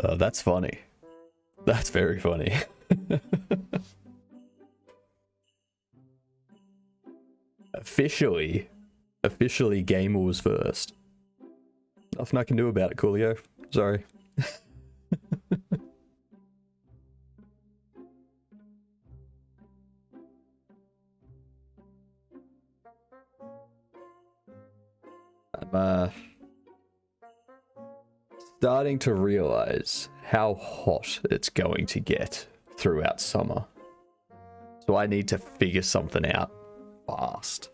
That's funny. That's very funny. Officially, Game Wars first. Nothing I can do about it, Coolio. Sorry. I'm starting to realize how hot it's going to get throughout summer. So I need to figure something out fast.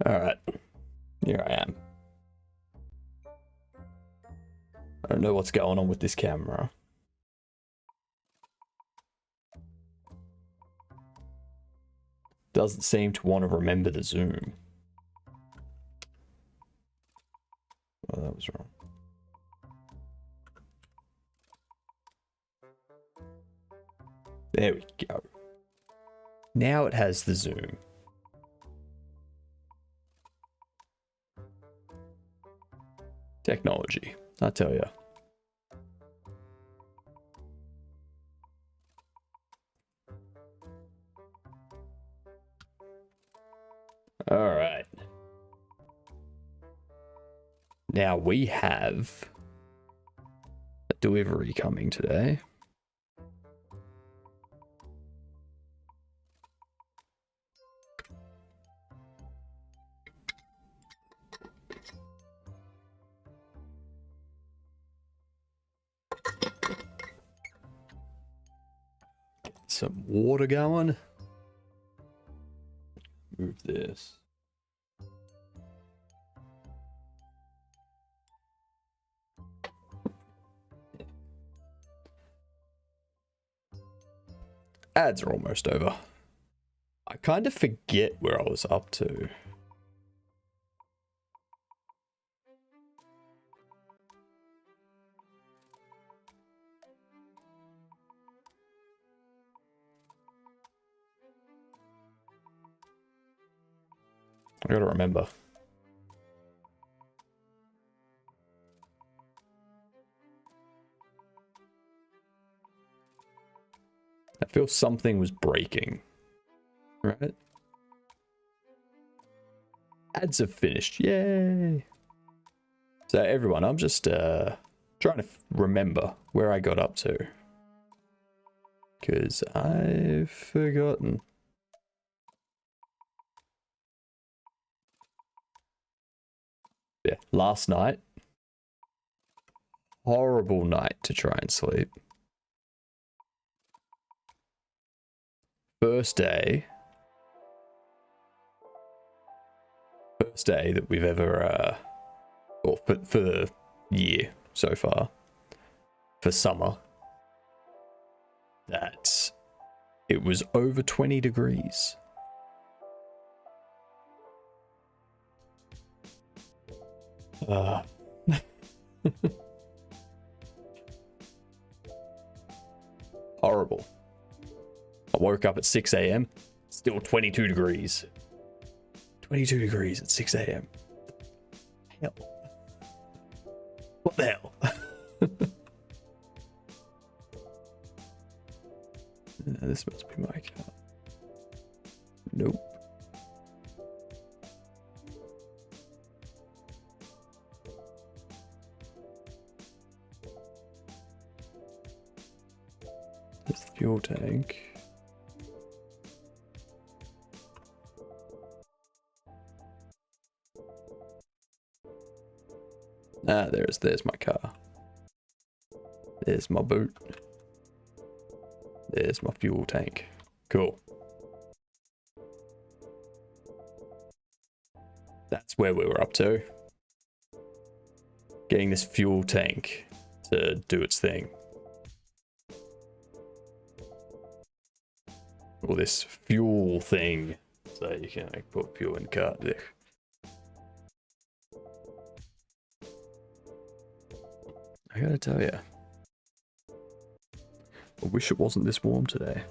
Alright, here I am. I don't know what's going on with this camera. Doesn't seem to want to remember the zoom. Oh, that was wrong. There we go. Now it has the zoom. Technology, I tell ya. All right. Now we have a delivery coming today. Some water going. Move this. Ads are almost over. I kind of forget where I was up to. I gotta remember. I feel something was breaking. Right? Ads have finished. Yay! So everyone, I'm just trying to remember where I got up to. Because I've forgotten. Yeah, last night. Horrible night to try and sleep. First day that we've ever, or for the year so far, for summer, that it was over 20 degrees. Horrible. I woke up at 6 a.m. Still 22 degrees. 22 degrees at 6 a.m. Hell. What the hell? This must be my car. Nope. There's the fuel tank. Ah, there's my car. There's my boot. There's my fuel tank. Cool. That's where we were up to. Getting this fuel tank to do its thing. Or this fuel thing. So you can like put fuel in the car. There. I gotta tell you, I wish it wasn't this warm today.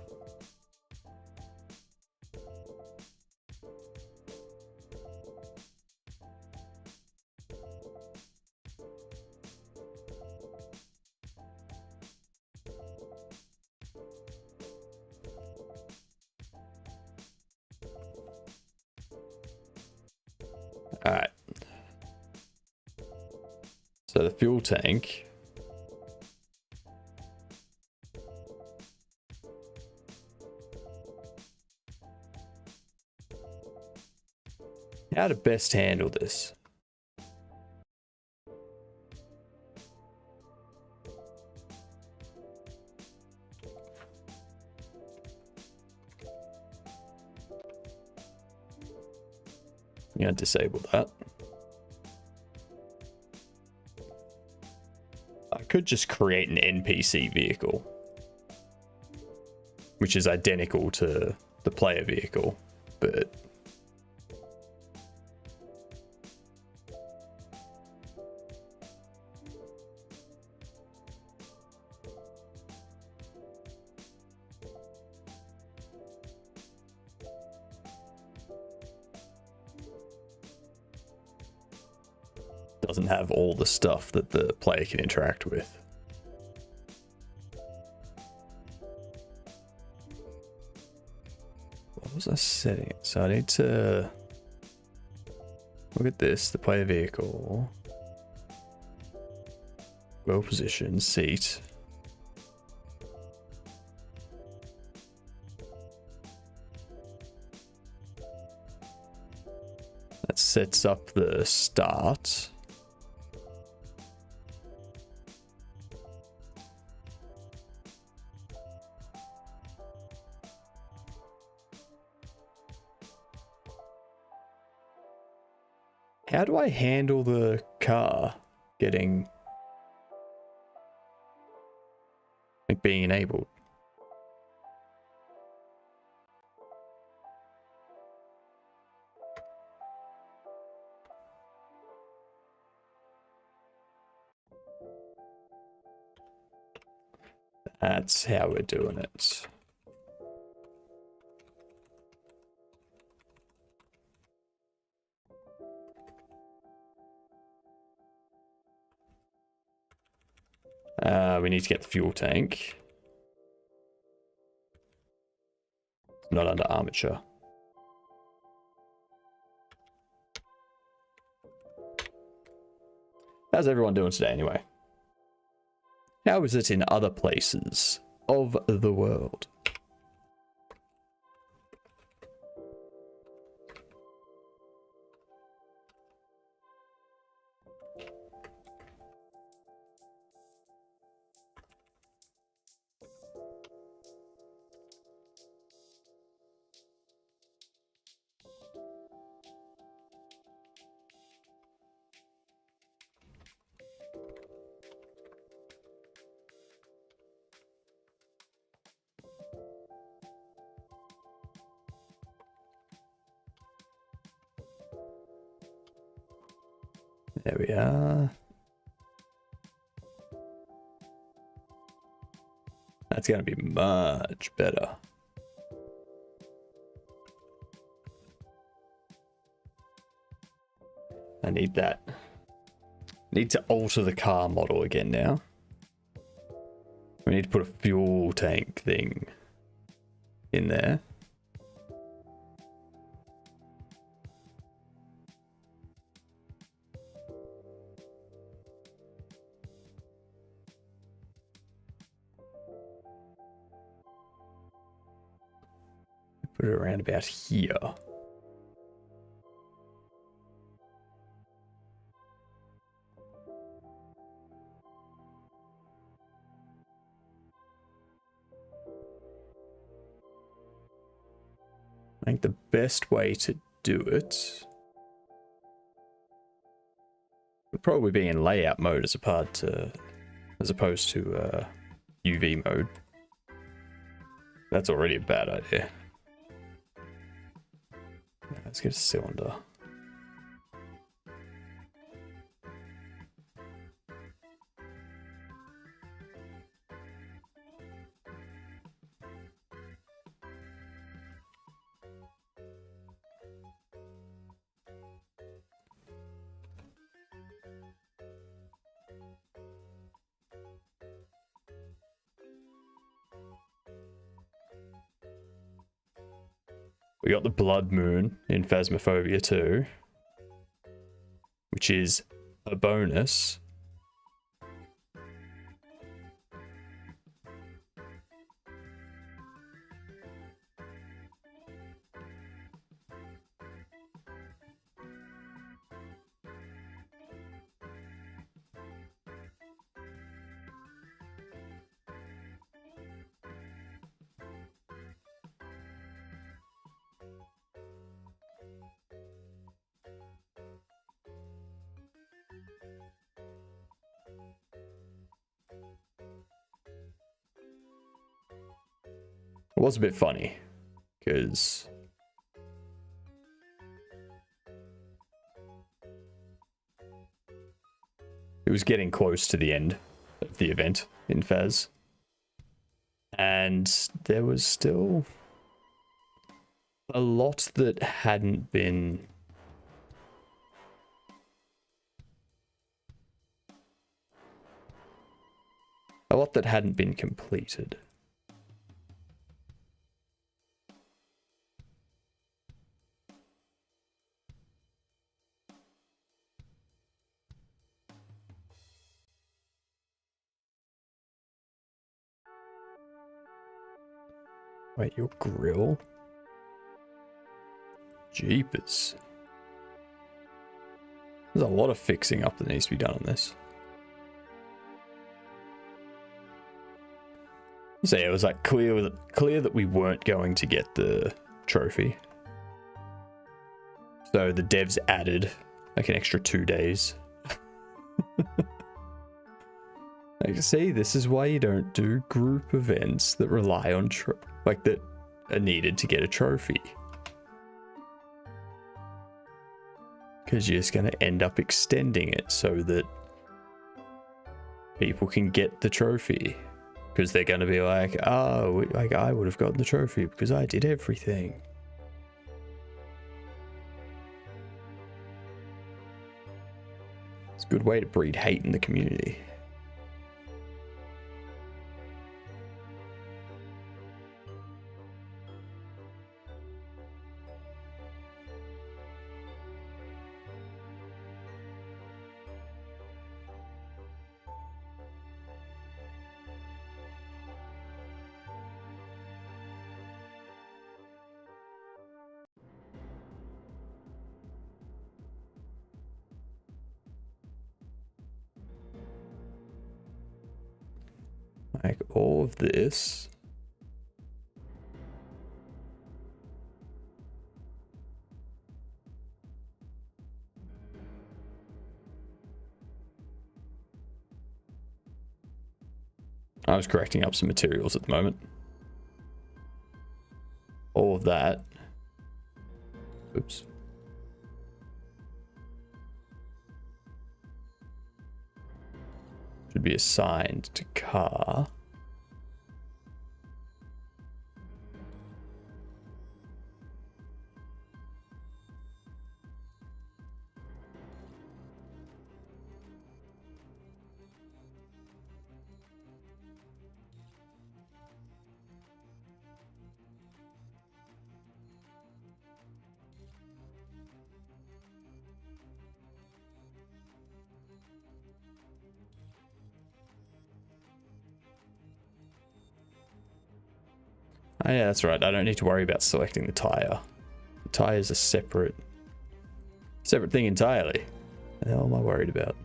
Alright. So the fuel tank. How to best handle this? I'm gonna disable that. I could just create an NPC vehicle, which is identical to the player vehicle, but doesn't have all the stuff that the player can interact with. What was I setting? So I need to look at this, the player vehicle, well positioned, seat. That sets up the start. How do I handle the car getting, like, being enabled? That's how we're doing it. We need to get the fuel tank. It's not under armature. How's everyone doing today anyway? How is it in other places of the world? There we are. That's going to be much better. I need that. Need to alter the car model again now. We need to put a fuel tank thing in there. Put it around about here. I think the best way to do it would probably be in layout mode as opposed to UV mode. That's already a bad idea. Let's get a cylinder. We got the Blood Moon in Phasmophobia 2, which is a bonus. It was a bit funny, because it was getting close to the end of the event in Phas, and there was still a lot that hadn't been completed. Wait, your grill? Jeepers. There's a lot of fixing up that needs to be done on this. So yeah, it was like clear that we weren't going to get the trophy. So the devs added like an extra 2 days. Like, see, this is why you don't do group events that rely on that are needed to get a trophy. Because you're just going to end up extending it so that people can get the trophy. Because they're going to be like, oh, like I would have gotten the trophy because I did everything. It's a good way to breed hate in the community. Make all of this. I was correcting up some materials at the moment. All of that. Oops. Should be assigned to car. Oh yeah, that's right. I don't need to worry about selecting the tire. The tire is a separate thing entirely. What the hell am I worried about?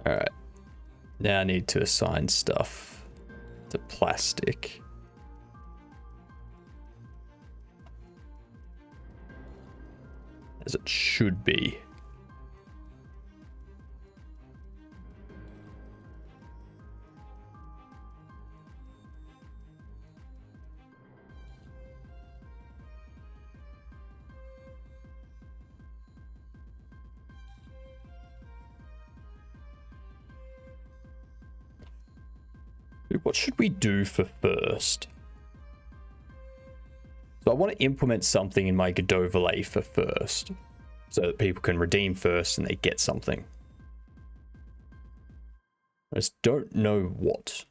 All right. Now I need to assign stuff to plastic. As it should be. What should we do for first? So I want to implement something in my Godot overlay for first, so that people can redeem first and they get something. I just don't know what.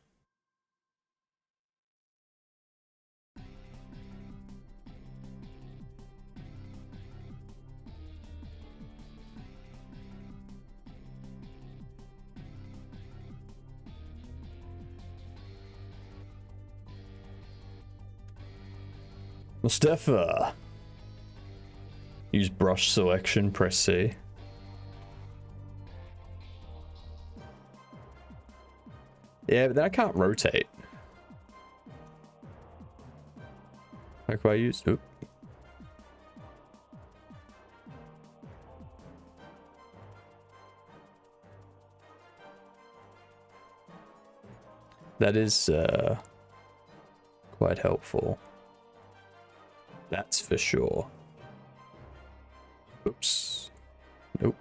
Mustafa. Use brush selection, press C. Yeah, but then I can't rotate. Like if I use... Oop. That is quite helpful. That's for sure. Oops. Nope.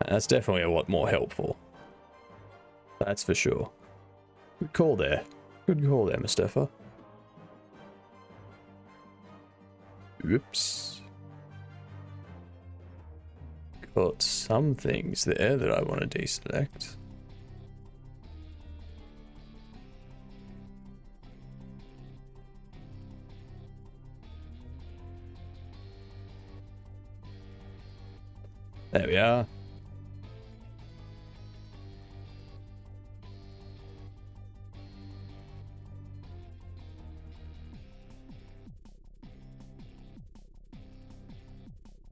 That's definitely a lot more helpful. That's for sure. Good call there. Good call there, Mustafa. Oops. Got some things there that I want to deselect. There we are.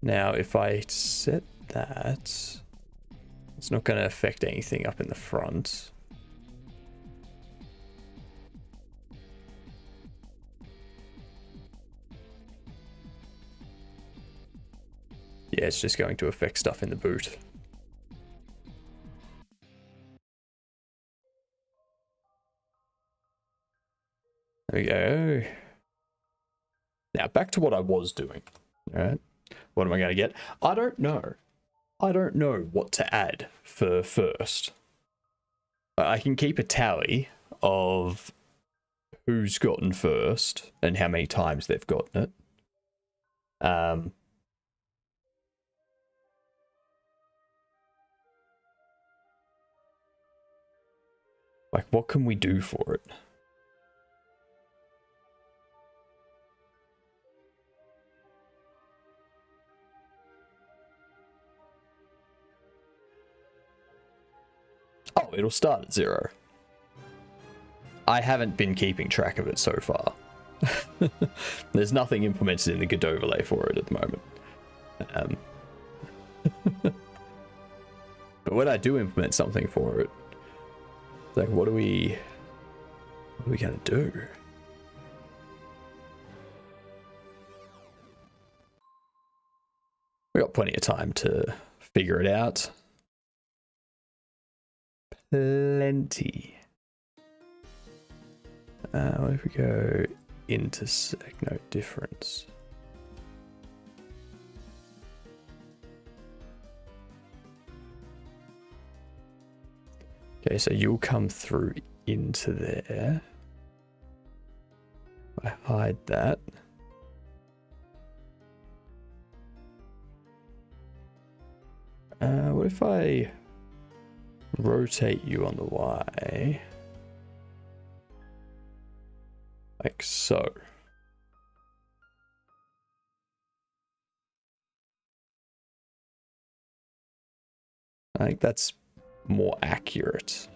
Now, if I set that, it's not going to affect anything up in the front. Yeah, it's just going to affect stuff in the boot. There we go. Now, back to what I was doing. All right. What am I going to get? I don't know. I don't know what to add for first. I can keep a tally of who's gotten first and how many times they've gotten it. Like, what can we do for it? Oh, it'll start at 0. I haven't been keeping track of it so far. There's nothing implemented in the Godot overlay for it at the moment. But when I do implement something for it, it's like, what are we gonna do? We got plenty of time to figure it out. Plenty. What if we go intersect? No difference. Okay, so you'll come through into there. I hide that. What if I rotate you on the Y? Like so. I think that's more accurate.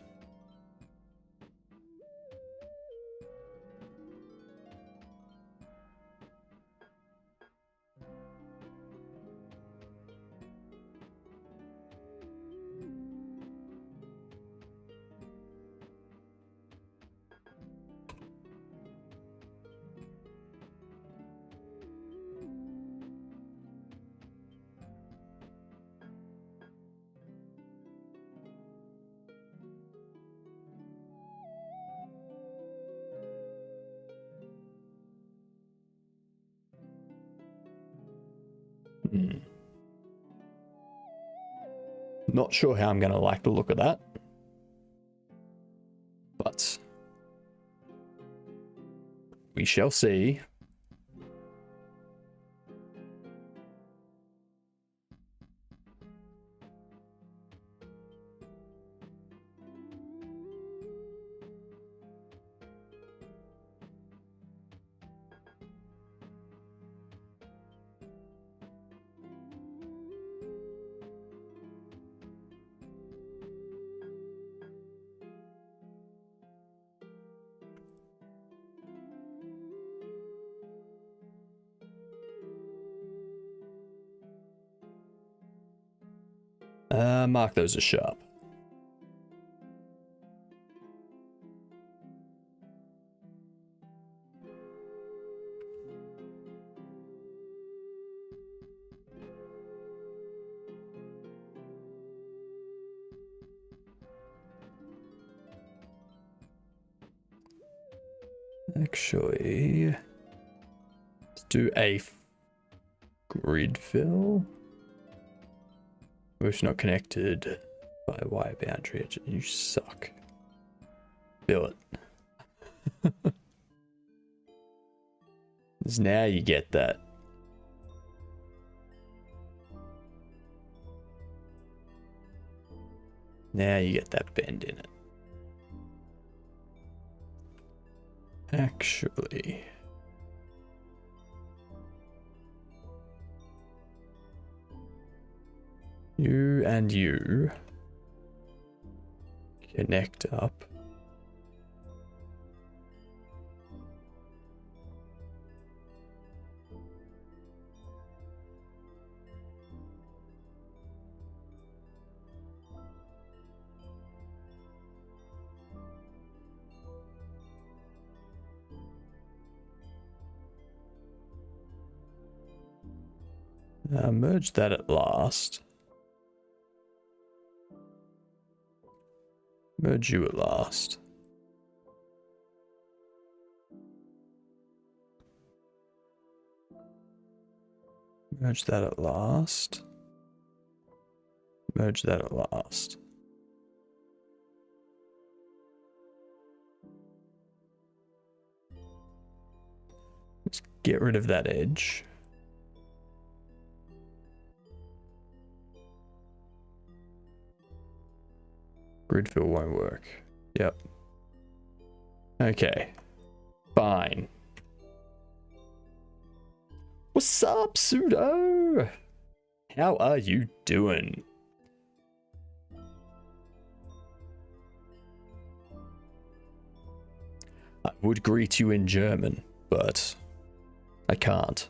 Not sure how I'm going to like the look of that. But we shall see. Mark those as sharp. Actually, let's do a grid fill. It's not connected by a wire boundary. You suck. Fill it. Because now you get that. Now you get that bend in it. Actually, you and you connect up. Merge that at last. Merge you at last. Merge that at last. Merge that at last. Let's get rid of that edge. Grid fill won't work. Yep. Okay. Fine. What's up, Pseudo? How are you doing? would greet you in German, but I can't.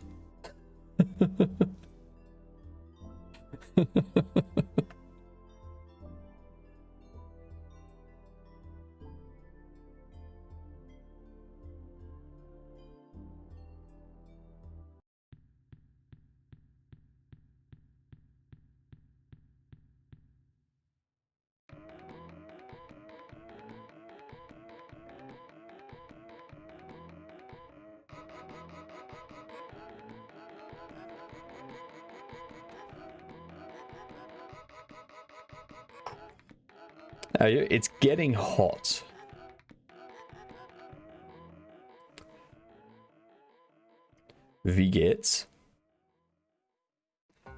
It's getting hot. Wie geht's? I'm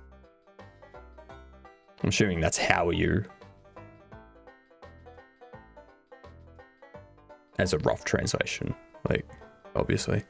assuming that's how are you. As a rough translation, like, obviously.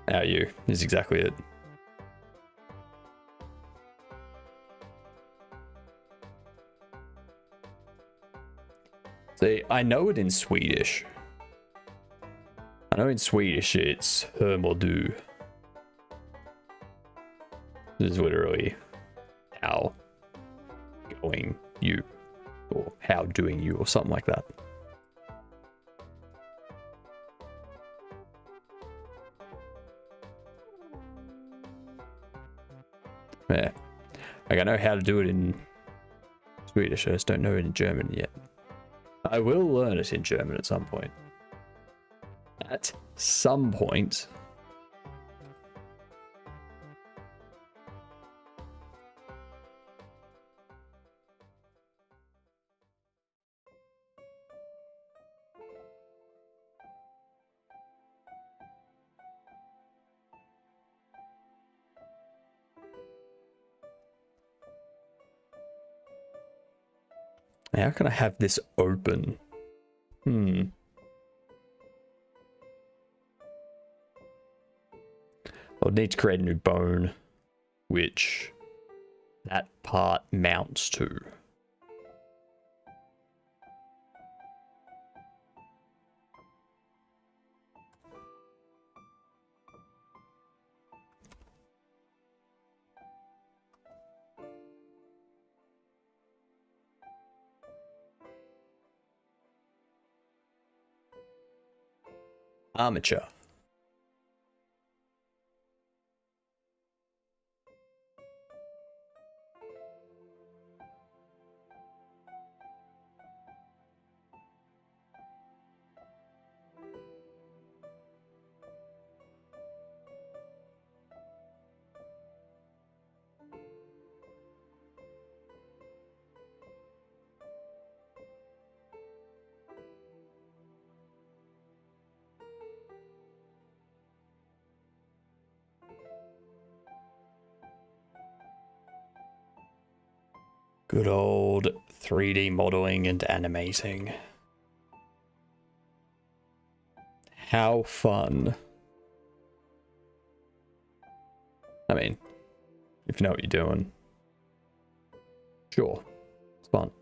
How are you is exactly it. See, I know it in Swedish. I know in Swedish it's hur mår du. This is literally how going you, or how doing you, or something like that. Yeah, like I know how to do it in Swedish, I just don't know it in German yet. I will learn it in German at some point. At some point. How can I have this open? I'll need to create a new bone, which that part mounts to. Armature. Good old 3D modeling and animating. How fun. I mean, if you know what you're doing, sure, it's fun.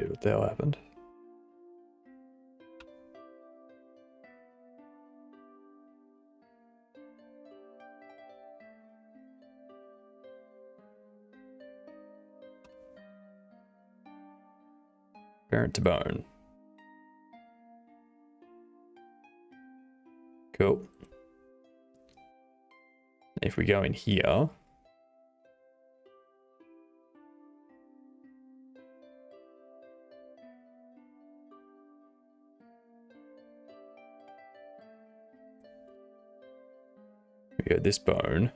What the hell happened? Parent to bone. Cool. If we go in here, we go, this bone.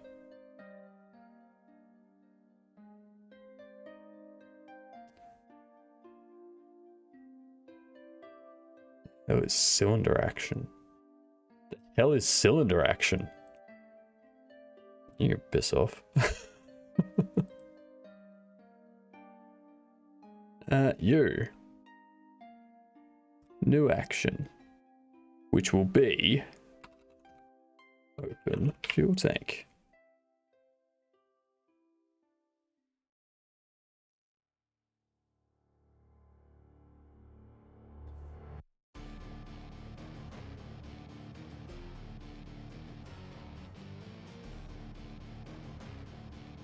That was cylinder action. The hell is cylinder action? You can piss off. You. New action. Which will be... open fuel tank.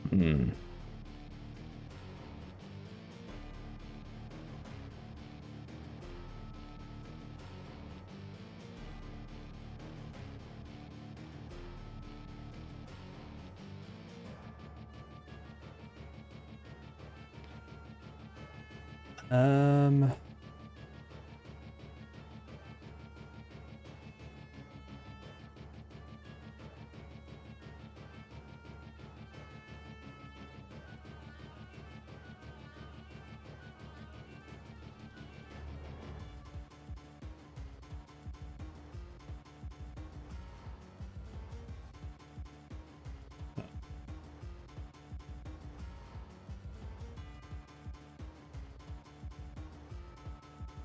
Hmm.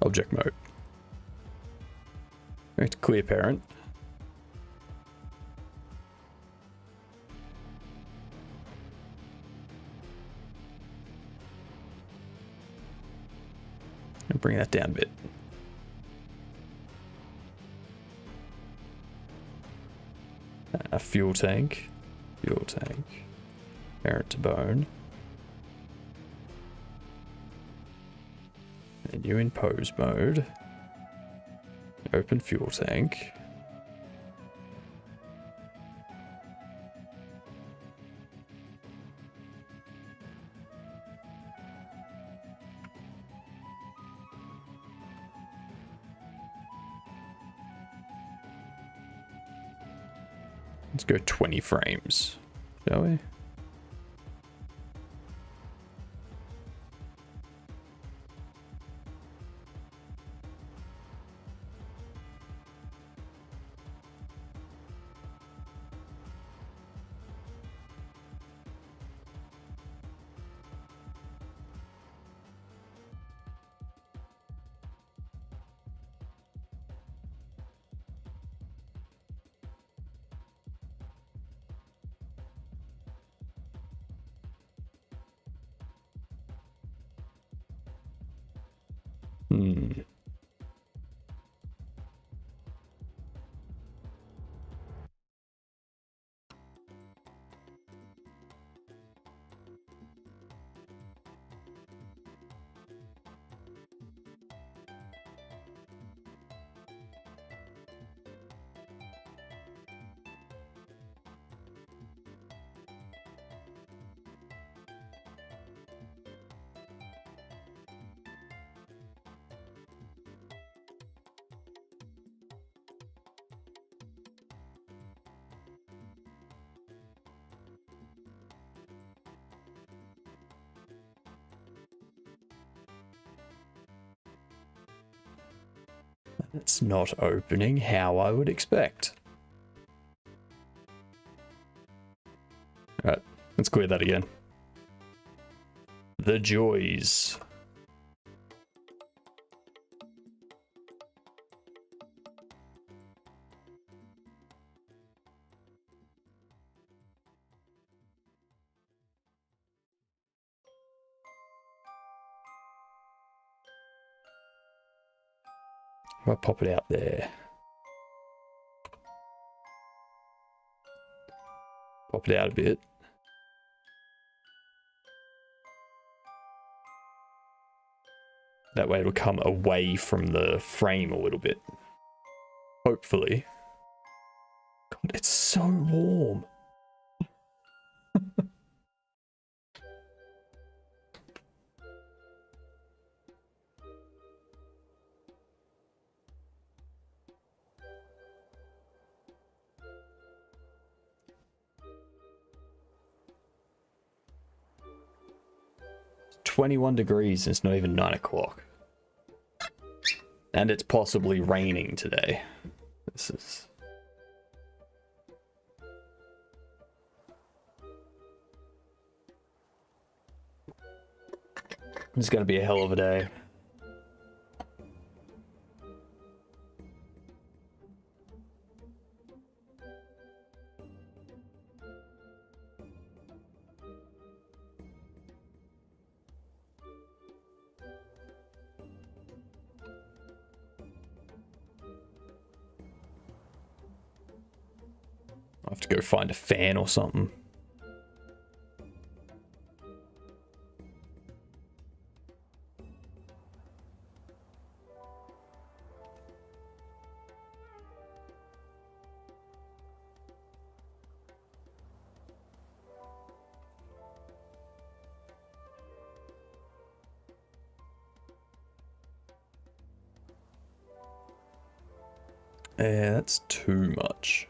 Object mode. Going to clear parent. And bring that down a bit. A fuel tank. Fuel tank. Parent to bone. And you in pose mode. Open fuel tank. Let's go 20 frames, shall we? It's not opening how I would expect. Alright, let's clear that again. The joys. If I pop it out there. Pop it out a bit. That way it'll come away from the frame a little bit. Hopefully. God, it's so warm. 21 degrees and it's not even 9 o'clock. And it's possibly raining today. This is... It's gonna be a hell of a day. I have to go find a fan or something. Yeah, that's too much.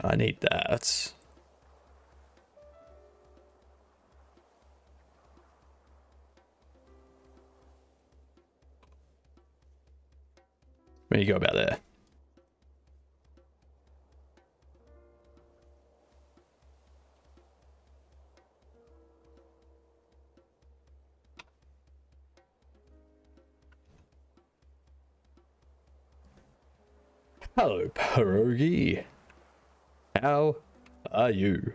I need that. Where do you go about there? Hello, pierogi. How are you?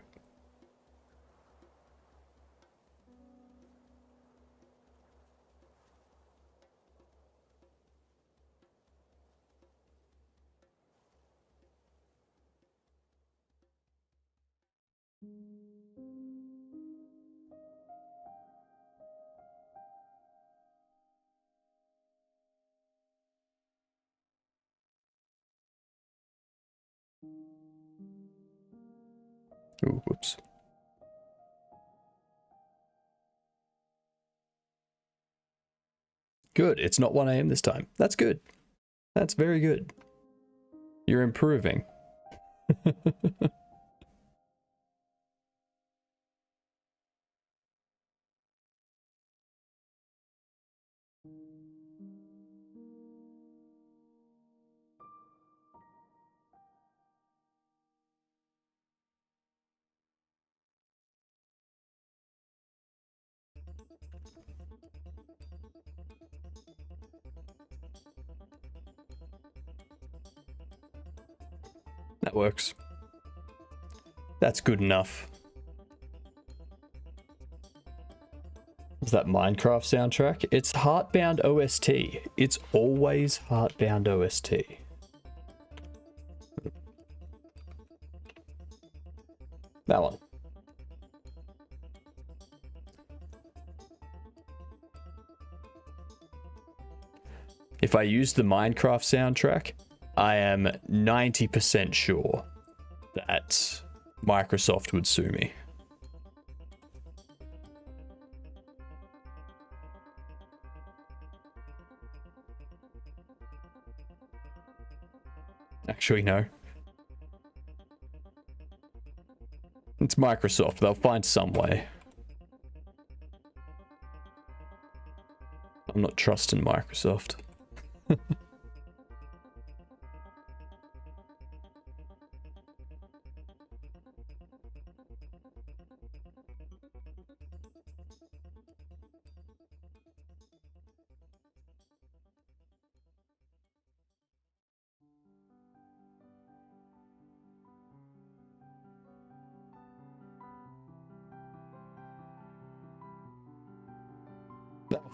Ooh, whoops. Good, it's not 1 AM this time. That's good. That's very good. You're improving. That works. That's good enough. Is that Minecraft soundtrack? It's Heartbound OST. It's always Heartbound OST. That one. If I use the Minecraft soundtrack, I am 90% sure that Microsoft would sue me. Actually, no. It's Microsoft. They'll find some way. I'm not trusting Microsoft.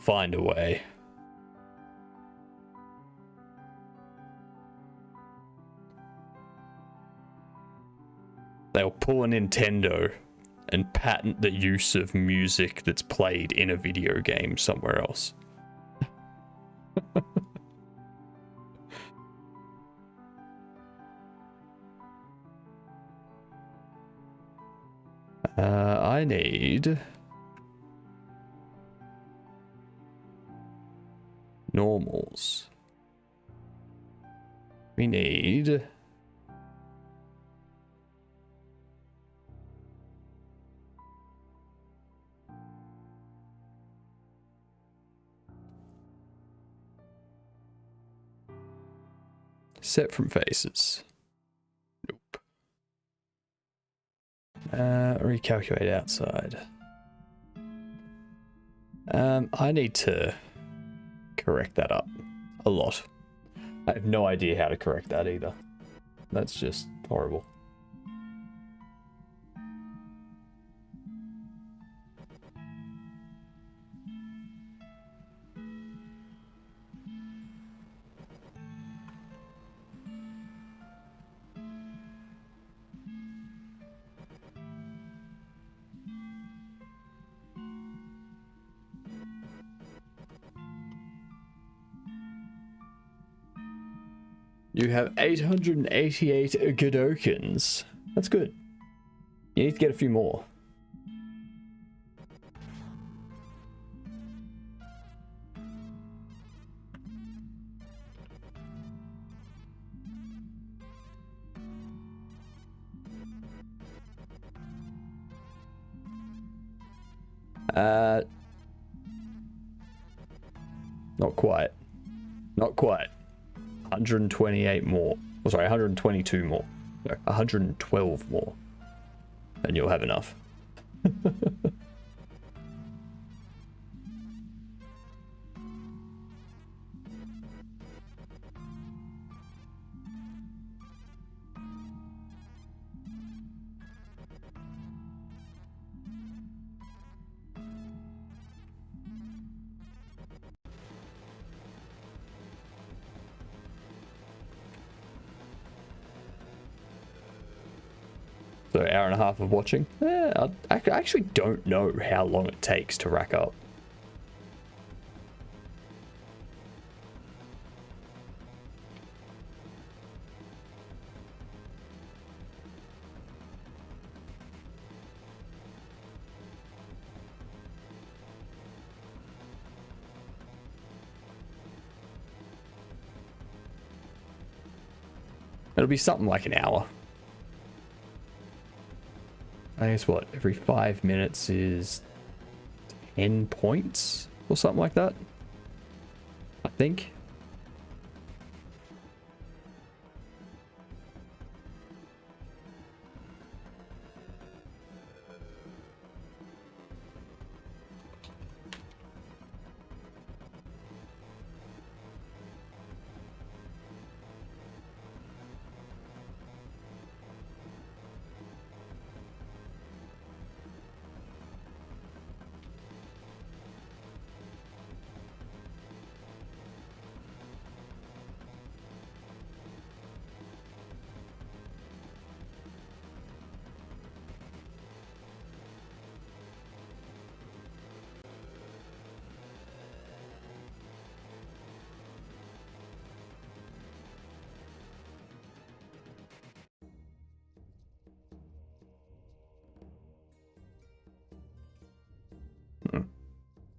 find a way. They'll pull a Nintendo and patent the use of music that's played in a video game somewhere else. I need normals. We need set from faces. Nope. Recalculate outside. I need to correct that up a lot. I have no idea how to correct that either. That's just horrible. You have 888 Godokins. That's good. You need to get a few more. Not quite. Not quite. 128 more. Oh, sorry, 122 more. No, 112 more. And you'll have enough. So hour and a half of watching. I actually don't know how long it takes to rack up. It'll be something like an hour. I guess what, every 5 minutes is 10 points or something like that, I think.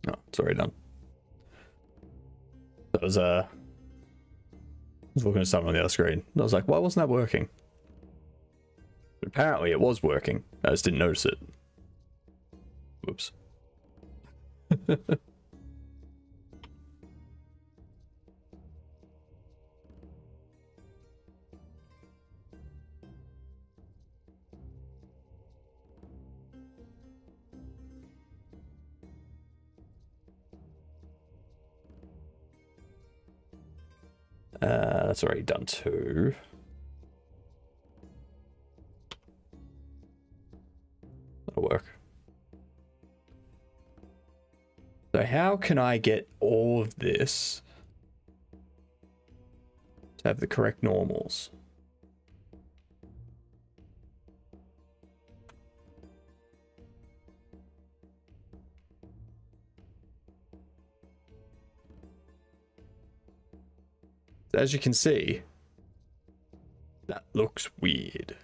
Oh, it's already done. That was I was looking at something on the other screen. I was like, why wasn't that working? But apparently it was working. I just didn't notice it. Whoops. That's already done too. That'll work. So how how can I get all of this to have the correct normals? As you can see, that looks weird.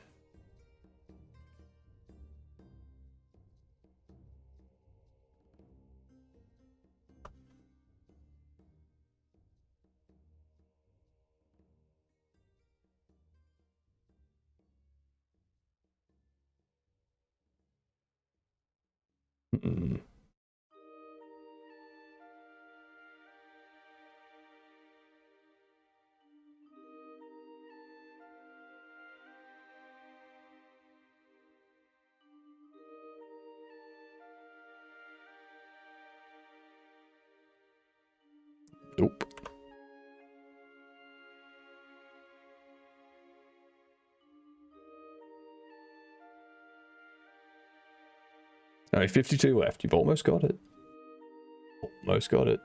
Mm. Nope. Only 52 left. You've almost got it. Almost got it.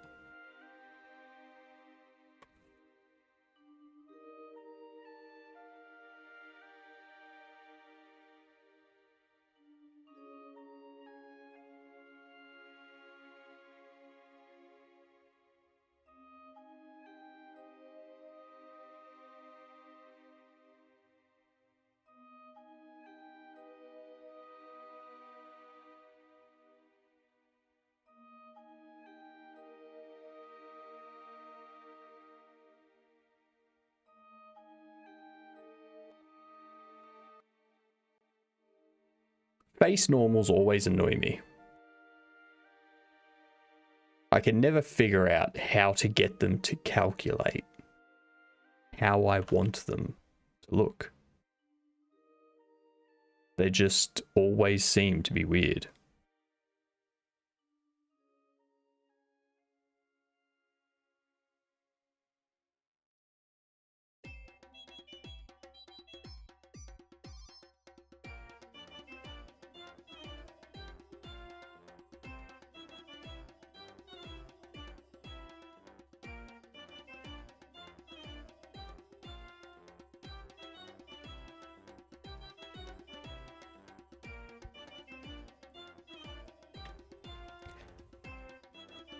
Face normals always annoy me. I can never figure out how to get them to calculate how I want them to look. They just always seem to be weird.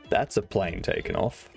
That's a plane taken off.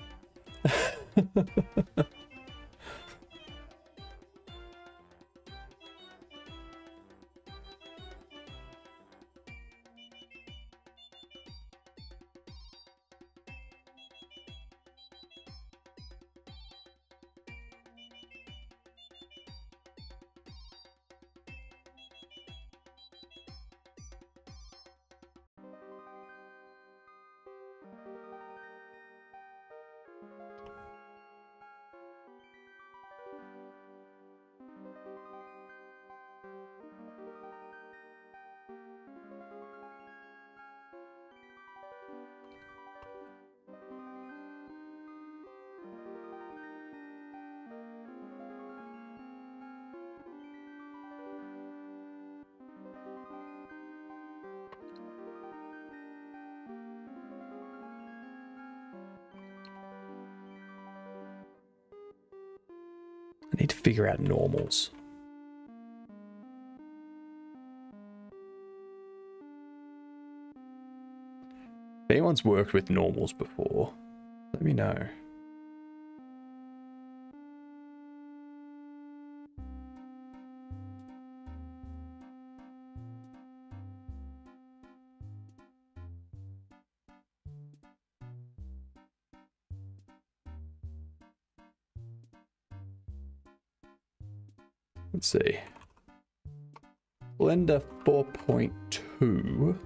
I need to figure out normals. If anyone's worked with normals before, let me know. Let's see. Blender 4.2.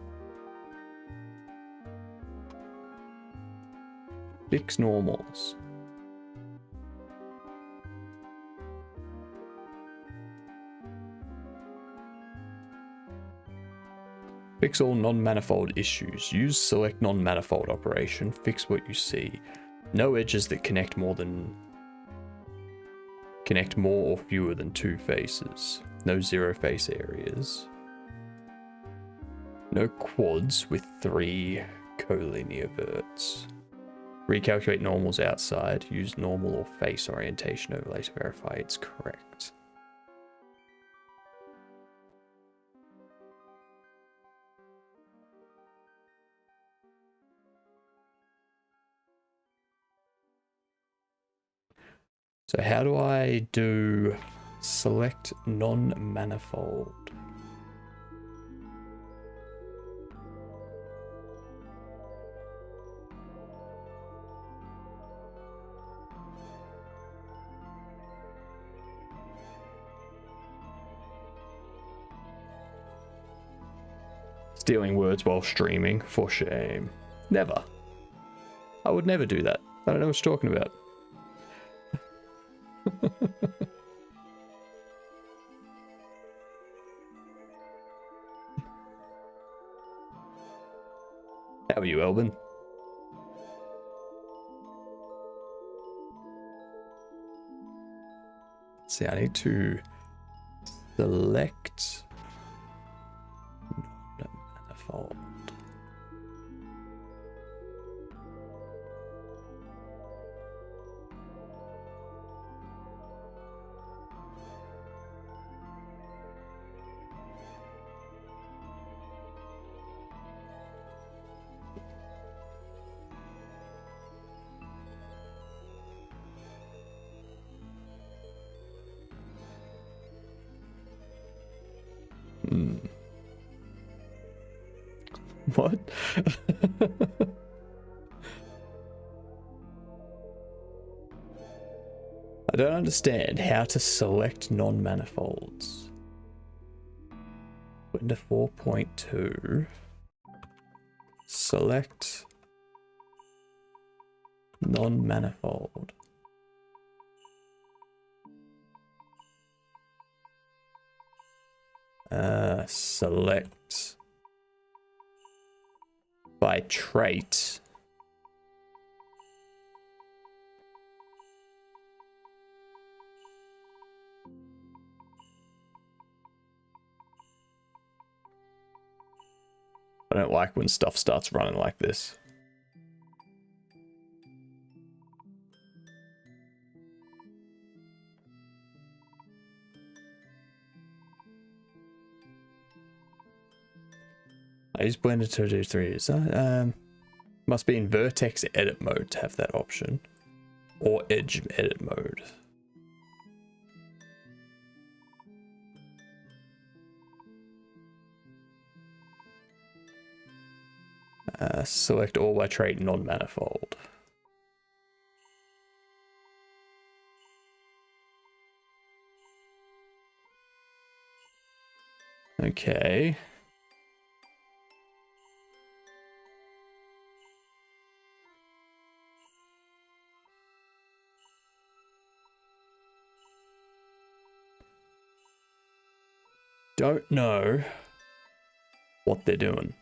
Fix normals. Fix all non-manifold issues. Use select non-manifold operation. Fix what you see. No edges that connect more or fewer than 2 faces. No 0 face areas. No quads with 3 collinear verts. Recalculate normals outside. Use normal or face orientation overlay to verify it's correct. So how do I do select non-manifold? Stealing words while streaming, for shame. Never. I would never do that. I don't know what you're talking about. How are you, Elvin? See, I need to select non-manifold. What? I don't understand how to select non-manifolds. Put into 4.2. Select non-manifold. Select by trait. I don't like when stuff starts running like this. I use Blender to do 3. Must be in vertex edit mode to have that option, or edge edit mode. Select all by trait non-manifold. Okay. Don't know what they're doing.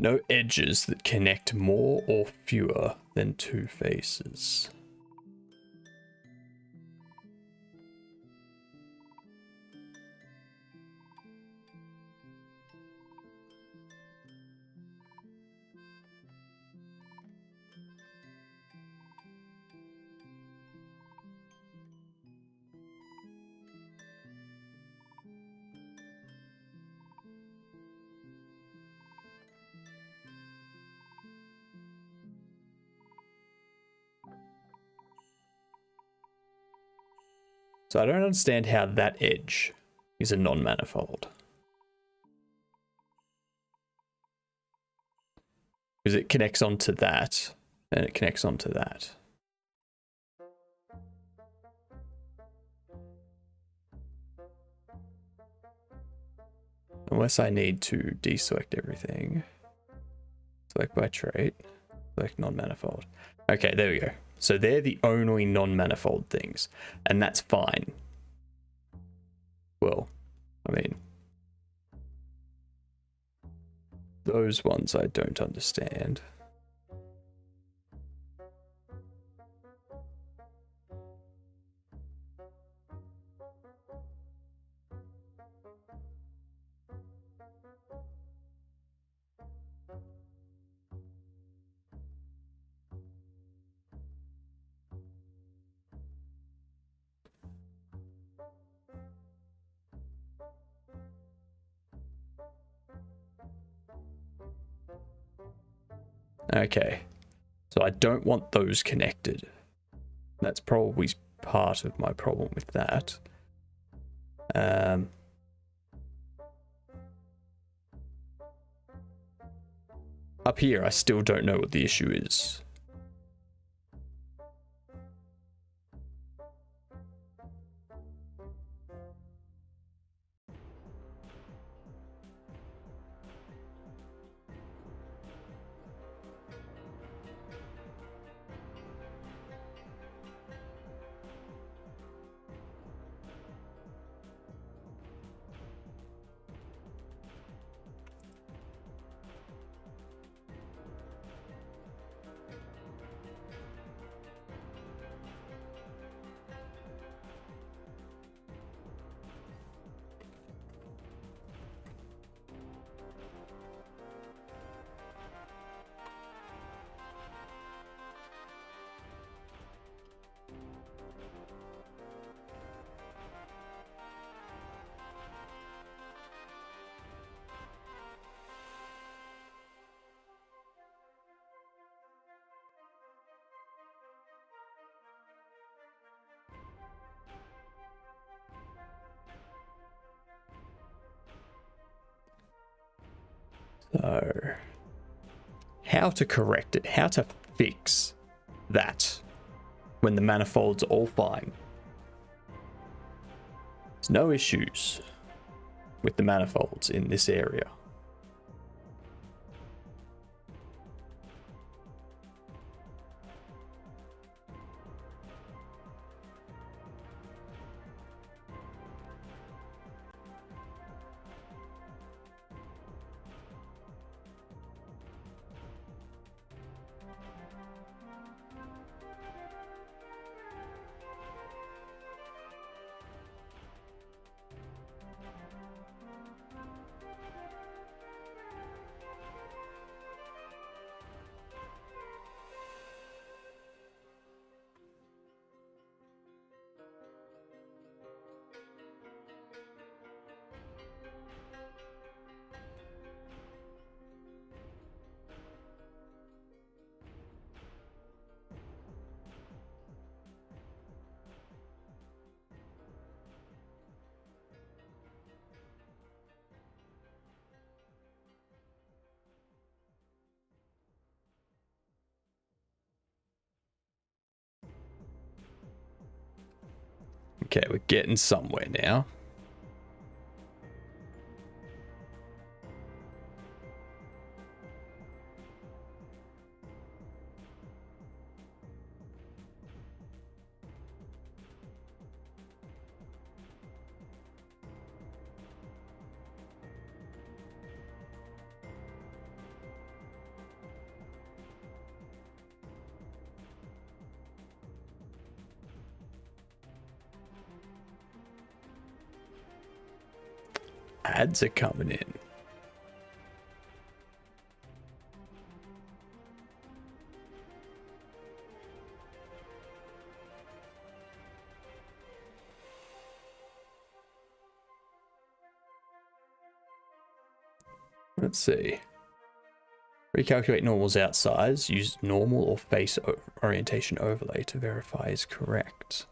No edges that connect more or fewer than 2 faces. So I don't understand how that edge is a non-manifold. Because it connects onto that, and it connects onto that. Unless I need to deselect everything. Select by trait. Select non-manifold. Okay, there we go. So they're the only non-manifold things. And that's fine. Well, I mean, those ones I don't understand. Okay, so I don't want those connected. That's probably part of my problem with that. Up here, I still don't know what the issue is. So, how to correct it? How to fix that when the manifold's all fine? There's no issues with the manifolds in this area. Okay, we're getting somewhere now. Ads are coming in. Let's see. Recalculate normal's outsize. Use normal or face orientation overlay to verify is correct.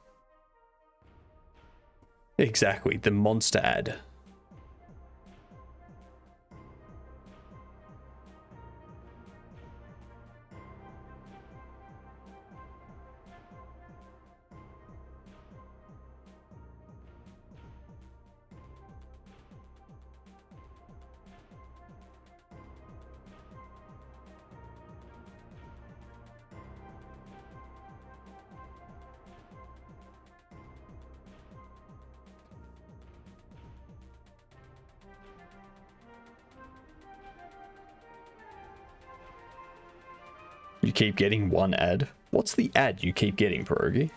Exactly, the monster ad. You keep getting one ad? What's the ad you keep getting, Pierogi?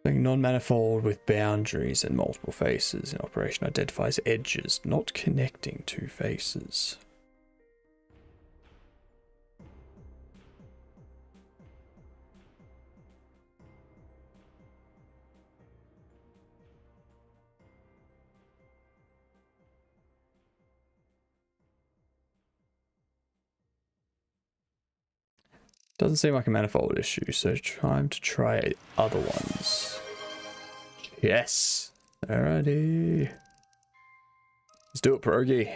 Non-manifold with boundaries and multiple faces in operation identifies edges, not connecting two faces. Doesn't seem like a manifold issue, so time to try other ones. Yes! Alrighty. Let's do it, Pierogi.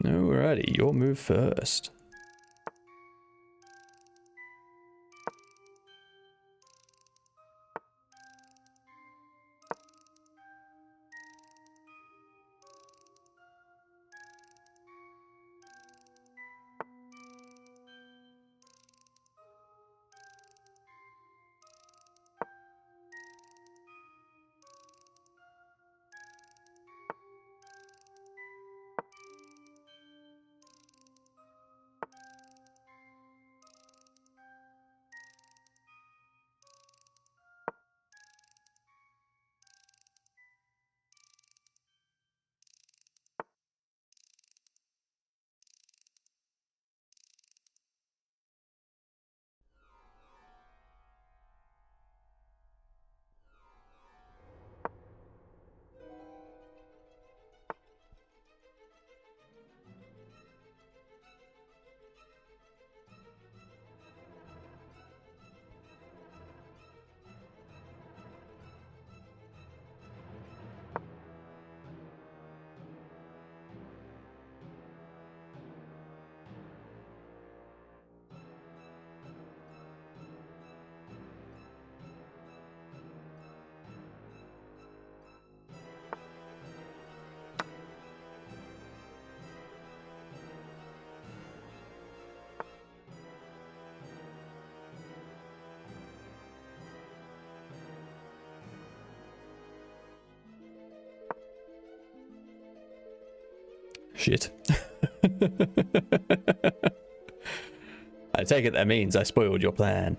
Alrighty, your move first. Shit. I take it that means I spoiled your plan.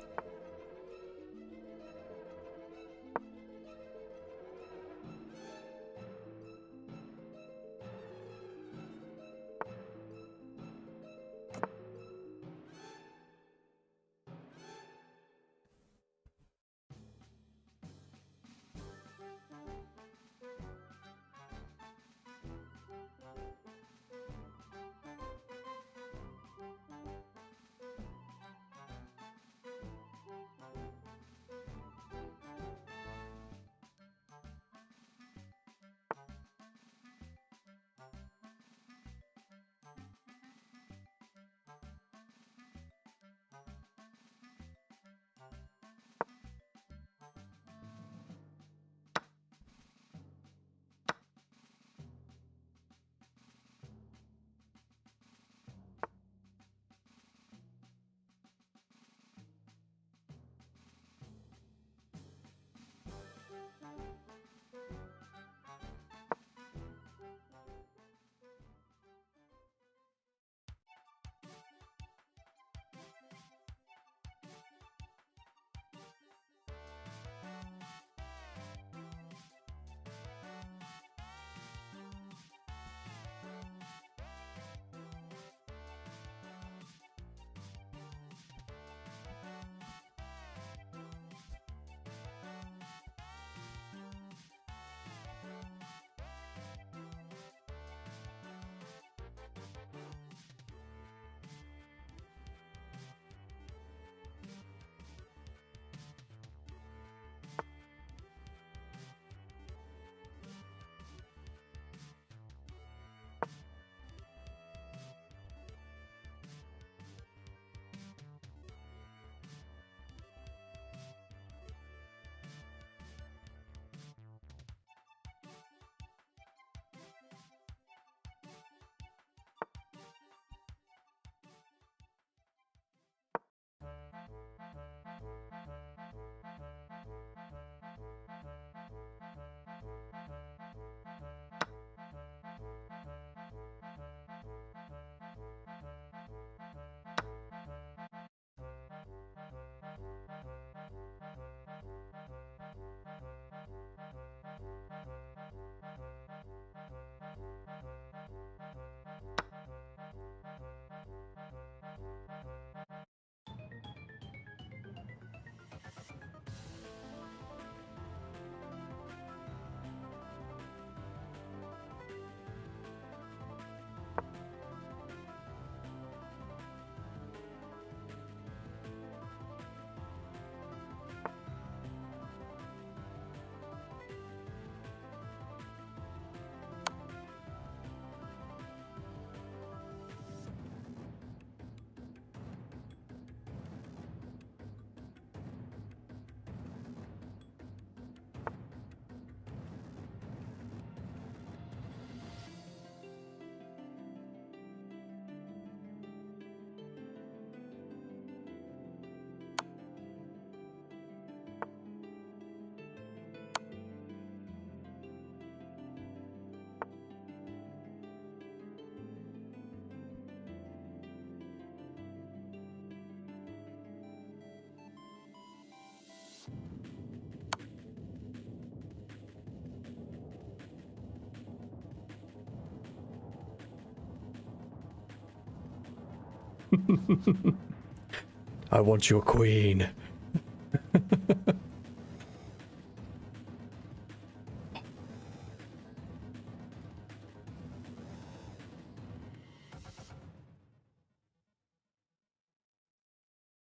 I want your queen.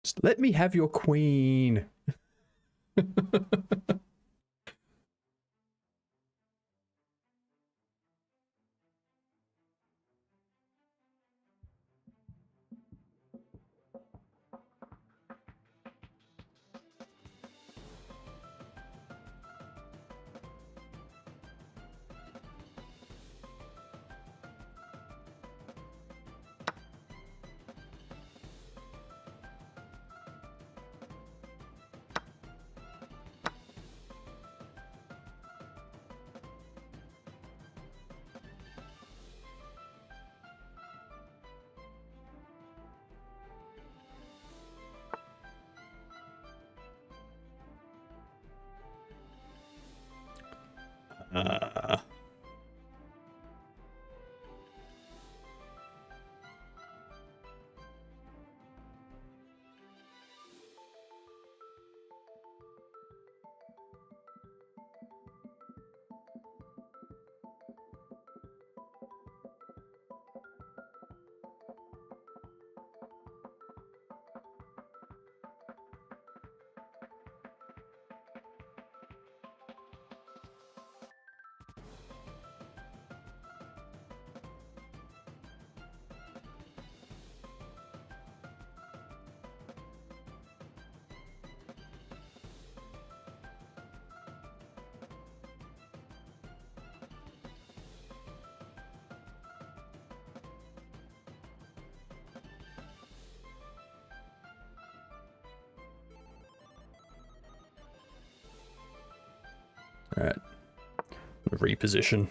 Just let me have your queen. Uh, all right. Reposition.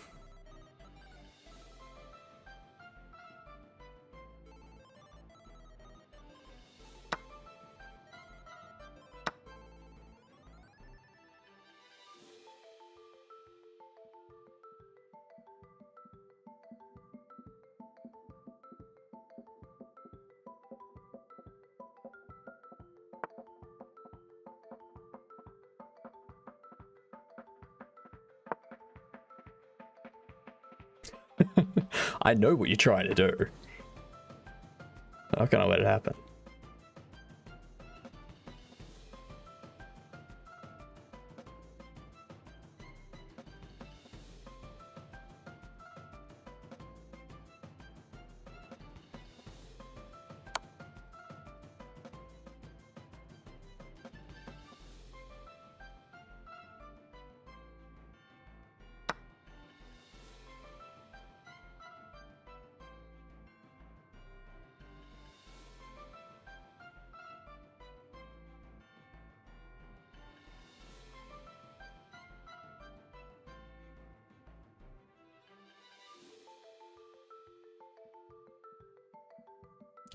I know what you're trying to do. How can I let it happen?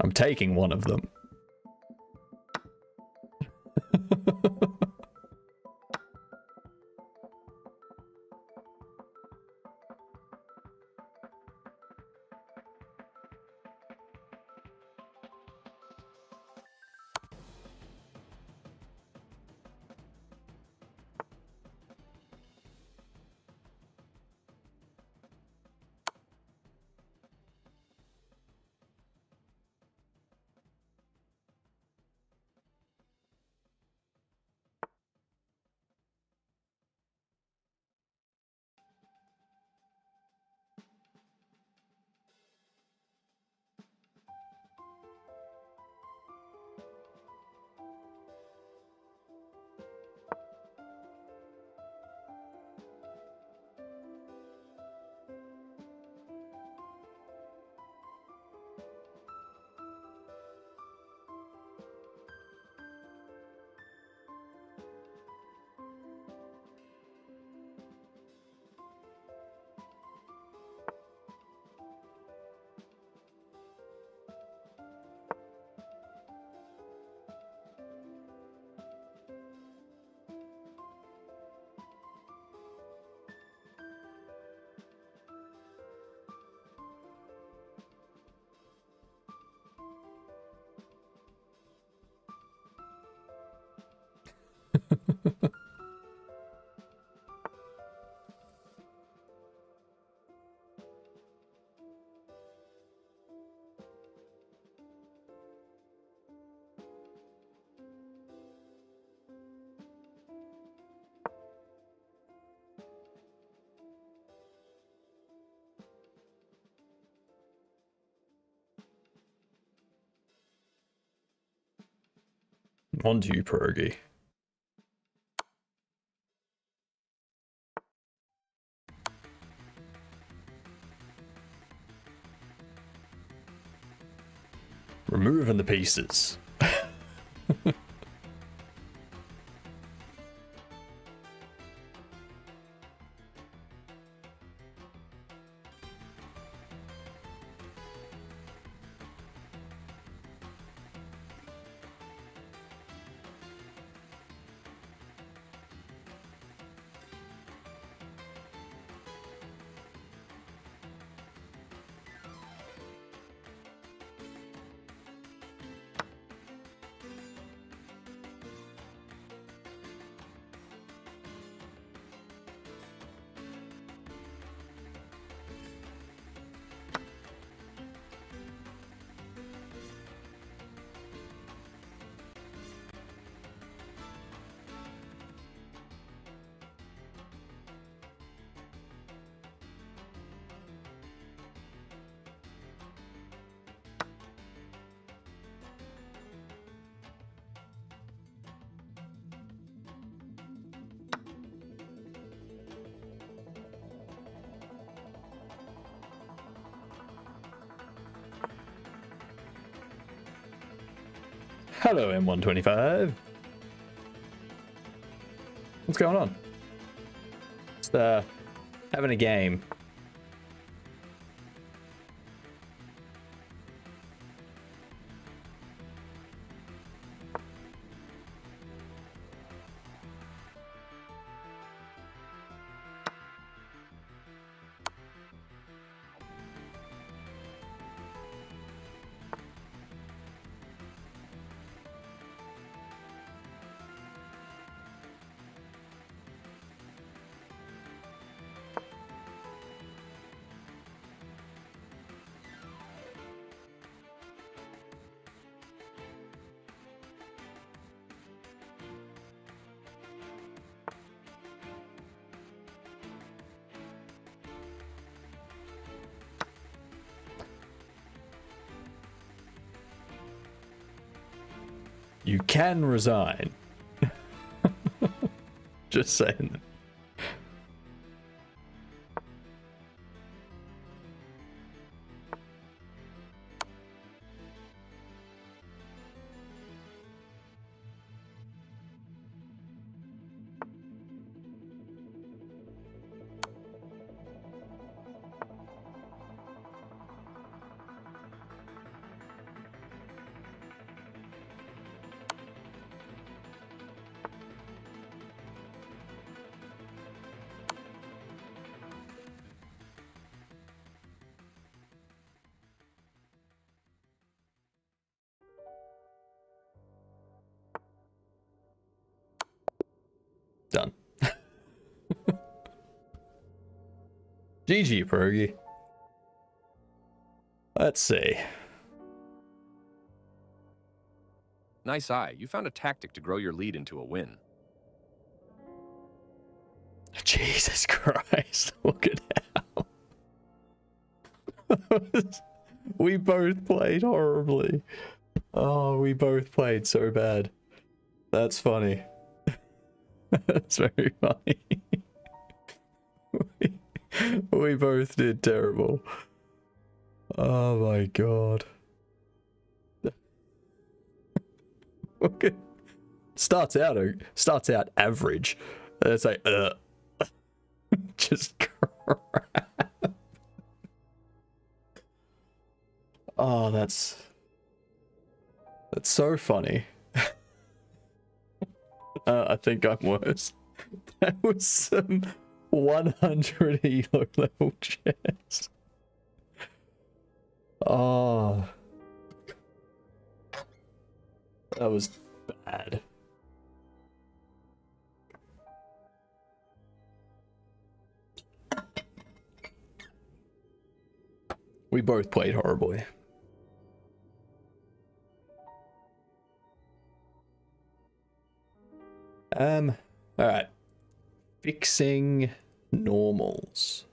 I'm taking one of them. On to you, Pierogi. Removing the pieces. Hello, M125. What's going on? Just having a game. You can resign. Just saying. Done. GG, Pierogi. Let's see. Nice eye. You found a tactic to grow your lead into a win. Jesus Christ. Look at how. We both played horribly. Oh, we both played so bad. That's funny. That's very funny. we both did terrible. Oh my god. Okay. Starts out average. And it's like just crap. Oh, that's so funny. I think I'm worse. That was some 100 elo level chess. Oh, that was bad. We both played horribly. Alright. Fixing normals.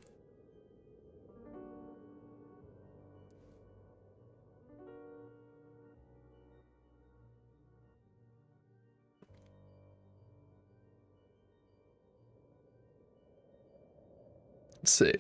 Let's see.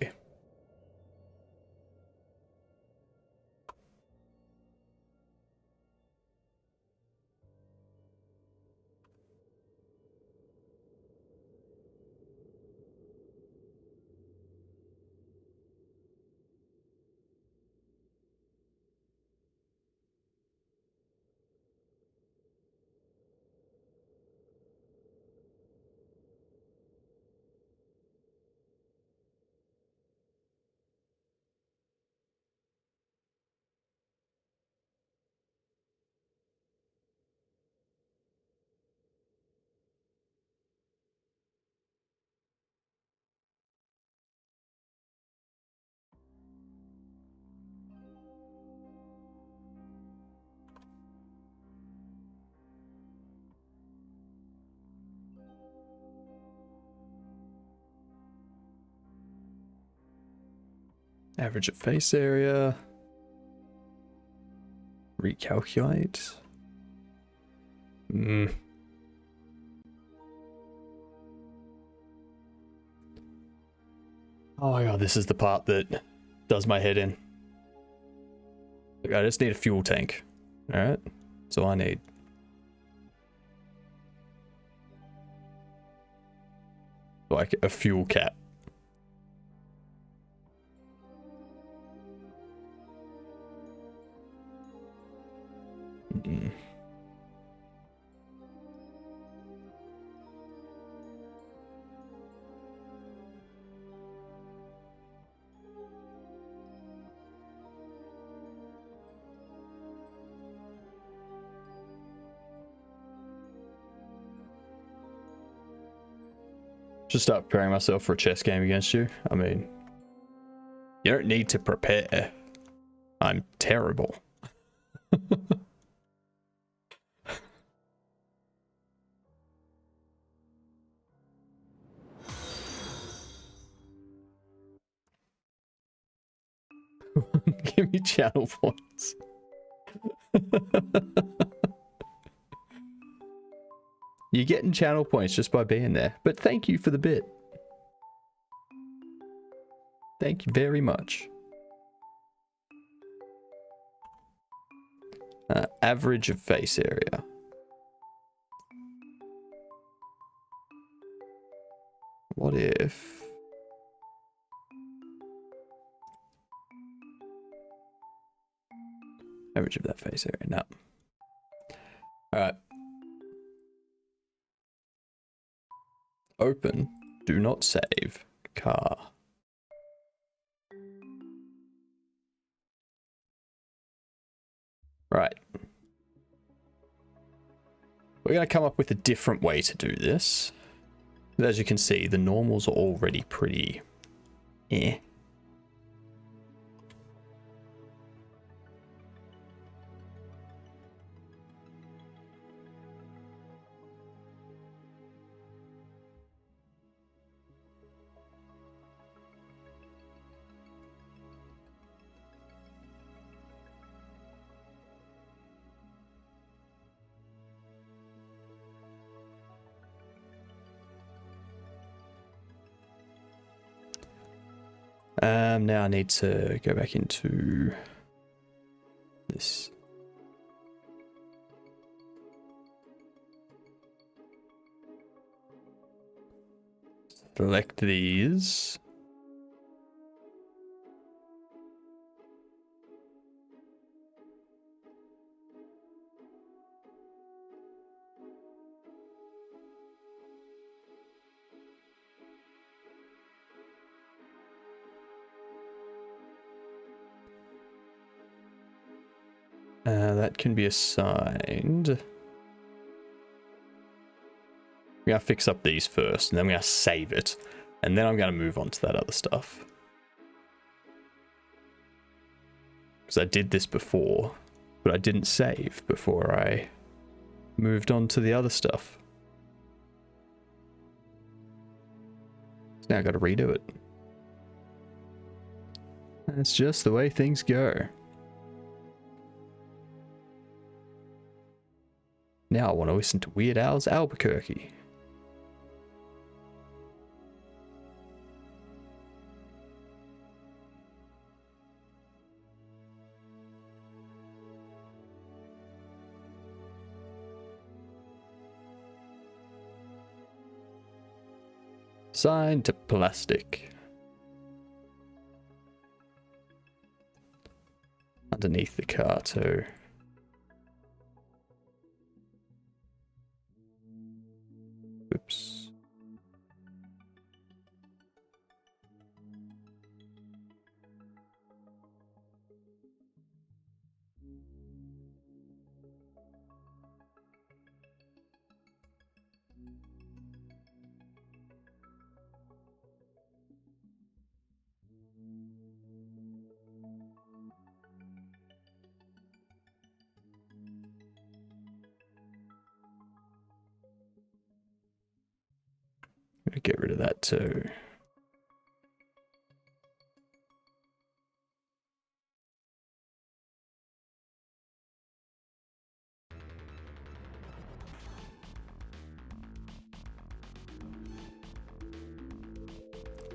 Average of face area. Recalculate. Oh my god, this is the part that does my head in. Look, I just need a fuel tank. Alright? That's all I need. Like a fuel cap. Just start preparing myself for a chess game against you. I mean, you don't need to prepare. I'm terrible. Give me channel points. You're getting channel points just by being there. But thank you for the bit. Thank you very much. Average of face area. What if... Average of that face area. No. Alright. Open. Do not save. Car. Right. We're going to come up with a different way to do this. As you can see, the normals are already pretty... eh. Now I need to go back into this. Select these. That can be assigned. We're going to fix up these first, and then we're going to save it. And then I'm going to move on to that other stuff. because I did this before, but I didn't save before I moved on to the other stuff. So now I got to redo it. That's just the way things go. Now I want to listen to Weird Al's Albuquerque. Signed to plastic. Underneath the car too. Oops. Gonna get rid of that too.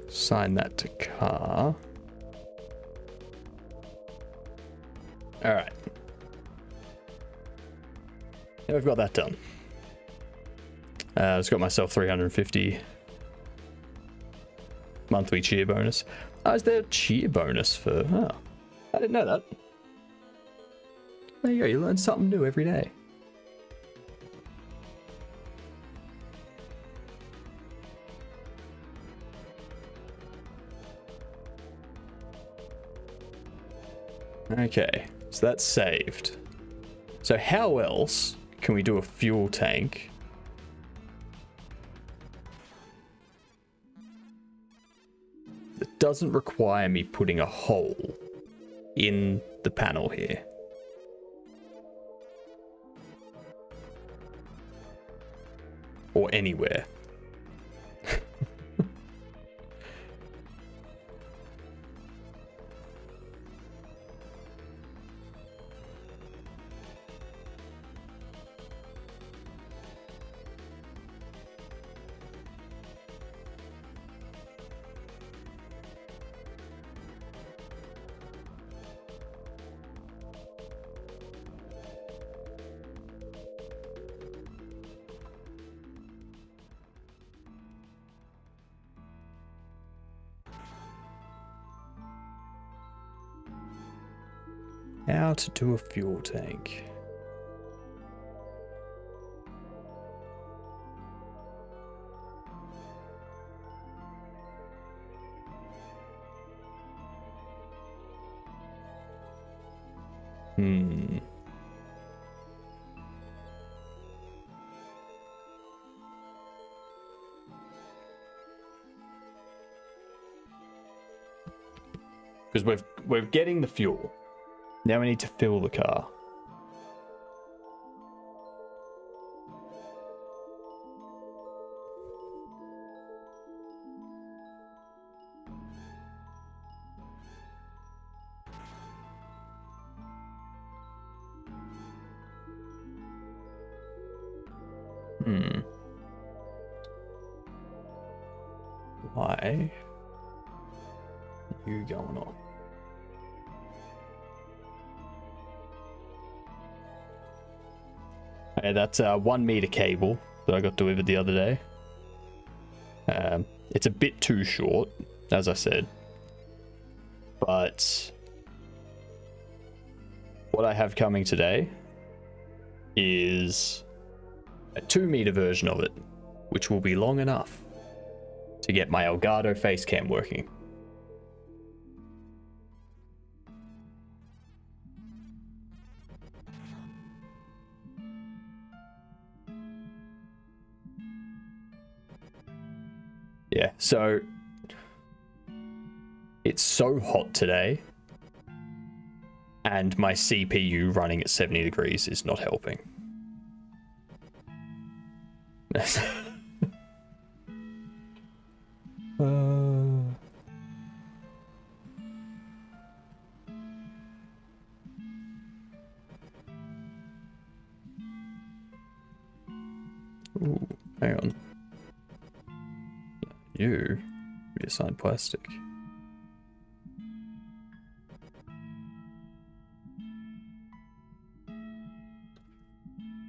Sign that to car. All right. Yeah, we've got that done. I just got myself 350 monthly cheer bonus. Oh, is there a cheer bonus for... Oh, I didn't know that. There you go, you learn something new every day. Okay, so that's saved. So how else can we do a fuel tank? It doesn't require me putting a hole in the panel here. Or anywhere. How to do a fuel tank. Because we're getting the fuel. Now we need to fill the car. Why are you going on? Hey, that's a 1 meter cable that I got delivered the other day. It's a bit too short, as I said. But what I have coming today is a 2 meter version of it, which will be long enough to get my Elgato face cam working. Yeah, so it's so hot today, And my CPU running at 70 degrees is not helping. Ooh, hang on. You reassigned plastic.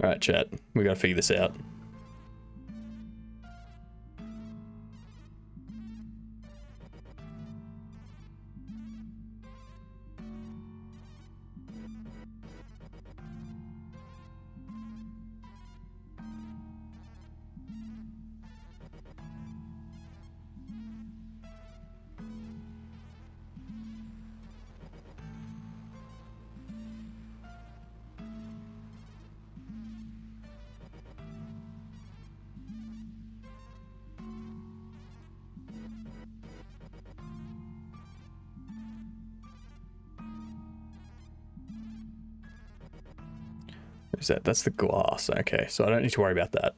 Alright, chat. We gotta figure this out. Is that? That's the glass. Okay, so I don't need to worry about that.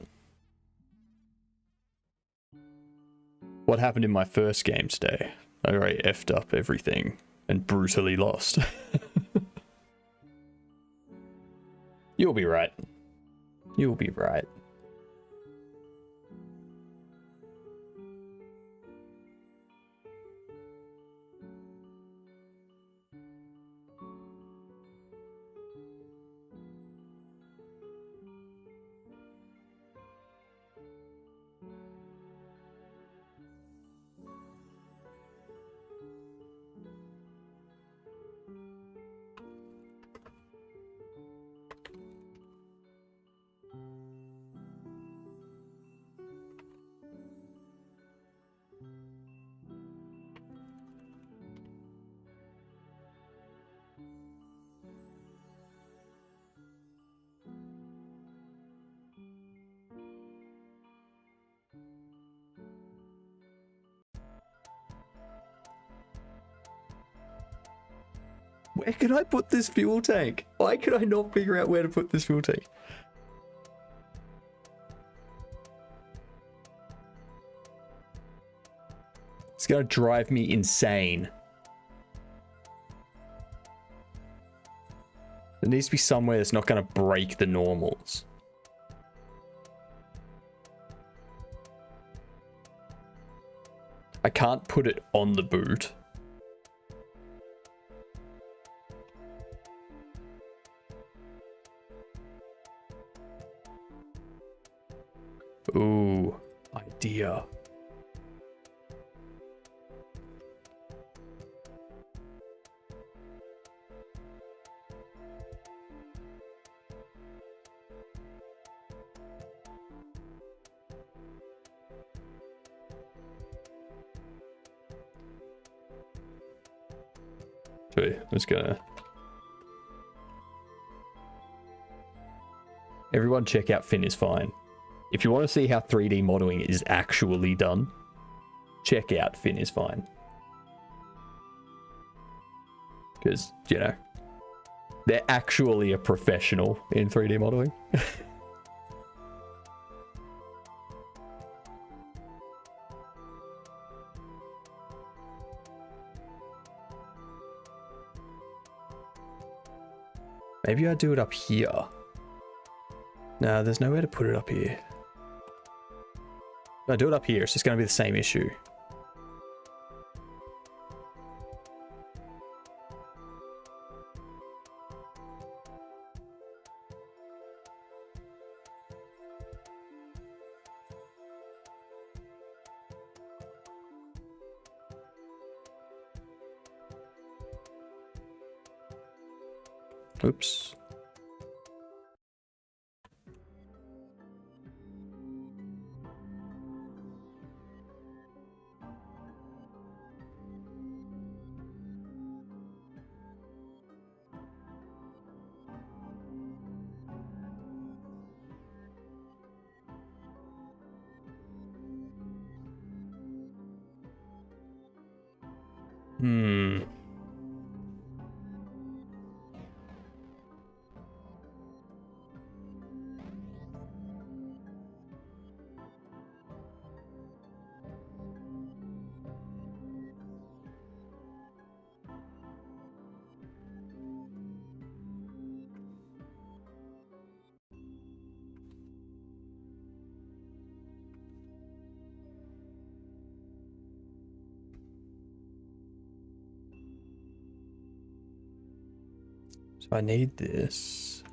What happened in my first game today? I already effed up everything and brutally lost. You'll be right. You'll be right. Where can I put this fuel tank? Why could I not figure out where to put this fuel tank? It's gonna drive me insane. There needs to be somewhere that's not gonna break the normals. I can't put it on the boot. Ooh, idea. Wait, I'm just gonna... Everyone check out Finn is Fine. If you want to see how 3D modeling is actually done, check out Finn is Fine. Because, you know, they're actually a professional in 3D modeling. Maybe I do it up here. No, there's nowhere to put it up here. If I do it up here, it's just going to be the same issue. Oops. So I need this.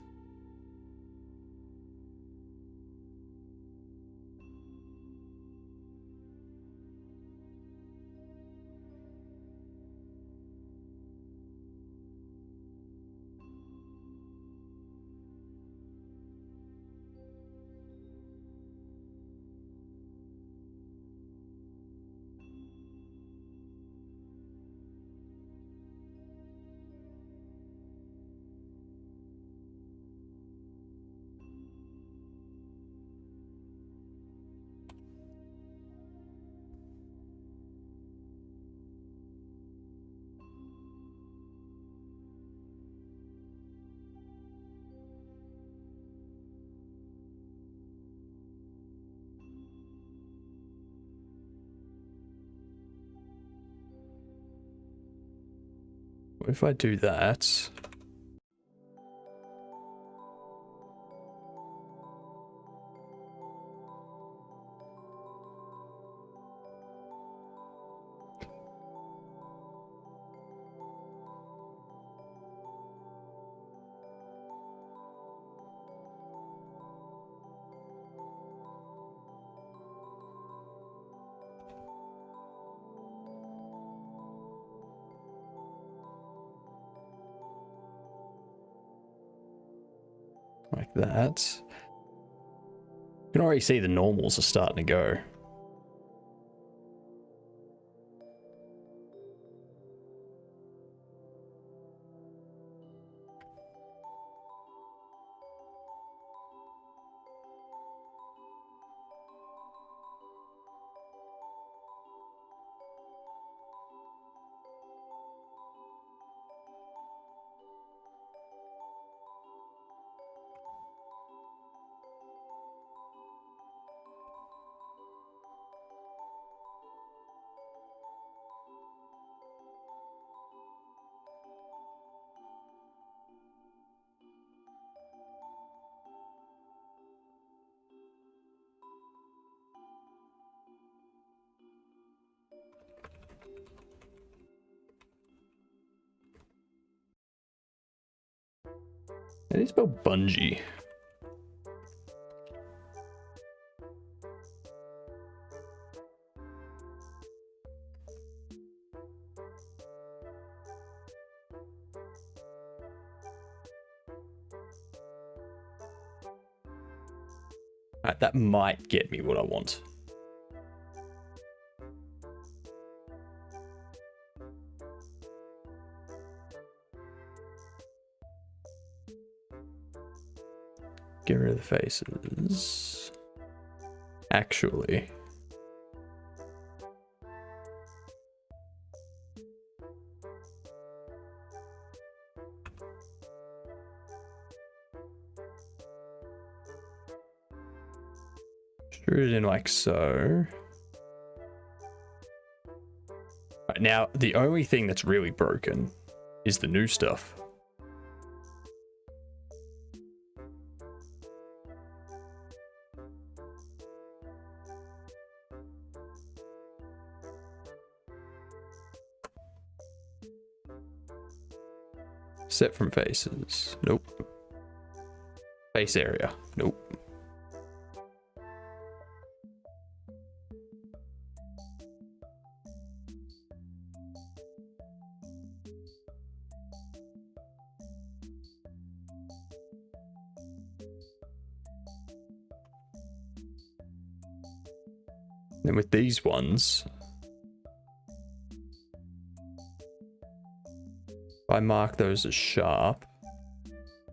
What if I do that? Like that. You can already see the normals are starting to go. It is spelled Bungie. Alright, that might get me what I want. Get rid of the faces. Actually. Screw it in like so. Right, now, the only thing that's really broken is the new stuff. Set from faces. Nope. Face area. Nope. Then with these ones, if I mark those as sharp,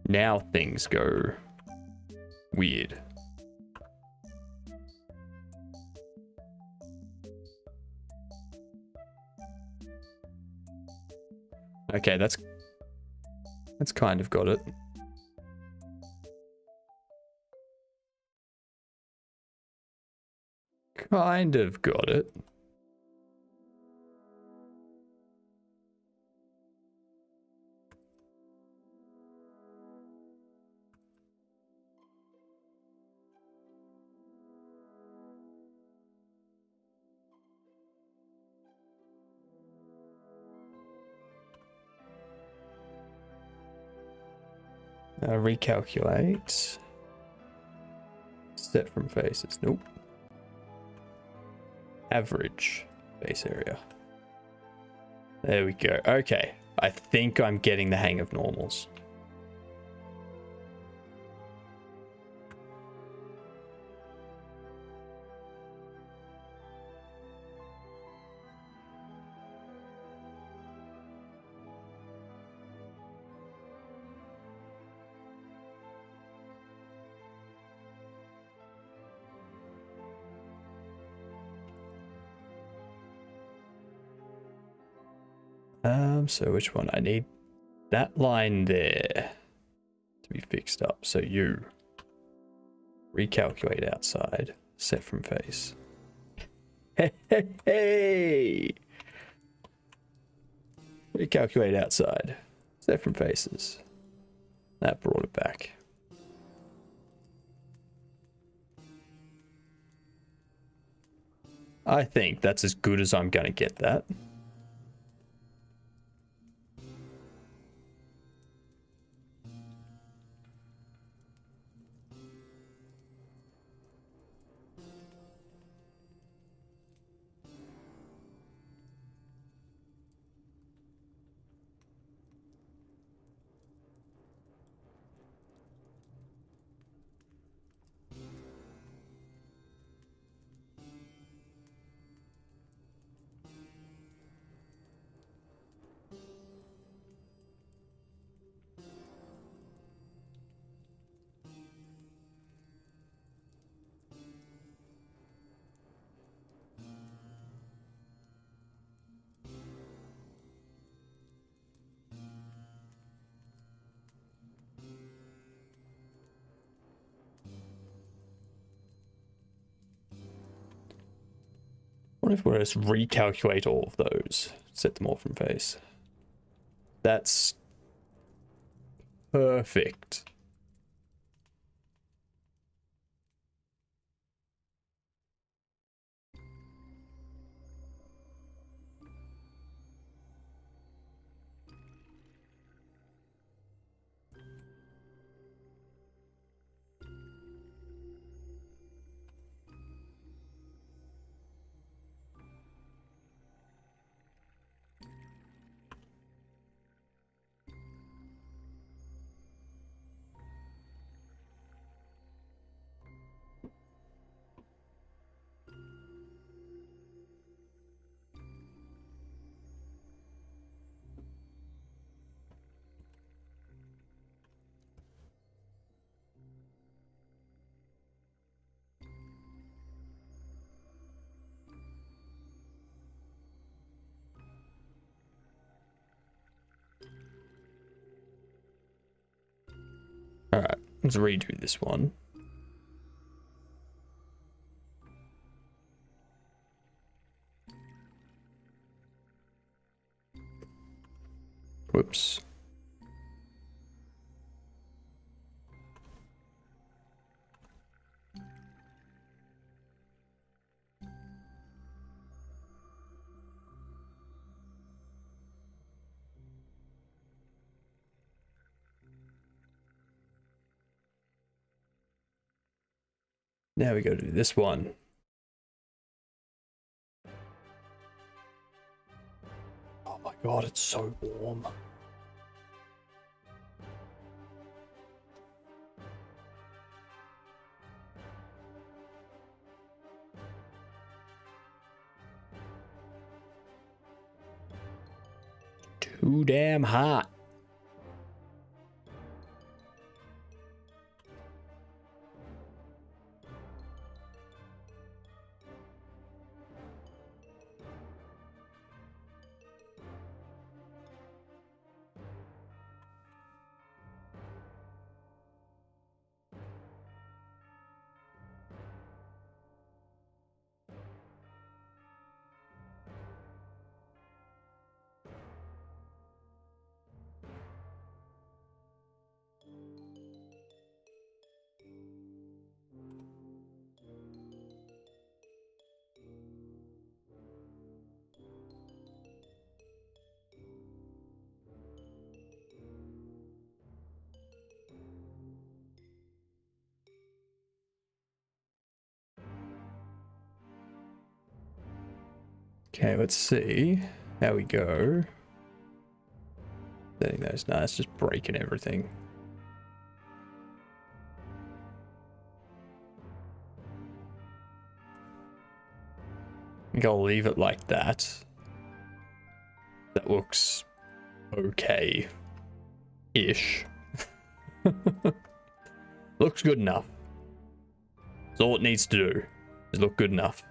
now things go weird. Okay, that's kind of got it. Kind of got it. Recalculate. Set from faces. Nope. Average base area. There we go. Okay. I think I'm getting the hang of normals. So which one? I need that line there to be fixed up. So you recalculate outside, set from face. Hey! Recalculate outside, set from faces. That brought it back. I think that's as good as I'm gonna get that. What if we were to recalculate all of those? Set them all from face. That's perfect. Alright, let's redo this one. Whoops. Now we go to this one. Oh my god, it's so warm. Too damn hot. Okay, let's see how we go. Setting those. Nah, it's just breaking everything. I think I'll leave it like that. That looks okay-ish. Looks good enough. That's all it needs to do is look good enough.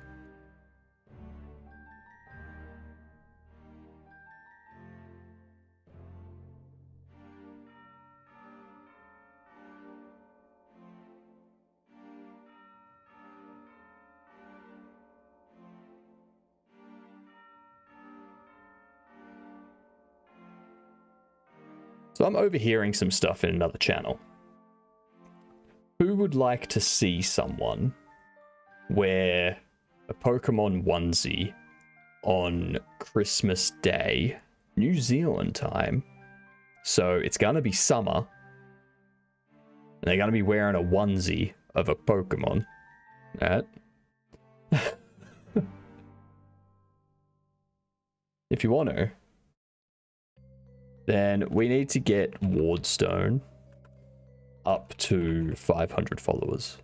So I'm overhearing some stuff in another channel. Who would like to see someone wear a Pokemon onesie on Christmas Day, New Zealand time? So it's going to be summer. And they're going to be wearing a onesie of a Pokemon. Right? If you want to. Then we need to get Wardstone up to 500 followers.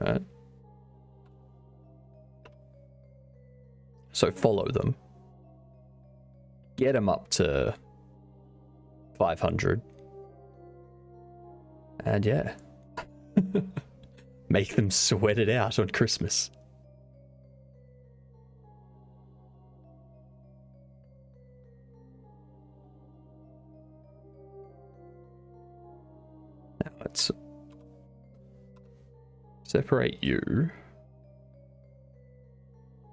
Alright. So follow them. Get them up to 500. And yeah. Make them sweat it out on Christmas. Now let's separate you.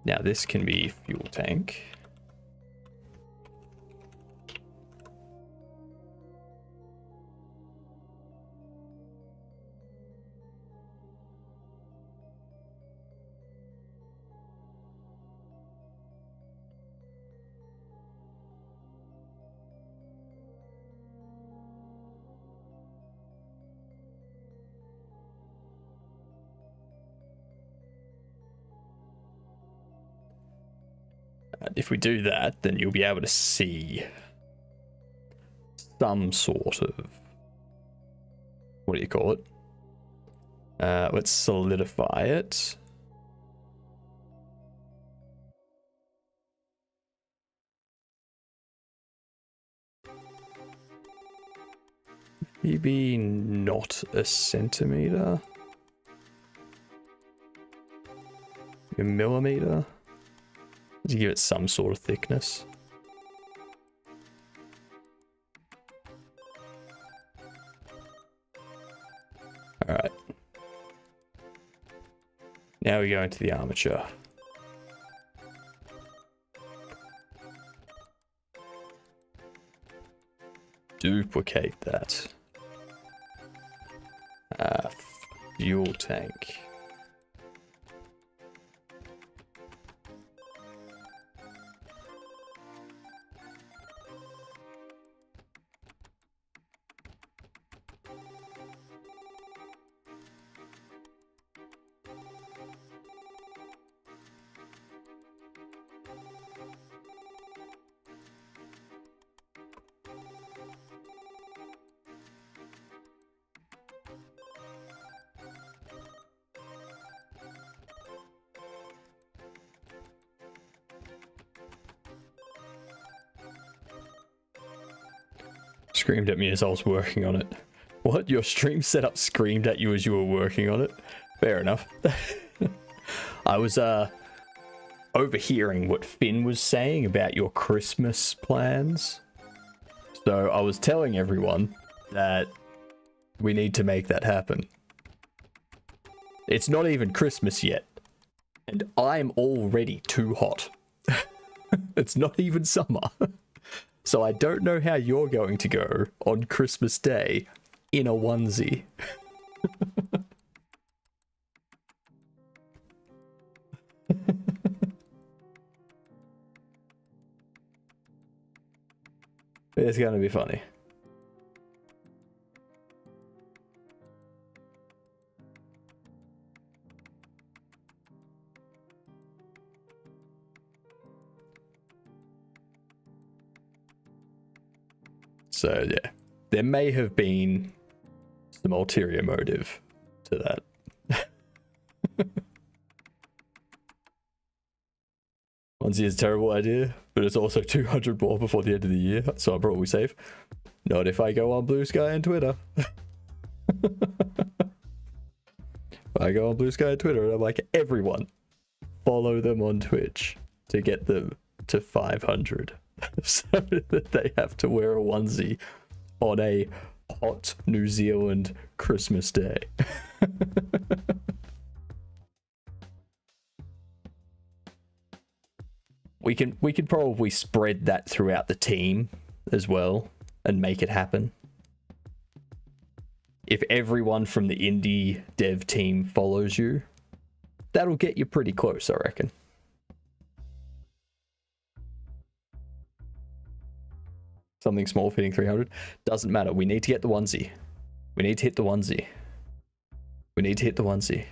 Now this can be fuel tank. If we do that, then you'll be able to see some sort of, what do you call it? Let's solidify it. Maybe not a centimeter. A millimeter. To give it some sort of thickness. Alright. Now we go into the armature. Duplicate that. Fuel tank. Screamed at me as I was working on it. What? Your stream setup screamed at you as you were working on it? Fair enough. I was overhearing what Finn was saying about your Christmas plans. So I was telling everyone that we need to make that happen. It's not even Christmas yet. And I'm already too hot. It's not even summer. So I don't know how you're going to go on Christmas Day in a onesie. It's going to be funny. So yeah, there may have been some ulterior motive to that. Onesie is a terrible idea, but it's also 200 more before the end of the year, so I'm probably safe. Not if I go on Blue Sky and Twitter. I go on Blue Sky and Twitter and I'm like, everyone, follow them on Twitch to get them to 500. So that they have to wear a onesie on a hot New Zealand Christmas day. We could probably spread that throughout the team as well and make it happen. If everyone from the indie dev team follows you, that'll get you pretty close, I reckon. Something small fitting 300. Doesn't matter. We need to get the onesie. We need to hit the onesie. We need to hit the onesie.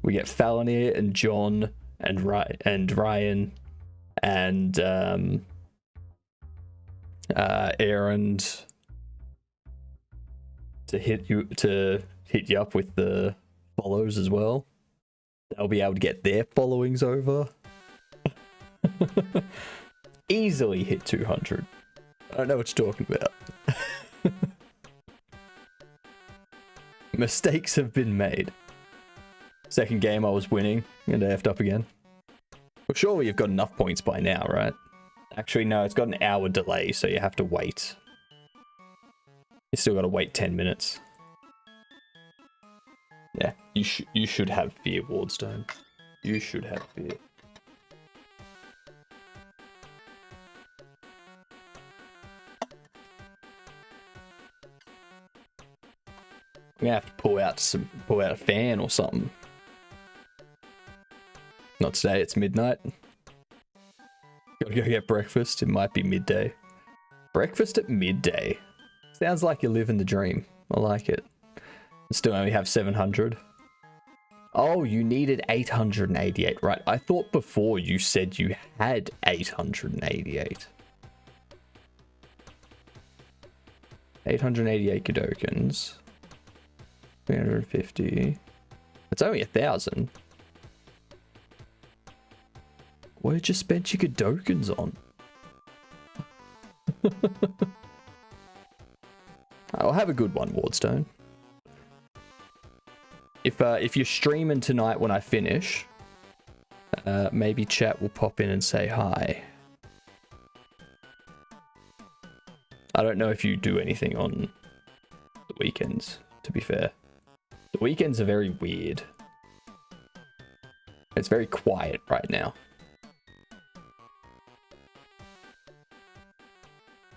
We get Falinir and John and Ryan and Aaron to hit you up with the follows as well. They'll be able to get their followings over. Easily hit 200. I don't know what you're talking about. Mistakes have been made. Second game I was winning and I effed up again. Well, surely you've got enough points by now, right? Actually, no, it's got an hour delay, so you have to wait. You still got to wait 10 minutes. Yeah, you should have fear, Wardstone. You should have fear. I'm gonna have to pull out a fan or something. Not today, it's midnight. Gotta go get breakfast. It might be midday. Breakfast at midday. Sounds like you're living the dream. I like it. Still only have 700. Oh, you needed 888, right? I thought before you said you had 888. 888 Godokins. 350. It's only 1,000. What did you spend your Godokins on? I'll have a good one, Wardstone. If you're streaming tonight when I finish, maybe chat will pop in and say hi. I don't know if you do anything on the weekends, to be fair. The weekends are very weird. It's very quiet right now.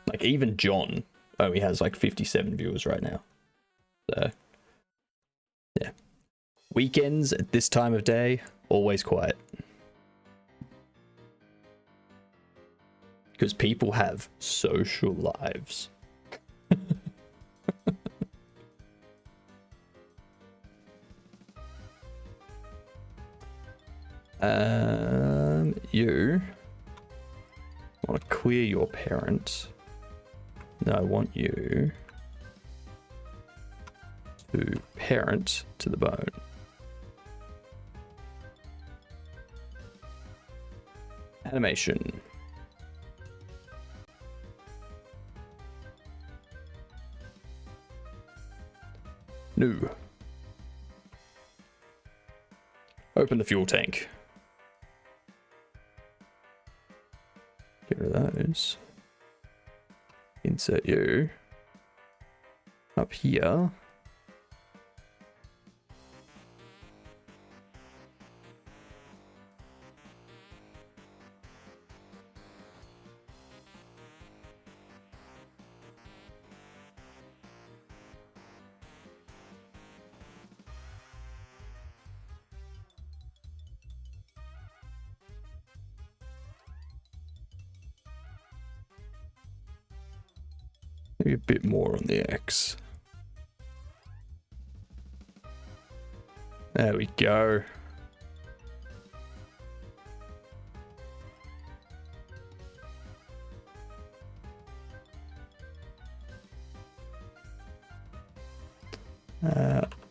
Like, even John only has like 57 viewers right now. So, yeah. Weekends at this time of day, always quiet. Because people have social lives. You want to clear your parent. No, I want you to parent to the bone. Animation. New. Open the fuel tank. Get rid of those. Insert you up here. Maybe a bit more on the X. There we go.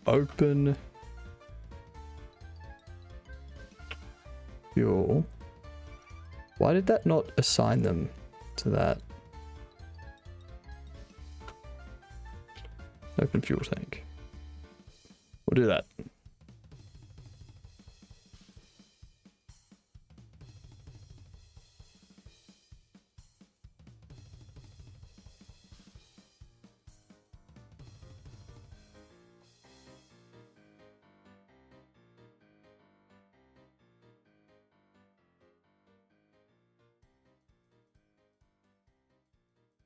Open fuel. Why did that not assign them to that? Open fuel tank. We'll do that.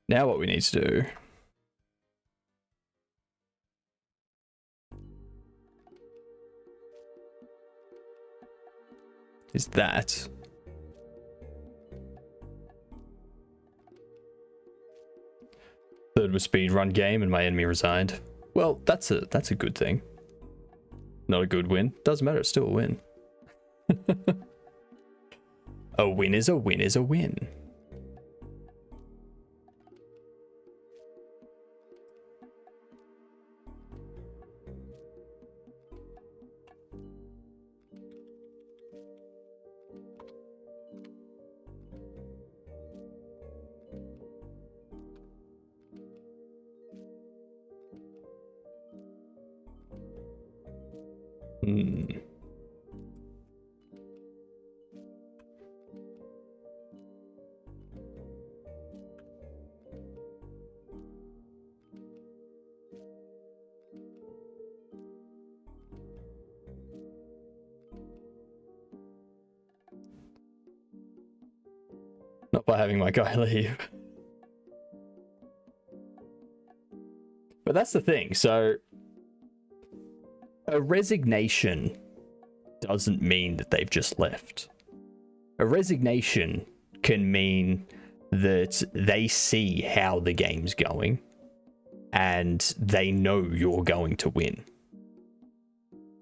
Now what we need to do is that. Third was speedrun game and my enemy resigned. Well, that's a good thing. Not a good win. Doesn't matter, it's still a win. A win is a win is a win. Not by having my guy leave. But that's the thing, so a resignation doesn't mean that they've just left. A resignation can mean that they see how the game's going and they know you're going to win.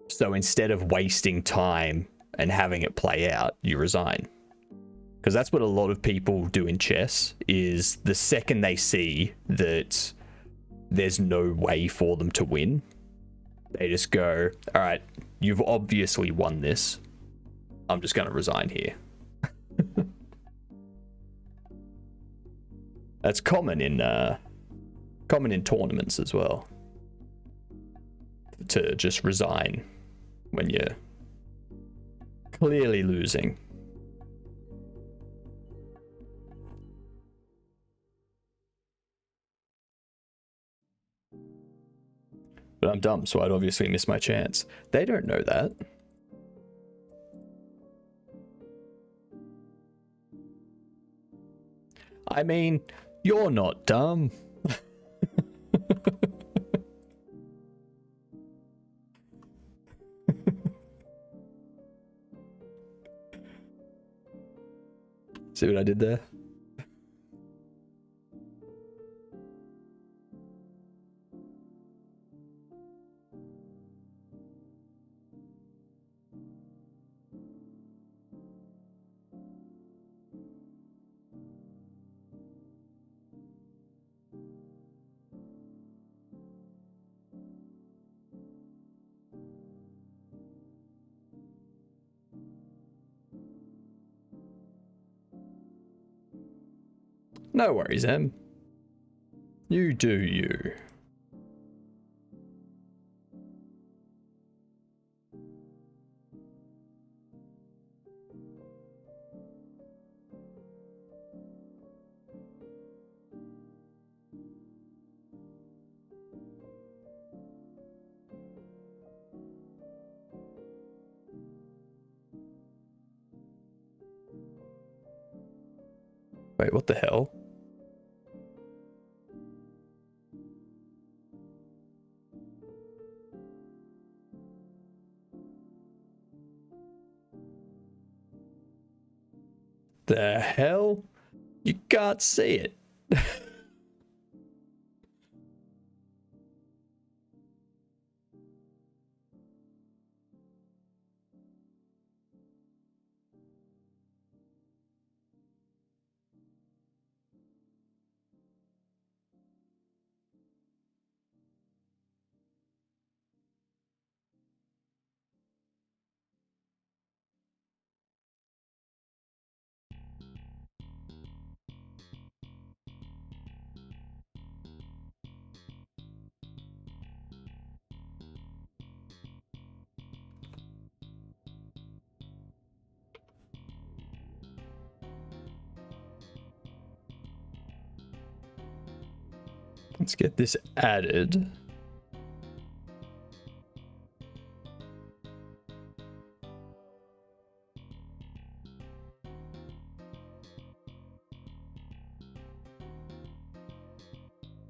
So instead of wasting time and having it play out, you resign. Because that's what a lot of people do in chess, is the second they see that there's no way for them to win, they just go, all right, you've obviously won this. I'm just going to resign here. That's common in tournaments as well. To just resign when you're clearly losing. But I'm dumb, so I'd obviously miss my chance. They don't know that. I mean, you're not dumb. See what I did there? No worries, Em. You do you. Wait, what the hell? The hell? You can't see it. Let's get this added.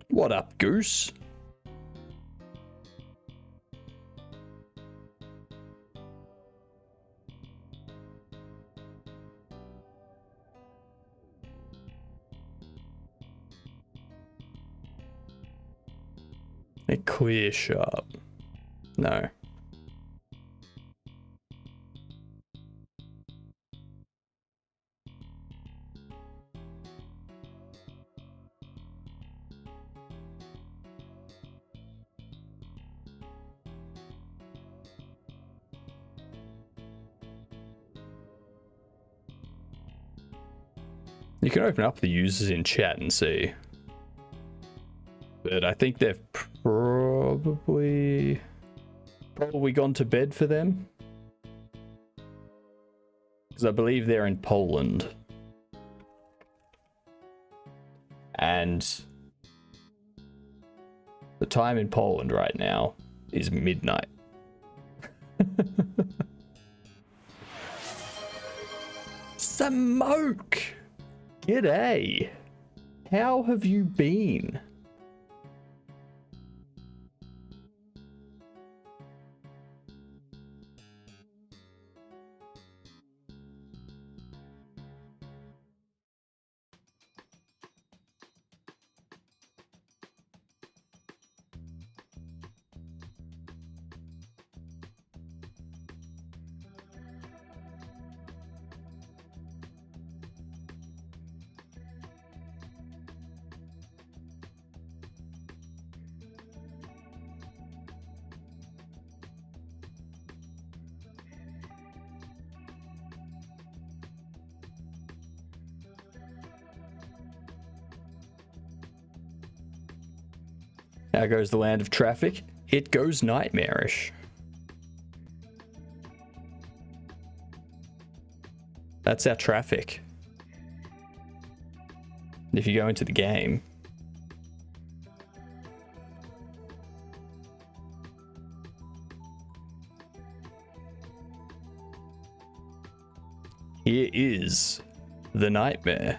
What up, Goose? A clear shop. No. You can open up the users in chat and see. But I think they've probably gone to bed for them. Because I believe they're in Poland. And the time in Poland right now is midnight. Smoke! G'day! How have you been? How goes the land of traffic? It goes nightmarish. That's our traffic. If you go into the game, here is the nightmare.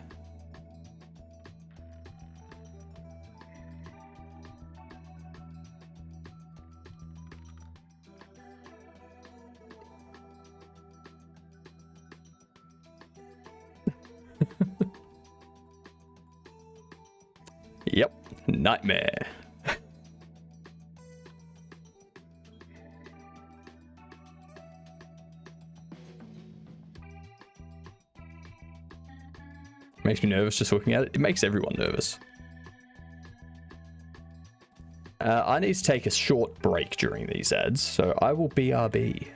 Yep, nightmare. Makes me nervous just looking at it. It makes everyone nervous. I need to take a short break during these ads, so I will BRB.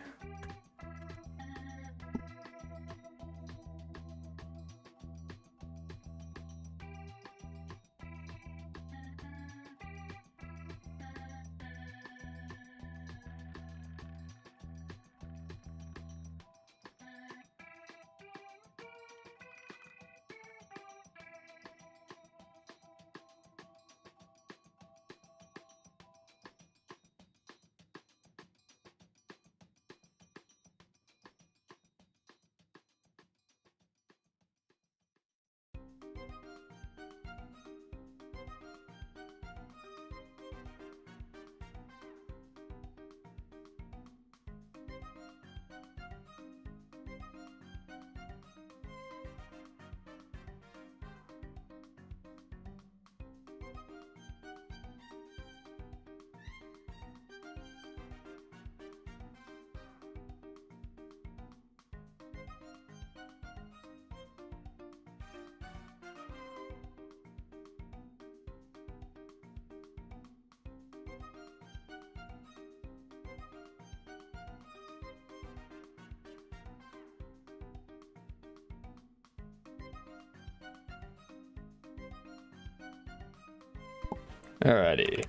Alrighty,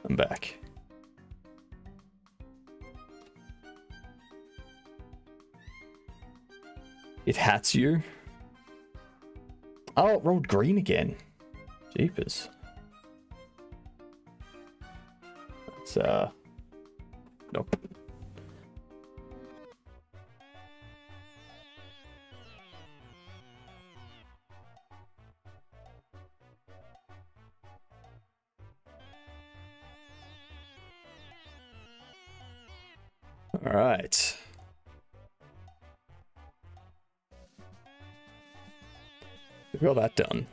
I'm back. It hats you. Oh, it rolled green again. Jeepers. Let's nope. All right. We've got that done.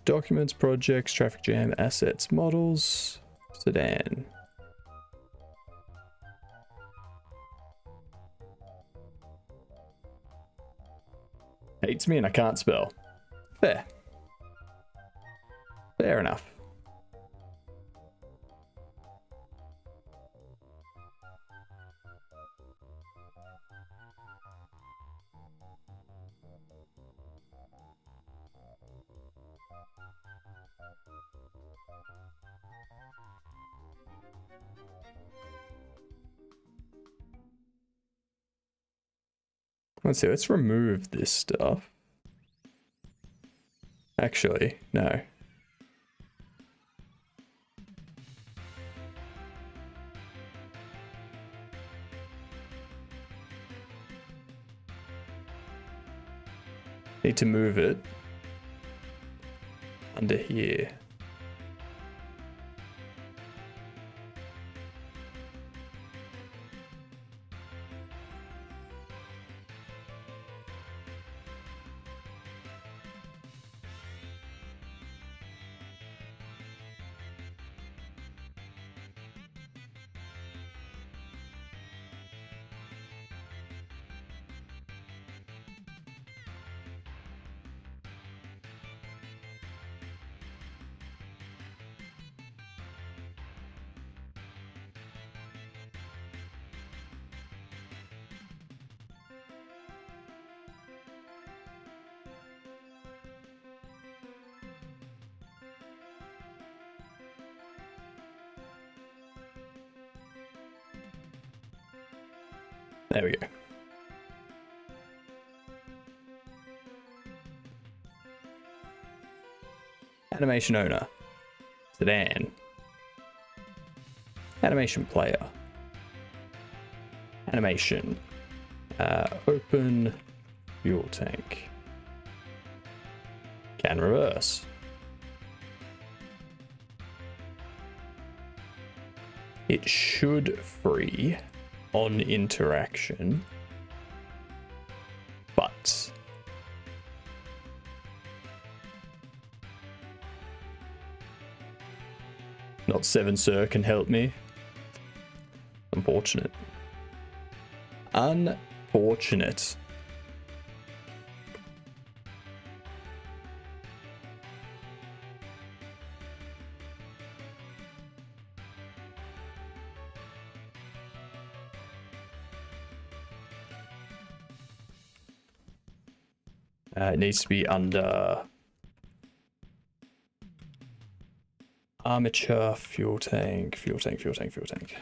Documents, projects, traffic jam, assets, models, sedan. Hates me and I can't spell. Fair. Fair enough. Let's see, let's remove this stuff. Actually, no. Need to move it under here. There we go. Animation owner. Sedan. Animation player. Animation. Open fuel tank. Can reverse. It should free on interaction, but not 7 Sir can help me. Unfortunate. Unfortunate. It needs to be under armature, fuel tank, fuel tank, fuel tank, fuel tank.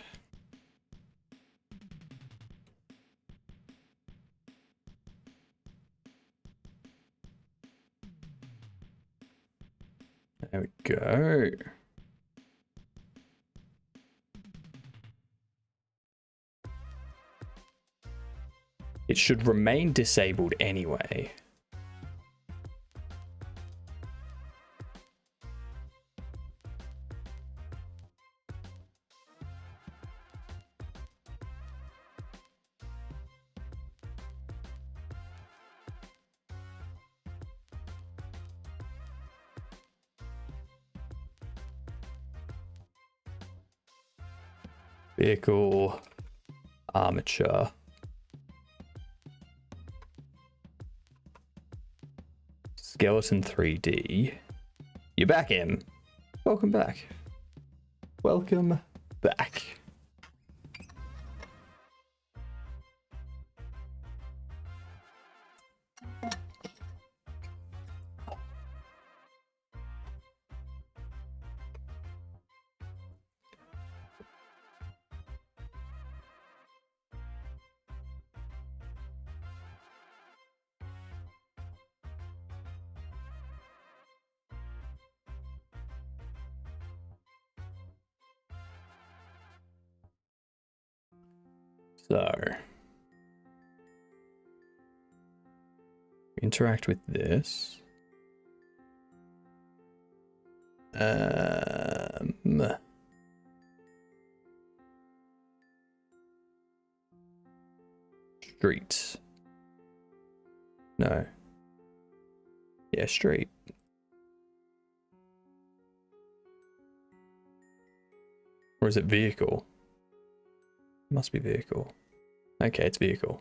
There we go. It should remain disabled anyway. Vehicle, armature. Skeleton 3D. You're back, Em. Welcome back. Welcome back. So interact with this. Street. No. Yeah, street. Or is it vehicle? It must be vehicle. Okay, it's vehicle.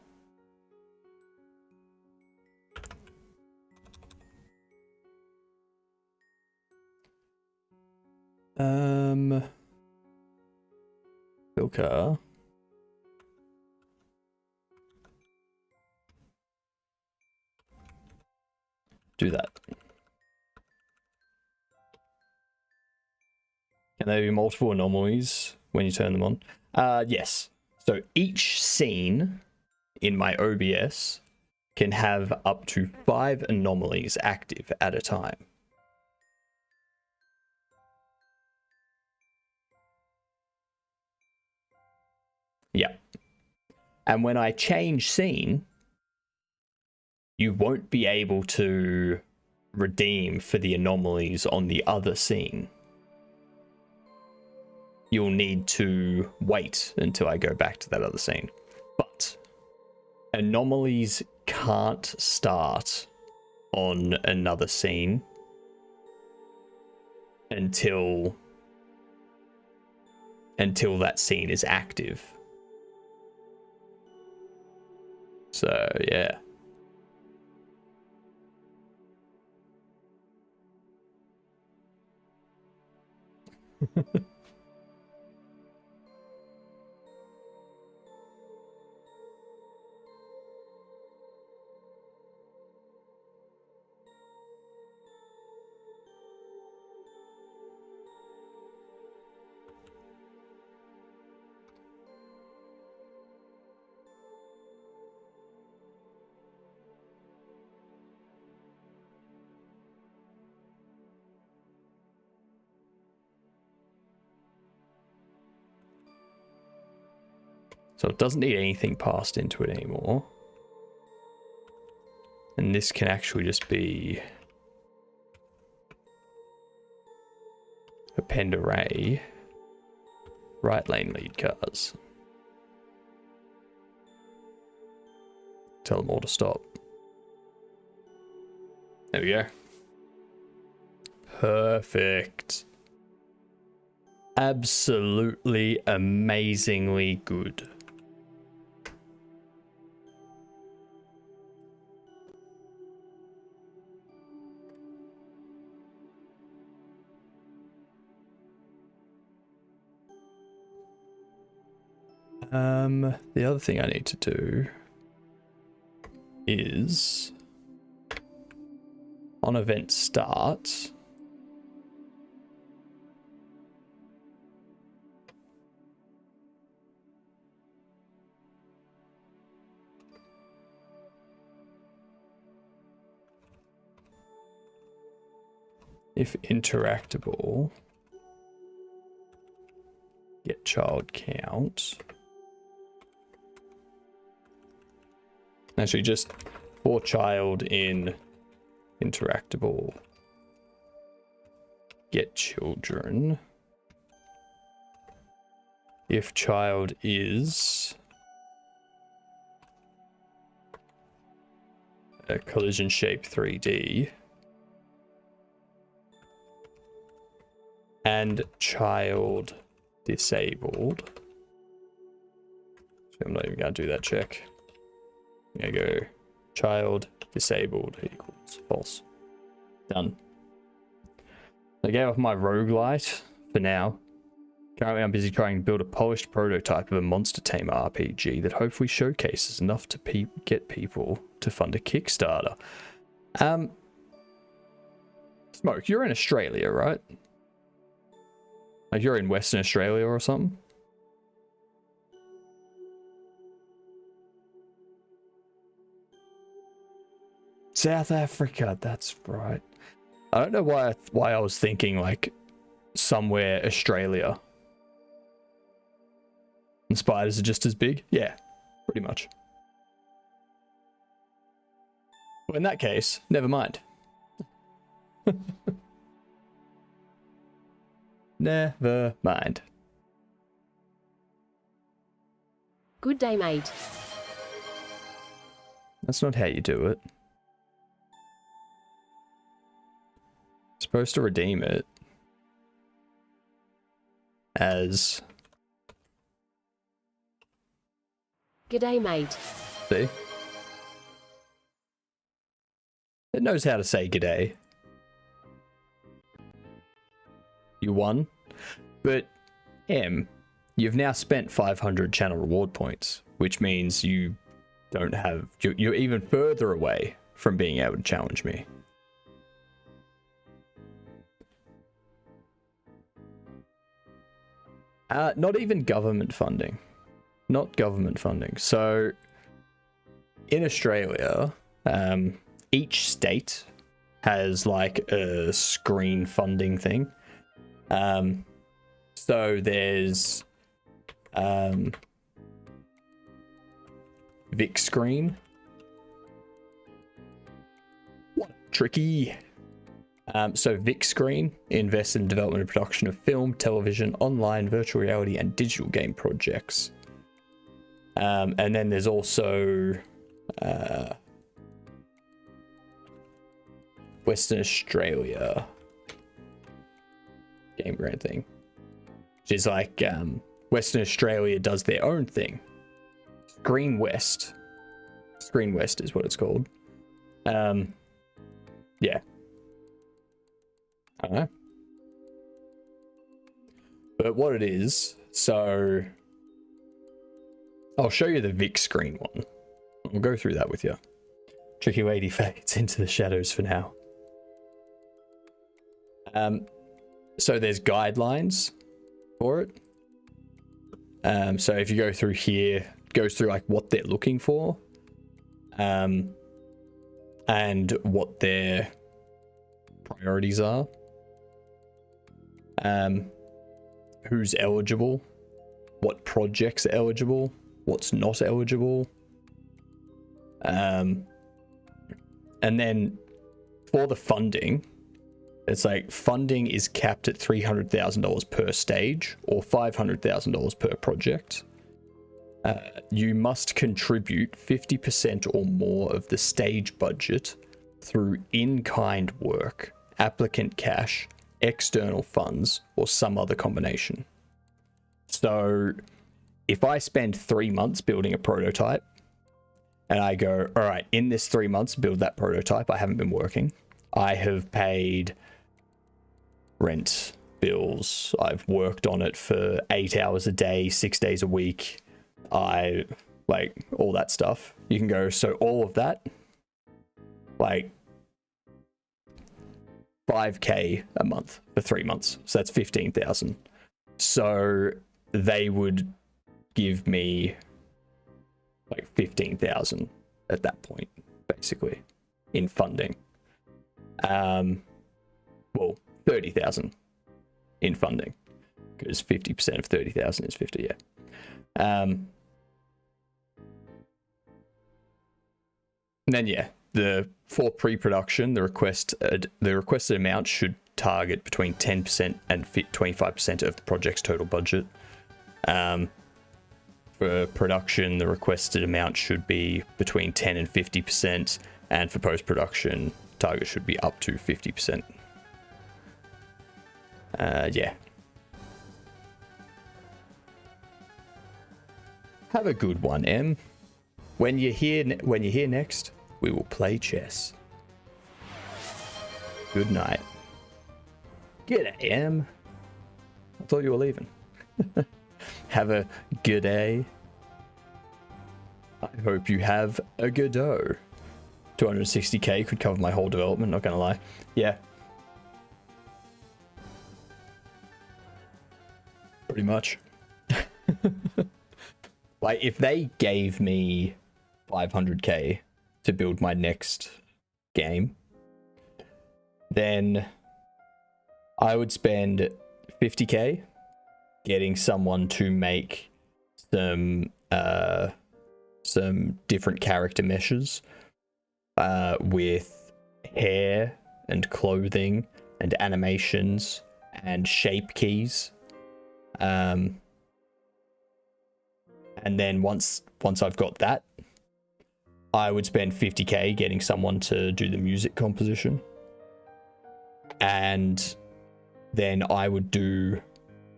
Bill car. Do that. Can there be multiple anomalies when you turn them on? Yes. So each scene in my OBS can have up to 5 anomalies active at a time. Yeah. And when I change scene, you won't be able to redeem for the anomalies on the other scene. You'll need to wait until I go back to that other scene. But anomalies can't start on another scene until that scene is active. So, yeah. So it doesn't need anything passed into it anymore. And this can actually just be append array, right lane lead cars. Tell them all to stop. There we go. Perfect. Absolutely amazingly good. The other thing I need to do is on event start, if interactable, get child count. Actually, just for child in interactable, get children. If child is a collision shape 3D and child disabled. So I'm not even gonna do that check. There you go. Child disabled equals false. Done. I gave off my roguelite for now. Currently I'm busy trying to build a polished prototype of a monster tamer RPG that hopefully showcases enough to get people to fund a Kickstarter. Smoke, you're in Australia, right? Like you're in Western Australia or something? South Africa, that's right. I don't know why I was thinking like somewhere Australia. And spiders are just as big? Yeah. Pretty much. Well, in that case, never mind. Never mind. Good day, mate. That's not how you do it. Supposed to redeem it as... G'day, mate. See? It knows how to say g'day. You won. But, you've now spent 500 channel reward points, which means you don't have... You're even further away from being able to challenge me. Not even government funding. Not government funding. So, in Australia, each state has like a screen funding thing. So there's Vic Screen. What tricky. So Vic Screen invests in development and production of film, television, online, virtual reality, and digital game projects. And then there's also Western Australia game grant thing, which is like Western Australia does their own thing. Screen West is what it's called. Yeah. I don't know. But what it is, so I'll show you the Vic Screen one. We'll go through that with you. Tricky lady fades into the shadows for now. So there's guidelines for it. So if you go through here, it goes through like what they're looking for, and what their priorities are. Who's eligible, what projects are eligible, what's not eligible. And then for the funding, it's like funding is capped at $300,000 per stage or $500,000 per project. You must contribute 50% or more of the stage budget through in-kind work, applicant cash, external funds, or some other combination. So if I spend 3 months building a prototype and I go, all right, in this 3 months, build that prototype, I haven't been working. I have paid rent, bills. I've worked on it for 8 hours a day, 6 days a week. I like all that stuff. You can go, so all of that, like $5,000 a month for 3 months. So that's 15,000. So they would give me like 15,000 at that point, basically, in funding. Well, 30,000 in funding, because 50% of 30,000 is 50. Yeah. And then yeah, for pre-production, the requested amount should target between 10% and 25% of the project's total budget. For production, the requested amount should be between 10 and 50%, and for post-production, target should be up to 50%. Yeah. Have a good one, Em. When you're here next, we will play chess. Good night. G'day, Em. I thought you were leaving. Have a good day. I hope you have a Godot. 260k could cover my whole development, not gonna lie. Yeah. Pretty much. Like, if they gave me 500k to build my next game, then I would spend 50k getting someone to make some some different character meshes with hair and clothing and animations and shape keys. And then once I've got that, I would spend 50k getting someone to do the music composition. And then I would do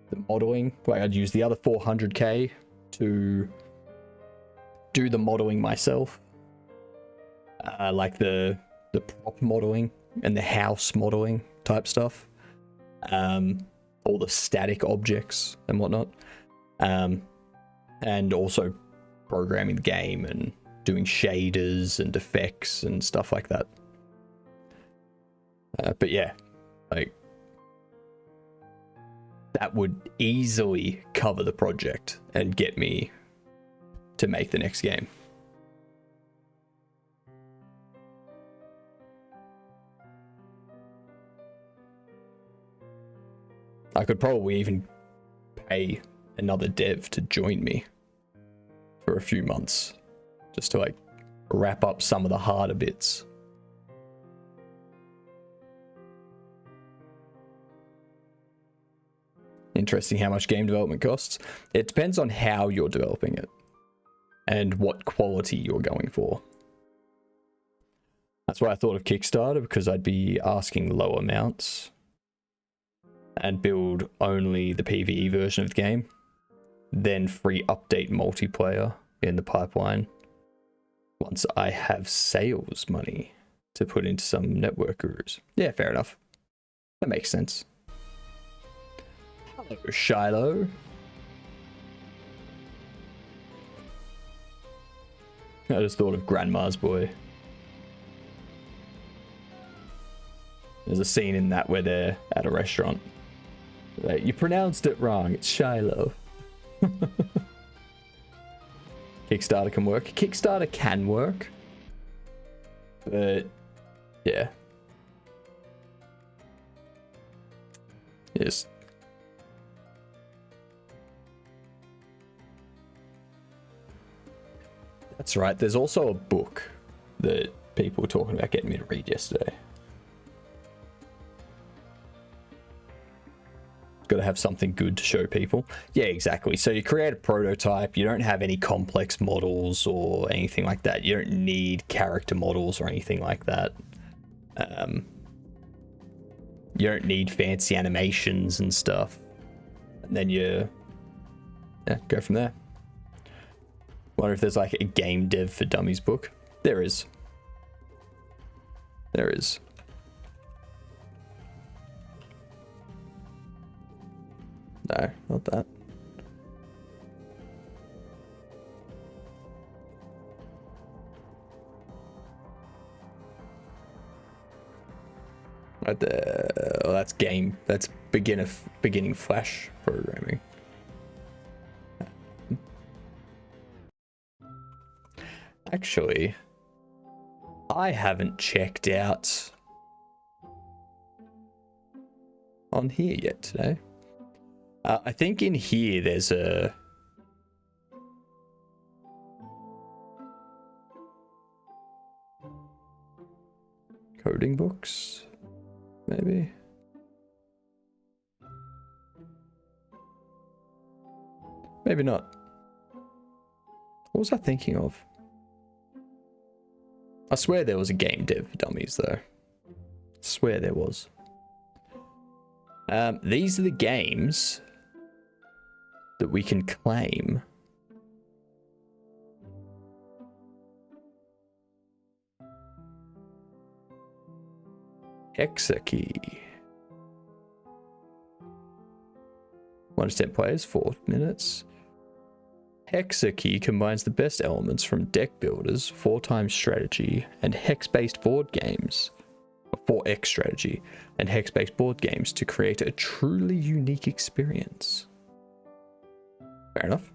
the modeling. Like, I'd use the other 400k to do the modeling myself. Like the prop modeling and the house modeling type stuff. All the static objects and whatnot. And also programming the game and doing shaders and effects and stuff like that. But yeah, like, that would easily cover the project and get me to make the next game. I could probably even pay another dev to join me for a few months, just to like wrap up some of the harder bits. Interesting how much game development costs. It depends on how you're developing it and what quality you're going for. That's why I thought of Kickstarter, because I'd be asking low amounts and build only the PvE version of the game, then free update multiplayer in the pipeline once I have sales money to put into some network gurus. Yeah, fair enough. That makes sense. Hello, Shiloh. I just thought of Grandma's Boy. There's a scene in that where they're at a restaurant. Like, you pronounced it wrong, it's Shiloh. Kickstarter can work. Kickstarter can work. But, yeah. Yes. That's right. There's also a book that people were talking about getting me to read yesterday. Got to have something good to show people. Yeah, exactly. So you create a prototype. You don't have any complex models or anything like that. You don't need character models or anything like that. You don't need fancy animations and stuff. And then you go from there. Wonder if there's like a game dev for dummies book. There is. There is. No, not that. Right there. Oh, that's game. That's beginning Flash programming. Actually, I haven't checked out on here yet today. I think in here there's a coding books, maybe. Maybe not. What was I thinking of? I swear there was a game dev for dummies though. I swear there was. These are the games that we can claim. Hexakey. 1 to 10 players, 4 minutes. Hexakey combines the best elements from deck builders, 4x strategy, and hex-based board games. 4x strategy and hex-based board games to create a truly unique experience. Fair enough.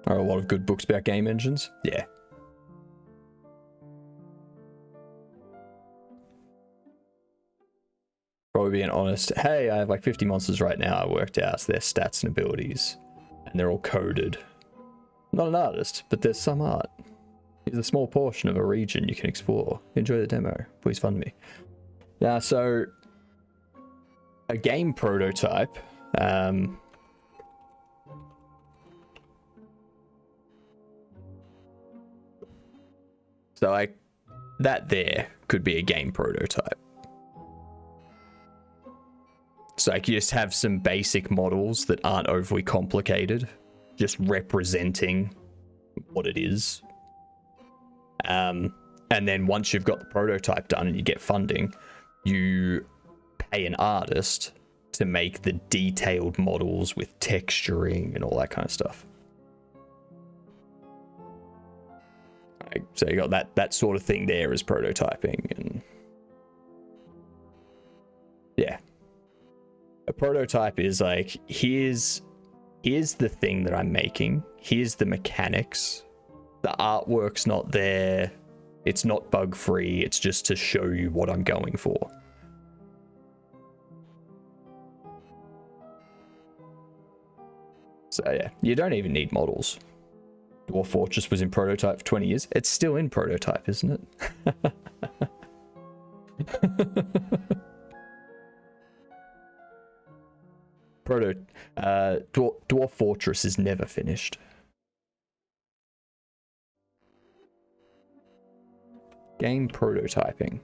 Are a lot of good books about game engines? Yeah. being honest. Hey, I have like 50 monsters right now. I worked out their stats and abilities, and they're all coded. I'm not an artist, but there's some art. Here's a small portion of a region you can explore. Enjoy the demo. Please fund me. Now, so a game prototype. So like that there could be a game prototype. So like you just have some basic models that aren't overly complicated, just representing what it is. And then once you've got the prototype done and you get funding, you pay an artist to make the detailed models with texturing and all that kind of stuff. So you got that sort of thing there as prototyping. And yeah, a prototype is like, here's the thing that I'm making, here's the mechanics, the artwork's not there, it's not bug free, it's just to show you what I'm going for. So yeah, you don't even need models. Dwarf Fortress was in prototype for 20 years. It's still in prototype, isn't it? Dwarf Fortress is never finished. Game prototyping.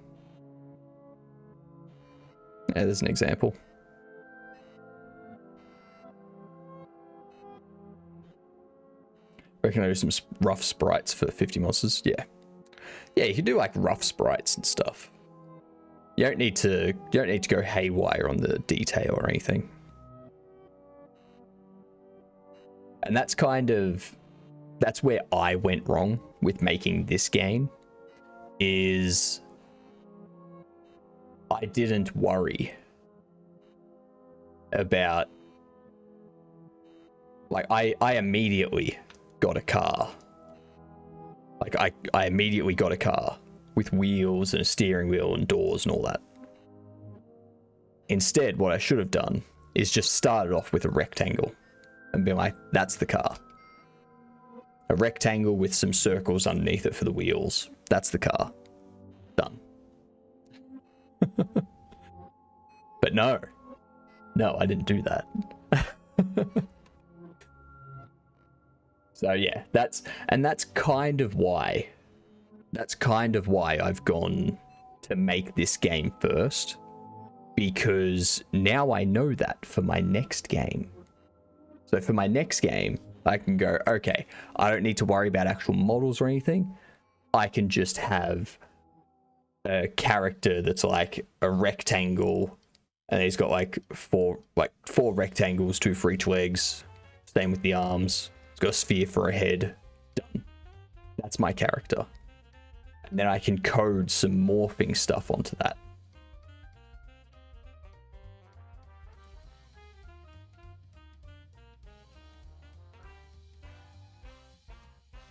Yeah, there's an example. Reckon I do some rough sprites for 50 monsters. Yeah, you can do like rough sprites and stuff. You don't need to go haywire on the detail or anything. And that's where I went wrong with making this game. Is I didn't worry about, like, I immediately got a car. Like I immediately got a car with wheels and a steering wheel and doors and all that. Instead, what I should have done is just started off with a rectangle and been like, that's the car. A rectangle with some circles underneath it for the wheels. That's the car. Done. But no, I didn't do that. So yeah, that's kind of why I've gone to make this game first, because now I know that for my next game. So for my next game, I can go, okay, I don't need to worry about actual models or anything. I can just have a character that's like a rectangle, and he's got like four rectangles, 2 for each legs. Same with the arms. It's got a sphere for a head. Done. That's my character. And then I can code some morphing stuff onto that.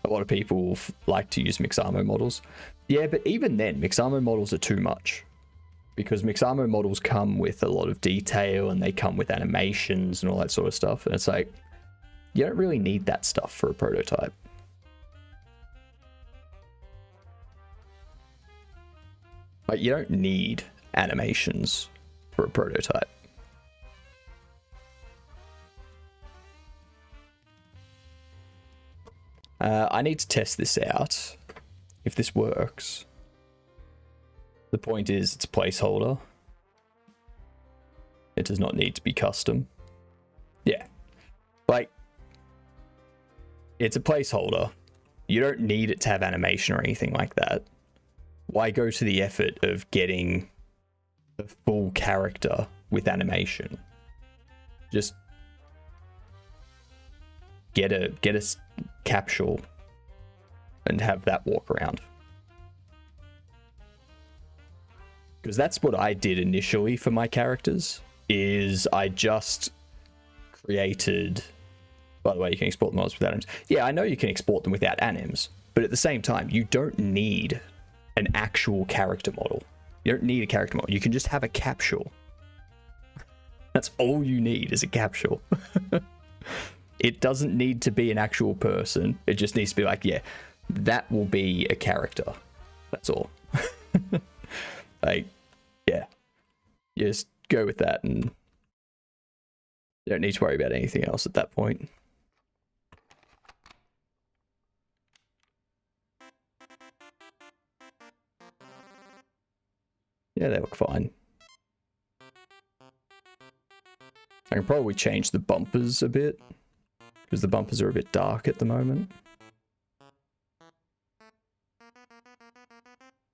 A lot of people like to use Mixamo models. Yeah, but even then, Mixamo models are too much. Because Mixamo models come with a lot of detail, and they come with animations and all that sort of stuff. And it's like, you don't really need that stuff for a prototype. Like, you don't need animations for a prototype. I need to test this out, if this works. The point is, it's a placeholder. It does not need to be custom. Yeah. Like, it's a placeholder. You don't need it to have animation or anything like that. Why go to the effort of getting a full character with animation? Just get a capsule and have that walk around. Because that's what I did initially for my characters, is I just created... By the way, you can export the models without anims. Yeah, I know you can export them without anims, but at the same time, you don't need an actual character model. You don't need a character model. You can just have a capsule That's all you need is a capsule. It doesn't need to be an actual person. It just needs to be like, yeah, that will be a character. That's all. Like, yeah. You just go with that and you don't need to worry about anything else at that point. Yeah, they look fine. I can probably change the bumpers a bit, because the bumpers are a bit dark at the moment.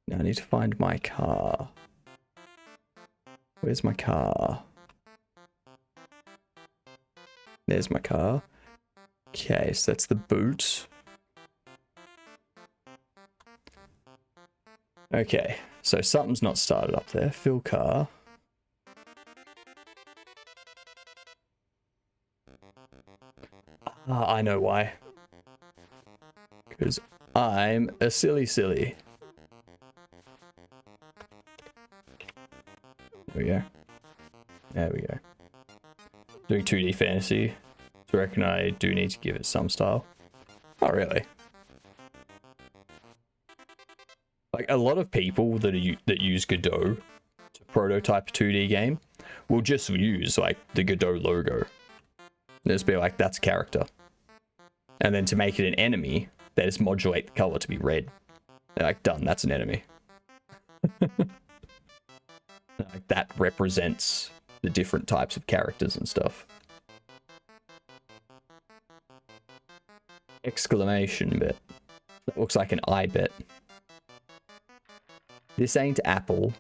Now I need to find my car. Where's my car? There's my car. Okay, so that's the boot. Okay, so something's not started up there. Fill car. Ah, I know why. Because I'm a silly. There we go. There we go. Doing 2D fantasy. So I reckon I do need to give it some style. Oh, really? Like, a lot of people that use Godot to prototype a 2D game will just use, like, the Godot logo. Just be like, that's a character. And then to make it an enemy, they just modulate the color to be red. They're like, done, that's an enemy. Like, that represents the different types of characters and stuff. Exclamation bit. That looks like an I bit. This ain't Apple.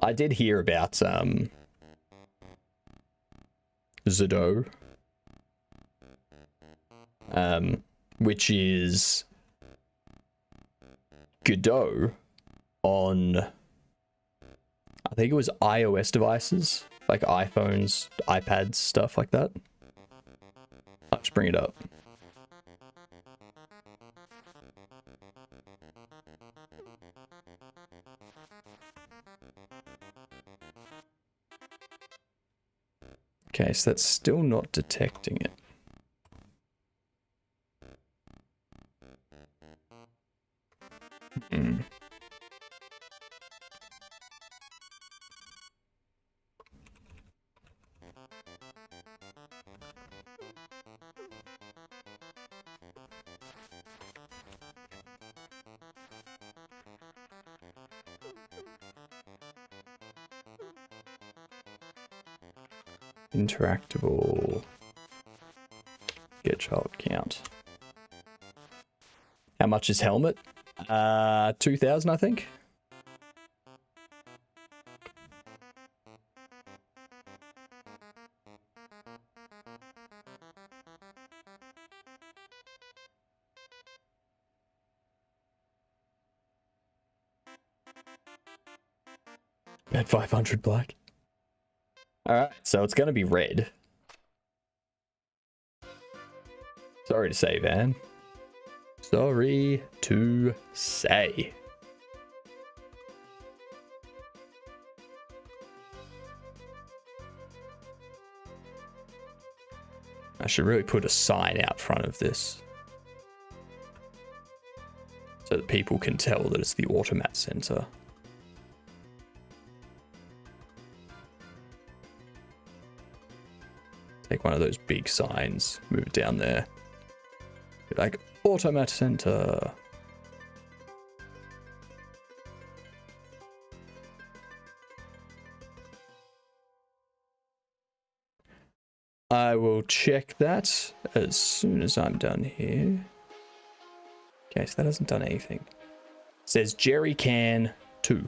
I did hear about Godot, which is Godot on, I think it was iOS devices, like iPhones, iPads, stuff like that. I'll just bring it up. Okay, so that's still not detecting it. Hmm. Interactable. Get child count. How much is helmet? 2,000, I think. At 500 black. Alright, so it's gonna be red. Sorry to say, Van. Sorry to say. I should really put a sign out front of this, so that people can tell that it's the Automat Center. Take one of those big signs, move it down there. Be like, Automat Center. I will check that as soon as I'm done here. Okay, so that hasn't done anything. It says Jerry Can 2.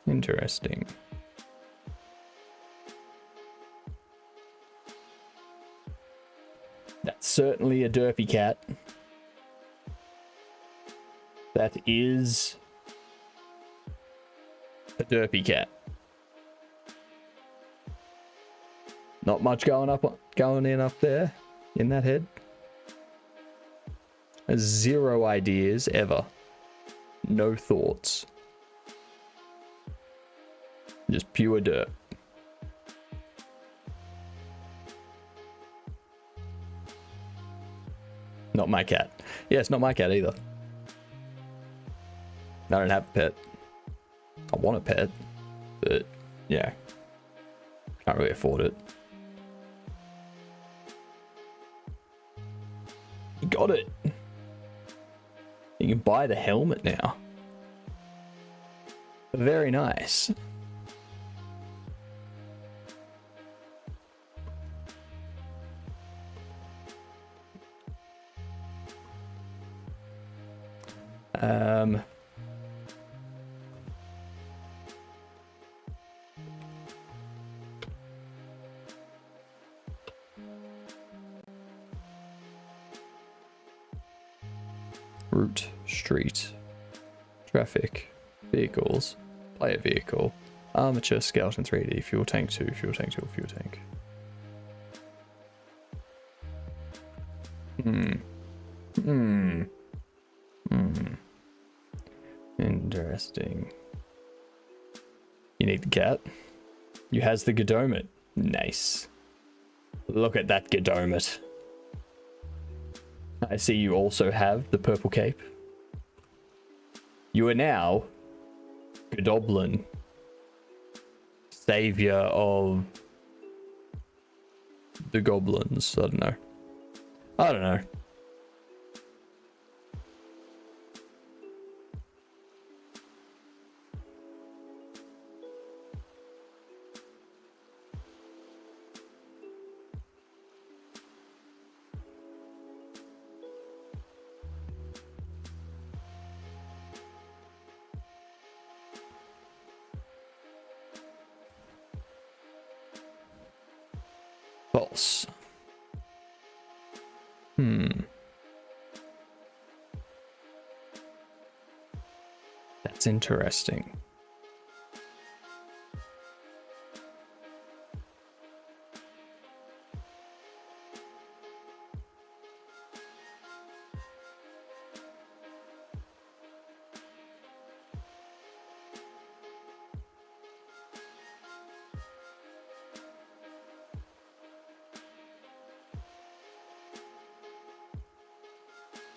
Interesting. That's certainly a derpy cat. That is a derpy cat. Not much going in up there. in that head? Zero ideas ever. No thoughts. Just pure dirt. Not my cat. Yeah, it's not my cat either. I don't have a pet. I want a pet, but yeah, can't really afford it. You got it. You can buy the helmet now. Very nice. Route, street, traffic, vehicles, player vehicle, armature, scout in 3D, fuel tank 2, fuel tank 2, fuel tank. Interesting. You need the cat? You has the Godot. Nice. Look at that Godot. I see you also have the purple cape. You are now Godoblin, savior of the goblins. I don't know. I don't know. False. That's interesting.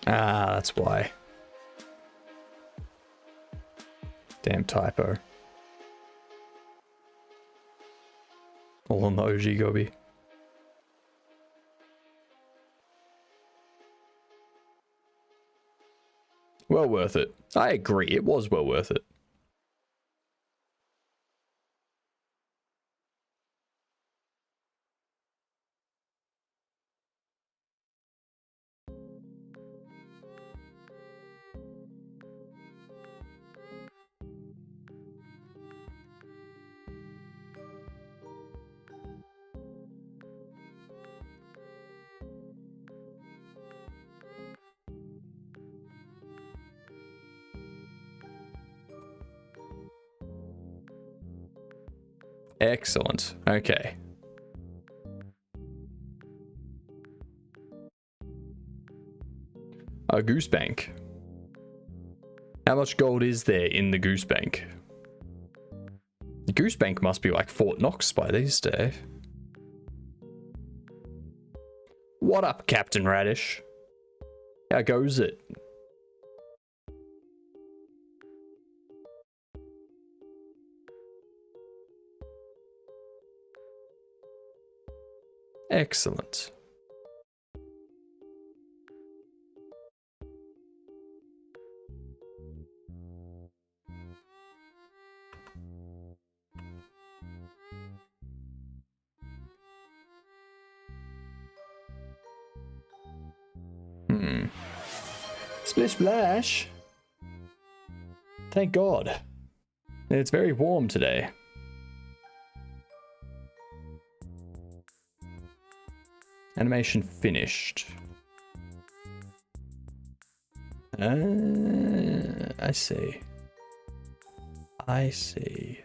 Ah, that's why. Damn typo. All on the OG Gobi. Well worth it. I agree, it was well worth it. Excellent. Okay. A goose bank. How much gold is there in the goose bank? The goose bank must be like Fort Knox by these days. What up, Captain Radish? How goes it? Excellent. Splish splash. Thank God. It's very warm today. Animation finished. I see. I see.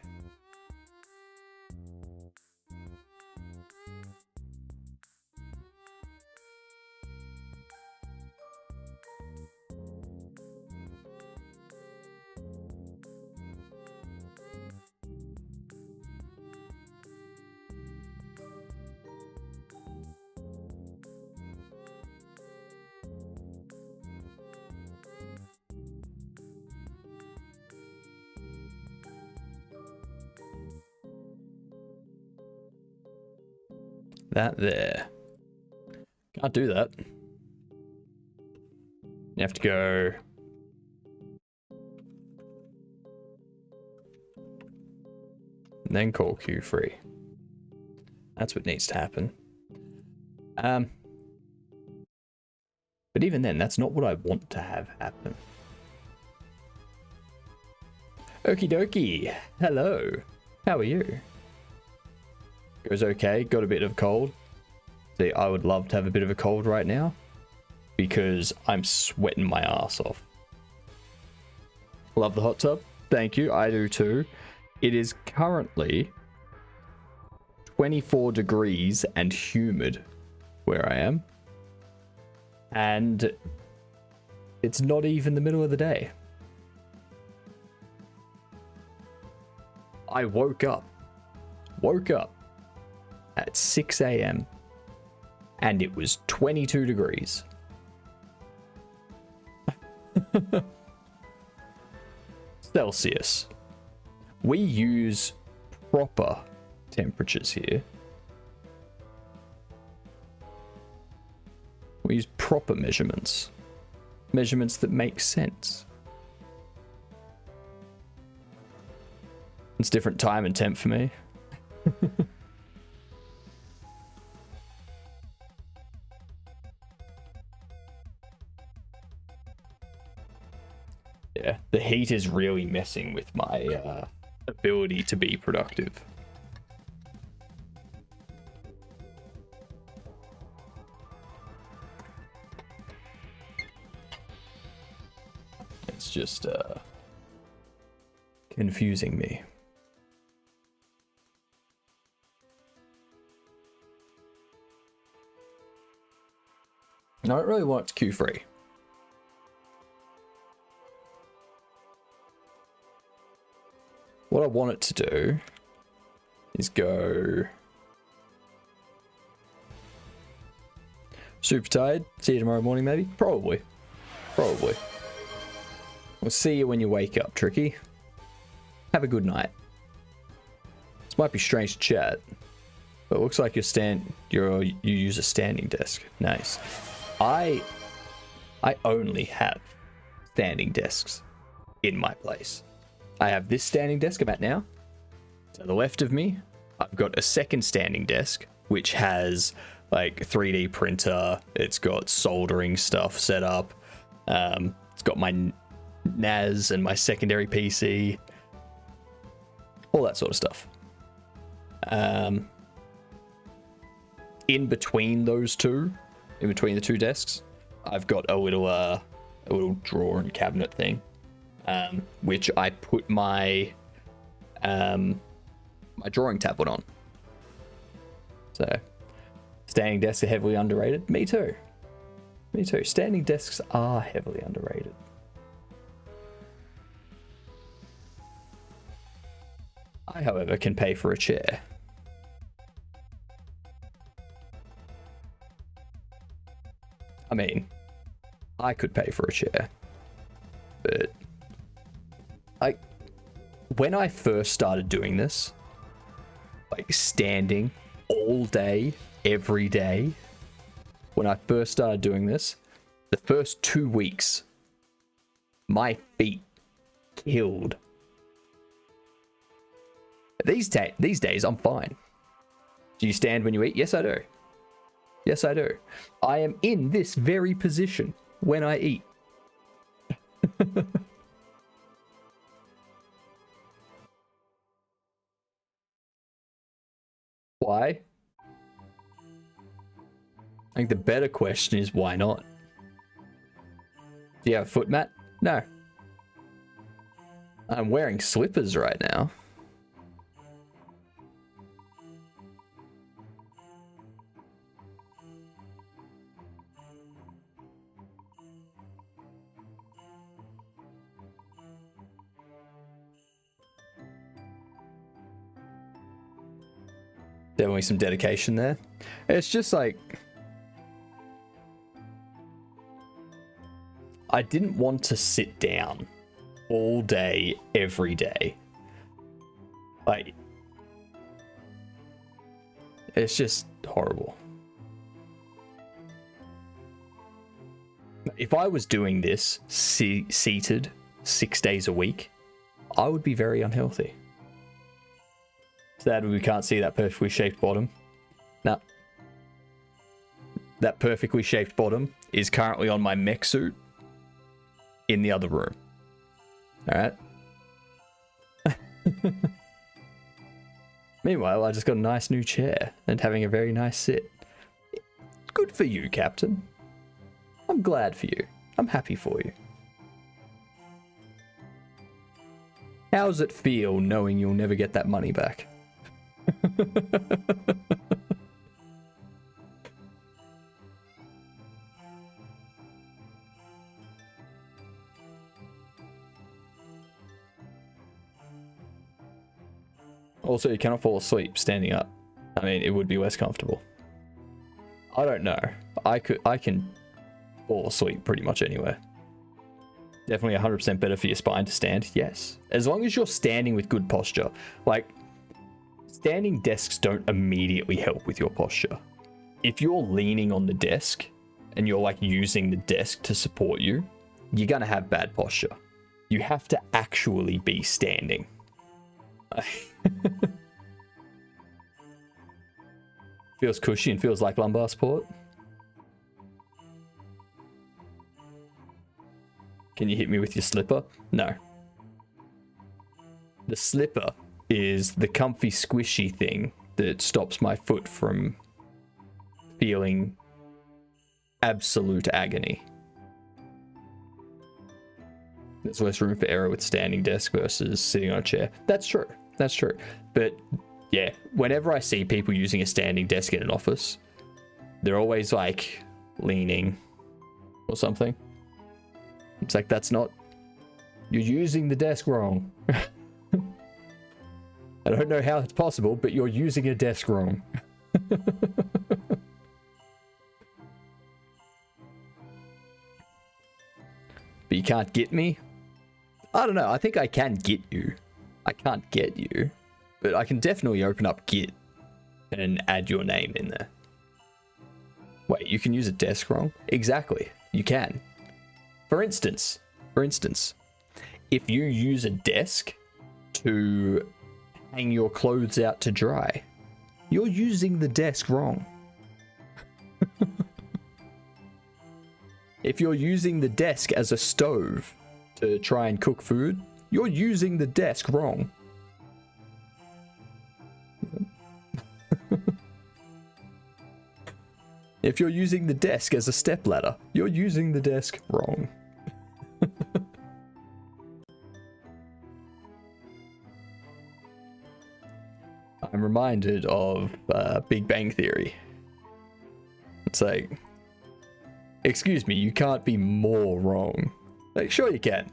that there. Can't do that. You have to go... and then call Q3. That's what needs to happen. But even then, that's not what I want to have happen. Okie dokie. Hello. How are you? Goes okay. Got a bit of a cold. See, I would love to have a bit of a cold right now because I'm sweating my ass off. Love the hot tub. Thank you. I do too. It is currently 24 degrees and humid where I am. And it's not even the middle of the day. I woke up at 6 a.m. and it was 22 degrees. Celsius. We use proper temperatures here. We use proper measurements. Measurements that make sense. It's different time and temp for me. Yeah, the heat is really messing with my ability to be productive. It's just confusing me. I don't really want Q3. What I want it to do is go super tired. See you tomorrow morning, maybe? Probably. We'll see you when you wake up, Tricky. Have a good night. This might be strange to chat, but it looks like you use a standing desk. Nice. I only have standing desks in my place. I have this standing desk I'm at now. To the left of me, I've got a second standing desk, which has like 3D printer. It's got soldering stuff set up. It's got my NAS and my secondary PC. All that sort of stuff. In between those two, in between the two desks, I've got a little drawer and cabinet thing. Which I put my my drawing tablet on. So, standing desks are heavily underrated. Me too. Standing desks are heavily underrated. I, however, can pay for a chair. I mean, I could pay for a chair, but when I first started doing this, like standing all day, every day, when I first started doing this, the first 2 weeks, my feet killed. These days, I'm fine. Do you stand when you eat? Yes, I do. Yes, I do. I am in this very position when I eat. Why? I think the better question is why not? Do you have a foot mat? No. I'm wearing slippers right now. Definitely some dedication there. It's just like, I didn't want to sit down all day, every day. Like, It's just horrible. If I was doing this seated 6 days a week, I would be very unhealthy. Sad we can't see that perfectly shaped bottom. Now, that perfectly shaped bottom is currently on my mech suit in the other room. Alright? Meanwhile, I just got a nice new chair and having a very nice sit. Good for you, Captain. I'm glad for you. I'm happy for you. How does it feel knowing you'll never get that money back? Also, you cannot fall asleep standing up. I mean, it would be less comfortable. I don't know. I can fall asleep pretty much anywhere. Definitely 100% better for your spine to stand. Yes. As long as you're standing with good posture. Like, standing desks don't immediately help with your posture. If you're leaning on the desk and you're like using the desk to support you, you're going to have bad posture. You have to actually be standing. Feels cushy and feels like lumbar support. Can you hit me with your slipper? No. The slipper is the comfy squishy thing that stops my foot from feeling absolute agony. There's less room for error with standing desk versus sitting on a chair. That's true. That's true. But yeah, whenever I see people using a standing desk in an office, they're always like leaning or something. It's like, that's not... You're using the desk wrong. I don't know how it's possible, but you're using a desk wrong. But you can't get me? I don't know. I think I can get you. I can't get you. But I can definitely open up Git and add your name in there. Wait, you can use a desk wrong? Exactly. You can. For instance, if you use a desk to hang your clothes out to dry, you're using the desk wrong. If you're using the desk as a stove to try and cook food, you're using the desk wrong. If you're using the desk as a stepladder, you're using the desk wrong. I'm reminded of Big Bang Theory. It's like, excuse me, you can't be more wrong. Like, sure you can.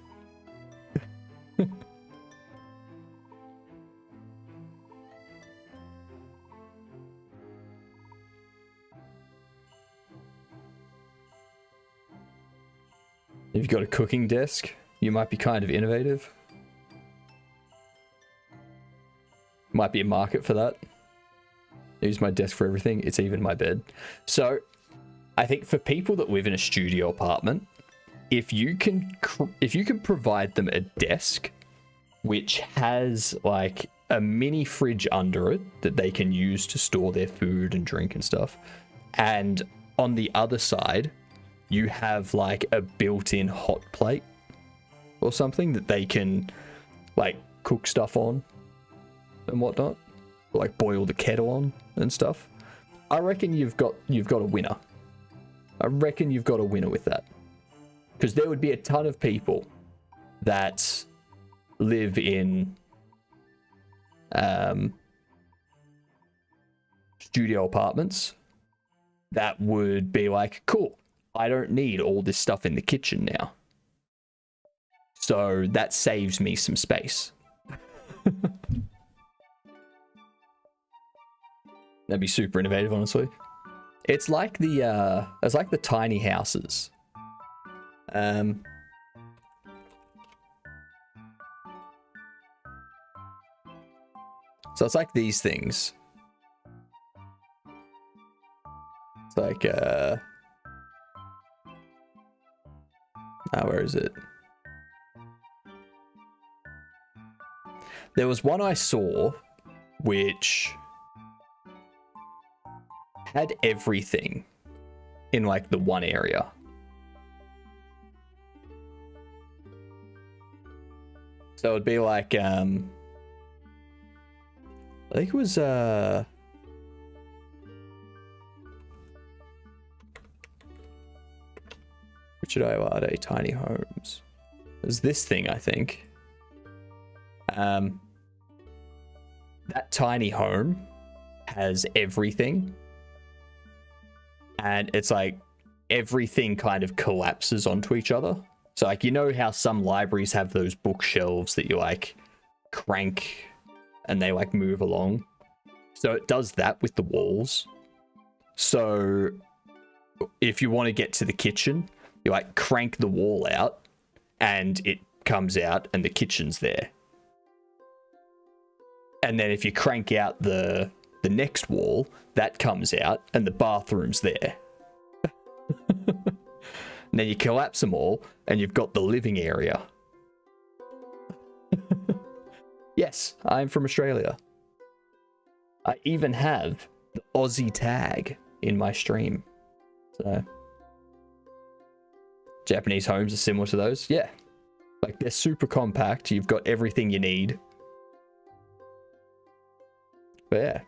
If you've got a cooking desk, you might be kind of innovative. Might be a market for that. I use my desk for everything. It's even my bed. So I think for people that live in a studio apartment, if you can provide them a desk which has like a mini fridge under it that they can use to store their food and drink and stuff, and on the other side you have like a built-in hot plate or something that they can like cook stuff on and whatnot, or like boil the kettle on and stuff, I reckon you've got a winner. I reckon you've got a winner with that. Because there would be a ton of people that live in studio apartments that would be like, cool, I don't need all this stuff in the kitchen now. So that saves me some space. That'd be super innovative, honestly. It's like the tiny houses. So it's like these things. like where is it? There was one I saw which had everything in like the one area. So it'd be like I think it was Richard Iowade, Tiny Homes. There's this thing, I think. That tiny home has everything. And it's like everything kind of collapses onto each other. So like, you know how some libraries have those bookshelves that you like crank and they like move along? So it does that with the walls. So if you want to get to the kitchen, you like crank the wall out and it comes out and the kitchen's there. And then if you crank out the next wall, that comes out and the bathroom's there. And then you collapse them all and you've got the living area. Yes, I'm from Australia. I even have the Aussie tag in my stream. So Japanese homes are similar to those. Yeah. Like they're super compact. You've got everything you need. But yeah.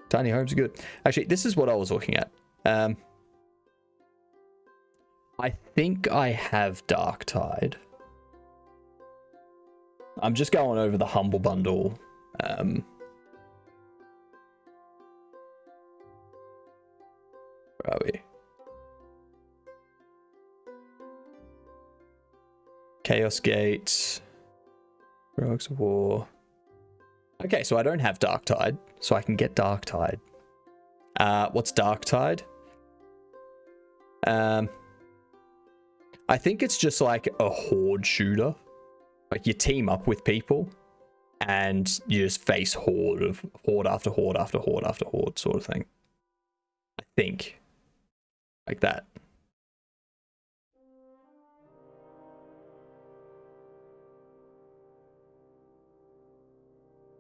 Tiny homes are good. Actually, this is what I was looking at. I think I have Dark Tide. I'm just going over the Humble Bundle. Where are we? Chaos Gate. Rogues of War. Okay, so I don't have Dark Tide, so I can get Dark Tide. What's Dark Tide? I think it's just like a horde shooter. Like you team up with people and you just face horde after horde after horde after horde sort of thing. I think. Like that.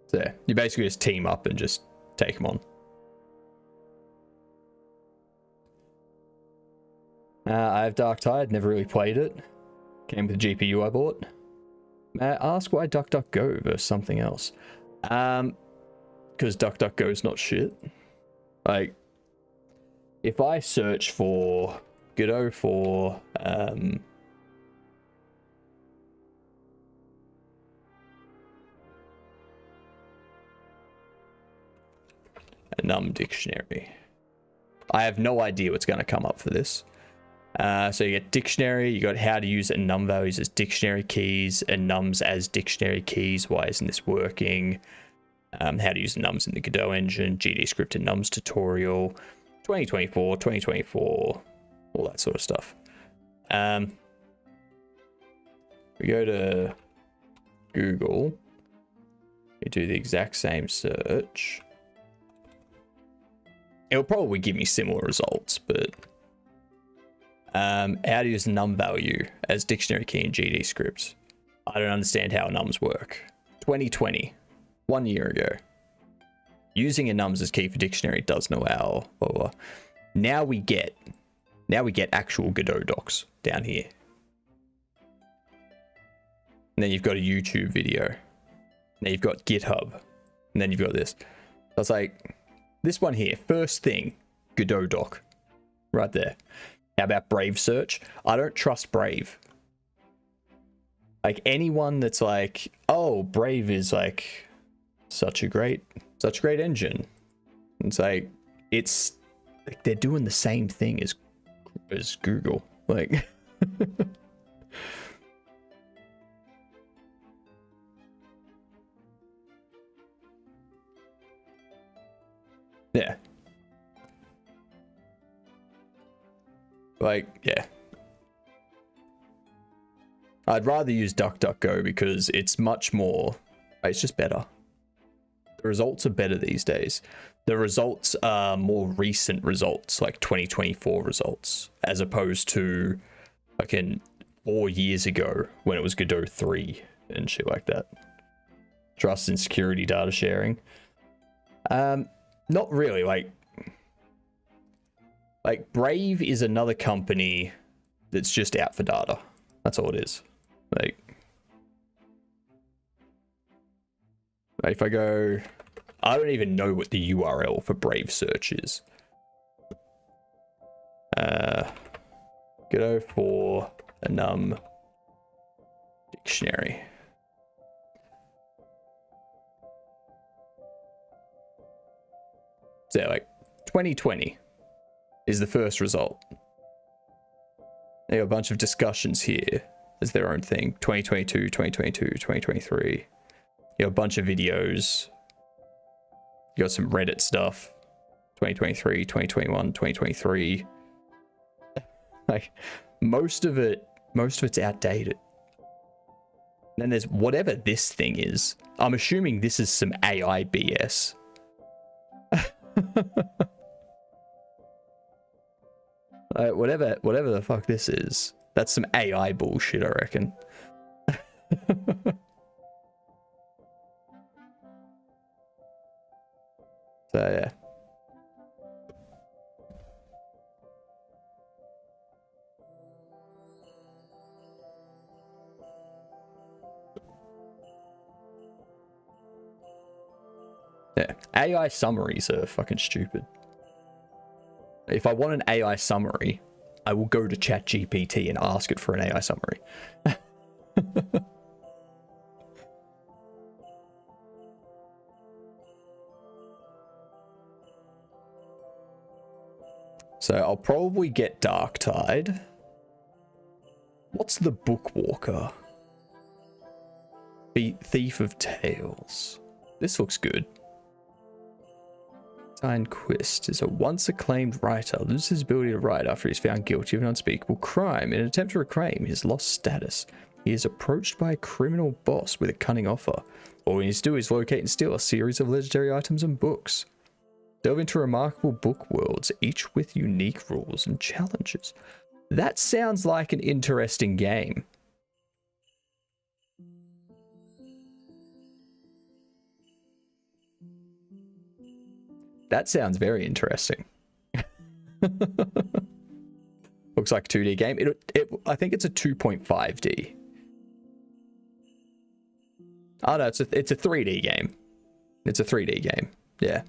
So yeah, you basically just team up and just take them on. I have Dark Tide, never really played it. Came with the GPU I bought. May I ask why DuckDuckGo versus something else? Because DuckDuckGo is not shit. Like, if I search for Godot for a num dictionary, I have no idea what's going to come up for this. So you get dictionary, you got how to use num values as dictionary keys and nums as dictionary keys. Why isn't this working? How to use nums in the Godot engine, GD script and nums tutorial, 2024, all that sort of stuff. We go to Google, we do the exact same search. It'll probably give me similar results, but how to use num value as dictionary key in GD script. I don't understand how nums work. 2020, 1 year ago. Using a nums as key for dictionary does no how. Blah, blah. Now we get actual Godot docs down here. And then you've got a YouTube video. Then you've got GitHub. And then you've got this. I was like, this one here, first thing, Godot doc. Right there. How about Brave search? I don't trust Brave. Like anyone that's like, oh, Brave is like such a great engine. It's like, it's like they're doing the same thing as Google. Like yeah. Like, yeah. I'd rather use DuckDuckGo because it's much more, it's just better. The results are better these days. The results are more recent results, like 2024 results, as opposed to like in 4 years ago when it was Godot 3 and shit like that. Trust and security data sharing. Not really. Like Brave is another company that's just out for data. That's all it is. Like if I go, I don't even know what the URL for Brave search is. Godot for enum dictionary. So like 2020 is the first result. They have a bunch of discussions here as their own thing. 2022, 2022, 2023. You have a bunch of videos. You got some Reddit stuff. 2023, 2021, 2023. Like most of it's outdated. Then there's whatever this thing is. I'm assuming this is some AI BS. Whatever the fuck this is, that's some AI bullshit, I reckon. So yeah. Yeah, AI summaries are fucking stupid. If I want an AI summary, I will go to ChatGPT and ask it for an AI summary. So I'll probably get Darktide. What's the Bookwalker? Thief of Tales. This looks good. Quist is a once acclaimed writer, loses his ability to write after he's found guilty of an unspeakable crime. In an attempt to reclaim his lost status, he is approached by a criminal boss with a cunning offer. All he needs to do is locate and steal a series of legendary items and books. Delve into remarkable book worlds, each with unique rules and challenges. That sounds like an interesting game. That sounds very interesting. Looks like a 2D game. I think it's a 2.5D. Oh no, it's a 3D game. It's a 3D game. Yeah.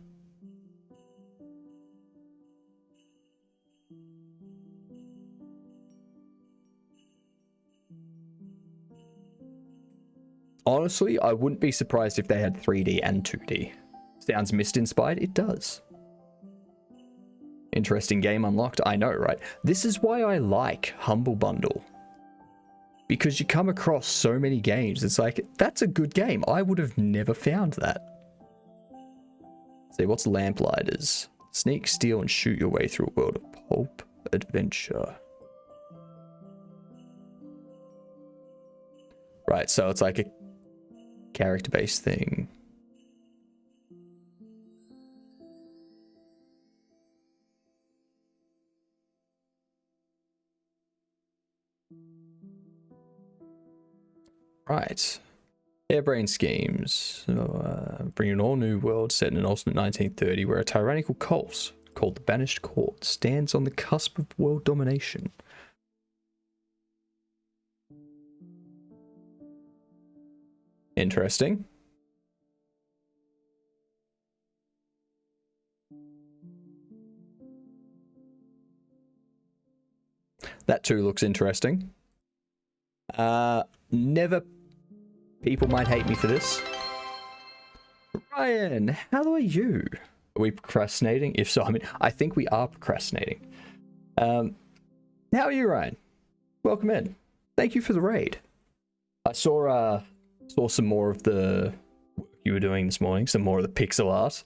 Honestly, I wouldn't be surprised if they had 3D and 2D. Sounds Myst-inspired? It does. Interesting game unlocked? I know, right? This is why I like Humble Bundle. Because you come across so many games, it's like, that's a good game. I would have never found that. See, what's Lamplighters? Sneak, steal, and shoot your way through a world of pulp adventure. Right, so it's like a character-based thing. Right. Airbrain schemes. Bring an all-new world set in an alternate 1930 where a tyrannical cult called the Banished Court stands on the cusp of world domination. Interesting. That too looks interesting. Never... People might hate me for this. Ryan, how are you? Are we procrastinating? If so, I mean, I think we are procrastinating. How are you, Ryan? Welcome in. Thank you for the raid. I saw some more of the work you were doing this morning, some more of the pixel art.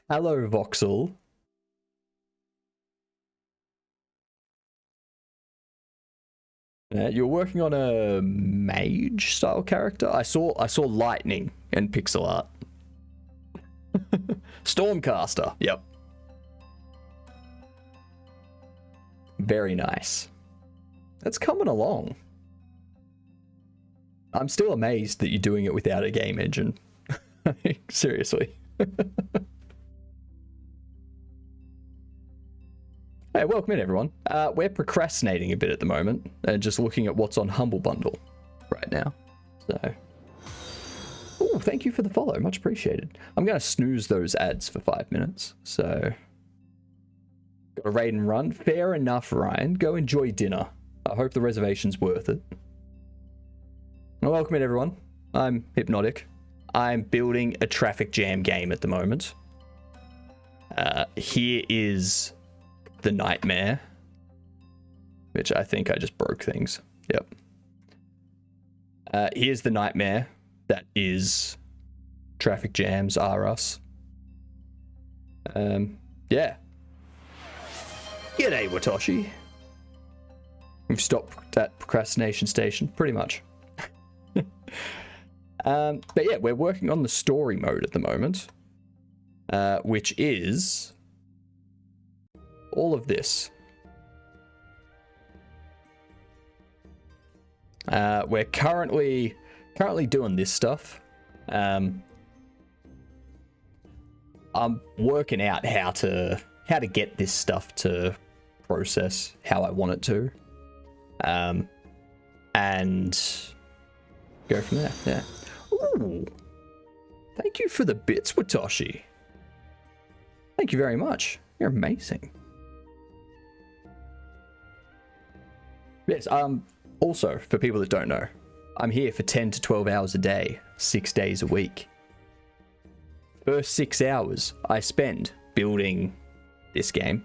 Hello, Voxel. You're working on a mage style character. I saw lightning and pixel art. Stormcaster. Yep. Very nice. That's coming along. I'm still amazed that you're doing it without a game engine. Seriously. Hey, welcome in, everyone. We're procrastinating a bit at the moment and just looking at what's on Humble Bundle right now. So, oh, thank you for the follow. Much appreciated. I'm going to snooze those ads for 5 minutes. So, got a raid and run. Fair enough, Ryan. Go enjoy dinner. I hope the reservation's worth it. Well, welcome in, everyone. I'm Hypnotic. I'm building a traffic jam game at the moment. Here is the nightmare, which I think I just broke things. Yep. Here's the nightmare that is traffic jams are us. Yeah. G'day, Watoshi. We've stopped at procrastination station, pretty much. But yeah, we're working on the story mode at the moment, which is all of this. We're currently doing this stuff. I'm working out how to get this stuff to process how I want it to, and go from there. Yeah. Ooh. Thank you for the bits, Watoshi. Thank you very much. You're amazing. Yes, also, for people that don't know, I'm here for 10 to 12 hours a day, 6 days a week. First 6 hours I spend building this game.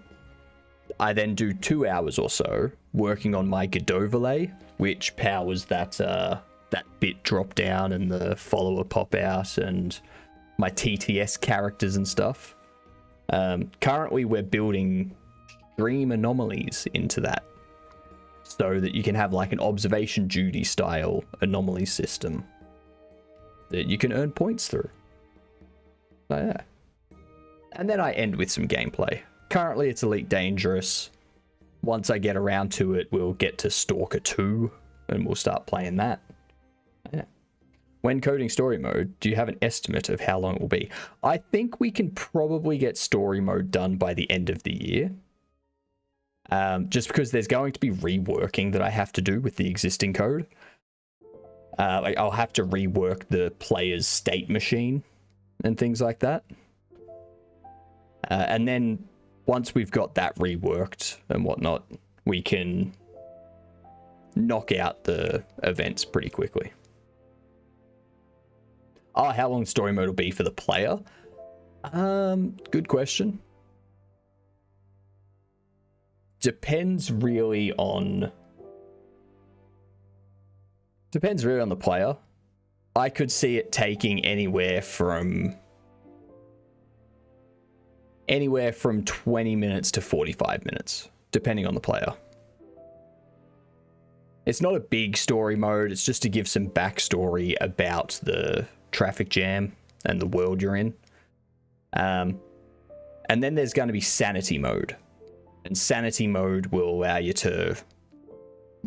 I then do 2 hours or so working on my Godot overlay, which powers that bit drop down and the follower pop out and my TTS characters and stuff. Currently we're building stream anomalies into that so that you can have like an observation duty style anomaly system that you can earn points through. So yeah. And then I end with some gameplay. Currently it's Elite Dangerous. Once I get around to it, we'll get to Stalker 2 and we'll start playing that. Yeah. When coding story mode, do you have an estimate of how long it will be? I think we can probably get story mode done by the end of the year. Just because there's going to be reworking that I have to do with the existing code. Like I'll have to rework the player's state machine and things like that. And then once we've got that reworked and whatnot, we can knock out the events pretty quickly. Oh, how long story mode will be for the player? Good question. Depends really on the player. I could see it taking anywhere from 20 minutes to 45 minutes, depending on the player. It's not a big story mode, it's just to give some backstory about the traffic jam and the world you're in. And then there's going to be sanity mode. And sanity mode will allow you to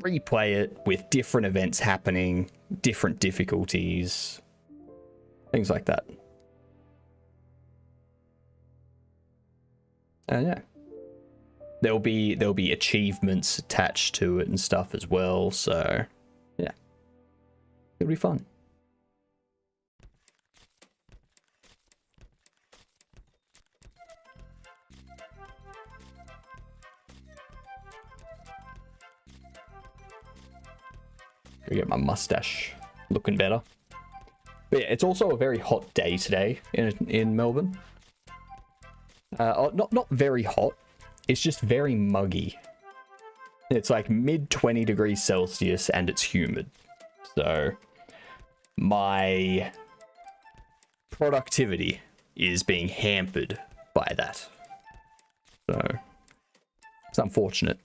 replay it with different events happening, different difficulties, things like that. And yeah. There'll be achievements attached to it and stuff as well, so yeah. It'll be fun. Go get my mustache looking better. But yeah, it's also a very hot day today in Melbourne. Not very hot. It's just very muggy. It's like mid 20 degrees Celsius and it's humid. So my productivity is being hampered by that. So it's unfortunate.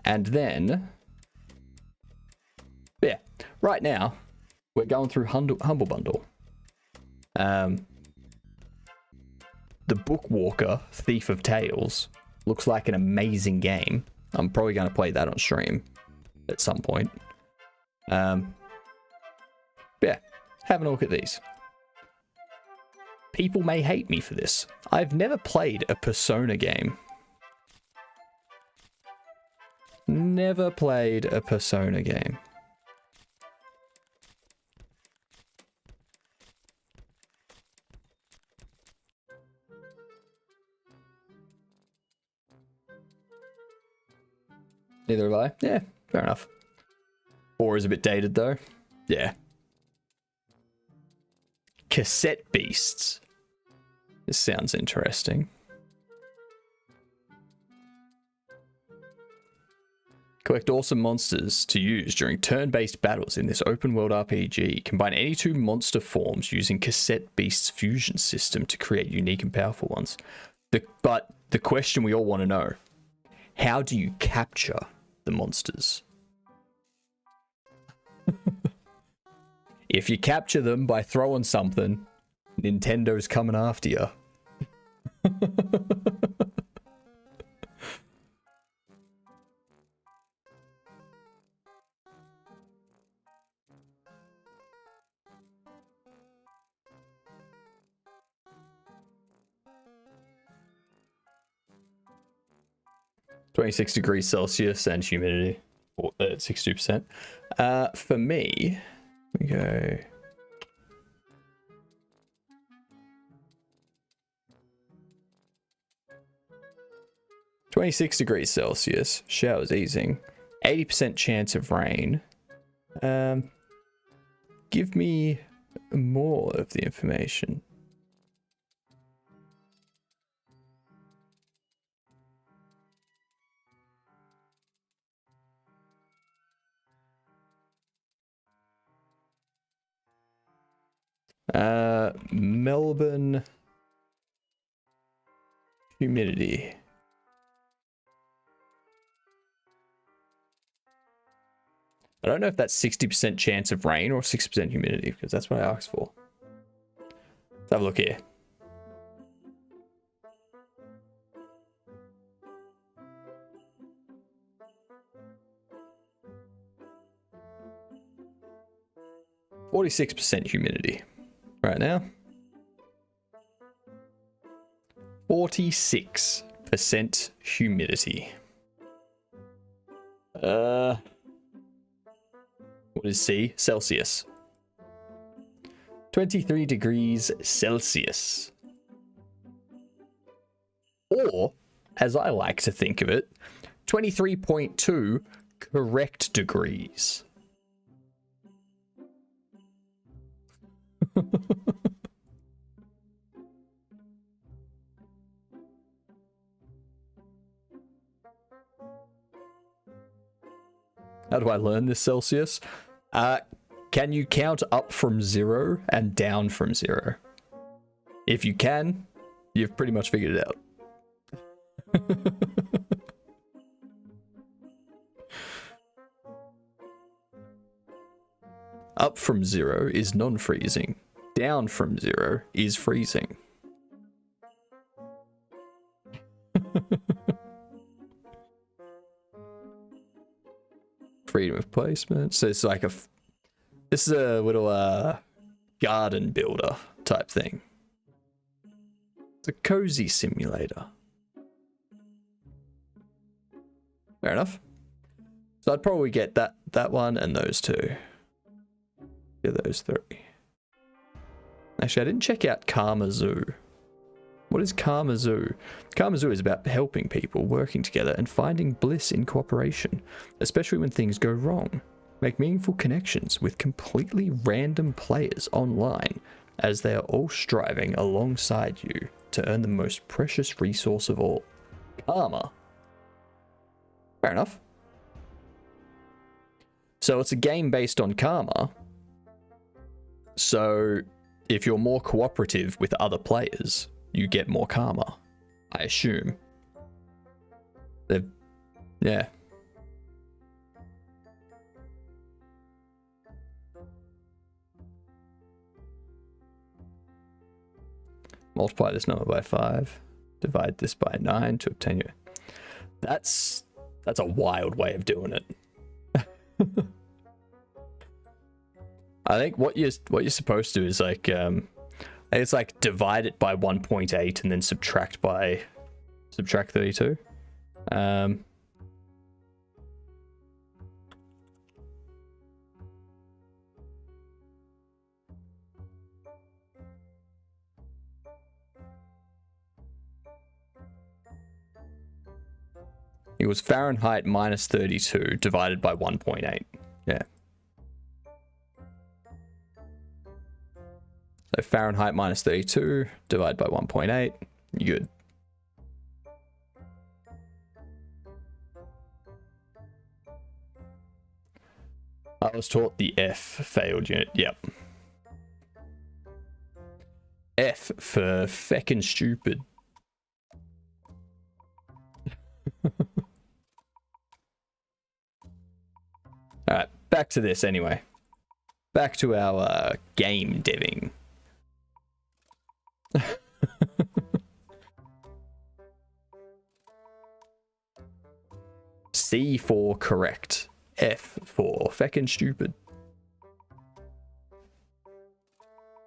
And then, yeah, right now, we're going through Humble Bundle. The Bookwalker Thief of Tales looks like an amazing game. I'm probably going to play that on stream at some point. Yeah, having a look at these. People may hate me for this. I've never played a Persona game. Never played a Persona game. Neither have I. Yeah, fair enough. 4 is a bit dated though. Yeah. Cassette Beasts. This sounds interesting. Collect awesome monsters to use during turn-based battles in this open-world RPG. Combine any 2 monster forms using Cassette Beasts' fusion system to create unique and powerful ones. But the question we all want to know, how do you capture the monsters? If you capture them by throwing something, Nintendo's coming after you. 26 degrees Celsius and humidity at 62%. For me, we go. -26 degrees Celsius, showers easing, 80% chance of rain. Give me more of the information. Melbourne humidity. I don't know if that's 60% chance of rain or 6% humidity, because that's what I asked for. Let's have a look here. %46% humidity right now. 46% humidity. What is C? Celsius. 23 degrees Celsius. Or, as I like to think of it, 23.2 correct degrees. How do I learn this Celsius? Can you count up from 0 and down from 0? If you can, you've pretty much figured it out. Up from 0 is non-freezing. Down from 0 is freezing. Freedom of placement. So it's like this is a little garden builder type thing. It's a cozy simulator. Fair enough. So I'd probably get that one and those two. Yeah, those 3. Actually, I didn't check out Karma Zoo. What is Karma Zoo? Karma Zoo is about helping people, working together, and finding bliss in cooperation, especially when things go wrong. Make meaningful connections with completely random players online, as they are all striving alongside you to earn the most precious resource of all, karma. Fair enough. So it's a game based on karma. So if you're more cooperative with other players, you get more karma, I assume. Yeah. Multiply this number by 5. Divide this by 9 to obtain your... That's a wild way of doing it. I think what you're supposed to do is like it's like divide it by 1.8 and then subtract 32. It was Fahrenheit minus 32 divided by 1.8. Yeah. So Fahrenheit minus 32 divided by 1.8. You good. I was taught the F failed unit. Yep. F for feckin' stupid. Alright, back to this anyway. Back to our game deving. C for correct. F for feckin' stupid.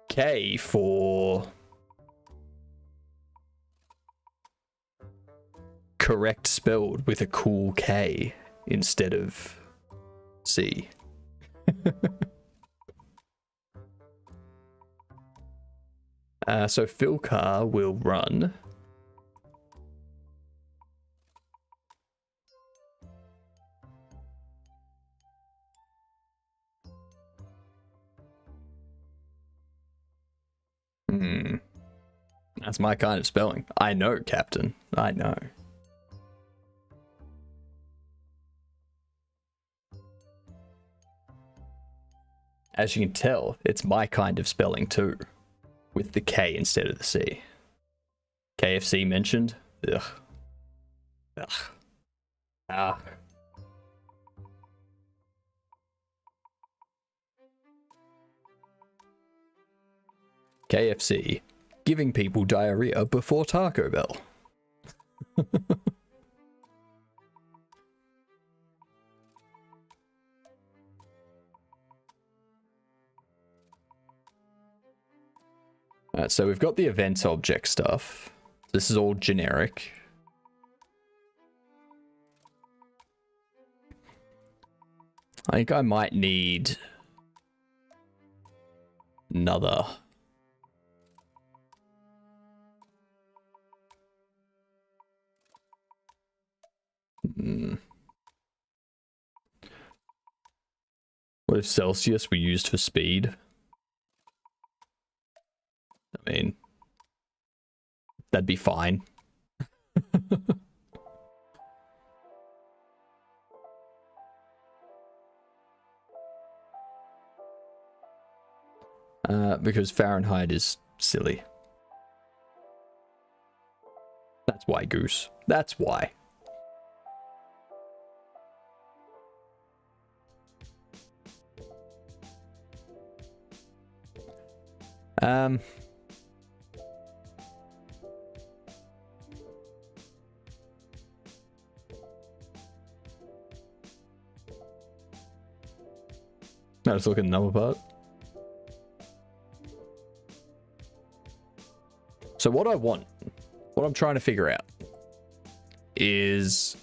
K for correct spelled with a cool K instead of C. So Philcar will run. That's my kind of spelling. I know, Captain. I know. As you can tell, it's my kind of spelling too. With the K instead of the C. KFC mentioned? Ugh. Ugh. Ah. KFC. Giving people diarrhea before Taco Bell. Alright, so we've got the event object stuff. This is all generic. I think I might need another. What if Celsius we used for speed? I mean, that'd be fine. Because Fahrenheit is silly. That's why, Goose. That's why. No, let's look at the number part. So what I'm trying to figure out is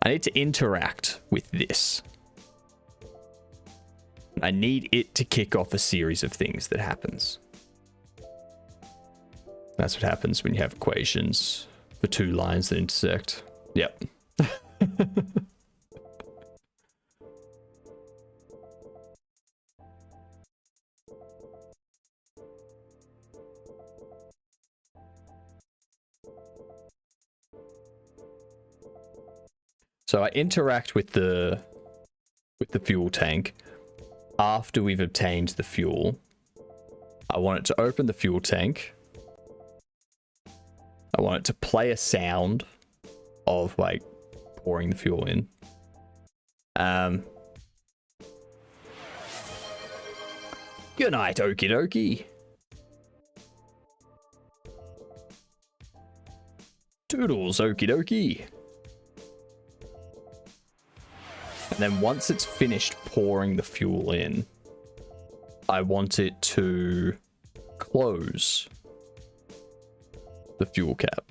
I need to interact with this. I need it to kick off a series of things that happens. That's what happens when you have equations for two lines that intersect. Yep. So I interact with the fuel tank after we've obtained the fuel. I want it to open the fuel tank. I want it to play a sound of like pouring the fuel in. Good night, okie dokie. Toodles, okie dokie. And then once it's finished pouring the fuel in, I want it to close the fuel cap.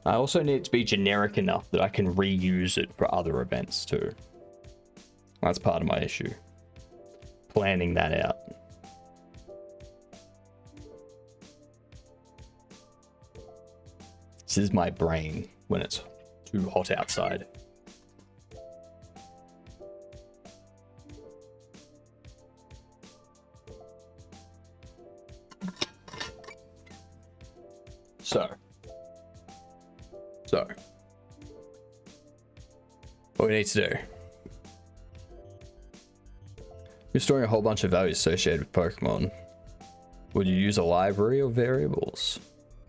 I also need it to be generic enough that I can reuse it for other events too. That's part of my issue. Planning that out. This is my brain when it's too hot outside. So, what we need to do. You're storing a whole bunch of values associated with Pokemon. Would you use a library or variables?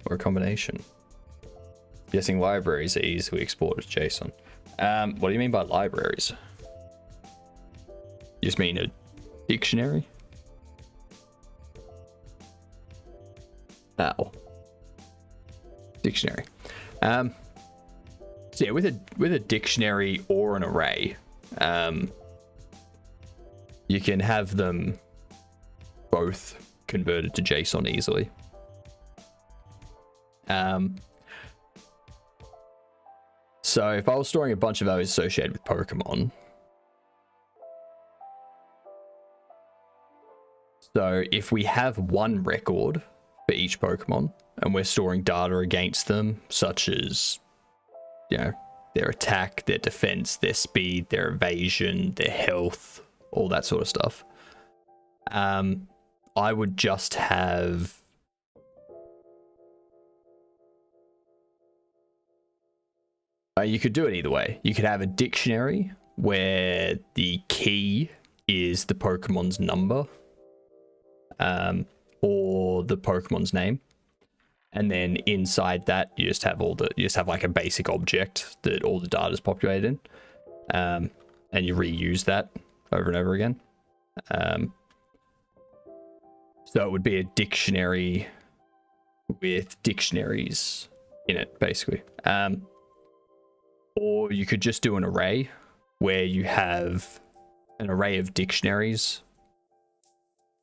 Or a combination? Guessing libraries are easily exported as JSON. What do you mean by libraries? You just mean a dictionary? Ow. Dictionary. So yeah, with a dictionary or an array, you can have them both converted to JSON easily. So if I was storing a bunch of values associated with Pokemon, so if we have one record for each Pokemon and we're storing data against them, such as, you know, their attack, their defense, their speed, their evasion, their health, all that sort of stuff, I would just have you could do it either way. You could have a dictionary where the key is the Pokemon's number, or the Pokemon's name, and then inside that you just have like a basic object that all the data is populated in, and you reuse that over and over again. So it would be a dictionary with dictionaries in it, basically. Or you could just do an array where you have an array of dictionaries,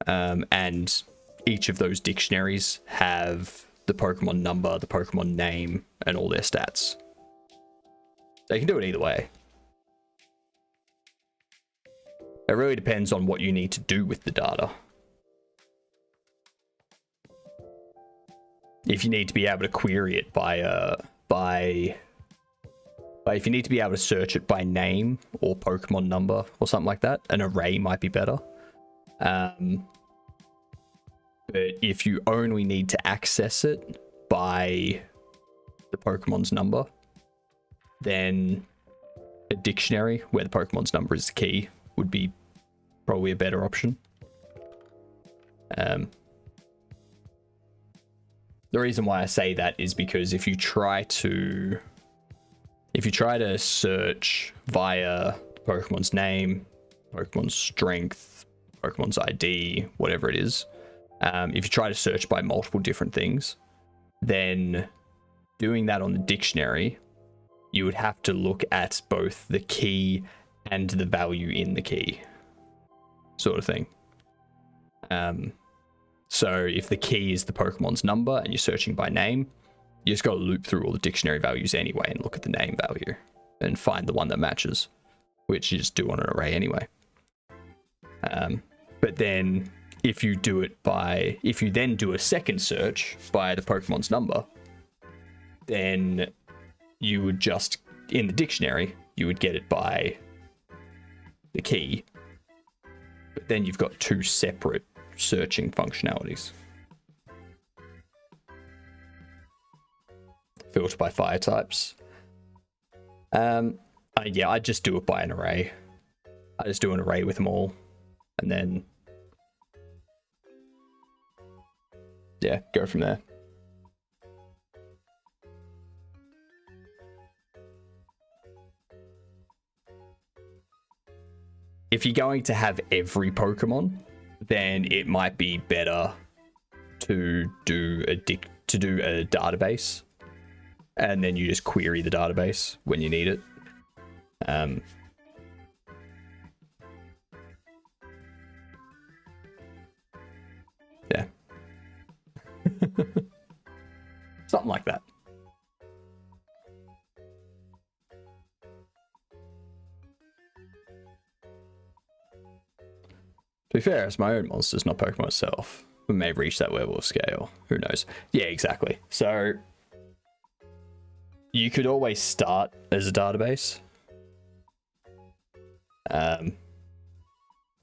and each of those dictionaries have the Pokemon number, the Pokemon name, and all their stats. So you can do it either way. It really depends on what you need to do with the data. If you need to be able to query it if you need to be able to search it by name or Pokemon number or something like that, an array might be better. But if you only need to access it by the Pokemon's number, then a dictionary where the Pokemon's number is the key would be probably a better option. The reason why I say that is because if you try to search via Pokemon's name, Pokemon's strength, Pokemon's ID, whatever it is, if you try to search by multiple different things, then doing that on the dictionary, you would have to look at both the key and the value in the key, sort of thing. So if the key is the Pokemon's number and you're searching by name, you just got to loop through all the dictionary values anyway and look at the name value and find the one that matches, which you just do on an array anyway. But then if you then do a second search by the Pokemon's number, then you would just, in the dictionary, you would get it by the key. But then you've got two separate searching functionalities. filter by fire types. Yeah, I just do it by an array. I just do an array with them all, and then yeah, go from there. If you're going to have every Pokemon, then it might be better to do a database, and then you just query the database when you need it. Yeah. Something like that. To be fair, it's my own monsters, not Pokemon itself. We may have reached that werewolf scale. Who knows? Yeah, exactly. So you could always start as a database.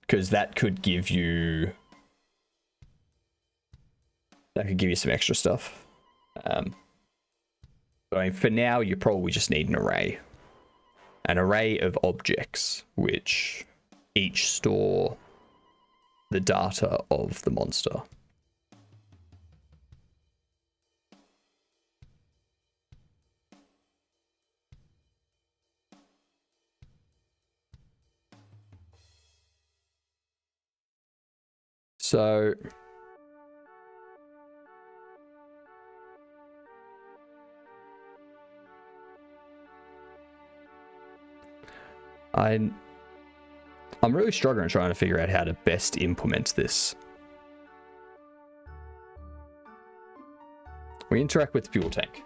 Because that could give you some extra stuff. But I mean, for now, you probably just need an array. An array of objects, which each store the data of the monster. So I'm really struggling trying to figure out how to best implement this. We interact with the fuel tank.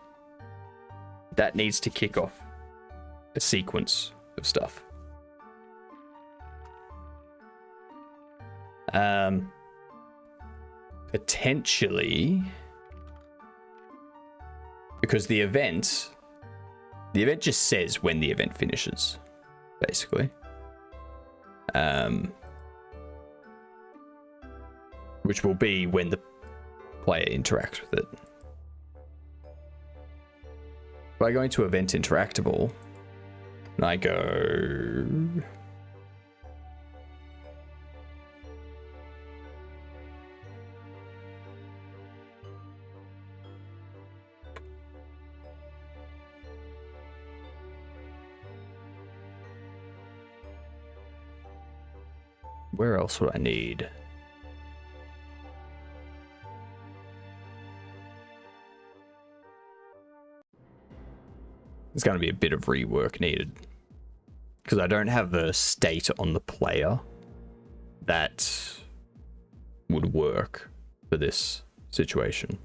That needs to kick off a sequence of stuff. Potentially, because the event just says when the event finishes, basically. Which will be when the player interacts with it. By going to event interactable, and I go where else would I need? There's going to be a bit of rework needed because I don't have a state on the player that would work for this situation.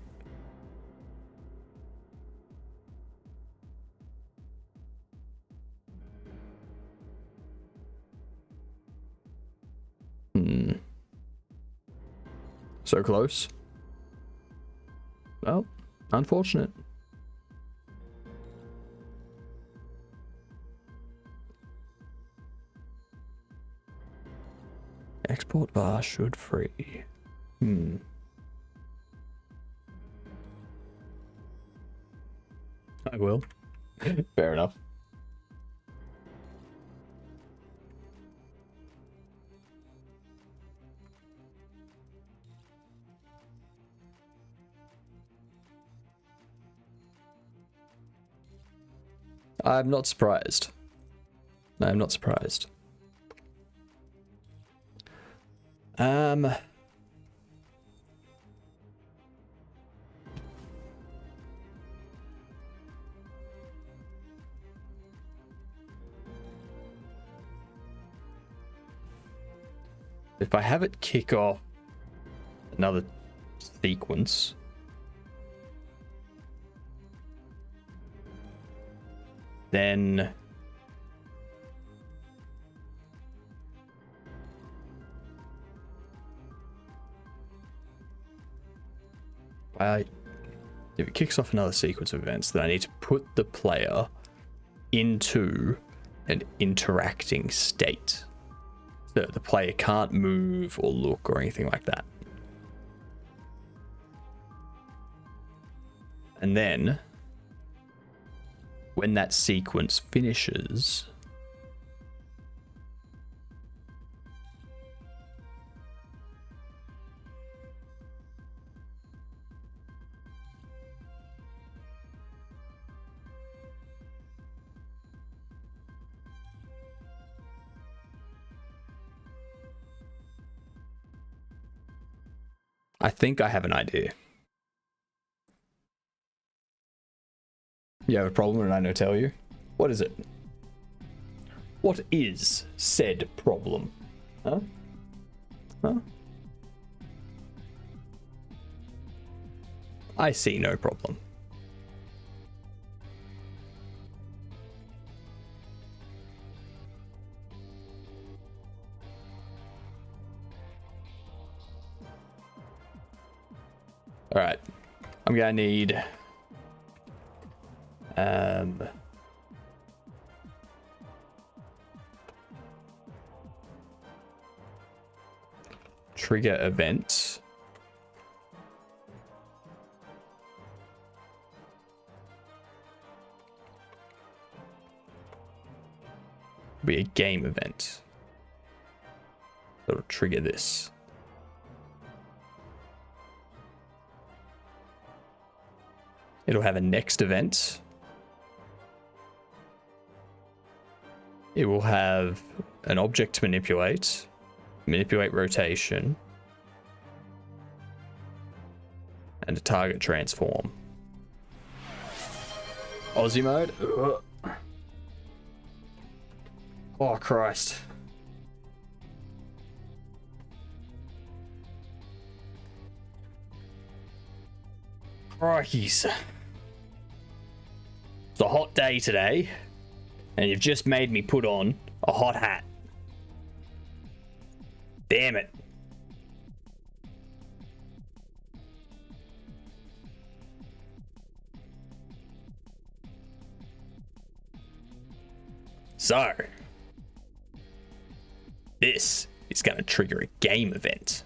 So close. Well, unfortunate. Export bar should free. I will. Fair enough. I'm not surprised. I'm not surprised. If I have it kick off another sequence, then if it kicks off another sequence of events, then I need to put the player into an interacting state. So the player can't move or look or anything like that. And then when that sequence finishes, I think I have an idea. You have a problem and I don't tell you? What is it? What is said problem? Huh? Huh? I see no problem. All right, I'm gonna need trigger event. Be a game event. That'll trigger this. It'll have a next event. It will have an object to manipulate rotation, and a target transform. Aussie mode. Ugh. Oh, Christ. Crikeys. It's a hot day today, and you've just made me put on a hot hat. Damn it. So, this is going to trigger a game event.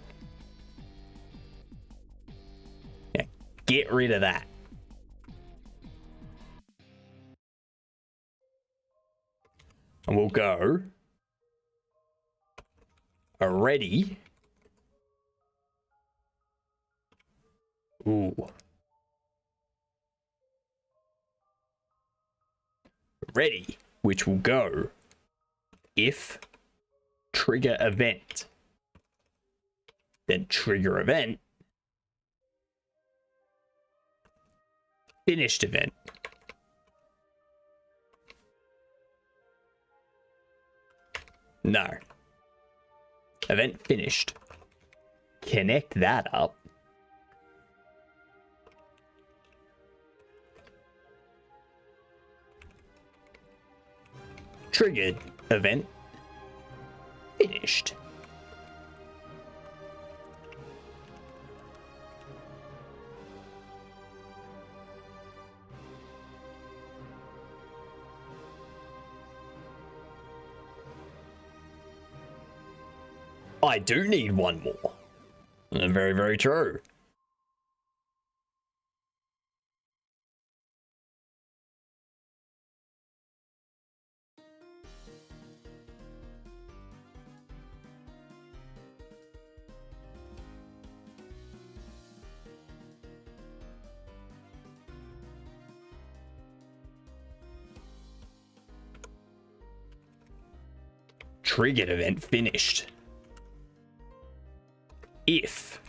Yeah, get rid of that. And we'll go ready. Ooh. Ready, which will go if trigger event, then trigger event, finished event. No. Event finished. Connect that up. Triggered event finished. I do need one more. Very, very true. Triggered event finished. If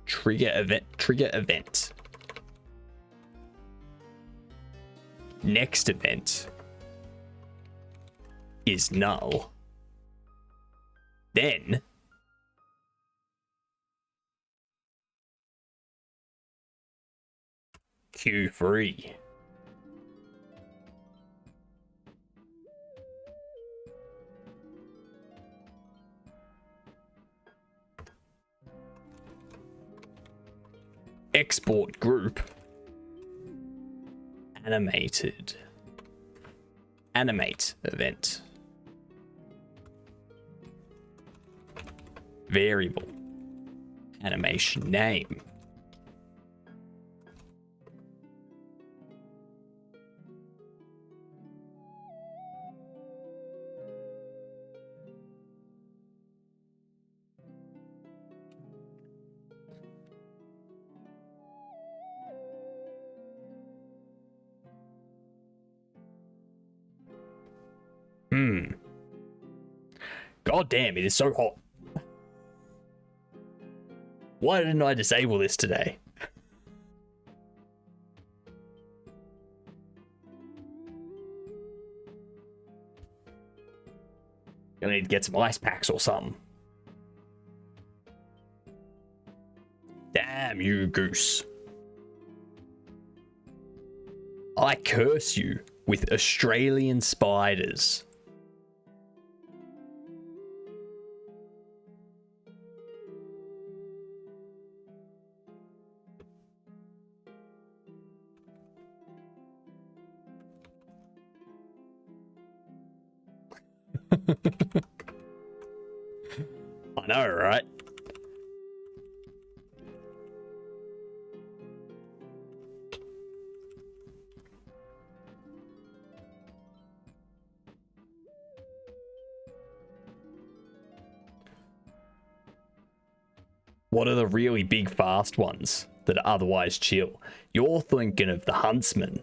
trigger event next event is null, then queue free. Export group animated animate event variable animation name God damn, it is so hot. Why didn't I disable this today? Gonna need to get some ice packs or something. Damn you, goose. I curse you with Australian spiders. I know, right? What are the really big fast ones that are otherwise chill? You're thinking of the Huntsman.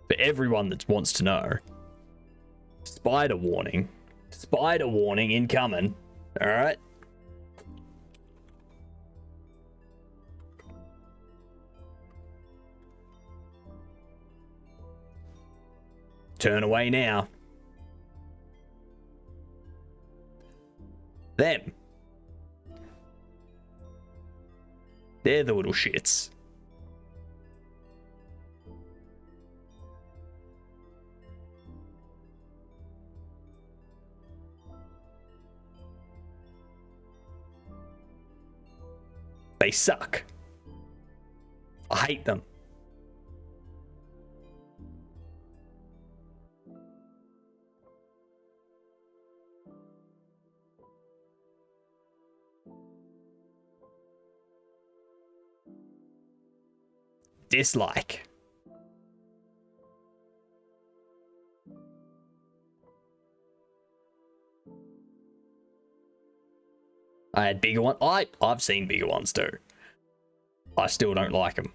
For everyone that wants to know, spider warning incoming. All right. Turn away now. Them. They're the little shits. They suck. I hate them. Dislike. I had bigger ones. I've seen bigger ones too. I still don't like them.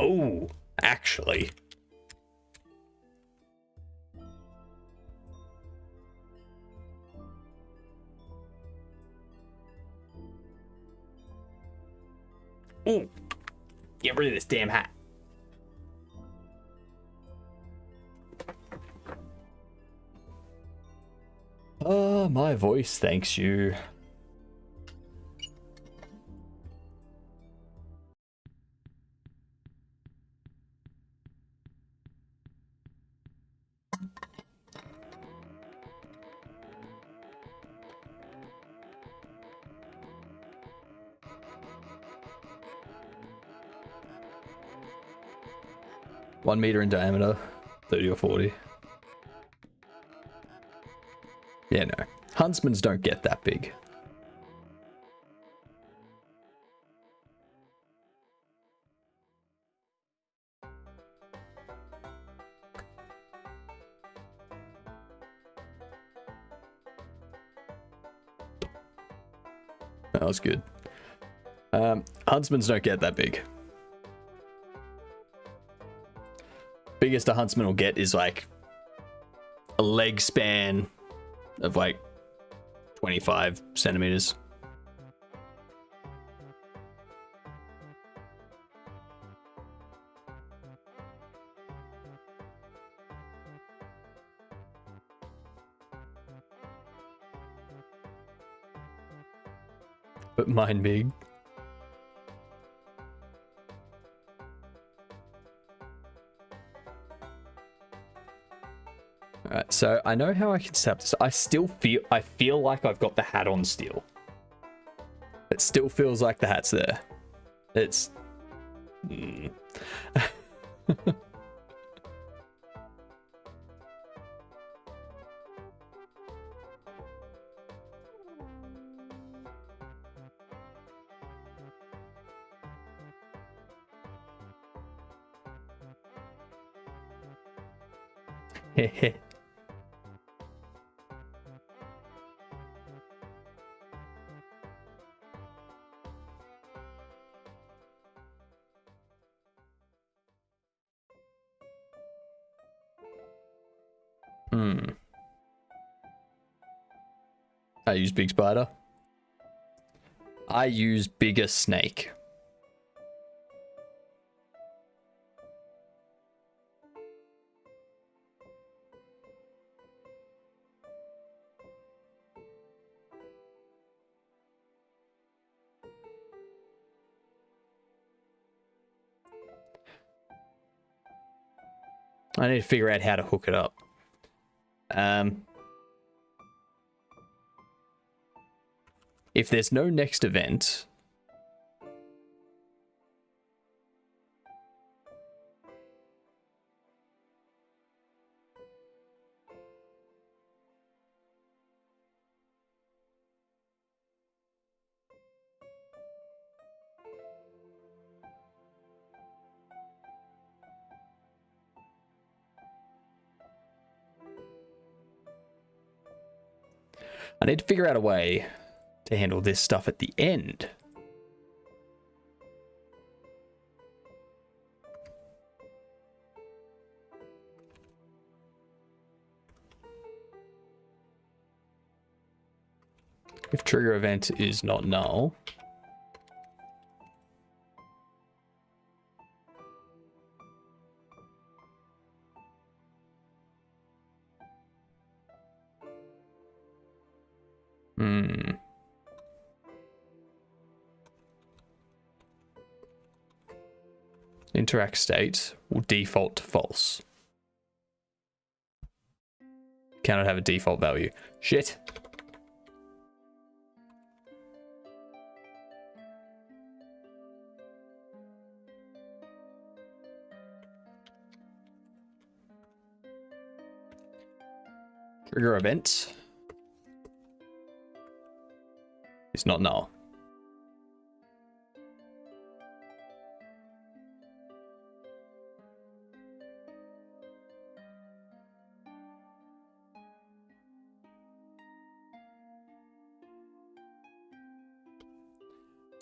Oh, actually. Ooh, get rid of this damn hat. My voice thanks you. One meter in diameter, 30 or 40. Yeah, no. Huntsmans don't get that big. That was good. Huntsmans don't get that big. Biggest a huntsman will get is like a leg span of like 25 centimeters. But mine big. Alright, so I know how I can set up this. I feel like I've got the hat on still. It still feels like the hat's there. It's... Heh. I use big spider. I use bigger snake. I need to figure out how to hook it up. If there's no next event, I need to figure out a way to handle this stuff at the end. If trigger event is not null, interact state will default to false. Cannot have a default value. Shit. Trigger event is not null.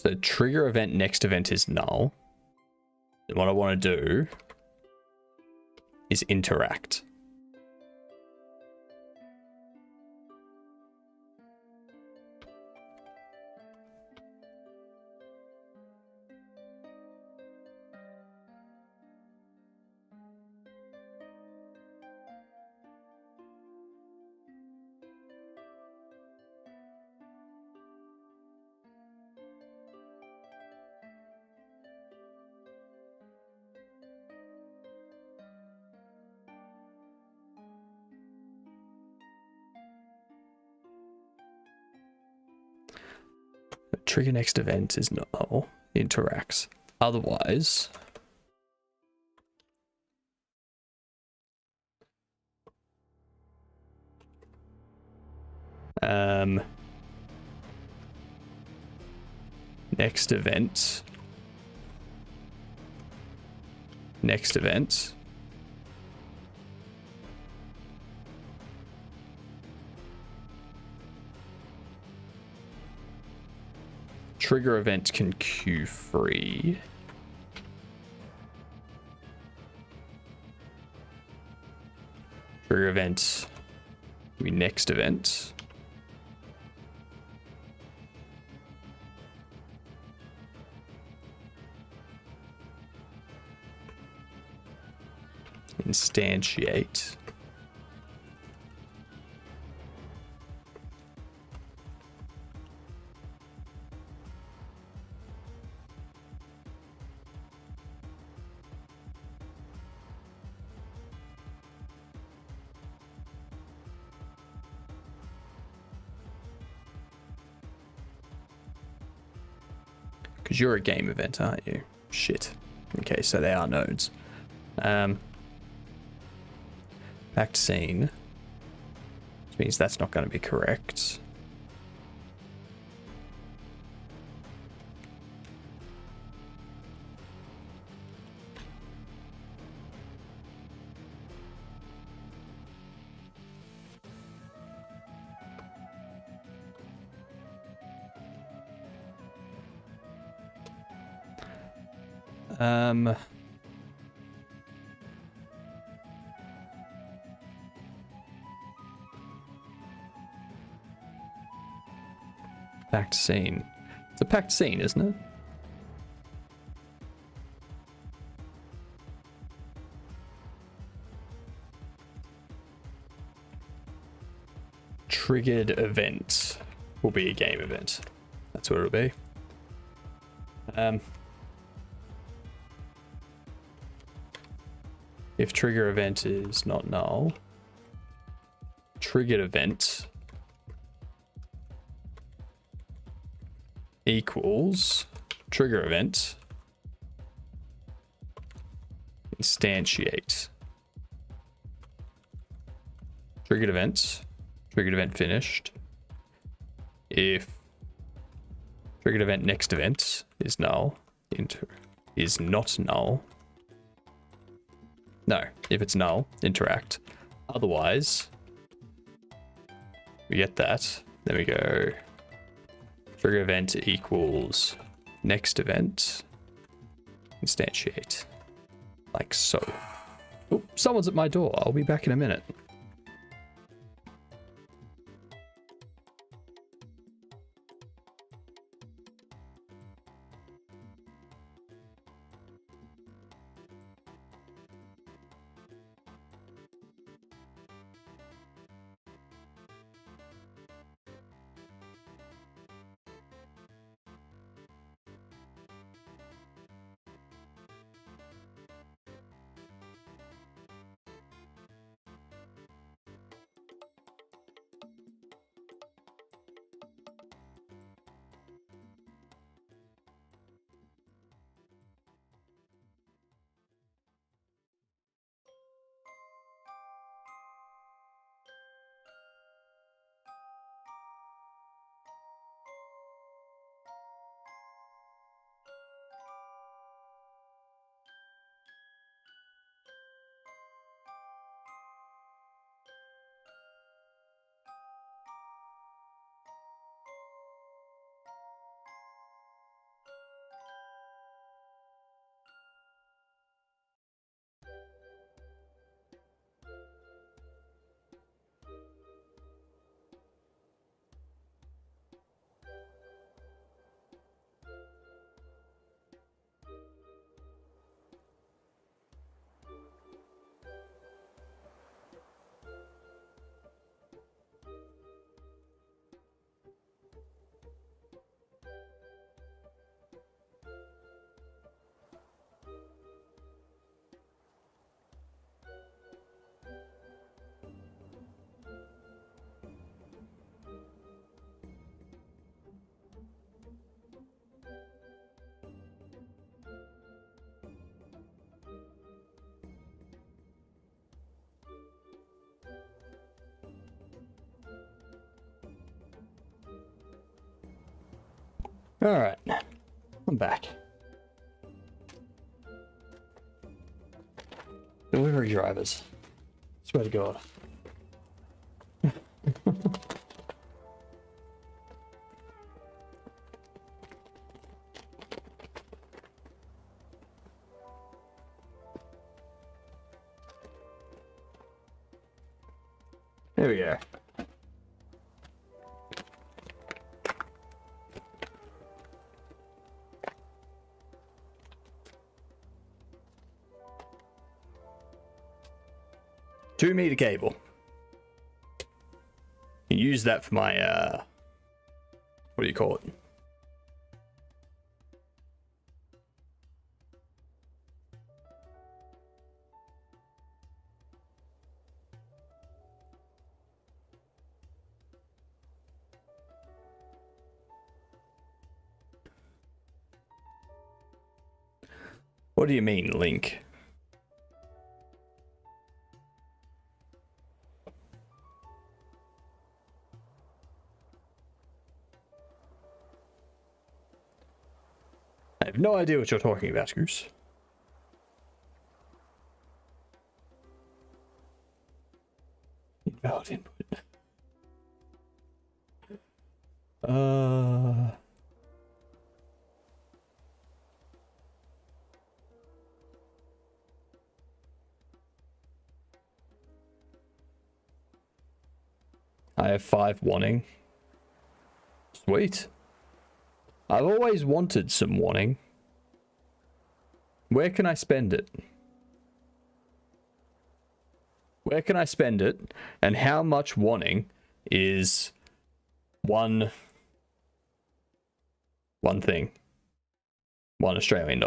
So trigger event next event is null. Then what I want to do is interact. Trigger next event is null. Interacts. Otherwise, next event. Next event. Trigger event can queue free. Trigger event will be next event. Instantiate. Because you're a game event, aren't you? Shit. Okay, so they are nodes. Back to scene. Which means that's not going to be correct. Um, packed scene. It's a packed scene, isn't it? Triggered event will be a game event. That's what it'll be. If trigger event is not null, triggered event equals trigger event instantiate. Triggered event finished. If triggered event next event is null, is not null. No, if it's null, interact. Otherwise, we get that. Then we go trigger event equals next event instantiate. Like so. Oh, someone's at my door. I'll be back in a minute. All right, I'm back. Delivery drivers. Swear to God. There we go. Two-meter cable. You can use that for my what do you call it? What do you mean, link? I have no idea what you're talking about, Goose. Invalid input. I have 5 warning. Sweet. I've always wanted some warning. Where can I spend it? Where can I spend it? And how much warning is one thing? $1 Australian.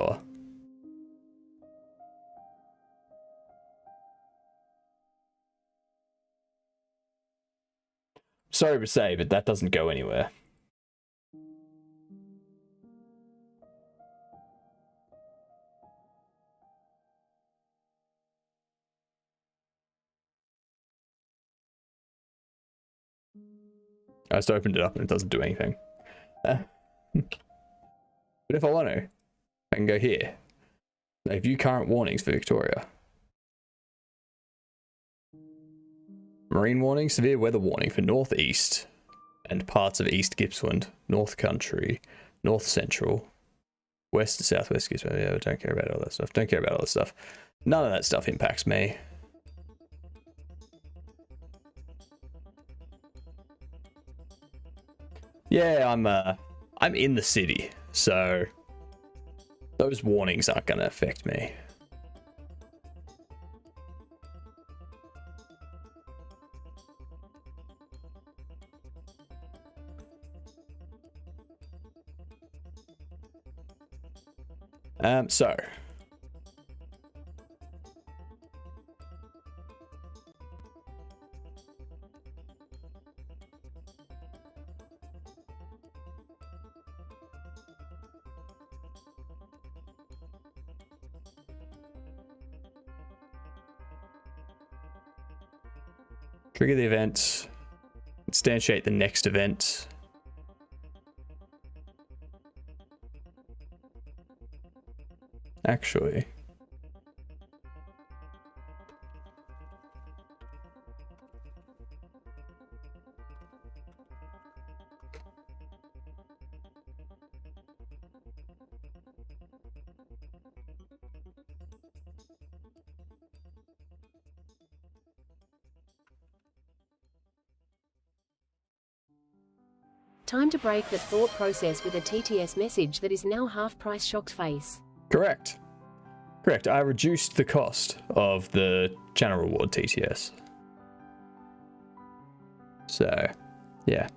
Sorry to say, but that doesn't go anywhere. I just opened it up and it doesn't do anything. But if I want to, I can go here. Like, view current warnings for Victoria. Marine warning, severe weather warning for northeast and parts of East Gippsland, North Country, North Central, West and Southwest Gippsland. Yeah, I don't care about all that stuff. Don't care about all that stuff. None of that stuff impacts me. Yeah, I'm in the city, so those warnings aren't gonna affect me. So trigger the event, instantiate the next event. Actually, Time to break the thought process with a TTS message that is now half price shocked face. correct. Correct. I reduced the cost of the channel reward TTS. So, yeah.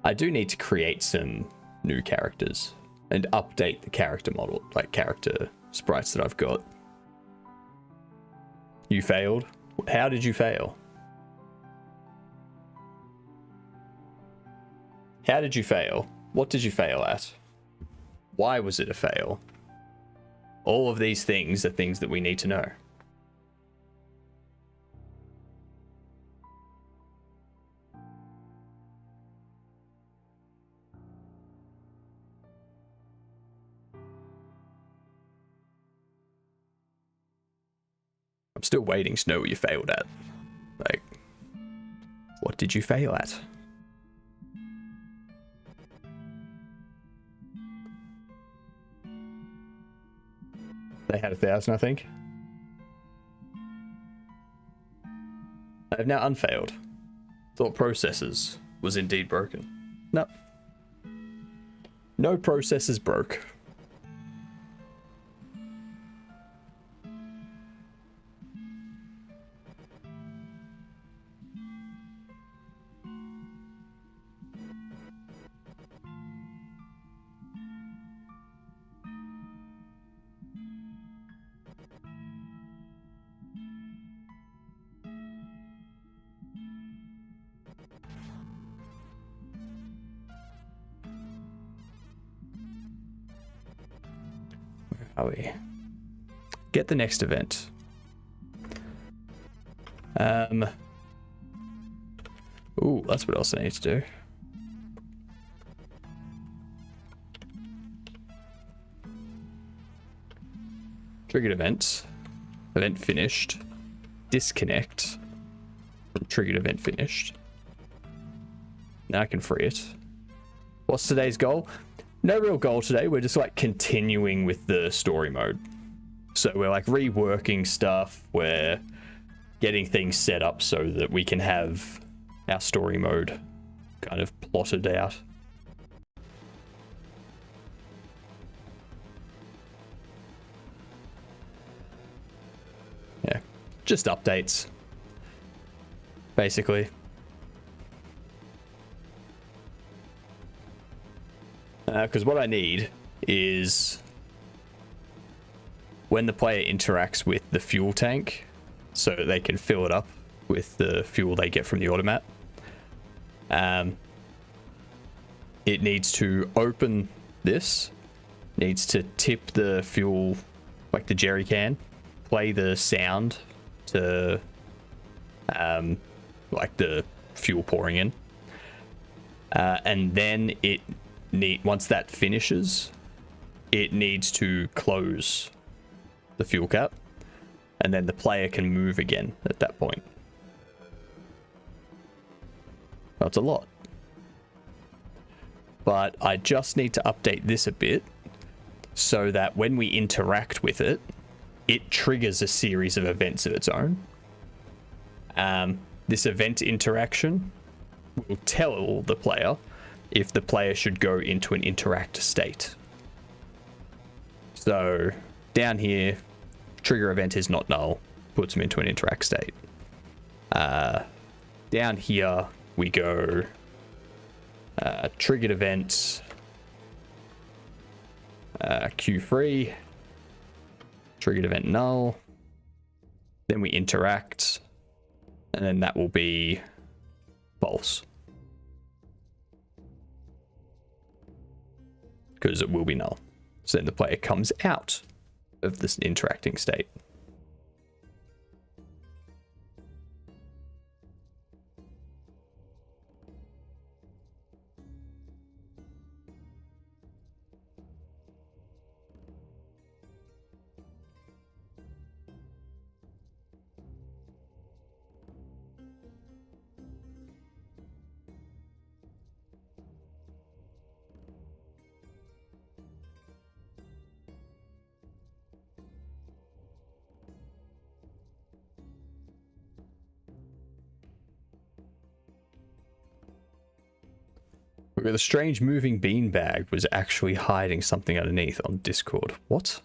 I do need to create some new characters and update the character model, like character sprites that I've got. You failed? How did you fail? How did you fail? What did you fail at? Why was it a fail? All of these things are things that we need to know. I'm still waiting to know what you failed at. Like, what did you fail at? They had 1,000, I think. I have now unfailed. Thought processes was indeed broken. No. No processes broke. Are we? Get the next event. Ooh, that's what else I need to do. Triggered event. Event finished. Disconnect from triggered event finished. Now I can free it. What's today's goal? no real goal today. We're just like continuing with the story mode. So we're like reworking stuff. We're getting things set up so that we can have our story mode kind of plotted out. Yeah, just updates, basically. Because what I need is when the player interacts with the fuel tank, so they can fill it up with the fuel they get from the automat. It needs to open this, needs to tip the fuel, like the jerry can, play the sound to like the fuel pouring in, and then once that finishes, it needs to close the fuel cap, and then the player can move again at that point. That's a lot. But I just need to update this a bit so that when we interact with it, it triggers a series of events of its own. This event interaction will tell the player if the player should go into an interact state. So down here, trigger event is not null, puts them into an interact state. Down here we go triggered event Q3, triggered event null, then we interact, and then that will be false, because it will be null. So then the player comes out of this interacting state. The strange moving beanbag was actually hiding something underneath on Discord. What?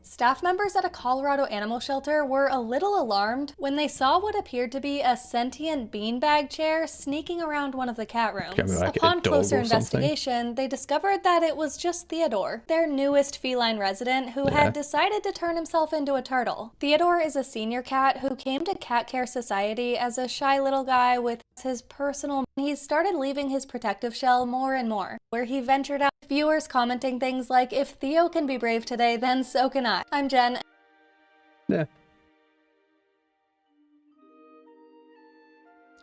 Staff members at a Colorado animal shelter were a little alarmed when they saw what appeared to be a sentient beanbag chair sneaking around one of the cat rooms. Like Upon closer investigation, they discovered that it was just Theodore, their newest feline resident, who had decided to turn himself into a turtle. Theodore is a senior cat who came to Cat Care Society as a shy little guy with his personal. He started leaving his protective shell more and more, where he ventured out. Viewers commenting things like, "If Theo can be brave today, then so can I." I'm Jen. Yeah.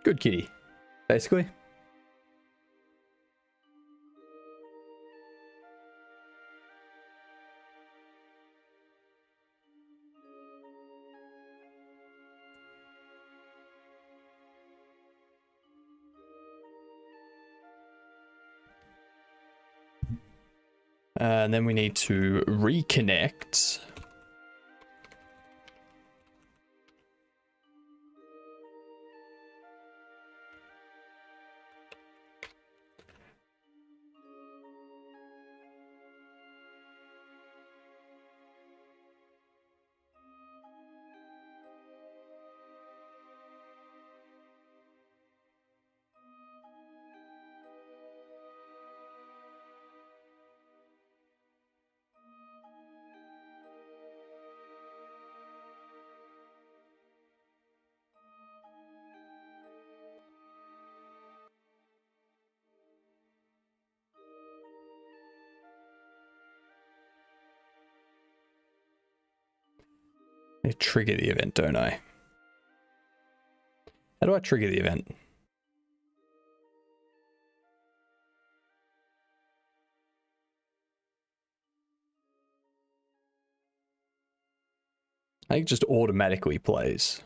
Good kitty, basically. And then we need to reconnect. I trigger the event, don't I? How do I trigger the event? I think it just automatically plays.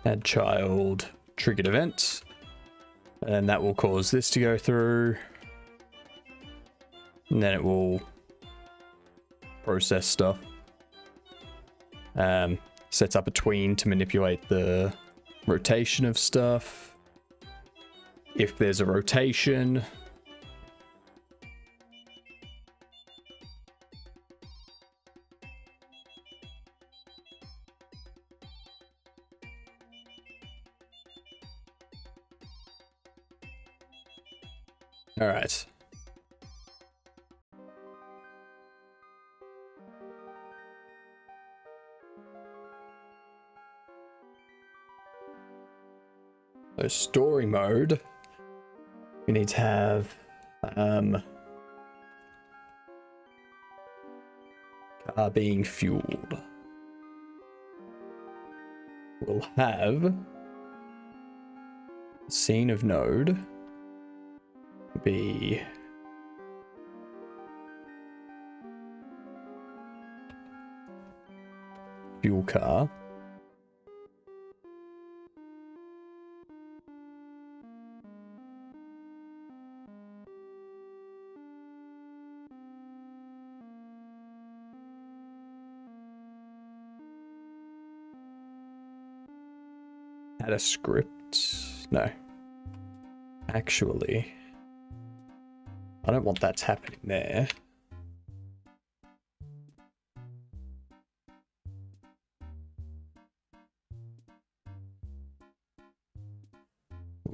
Add child triggered event. And that will cause this to go through. And then it will process stuff. Sets up a tween to manipulate the rotation of stuff. If there's a rotation. All right. So story mode, we need to have car being fueled. We'll have scene of node be fuel car. Add a script. No. Actually, I don't want that happening there.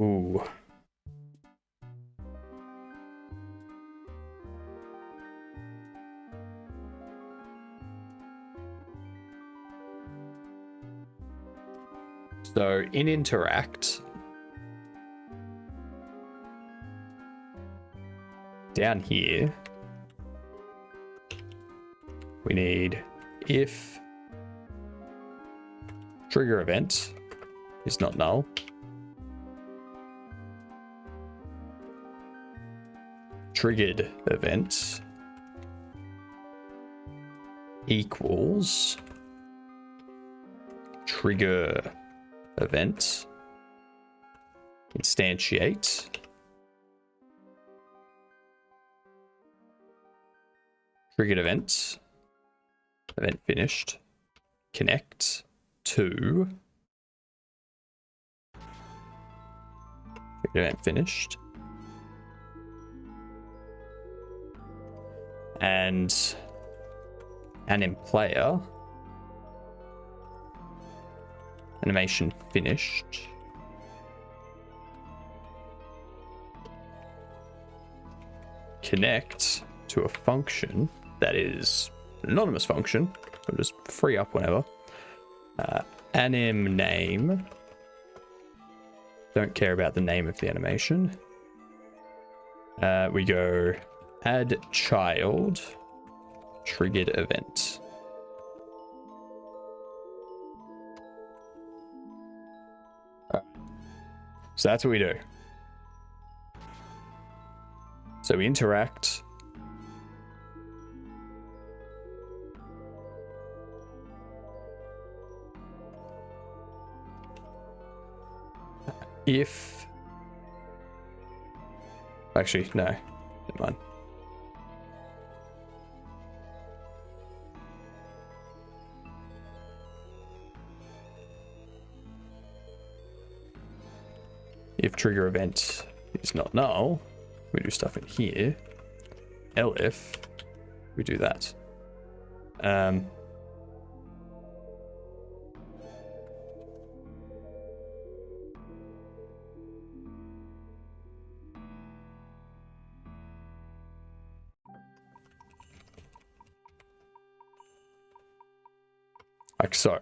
Ooh. So in interact, down here, we need if trigger event is not null, triggered event equals trigger event instantiate triggered event finished connect to triggered event finished and in player animation finished connect to a function that is an anonymous function. We'll just free up whenever. Anim name. Don't care about the name of the animation. We go add child triggered event. So that's what we do. So we interact. If actually no, never mind. If trigger event is not null, we do stuff in here. Elif, we do that. Like so.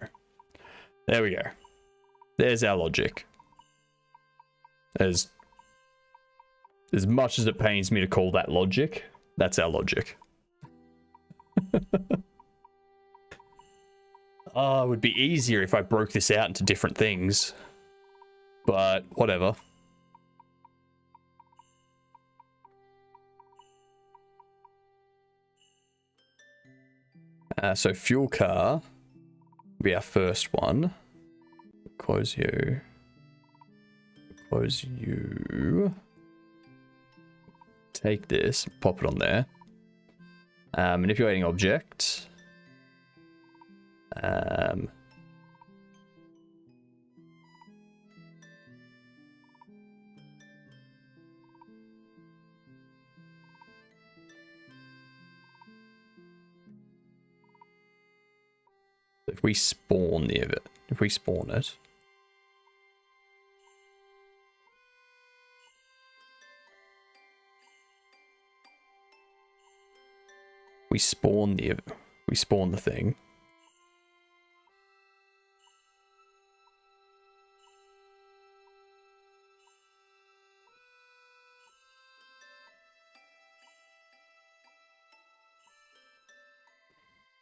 There we go. There's our logic. As much as it pains me to call that logic, that's our logic. It would be easier if I broke this out into different things. But whatever. So fuel car will be our first one. Close you. Close you. Take this, pop it on there. Manipulating object. If we spawn if we spawn it. We spawn the thing.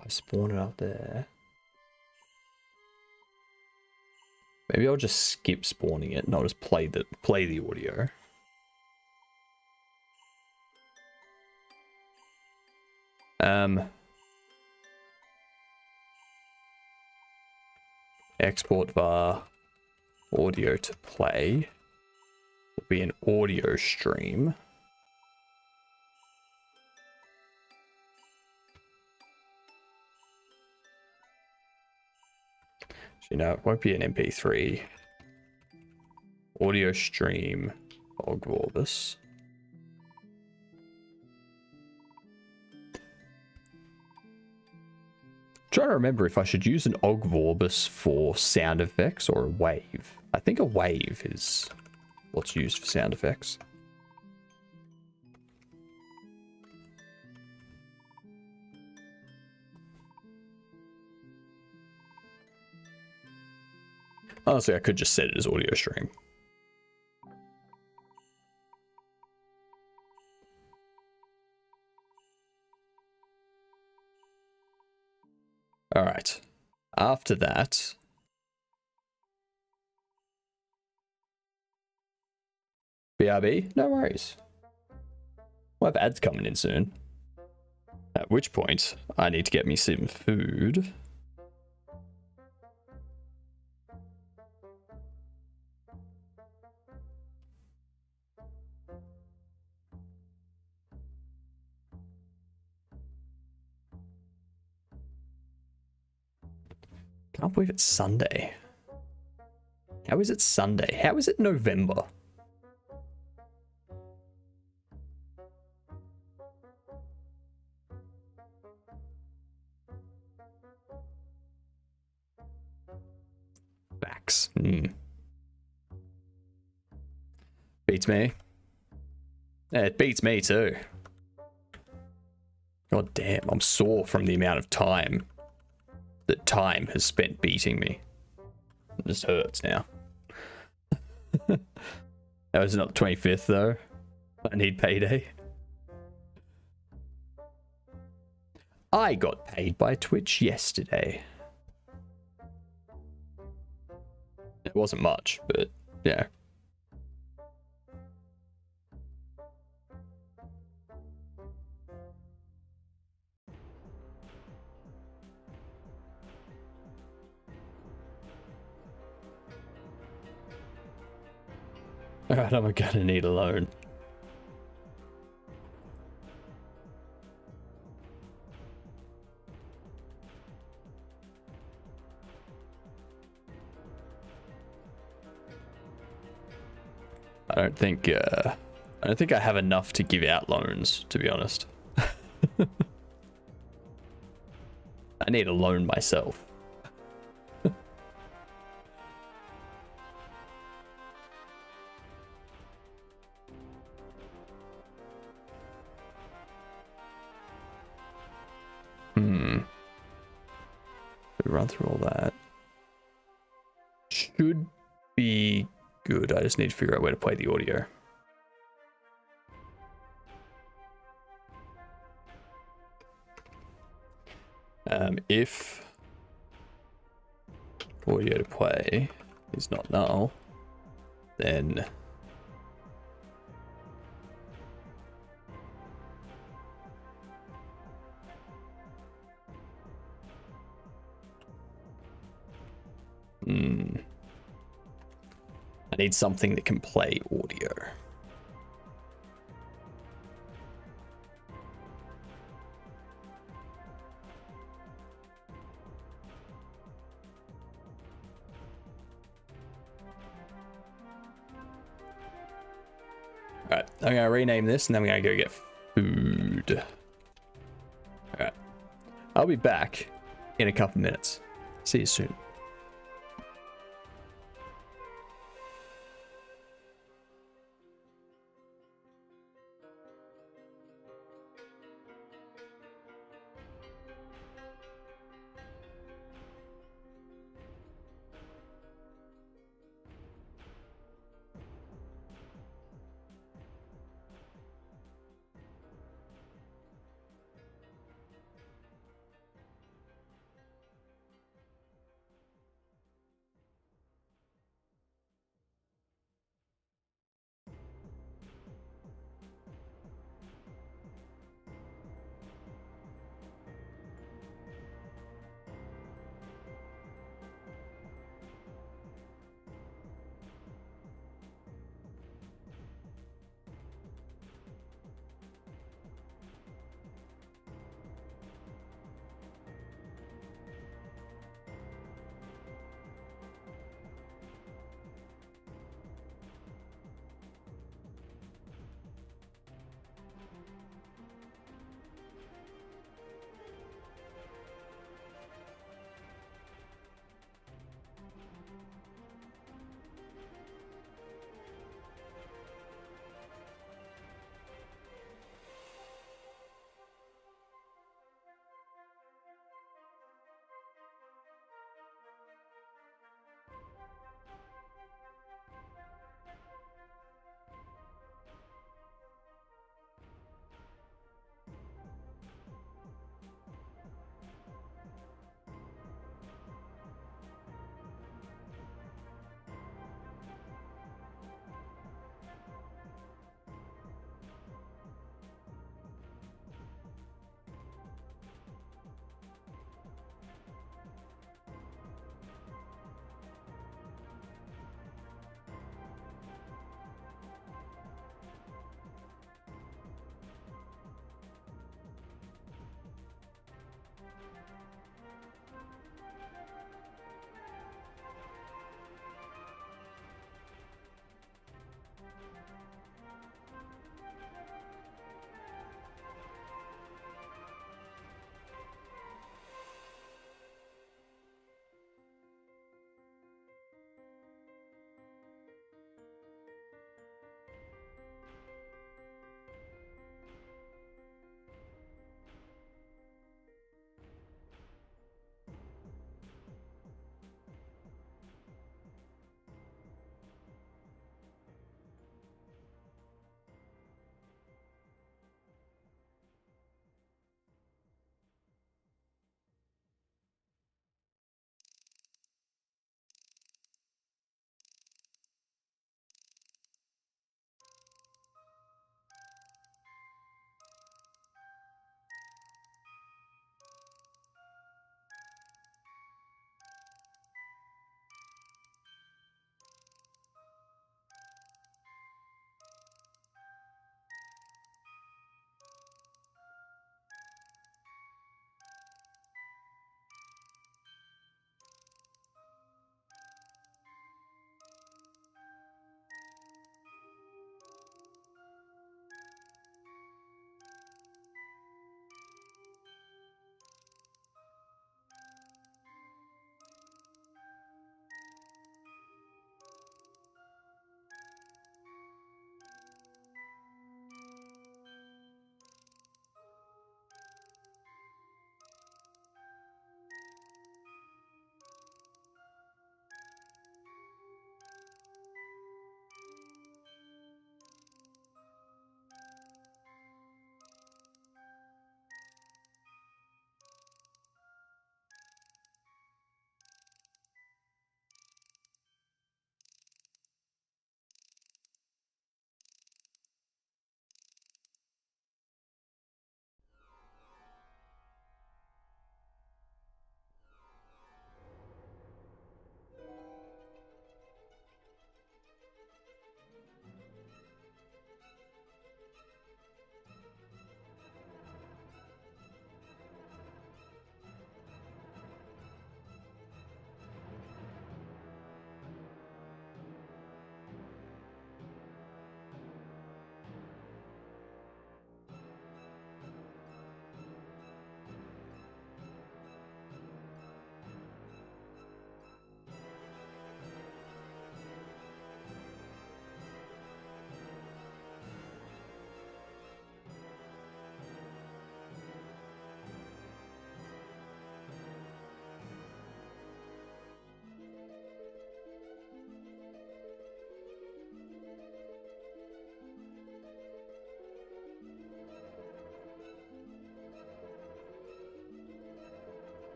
I spawn it up there. Maybe I'll just skip spawning it and I'll just play the audio. Export var audio to play will be an audio stream. So, it won't be an MP3. Audio stream Ogvorbis. Trying to remember if I should use an Ogvorbis for sound effects or a wave. I think a wave is what's used for sound effects. Honestly, I could just set it as audio stream. All right. After that, BRB, no worries. We'll have ads coming in soon. At which point, I need to get me some food. Can't believe it's Sunday. How is it Sunday? How is it November? Facts. Beats me. Yeah, it beats me too. God damn, I'm sore from the amount of time that time has spent beating me. It just hurts now. That was not the 25th though. I need payday. I got paid by Twitch yesterday. It wasn't much, but yeah. Alright, I'm gonna need a loan. I don't think I have enough to give out loans, to be honest. I need a loan myself. We run through all that. Should be good. I just need to figure out where to play the audio. If audio to play is not null, then I need something that can play audio. Alright, I'm gonna rename this and then we're gonna go get food. Alright. I'll be back in a couple minutes. See you soon.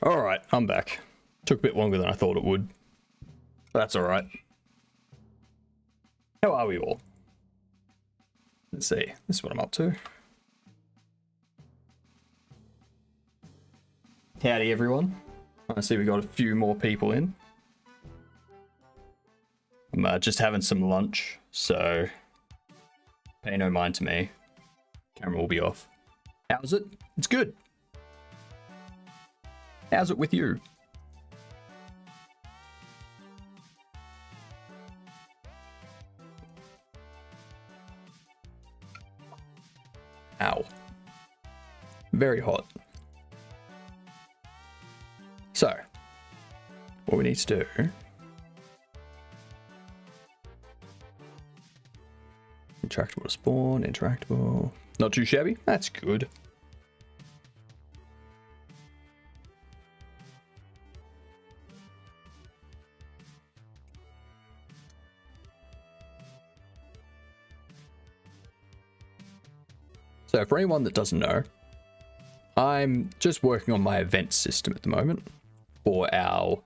Alright, I'm back. Took a bit longer than I thought it would. But that's alright. How are we all? Let's see. This is what I'm up to. Howdy, everyone. I see we got a few more people in. I'm just having some lunch, so pay no mind to me. Camera will be off. How's it? It's good. How's it with you? Ow. Very hot. So, what we need to do... Interactable to spawn, interactable. Not too shabby. That's good. So for anyone that doesn't know, I'm just working on my event system at the moment for our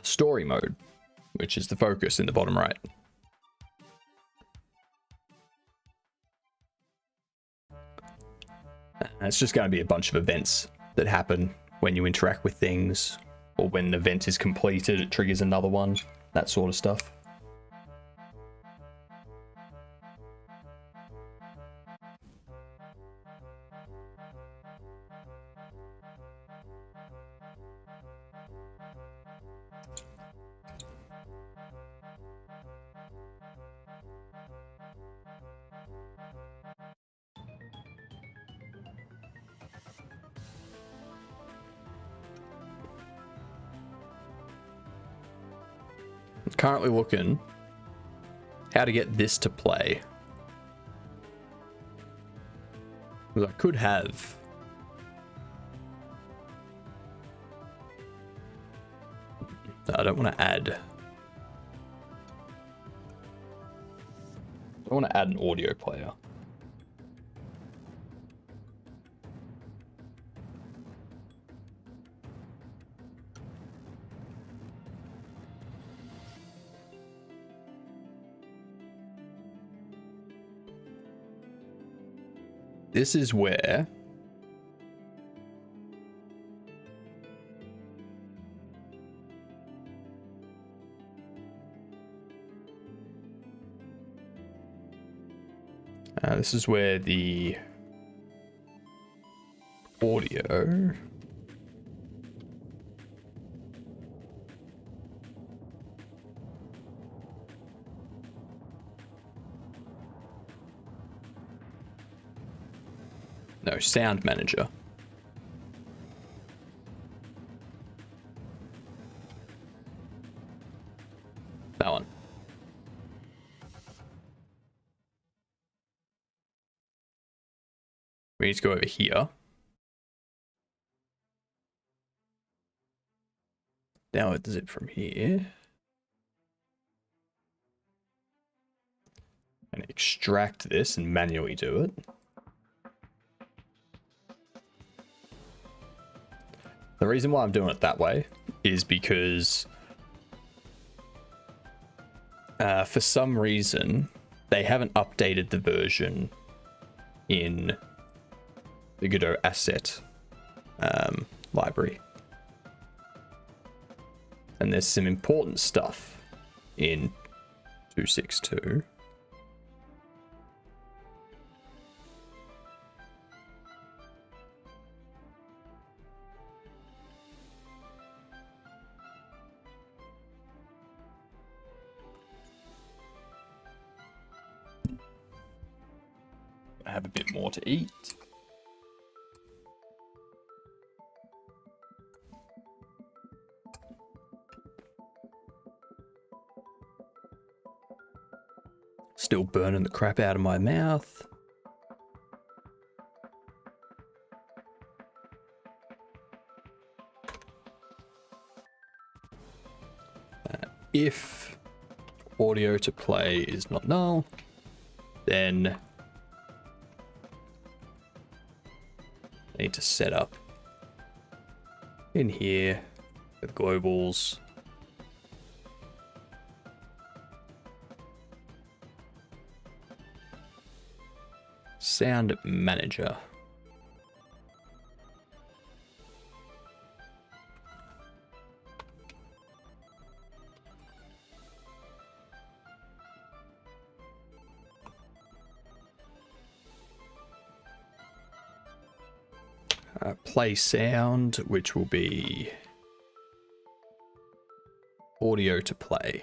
story mode, which is the focus in the bottom right. And it's just going to be a bunch of events that happen when you interact with things, or when an event is completed, it triggers another one, that sort of stuff. Currently looking how to get this to play. Because I could have I don't want to add an audio player. This is where the audio sound manager. That one. We need to go over here. Now it does it from here. And extract this and manually do it. The reason why I'm doing it that way is because for some reason they haven't updated the version in the Godot asset library. And there's some important stuff in 2.6.2. I have a bit more to eat. Still burning the crap out of my mouth. If audio to play is not null, then I need to set up in here with globals. Sound manager. Play sound, which will be audio to play.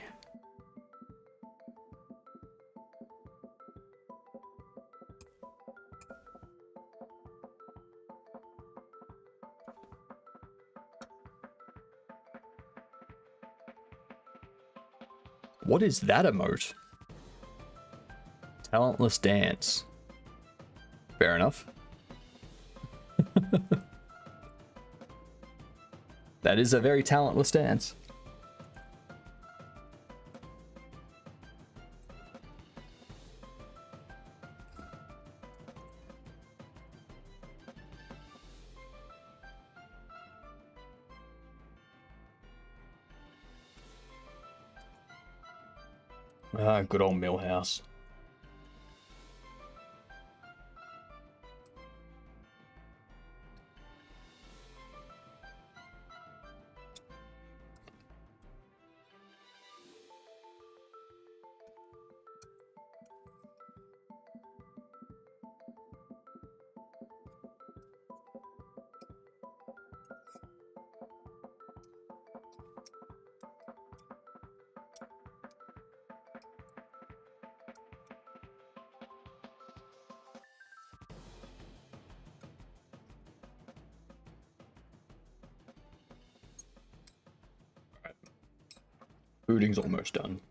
What is that emote? Talentless dance. Fair enough. That is a very talentless dance. Ah, good old Millhouse. Booting's almost done.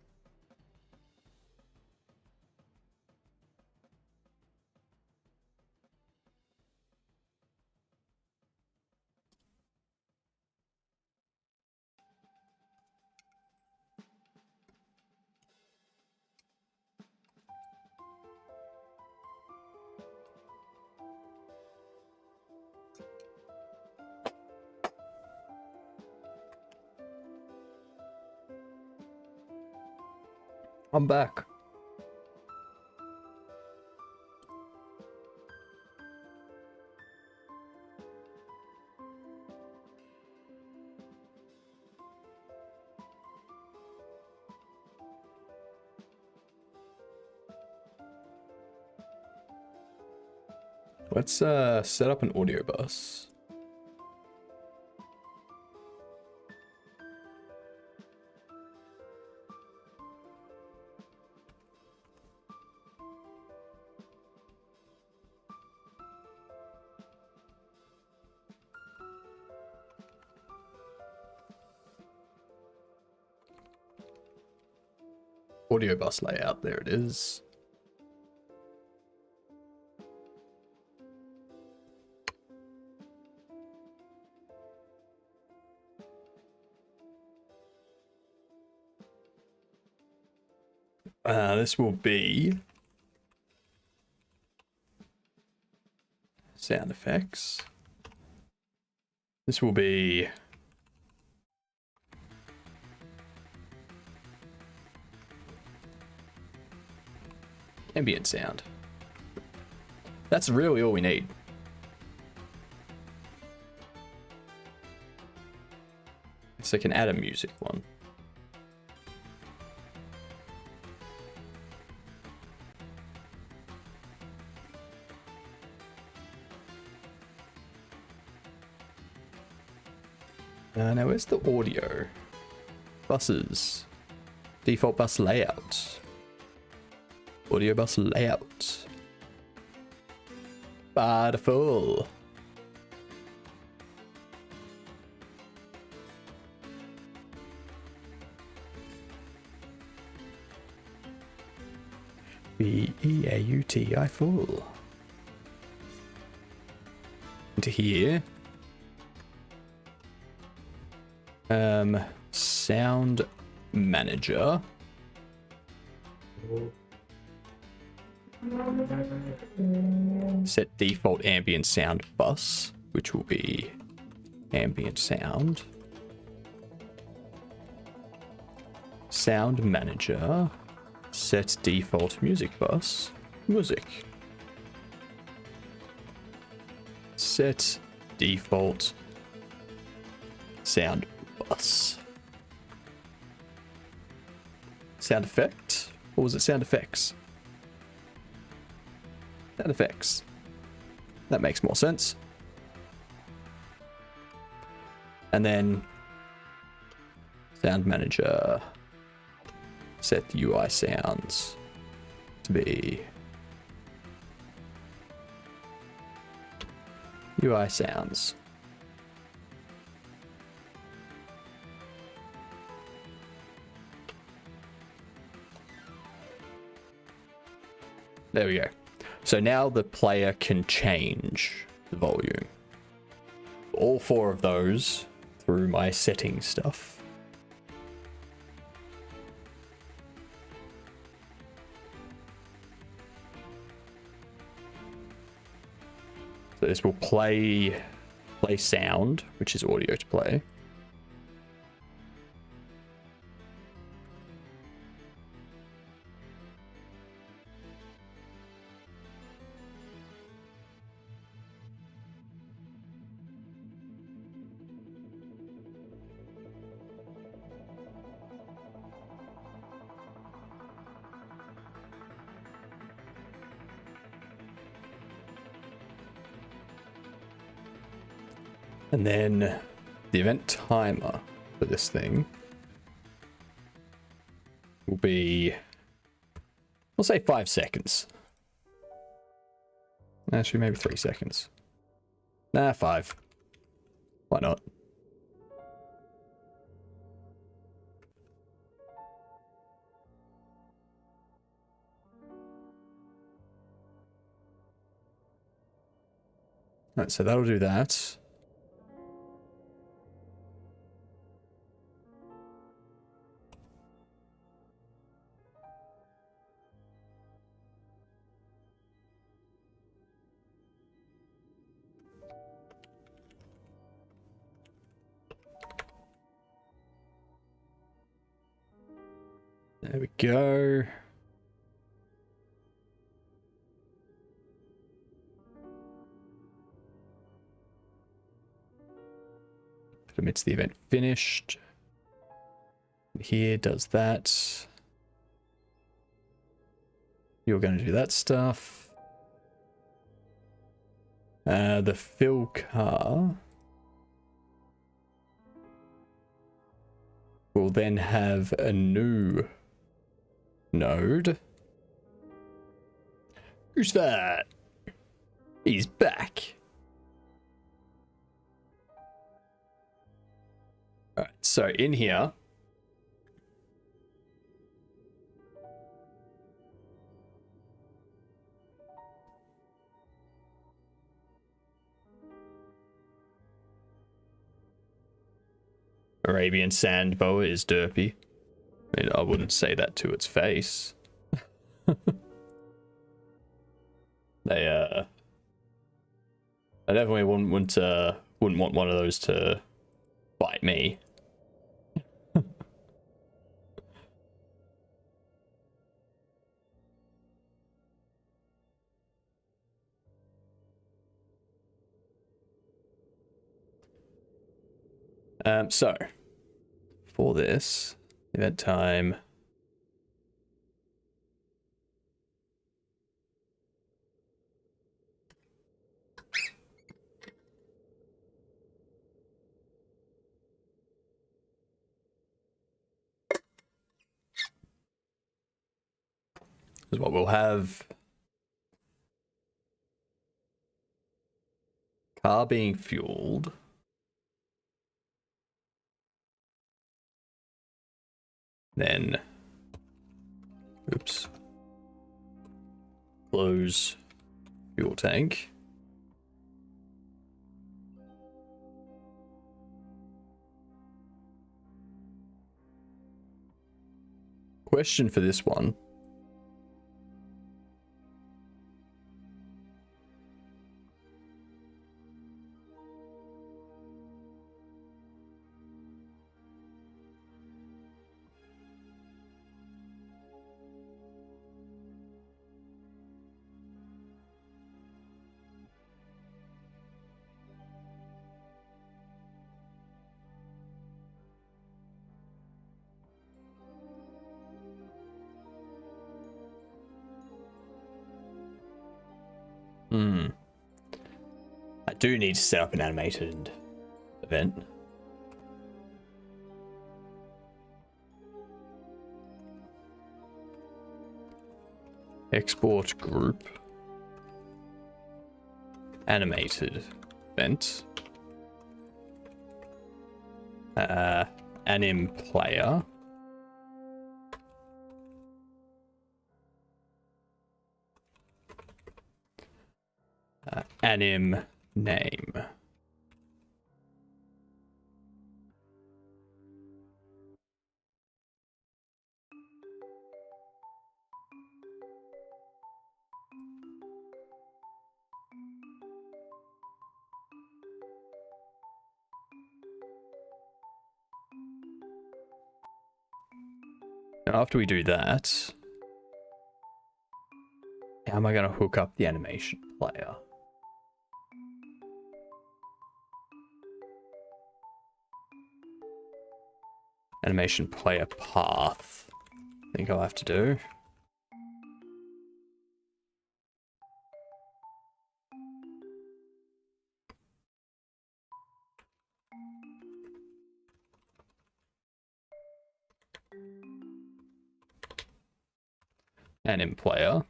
I'm back. Let's set up an audio bus. Audio bus layout, there it is. This will be sound effects. This will be ambient sound. That's really all we need. So I can add a music one. Now where's the audio? Buses. Default bus layout. Audio bus layout. Beautiful. B-E-A-U-T-I full. Into here. Sound manager. Set default ambient sound bus, which will be ambient sound. Sound manager. Set default music bus. Music. Set default sound bus. Sound effect? Or was it sound effects? Sound effects. That makes more sense. And then sound manager. Set the UI sounds to be UI sounds. There we go. So now the player can change the volume. All four of those through my settings stuff. So this will play sound, which is audio to play. And then the event timer for this thing will be, we'll say 5 seconds. Actually, maybe 3 seconds. Nah, 5. Why not? Alright, so that'll do that. There we go. Permits the event finished. Here does that. You're going to do that stuff. The fill car will then have a new node. Who's that? He's back. Alright, so in here, Arabian sand boa is derpy. I mean, I wouldn't say that to its face. I definitely wouldn't want one of those to bite me. So for this event time, is what we'll have. Car being fueled. Then, oops, close fuel tank. Question for this one. do need to set up an animated event. Export group. Animated event. Anim player. Anim name. Now after we do that, how am I going to hook up the animation player? Animation player path. I think I'll have to do. Anim player.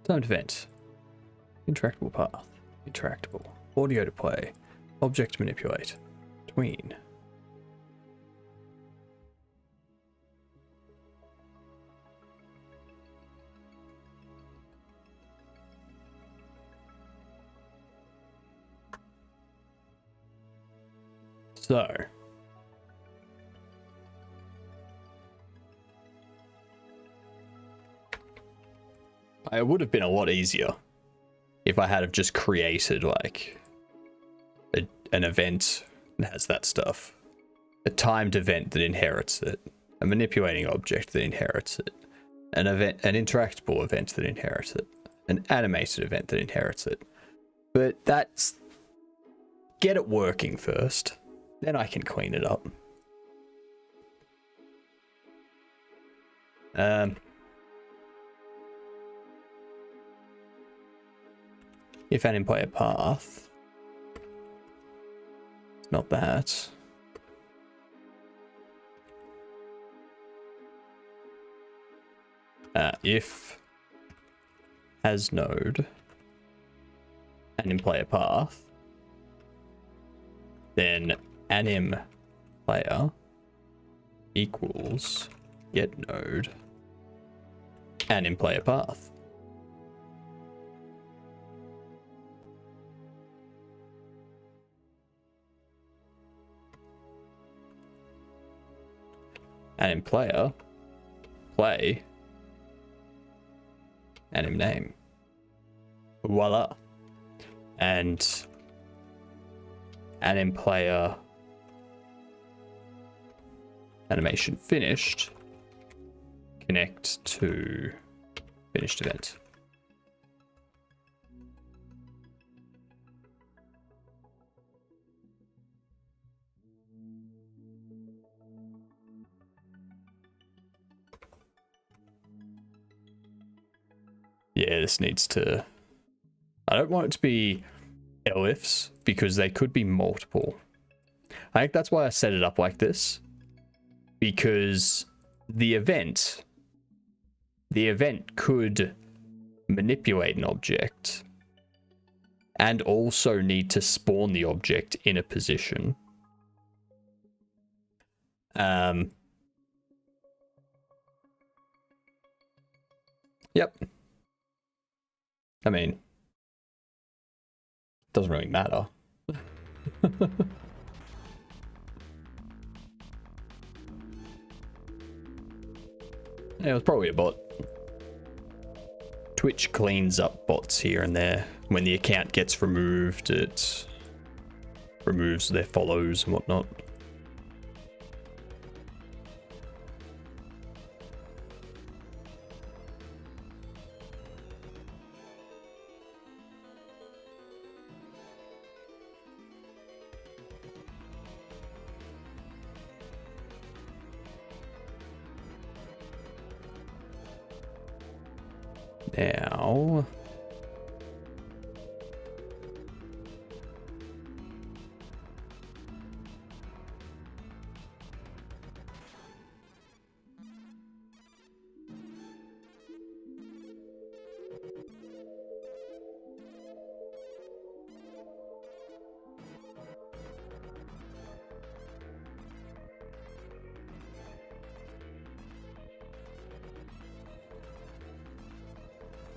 Timed event. Interactable path. Interactable. Audio to play. Object to manipulate. Tween. So. It would have been a lot easier if I had have just created like an event that has that stuff. A timed event that inherits it. A manipulating object that inherits it. An interactable event that inherits it. An animated event that inherits it. But that's... Get it working first. Then I can clean it up. If anim player path. It's not that. If has node anim player path, then anim player equals get node anim player path. Anim player play anim name. Voila. And anim player animation finished. Connect to finished event. Yeah, this needs to... I don't want it to be elifs because they could be multiple. I think that's why I set it up like this. Because the event could manipulate an object and also need to spawn the object in a position. Yep. I mean, doesn't really matter. Yeah, it was probably a bot. Twitch cleans up bots here and there. When the account gets removed, it removes their follows and whatnot. Now...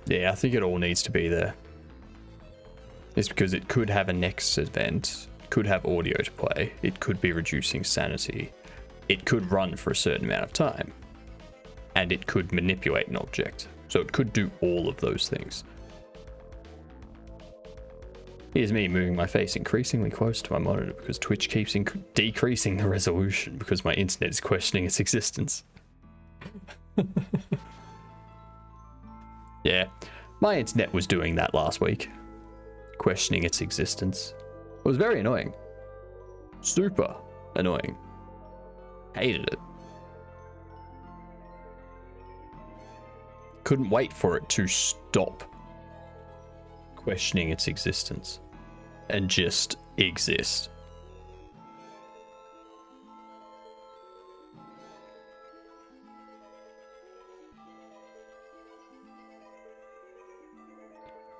Yeah, I think it all needs to be there. It's because it could have a next event, could have audio to play, it could be reducing sanity, it could run for a certain amount of time, and it could manipulate an object. So it could do all of those things. Here's me moving my face increasingly close to my monitor because Twitch keeps decreasing the resolution because my internet is questioning its existence. Yeah, my internet was doing that last week. Questioning its existence. It was very annoying. Super annoying. Hated it. Couldn't wait for it to stop questioning its existence and just exist.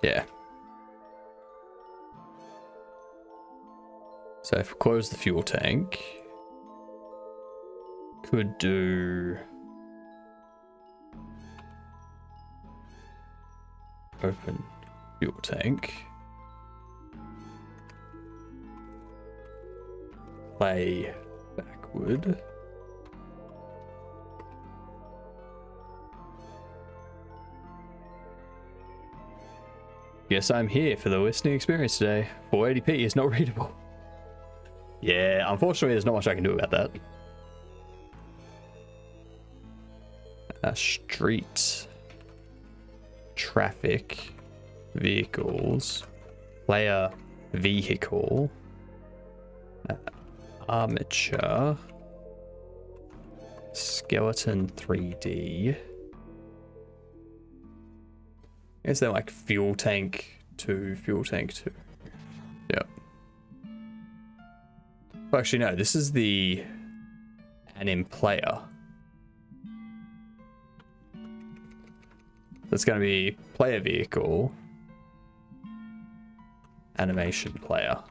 Yeah. So if we close the fuel tank, could do open fuel tank, play backward. Guess I'm here for the listening experience today. 480p is not readable. Yeah, unfortunately there's not much I can do about that. Street, traffic, vehicles, player vehicle, armature, skeleton 3D. Is there like fuel tank 2, fuel tank 2? Yep. Well, actually, no, this is the anim player. That's going to be player vehicle, animation player.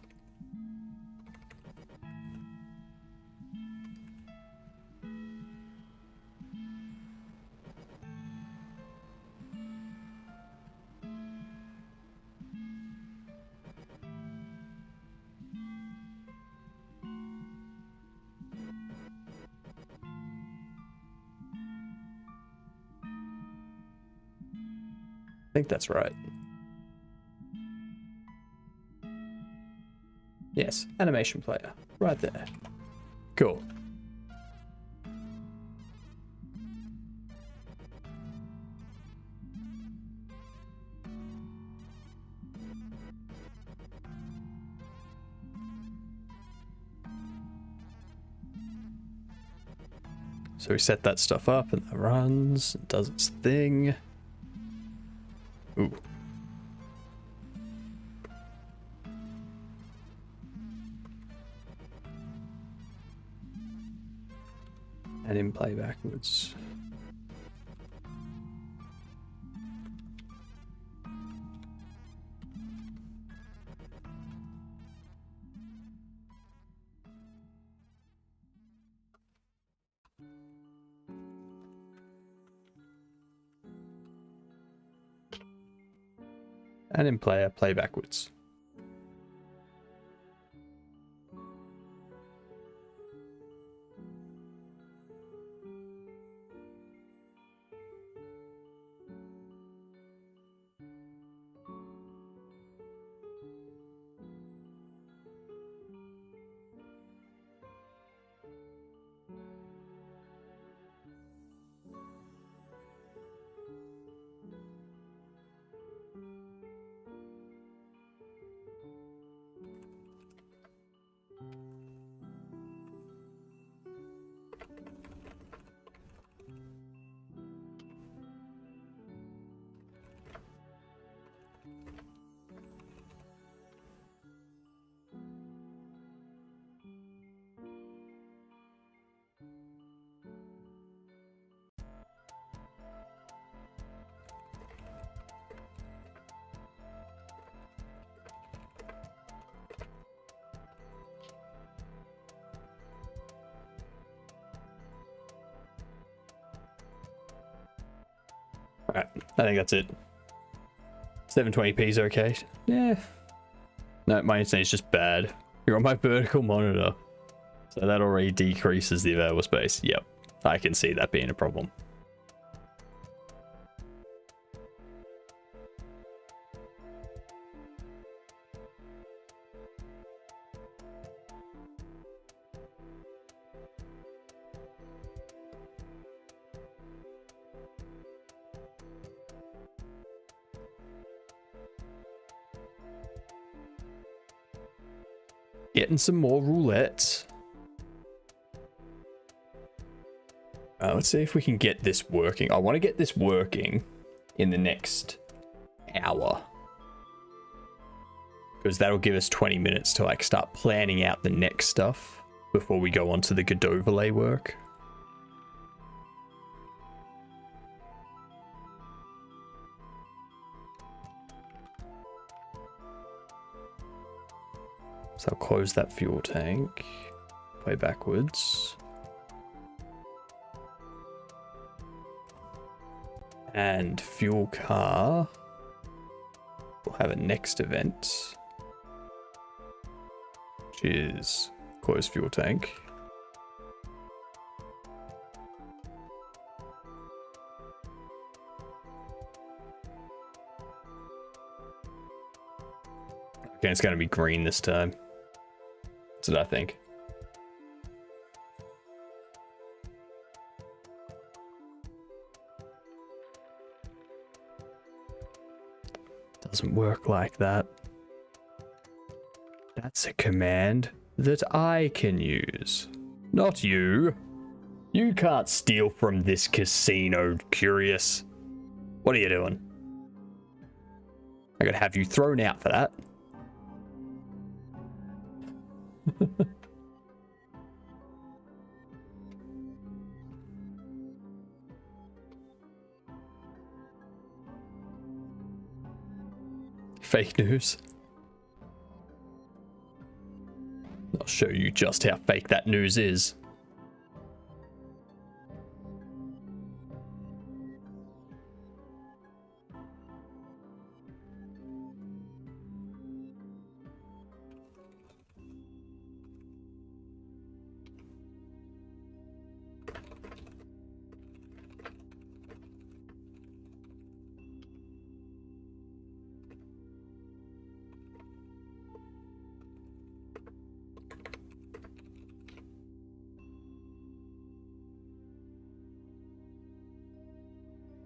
I think that's right. Yes, animation player, right there. Cool. So we set that stuff up and that runs, and does its thing. Ooh. And in play backwards. And in player, play backwards. Alright, I think that's it. 720p is okay. Yeah. No, my internet is just bad. You're on my vertical monitor. So that already decreases the available space. Yep, I can see that being a problem. Getting some more roulettes. Let's see if we can get this working. I want to get this working in the next hour. Because that'll give us 20 minutes to like start planning out the next stuff before we go on to the Godot overlay work. So I'll close that fuel tank, play backwards. And fuel car will have a next event, which is close fuel tank. Okay, it's going to be green this time. That's what I think. Doesn't work like that. That's a command that I can use, not you. You can't steal from this casino, Curious. What are you doing? I gotta have you thrown out for that. Fake news. I'll show you just how fake that news is.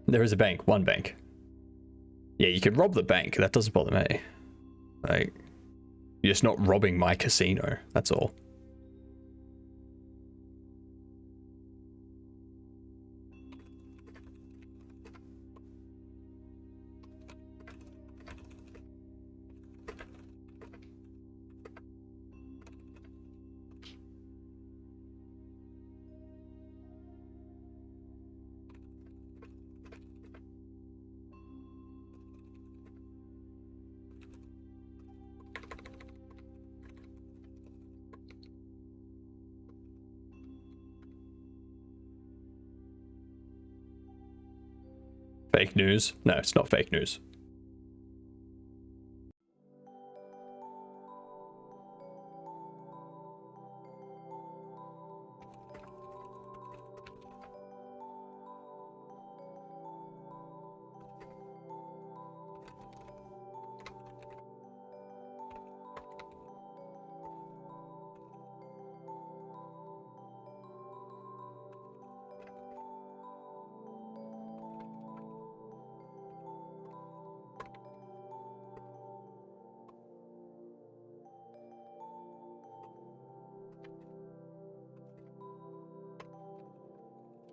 There is a bank, one bank. Yeah, you could rob the bank. That doesn't bother me. Like, you're just not robbing my casino. That's all. Fake news? No, it's not fake news.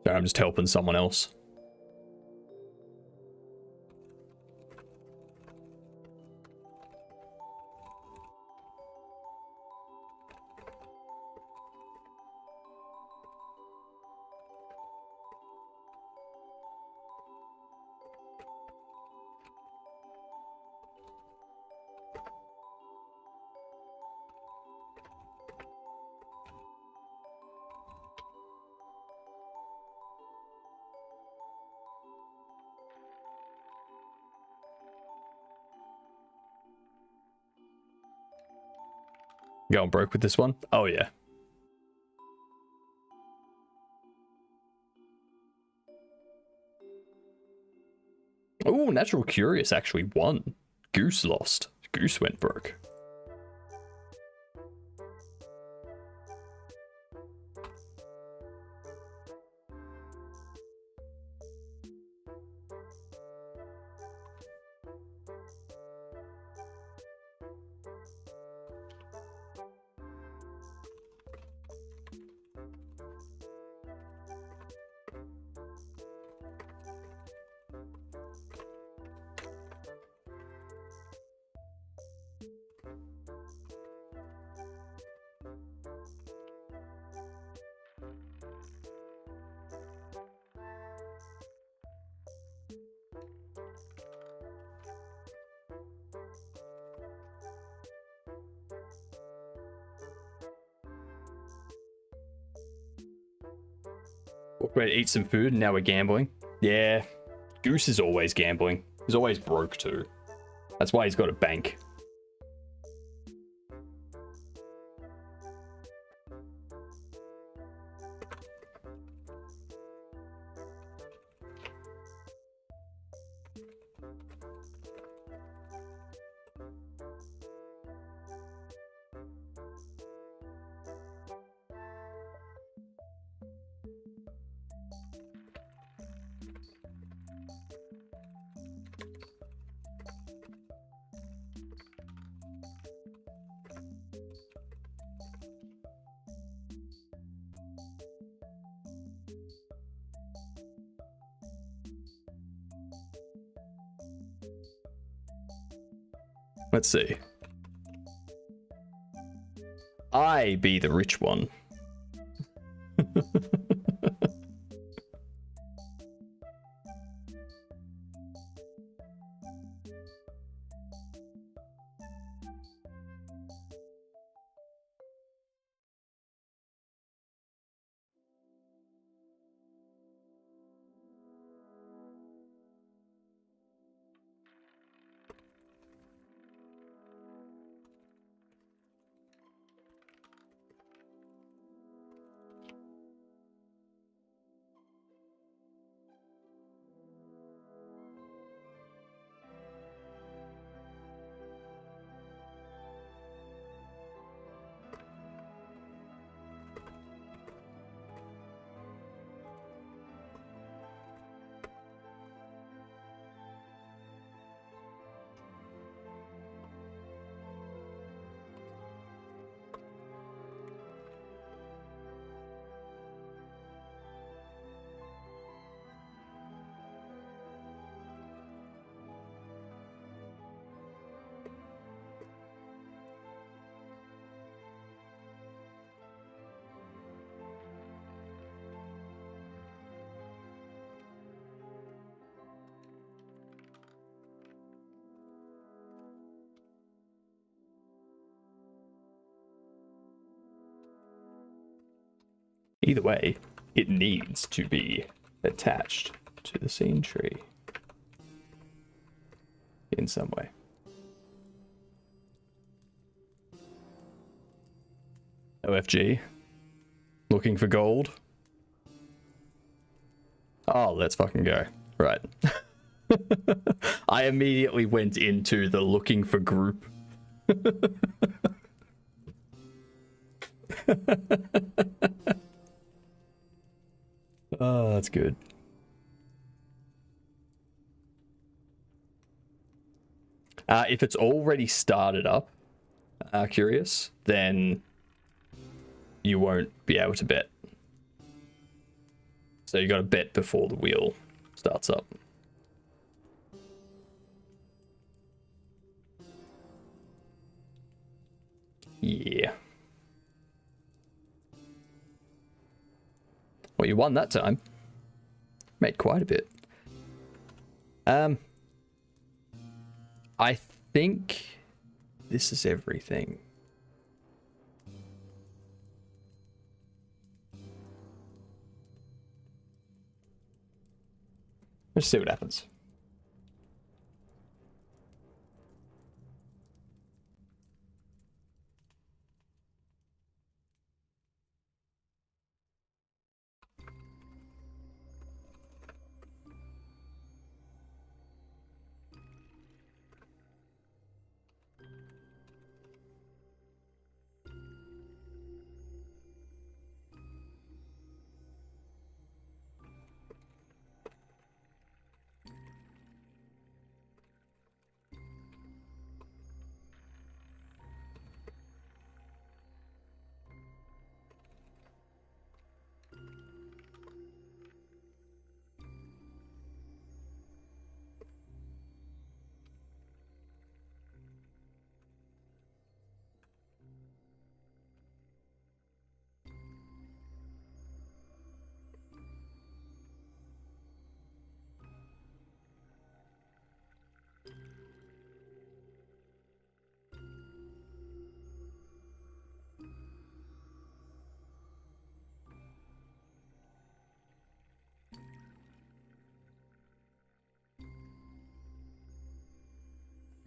I'm just helping someone else. Going broke with this one? Oh, yeah. Oh, Natural Curious actually won. Goose lost. Goose went broke. Walked away to eat some food and now we're gambling. Yeah, Goose is always gambling. He's always broke too. That's why he's got a bank. Let's see. I be the rich one. Either way, it needs to be attached to the scene tree in some way. OFG. Looking for gold. Oh, let's fucking go. Right. I immediately went into the looking for group. Oh, that's good. If it's already started up, Curious, then you won't be able to bet. So you got to bet before the wheel starts up. Yeah. Well, you won that time. Made quite a bit. I think this is everything. Let's see what happens.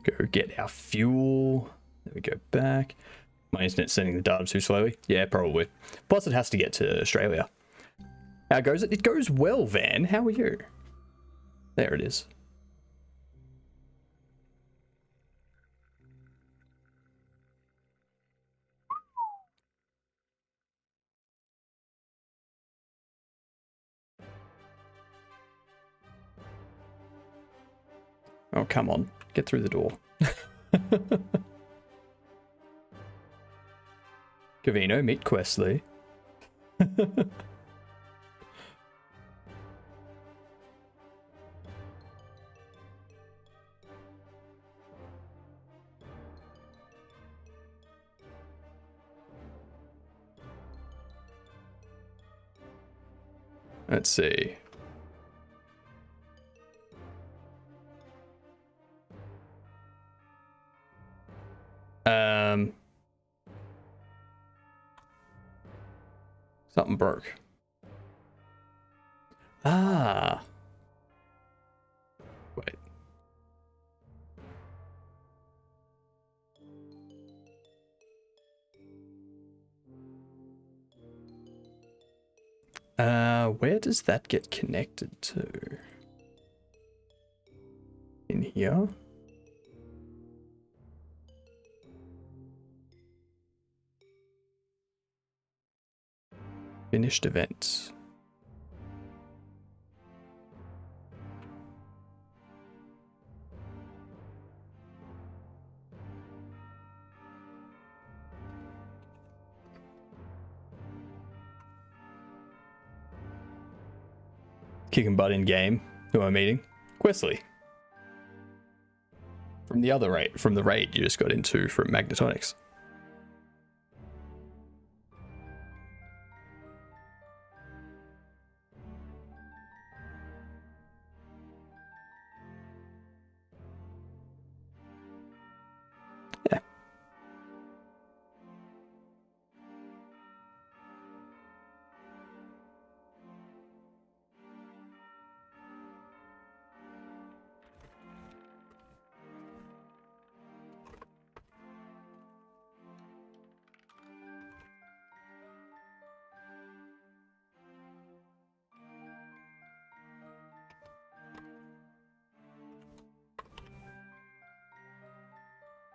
Go get our fuel. Then we go back. My internet's sending the data too slowly. Yeah, probably. Plus it has to get to Australia. How goes it? It goes well, Van. How are you? There it is. Oh, come on. Get through the door. Cavino, meet Questley. Let's see. Something broke. Ah. Wait. Where does that get connected to? In here? Finished events. Kicking butt in game. Who am I meeting? Questley. From the other raid, from the raid you just got into from Magnetonics. Yeah.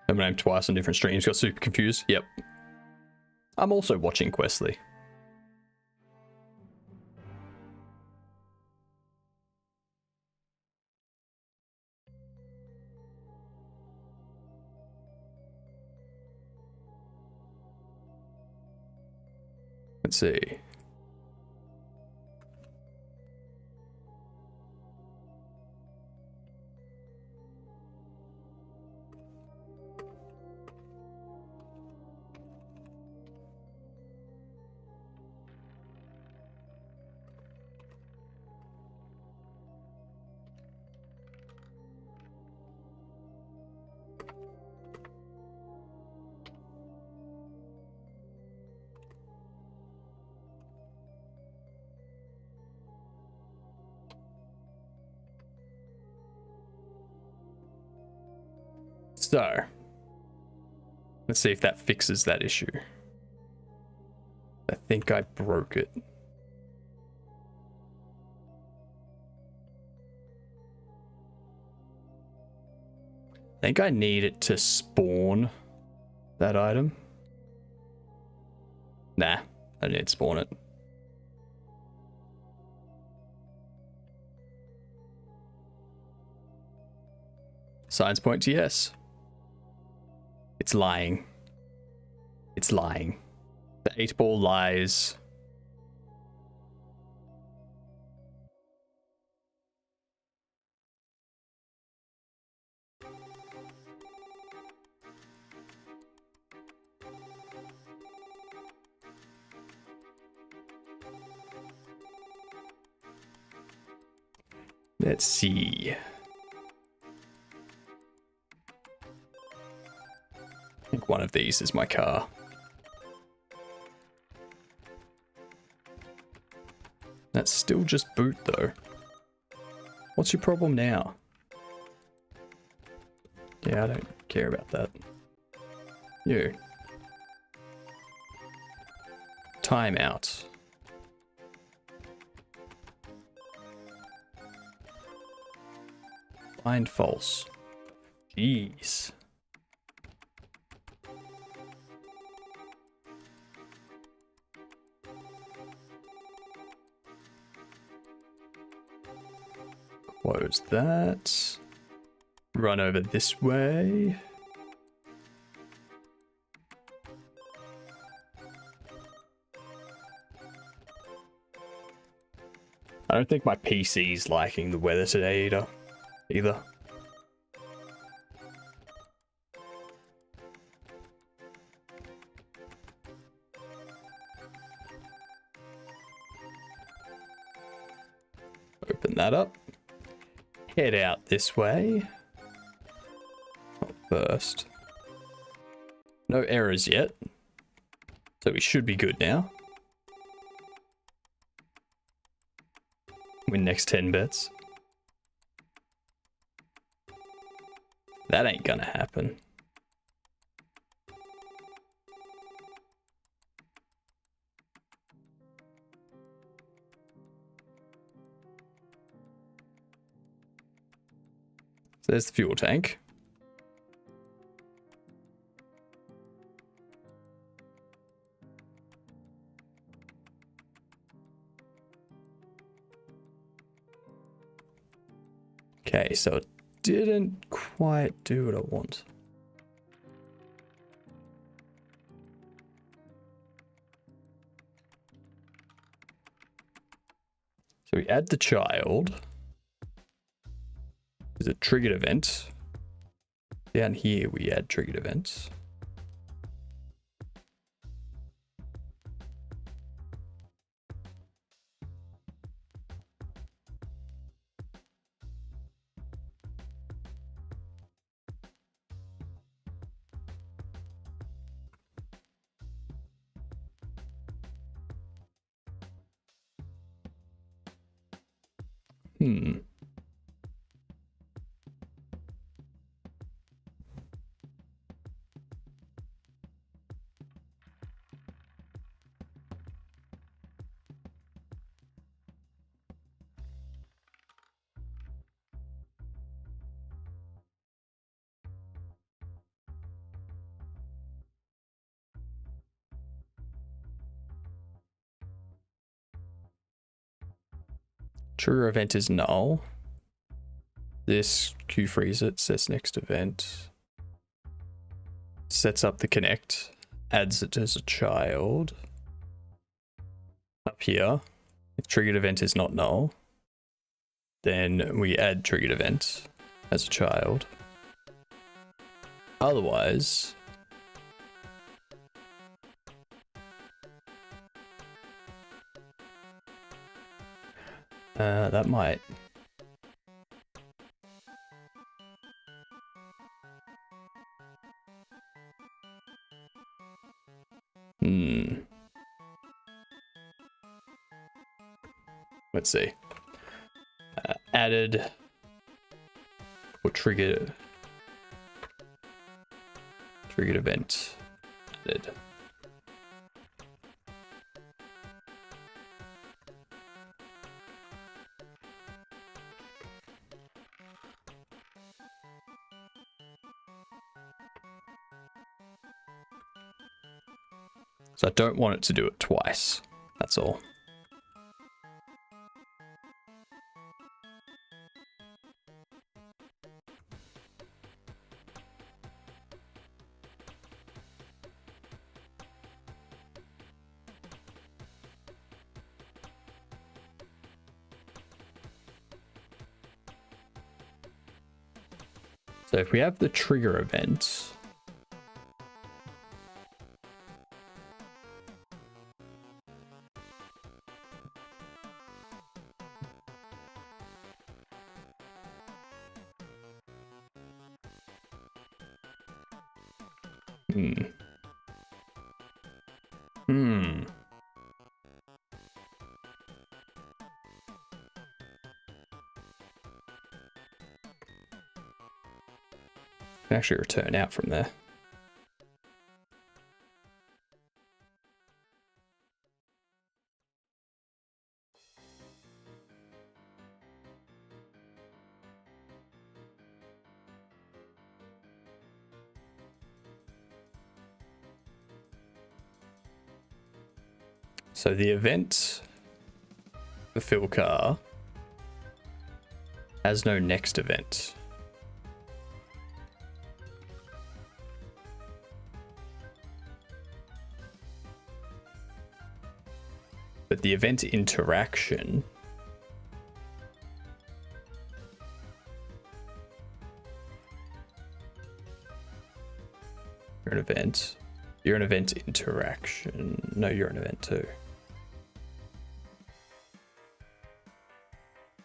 I've been named twice on different streams, got super confused. Yep. I'm also watching Questley. Let's see. So, let's see if that fixes that issue. I think I broke it. I think I need it to spawn that item. Nah, I don't need to spawn it. Science point to yes. It's lying. It's lying. The 8-ball lies. Let's see. I think one of these is my car. That's still just boot though. What's your problem now? Yeah, I don't care about that. You. Timeout. Find false. Jeez. Close that. Run over this way. I don't think my PC's liking the weather today either. Open that up. Head out this way. First. No errors yet. So we should be good now. Win next 10 bets. That ain't gonna happen. So there's the fuel tank. Okay, so it didn't quite do what I want. So we add the child. There's a triggered event. Down here we add triggered events. Trigger event is null. This Q freeze it, says next event. Sets up the connect, adds it as a child. Up here, if triggered event is not null, then we add triggered event as a child. Otherwise, that might. Let's see. Added or triggered event added. So I don't want it to do it twice. That's all. So if we have the trigger event, actually return out from there. So the event for Phil Carr has no next event. But the event interaction you're an event. You're an event interaction. No, you're an event too.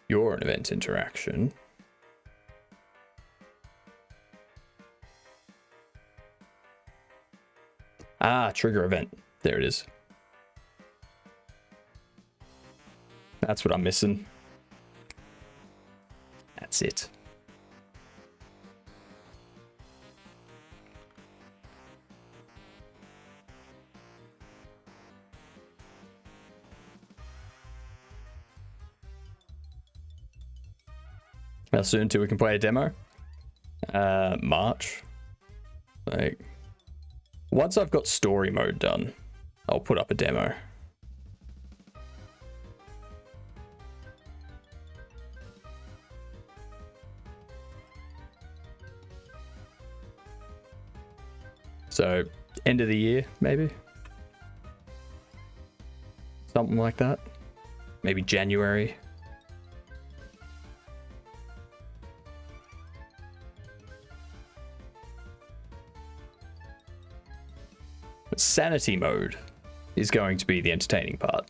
You're an event interaction. Ah, trigger event. There it is. That's what I'm missing. That's it. How soon till we can play a demo? March. Like, once I've got story mode done, I'll put up a demo. So, end of the year, maybe? Something like that. Maybe January. But sanity mode is going to be the entertaining part.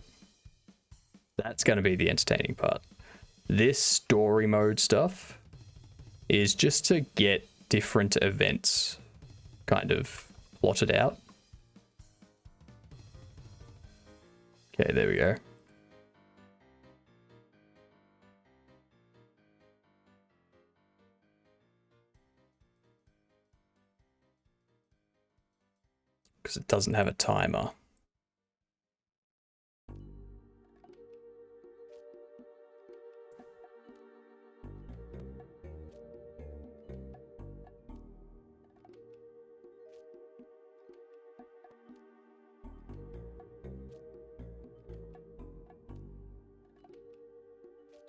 That's going to be the entertaining part. This story mode stuff is just to get different events kind of plotted out. Okay, there we go. Because it doesn't have a timer.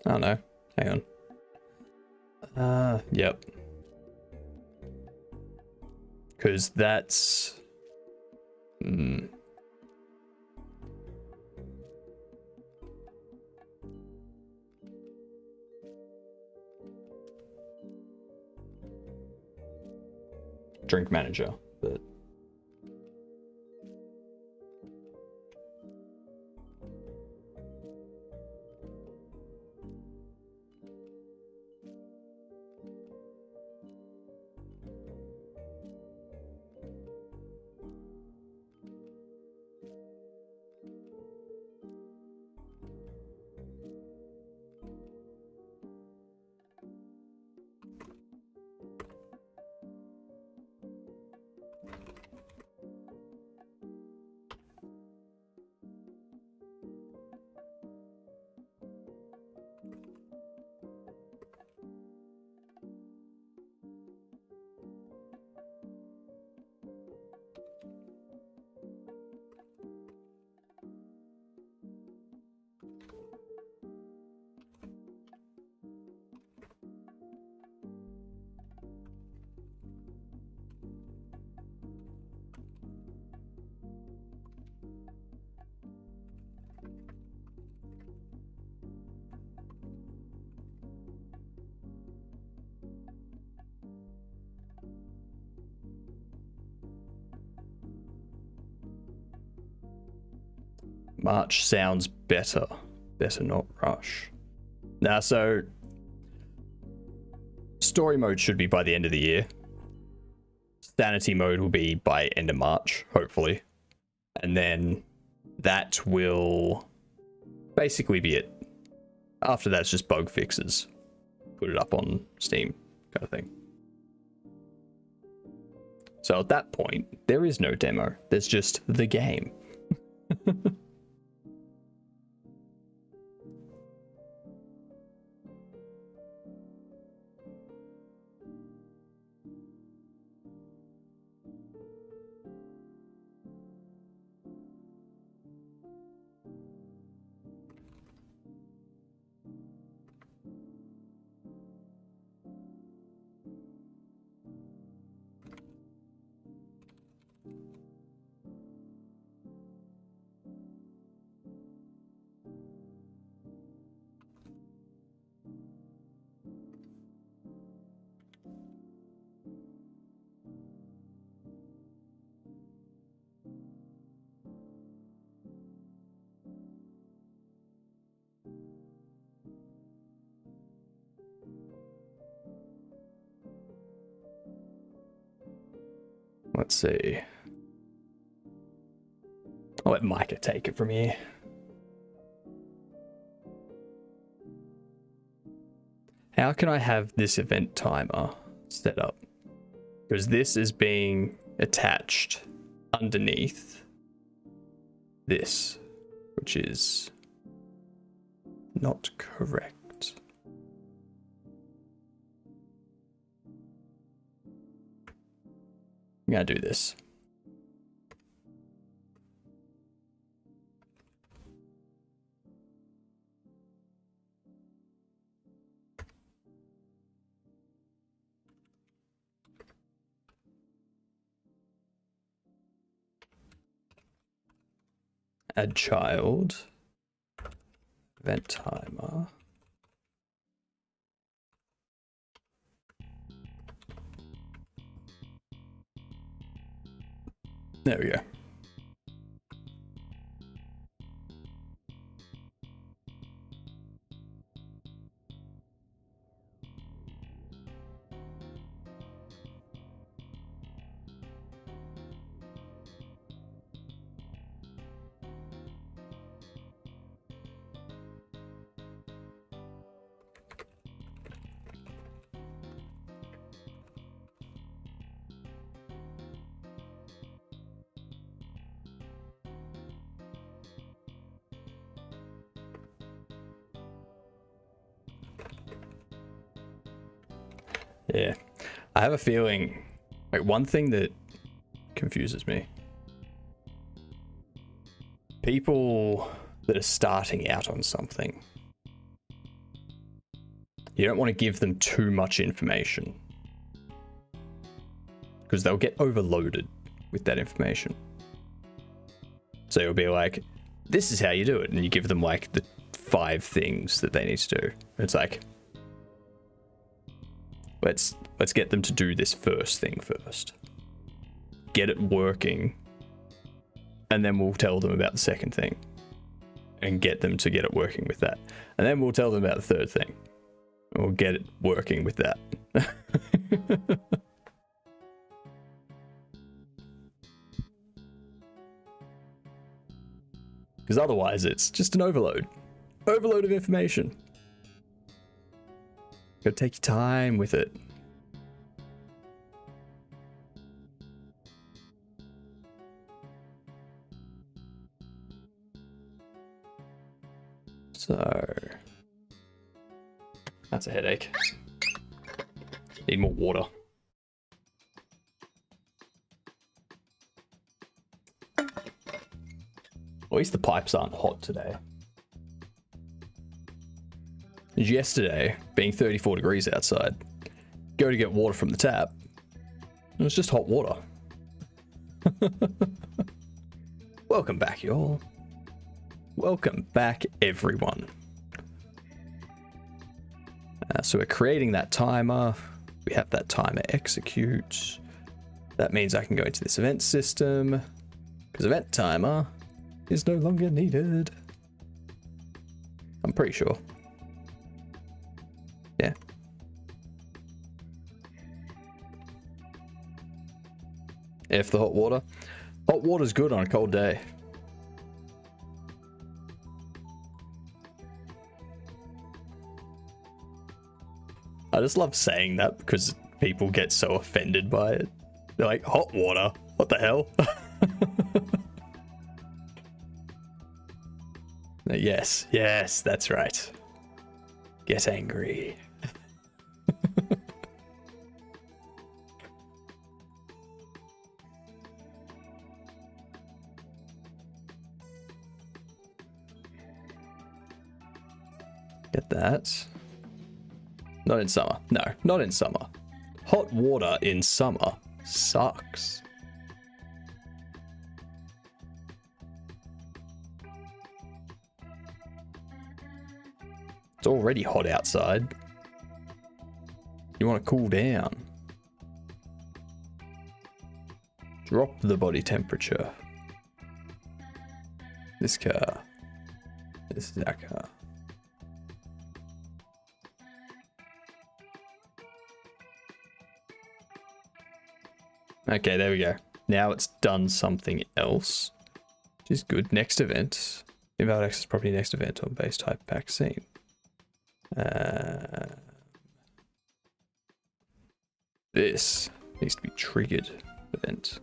Oh no, hang on. Yep. Because that's... Drink manager, but... March sounds better. Better not rush. Now, so story mode should be by the end of the year. Sanity mode will be by end of March, hopefully. And then that will basically be it. After that, it's just bug fixes. Put it up on Steam, kind of thing. So at that point, there is no demo. There's just the game. Let's see. I'll let Micah take it from here. How can I have this event timer set up? Because this is being attached underneath this, which is not correct. I'm gonna do this. Add child. Event timer. There we go. Yeah, I have a feeling, like, one thing that confuses me, people that are starting out on something, you don't want to give them too much information because they'll get overloaded with that information. So you'll be like, this is how you do it, and you give them like the 5 things that they need to do. It's like, let's get them to do this first thing first. Get it working, and then we'll tell them about the second thing. And get them to get it working with that. And then we'll tell them about the third thing. And we'll get it working with that. Because otherwise it's just an overload. Overload of information. Gotta take your time with it. So that's a headache. Need more water. At least the pipes aren't hot today. Yesterday, being 34 degrees outside, go to get water from the tap, it was just hot water. Welcome back, y'all. Welcome back, everyone. So we're creating that timer. We have that timer execute. That means I can go into this event system, because event timer is no longer needed. I'm pretty sure. Yeah. F the hot water. Hot water's good on a cold day. I just love saying that because people get so offended by it. They're like, hot water? What the hell? No, yes, yes, that's right. Get angry. Get that. Not in summer. No, not in summer. Hot water in summer sucks. It's already hot outside. You want to cool down. Drop the body temperature. This car. This is our car. Okay, there we go. Now it's done something else, which is good. Next event. Invalid access property next event on base type vaccine. This needs to be triggered event.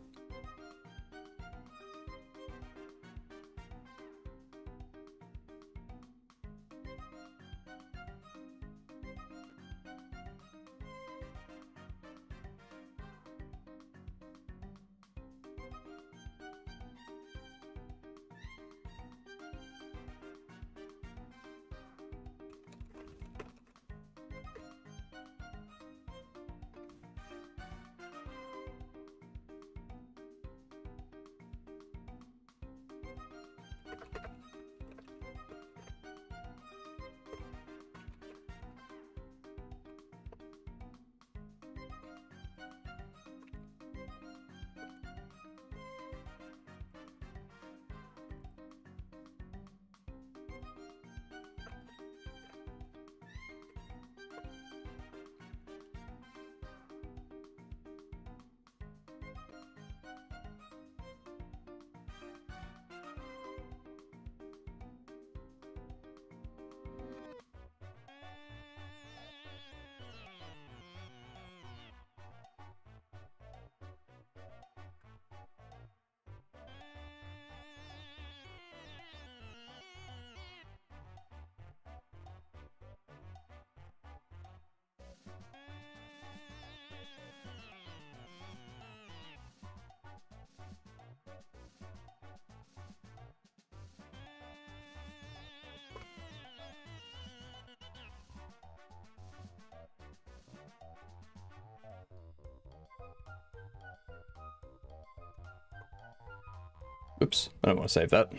Oops, I don't want to save that.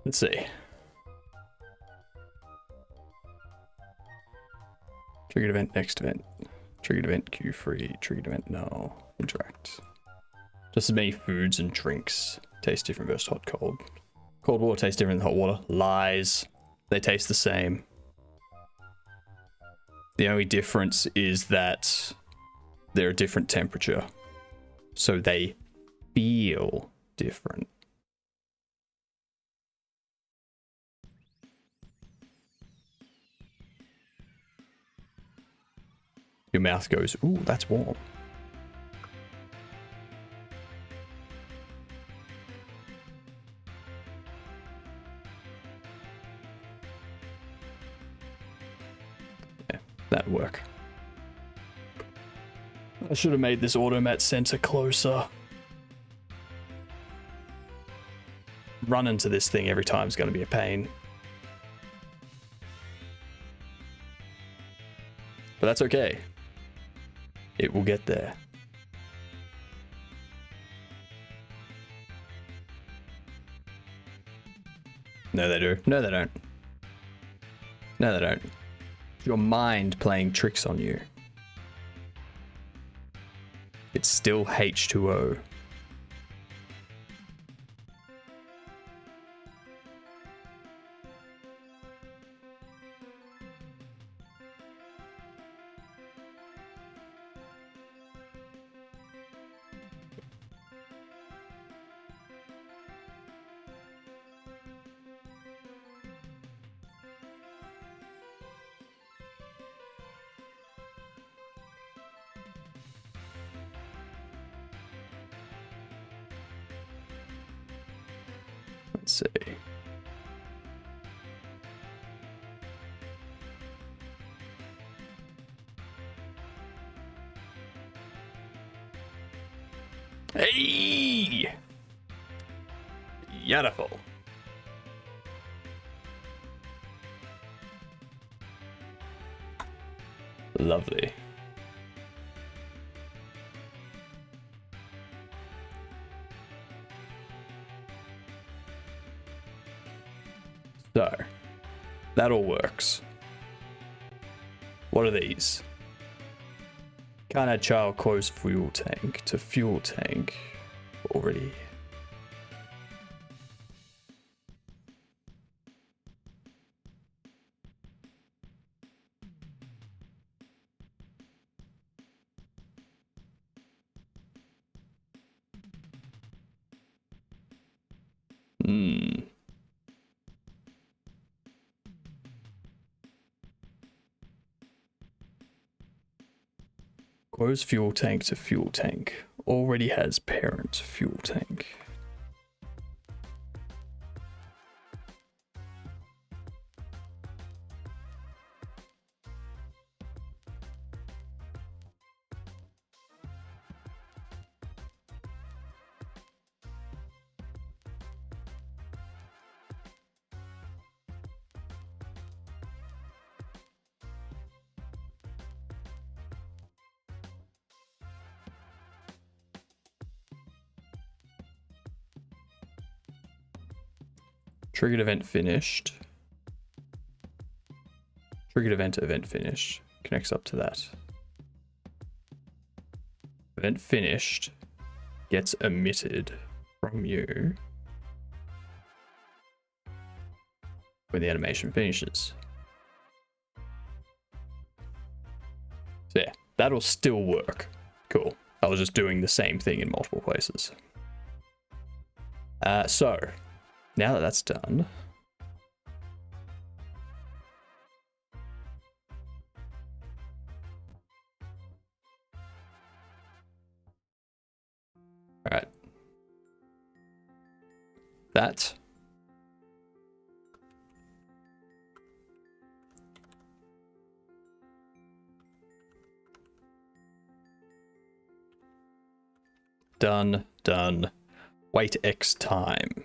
Let's see. Triggered event, next event. Triggered event, queue free. Triggered event, no. Interact. Just as many foods and drinks taste different versus hot, cold. Cold water tastes different than hot water. Lies. They taste the same. The only difference is that they're a different temperature. So they feel different. Your mouth goes, ooh, that's warm. Yeah, that'd work. I should have made this automat sensor closer. Run into this thing every time is going to be a pain. But that's okay. It will get there. No, they do. No, they don't. No, they don't. It's your mind playing tricks on you. It's still H2O. see. Hey! Beautiful. Lovely. So, that all works. What are these? Can't add child close fuel tank to fuel tank. Already. Close fuel tank to fuel tank. Already has parent fuel tank. Triggered event finished. Triggered event finished. Connects up to that. Event finished gets emitted from you when the animation finishes. So yeah, that'll still work. Cool. I was just doing the same thing in multiple places. So now that that's done, all right, that done. Wait X time.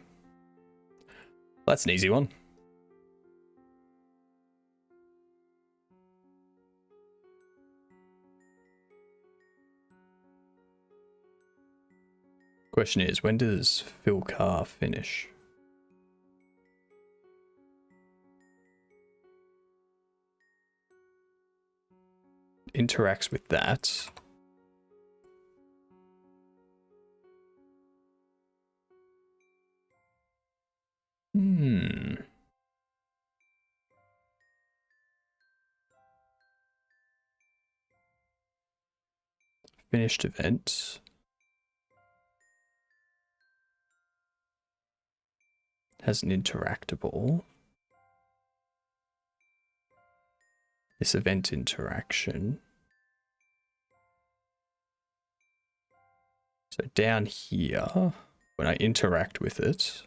That's an easy one. Question is, when does fill car finish? Interacts with that. Finished event. Has an interactable. This event interaction. So down here, when I interact with it,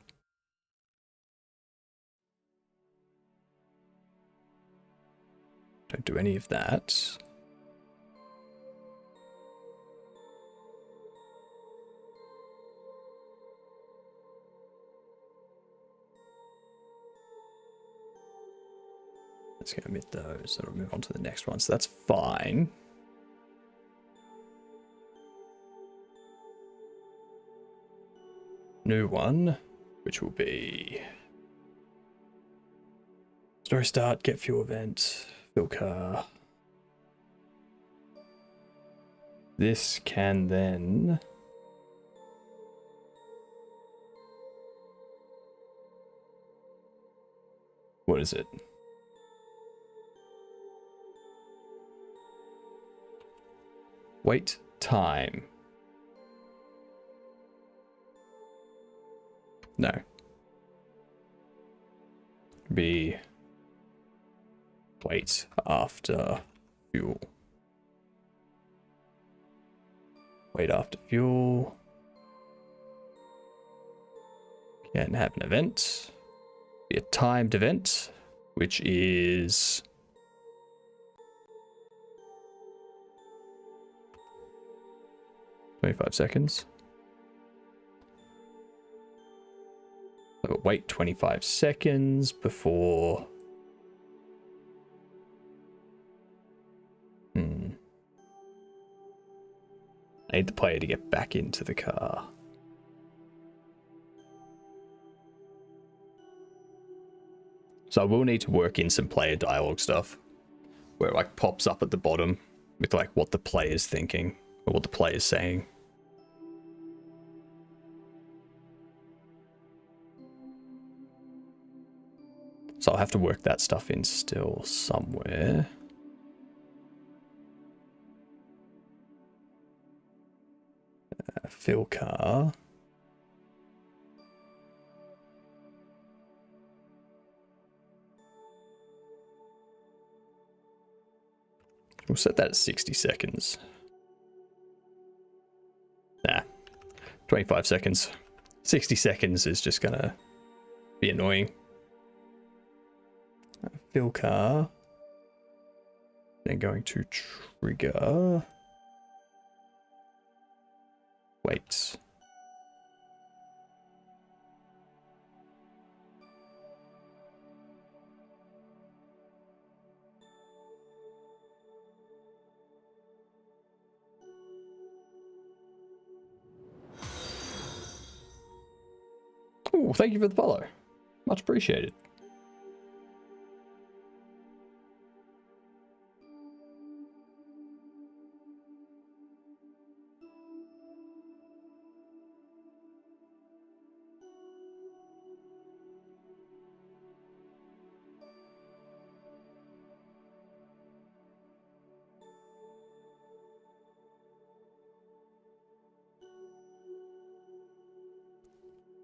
don't do any of that. Let's go omit those. That'll move on to the next one. So that's fine. New one, which will be story start, get fuel event, fill car. This can then what is it? Wait time. No. Be wait after fuel. Wait after fuel. and have an event. Be a timed event, which is 25 seconds. So wait 25 seconds before. I need the player to get back into the car. So I will need to work in some player dialogue stuff where it like pops up at the bottom with like what the player's thinking or what the player's saying. So I'll have to work that stuff in still somewhere. Fill car. We'll set that at 60 seconds. Nah, 25 seconds. 60 seconds is just gonna be annoying. Fill car. Then going to trigger. Wait. Ooh, thank you for the follow. Much appreciated.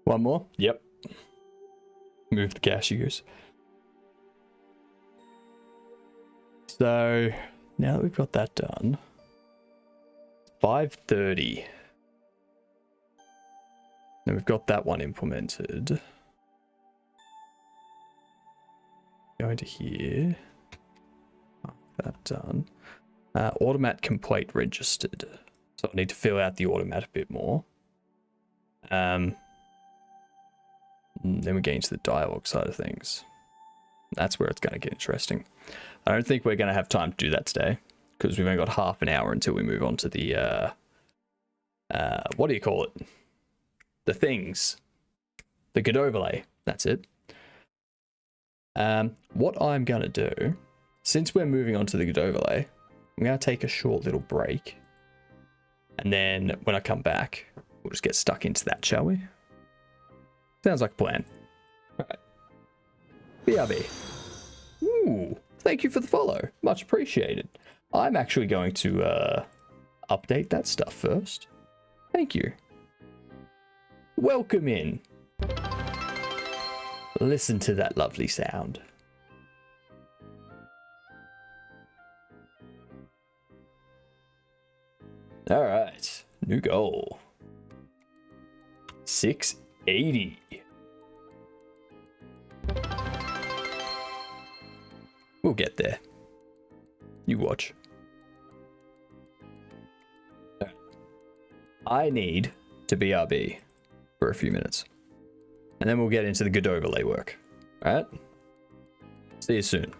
One more? Yep. Move the cashiers. So now that we've got that done, 5:30. Now we've got that one implemented. Going to here. That done. Automat complete registered. So I need to fill out the automat a bit more. Then we get into the dialogue side of things. That's where it's going to get interesting. I don't think we're going to have time to do that today because we've only got half an hour until we move on to the, what do you call it? The things. The Godot overlay. That's it. What I'm going to do, since we're moving on to the Godot overlay, I'm going to take a short little break. And then when I come back, we'll just get stuck into that, shall we? Sounds like a plan. All right. BRB. Ooh, thank you for the follow. Much appreciated. I'm actually going to update that stuff first. Thank you. Welcome in. Listen to that lovely sound. All right, new goal. 680. We'll get there. You watch. I need to BRB for a few minutes. And then we'll get into the Godot overlay work. Alright? See you soon.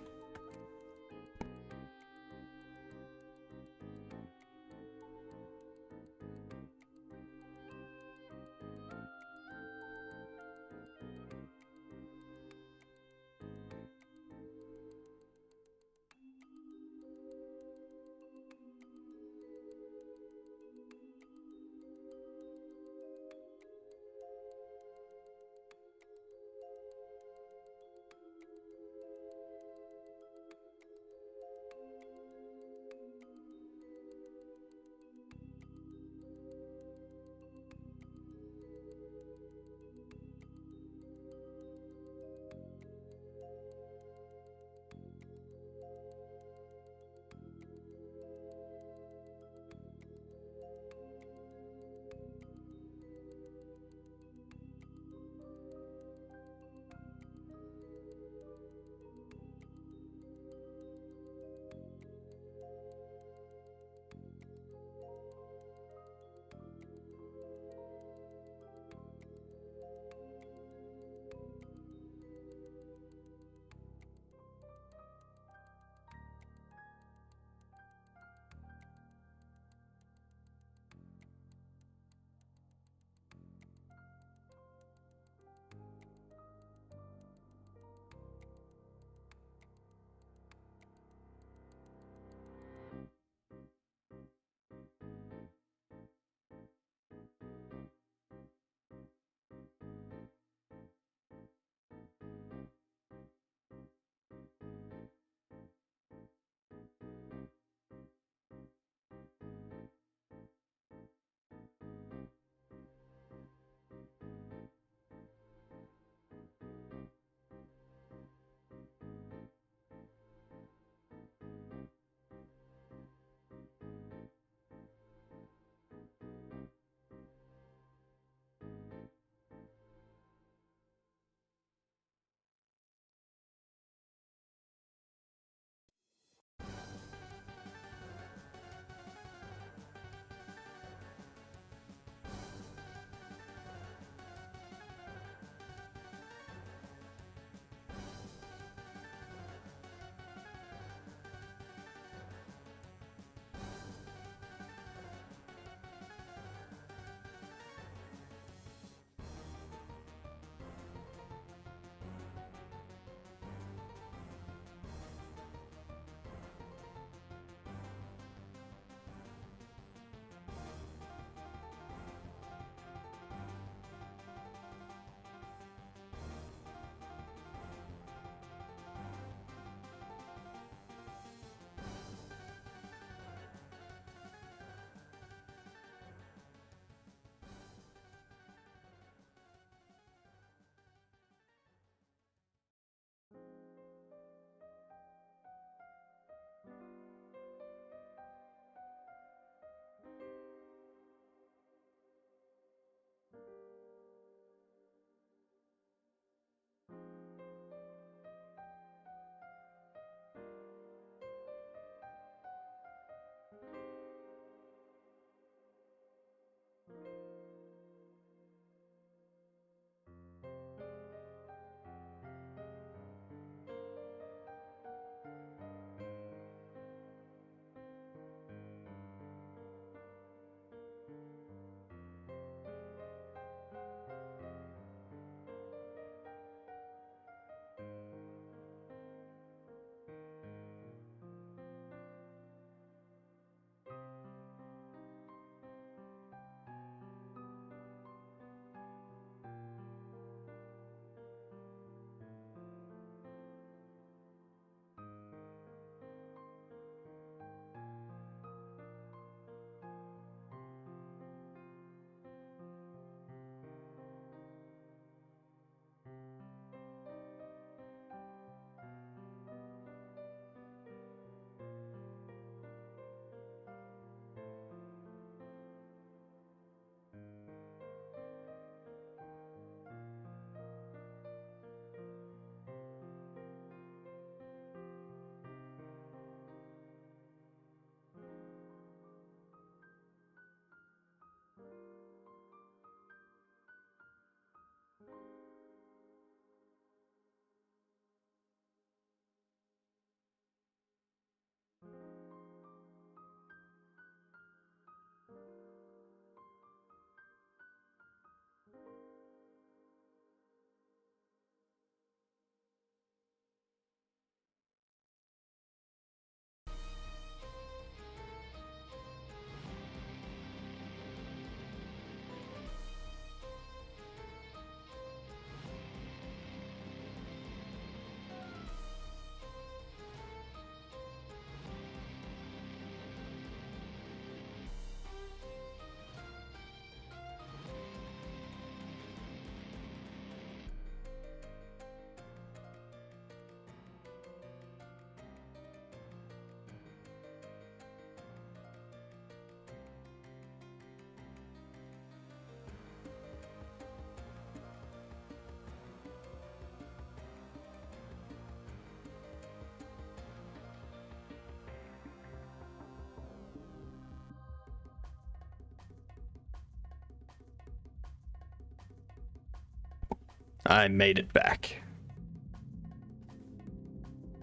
I made it back.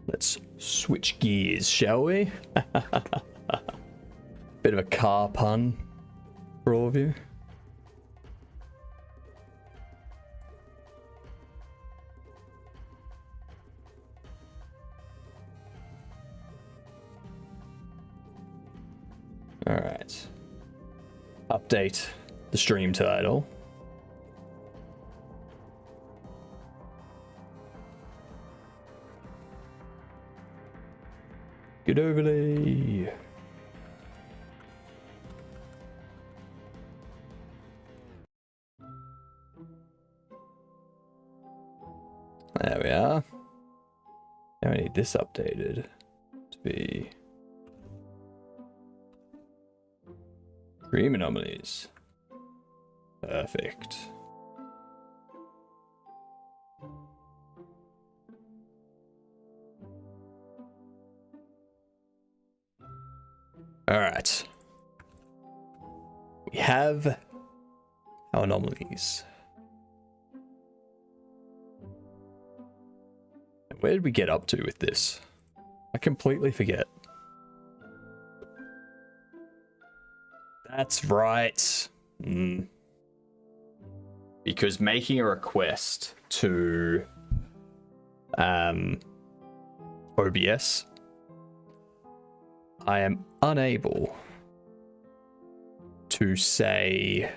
Let's switch gears, shall we? Bit of a car pun for all of you. All right. Update the stream title. Good overlay. There we are. Now we need this updated to be dream anomalies. Perfect. All right. We have our anomalies. Where did we get up to with this? I completely forget. That's right. Because making a request to OBS, I am unable to say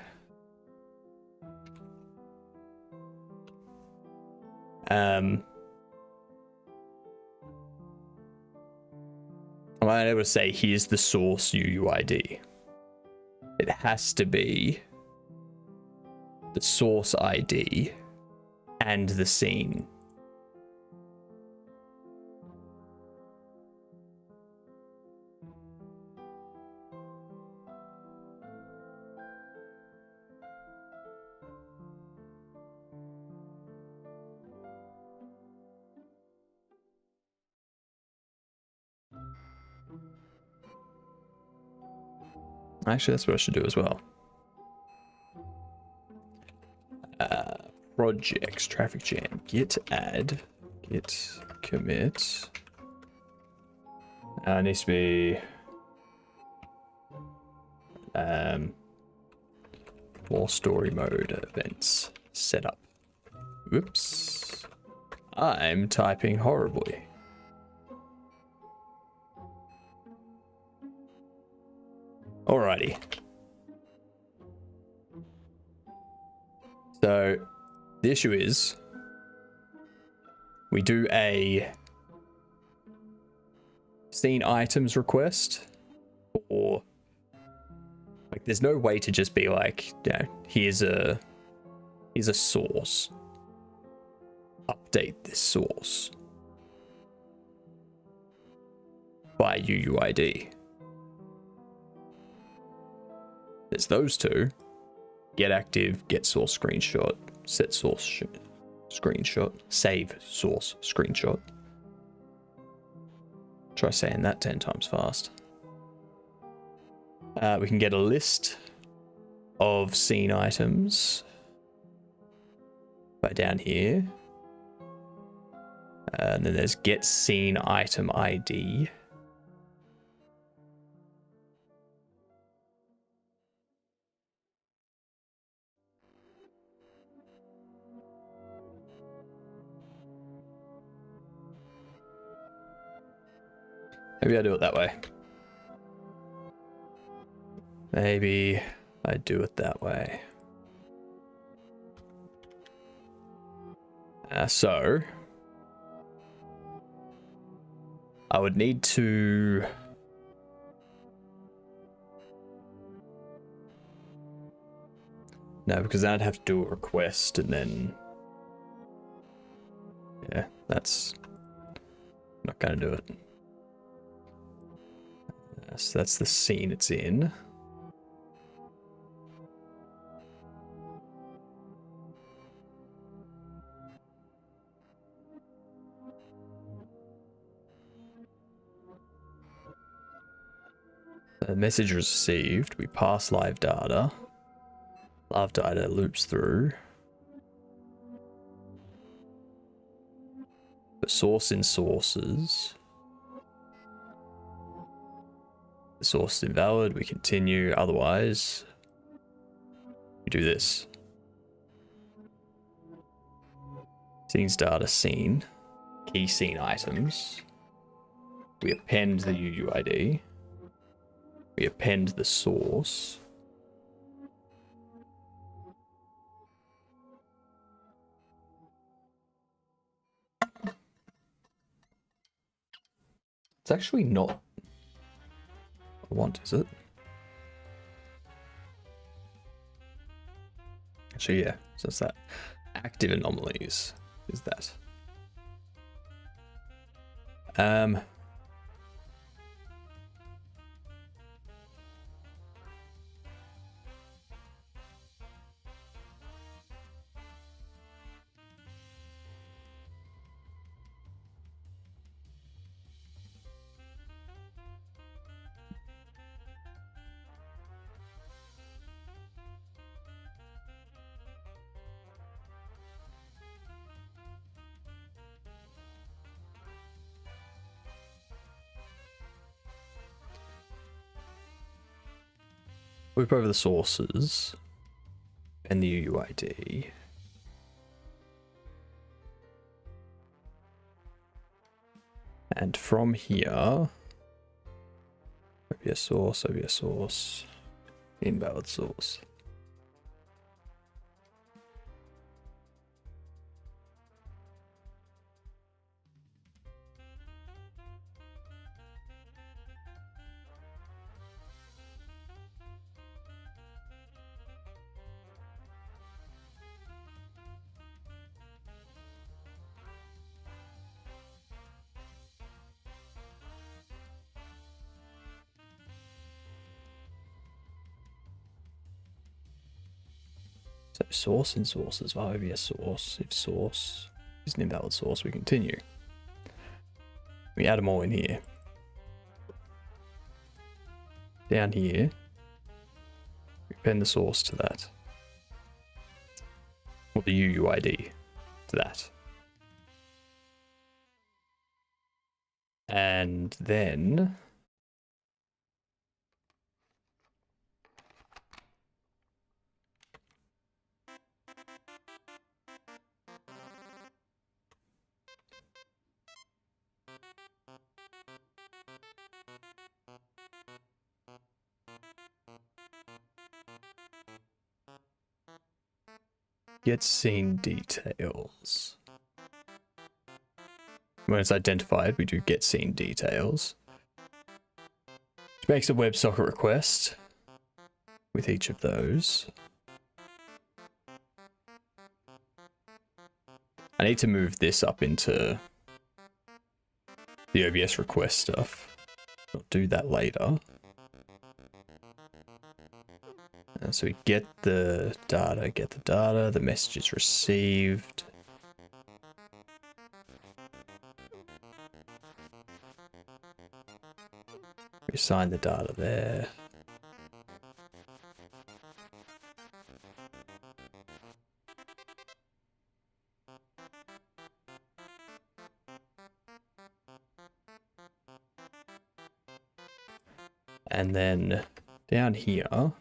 I'm unable to say here's the source UUID. It has to be the source ID and the scene. Actually, that's what I should do as well. Projects, traffic jam, git add, git commit. It needs to be more story mode events setup. Whoops. I'm typing horribly. Alrighty. So the issue is we do a scene items request, or like there's no way to just be like, yeah, here's a source. Update this source by UUID. There's those two. Get active, get source screenshot, set source screenshot, save source screenshot. Try saying that 10 times fast. We can get a list of scene items by down here. And then there's get scene item ID. Maybe I do it that way. Maybe I do it that way. So I would need to no, because then I'd have to do a request and then yeah, that's not gonna do it. So that's the scene it's in. The message received. We pass live data. Live data loops through. But source in sources. The source is invalid. We continue. Otherwise, we do this. Scenes data scene. Key scene items. We append the UUID. We append the source. It's actually not what I want, is it? Actually, yeah. So it's that. Active anomalies is that. Loop over the sources and the UUID. And from here, OBS source, invalid source. So source in sources via OBS source. If source is an invalid source, we continue. We add them all in here. Down here, we append the source to that. Or the UUID to that. And then get scene details. When it's identified, we do get scene details, which makes a WebSocket request with each of those. I need to move this up into the OBS request stuff. I'll do that later. So we get the data, the message is received. We assign the data there. And then down here,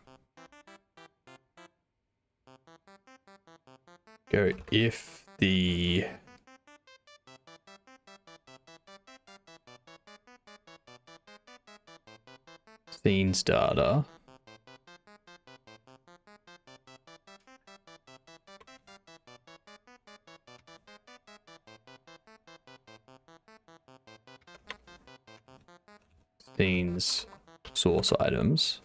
go if the scenes data scenes source items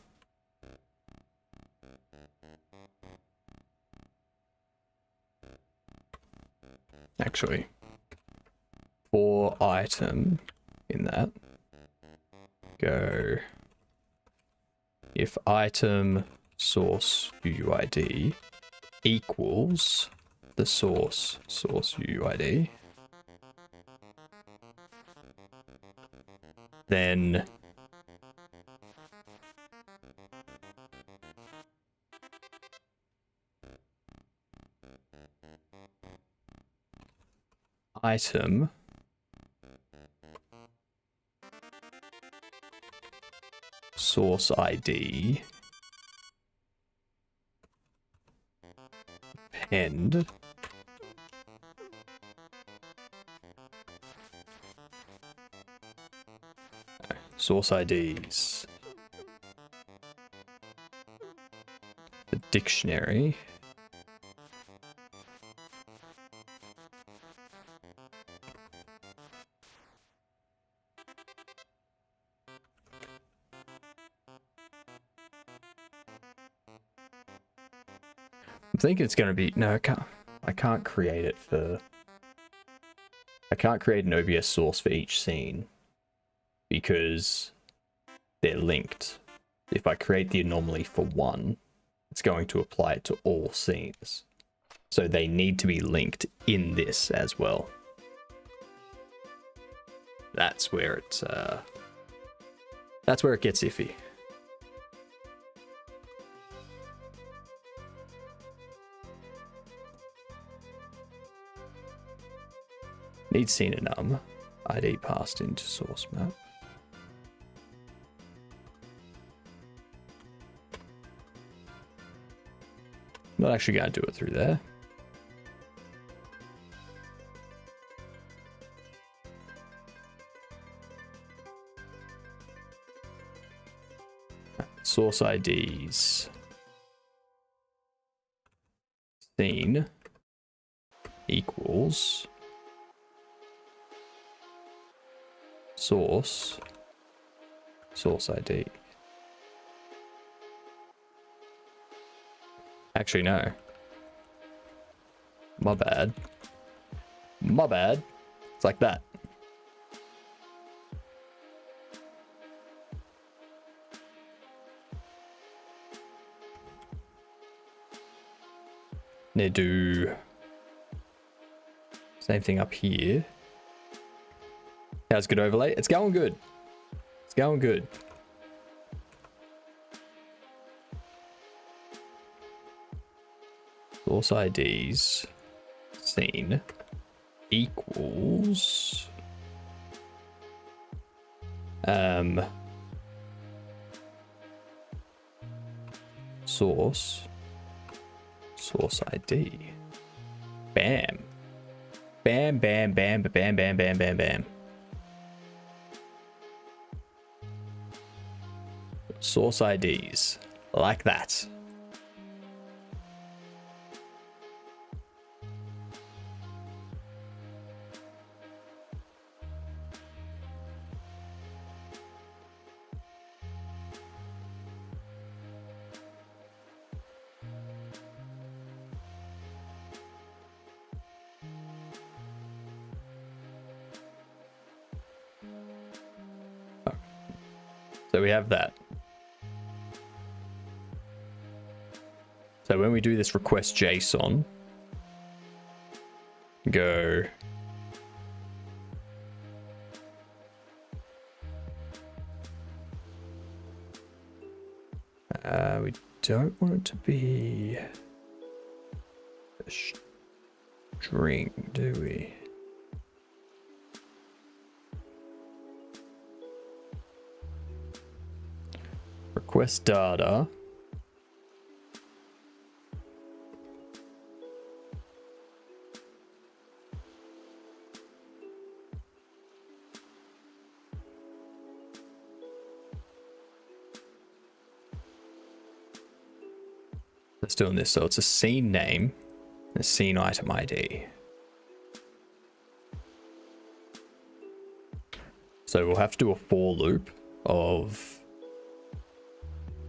actually for item in that, go if item source UUID equals the source UUID, then item source ID. Append. Source IDs. The dictionary. I think it's going to be... No, I can't create it for... I can't create an OBS source for each scene because they're linked. If I create the anomaly for one, it's going to apply it to all scenes. So they need to be linked in this as well. That's where it gets iffy. Need scene enum. ID passed into source map. Not actually going to do it through there. Source IDs. Scene equals source ID. Actually, no. My bad. My bad. It's like that. Need to do same thing up here. How's good overlay? It's going good. It's going good. Source IDs scene equals source ID. Bam. Bam, bam, bam, bam, bam, bam, bam, bam. Source IDs like that. So we have that. So when we do this request JSON, go we don't want it to be a string, do we? Request data. Let's do this. So it's a scene name, a scene item ID. So we'll have to do a for loop of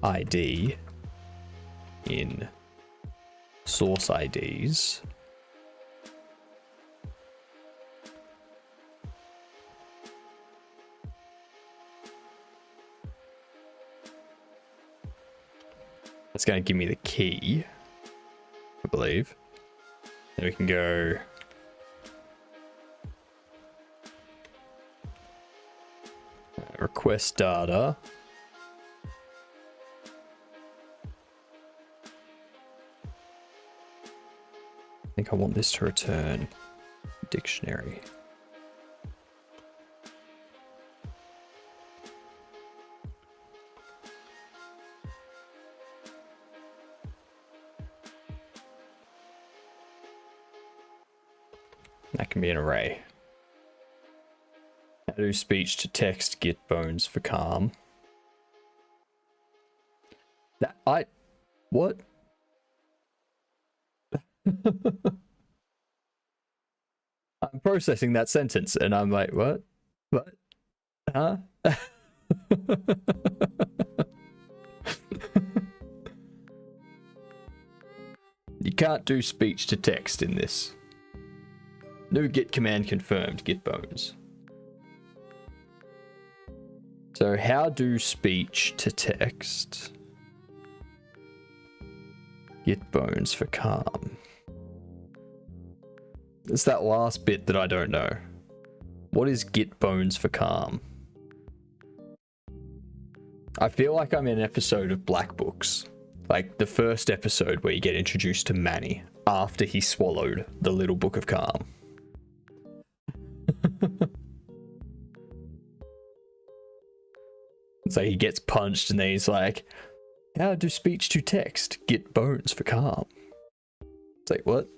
ID in source IDs. It's going to give me the key, I believe. Then we can go request data. I think I want this to return dictionary. That can be an array. How do speech to text get bones for calm? What? I'm processing that sentence and I'm like, what? What? Huh? You can't do speech to text in this. No get command confirmed, get bones. So how do speech to text get bones for calm? It's that last bit that I don't know. What is get bones for calm? I feel like I'm in an episode of Black Books. Like the first episode where you get introduced to Manny after he swallowed the little book of calm. So he gets punched and then he's like, how do speech to text get bones for calm? It's like, what?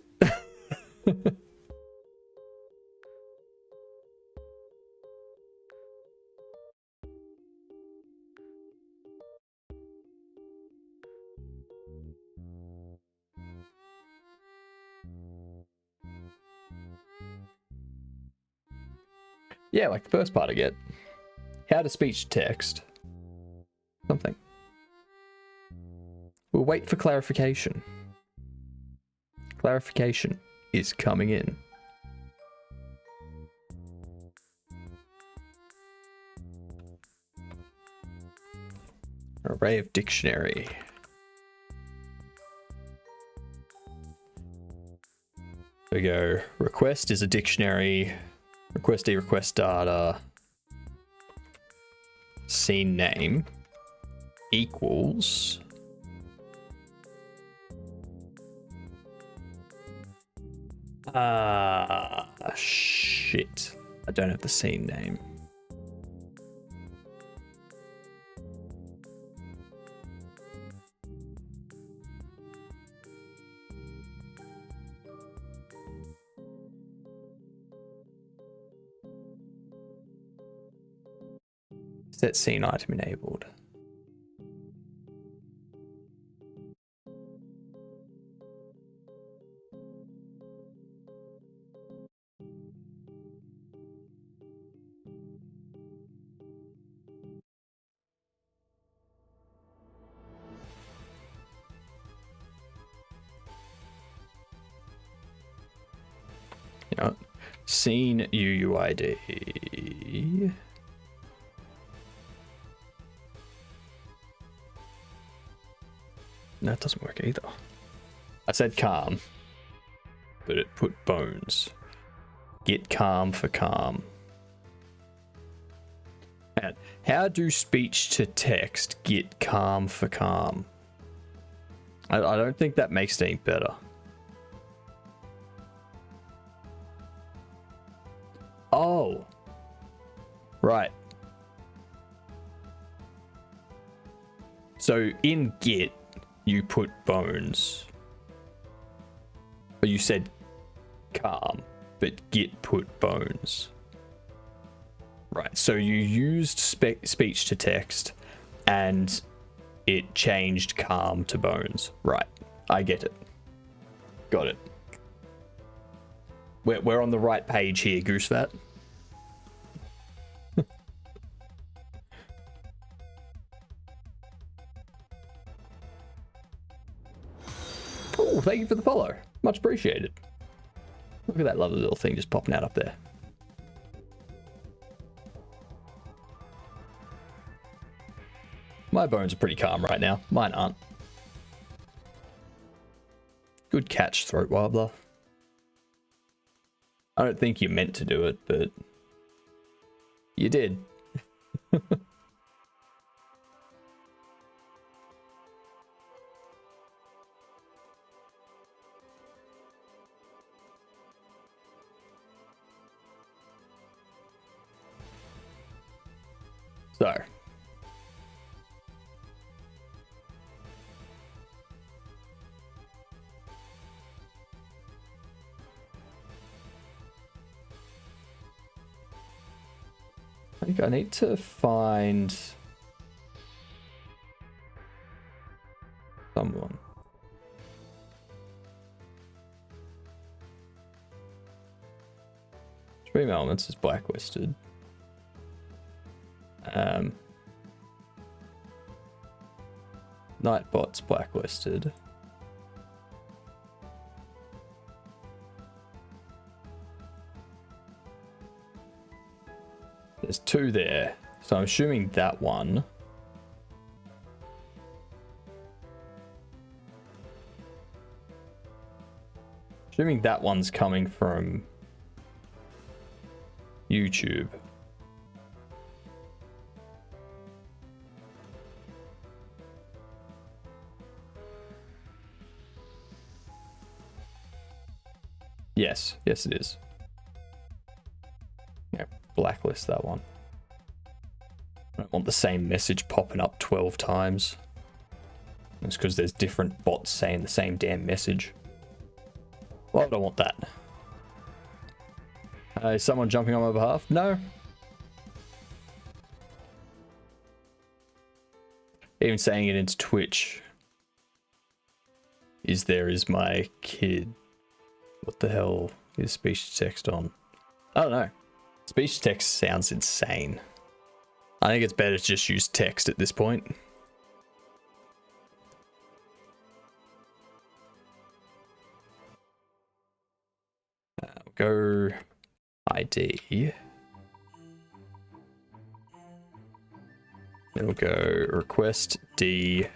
Yeah, like the first part I get. How to speech to text. Something. We'll wait for clarification. Clarification is coming in. Array of dictionary. There we go. Request is a dictionary. Requestee, request data. Scene name equals shit. I don't have the scene name. Set scene item enabled. You know, scene UUID. No, it doesn't work either. I said calm, but it put bones. Get calm for calm. And how do speech to text get calm for calm? I don't think that makes it any better. Oh. Right. So in get, you put bones. But you said calm, but get put bones. Right, so you used speech to text and it changed calm to bones. Right, I get it. Got it. We're on the right page here, Goosefat. Oh, thank you for the follow. Much appreciated. Look at that lovely little thing just popping out up there. My bones are pretty calm right now. Mine aren't. Good catch, Throat Warbler. I don't think you meant to do it, but you did. So. think I need to find someone. Stream Elements is blacklisted. Nightbot's blacklisted. There's 2 there, so I'm assuming that one. Assuming that one's coming from YouTube. Yes, yes it is. Yeah, blacklist that one. I don't want the same message popping up 12 times. It's because there's different bots saying the same damn message. Why would I want that? Is someone jumping on my behalf? No. Even saying it into Twitch. Is my kid. What the hell is speech to text on? I don't know. Speech to text sounds insane. I think it's better to just use text at this point. Go ID. Then we'll go request D.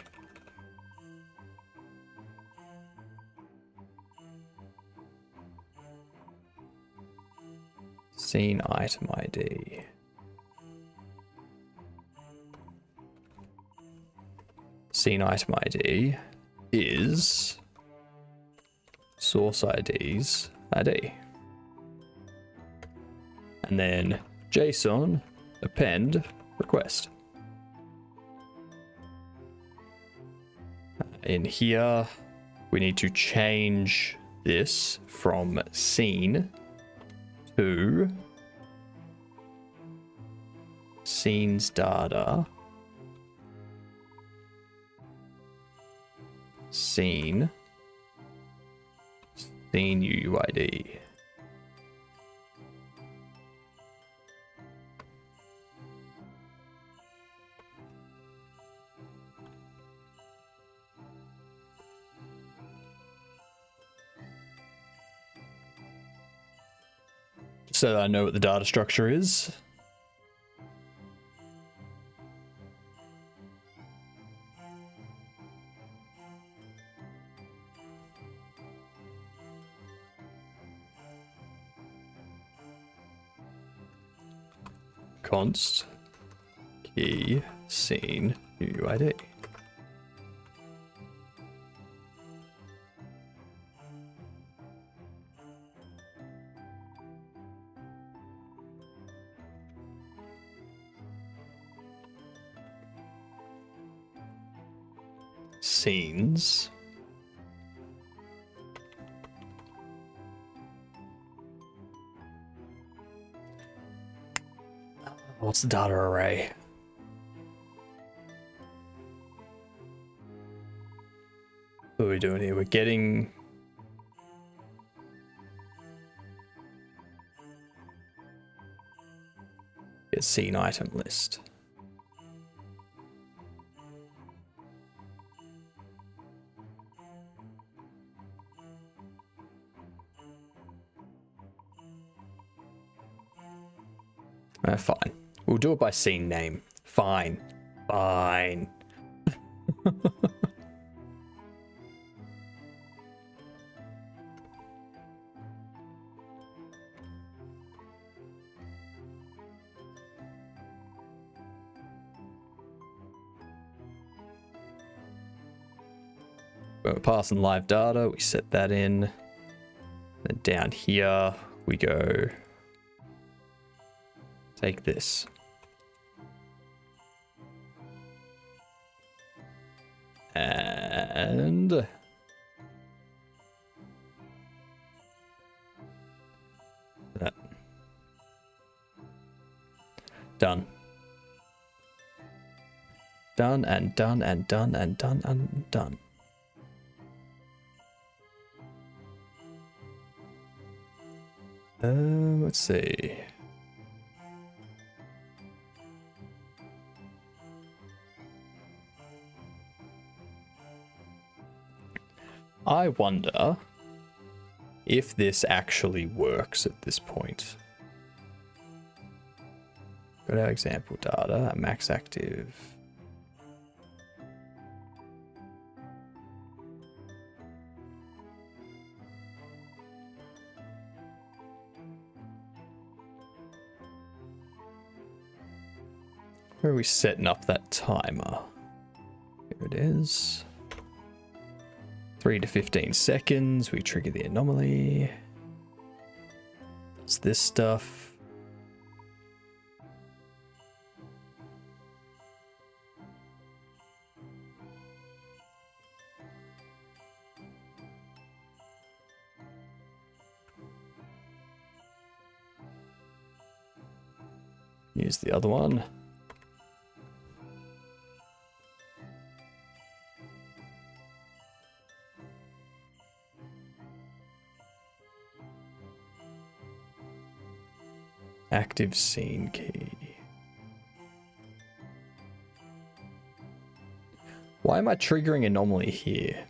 Scene item ID. Scene item ID is source ID's ID. And then JSON append request. In here, we need to change this from scene to scenes data scene UUID. So that I know what the data structure is. Const key scene UUID. Scenes. What's the data array? What are we doing here? We're getting a scene item list. Fine. We'll do it by scene name. Fine. Fine. We're passing live data. We set that in. Then down here we go. Take this. And that. Done. Done and done and done and done and done. Let's see. I wonder if this actually works at this point. Got our example data, max active. Where are we setting up that timer? Here it is. 3 to 15 seconds. We trigger the anomaly. It's this stuff. Use the other one. Active scene key. Why am I triggering anomaly here?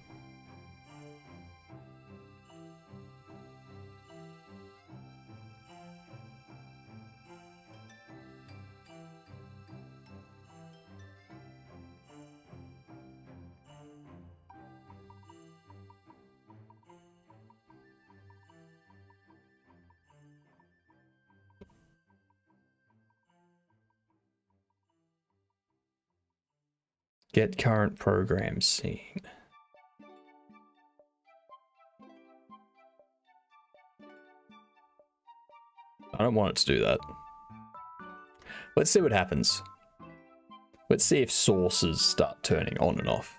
Get current program scene. I don't want it to do that. Let's see what happens. Let's see if sources start turning on and off.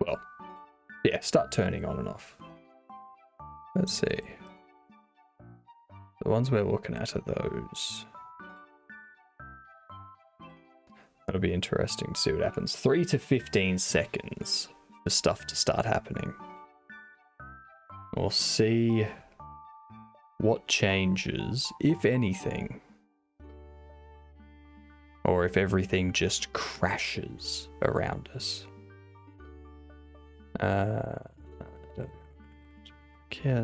Well, yeah, start turning on and off. Let's see. The ones we're looking at are those. That'll be interesting to see what happens. 3 to 15 seconds for stuff to start happening. We'll see what changes, if anything. Or if everything just crashes around us. Yeah,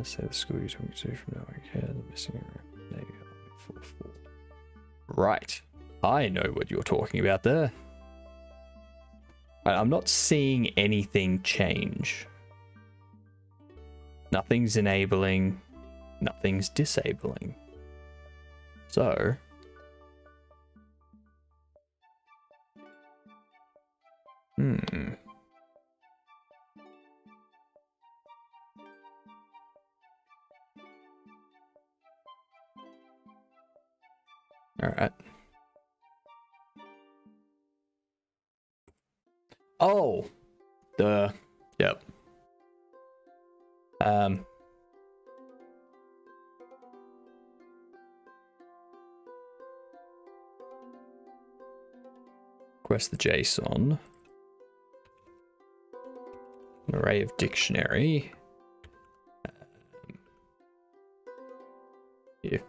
say the school you're talking to from now. Okay, the missing around. Right. I know what you're talking about there. I'm not seeing anything change. Nothing's enabling. Nothing's disabling. So... Alright. Oh! Yep. Request the JSON. An array of dictionary. If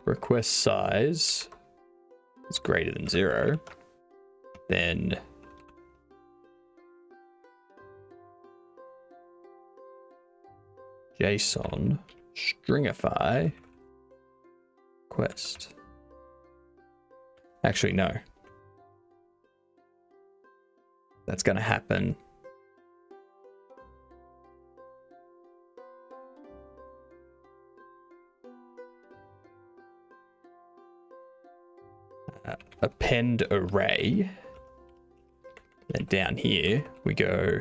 request size is greater than 0, then JSON stringify request. Actually, no. That's going to happen. Append array. Then down here we go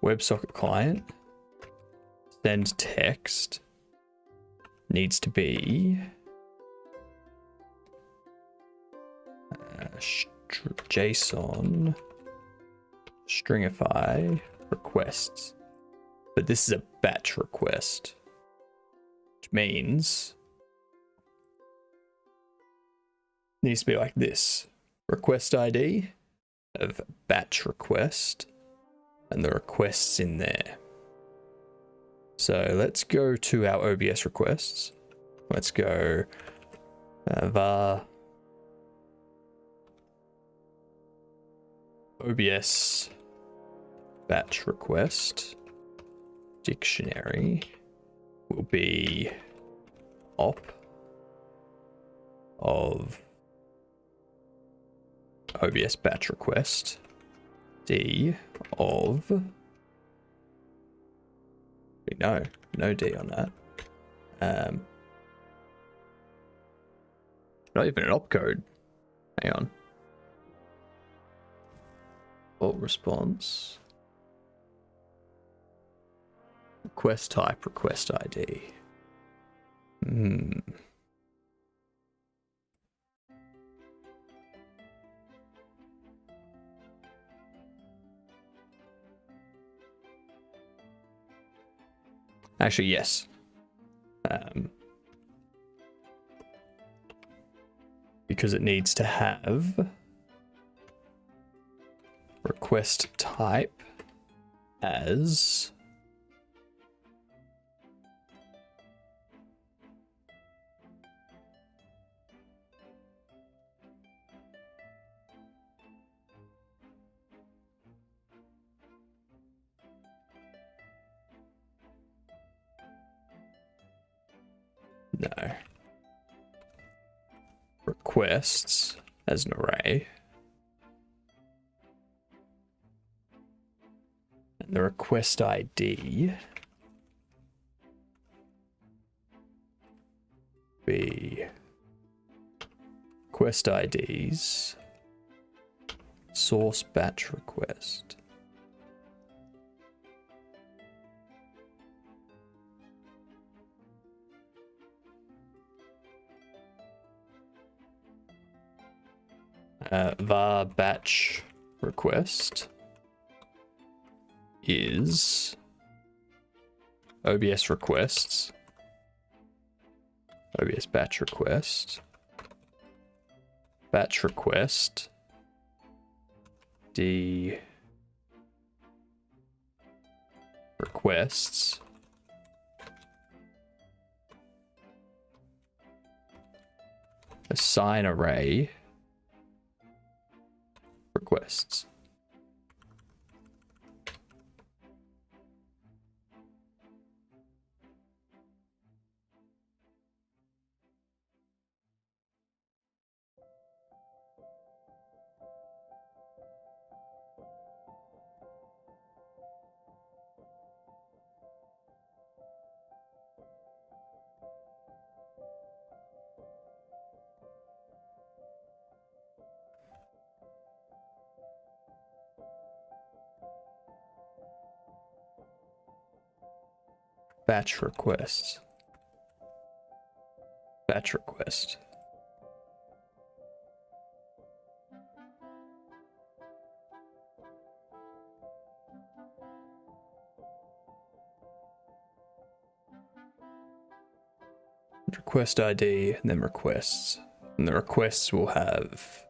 WebSocket client. Send text needs to be JSON stringify requests, but this is a batch request, which means needs to be like this. Request ID of batch request and the requests in there. So let's go to our OBS requests. Let's go var OBS batch request dictionary will be op of OBS batch request D of no D on that. Not even an opcode. Hang on. Alt response. Request type, request ID. Actually, yes. Because it needs to have request type as no. Requests as an array. And the request ID be request IDs source batch request. Var batch request is OBS requests, OBS batch request, batch request, D requests, assign array requests. Batch requests. Batch request. Request ID and then requests. And the requests will have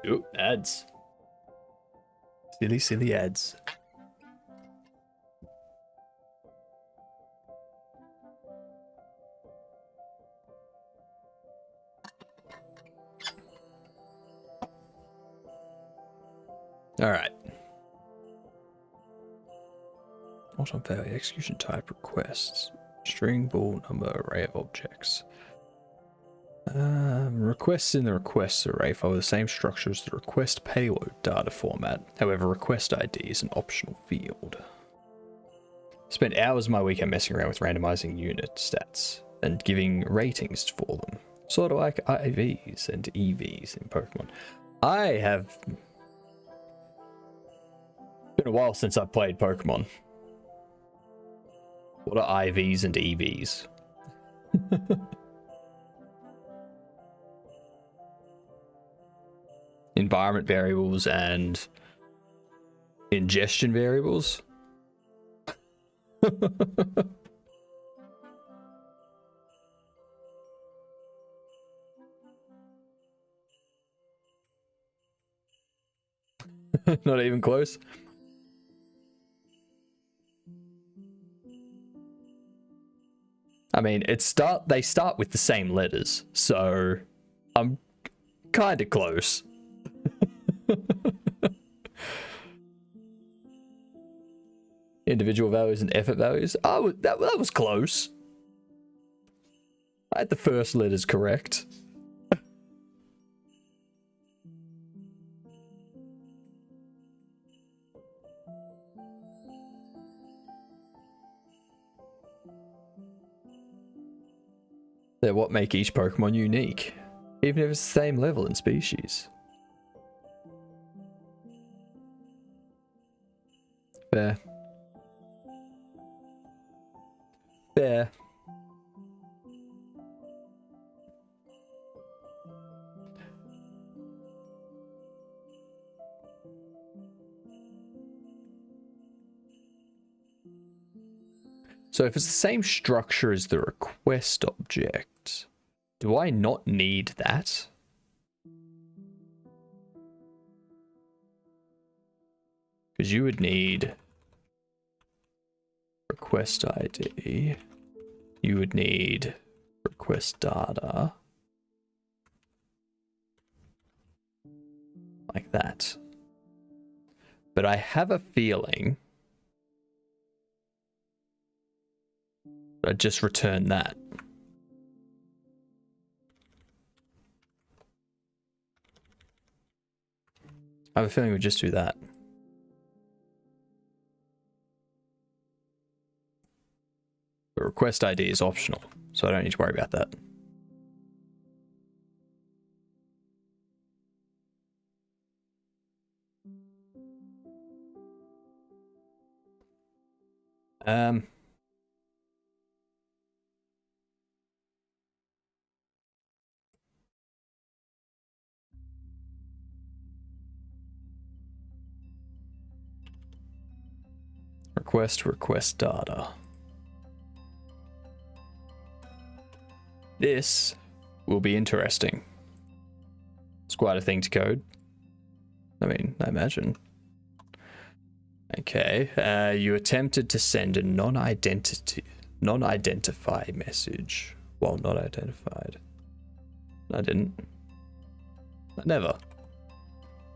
Ooh, ads. Silly ads. All right. Not on failure. Execution type requests. String, bool, number, array of objects. Requests in the requests array follow the same structure as the request payload data format. However, request ID is an optional field. Spent hours of my weekend messing around with randomizing unit stats and giving ratings for them. Sort of like IVs and EVs in Pokemon. I have been a while since I've played Pokemon. What are IVs and EVs? Environment variables and ingestion variables. Not even close. I mean, they start with the same letters, so I'm kind of close. Individual values and effort values. Oh, that was close. I had the first letters correct. They're what make each Pokemon unique, even if it's the same level and species. Fair. Fair. So if it's the same structure as the request object, do I not need that? Because you would need request ID. You would need request data. Like that. But I have a feeling I just return that. I have a feeling we just do that. The request ID is optional, so I don't need to worry about that. Request data. This will be interesting. It's quite a thing to code. I mean, I imagine. Okay, you attempted to send a non-identify message while not identified. I didn't. Never.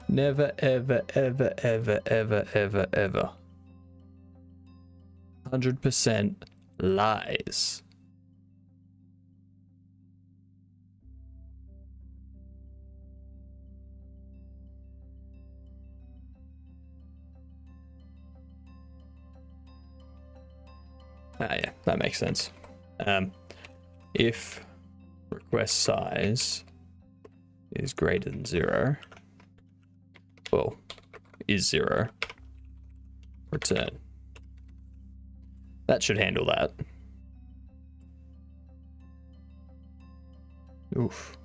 Never, ever, ever, ever, ever, ever, ever. 100% lies. Ah, yeah, that makes sense. If request size is greater than 0, well, is 0, return. That should handle that. Oof.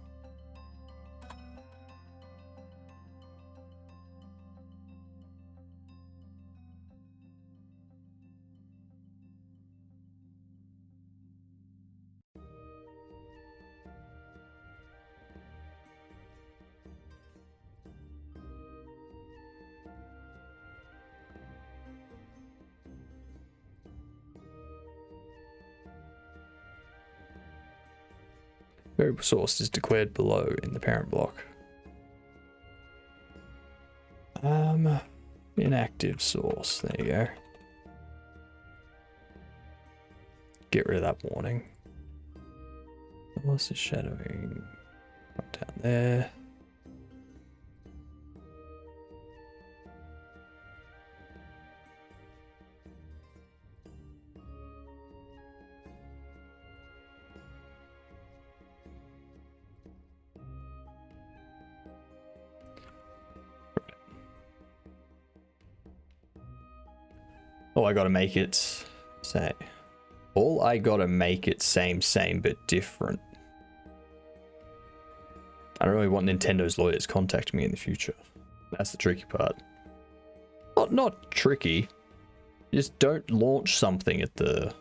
Variable source is declared below in the parent block. Inactive source. There you go. Get rid of that warning. What's the shadowing? Up down there. Oh, I gotta make it say. All I gotta make it same, but different. I don't really want Nintendo's lawyers contacting me in the future. That's the tricky part. Not tricky. Just don't launch something at them.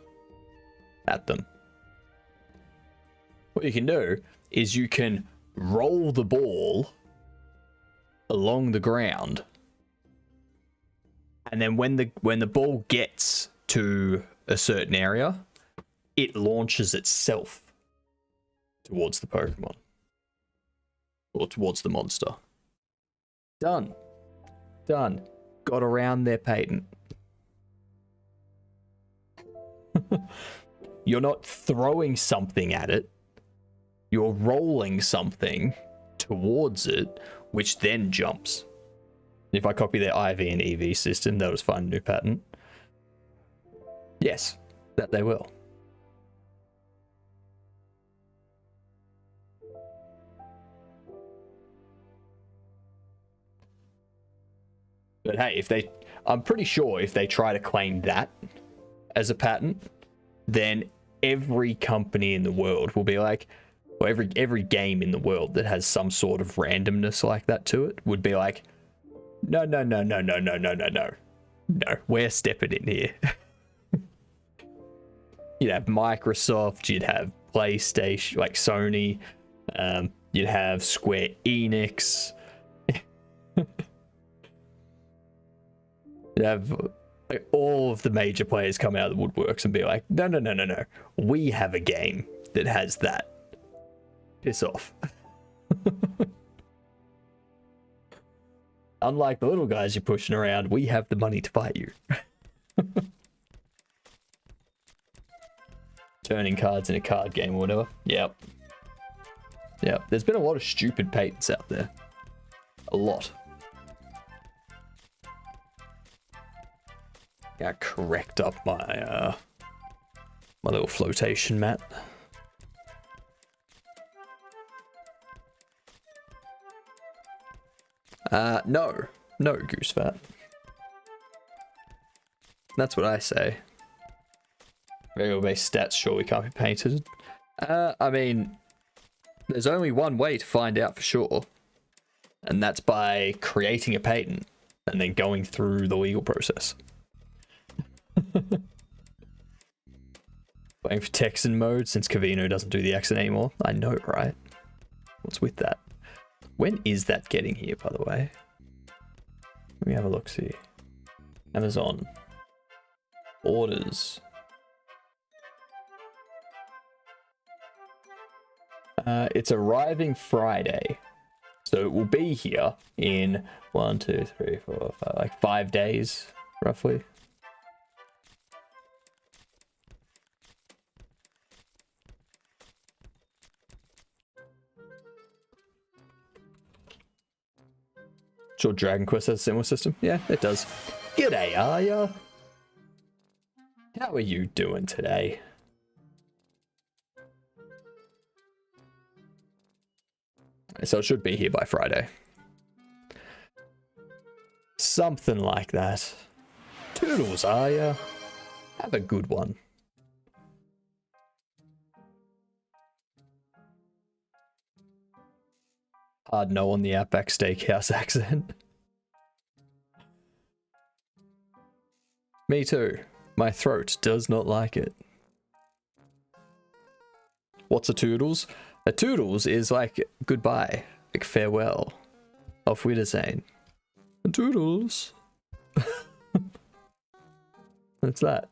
What you can do is you can roll the ball along the ground And then when the ball gets to a certain area, it launches itself towards the Pokemon. Or towards the monster. Done. Done. Got around their patent. You're not throwing something at it. You're rolling something towards it, which then jumps. If I copy their IV and EV system, they'll just find a new patent. Yes, that they will. But hey, I'm pretty sure if they try to claim that as a patent, then every company in the world will be like, or every game in the world that has some sort of randomness like that to it would be like, no, we're stepping in here. You'd have Microsoft, you'd have PlayStation, like Sony, you'd have Square Enix. You'd have like all of the major players come out of the woodworks and be like, no. We have a game that has that. Piss off. Unlike the little guys you're pushing around, we have the money to fight you. Turning cards in a card game or whatever. Yep. There's been a lot of stupid patents out there. A lot. Gotta correct up my my little flotation mat. No, Goose Fat. That's what I say. Variable based stats surely can't be painted. I mean, there's only one way to find out for sure, and that's by creating a patent and then going through the legal process. Waiting for Texan mode since Cavino doesn't do the accent anymore. I know, right? What's with that? When is that getting here, by the way? Let me have a look, see. Amazon. Orders. It's arriving Friday. So it will be here in 1, 2, 3, 4, 5, like 5 days, roughly. Sure, Dragon Quest has a similar system. Yeah, it does. G'day, Arya. How are you doing today? So it should be here by Friday. Something like that. Toodles, Arya. Have a good one. Hard no on the Outback Steakhouse accent. Me too. My throat does not like it. What's a toodles? A toodles is like goodbye, like farewell. Auf Wiedersehen. A toodles. What's that?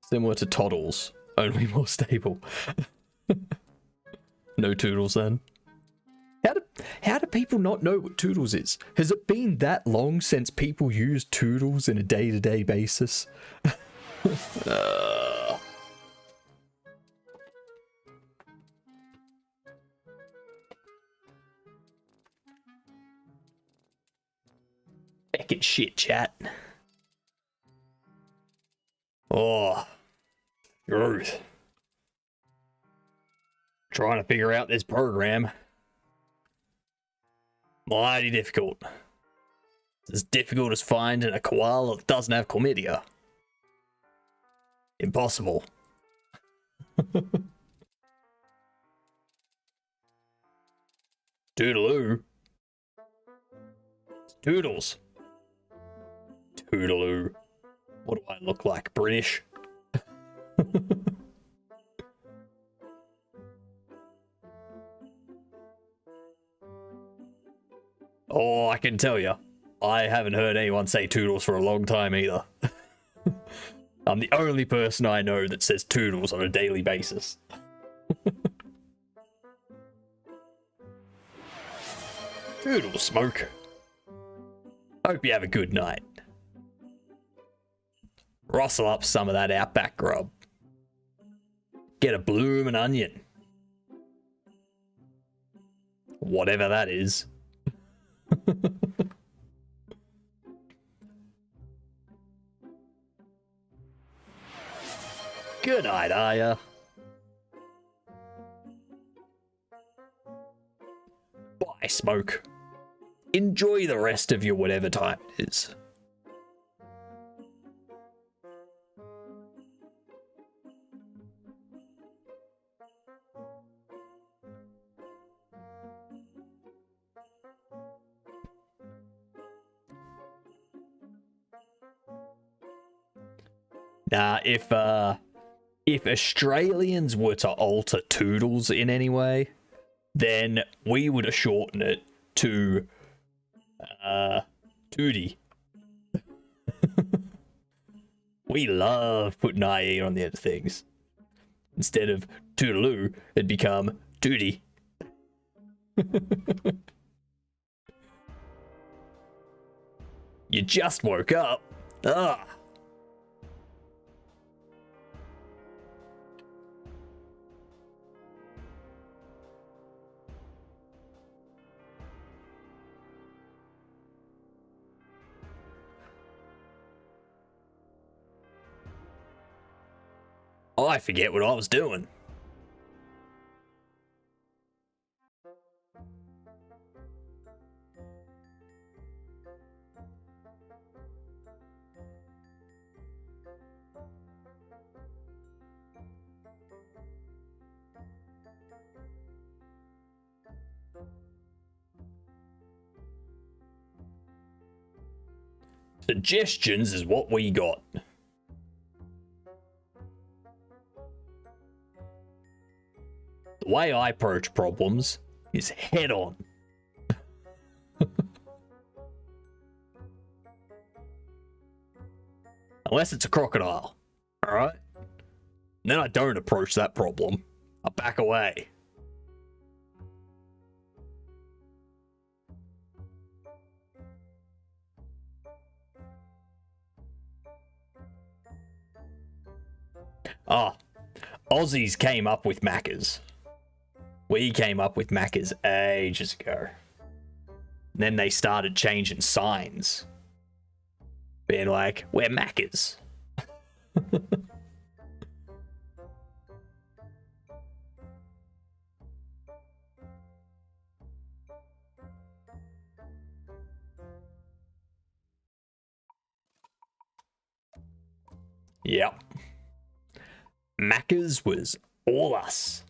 Similar to Toddles, only more stable. No Toodles then. How do people not know what Toodles is? Has it been that long since people use Toodles in a day-to-day basis? Feckin' shit, chat. Oh. Truth. Trying to figure out this program. Mighty difficult. It's as difficult as finding a koala that doesn't have chlamydia. Impossible. Toodaloo. Toodles. Toodaloo. What do I look like? British? Oh, I can tell you, I haven't heard anyone say toodles for a long time either. I'm the only person I know that says toodles on a daily basis. Toodles, Smoke. Hope you have a good night. Rustle up some of that outback grub. Get a bloomin' onion. Whatever that is. Good night, Aya. Bye, Smoke. Enjoy the rest of your whatever time it is. Now, if Australians were to alter toodles in any way, then we would have shortened it to Tootie. We love putting IE on the end of things. Instead of Toodaloo, it'd become Tootie. You just woke up. Ah. I forget what I was doing. Suggestions is what we got. The way I approach problems is head on. Unless it's a crocodile. Alright? Then I don't approach that problem. I back away. Ah, Aussies came up with Maccas. We came up with Maccas ages ago. And then they started changing signs. Being like, we're Maccas. Yep. Maccas was all us.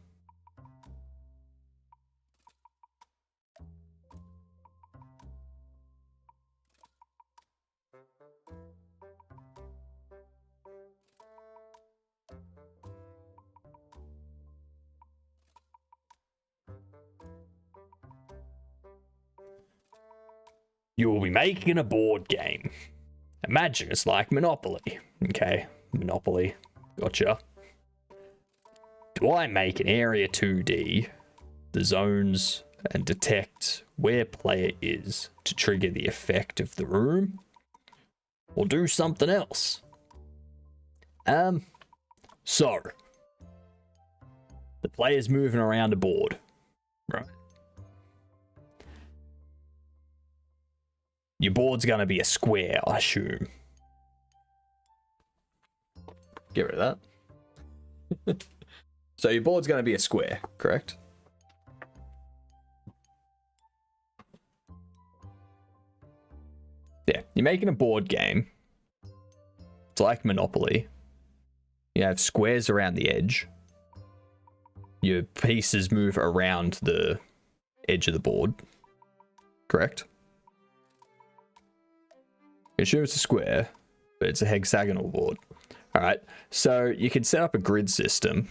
You will be making a board game. Imagine it's like Monopoly. Okay, Monopoly. Gotcha. Do I make an area 2D, the zones, and detect where player is to trigger the effect of the room? Or do something else? So, the player's moving around a board, right? Your board's gonna be a square, I assume. Get rid of that. So your board's gonna be a square, correct? Yeah, you're making a board game. It's like Monopoly. You have squares around the edge. Your pieces move around the edge of the board, correct? Assume it's a square, but it's a hexagonal board. All right, so you can set up a grid system,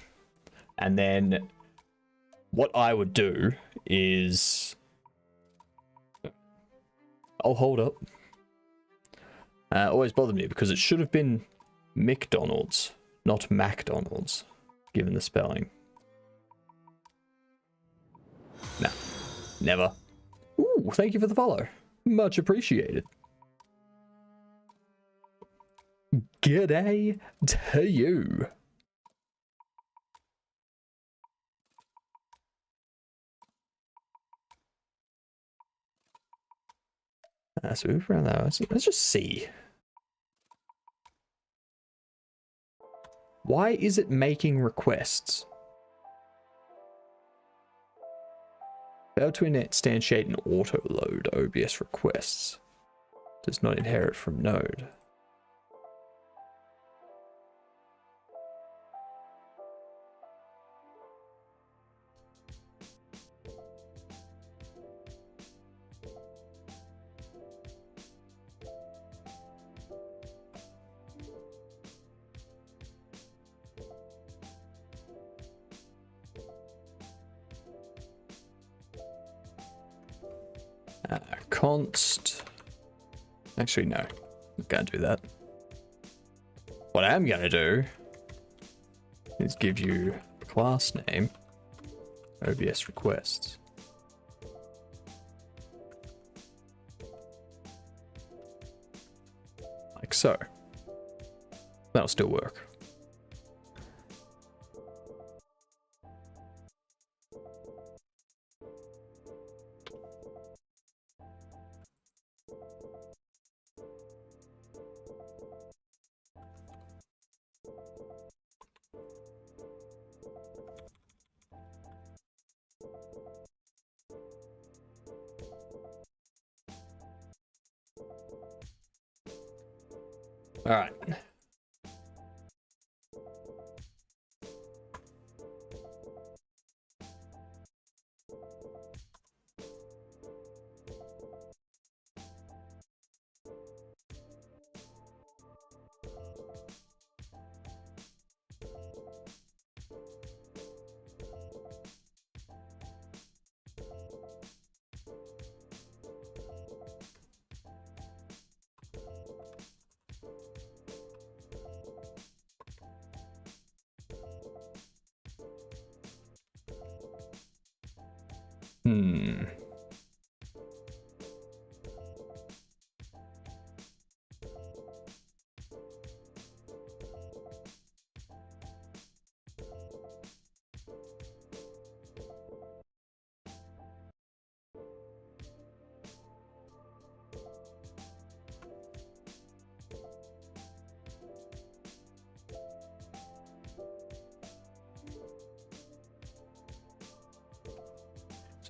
and then what I would do is I'll hold up. Always bothered me because it should have been McDonald's, not McDonald's, given the spelling. Nah, never. Ooh, thank you for the follow. Much appreciated. G'day to you. So move around that. Let's just see. Why is it making requests? Failed to instantiate an auto load OBS requests. Does not inherit from node. Const. Actually, no. I'm not gonna do that. What I am gonna do is give you a class name, OBS requests. Like so. That'll still work. All right.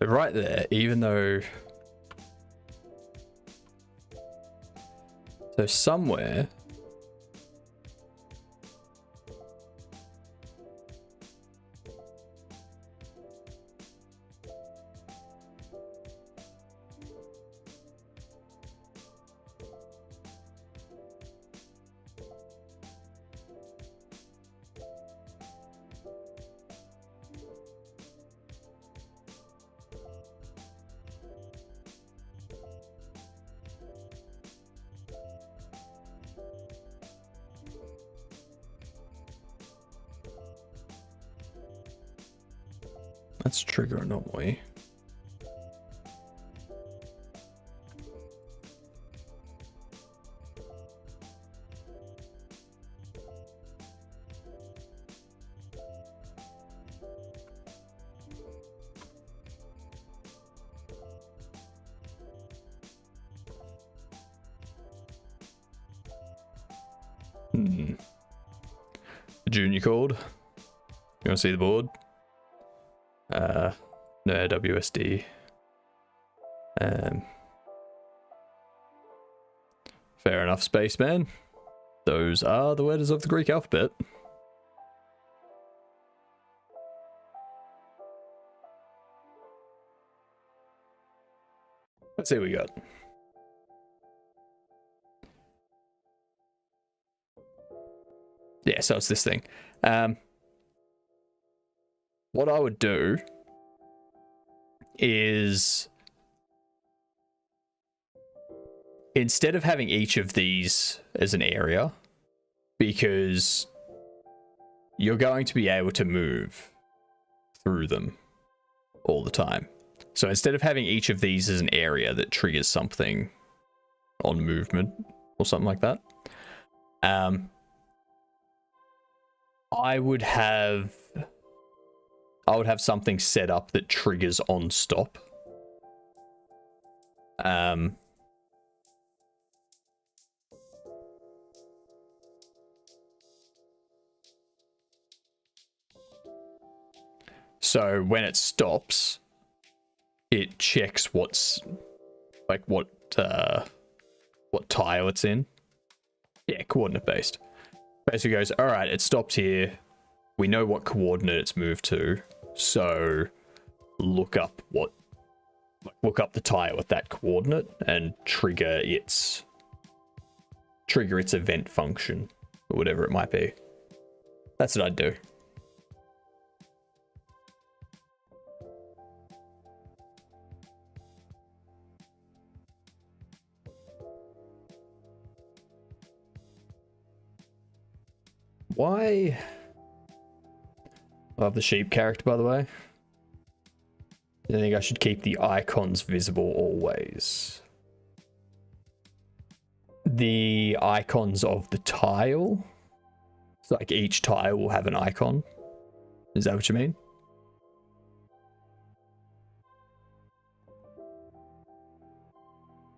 So right there, even though... So somewhere... Let's trigger anomaly. The junior called. You want to see the board? No, WSD. Fair enough, spaceman. Those are the letters of the Greek alphabet. Let's see what we got. Yeah, so it's this thing. What I would do is instead of having each of these as an area, because you're going to be able to move through them all the time. So instead of having each of these as an area that triggers something on movement or something like that, I would have something set up that triggers on stop. So when it stops, it checks what's like what tile it's in. Yeah, coordinate based. Basically goes, all right, it stopped here. We know what coordinate it's moved to, so look up the tile at that coordinate and trigger its event function or whatever it might be. That's what I'd do. Why? I love the sheep character, by the way. I think I should keep the icons visible always. The icons of the tile. So like each tile will have an icon. Is that what you mean?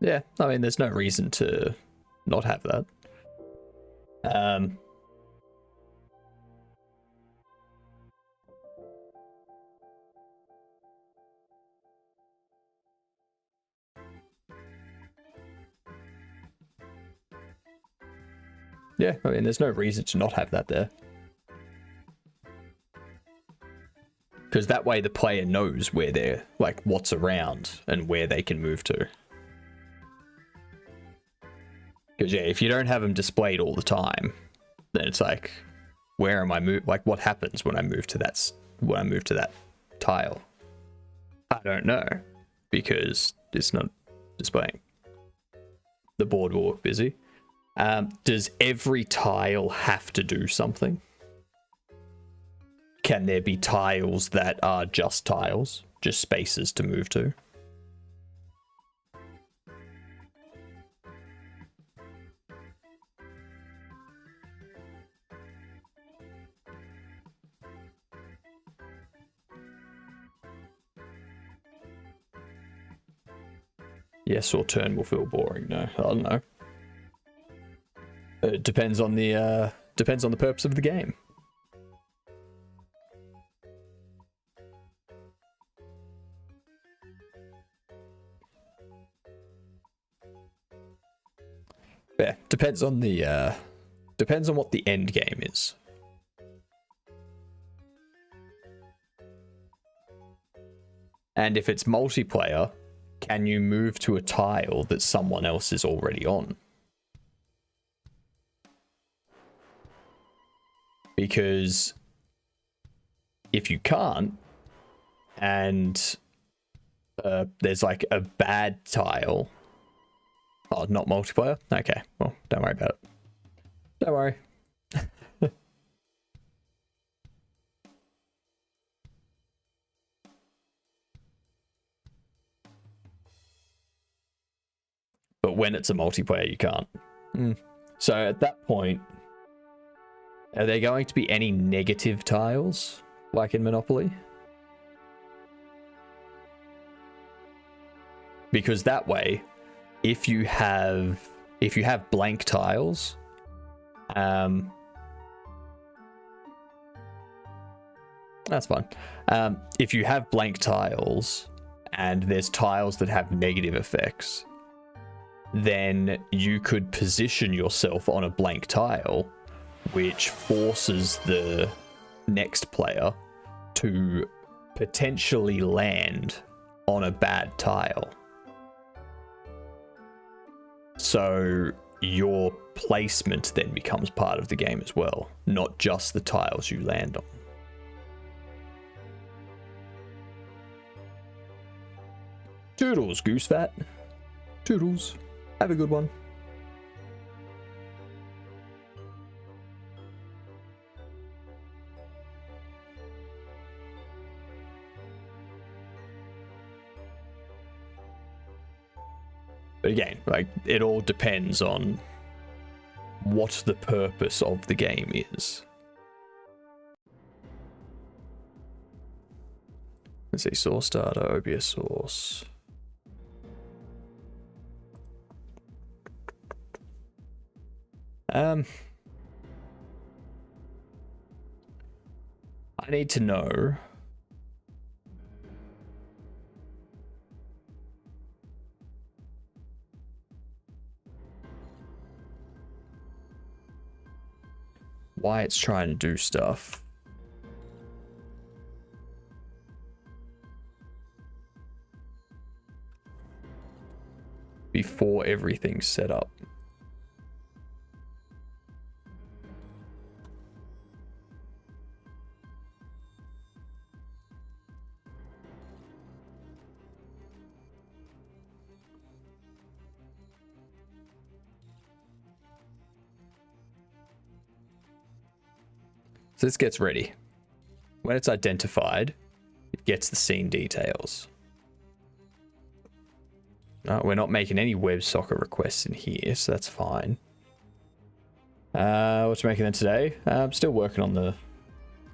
Yeah, I mean, there's no reason to not have that. Yeah, I mean, there's no reason to not have that there. Because that way the player knows where they're, like, what's around and where they can move to. Because, yeah, if you don't have them displayed all the time, then it's like, where am I like, what happens when I move to that, tile? I don't know, because it's not displaying. The board will look busy. Does every tile have to do something? Can there be tiles that are just tiles, just spaces to move to? Yes, or turn will feel boring. No, I don't know. It depends on the purpose of the game. Yeah, depends on what the end game is. And if it's multiplayer, can you move to a tile that someone else is already on? Because if you can't, and there's like a bad tile. Oh, not multiplayer? Okay, well, don't worry about it. Don't worry. But when it's a multiplayer, you can't. So at that point, are there going to be any negative tiles, like in Monopoly? Because that way, if you have blank tiles, that's fine. If you have blank tiles and there's tiles that have negative effects, then you could position yourself on a blank tile, which forces the next player to potentially land on a bad tile. So your placement then becomes part of the game as well, not just the tiles you land on. Toodles, Goose Fat. Toodles. Have a good one. But again, like, it all depends on what the purpose of the game is. Let's see, source data, OBS source. I need to know why it's trying to do stuff. Before everything's set up. So this gets ready. When it's identified, it gets the scene details. No, we're not making any WebSocket requests in here, so that's fine. What you making then today? I'm still working on the...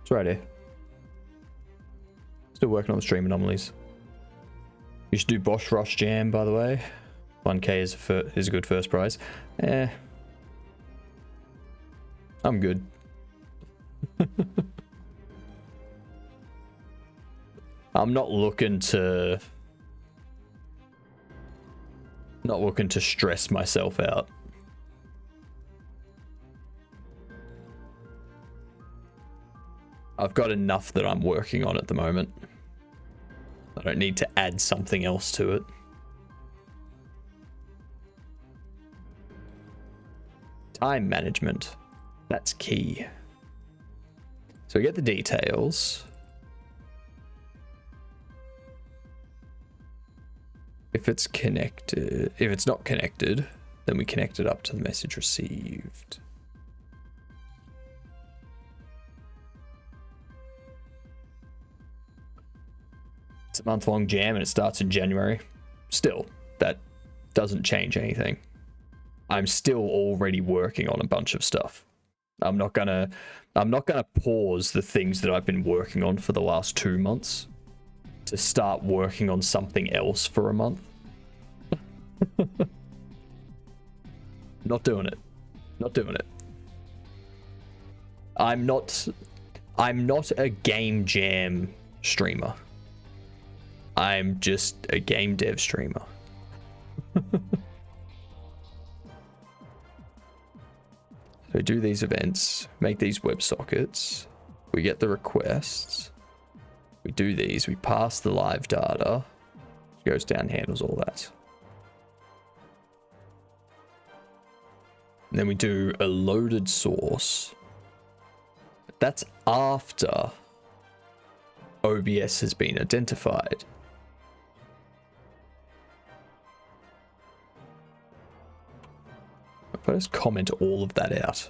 It's right here. Still working on the stream anomalies. You should do Bosch Rush Jam, by the way. 1k is a good first prize. I'm good. I'm not looking to stress myself out. I've got enough that I'm working on at the moment. I don't need to add something else to it. Time management. That's key. So we get the details. If it's connected, if it's not connected, then we connect it up to the message received. It's a month-long jam and it starts in January. Still, that doesn't change anything. I'm still already working on a bunch of stuff. I'm not gonna pause the things that I've been working on for the last 2 months to start working on something else for a month. Not doing it. Not doing it. I'm not a game jam streamer. I'm just a game dev streamer. So do these events, make these WebSockets, we get the requests, we do these, we pass the live data, goes down, handles all that. And then we do a loaded source. But that's after OBS has been identified. If I just comment all of that out.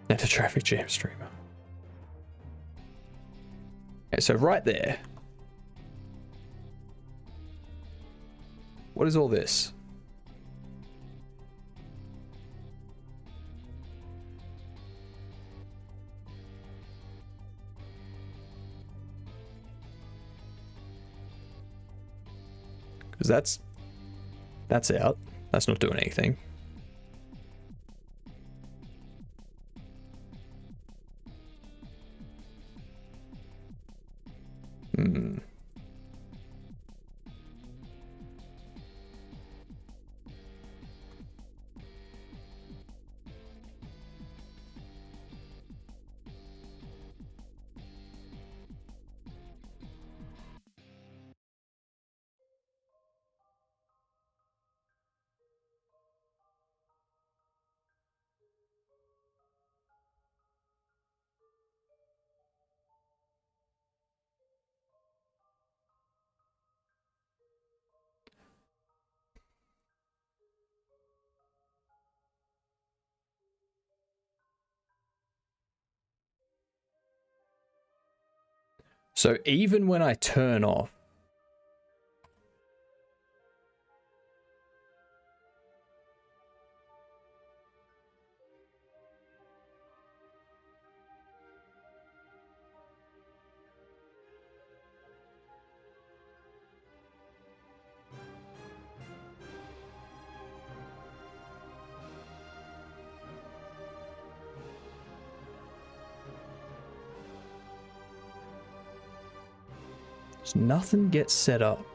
And a traffic jam streamer. Okay, so right there. What is all this? Because that's out. That's not doing anything. So even when I turn off, nothing gets set up.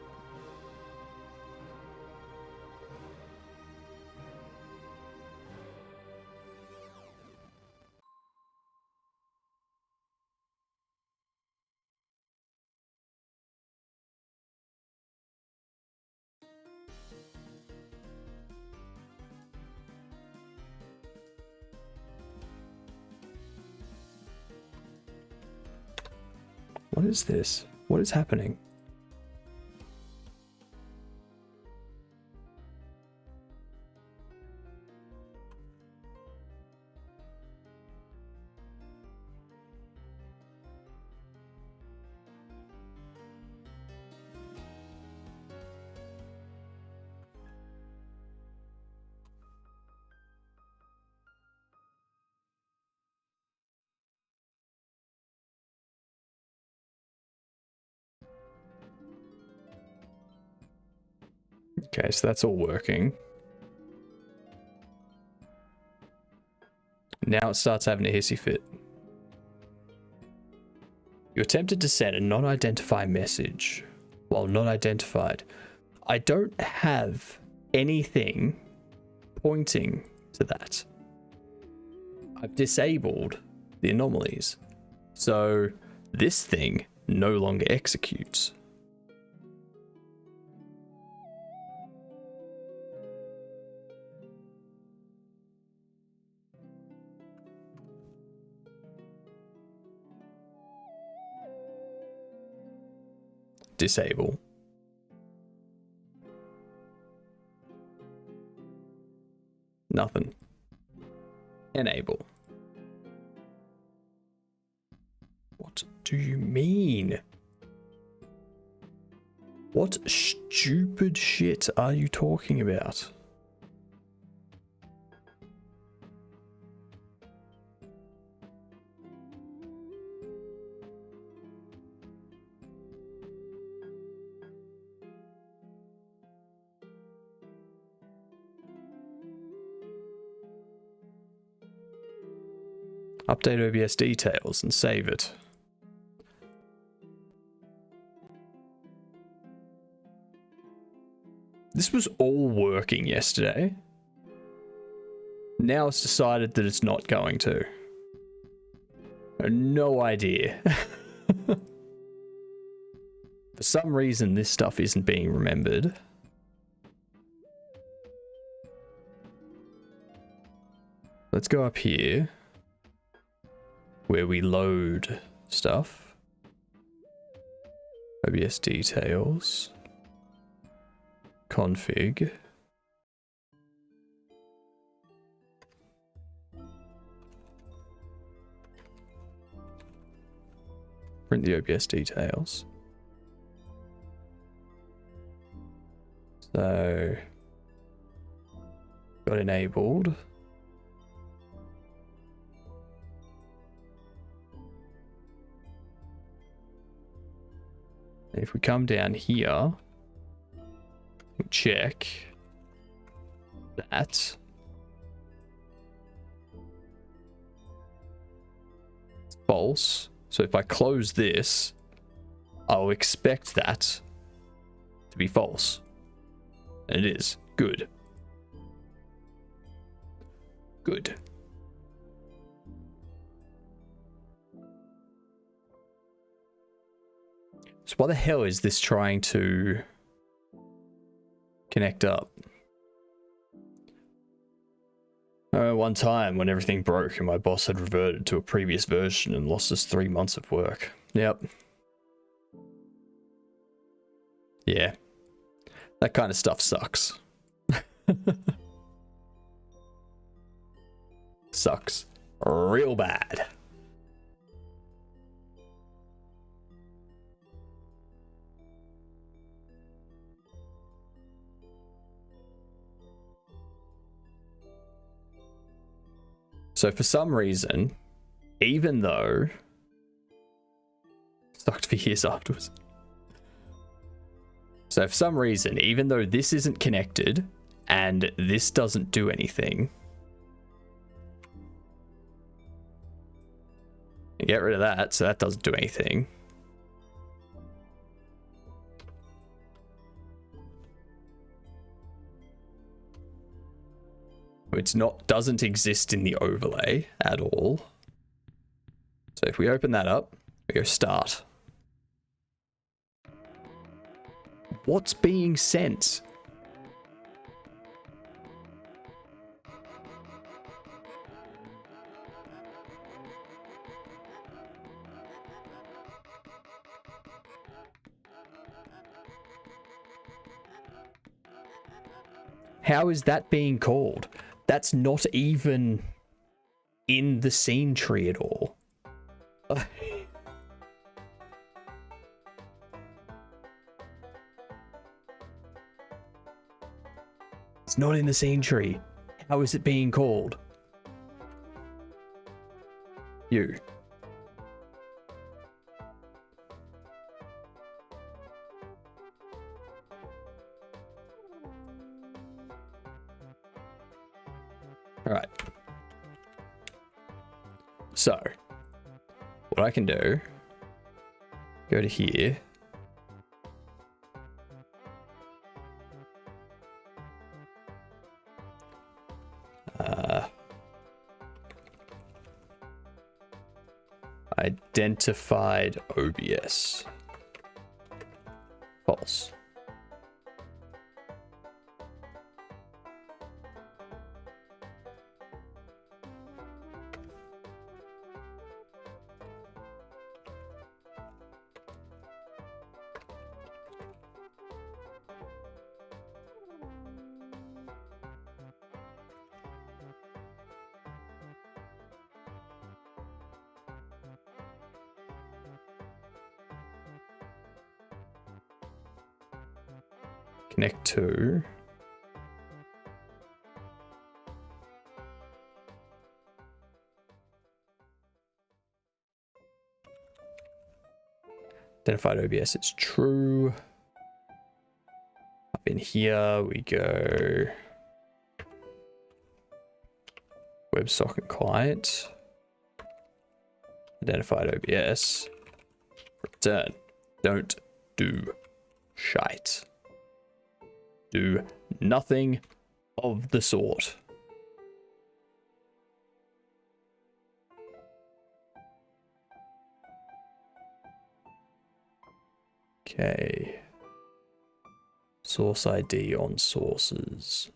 What is this? What is happening? Okay, so that's all working. Now it starts having a hissy fit. You attempted to send a non-identified message. While not identified, I don't have anything pointing to that. I've disabled the anomalies. So this thing no longer executes. Disable. Nothing. Enable. What do you mean? What stupid shit are you talking about? Update OBS details and save it. This was all working yesterday. Now it's decided that it's not going to. No idea. For some reason, this stuff isn't being remembered. Let's go up here, where we load stuff. OBS details. Config. Print the OBS details. So, got enabled. If we come down here, we check that. It's false. So if I close this, I'll expect that to be false. And it is. Good. Good. So why the hell is this trying to connect up? One time when everything broke and my boss had reverted to a previous version and lost us 3 months of work. Yep. Yeah. That kind of stuff sucks. Sucks real bad. So for some reason, even though stuck for years afterwards. So for some reason, even though this isn't connected and this doesn't do anything, you get rid of that, so that doesn't do anything. It's not, doesn't exist in the overlay at all. So if we open that up, we go start. What's being sent? How is that being called? That's not even in the scene tree at all. It's not in the scene tree. How is it being called? You. All right. So, what I can do, go to here. Identified OBS. False. Connect to identified OBS, it's true. Up in here we go WebSocket client, identified OBS, return. Don't do shite. Do nothing of the sort. Okay. Source ID on sources.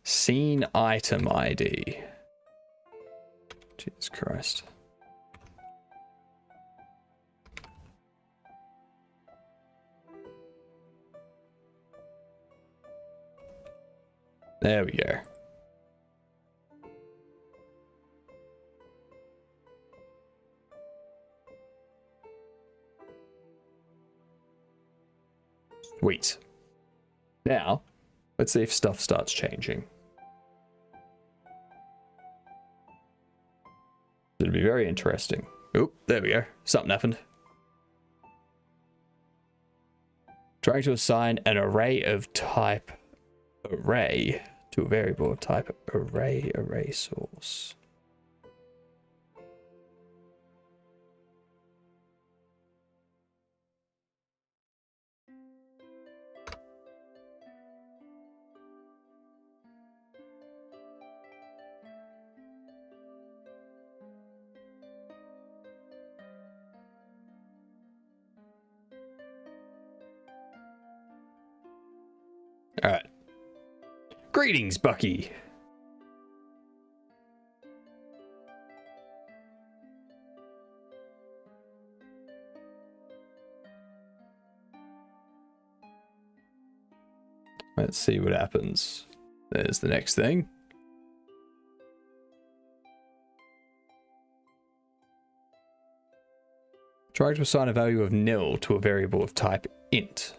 Scene item ID. Jesus Christ. There we go. Sweet. Now, let's see if stuff starts changing. It'll be very interesting. Oh, there we go. Something happened. Trying to assign an array of type array to a variable of type array source. All right. Greetings, Bucky. Let's see what happens. There's the next thing. Trying to assign a value of nil to a variable of type int.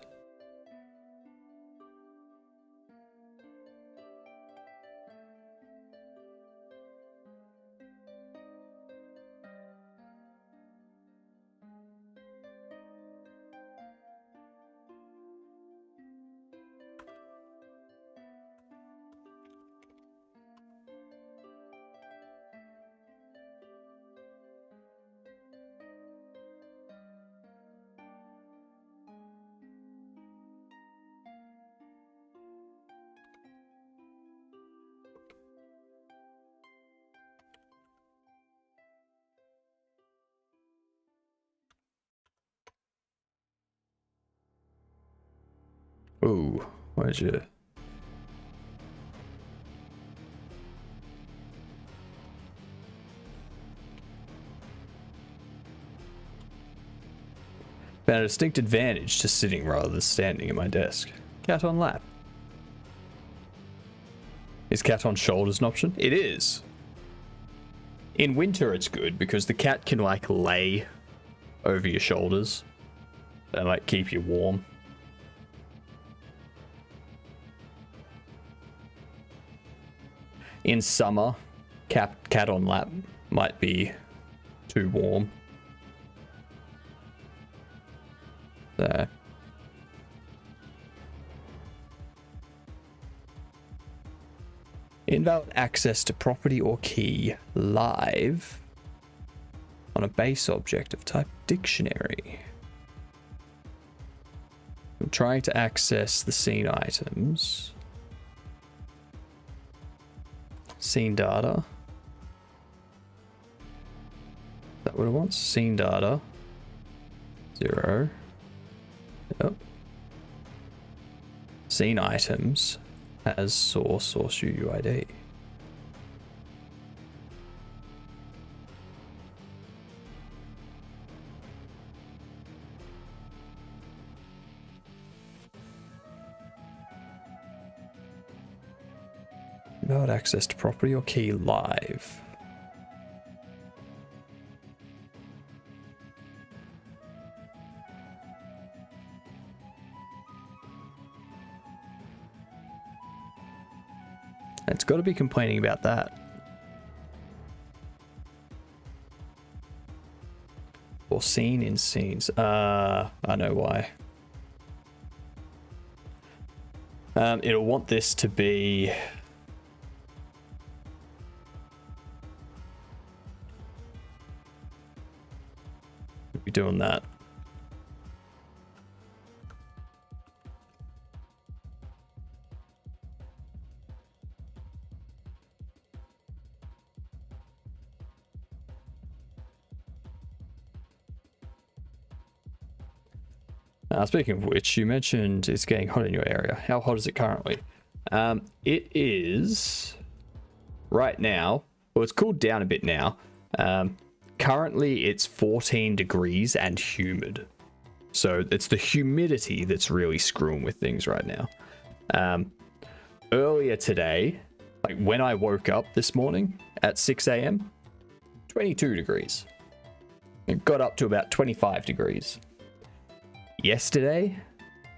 Ooh, where's your... Found a distinct advantage to sitting rather than standing at my desk. Cat on lap. Is cat on shoulders an option? It is. In winter it's good because the cat can like lay over your shoulders and like keep you warm. In summer, cat on lap might be too warm. There. Invalid access to property or key live on a base object of type dictionary. I'm trying to access the scene items. Scene data. Is that what it wants? Scene data. 0. Yep. Scene items as source UUID. Without access to property or key live. It's got to be complaining about that. Or seen in scenes. I know why. It'll want this to be... We'll be doing that. Speaking of which, you mentioned it's getting hot in your area. How hot is it currently? It is right now. Well, it's cooled down a bit now. Currently, it's 14 degrees and humid. So it's the humidity that's really screwing with things right now. Earlier today, like when I woke up this morning at 6 a.m., 22 degrees. It got up to about 25 degrees. Yesterday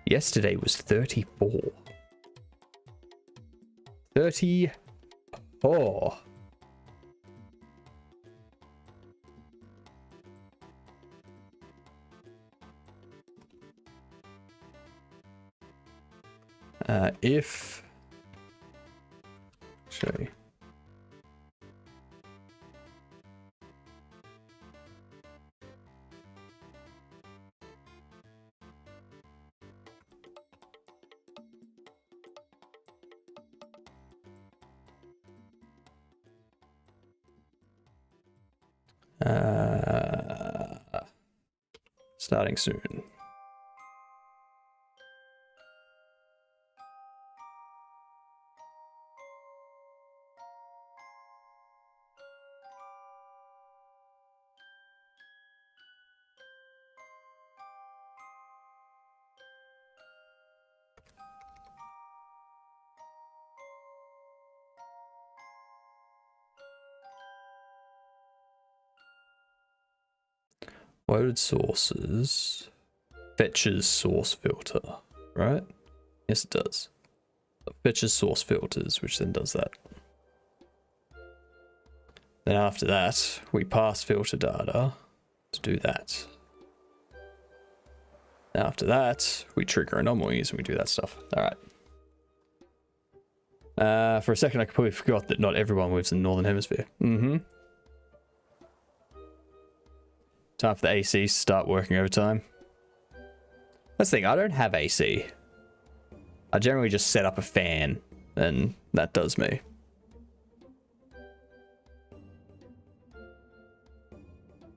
was 34. 34. If... Actually... starting soon. Loaded sources fetches source filter, right? Yes, it does. It fetches source filters, which then does that. Then after that, we pass filter data to do that. After that, we trigger anomalies and we do that stuff. All right. For a second, I completely forgot that not everyone lives in the Northern Hemisphere. Time for the AC to start working overtime. That's the thing, I don't have AC. I generally just set up a fan, and that does me.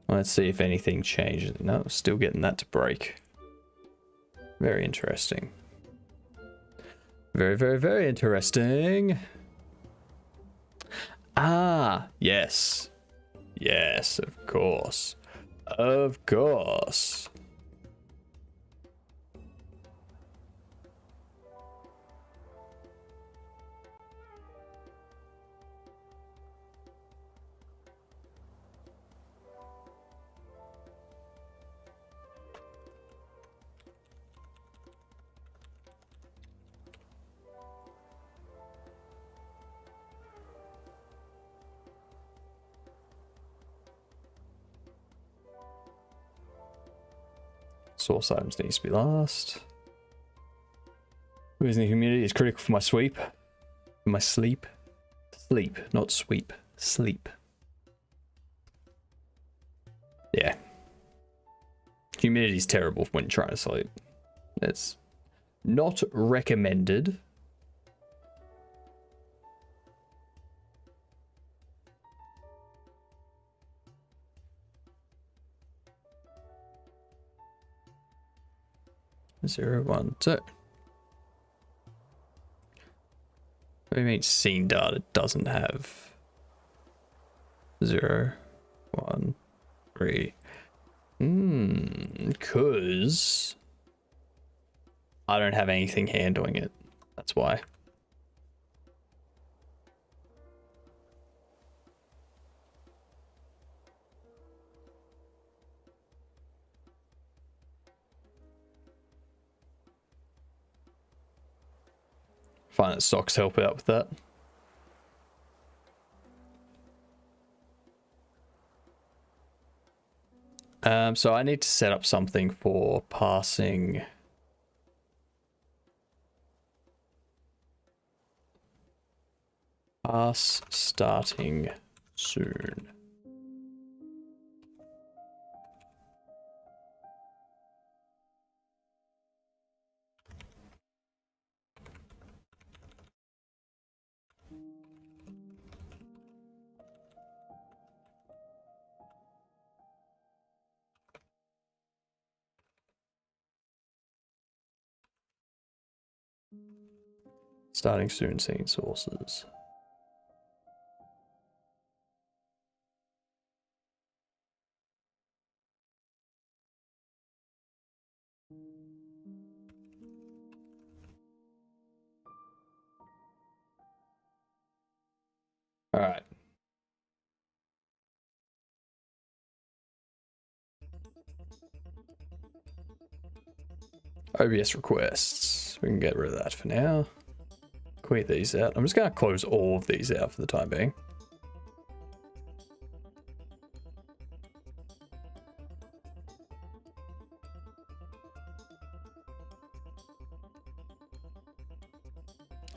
Let's see if anything changes. No, still getting that to break. Very interesting. Very, very, very interesting. Ah, yes. Yes, of course. Of course. Source items needs to be last. Losing the humidity is critical for my sweep. For my sleep. Sleep, not sweep. Sleep. Yeah. Humidity is terrible when you're trying to sleep. It's not recommended. Zero, one, two. What do you mean scene data doesn't have 0, 1, 3? Because I don't have anything handling it. That's why. Find that socks help out with that. So I need to set up something for passing. Pass starting soon. Starting soon, seeing sources. All right. OBS requests. We can get rid of that for now. Quit these out. I'm just going to close all of these out for the time being.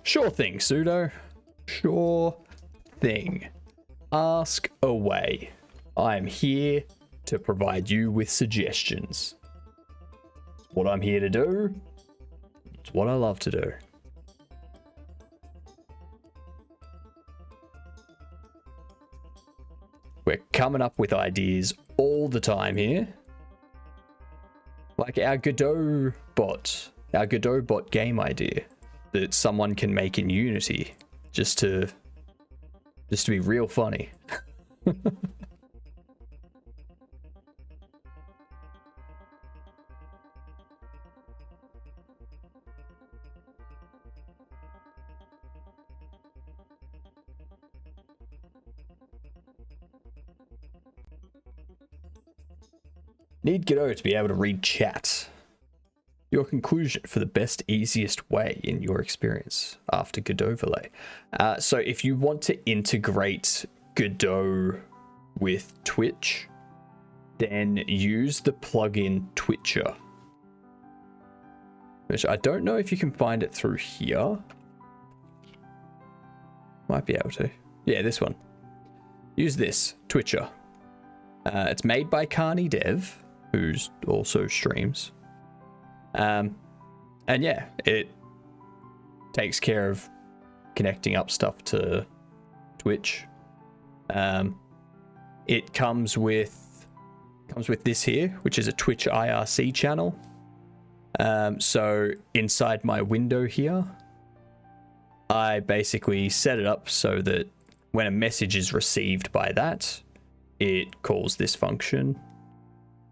Sure thing, Sudo. Sure thing. Ask away. I am here to provide you with suggestions. It's what I'm here to do. It's what I love to do. We're coming up with ideas all the time here. Like our Godot bot. Our Godot bot game idea that someone can make in Unity just to be real funny. Need Godot to be able to read chat. Your conclusion for the best, easiest way in your experience after Godot overlay. So if you want to integrate Godot with Twitch, then use the plugin Twitcher. Which I don't know if you can find it through here. Might be able to. Yeah, this one. Use this, Twitcher. It's made by Carney Dev, who's also streams. And yeah, it takes care of connecting up stuff to Twitch. It comes with this here, which is a Twitch IRC channel. So inside my window here, I basically set it up so that when a message is received by that, it calls this function,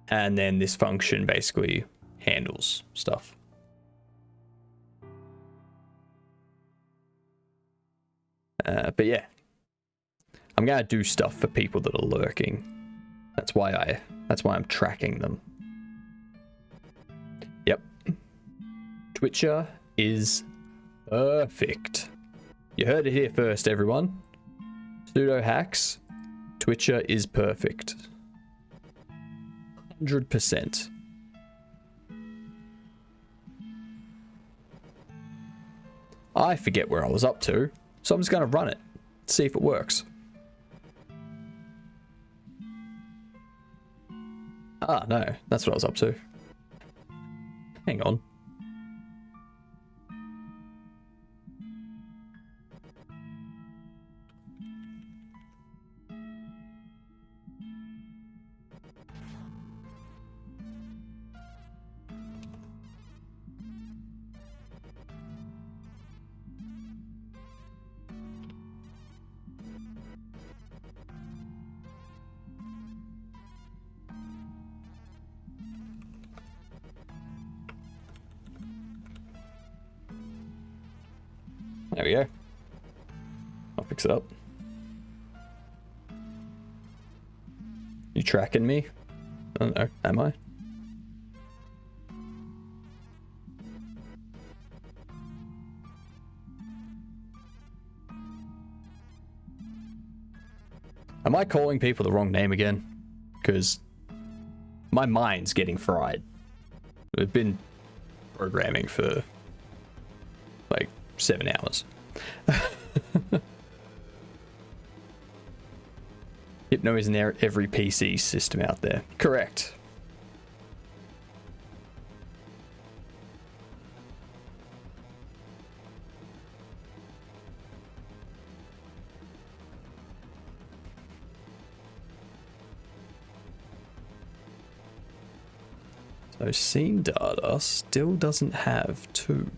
and then this function basically handles stuff. But yeah, I'm gonna do stuff for people that are lurking. That's why I'm tracking them. Yep. Twitcher is perfect. You heard it here first, everyone. Pseudo hacks. Twitcher is perfect. 100%. I forget where I was up to, so I'm just gonna run it. See if it works. Ah, no, that's what I was up to. Hang on. There we go. I'll fix it up. You tracking me? I don't know. Am I? Am I calling people the wrong name again? Because my mind's getting fried. We've been programming for like 7 hours. Hypno is in every PC system out there. Correct. So scene data still doesn't have 2.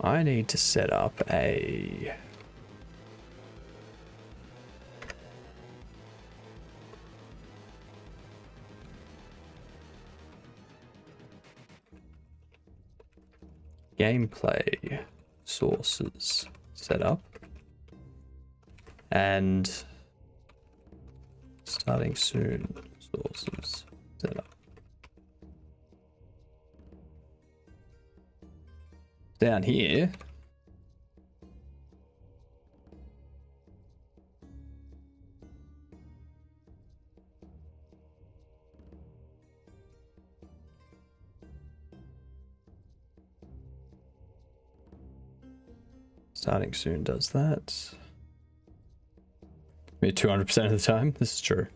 I need to set up a gameplay sources setup and starting soon sources setup. Down here, starting soon does that. Maybe 200% of the time. This is true.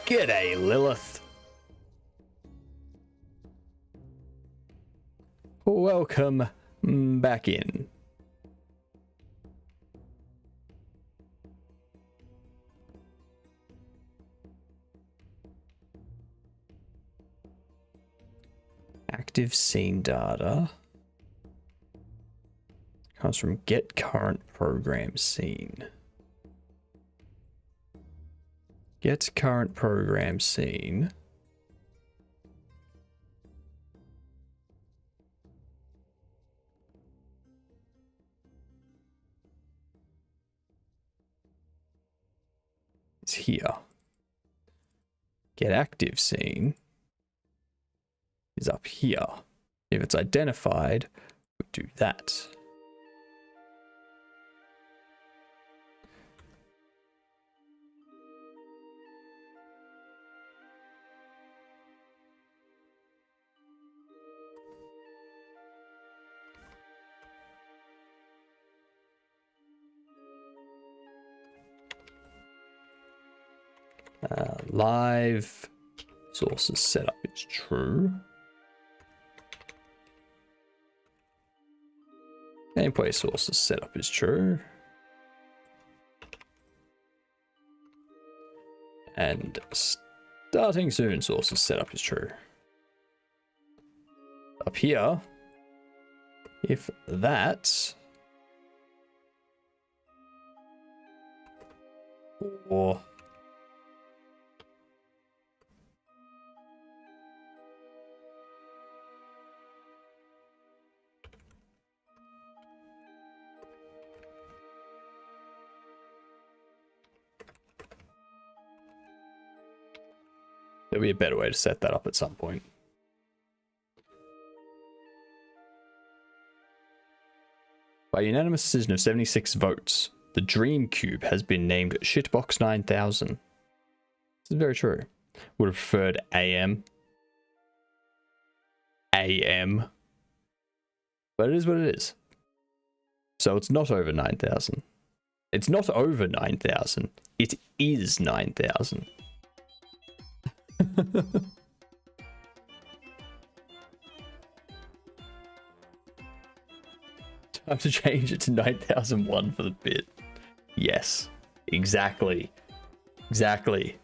G'day, Lilith. Welcome back in. Active scene data comes from get current program scene. Get current program scene. It's here. Get active scene is up here. If it's identified, we do that. Live sources setup is true. Gameplay sources setup is true. And starting soon sources setup is true. Up here, if that, or there'll be a better way to set that up at some point. By unanimous decision of 76 votes, the Dream Cube has been named Shitbox 9000. This is very true. Would have preferred AM. AM. But it is what it is. So it's not over 9,000. It's not over 9,000. It is 9,000. Time to change it to 9001 for the bit. Yes, exactly. Exactly.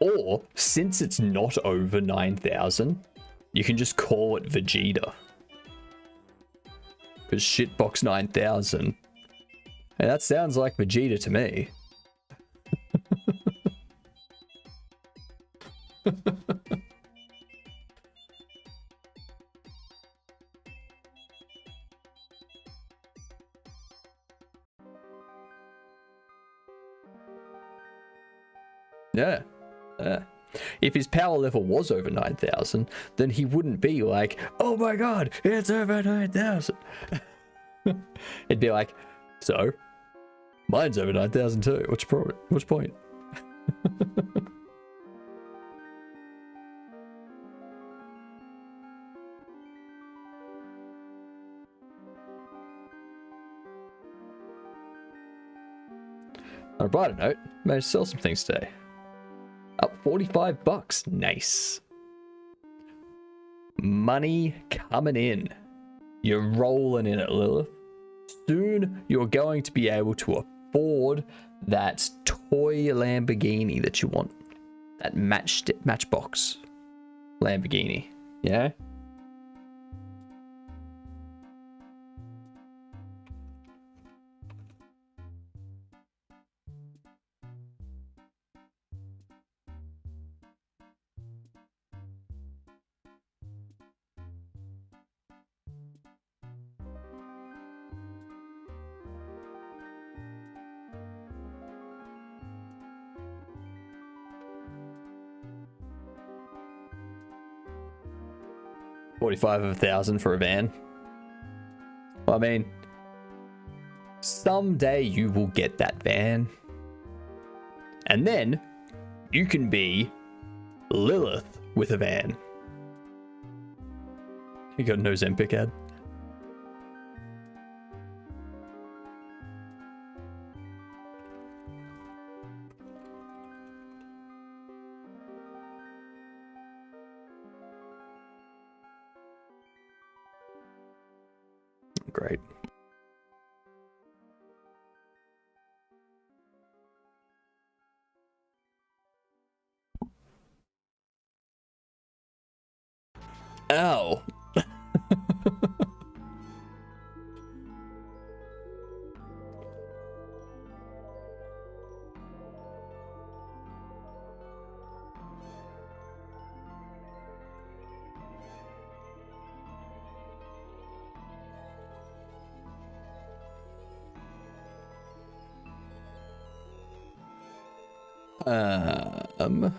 Or, since it's not over 9,000, you can just call it Vegeta. Because Shitbox 9000. And that sounds like Vegeta to me. Yeah. If his power level was over 9,000, then he wouldn't be like, oh my god, it's over 9,000. It'd be like, so, mine's over 9,000 too. What's the point? On a brighter note, managed to sell some things today. Up 45 bucks. Nice. Money coming in. You're rolling in it, Lilith. Soon you're going to be able to afford that toy Lamborghini that you want. That Matchbox Lamborghini. Yeah? $45,000 for a van. Well, I mean, someday you will get that van, And then you can be Lilith with a van. You got no Ozempic ad? Great. Ow. Um.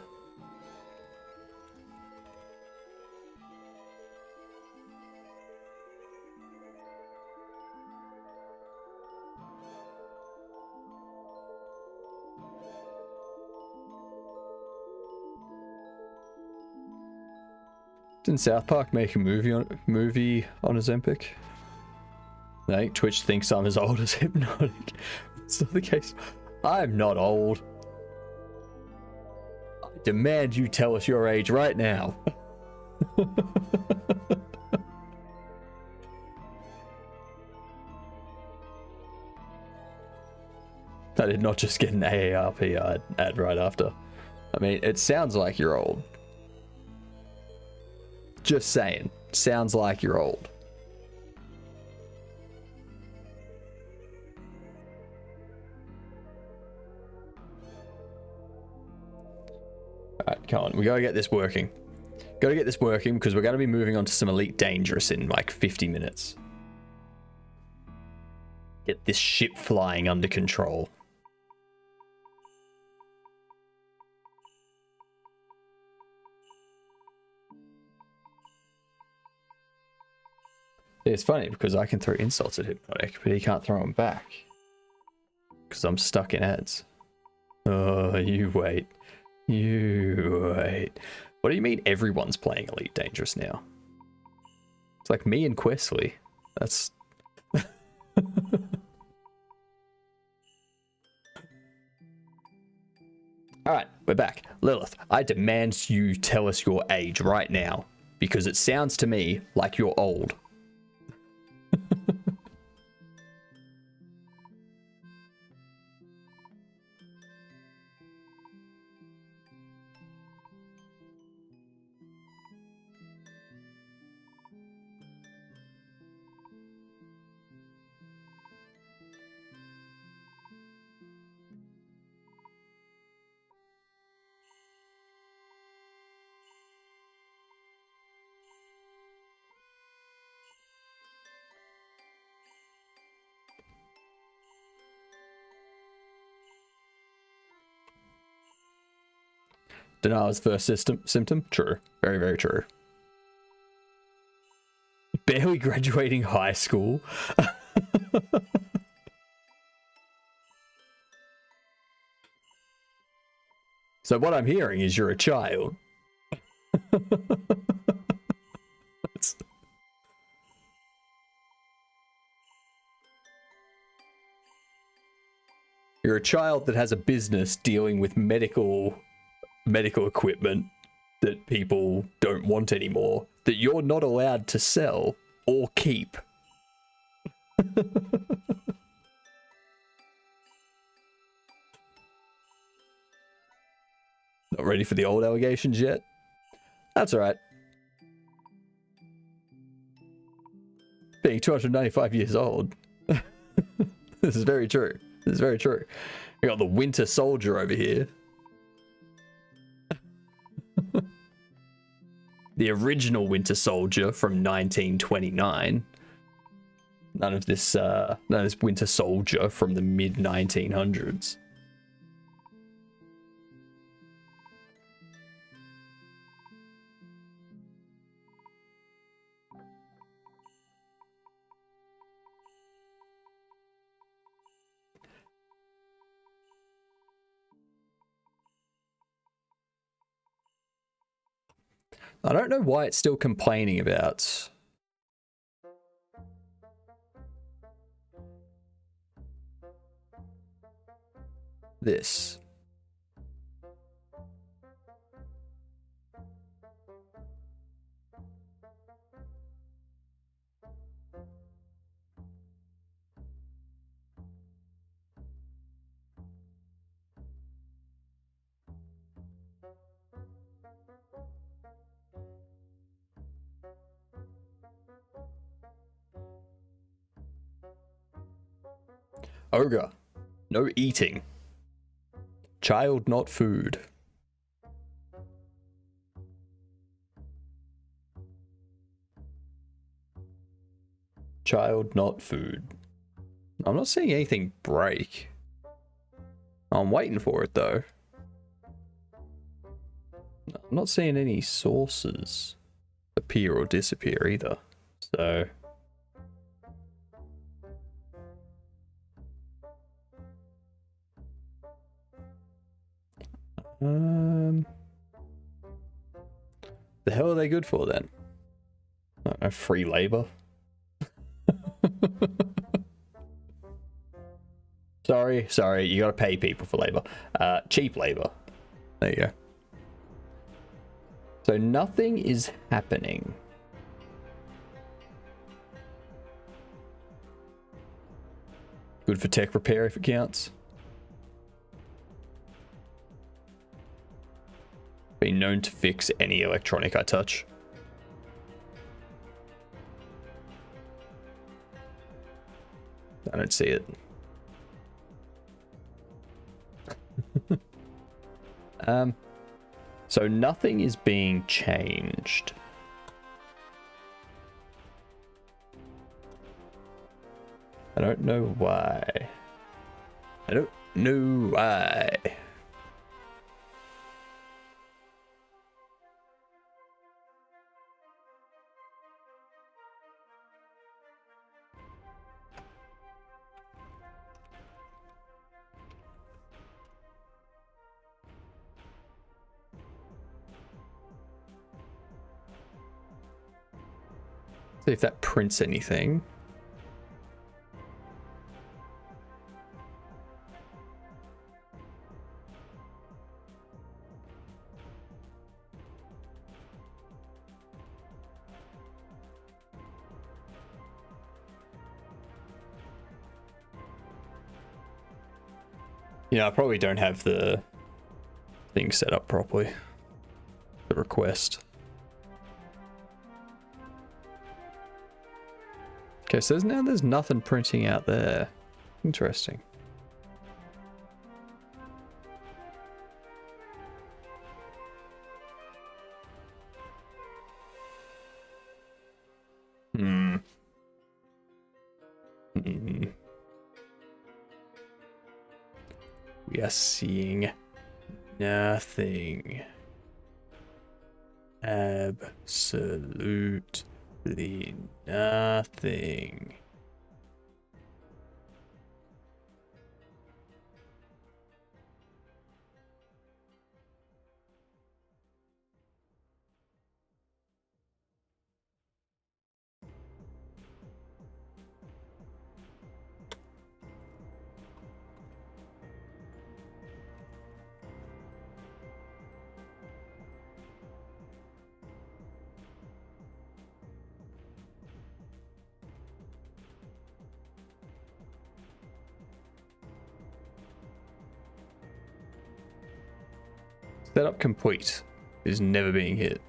Didn't South Park make a movie on Ozempic? I think Twitch thinks I'm as old as Hypnotic. It's not the case. I'm not old. I demand you tell us your age right now. I did not just get an AARP ad right after. I mean, it sounds like you're old. Just saying. Sounds like you're old. Alright, come on. We gotta get this working. Gotta get this working because we're gonna be moving on to some Elite Dangerous in like 50 minutes. Get this ship flying under control. It's funny because I can throw insults at Hypnotic, but he can't throw them back. Because I'm stuck in ads. Oh, you wait. You wait. What do you mean everyone's playing Elite Dangerous now? It's like me and Questley. That's... Alright, we're back. Lilith, I demand you tell us your age right now. Because it sounds to me like you're old. Denial's first symptom? True. Very, very true. Barely graduating high school. So what I'm hearing is you're a child. You're a child that has a business dealing with medical equipment that people don't want anymore, that you're not allowed to sell or keep. Not ready for the old allegations yet? That's alright. Being 295 years old. This is very true. This is very true. We got the Winter Soldier over here. The original Winter Soldier from 1929. None of this Winter Soldier from the mid 1900s. I don't know why it's still complaining about this. Ogre, no eating. Child, not food. Child, not food. I'm not seeing anything break. I'm waiting for it though. I'm not seeing any sources appear or disappear either. So the hell are they good for then? I don't know, free labor? Sorry, you gotta pay people for labor. Cheap labor. There you go. So nothing is happening. Good for tech repair if it counts. Been known to fix any electronic I touch. I don't see it. So nothing is being changed. I don't know why. I don't know why. See if that prints anything. Yeah, I probably don't have the thing set up properly. The request. Okay, so there's nothing printing out there. Interesting. We are seeing nothing. Absolutely nothing. Setup complete is never being hit.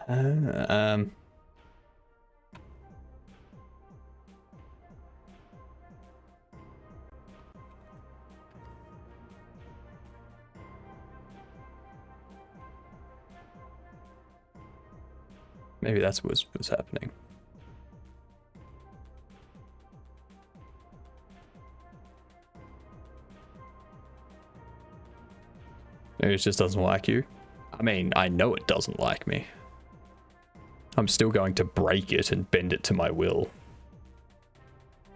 Um, Maybe that's what's happening. Maybe it just doesn't like you. I mean, I know it doesn't like me. I'm still going to break it and bend it to my will.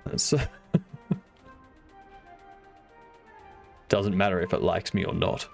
That's doesn't matter if it likes me or not.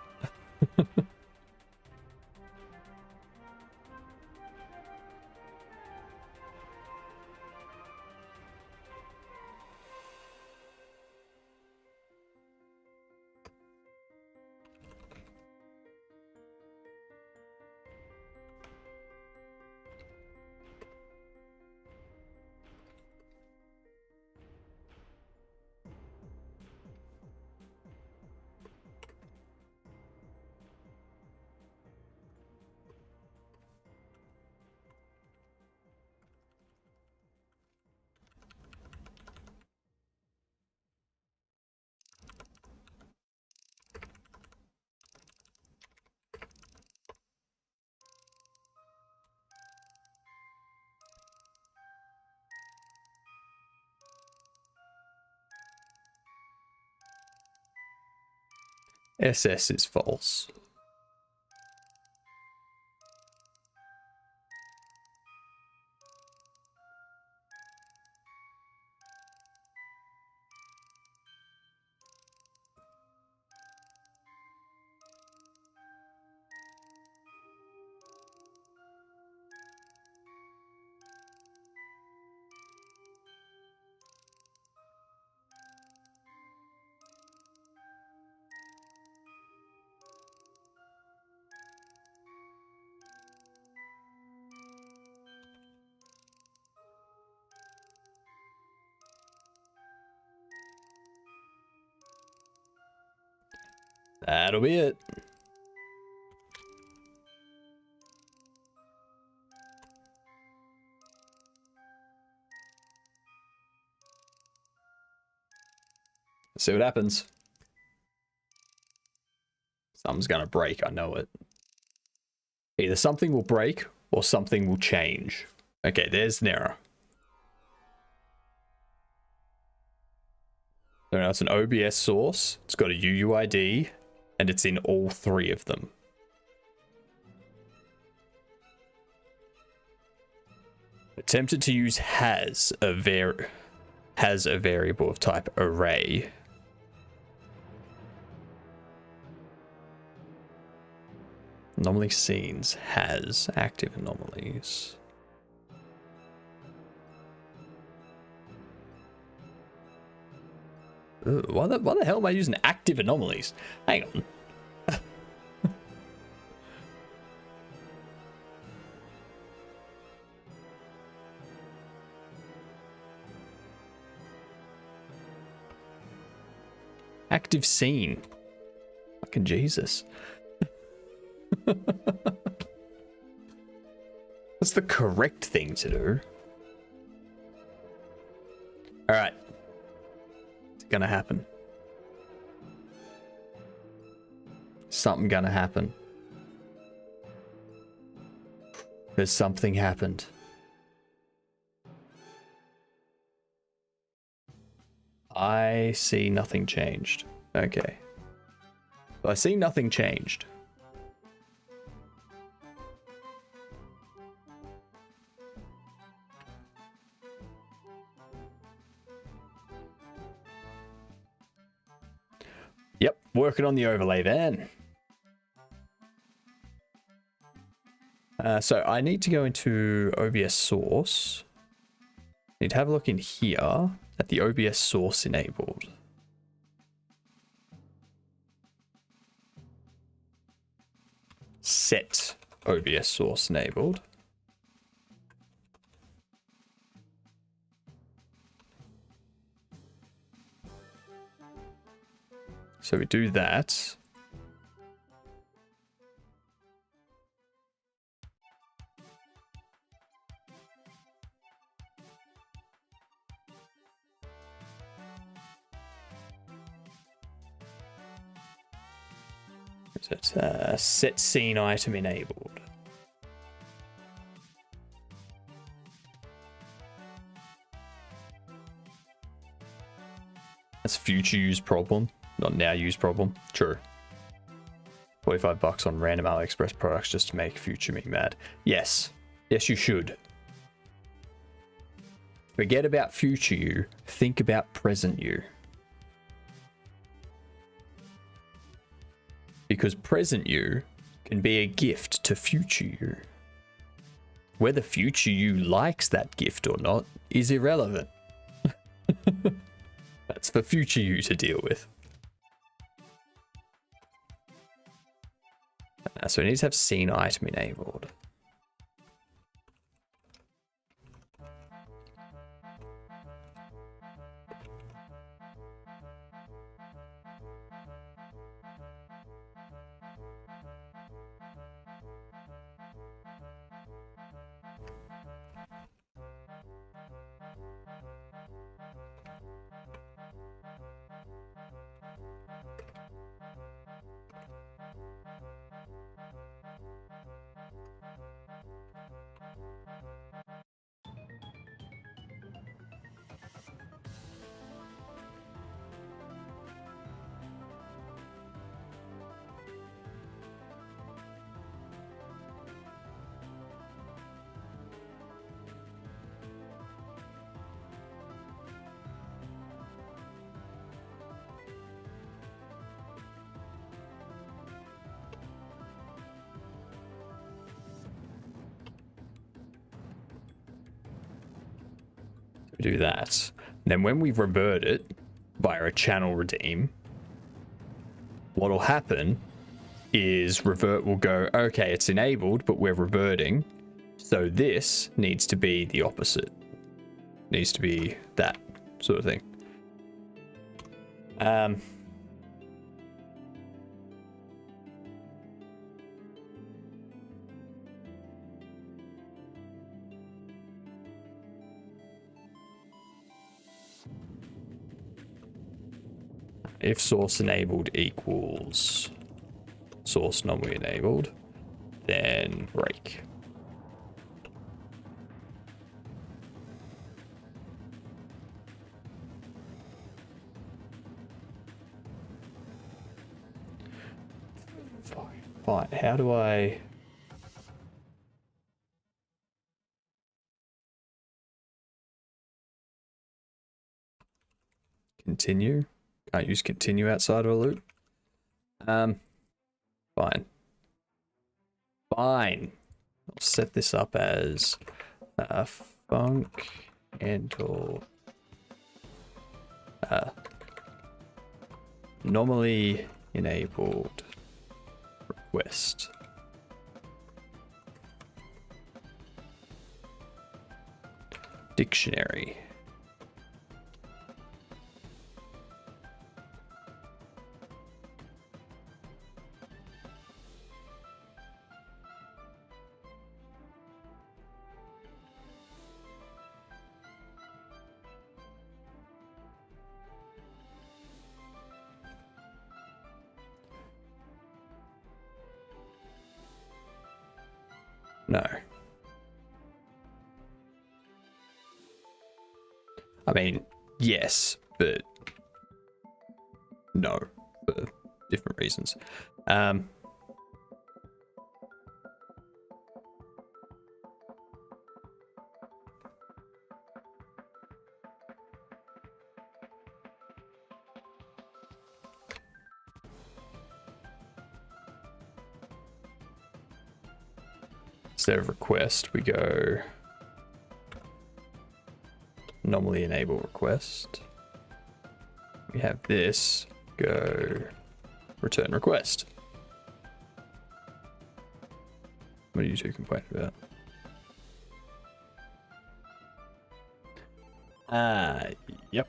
SS is false. That'll be it. Let's see what happens. Something's gonna break, I know it. Either something will break or something will change. Okay, there's an error. So now it's an OBS source, it's got a UUID, and it's in all three of them. Attempted to use has a variable of type array. Anomaly scenes has active anomalies. Ooh, why the hell am I using active anomalies? Hang on. Active scene. Fucking Jesus. That's the correct thing to do. Alright. It's gonna happen. Something gonna happen. There's something happened. I see nothing changed. Okay. So I see nothing changed. Yep, working on the overlay then. So I need to go into OBS source. Need to have a look in here at the OBS source enabled. Set OBS source enabled. So we do that. So it's set scene item enabled. That's future use problem, not now use problem. True. $45 on random AliExpress products just to make future me mad. Yes. Yes, you should. Forget about future you. Think about present you. Because present you can be a gift to future you. Whether future you likes that gift or not is irrelevant. That's for future you to deal with. So it needs to have scene item enabled. Do that. Then when we revert it via a channel redeem, what'll happen is revert will go, okay, it's enabled, but we're reverting. So this needs to be the opposite. Needs to be that sort of thing. If source enabled equals source normally enabled, then break. Fine. How do I... continue? Can't use continue outside of a loop. Fine. Fine. I'll set this up as func until normally enabled request. Dictionary. No. I mean, yes, but no, for different reasons. Instead of request, we go normally enable request. We have this go return request. What do you two complain about? Yep.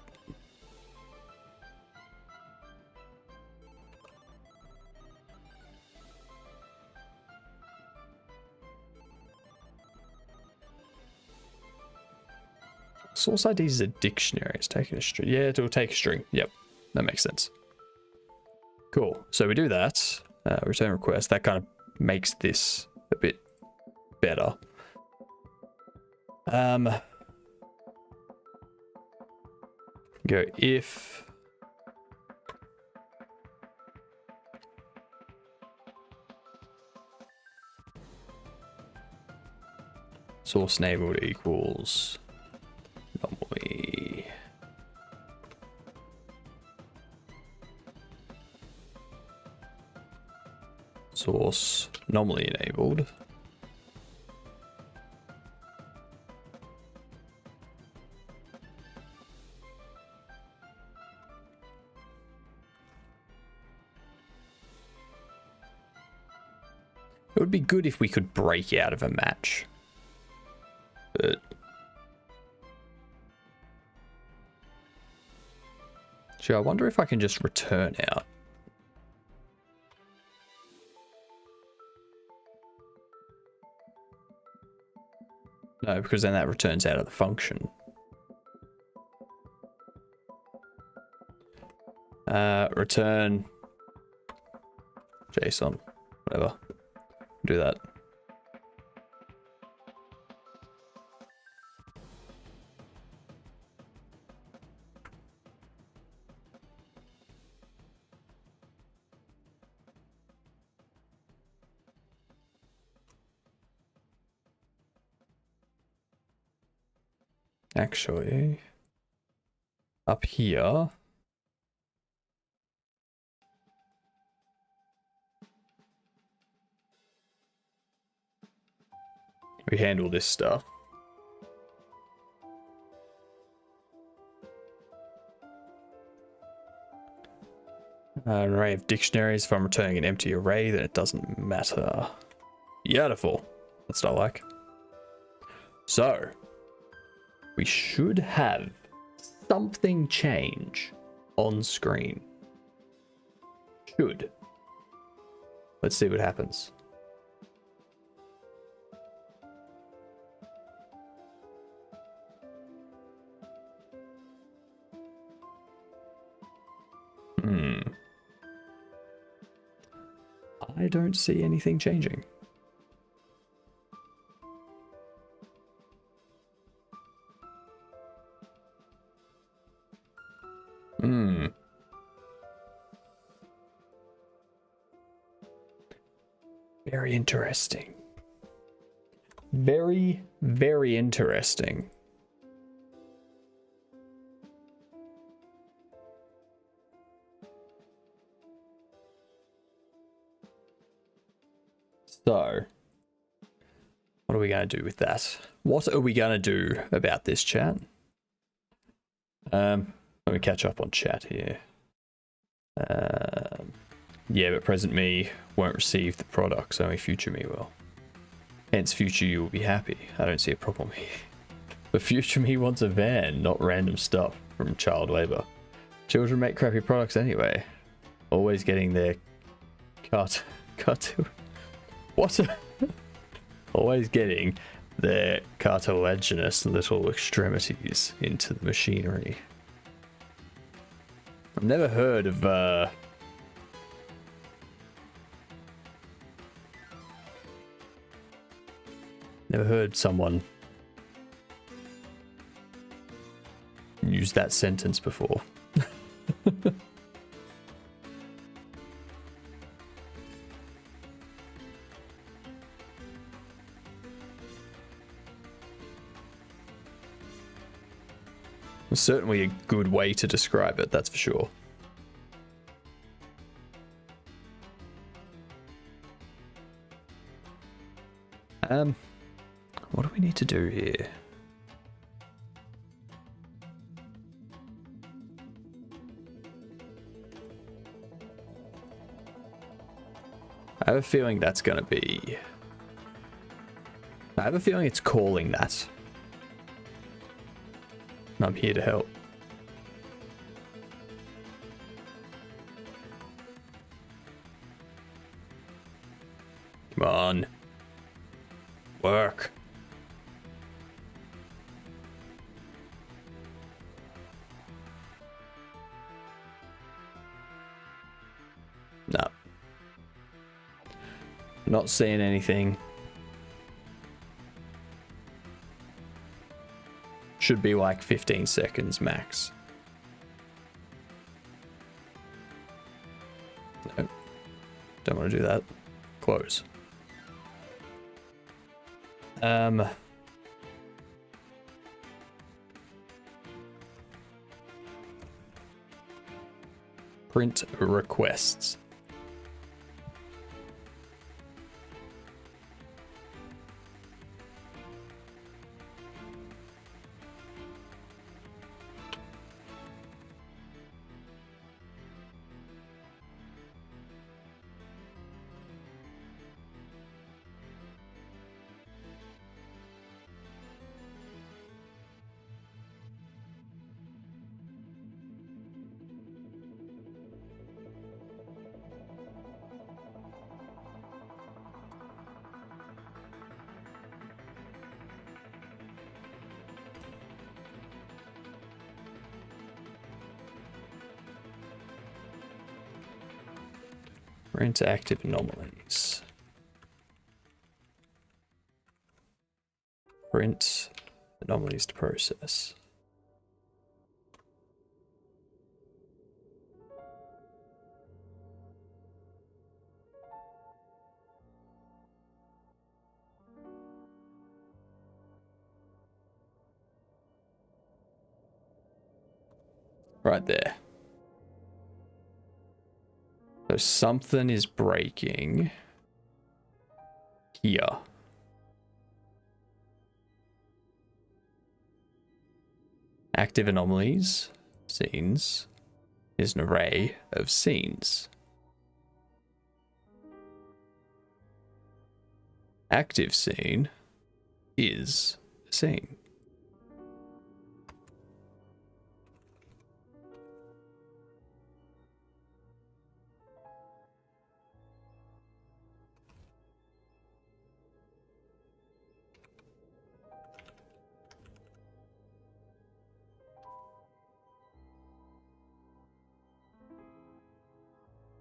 Source ID is a dictionary. It's taking a string. Yeah, it'll take a string. Yep, that makes sense. Cool. So we do that. Return request. That kind of makes this a bit better. Go if Source enabled equals anomaly. Source anomaly enabled. It would be good if we could break out of a match. But gee, I wonder if I can just return out. No, because then that returns out of the function. Return JSON, whatever. Do that. Actually, up here, we handle this stuff. An array of dictionaries. If I'm returning an empty array, then it doesn't matter. Beautiful. That's what I like. So, we should have something change on screen. Should. Let's see what happens. I don't see anything changing. Very interesting. Very, very interesting. So, what are we going to do with that? What are we going to do about this, chat? Let me catch up on chat here. Yeah, but present me won't receive the products, only future me will. Hence, future you will be happy. I don't see a problem here. But future me wants a van, not random stuff from child labor. Children make crappy products anyway. Always getting their what? Always getting their cartilaginous little extremities into the machinery. I've never heard of never heard someone use that sentence before. It's certainly a good way to describe it, that's for sure. What do we need to do here? I have a feeling that's gonna be... I have a feeling it's calling that. And I'm here to help. Come on. Work. No. Not seeing anything. Should be like 15 seconds max. No. Don't want to do that. Close. Print requests. Print active anomalies. Print anomalies to process. Right there. So something is breaking here. Active anomalies, scenes, is an array of scenes. Active scene is a scene.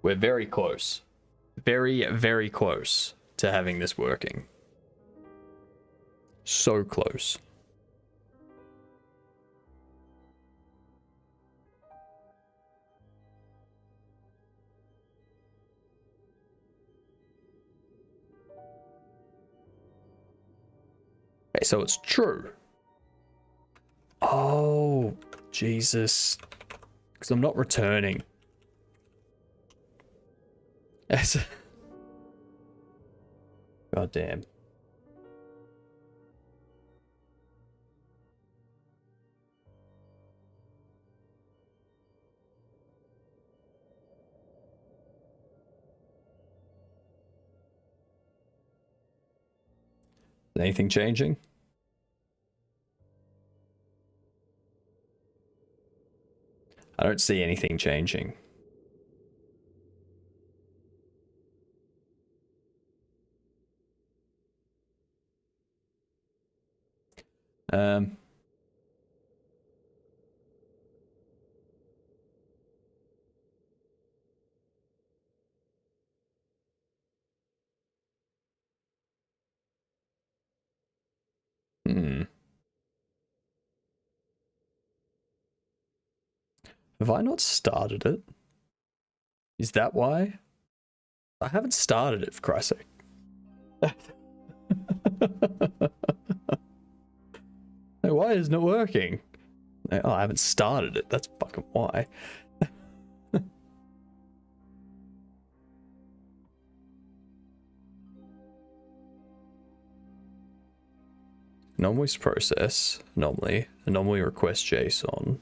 We're very close. Very, very close to having this working. So close. Okay, so it's true. Oh, Jesus. Because I'm not returning. God damn. Anything changing? I don't see anything changing. Um, hmm. Have I not started it? Is that why? I haven't started it, for Christ's sake. Hey, why isn't it working? Oh, I haven't started it. That's fucking why. Anomalies process. Anomaly request JSON.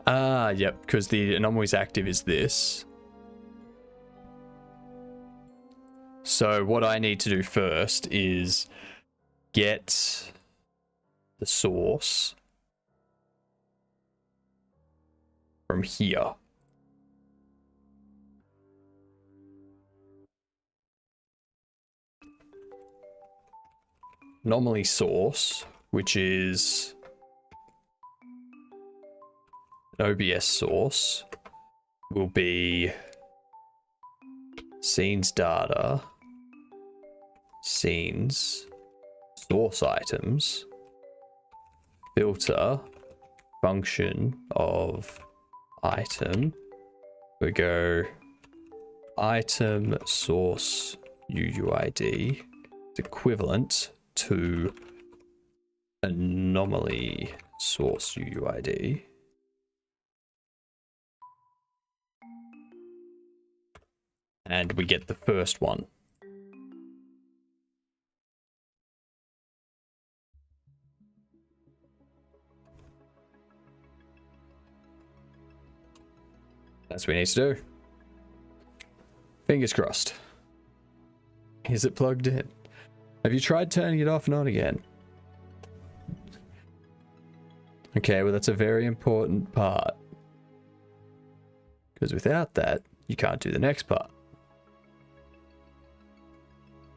Ah, yep, because the anomalies active is this. So what I need to do first is get the source from here. anomaly source, which is an OBS source, will be scenes data, scenes, source items, filter, function of item. We go item source UUID. It's equivalent to anomaly source UUID. And we get the first one. That's what we need to do. Fingers crossed. Is it plugged in? Have you tried turning it off and on again? Okay, well that's a very important part. Because without that, you can't do the next part.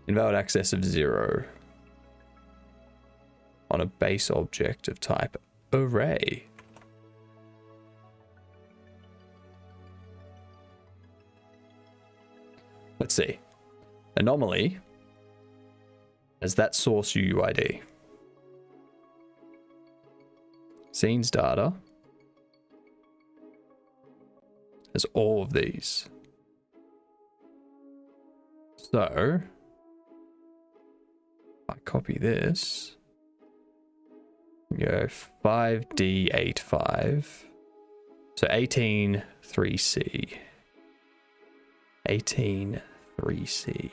Invalid access of 0 on a base object of type array. Let's see. Anomaly as that source UUID. Scenes data as all of these. So I copy this. Go 5D85. So 183C. 183C.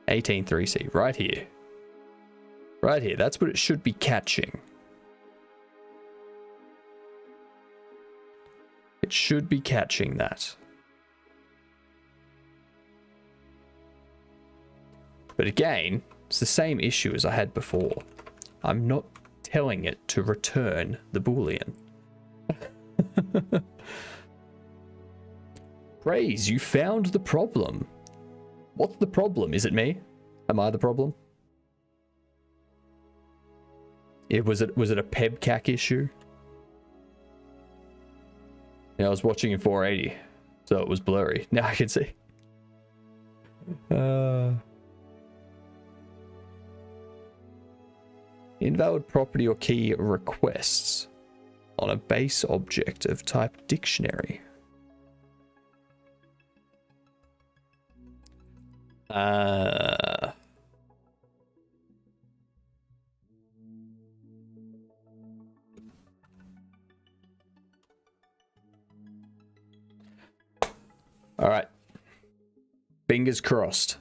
183C, right here. Right here, that's what it should be catching. It should be catching that. But again, it's the same issue as I had before. I'm not telling it to return the Boolean. Praise, you found the problem. What's the problem? Is it me? Am I the problem? Was it a pebcac issue? Yeah, I was watching in 480, so it was blurry. Now I can see. Invalid property or key requests on a base object of type dictionary. All right. Fingers crossed.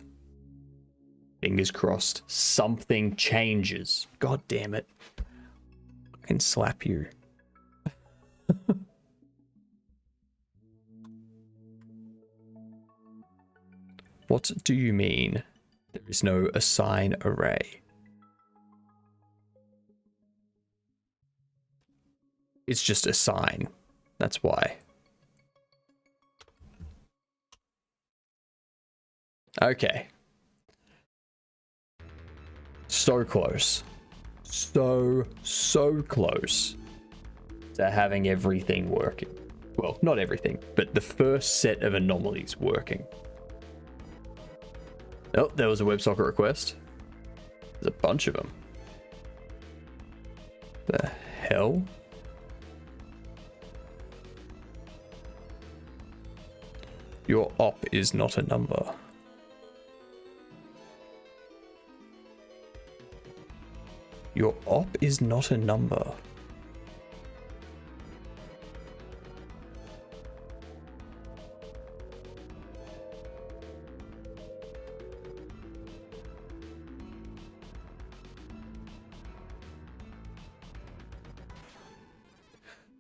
Fingers crossed. Something changes. God damn it. I can slap you. What do you mean there is no assign array? It's just assign. That's why. Okay. So close. So close to having everything working. Well, not everything, but the first set of anomalies working. Oh, there was a WebSocket request. There's a bunch of them. The hell? Your op is not a number. Your op is not a number.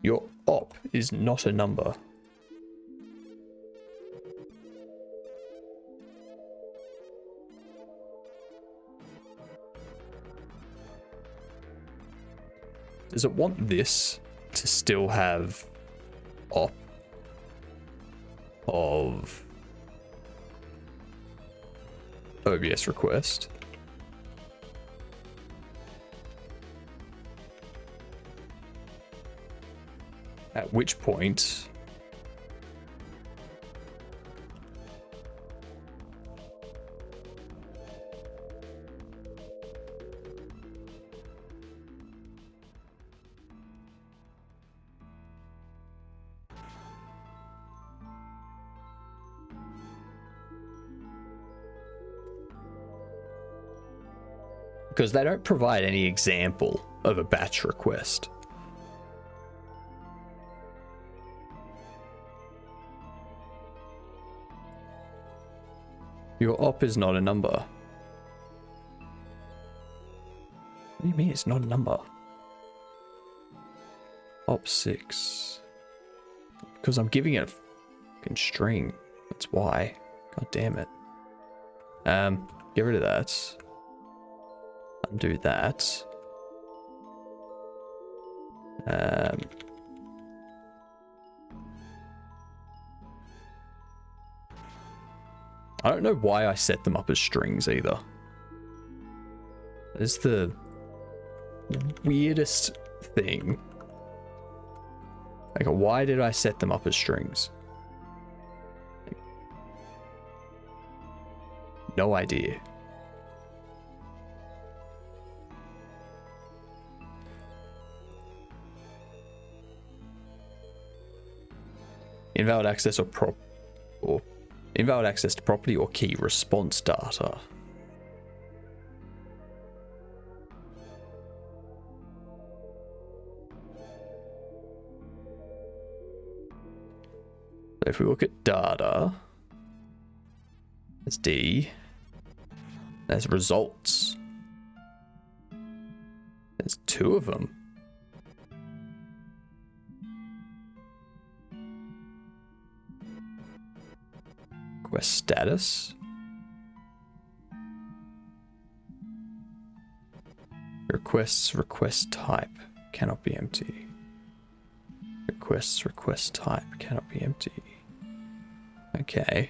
Your op is not a number. Does it want this to still have op of OBS request. At which point because they don't provide any example of a batch request. Your op is not a number. What do you mean it's not a number? Op 6. Because I'm giving it a fucking string. That's why. God damn it. Get rid of that. Undo that. I don't know why I set them up as strings either. It's the weirdest thing. Like, why did I set them up as strings? No idea. Invalid access or invalid access to property or key response data. So if we look at data, that's D. There's results. There's 2 of them. Request status. Request type cannot be empty. Request type cannot be empty. Okay.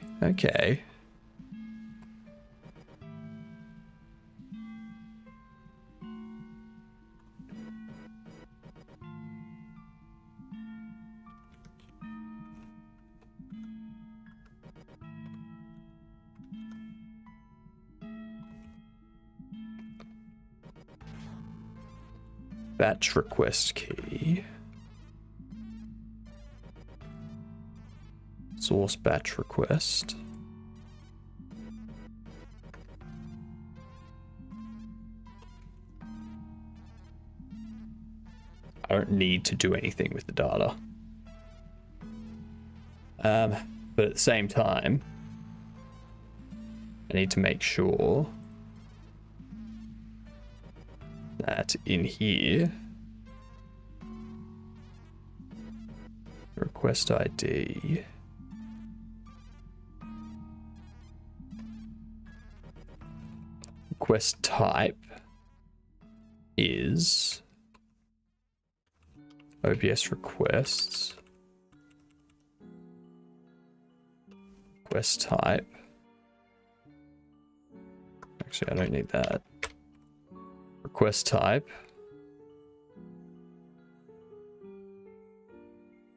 Batch request key. Source batch request. I don't need to do anything with the data. But at the same time, I need to make sure that in here, request ID, request type is OBS requests, request type. Actually, I don't need that. Request type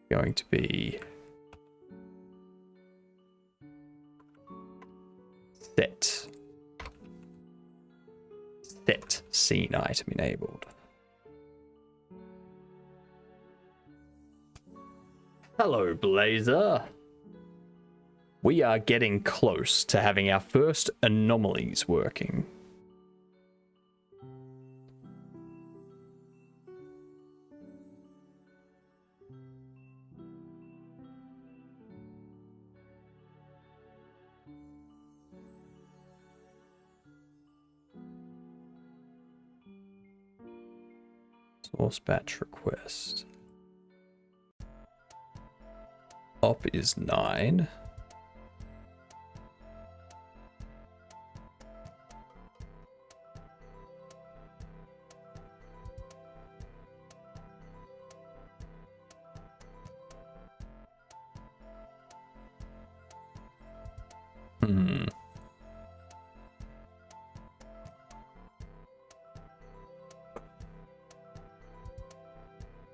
going to be set scene item enabled. Hello, Blazer. We are getting close to having our first anomalies working. Source batch request. Op is 9.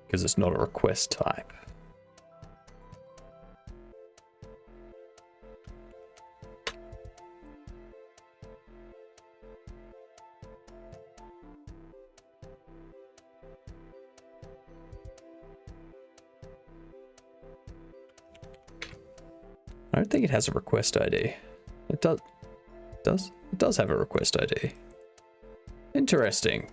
because it's not a request type. I don't think it has a request ID. It does. It does have a request ID. Interesting.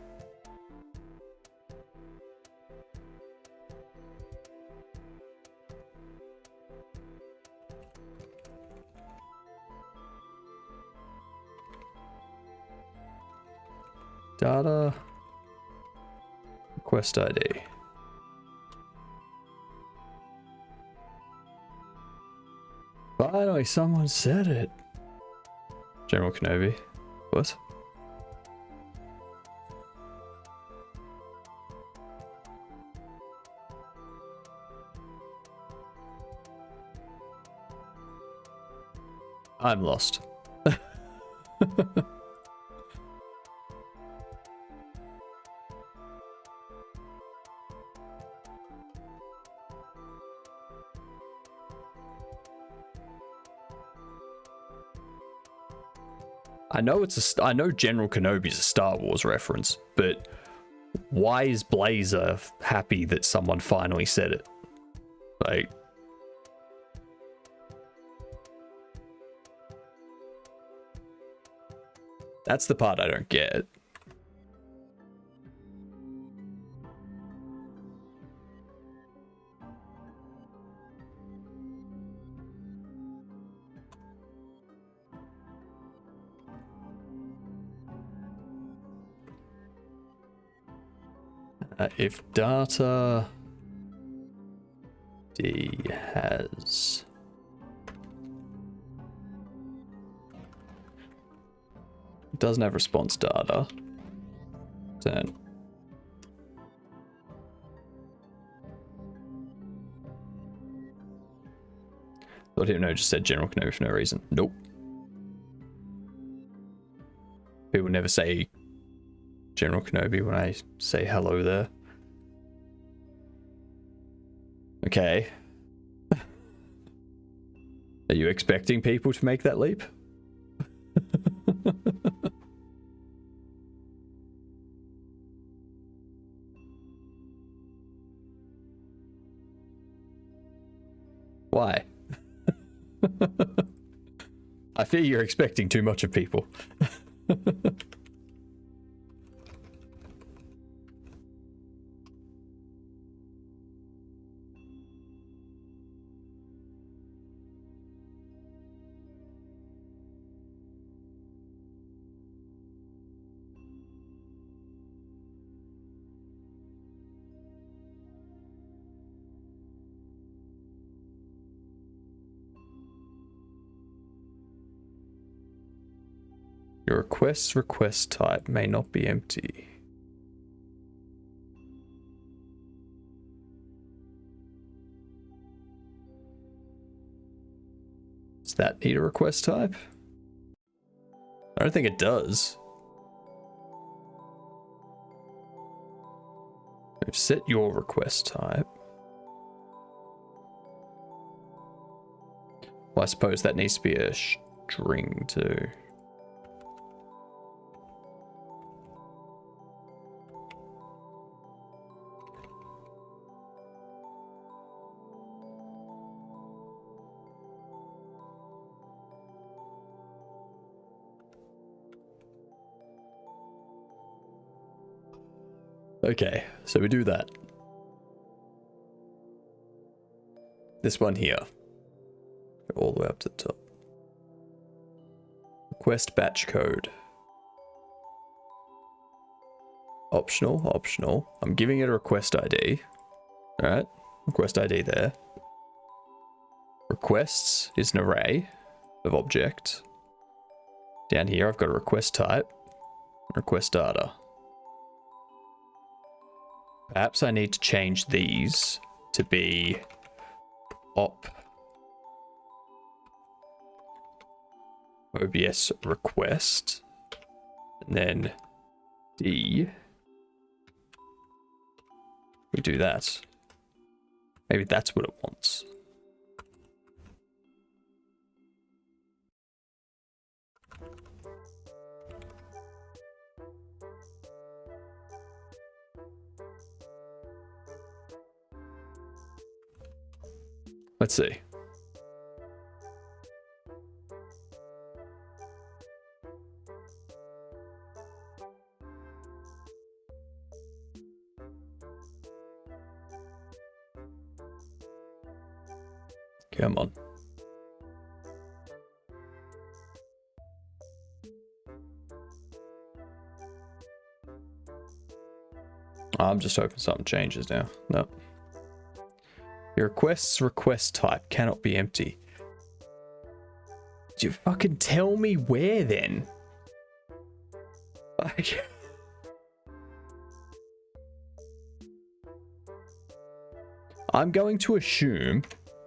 Data. Request ID. Finally, someone said it. General Kenobi. What? I'm lost. I know General Kenobi's a Star Wars reference, but why is Blazer happy that someone finally said it? Like, that's the part I don't get. If data D has doesn't have response data, then thought he just said General Kenobi for no reason. Nope. People never say General Kenobi when I say hello there. Okay. Are you expecting people to make that leap? Why? I fear you're expecting too much of people. Your request's request type may not be empty. Does that need a request type? I don't think it does. Set your request type. Well, I suppose that needs to be a string too. Okay, so we do that. This one here. Go all the way up to the top. Request batch code. Optional, optional. I'm giving it a request ID. Alright, request ID there. Requests is an array of object. Down here I've got a request type. Request data. Perhaps I need to change these to be op OBS request and then D We do that. Maybe that's what it wants. Let's see. Come on. I'm just hoping something changes now. No. Your request's request type cannot be empty. Did you fucking tell me where then? Like... I'm going to assume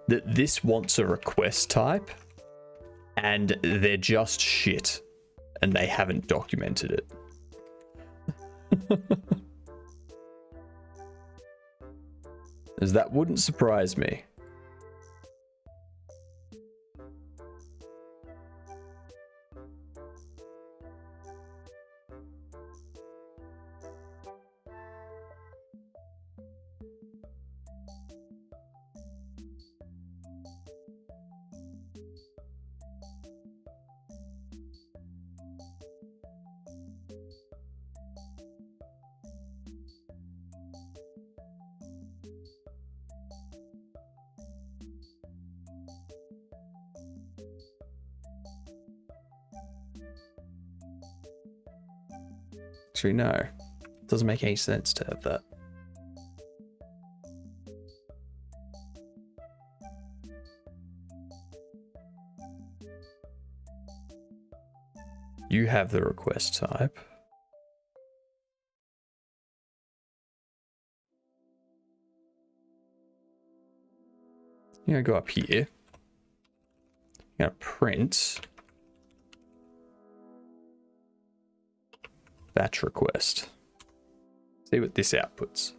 that this wants a request type and they're just shit and they haven't documented it. As that wouldn't surprise me. Actually, no. It doesn't make any sense to have that. You have the request type. You're gonna go up here. You're gonna print batch request. See what this outputs.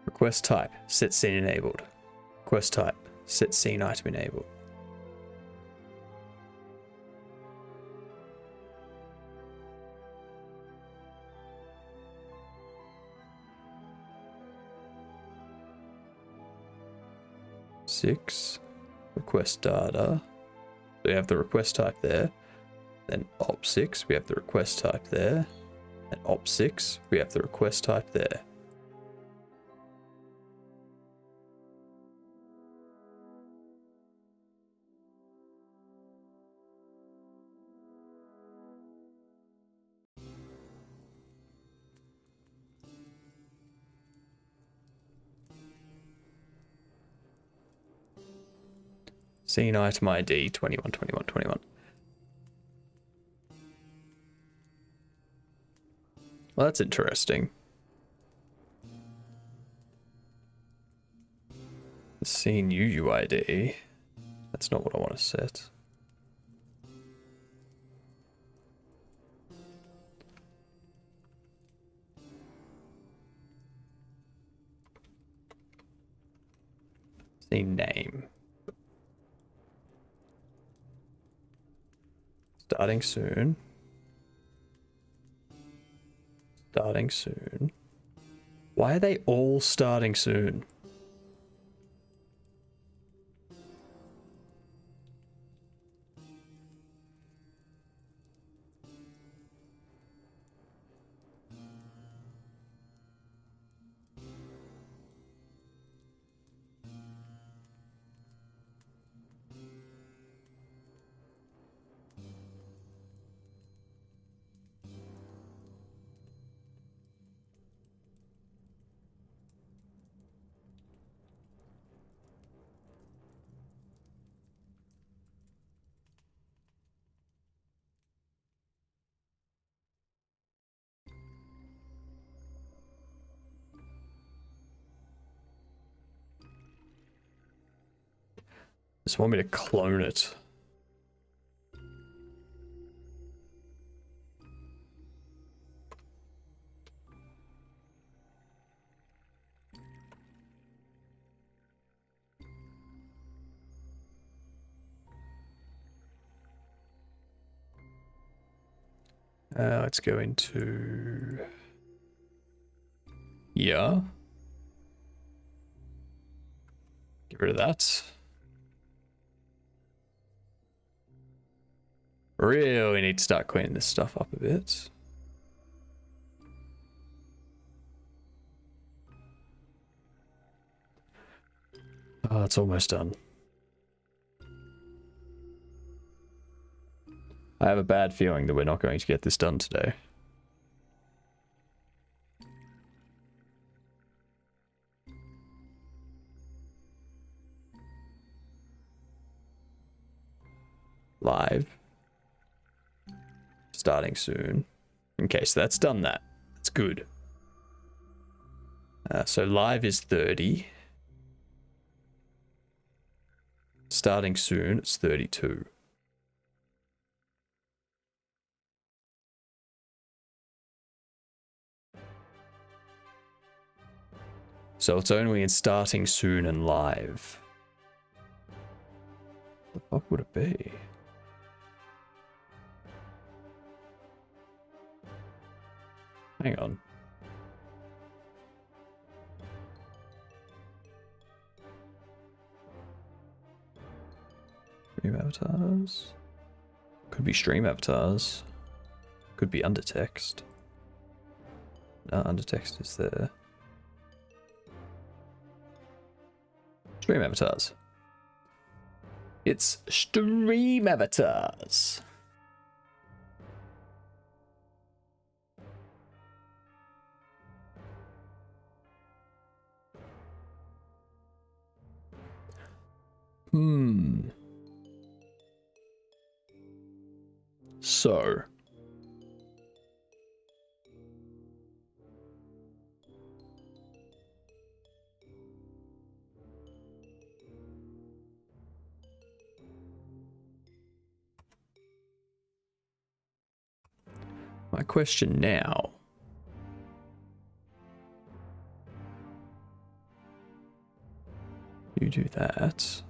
Request type, set scene enabled. Request type, set scene item enabled. Six, request data. So we have the request type there. Then op6, we have the request type there. And op6, we have the request type there. Scene item ID 212121. Well, that's interesting. The scene UUID. That's not what I want to set. Scene name. Starting soon. Starting soon. Why are they all starting soon? Just want me to clone it. Let's go into... Yeah. Get rid of that. Really need to start cleaning this stuff up a bit. Oh, it's almost done. I have a bad feeling that we're not going to get this done today. Live. Starting soon. Okay, so that's done that. That's good. So live is 30. Starting soon, it's 32. So it's only in starting soon and live. What the fuck would it be? Hang on. Stream avatars. Could be stream avatars. Could be undertext. No, undertext is there. Stream avatars. It's stream avatars. So. My question now. You do that.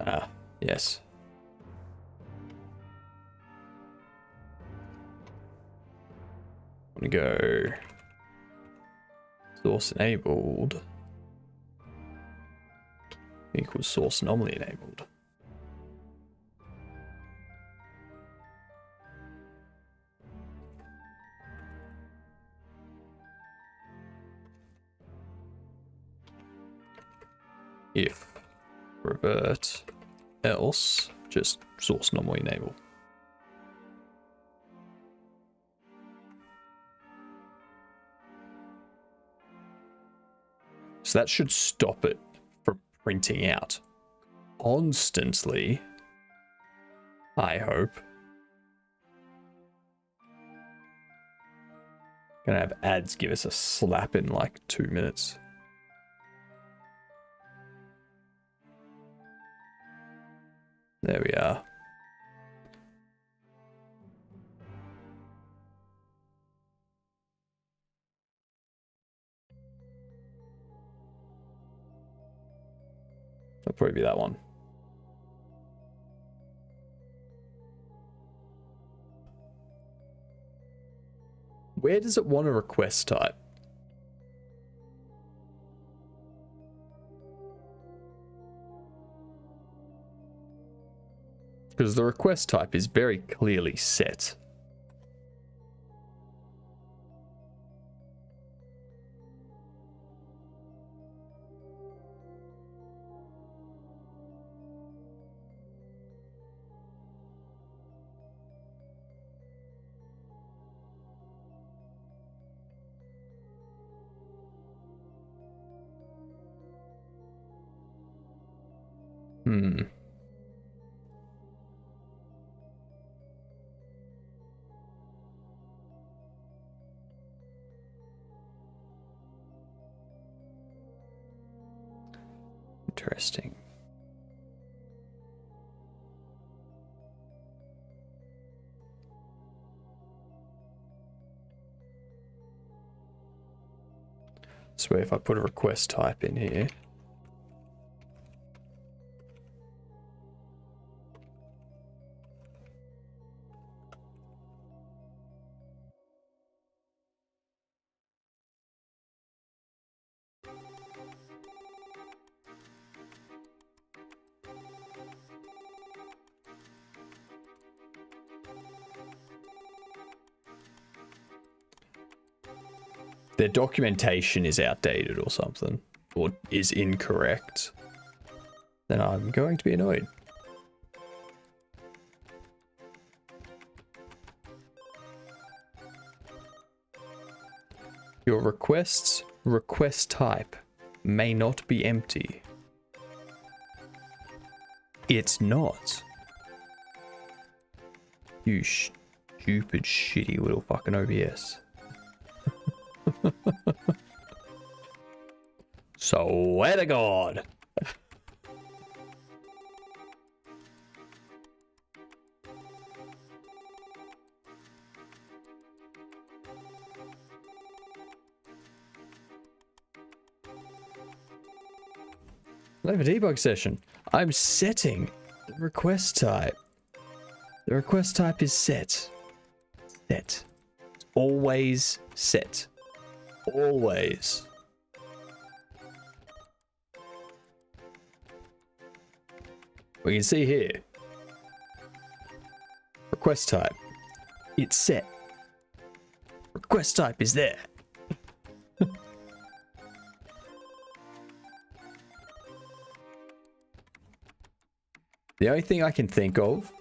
Ah, yes. I'm gonna go source enabled equals source anomaly enabled. If revert, else just source anomaly enable. So that should stop it from printing out constantly, I hope. Gonna have ads give us a slap in like 2 minutes. There we are. That'll probably be that one. Where does it want a request type? Because the request type is very clearly set. Interesting. So if I put a request type in here, their documentation is outdated or something, or is incorrect, then I'm going to be annoyed. Your request's request type may not be empty. It's not. You stupid, shitty little fucking OBS. Swear to God. Live a debug session. I'm setting the request type. The request type is set. Set. It's always set. Always. We can see here. Request type. It's set. Request type is there. The only thing I can think of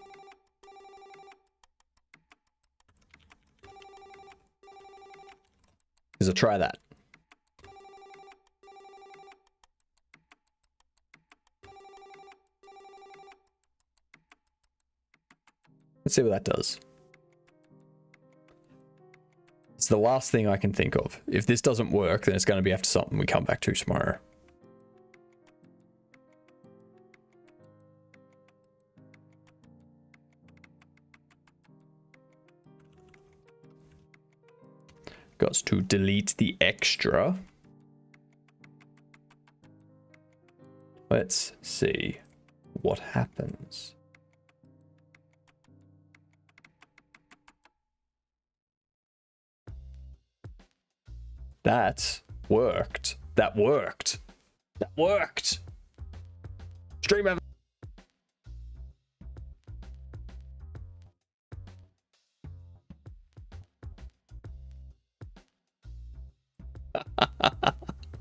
is to try that. Let's see what that does. It's the last thing I can think of. If this doesn't work, then it's going to be after something we come back to tomorrow. Got to delete the extra. Let's see what happens. That worked. That worked. That worked. Stream ever.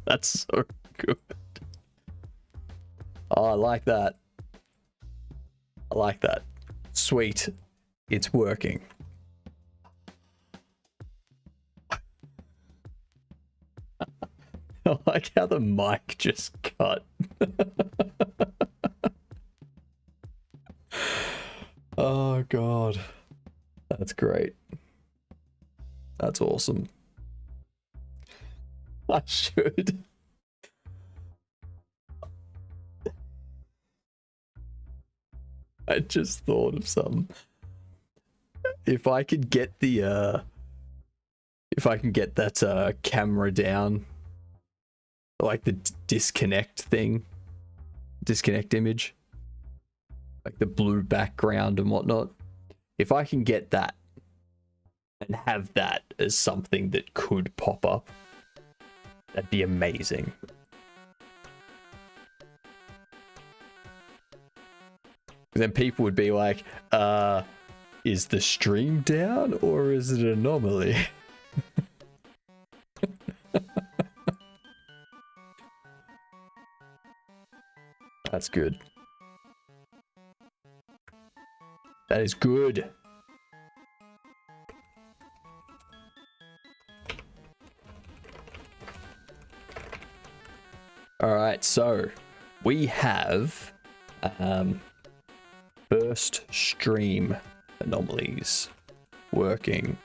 That's so good. Oh, I like that. I like that. Sweet. It's working. I like how the mic just cut. Oh, God. That's great. That's awesome. I should. I just thought of some. If I could get the if I can get that camera down, like the disconnect thing, disconnect image, like the blue background and whatnot. If I can get that and have that as something that could pop up, that'd be amazing. Then people would be like, is the stream down or is it an anomaly? That's good. That is good. All right, so we have burst stream anomalies working.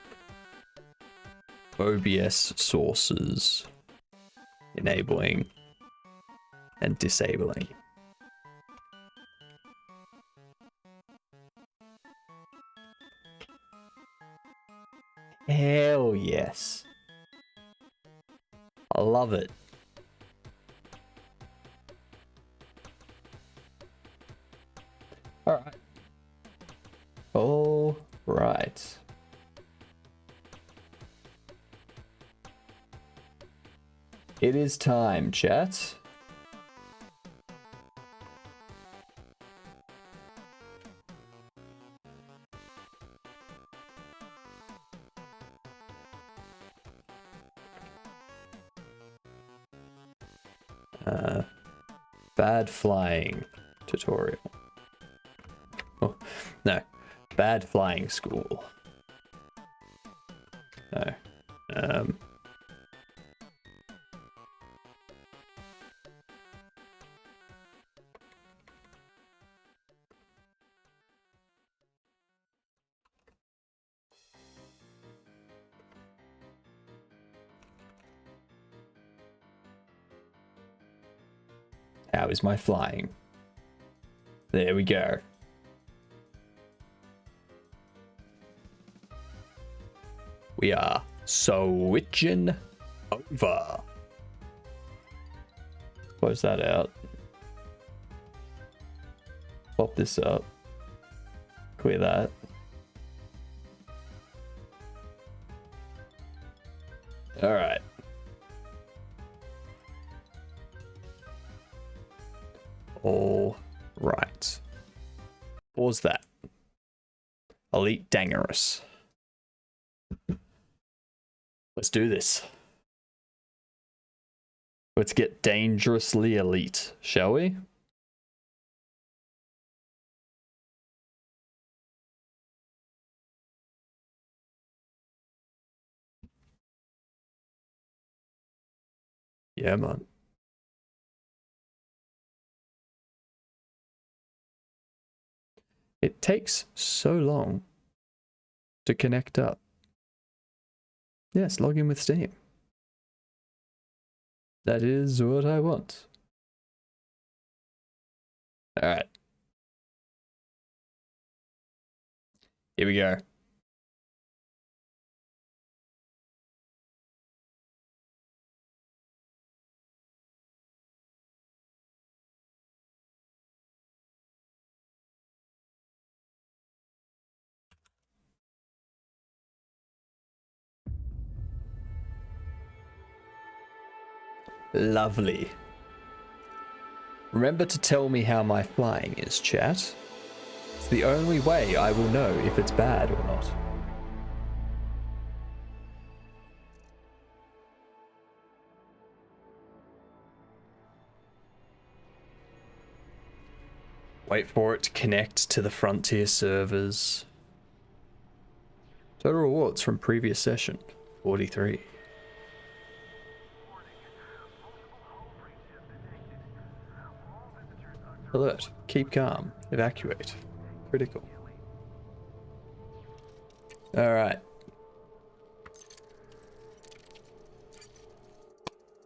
OBS sources enabling and disabling. Hell yes. I love it. Alright. Alright. It is time, chat. Bad flying tutorial. Oh, no. Bad flying school. No. How is my flying? There we go. We are switching over. Close that out. Pop this up. Clear that. All right. All right. Pause that. Elite Dangerous. Let's do this. Let's get dangerously elite, shall we? Yeah, man. It takes so long to connect up. Yes, log in with Steam. That is what I want. All right. Here we go. Lovely. Remember to tell me how my flying is, chat. It's the only way I will know if it's bad or not. Wait for it to connect to the Frontier servers. Total rewards from previous session, 43. Alert. Keep calm. Evacuate. Critical. Alright.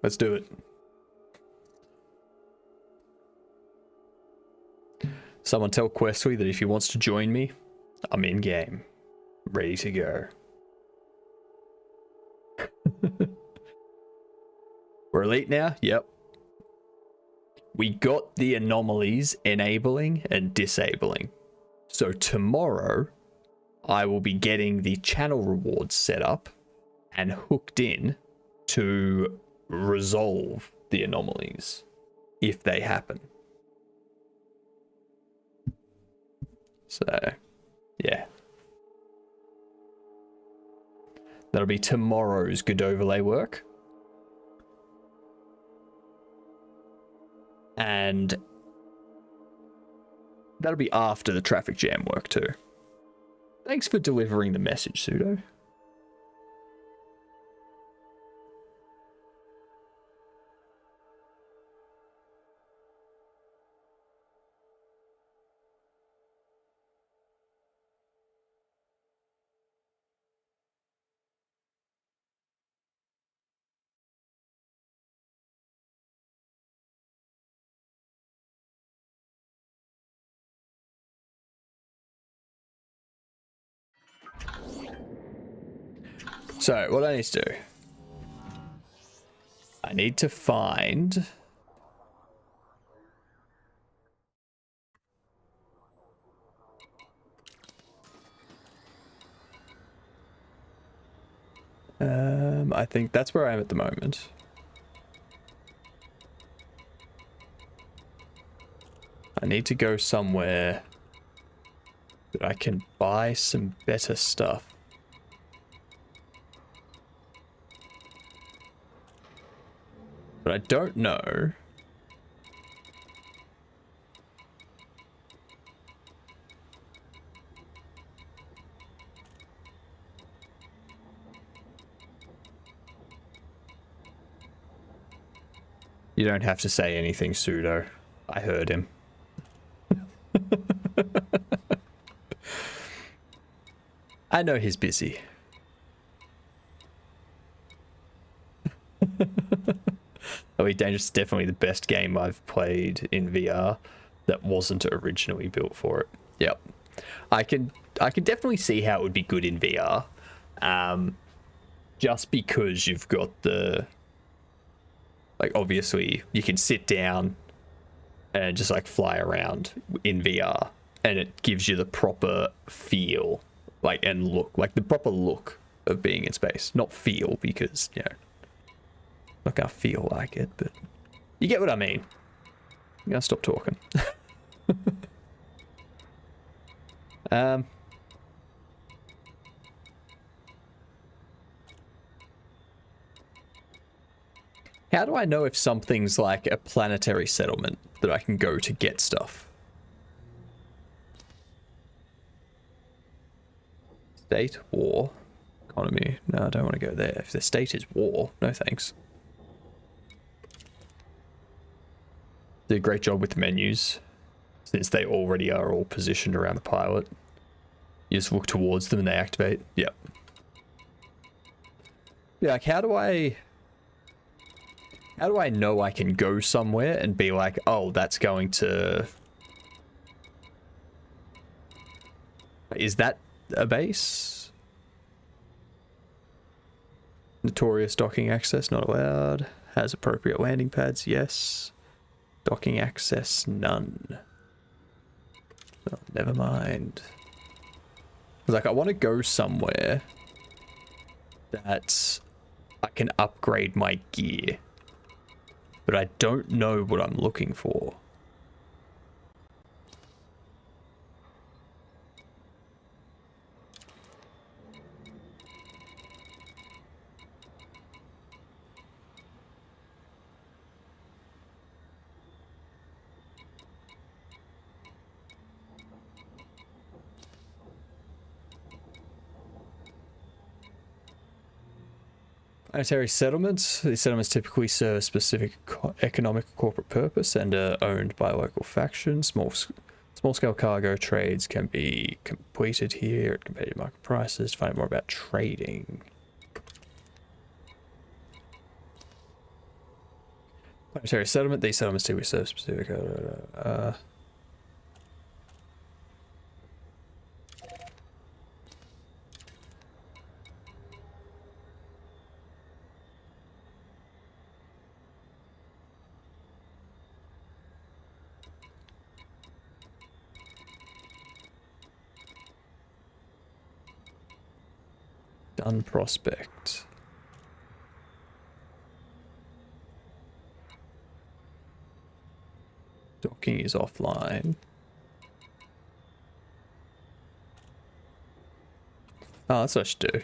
Let's do it. Someone tell Questly that if he wants to join me, I'm in game. Ready to go. We're elite now? Yep. We got the anomalies enabling and disabling. So tomorrow, I will be getting the channel rewards set up and hooked in to resolve the anomalies if they happen. So, yeah. That'll be tomorrow's good overlay work. And that'll be after the traffic jam work too. Thanks for delivering the message, Pseudo. So, what I need to do? I need to find... I think that's where I am at the moment. I need to go somewhere that I can buy some better stuff. But I don't know. You don't have to say anything, Pseudo. I heard him. I know he's busy. Elite Dangerous is definitely the best game I've played in VR that wasn't originally built for it. Yep. I can definitely see how it would be good in VR. Just because you've got the... Like, obviously, you can sit down and just, like, fly around in VR. And it gives you the proper feel, like, and look. Like, the proper look of being in space. Not feel, because, you know, I'm not gonna feel like it, but you get what I mean. I'm gonna stop talking. How do I know if something's like a planetary settlement that I can go to get stuff? State, war, economy. No, I don't want to go there. If the state is war, no thanks. Did a great job with the menus, since they already are all positioned around the pilot. You just look towards them and they activate. Yep. Yeah, like how do I know I can go somewhere and be like, oh, that's going to... Is that a base? Notorious docking access, not allowed. Has appropriate landing pads, yes. Docking access, none. Well, never mind. Like, I want to go somewhere that I can upgrade my gear. But I don't know what I'm looking for. Planetary settlements. These settlements typically serve a specific economic or corporate purpose and are owned by local factions. Small-scale cargo trades can be completed here at competitive market prices. To find out more about trading. Planetary settlement. These settlements typically serve specific... Done prospect. Docking is offline. Oh, that's what I should do.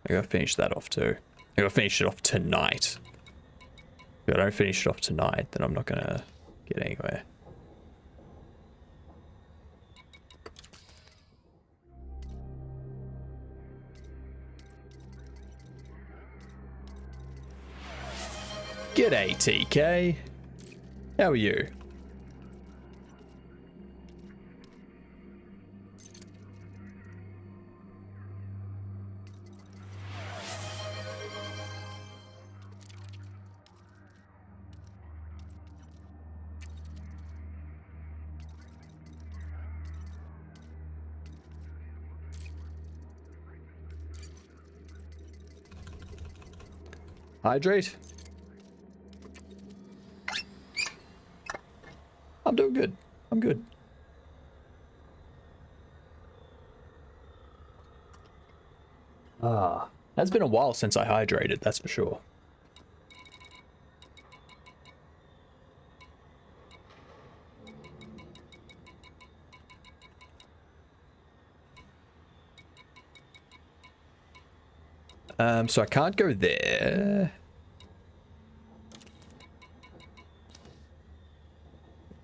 I gotta finish that off too. I gotta finish it off tonight. If I don't finish it off tonight, then I'm not gonna get anywhere. G'day, TK. How are you? Hydrate. I'm doing good. I'm good. Ah, it's been a while since I hydrated, that's for sure. So I can't go there.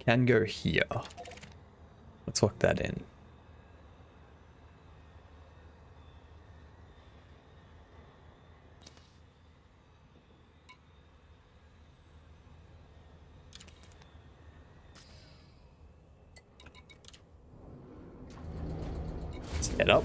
Can go here. Let's lock that in. Let's head up.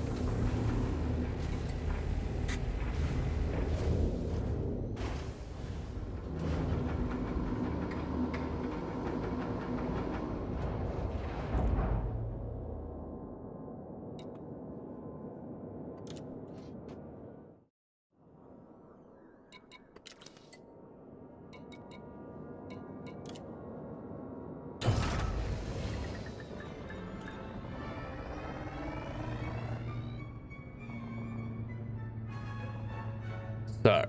So.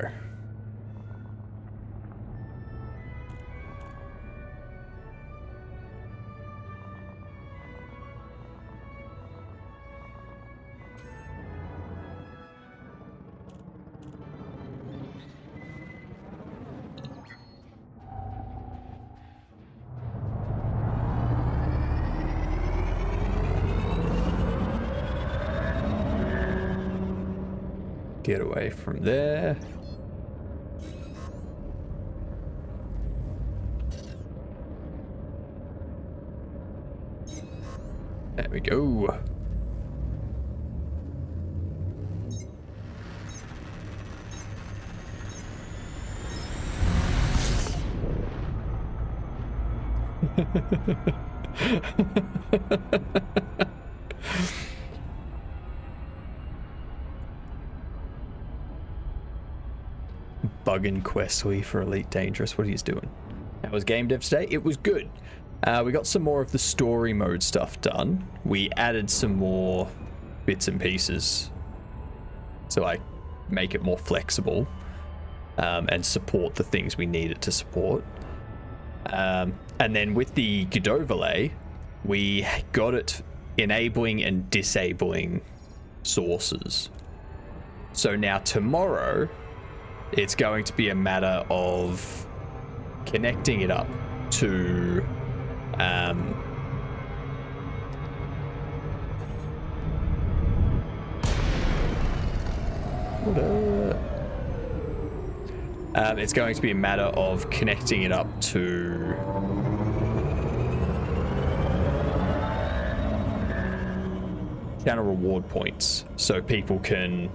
Get away from there. There we go. Bugging Questly for Elite Dangerous. What are you doing? How was game dev today? It was good. We got some more of the story mode stuff done. We added some more bits and pieces to like make it more flexible and support the things we need it to support. And then with the Godot overlay, we got it enabling and disabling sources. So now tomorrow, it's going to be a matter of connecting it up to it's going to be a matter of connecting it up to channel reward points so people can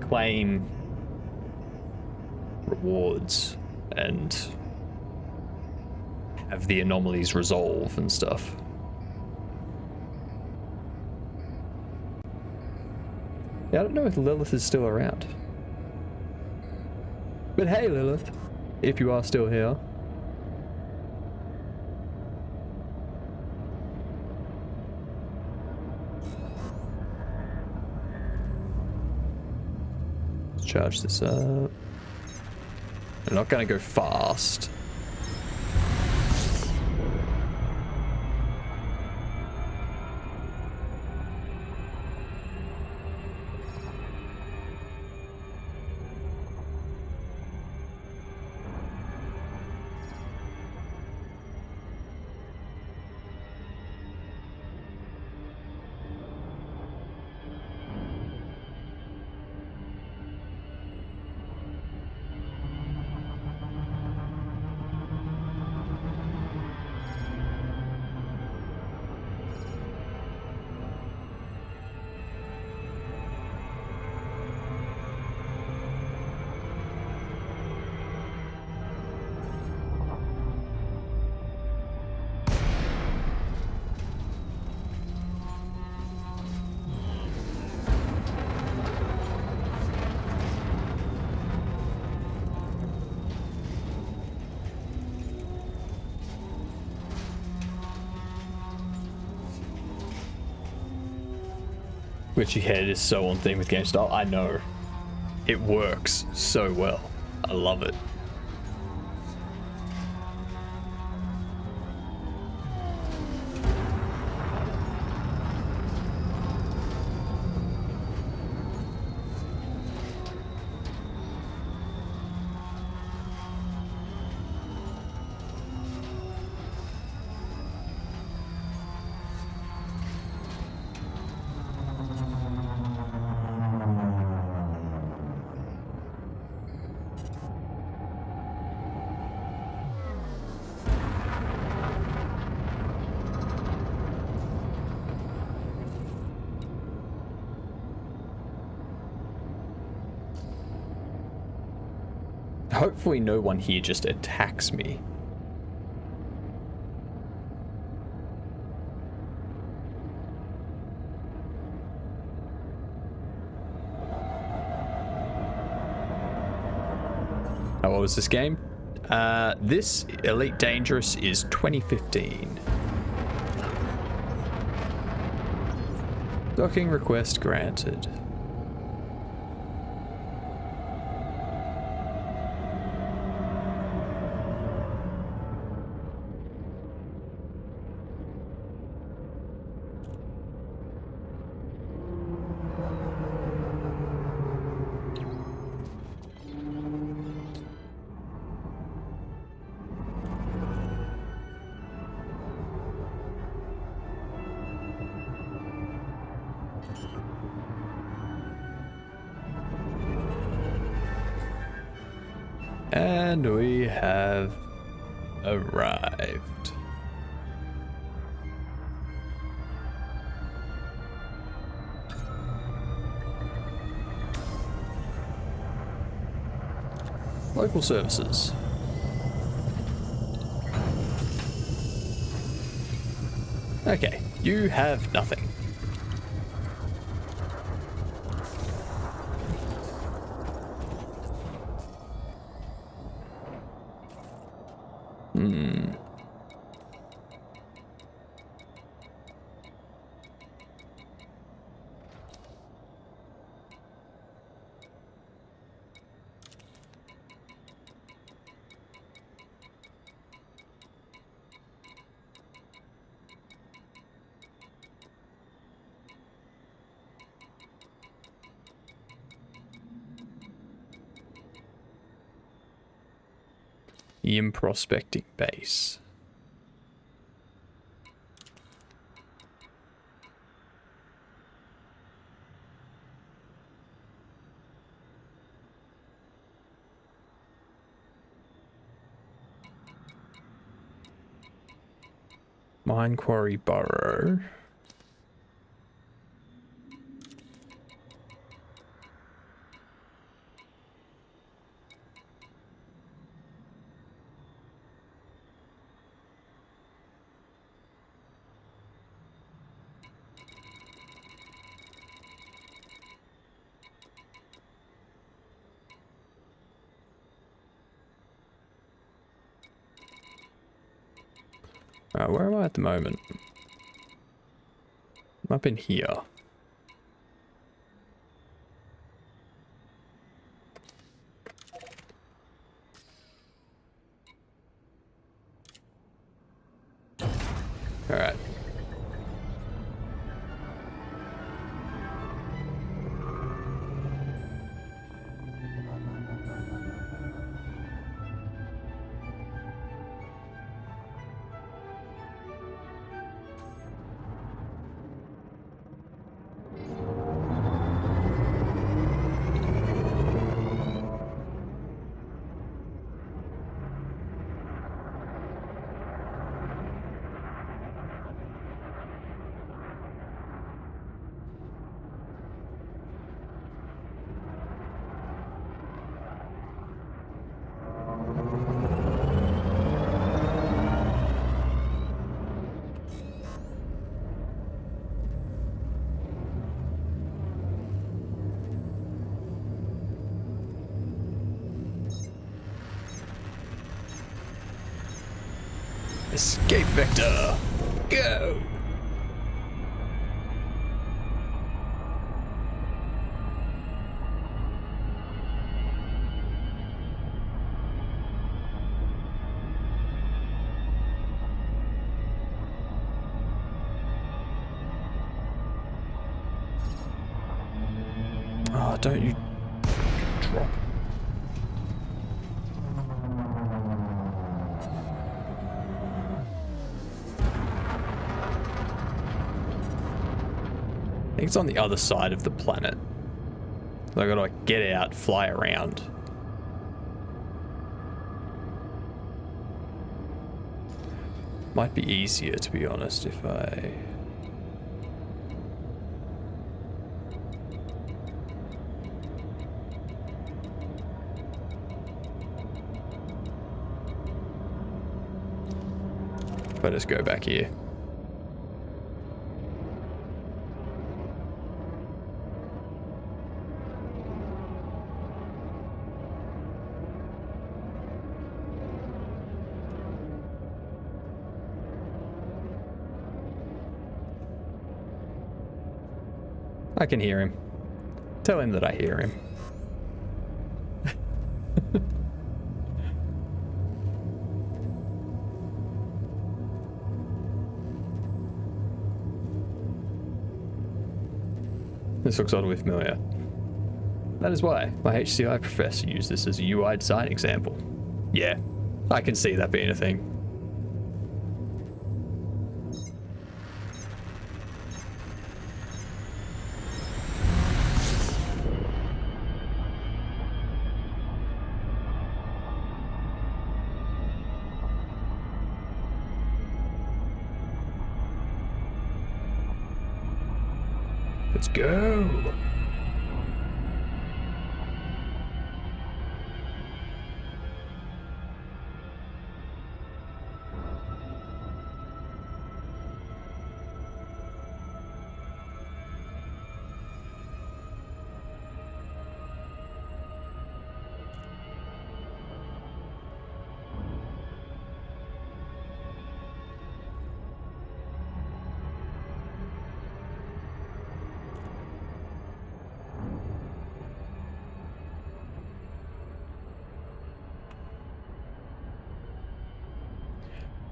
claim rewards and have the anomalies resolve and stuff. Yeah, I don't know if Lilith is still around. But hey, Lilith, if you are still here. Let's charge this up. I'm not going to go fast. Glitchy head is so on theme with game style. I know. It works so well. I love it. Hopefully no one here just attacks me. Oh, what was this game? This Elite Dangerous is 2015. Docking request granted. And we have arrived. Local services. Okay, you have nothing. Yim prospecting base. Mine quarry burrow. Where am I at the moment? I'm up in here. All right. Escape vector. Go. Oh, don't you drop. I think it's on the other side of the planet. So I gotta like, get out, fly around. Might be easier, to be honest, if I... if I just go back here. I can hear him. Tell him that I hear him. This looks oddly familiar. That is why my HCI professor used this as a UI design example. Yeah, I can see that being a thing. Let's go.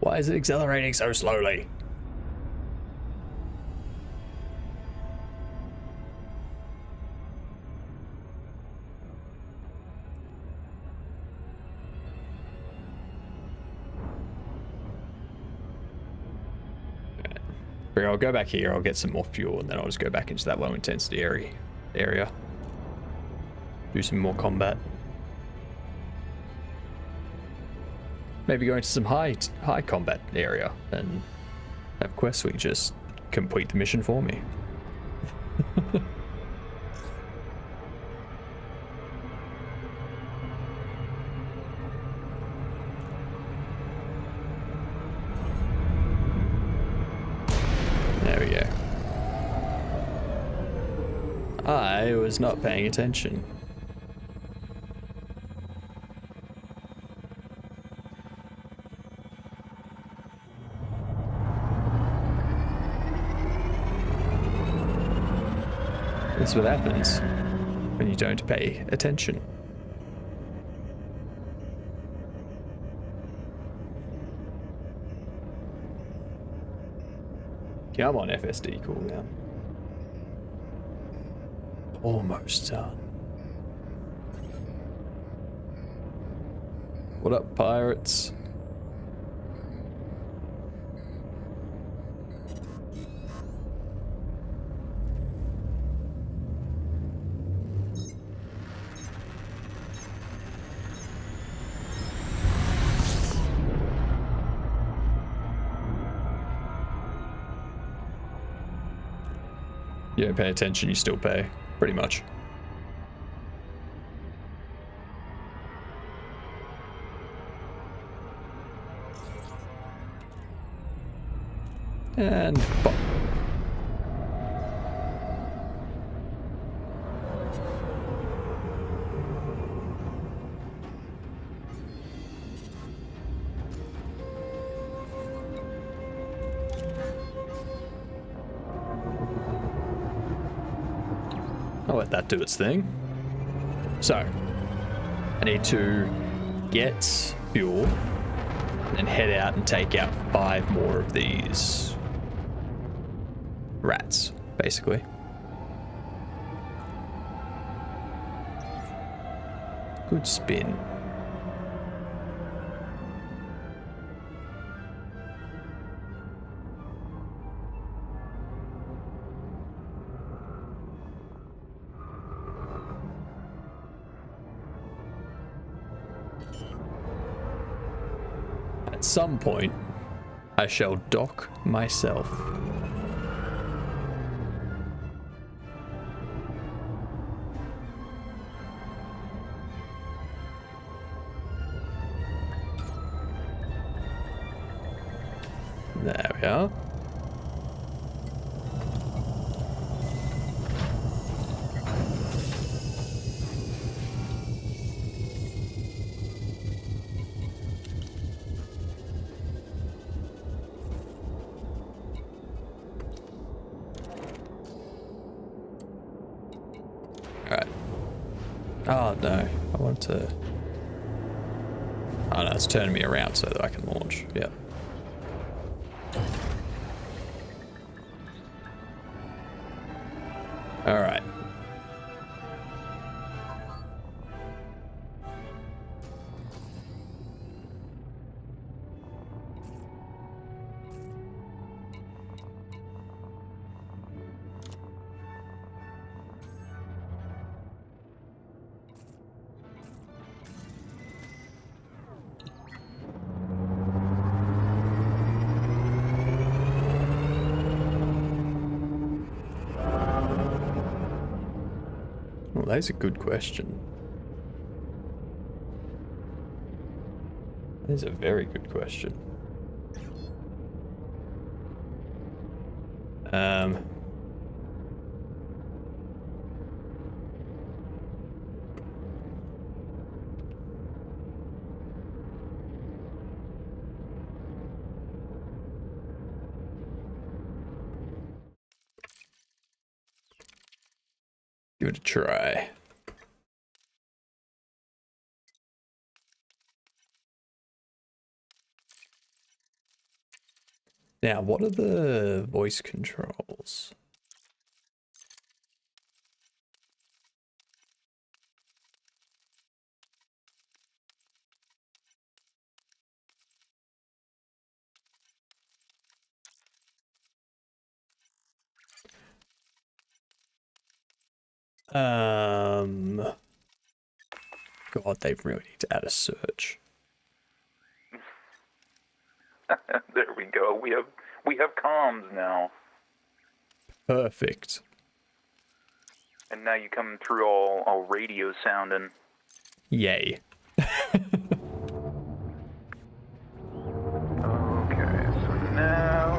Why is it accelerating so slowly? Okay. I'll go back here, I'll get some more fuel, and then I'll just go back into that low intensity area. Do some more combat. Maybe go into some high combat area and have Questweek just complete the mission for me. There we go. I was not paying attention. That's what happens when you don't pay attention. Come on, FSD cooldown. Almost done. What up, pirates? You don't pay attention, you still pay, pretty much. And bop. I'll let that do its thing. So, I need to get fuel and head out and take out 5 more of these rats, basically. Good spin. At some point, I shall dock myself. There we are. Alright. Oh no, I want to... Oh no, it's turning me around so that I can launch. Yeah. Alright. Well, that's a good question. That is a very good question. Give it a try. Now, what are the voice controls? God, they really need to add a search. There we go. We have comms now. Perfect. And now you come through all radio sounding. Yay. Okay, so now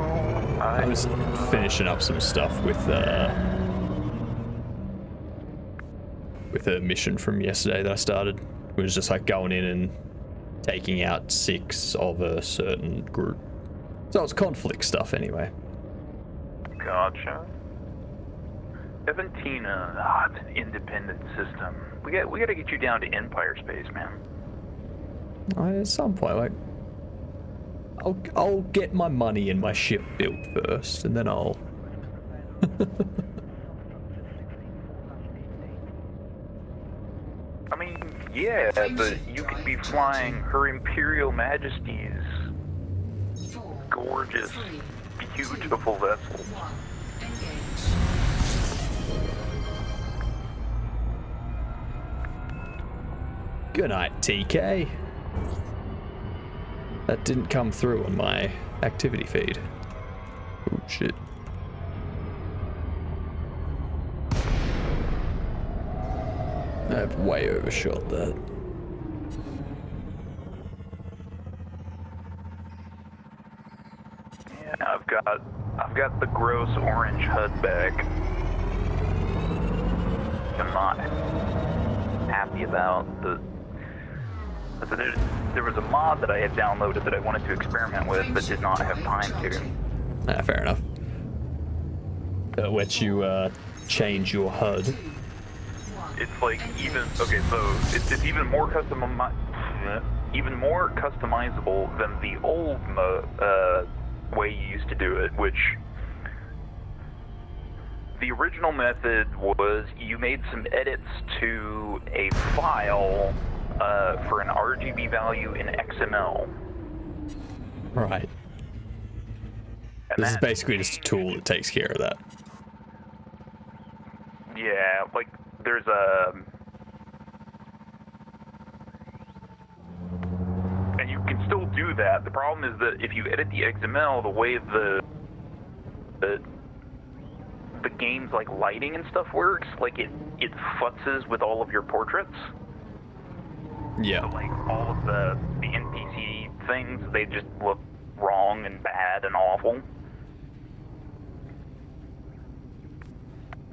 I was finishing up some stuff with a mission from yesterday that I started. It was just like going in and taking out 6 of a certain group. So it's conflict stuff anyway. Gotcha. Eventina, it's an independent system. We got to get you down to Empire space, man. At some point, like, I'll get my money and my ship built first, and then I'll. I mean, yeah, but you could be flying Her Imperial Majesty's gorgeous, beautiful vessels. Good night, TK. That didn't come through on my activity feed. Oh shit. I've way overshot that. Yeah, I've got the gross orange HUD back. I'm not happy about there was a mod that I had downloaded that I wanted to experiment with, but did not have time to. Fair enough. Let you change your HUD. It's like okay, so it's even more customizable than the old way you used to do it, which the original method was you made some edits to a file for an RGB value in XML. Right. And This is that basically just a tool that takes care of that. Yeah, like there's a, and you can still do that. The problem is that if you edit the XML, the way the game's like lighting and stuff works, like it futzes with all of your portraits. Yeah. So like all of the NPC things, they just look wrong and bad and awful.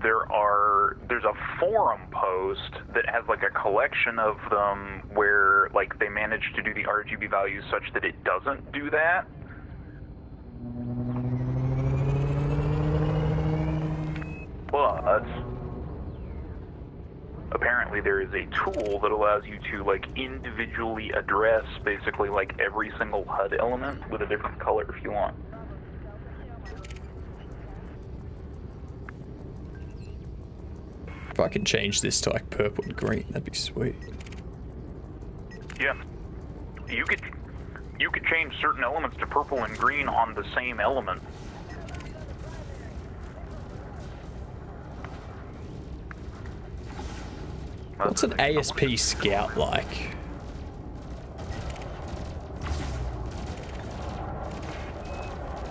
There's a forum post that has like a collection of them where like they managed to do the RGB values such that it doesn't do that. But apparently there is a tool that allows you to like individually address basically like every single HUD element with a different color if you want. If I can change this to like purple and green, that'd be sweet. Yeah. You could change certain elements to purple and green on the same element. What's an ASP scout like?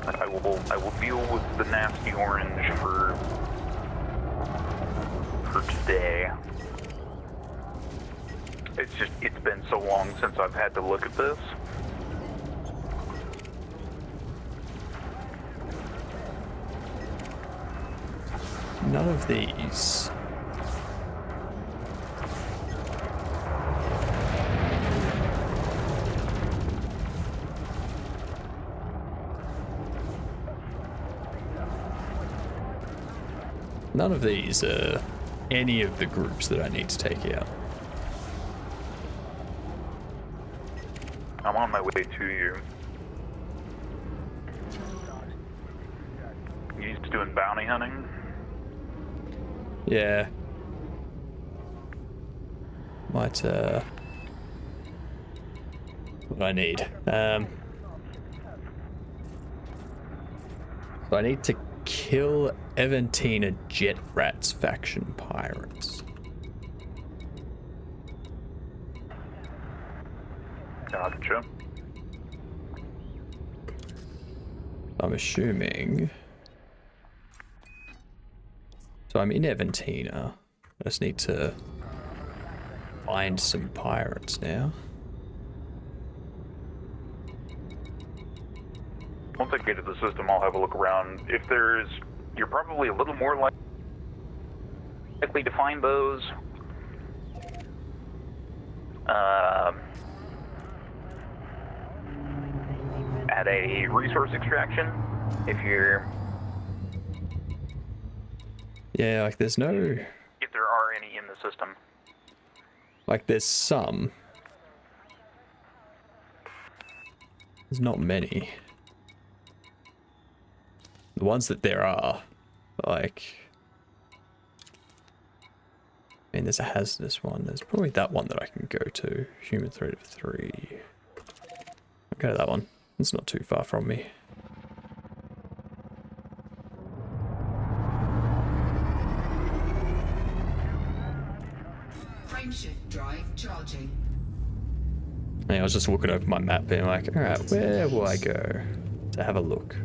I will deal with the nasty orange for today. It's been so long since I've had to look at this. None of these. None of these are any of the groups that I need to take out. I'm on my way to you. You used to doing bounty hunting? Yeah. What do I need? So I need to kill Eventina Jet Rats faction pirates. Gotcha. I'm assuming. So I'm in Eventina. I just need to find some pirates now. Once I get to the system, I'll have a look around. If you're probably a little more likely to find those. At a resource extraction, if you're... Yeah, like there's no... If there are any in the system. Like there's some. There's not many. The ones that there are, like... I mean, there's a hazardous one. There's probably that one that I can go to. Human threat of 3. I'll go to that one. It's not too far from me. Frameshift drive charging. Yeah, I was just looking over my map being like, alright, where will I go to have a look?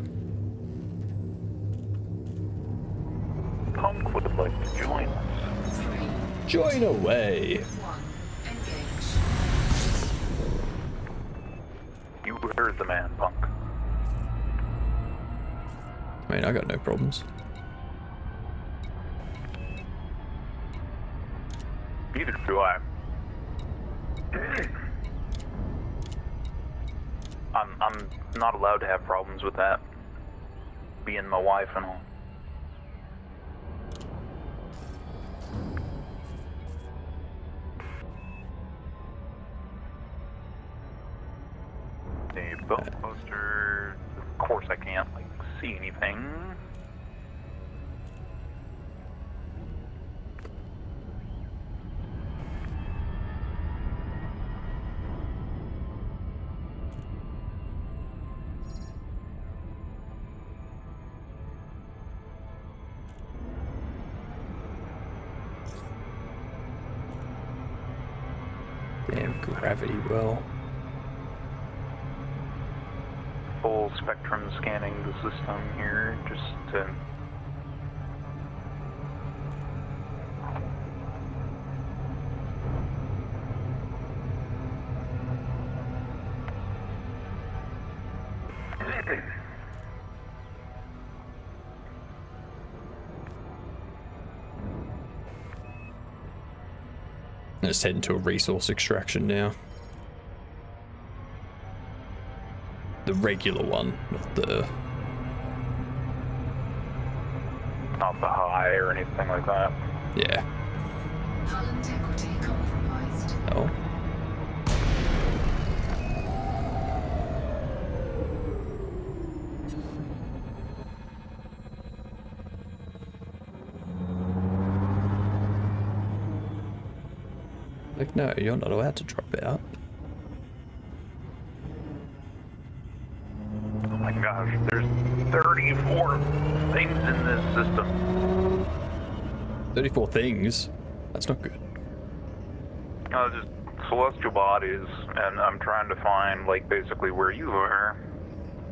Punk would like to join us. 3, Join away! 1, engage. You heard the man, Punk. I mean, I got no problems. Neither do I. I'm not allowed to have problems with that. Being my wife and all. A belt poster. Of course I can't like see anything. Damn gravity well. Full spectrum scanning the system here, just to... I'm just heading to a resource extraction now. The regular one, not the... Not the high or anything like that. Yeah. Hull integrity compromised. Oh. Like, no, you're not allowed to drop out. Oh my gosh, there's 34 things in this system. 34 things? That's not good. Just celestial bodies, and I'm trying to find, like, basically where you are.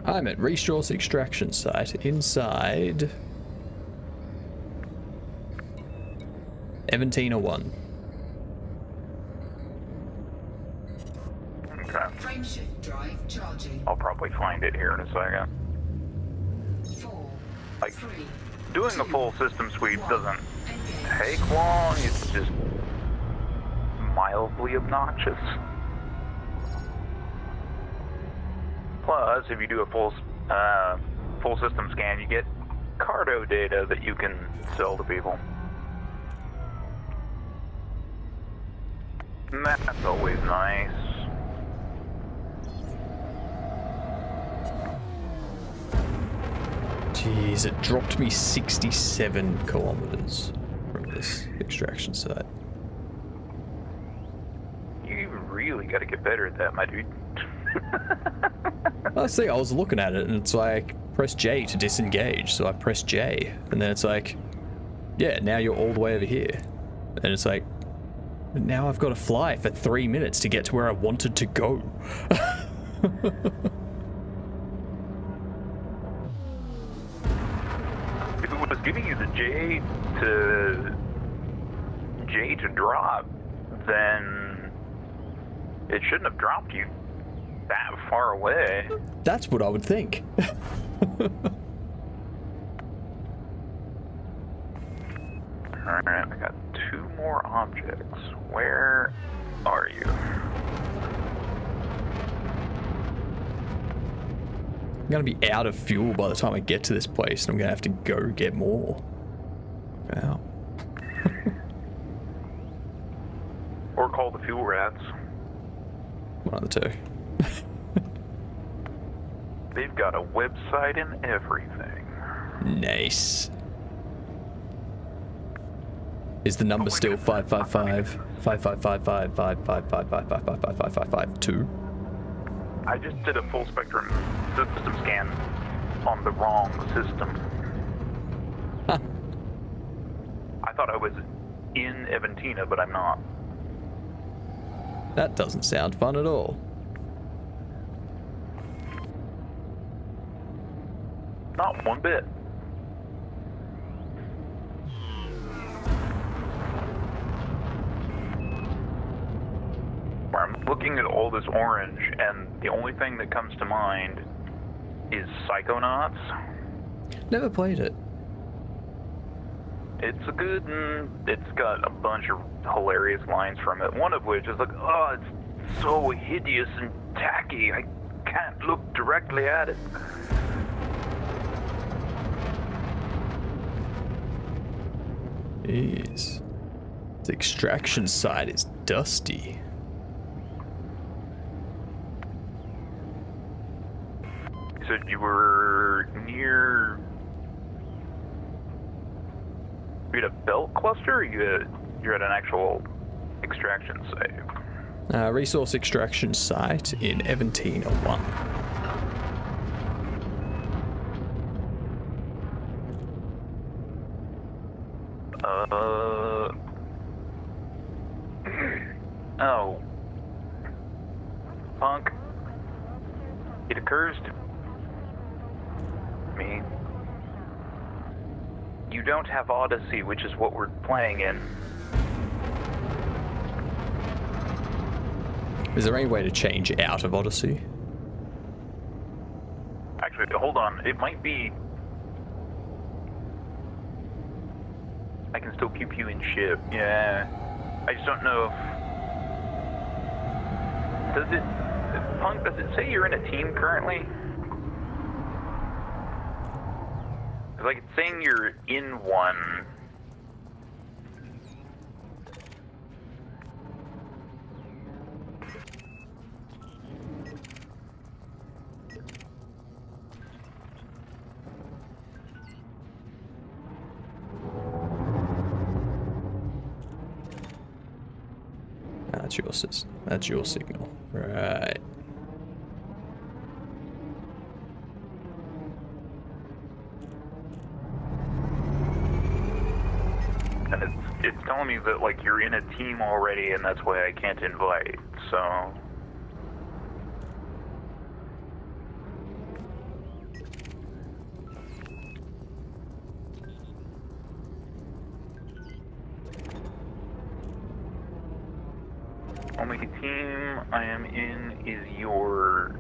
I'm at resource extraction site inside... Eventina 1. Okay. Frameshift drive charging. I'll probably find it here in a second. 4, Like, 3, doing a full system sweep doesn't take long, it's just mildly obnoxious. Plus, if you do a full system scan, you get Cardo data that you can sell to people. And that's always nice. Jeez, it dropped me 67 kilometers from this extraction site. You really got to get better at that, my dude. Last thing, I was looking at it and it's like, press J to disengage. So I press J and then it's like, yeah, now you're all the way over here. And it's like, now I've got to fly for 3 minutes to get to where I wanted to go. If it was giving you the J to drop, then it shouldn't have dropped you that far away. That's what I would think. Alright, I got 2 more objects. Where are you? I'm gonna be out of fuel by the time I get to this place and I'm gonna have to go get more. Wow. Or call the fuel rats. One of the two. They've got a website and everything. Nice. Is the number still 555 5555 555 I just did a full spectrum system scan on the wrong system. Huh. I thought I was in Eventina, but I'm not. That doesn't sound fun at all. Not one bit. Where I'm looking at all this orange, and the only thing that comes to mind is Psychonauts. Never played it. It's a good, it's got a bunch of hilarious lines from it. One of which is like, oh, it's so hideous and tacky, I can't look directly at it. Jeez. The extraction site is dusty. You said you were near... You at a belt cluster, or you're at an actual extraction site? Resource extraction site in Eventina 1. Oh. Punk. It occurs to me you don't have Odyssey, which is what we're playing in. Is there any way to change out of Odyssey? Actually, hold on. It might be... I can still pew pew and ship. Yeah. I just don't know if... Does it... Punk, does it say you're in a team currently? Like, it's saying you're in one. That's your system. That's your signal. Right. And it's telling me that, like, you're in a team already, and that's why I can't invite, so... Only team I am in is your...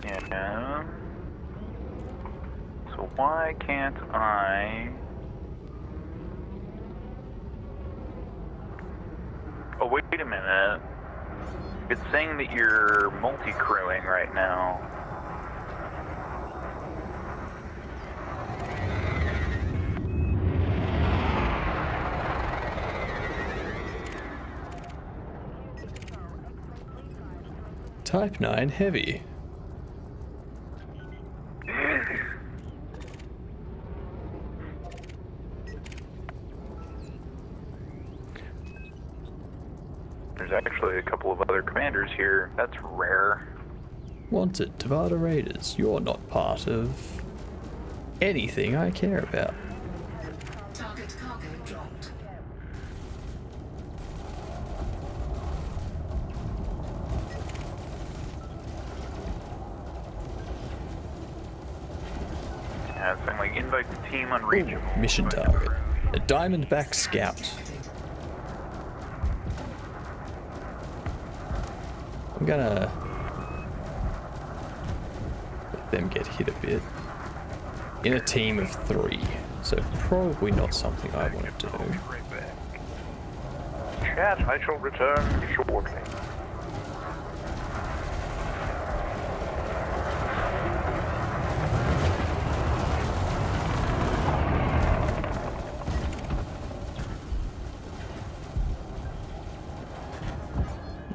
Yeah. So why can't I... Oh, wait a minute. It's saying that you're multi-crewing right now. Type 9 heavy. There's actually a couple of other commanders here. That's rare. Wanted, Tabata Raiders. You're not part of anything I care about. Target cargo dropped. Yeah, it's saying, like, invite the team unreachable. Mission target. A Diamondback Scout. I'm gonna let them get hit a bit. In a team of 3. So probably not something I want to do. Right back. Chat, I shall return shortly.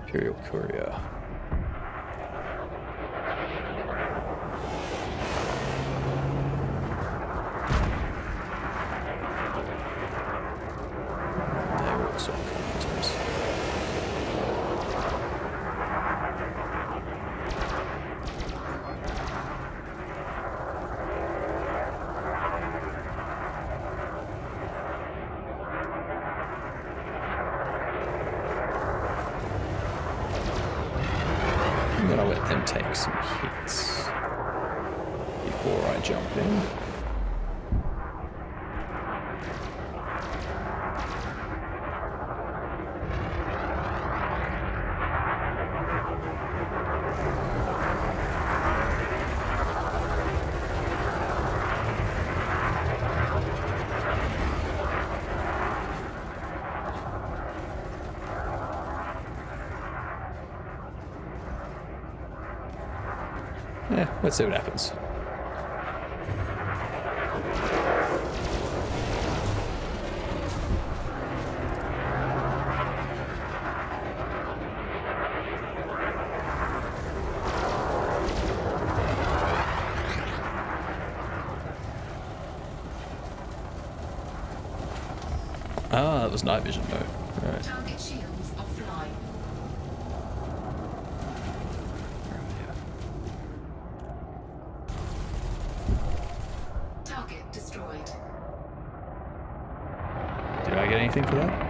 Imperial Courier. They're also combatants. I'm gonna let them take some hits before I jump in. Yeah, let's see what happens. Ah, that was night vision mode. Right. Target shields offline. Target destroyed. Did I get anything for that?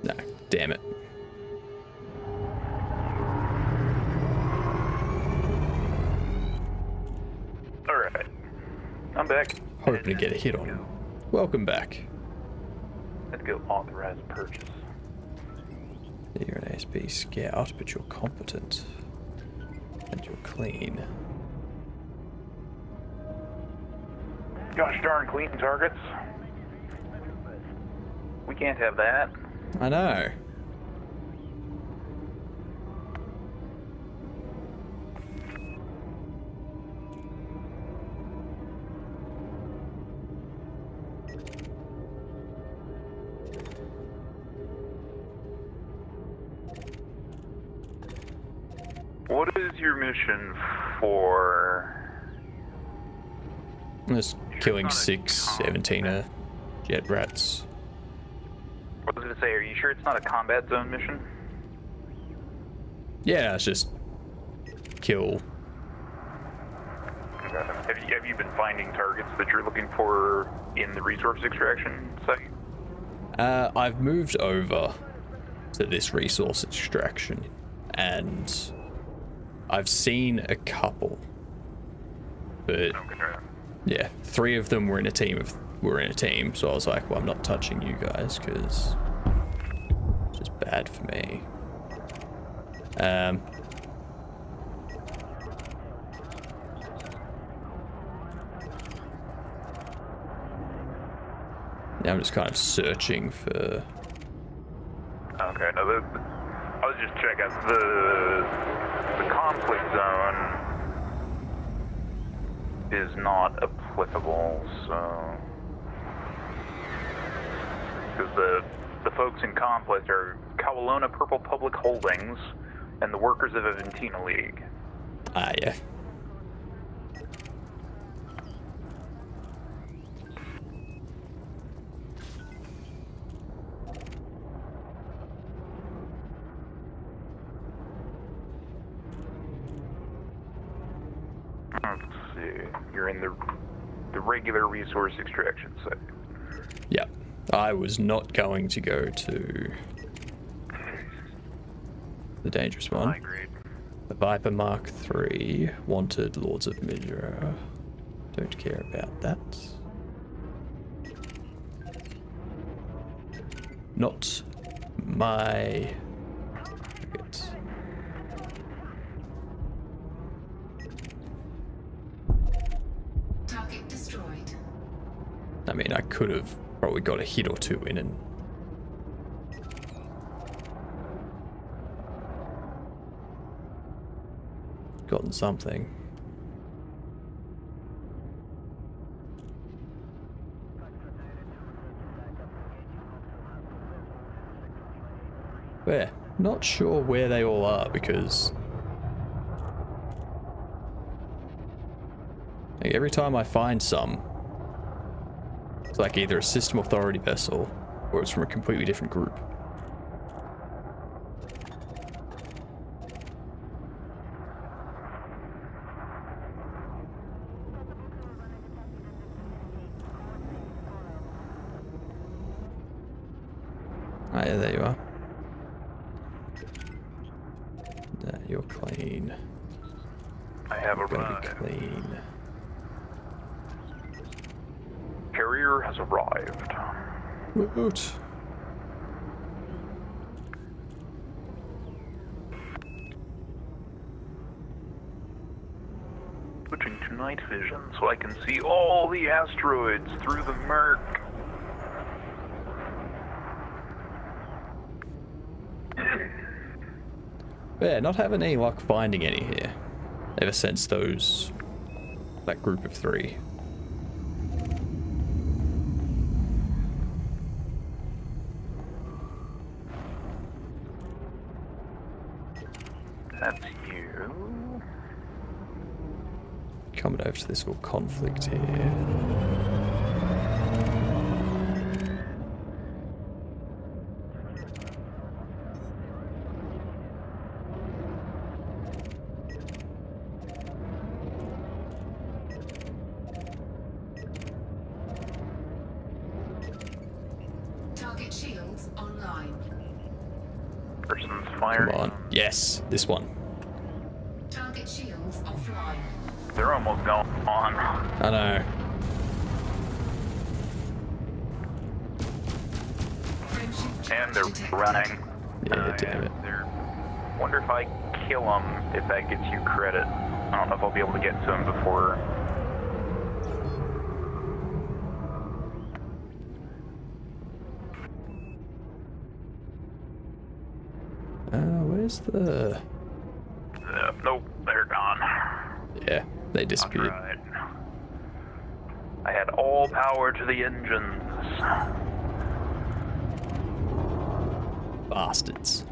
No, damn it. Alright. I'm back. Hoping to get a hit on him. Welcome back. Let's go authorize purchase. You're an ASB scout, but you're competent. And you're clean. Gosh darn clean targets. We can't have that. I know. What is your mission for? Just killing 17er jet rats. I was gonna say, are you sure it's not a combat zone mission? Yeah, it's just kill. Have you been finding targets that you're looking for in the resource extraction site? I've moved over to this resource extraction, and I've seen a couple, but Okay. yeah, 3 of them were in a team. So I was like, well, I'm not touching you guys because it's just bad for me. Now I'm just kind of searching for. Okay. No, I was just checking the conflict zone is not applicable, so because the folks in conflict are Kawalona Purple Public Holdings and the workers of Aventina League. Ah, yeah. Let's see. You're in the regular resource extraction site. Yeah. I was not going to go to the dangerous one. High grade. The Viper Mark III, wanted Lords of Midra. Don't care about that. Not my target. Target destroyed. I mean, I could have probably got a hit or 2 in and gotten something. Where? Not sure where they all are because like, every time I find some, it's like either a system authority vessel or it's from a completely different group. Ah, yeah, there you are. Nah, you're clean. I have You're gonna be arrived. clean. Carrier has arrived. Woot. Switching to night vision so I can see all the asteroids through the murk. Yeah, not having any luck finding any here. Ever since that group of 3. coming over to this little conflict here. Target shields online. Person's Come firing. on. Yes, this one. Target shields offline. They're almost gone. I know. Frameshift And charge they're detected. running. Yeah, damn it. Wonder if I kill them, if that gets you credit. I don't know if I'll be able to get to them before. Where's the... Nope, they're gone. Yeah, they That's disappeared. right. I had all power to the engines. Bastards.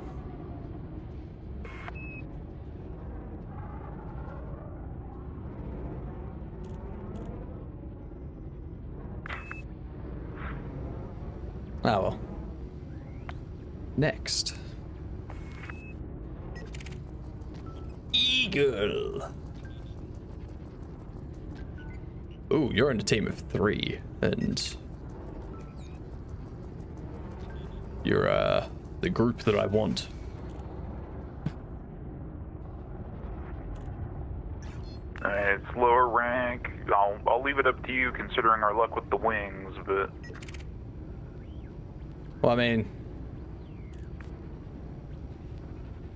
Ah well. Next. Eagle. Ooh, you're in a team of 3, and you're the group that I want. It's lower rank. I'll leave it up to you, considering our luck with the wings. But Well, I mean,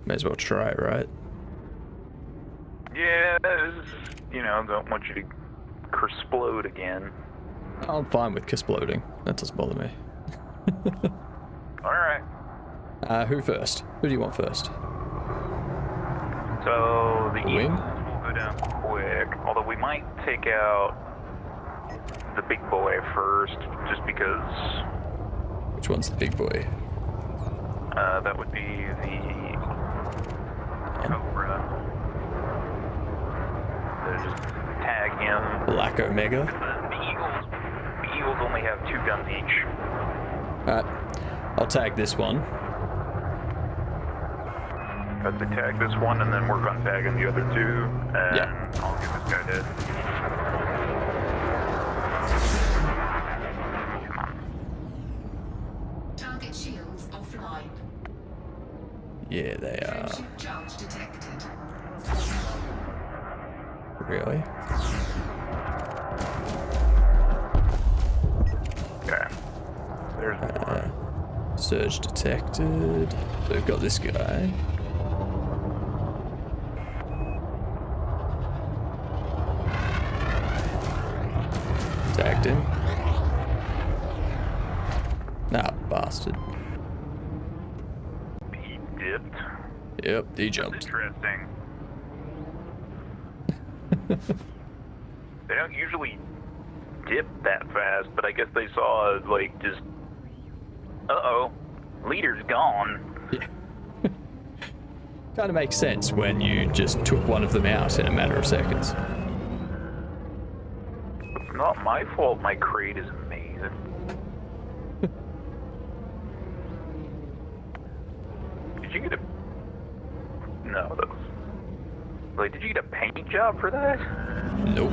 may as well try it, right? yeah, don't want you to explode again. I'm fine with exploding. That doesn't bother me. All right. Who first? Who do you want first? So the Wing? Eagles will go down quick. Although we might take out the big boy first, just because Which one's the big boy? that would be the Cobra. So just tag him. Black Omega? The Eagles only have 2 guns each. Alright, I'll tag this one. Got to tag this one and then work on tagging the other 2. And Yeah. I'll get this guy dead. Come on. Target shields offline. Yeah, they are. Frameshift charge detected. Really? Okay. There's one. Surge detected. So we've got this guy. Tagged him. Nah, bastard. He dipped. Yep, he jumped. Interesting. They don't usually dip that fast, but I guess they saw, like, just... Uh-oh. Leader's gone. Yeah. Kind of makes sense when you just took one of them out in a matter of seconds. It's not my fault my crate is amazing. Did you get a... No, that was... Like, did you get a paint job for that? Nope.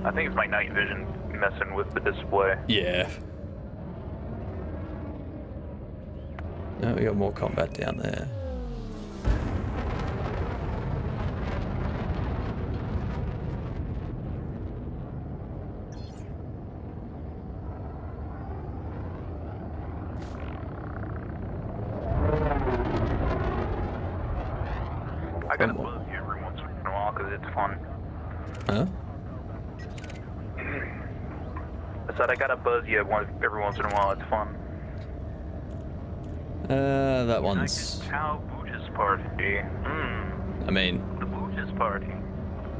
I think it's my night vision messing with the display. Yeah. No, we got more combat down there. I gotta Come on. buzz you every once in a while because it's fun. Huh? I said I gotta buzz you every once in a while. It's fun. That one's... Cow Buddhist party. I mean, The Buddhist party.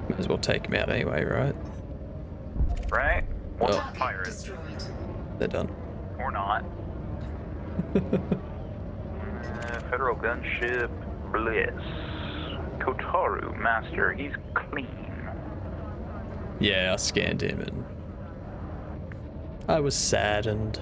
might as well take him out anyway, right? Right? Well, Target pirate. destroyed. they're done. Or not. Federal gunship Bliss. Kotaru Master. He's clean. Yeah, I scanned him and I was saddened.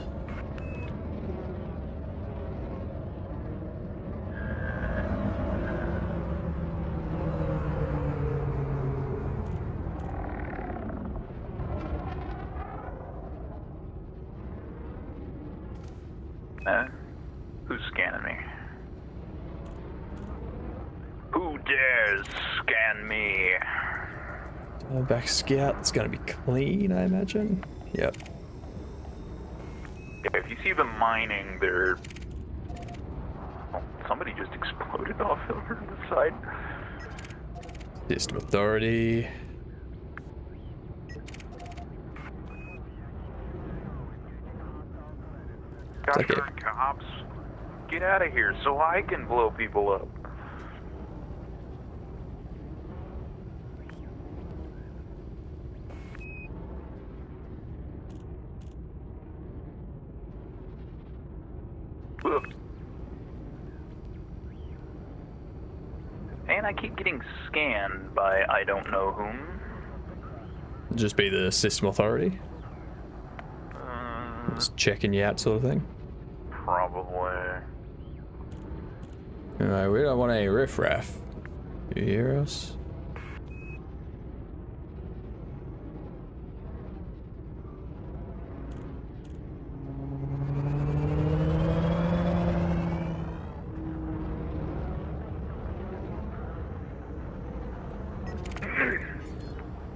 Who's scanning me? Who dares scan me? Back scout, it's gonna be clean, I imagine. Yep. Yeah, if you see them mining, they're... Oh, somebody just exploded off over to the side. System authority. Gosh okay. darn cops. Get out of here so I can blow people up. Ugh. And I keep getting scanned by I don't know whom. Just be the system authority. Just checking you out, sort of thing. Probably. Alright, we don't want any riffraff. You hear us?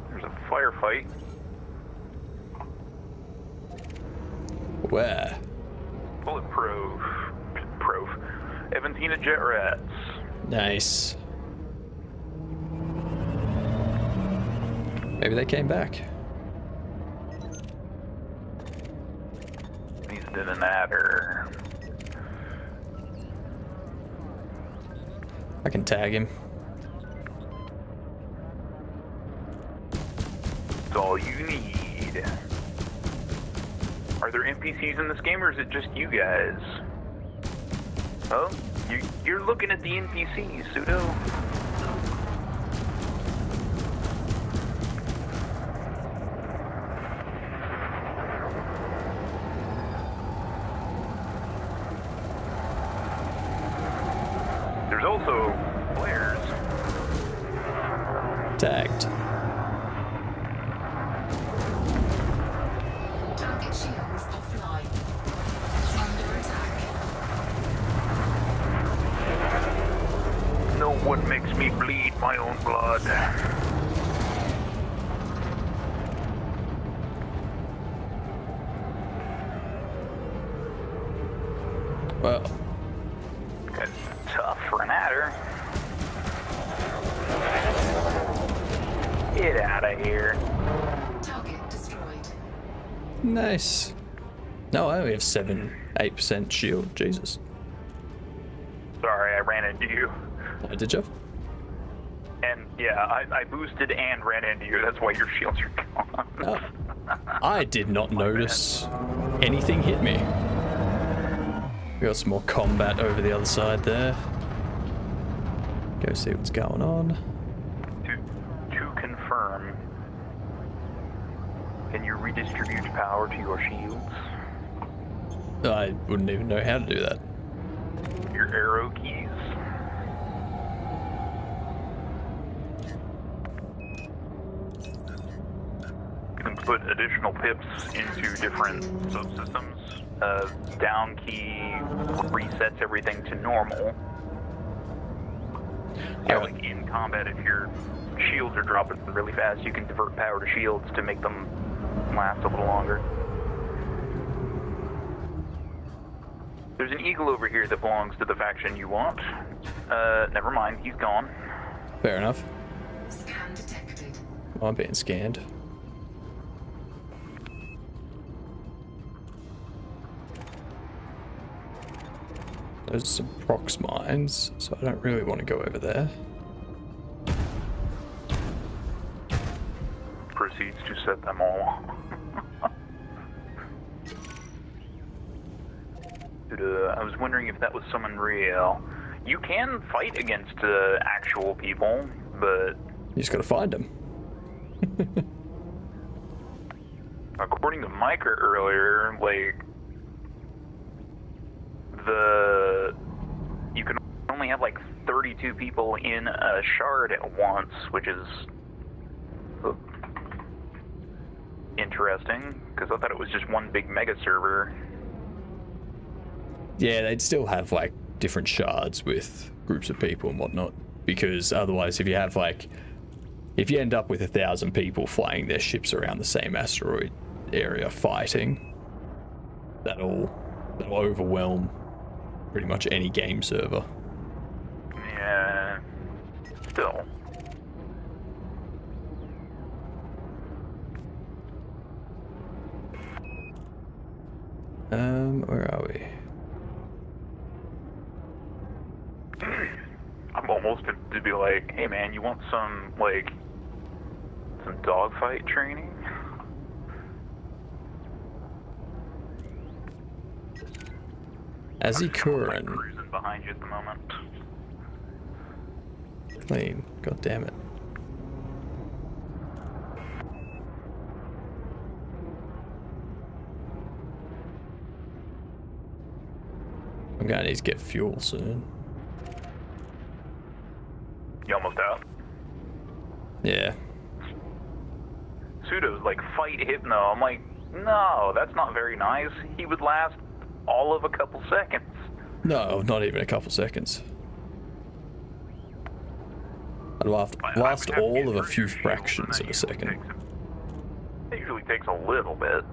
There's a firefight. Where? Bulletproof. Evantina jet rats. Nice. Maybe they came back. He's did an adder. I can tag him. That's all you need. Are there NPCs in this game, or is it just you guys? Oh, you're looking at the NPCs, Pseudo. There's also players. Tagged. Target shields offline. Under attack. No one makes me bleed my own blood. Well, That's tough for an adder. Get out of here. Target destroyed. nice. No, I only have 8% shield. Jesus. Sorry, I ran into you. Oh, did you? And yeah, I boosted and ran into you. That's why your shields are gone. Oh. I did not notice anything hit me. We got some more combat over the other side there. Go see what's going on. To confirm, can you redistribute power to your shields? I wouldn't even know how to do that. Your arrow keys? You can put additional pips into different subsystems. Down key resets everything to normal. Yeah, like in combat, if your shields are dropping really fast, you can divert power to shields to make them last a little longer. There's an eagle over here that belongs to the faction you want. Never mind, he's gone. Fair enough. Scan detected. I'm being scanned. There's some prox mines, so I don't really want to go over there. Proceeds to set them all. I was wondering if that was someone real. You can fight against actual people, but You just gotta find them. According to Micah earlier, like, you can only have like 32 people in a shard at once, which is interesting, because I thought it was just one big mega server. Yeah, they'd still have like different shards with groups of people and whatnot, because otherwise if you have like, if you end up with 1,000 people flying their ships around the same asteroid area fighting, that'll overwhelm pretty much any game server. Yeah, still. Where are we? I'm almost tempted to be like, hey man, you want some dogfight training? Azikuran. Cruising behind you at the moment. Clean. God damn it. I'm gonna need to get fuel soon. You almost out? Yeah. Pseudo's like, fight Hypno. I'm like, no, that's not very nice. He would last all of a couple seconds. No, not even a couple seconds. I'd last all of a few fractions of a second. It usually takes a little bit.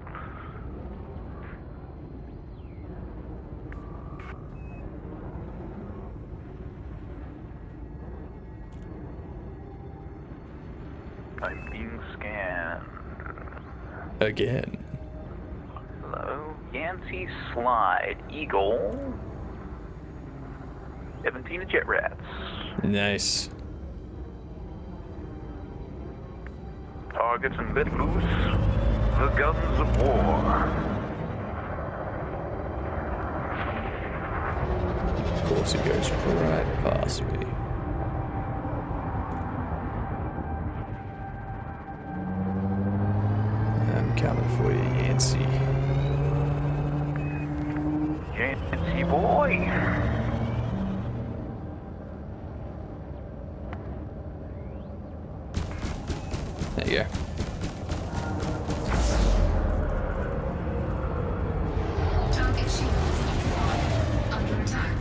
I'm being scanned. Again. Hello, Yancey Slide, Eagle, Eventina Jet Rats. Nice. Targets and bit loose, the guns of war. Of course, it goes right past me. I'm coming for you, Yancey. Yancey boy. There you go. Target shields offline. Under attack.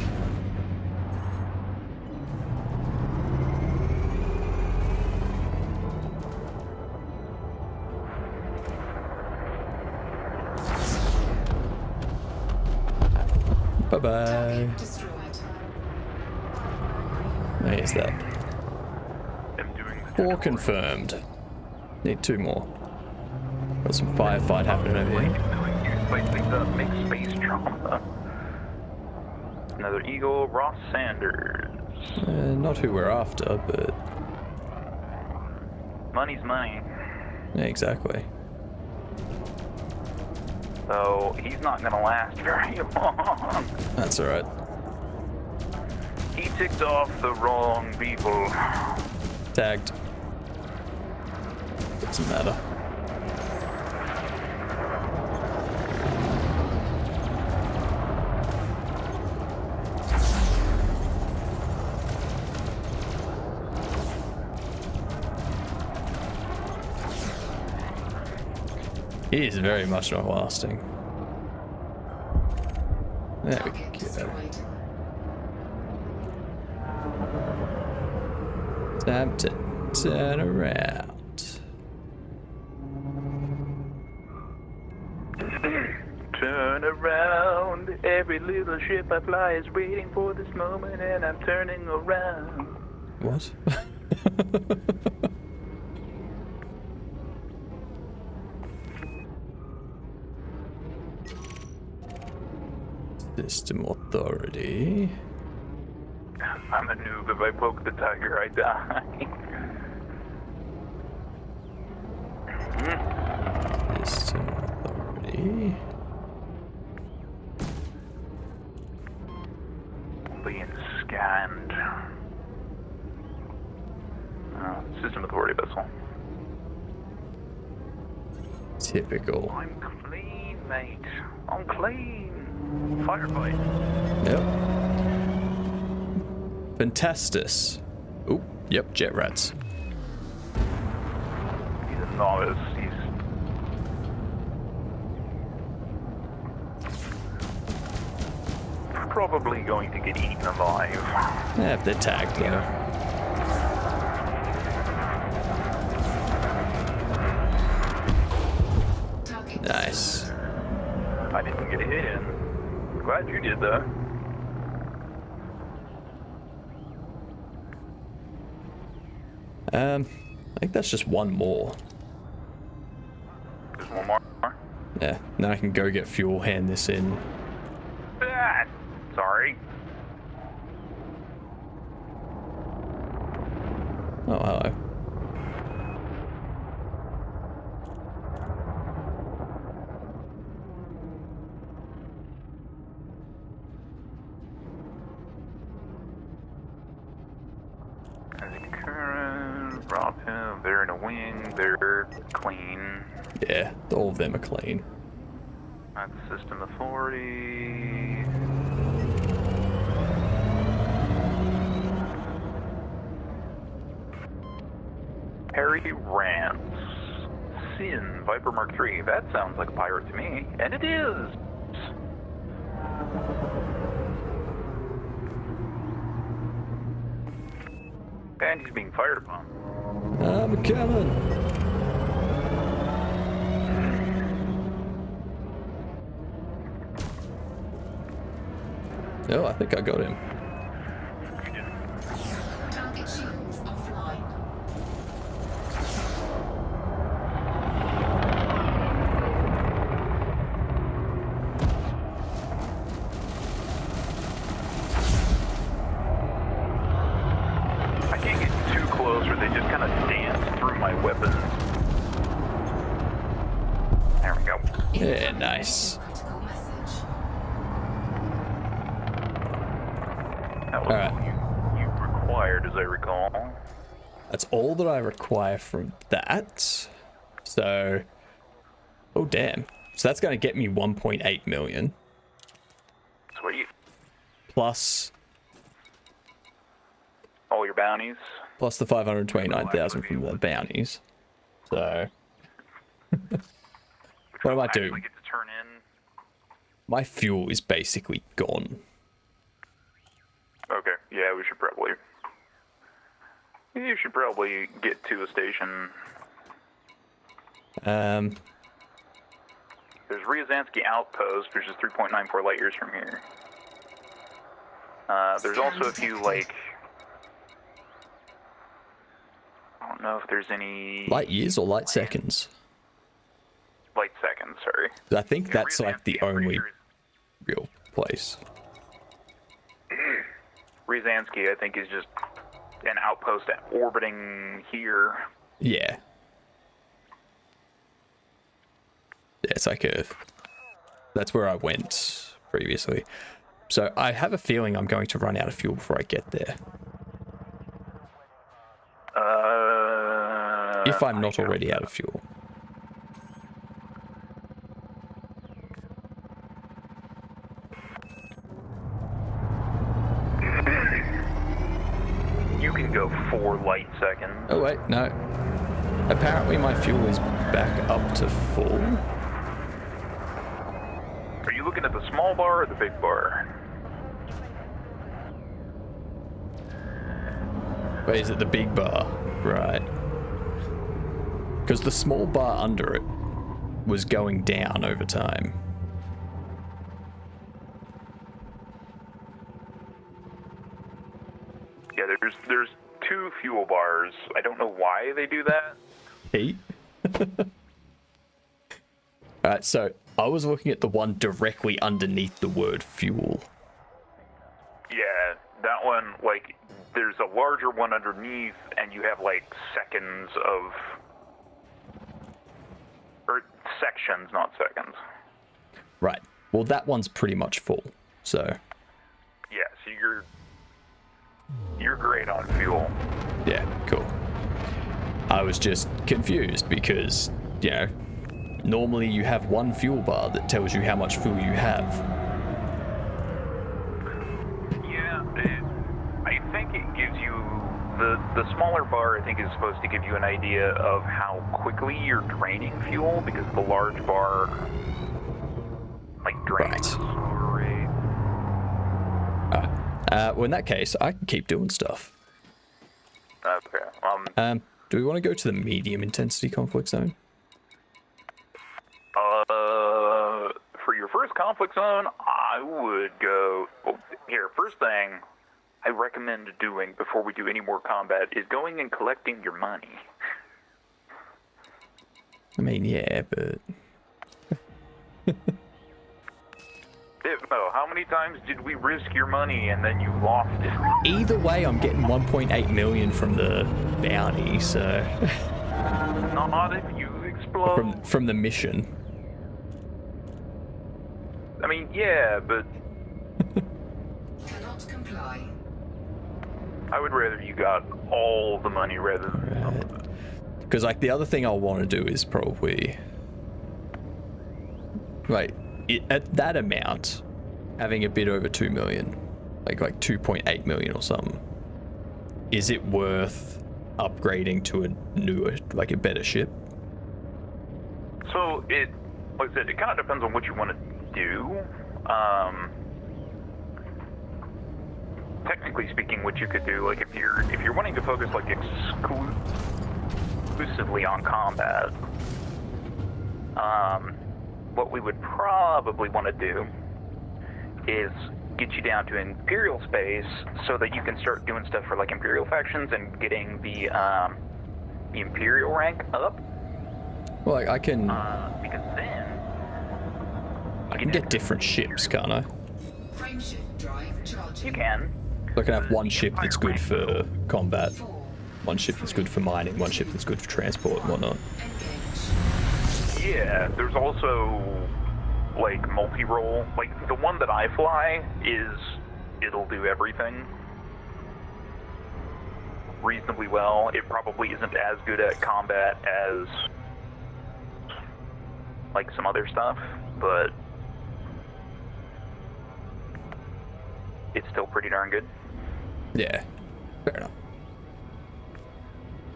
Bye-bye. Target destroyed. There's that. I'm doing the 4 confirmed. Need 2 more. Got some firefight happening over here. like the mixed space drama. Another Eagle, Ross Sanders. Not who we're after, but Money's money. yeah, exactly. So he's not gonna last very long. That's alright. He ticked off the wrong people. Tagged. Doesn't matter. He is very much not lasting. There we Target go. destroyed. Time to turn around. Turn around. Every little ship I fly is waiting for this moment, and I'm turning around. What? System authority. I'm a noob. If I poke the tiger, I die. System authority. Being scanned. System authority vessel. Typical. I'm clean, mate. I'm clean. Firefight. Yep. Fantastus. Oop, yep, jet rats. He's a novice. He's probably going to get eaten alive. Yeah, if they're tagged though. Target Nice. I didn't get a hit in. Glad you did though. I think that's just one more. There's one more. Yeah, now I can go get fuel, hand this in. Ah, sorry. Oh, hello. Current, rob him. They're in a wing. They're clean. Yeah, all of them are clean. That's system authority. Harry Rance. Sin, Viper Mark III. That sounds like a pirate to me. And it is! And he's being fired upon. I'm coming. Oh, I think I got him. target shields offline. I can't get too close or they just kind of dance through my weapons. There we go. Yeah, nice. Critical message. That was Alright. all you required, as I recall. That's all that I require from that. So, oh damn. So that's going to get me 1.8 million Sweet. plus All your bounties. plus the 529,000 from the bounties. So, what do I do? Actually get to turn in. My fuel is basically gone. Okay, yeah, we should probably. You should probably get to a station. There's Ryazanski Outpost, which is 3.94 light years from here. There's also a few, like... I don't know if there's any... Light years or light seconds? Light seconds, sorry. I think that's like the Ryazanski, I'm pretty only sure real place. Ryazanski, I think, is just an outpost orbiting here. Yeah. Yeah, it's like a... That's where I went previously. So I have a feeling I'm going to run out of fuel before I get there. If I'm not already out of fuel. You can go 4 light seconds. Oh wait, no. Apparently my fuel is back up to full. Are you looking at the small bar or the big bar? Wait, is it the big bar? Right. Because the small bar under it was going down over time. Yeah, there's 2 fuel bars. I don't know why they do that. Heat? Alright, so I was looking at the one directly underneath the word fuel. Yeah, that one, like, there's a larger one underneath, and you have, like, seconds of... Or sections, not seconds. Right. Well, that one's pretty much full, so... Yeah, so you're great on fuel. Yeah, cool. I was just confused because, you know, normally you have one fuel bar that tells you how much fuel you have. Yeah, I think it gives you the smaller bar. I think is supposed to give you an idea of how quickly you're draining fuel, because the large bar like drains. Right. Well, in that case, I can keep doing stuff. Okay. Do we want to go to the medium intensity conflict zone? For your first conflict zone, I would go. Well, here, first thing I recommend doing before we do any more combat is going and collecting your money. I mean, yeah, but... No, how many times did we risk your money and then you lost it? Either way, I'm getting 1.8 million from the bounty, so... Not if you explode. From the mission. I mean, yeah, but Cannot comply. I would rather you got all the money rather than some of it. Because, like, the other thing I'll want to do is probably... Like, at that amount, having a bit over 2 million, like 2.8 million or something, is it worth upgrading to a newer, like a better ship? So like I said, it kind of depends on what you want to do. Technically speaking, what you could do, like if you're wanting to focus like exclusively on combat, what we would probably want to do is get you down to Imperial space so that you can start doing stuff for like Imperial factions and getting the Imperial rank up. Well, I can... Because then... I can get different ships, can't I? Frameshift drive charging. You can. So I can have one ship that's good for combat, one ship that's good for mining, one ship that's good for transport and whatnot. Engage. Yeah, there's also like multi-role. Like the one that I fly it'll do everything reasonably well. It probably isn't as good at combat as like some other stuff, but it's still pretty darn good. Yeah, fair enough.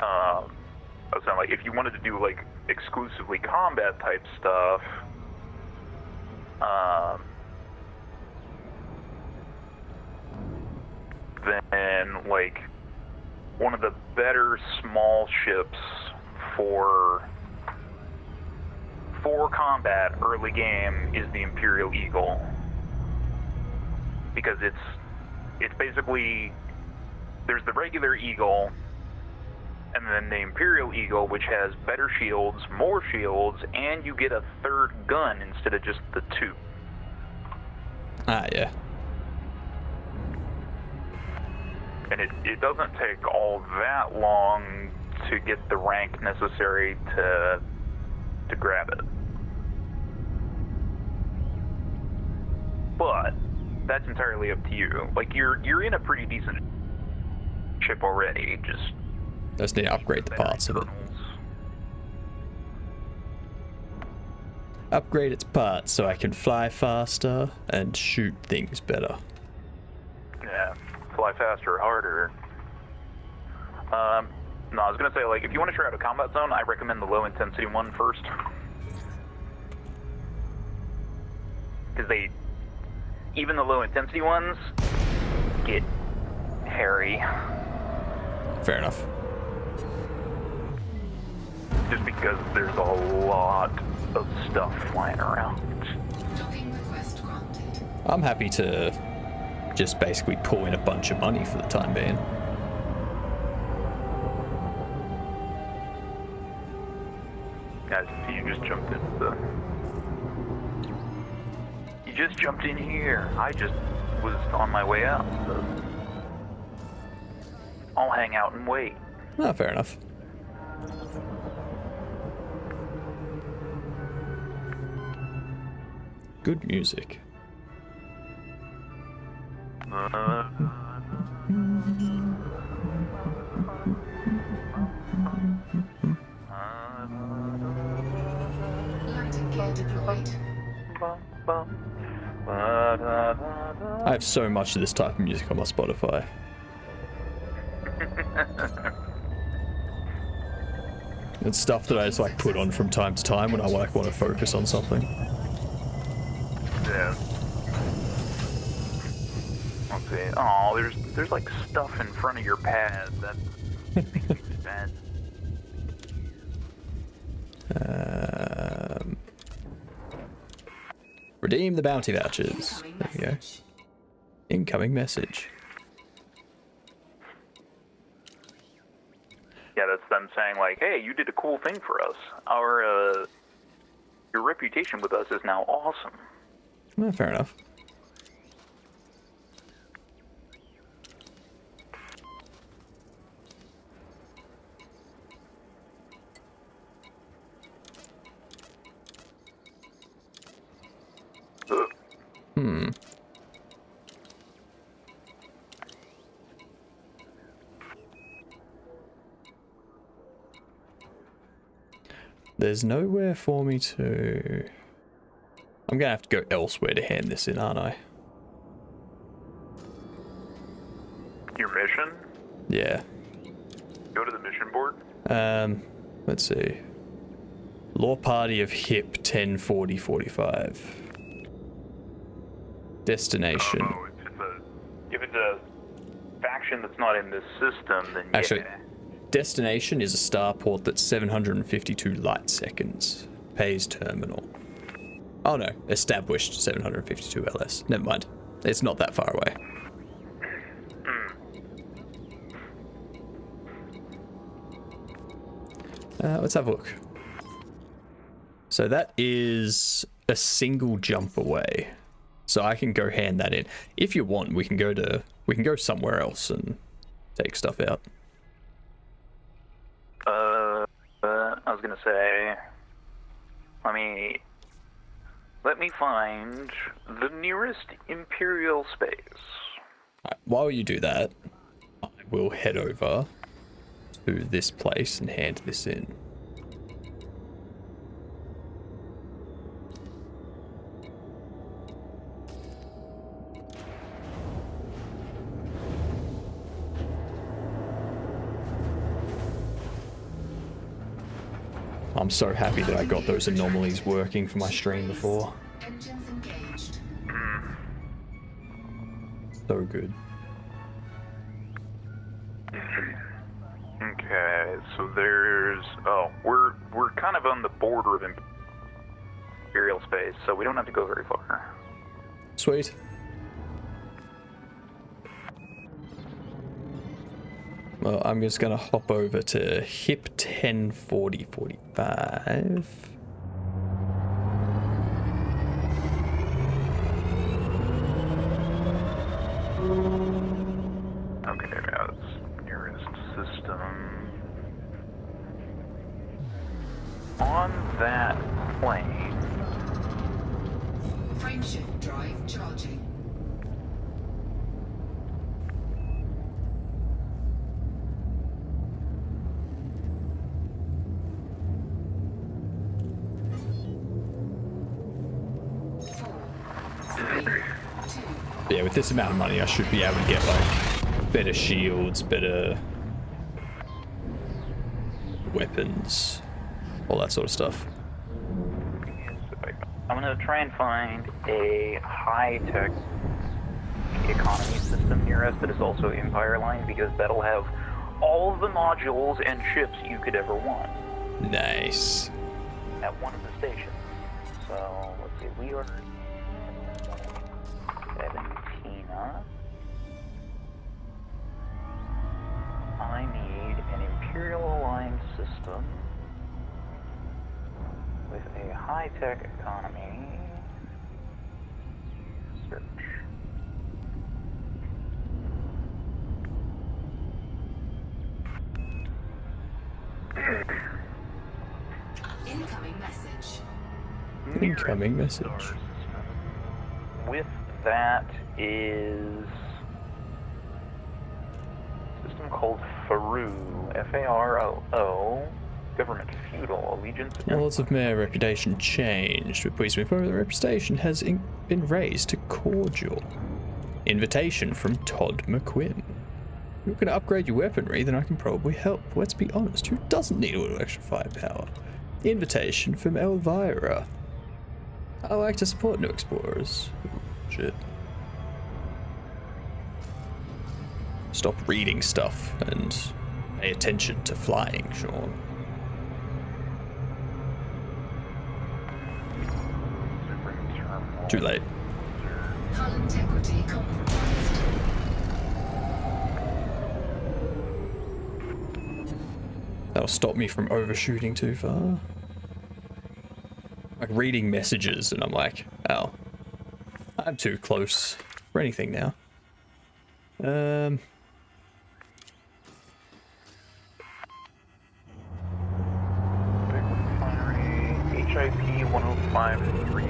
I was saying, like, if you wanted to do like exclusively combat type stuff, then like one of the better small ships for combat early game is the Imperial Eagle, because it's basically, there's the regular Eagle and then the Imperial Eagle, which has better shields, more shields, and you get a third gun instead of just the two. Ah, yeah. And it doesn't take all that long to get the rank necessary to grab it. But that's entirely up to you. Like you're in a pretty decent ship already. Just need to upgrade the parts of it. Upgrade its parts so I can fly faster and shoot things better. Yeah, fly faster, harder. No, I was gonna say, like, if you want to try out a combat zone, I recommend the low intensity one first. Because even the low intensity ones get hairy. Fair enough. Just because there's a lot of stuff flying around. Docking request granted. I'm happy to just basically pull in a bunch of money for the time being. Guys, you just jumped into the... You just jumped in here. I just was on my way out, so... I'll hang out and wait. Ah, fair enough. Good music. Gear deployed. I have so much of this type of music on my Spotify. It's stuff that I just like put on from time to time when I like want to focus on something. Yeah. Let's see. Oh, there's like stuff in front of your pad that makes me bad. Redeem the bounty vouchers. Incoming There we go. message. Incoming message. Yeah, that's them saying like, "Hey, you did a cool thing for us. Your reputation with us is now awesome." Well, fair enough. There's nowhere for me to... I'm gonna have to go elsewhere to hand this in, aren't I? Your mission? Yeah. Go to the mission board. Let's see. Law Party of HIP 104045. Destination. Oh, if it's a faction that's not in this system, then yeah. Actually, destination is a starport that's 752 light seconds. Pays terminal. Oh no, established 752 LS. Never mind. It's not that far away. Let's have a look. So that is a single jump away. So I can go hand that in. If you want, we can go somewhere else and take stuff out. I was gonna say, let me find the nearest Imperial space. Right, while you do that, I will head over to this place and hand this in. I'm so happy that I got those anomalies working for my stream before. Engines engaged. So good. Okay, so there's... Oh, we're kind of on the border of Imperial space, so we don't have to go very far. Sweet. Well, I'm just gonna hop over to HIP 104045. Okay, that's nearest system. On that plane, Frameshift drive charging. Yeah, with this amount of money, I should be able to get like better shields, better weapons, all that sort of stuff. I'm gonna try and find a high-tech economy system near us that is also Empire line, because that'll have all of the modules and ships you could ever want Nice. at one of the stations. So let's see, we are 17. I need an Imperial aligned system with a high-tech economy. Search. Incoming message. Incoming message. With that is a system called Faru, F-A-R-O-O, Government feudal allegiance. Lords of Mayor reputation changed. With police moving forward, the reputation has been raised to cordial. Invitation from Todd McQuinn. If you're going to upgrade your weaponry, then I can probably help. Let's be honest, who doesn't need a little extra firepower? Invitation from Elvira. I like to support new explorers. Shit. Stop reading stuff and pay attention to flying, Sean. Too late. Hull integrity compromised. That'll stop me from overshooting too far. Like reading messages and I'm like, oh, I'm too close for anything now. HIP 1053.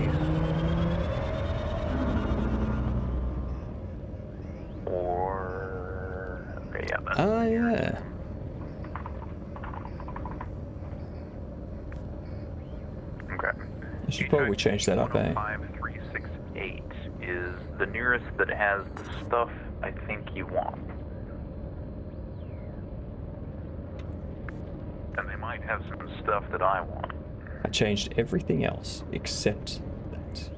Or okay, yeah. Ah, yeah. Okay. I should probably change that up, eh? 105,368 is the nearest that has the stuff I think you want. And they might have some stuff that I want. I changed everything else except that.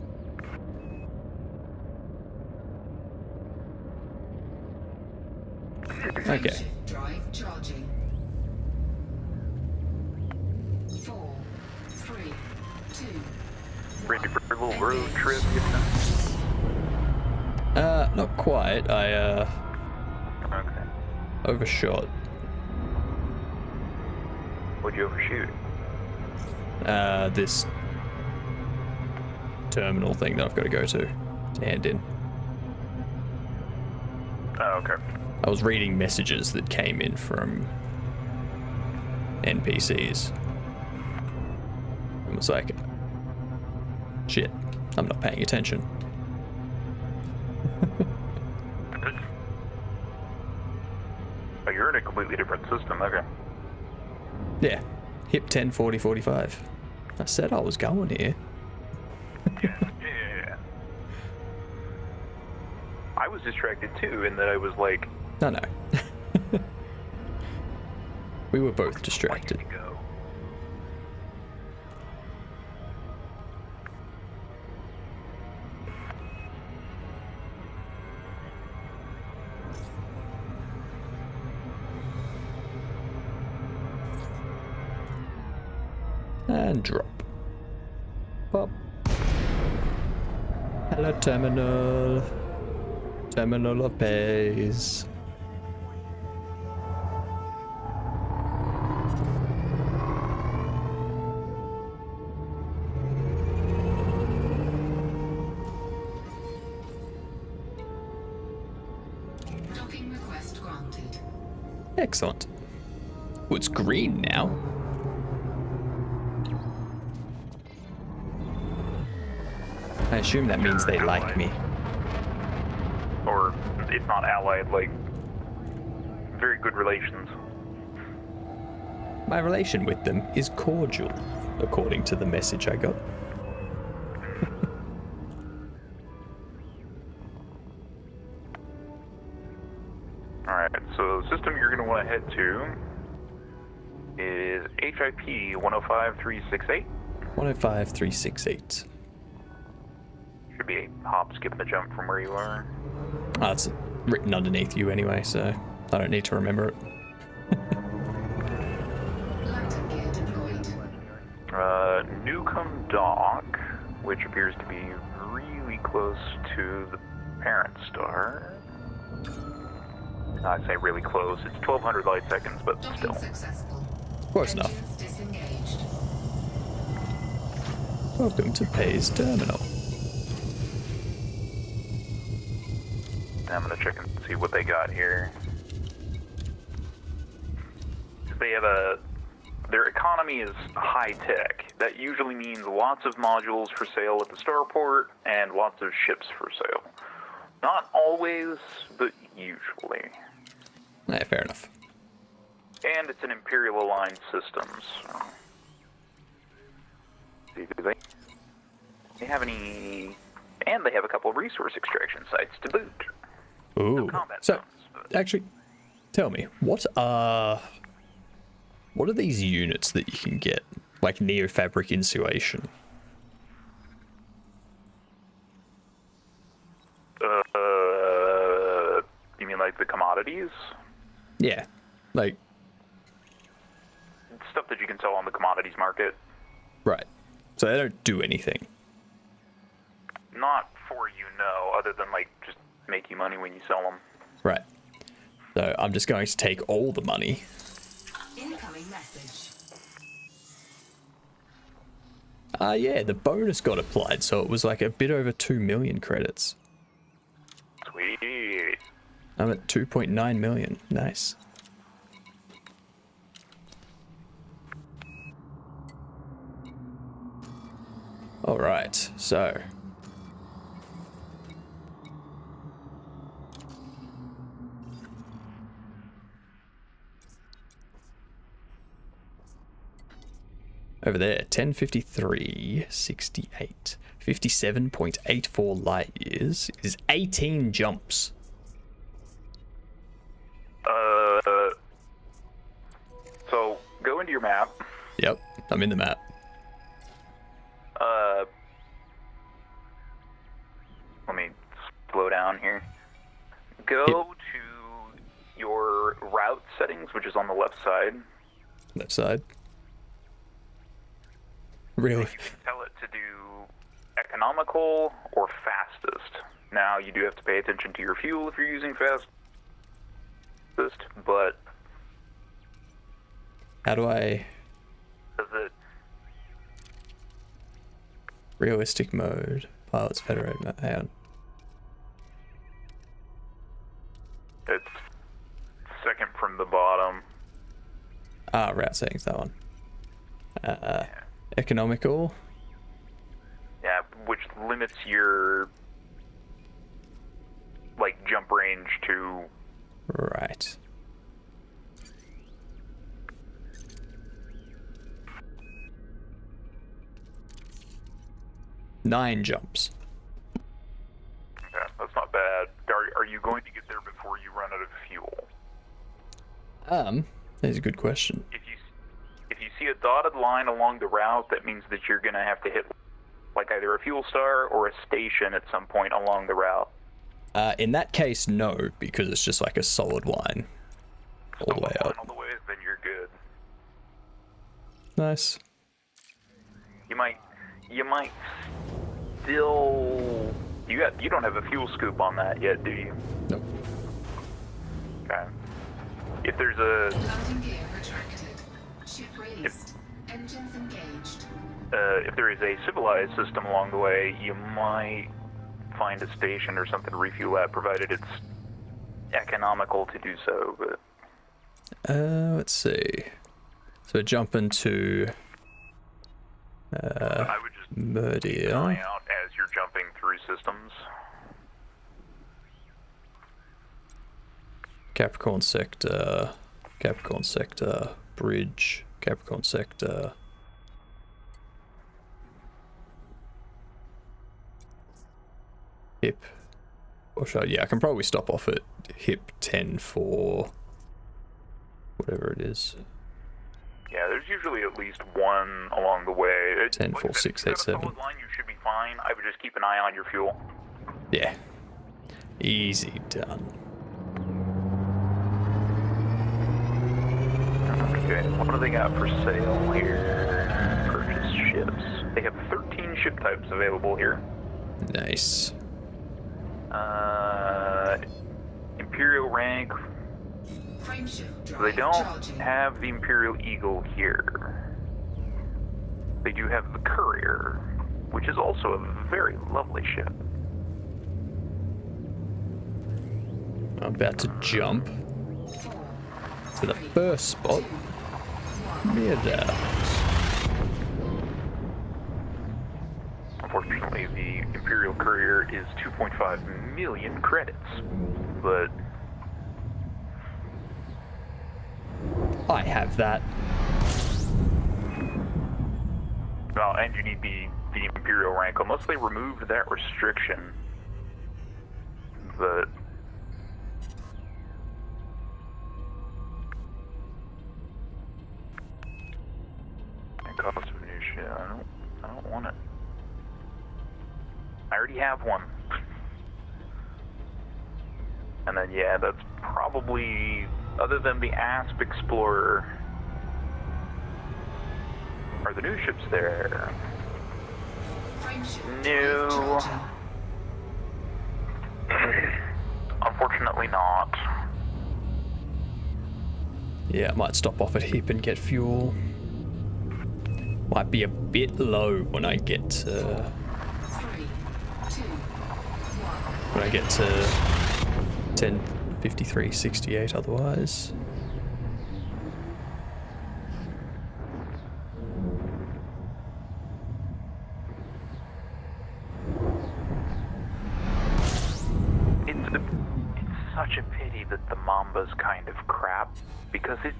Okay. Shift drive charging. 4, 3, 2. Ready for a little road trip? Not quite. I, Okay. overshot. What'd you overshoot? This terminal thing that I've got to go to hand in. Oh, okay. I was reading messages that came in from NPCs. And was like, shit, I'm not paying attention. Oh, you're in a completely different system, okay. Yeah, hip 10, 40, 45. I said I was going here. Yeah. I was distracted too, in that I was like, No. We were both where distracted. did it go? And drop. Pop. Hello, terminal. Terminal of Bays. Docking request granted. Excellent. Well, it's green now. I assume that means they like me. Or, if not allied, like, very good relations. My relation with them is cordial, according to the message I got. Alright, so the system you're going to want to head to is HIP 105368. 105368. Should be a hop, skip, and a jump from where you are. Oh, it's written underneath you anyway, so I don't need to remember it. Landing gear deployed. Newcomb Dock, which appears to be really close to the parent star. I say really close. It's 1,200 light seconds, but Docking still. successful. Close enough. Engines disengaged. Welcome to Pay's Terminal. I'm gonna check and see what they got here. They have their economy is high tech. That usually means lots of modules for sale at the starport and lots of ships for sale. Not always, but usually. Yeah, fair enough. And it's an Imperial aligned system, so... See, do they have any... And they have a couple of resource extraction sites to boot. Ooh. Combat So, zones, but- actually, tell me, what are these units that you can get? Like neofabric insulation? You mean like the commodities? Yeah. Like, Stuff that you can sell on the commodities market. right. So they don't do anything. Not for you, no, other than like just make you money when you sell them. Right. So I'm just going to take all the money. Incoming message. Yeah, the bonus got applied, so it was like a bit over 2 million credits. Sweet. I'm at 2.9 million. Nice. All right, so over there, 1053.68, 57.84 light years is 18 jumps. So go into your map. Yep, I'm in the map. Let me slow down here. Go to your route settings, which is on the left side. Left side. Really? Tell it to do economical or fastest. Now, you do have to pay attention to your fuel if you're using fastest, but How do I... does it... Realistic mode. Pilots federated mode. Hang on. It's second from the bottom. Ah, route settings, that one. Economical. Yeah, which limits your like jump range to Right. Nine jumps. yeah, that's not bad. Are you going to get there before you run out of fuel? That's a good question. If you see a dotted line along the route, that means that you're gonna have to hit like either a fuel star or a station at some point along the route. In that case, no, because it's just like a solid line all the way up. All the way, then you're good. Nice. You might still. You don't have a fuel scoop on that yet, do you? Nope. Okay. If there's a Landing gear retracted. Ship released. Engines engaged. if there is a civilized system along the way, you might find a station or something to refuel at, provided it's economical to do so. But Let's see. So jump into I would just keep an Murdia. eye out as you're jumping through systems. Capricorn sector, bridge, Capricorn sector. Hip. Or should I, yeah, I can probably stop off at hip 10 for whatever it is. Yeah, there's usually at least one along the way. 10, 4, 6, 8, if you've got a 7. solid line, you should be fine. I would just keep an eye on your fuel. Yeah. Easy done. Okay, what do they got for sale here? Purchase ships. They have 13 ship types available here. Nice. Imperial rank. Frameshift drive They don't charging. have the Imperial Eagle here. They do have the Courier, which is also a very lovely ship. I'm about to jump 4, to the first spot. Murder. Unfortunately, the Imperial Courier is 2.5 million credits, but I have that. Well, and you need the Imperial rank, unless they removed that restriction. But and cost of new shit. I don't want it. I already have one. And then yeah, that's probably, other than the Asp Explorer, are the new ships there? No. Unfortunately not. Yeah, I might stop off at Hip and get fuel. Might be a bit low when I get to... when I get to 10:53:68 otherwise. It's such a pity that the Mamba's kind of crap, because it's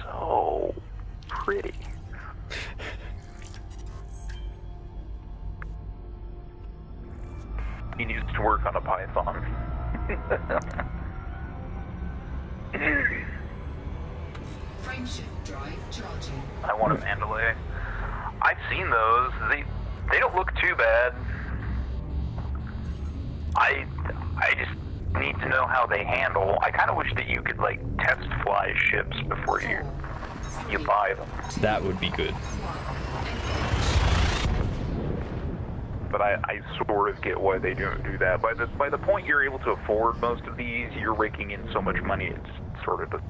so pretty. He needs to work on a Python. Frameshift drive charging. I want a Mandalay. I've seen those. They don't look too bad. I just need to know how they handle. I kind of wish that you could like test fly ships before you buy them. That would be good. But I sort of get why they don't do that. By the point you're able to afford most of these, you're raking in so much money, it's sort of doesn't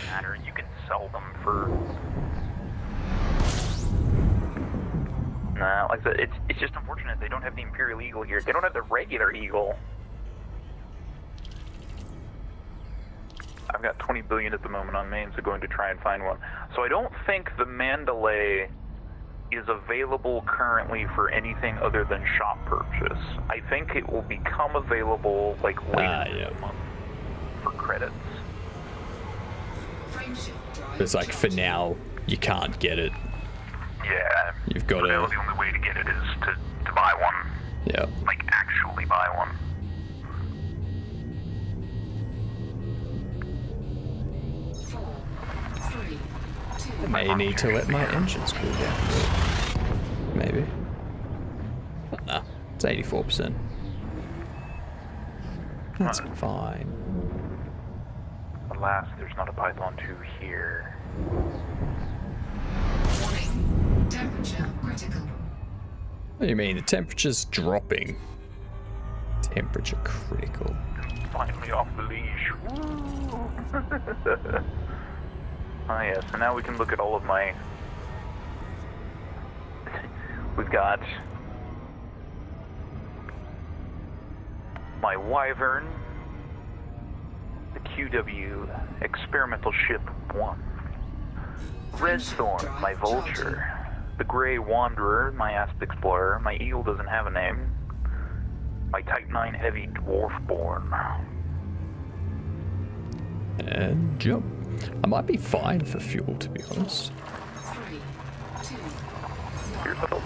matter. You can sell them for... Nah, like I said, it's just unfortunate they don't have the Imperial Eagle here. They don't have the regular Eagle. I've got 20 billion at the moment on main, so going to try and find one. So I don't think the Mandalay is available currently for anything other than shop purchase. I think it will become available like later this month for credits. It's like for now you can't get it. Yeah. You've got to. The only way to get it is to buy one. Yeah. Like actually buy one. I may need to let my engines cool down. Maybe. But nah, it's 84%. That's fine. Alas, there's not a Python 2 here. Warning. Temperature critical. What do you mean? The temperature's dropping. Temperature critical. Finally off the leash. Oh yeah, so now we can look at all of my... We've got... my Wyvern, the QW Experimental Ship 1, Red Thorn, my Vulture, the Grey Wanderer, my Asp Explorer, my Eagle doesn't have a name, my Type 9 Heavy Dwarfborn. And jump. I might be fine for fuel, to be honest. 3, 2, Here's the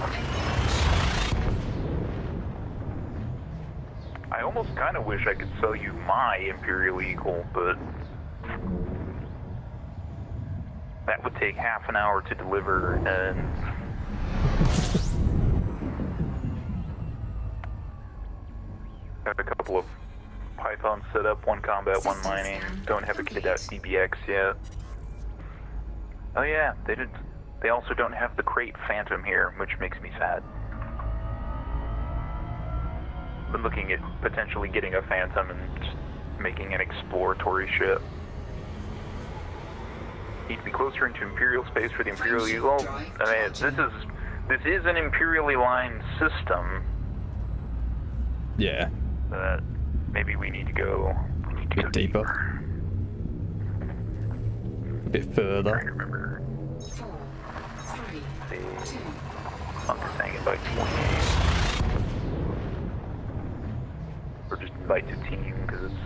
I almost kind of wish I could sell you my Imperial Eagle, but that would take half an hour to deliver, and got a couple of Pythons set up, one combat, one mining. Don't have a kit out DBX yet. Oh yeah, they also don't have the crate Phantom here, which makes me sad. Been looking at potentially getting a Phantom and just making an exploratory ship. Need to be closer into Imperial space for the Imperial Eagle. I mean, this is an Imperially lined system. Yeah. But maybe we need to go. A bit deeper. A bit further. Trying to remember. 4, 3, The 2, I'm just saying invite 28. Or just invite to team, because it's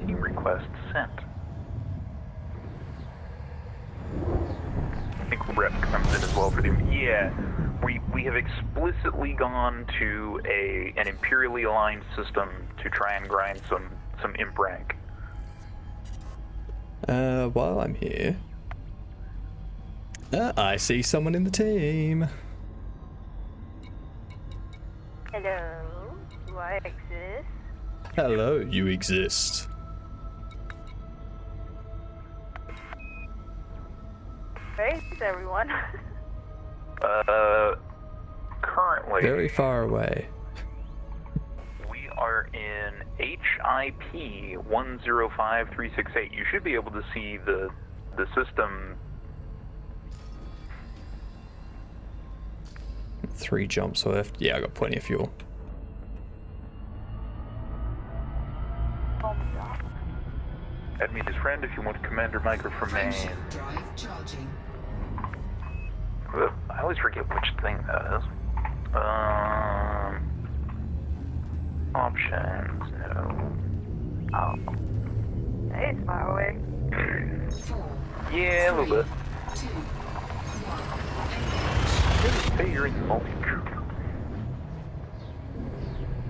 team request sent. rep comes in as well for the... Yeah, we have explicitly gone to an imperially aligned system to try and grind some imp rank. While I'm here, I see someone in the team. Hello, do I exist? Hello, you exist. Where is everyone? Currently... Very far away. We are in HIP 105368. You should be able to see the system. 3 jumps left. Yeah, I got plenty of fuel. Add me as friend if you want Commander Micro from Maine. Drive charging. I always forget which thing that is. Options, no. Oh. Hey, it's far away. 4, Yeah, a little bit. 2, 1. Say you're in multi-troop.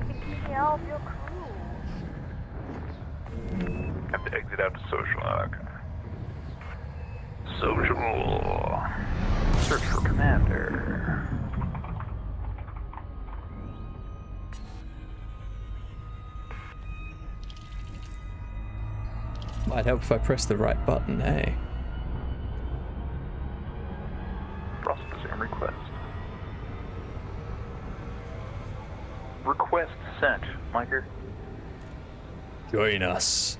Keep me off your crew. Have to exit out to social. Okay. Social. Search for commander. Might help if I press the right button, hey? Processing request. Request sent, Micah. Join us.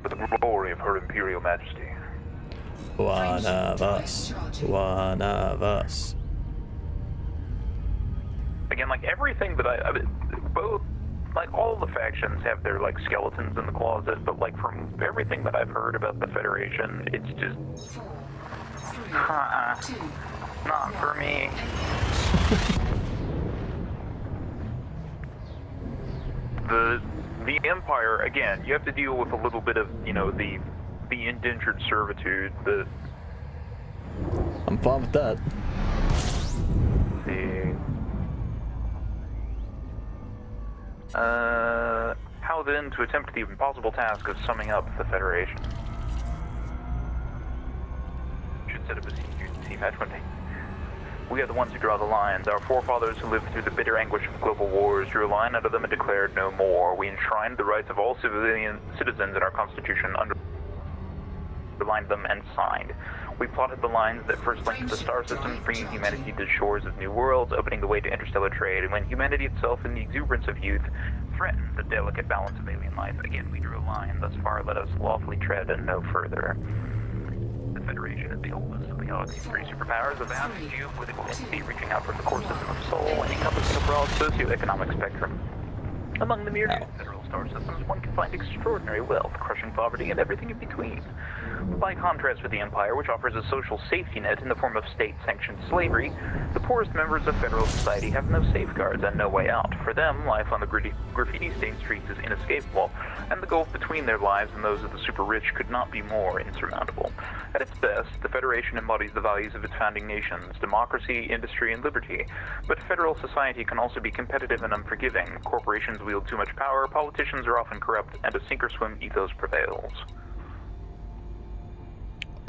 For the glory of Her Imperial Majesty. One of us. One of us. Again, like everything that I mean, both, like all the factions have their like skeletons in the closet, but like from everything that I've heard about the Federation, it's just, 4, 3, 2, not for me. The Empire, again, you have to deal with a little bit of, you know, the indentured servitude, the... I'm fine with that. How then to attempt the impossible task of summing up the Federation? Should set up a CMAT 20. We are the ones who draw the lines. Our forefathers who lived through the bitter anguish of global wars drew a line under them and declared no more. We enshrined the rights of all citizens in our Constitution, underlined them, and signed. We plotted the lines that first linked the star systems, bringing humanity to the shores of new worlds, opening the way to interstellar trade, and when humanity itself, in the exuberance of youth, threatened the delicate balance of alien life, again we drew a line. Thus far, let us lawfully tread and no further. The Federation is the oldest of the galaxy's 3 superpowers, a vast geopolitical entity reaching out from the core system of Sol and encompassing a broad socioeconomic spectrum. Among the myriad federal star systems, one can find extraordinary wealth, crushing poverty, and everything in between. By contrast with the Empire, which offers a social safety net in the form of state-sanctioned slavery, the poorest members of federal society have no safeguards and no way out. For them, life on the graffiti-stained streets is inescapable, and the gulf between their lives and those of the super-rich could not be more insurmountable. At its best, the Federation embodies the values of its founding nations, democracy, industry, and liberty. But federal society can also be competitive and unforgiving. Corporations wield too much power, politicians are often corrupt, and a sink-or-swim ethos prevails.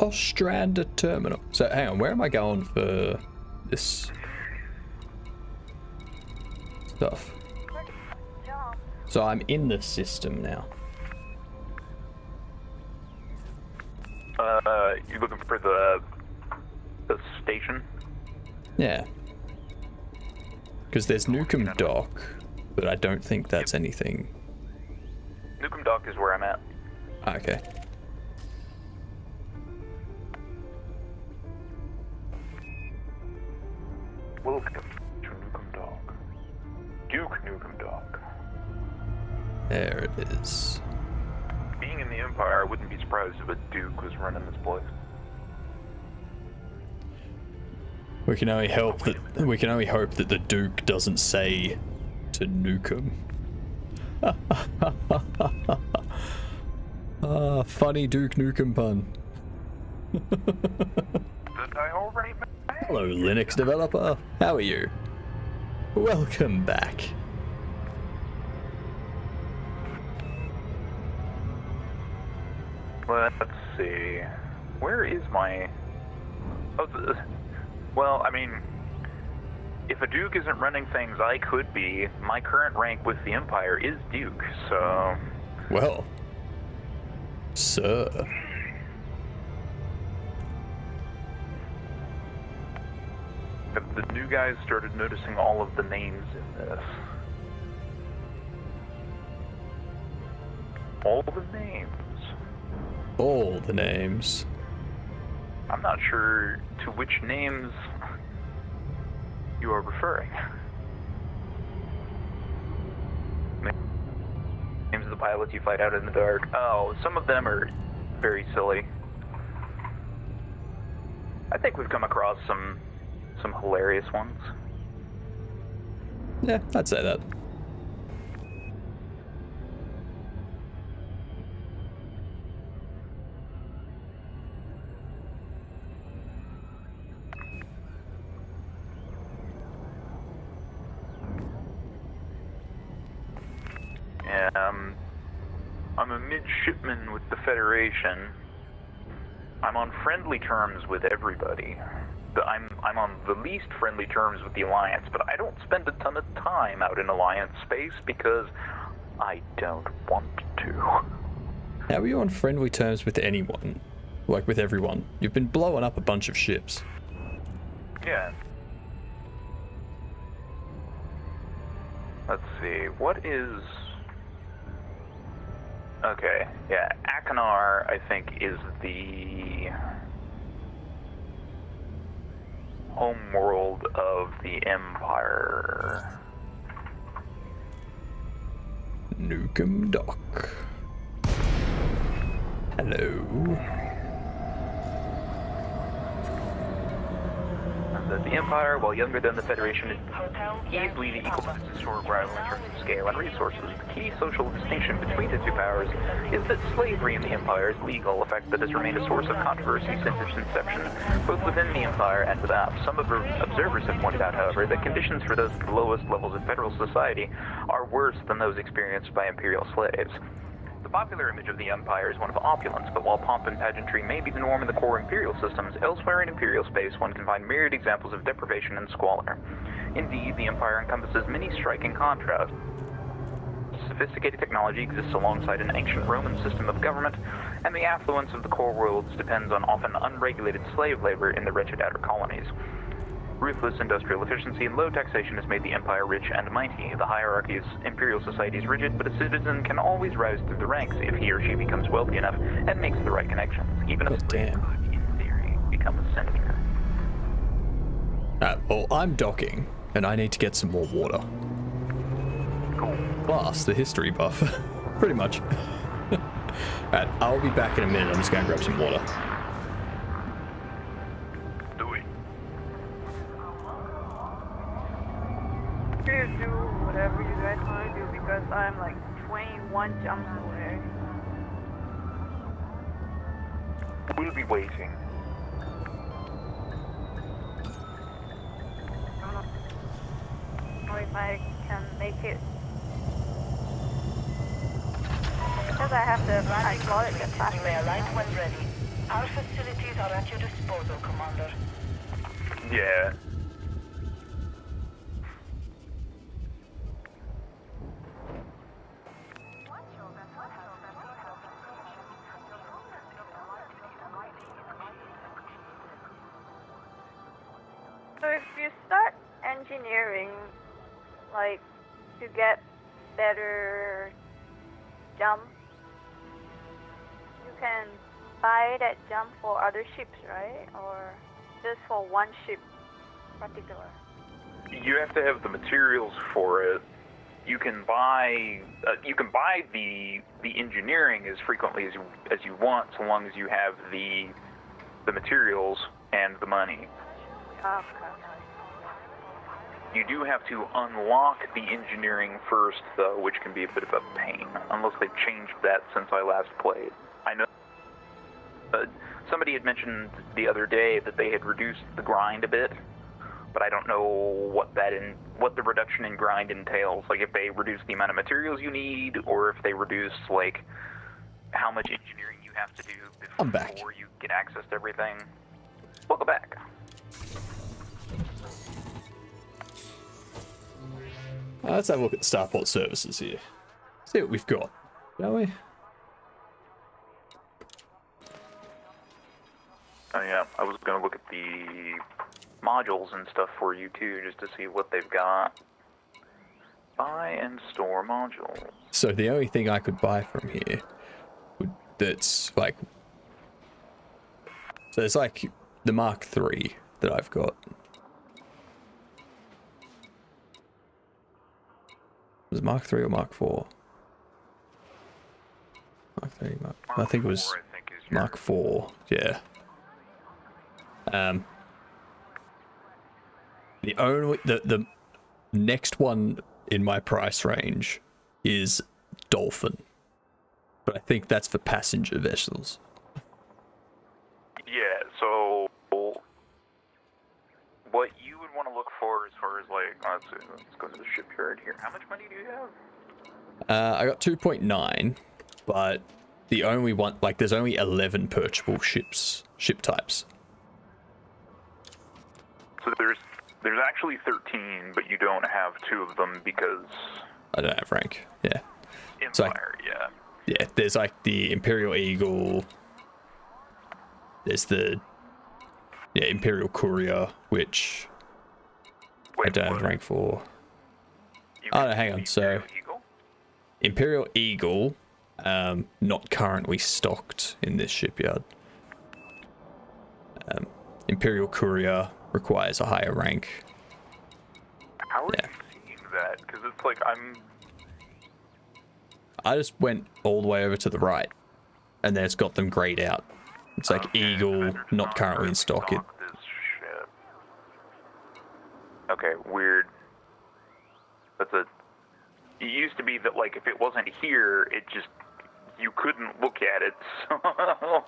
Ostrander Terminal. So, hang on, where am I going for this stuff? So I'm in the system now. You looking for the station? Yeah. Because there's Nukem Dock, but I don't think that's anything. Nukem Dock is where I'm at. Okay. Welcome to Nukem Dock. Duke Nukem Dock. There it is. Being in the Empire, I wouldn't be surprised if a Duke was running this place. We can only hope that the Duke doesn't say to nuke him. Ah, funny Duke Nukem pun. Did I already? Hello, Linux developer. How are you? Welcome back. Let's see. Where is my... Oh, well, I mean, if a Duke isn't running things I could be, my current rank with the Empire is Duke, so... Well, sir. The new guys started noticing all of the names in this. All the names. All the names. I'm not sure to which names you are referring. Names of the pilots you fight out in the dark. Oh, some of them are very silly. I think we've come across some hilarious ones. Yeah, I'd say that. I'm a midshipman with the Federation. I'm on friendly terms with everybody. I'm on the least friendly terms with the Alliance, but I don't spend a ton of time out in Alliance space because I don't want to. How are you on friendly terms with anyone? Like with everyone? You've been blowing up a bunch of ships. Yeah. Let's see, what is... Okay, yeah, Akanar, I think, is the homeworld of the Empire. Nukem Dock. Hello. The Empire, while younger than the Federation, is easily the equal to its historic rival in terms of scale and resources. The key social distinction between the two powers is that slavery in the Empire is legal, a fact that has remained a source of controversy since its inception, both within the Empire and without. Some observers have pointed out, however, that conditions for those at the lowest levels of federal society are worse than those experienced by imperial slaves. The popular image of the Empire is one of opulence, but while pomp and pageantry may be the norm in the core imperial systems, elsewhere in imperial space one can find myriad examples of deprivation and squalor. Indeed, the Empire encompasses many striking contrasts. Sophisticated technology exists alongside an ancient Roman system of government, and the affluence of the core worlds depends on often unregulated slave labor in the wretched outer colonies. Ruthless industrial efficiency and low taxation has made the Empire rich and mighty. The hierarchy of imperial society is rigid, but a citizen can always rise through the ranks if he or she becomes wealthy enough and makes the right connections. Even a slave could, in theory, become a senator. Well, I'm docking, and I need to get some more water. Cool. Plus, the history buff. Pretty much. Alright, I'll be back in a minute. I'm just gonna grab some water. Please do whatever you guys want to do because I'm like 21 jumps away. We'll be waiting. I don't know if I can make it. Because I have to acknowledge the fact that when ready. Our facilities are at your disposal, Commander. Yeah. So if you start engineering, like, to get better jump, you can buy that jump for other ships, right? Or just for one ship particular? You have to have the materials for it. You can buy the engineering as frequently as you want, so long as you have the materials and the money. Okay. You do have to unlock the engineering first, though, which can be a bit of a pain, unless they've changed that since I last played. I know somebody had mentioned the other day that they had reduced the grind a bit, but I don't know what the reduction in grind entails. Like if they reduce the amount of materials you need, or if they reduce like how much engineering you have to do I'm back. before you get access to everything. Welcome back. Let's have a look at the Starport services here. See what we've got, shall we? Oh yeah, I was gonna look at the modules and stuff for you too, just to see what they've got. Buy and store modules. So the only thing I could buy from here that's like... So it's like the Mark III that I've got. Was it Mark III or Mark IV? Mark III, I think it was Mark IV, yeah. The next one in my price range is Dolphin, but I think that's for passenger vessels. Yeah, so what you would want to look for as far as like, let's go to the shipyard here. How much money do you have? I got 2.9, but the only one, like, there's only 11 purchasable ship types. So there's actually 13, but you don't have 2 of them because I don't have rank. Yeah. Empire, yeah. Yeah, there's like the Imperial Eagle. There's the Imperial Courier, which I don't have rank for. Oh no, hang on. So Imperial Eagle, not currently stocked in this shipyard. Imperial Courier requires a higher rank. How are you seeing that? Because it's like I just went all the way over to the right, and then it's got them grayed out. It's like Eagle, not currently in stock. This ship. Okay, weird. It used to be that like if it wasn't here, you couldn't look at it. So.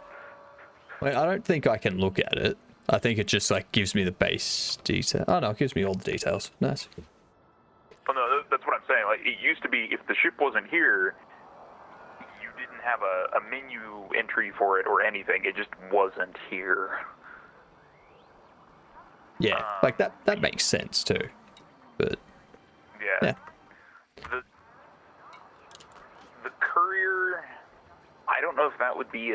Wait, I don't think I can look at it. I think it just like gives me the base detail. Oh no, it gives me all the details. Nice. Oh no, that's what I'm saying. Like it used to be, if the ship wasn't here, you didn't have a menu entry for it or anything. It just wasn't here. Yeah, like that makes sense too. But yeah. The courier, I don't know if that would be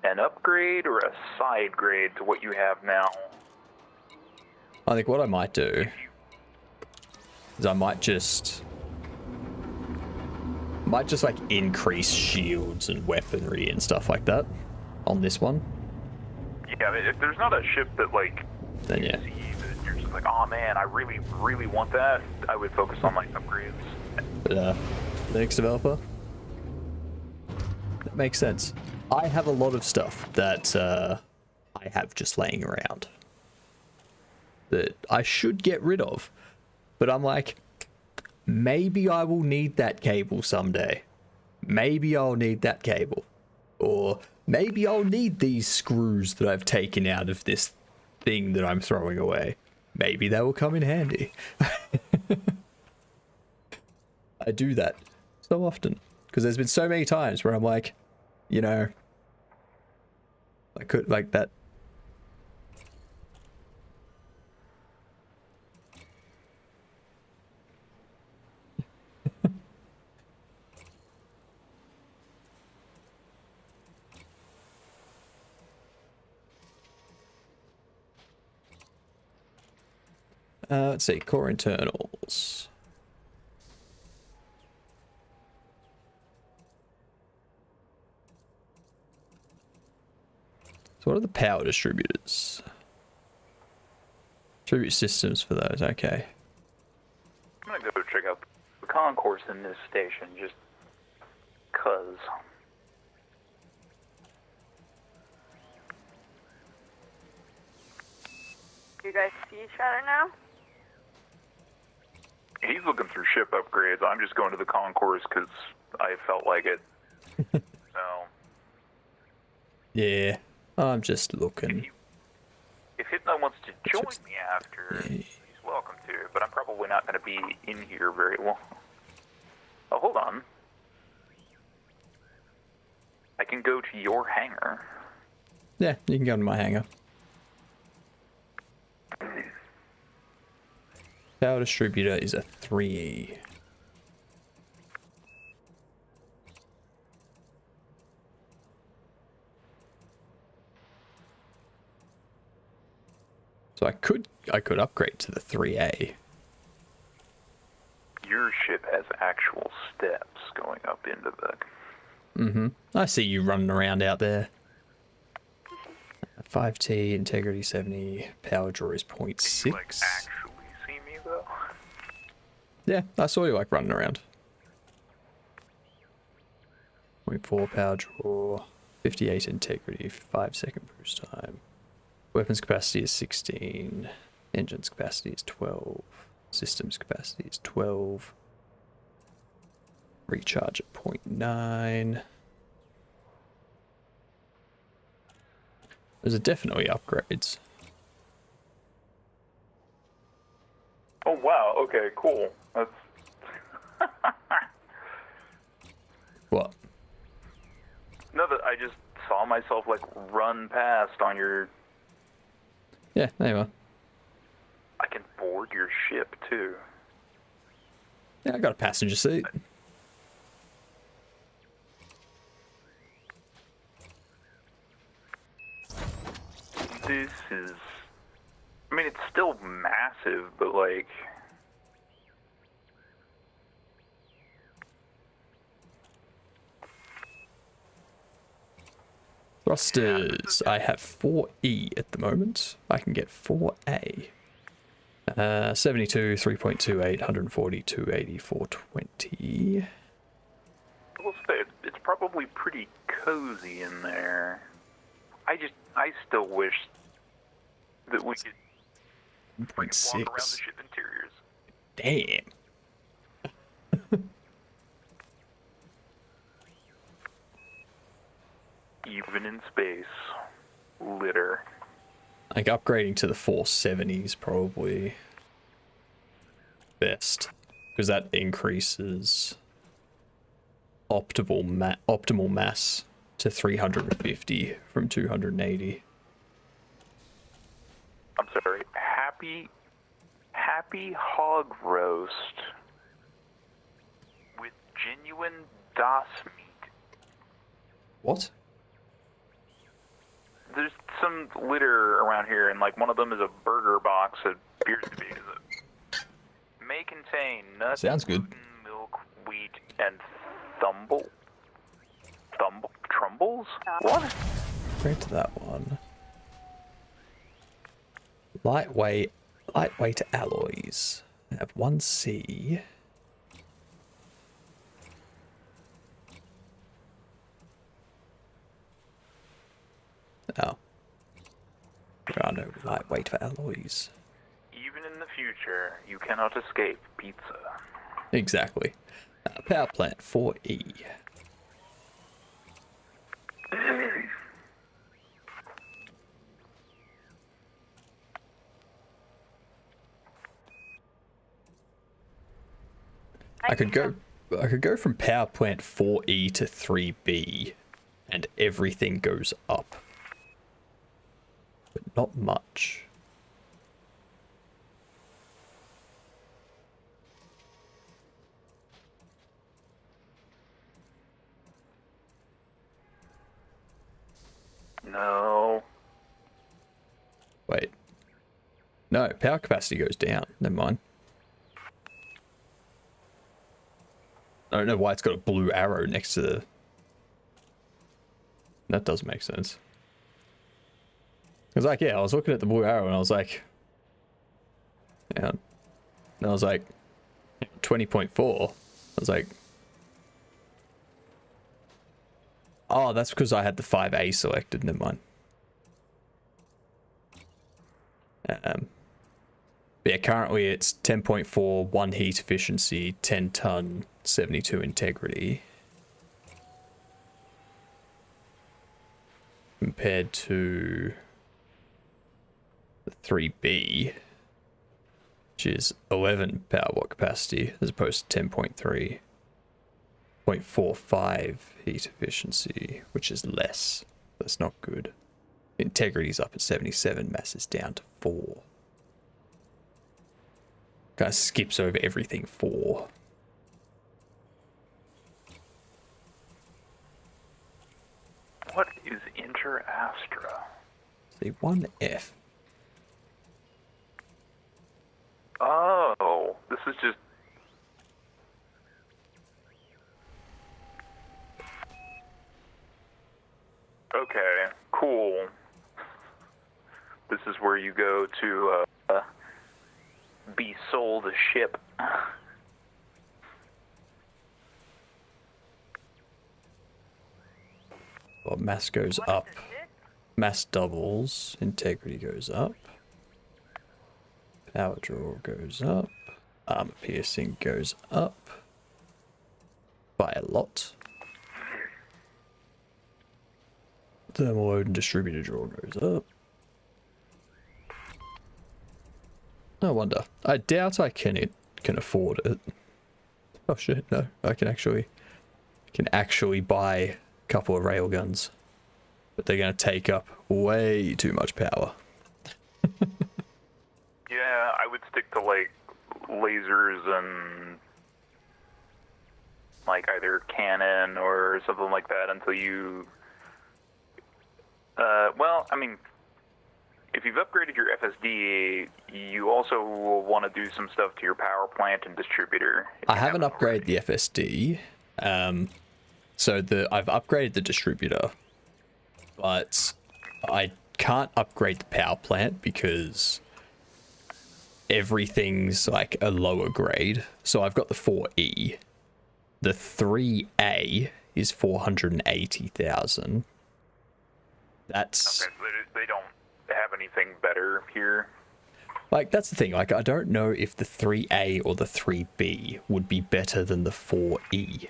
an upgrade or a side grade to what you have now. I think what I might do is I might just like increase shields and weaponry and stuff like that on this one. Yeah, if there's not a ship that like then yeah, you see that you're just like, oh man, I really, really want that, I would focus on like upgrades. But Linux developer, that makes sense. I have a lot of stuff that I have just laying around that I should get rid of, but I'm like, maybe I will need that cable someday. Maybe I'll need that cable, or maybe I'll need these screws that I've taken out of this thing that I'm throwing away. Maybe that will come in handy. I do that so often because there's been so many times where I'm like, you know, I could like that. Let's see, core internals. So what are the power distributors? Distribute systems for those, okay. I'm gonna go check out the concourse in this station, just cause. You guys see each other now? He's looking through ship upgrades. I'm just going to the concourse because I felt like it. So, Yeah, I'm just looking. if Hypno wants to join me after, Yeah. he's welcome to, but I'm probably not going to be in here very long. Oh, hold on. I can go to your hangar. Yeah, you can go to my hangar. Power distributor is a 3E. So I could upgrade to the 3A. Your ship has actual steps going up into the... Mm-hmm. I see you running around out there. 5T, integrity 70, power draw is 0.6. Like, actually see me, though? Yeah, I saw you like running around. 0.4 power draw, 58 integrity, 5-second boost time. Weapons capacity is 16, engines capacity is 12, systems capacity is 12. Recharge at 0.9. Those are definitely upgrades. Oh, wow, okay, cool. That's... What? No, that I just saw myself, like, run past on your... Yeah, there you are. I can board your ship, too. Yeah, I got a passenger seat. This is... I mean, it's still massive, but, like... Thrusters. I have 4E at the moment. I can get 4A. 72, 3.28, 140, 280, 420. We'll say it's probably pretty cozy in there. I still wish that we could walk around the 0.6. ship interiors. Damn. Even in space, litter. Like upgrading to the 470 is probably best because that increases optimal mass to 350 from 280. I'm sorry. Happy hog roast with genuine DOS meat. What? There's some litter around here, and like one of them is a burger box that appears to be may contain nuts, Sounds good. gluten, milk, wheat, and trumbles? What? Upgrade to that one. Lightweight alloys. I have 1C. Oh. There are no lightweight alloys. Even in the future, you cannot escape pizza. Exactly. Power plant 4E. I could go from power plant 4E to 3B and everything goes up. But not much. No. Wait. No, power capacity goes down. Never mind. I don't know why it's got a blue arrow next to the... That does make sense. Because, like, yeah, I was looking at the blue arrow and I was like... Yeah. And I was like... 20.4. I was like... Oh, that's because I had the 5A selected. Never mind. Yeah, currently it's 10.4, 1 heat efficiency, 10 ton, 72 integrity. compared to the 3B, which is 11 power watt capacity as opposed to 10.3. 0.45 heat efficiency, which is less. That's not good. Integrity's up at 77, mass is down to 4. Kind of skips over everything 4. What is Inter Astra? See, 1F. Oh, this is just... Okay, cool. This is where you go to be sold a ship. Well, mass goes up. Mass doubles. Integrity goes up. Power draw goes up. Armor piercing goes up. By a lot. Thermal load and distributor draw goes up. No wonder. I doubt I can afford it. Oh shit, no. I can actually buy a couple of railguns. But they're gonna take up way too much power. Yeah, I would stick to like lasers and like either cannon or something like that until you well, I mean, if you've upgraded your FSD, you also will want to do some stuff to your power plant and distributor. I haven't upgraded the FSD. So I've upgraded the distributor, but I can't upgrade the power plant because everything's like a lower grade. So I've got the 4E. The 3A is 480,000. That's... Okay, so they don't have anything better here. Like, that's the thing. Like, I don't know if the 3A or the 3B would be better than the 4E.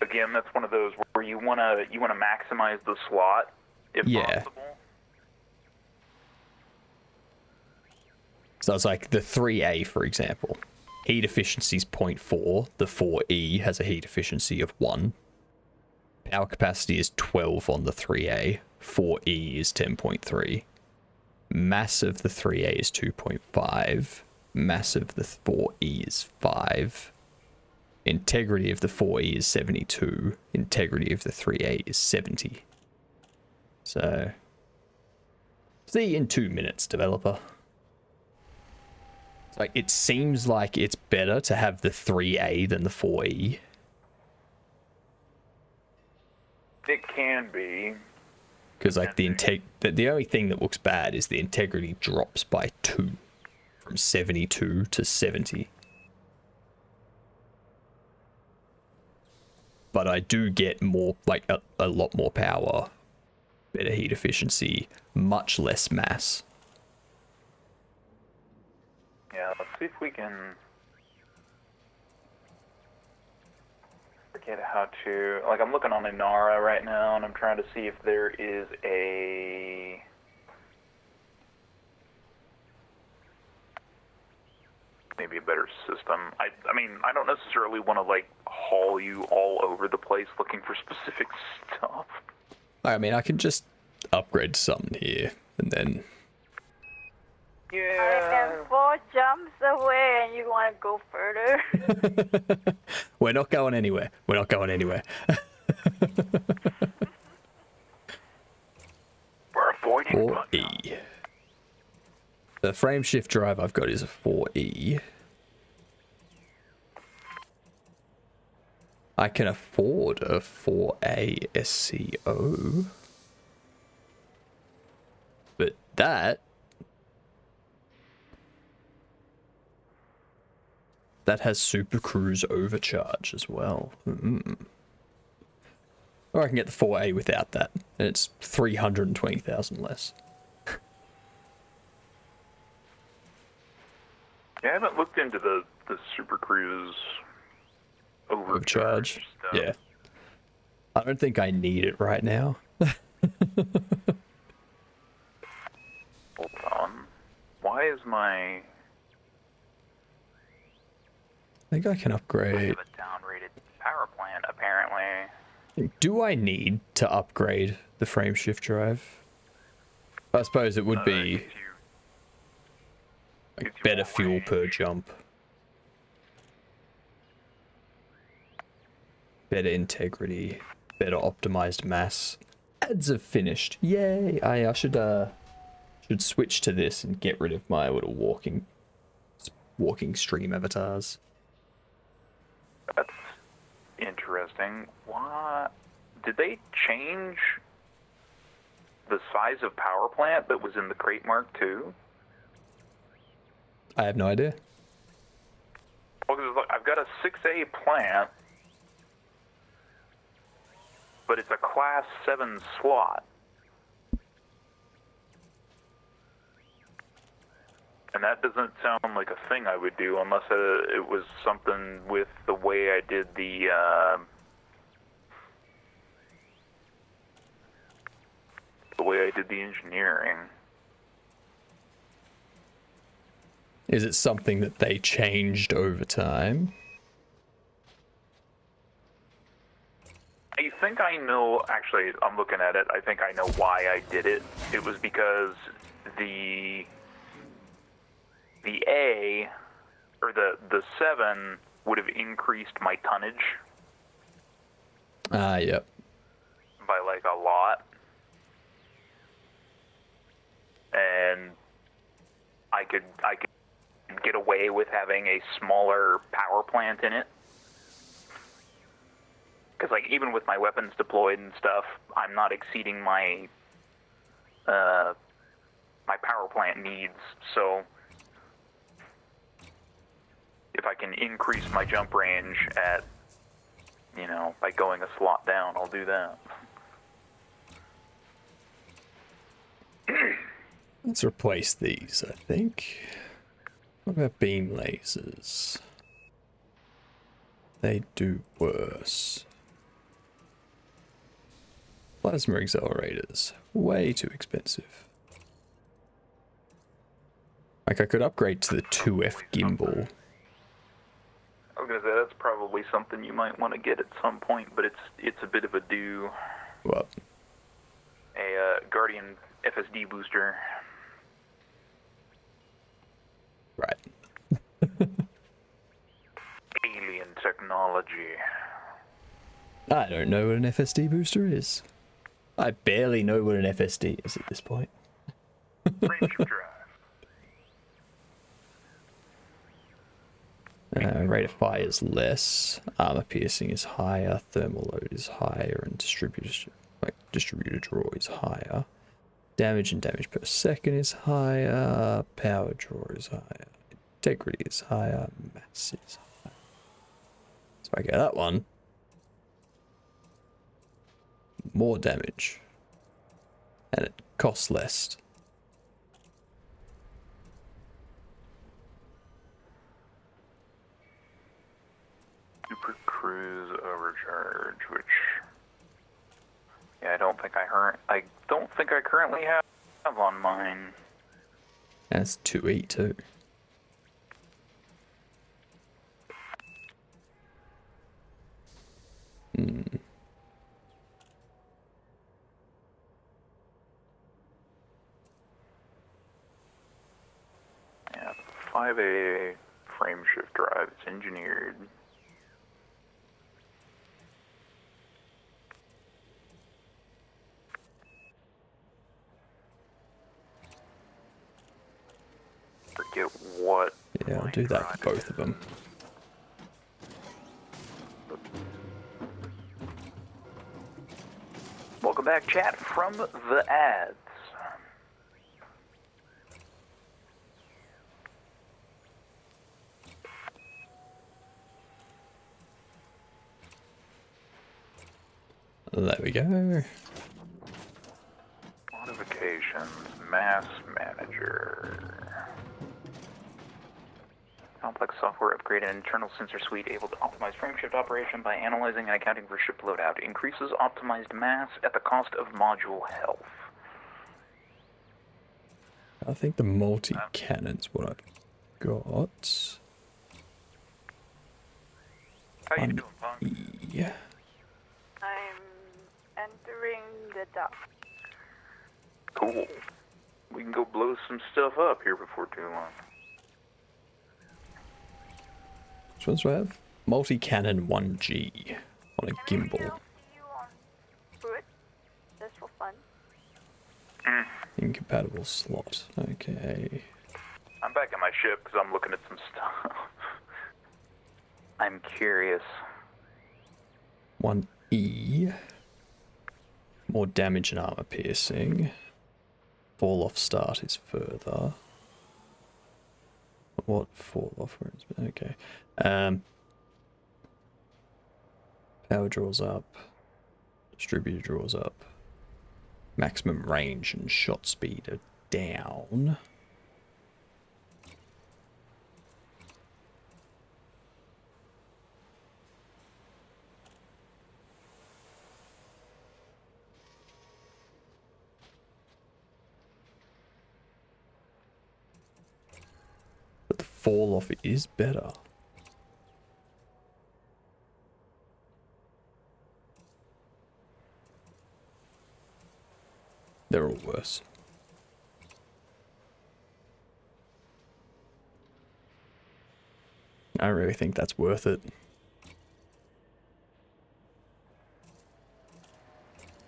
Again, that's one of those where you wanna maximize the slot if possible. So it's like the 3A, for example. Heat efficiency is 0.4. The 4E has a heat efficiency of 1. Power capacity is 12 on the 3A. 4E is 10.3. Mass of the 3A is 2.5. Mass of the 4E is 5. Integrity of the 4E is 72. Integrity of the 3A is 70. So, see you in 2 minutes, developer. It's like, it seems like it's better to have the 3A than the 4E. It can be. Because like the only thing that looks bad is the integrity drops by 2 from 72 to 70. But I do get more, like a lot more power, better heat efficiency, much less mass. Yeah, let's see if we can forget how to, like, I'm looking on Inara right now and I'm trying to see if there is maybe a better system. I mean, I don't necessarily want to like haul you all over the place looking for specific stuff. I mean, I can just upgrade something here and then. I am 4 jumps away and you want to go further? We're not going anywhere. We're not going anywhere. We're avoiding 4E. The frame shift drive I've got is a 4E. I can afford a 4A SCO. But that has Super Cruise overcharge as well. Or I can get the 4A without that. And it's 320,000 less. Yeah, I haven't looked into the Super Cruise overcharge stuff. Yeah. I don't think I need it right now. Hold on. Why is my... I think I can I upgrade. have a down-rated power plant, apparently. Do I need to upgrade the frame shift drive? I suppose it would be Gives you better more fuel range. per jump. Better integrity. Better optimized mass. Ads have finished. Yay! I should switch to this and get rid of my little walking stream avatars. That's interesting. What? Did they change the size of power plant that was in the Crate Mark II? I have no idea. Well, 'cause look, I've got a 6A plant, but it's a Class 7 slot. And that doesn't sound like a thing I would do unless it was something with the way I did the engineering. Is it something that they changed over time? I think I know, actually, I'm looking at it, I think I know why I did it. It was because the A, or the 7, would have increased my tonnage Yep. by like a lot. And I could get away with having a smaller power plant in it. Because like even with my weapons deployed and stuff, I'm not exceeding my my power plant needs. So if I can increase my jump range at, you know, by going a slot down, I'll do that. Let's replace these, I think. What about beam lasers? They do worse. Plasma accelerators. Way too expensive. Like, I could upgrade to the 2F gimbal. I was gonna say that's probably something you might want to get at some point, but it's a bit of a do. What? A Guardian FSD booster. Right. Alien technology. I don't know what an FSD booster is. I barely know what an FSD is at this point. Frameshift drive. Rate of fire is less, armor piercing is higher, thermal load is higher, and distributor draw is higher. Damage and damage per second is higher, power draw is higher, integrity is higher, mass is higher. So if I get that one, more damage, and it costs less. Super Cruise Overcharge, which I don't think I currently have on mine. That's 2E too. Yeah, 5A frameshift drive. It's engineered. Forget what. Yeah, I'll do that for both of them. Welcome back, chat, from the ads. There we go. Modifications, mass manager. Complex software upgrade and internal sensor suite able to optimize frameshift operation by analyzing and accounting for ship loadout. Increases optimized mass at the cost of module health. I think the multi-cannon's what I've got. How you doing, Punk? Yeah. I'm entering the dock. Cool. We can go blow some stuff up here before too long. Which ones do I have? Multi-cannon 1G on a gimbal. Can I see you on foot? Just for fun. Incompatible slot. Okay. I'm back at my ship because I'm looking at some stuff. I'm curious. 1E. More damage and armor piercing. Fall off start is further. What fall off? Where is it? Okay. Power draws up. Distributor draws up. Maximum range and shot speed are down. But the fall off is better. They're all worse. I don't really think that's worth it.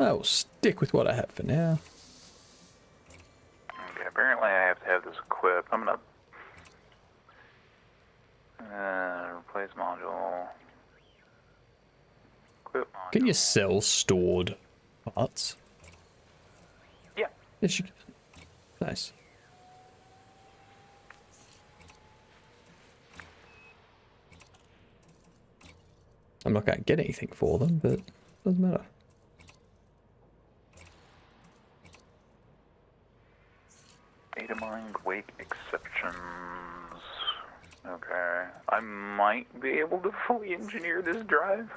I will stick with what I have for now. Okay, apparently I have to have this equipped. I'm gonna replace module. Equip module. Can you sell stored parts? Yeah. Yes, you can. Nice. I'm not going to get anything for them, but it doesn't matter. Data mined wake exceptions. Okay. I might be able to fully engineer this drive.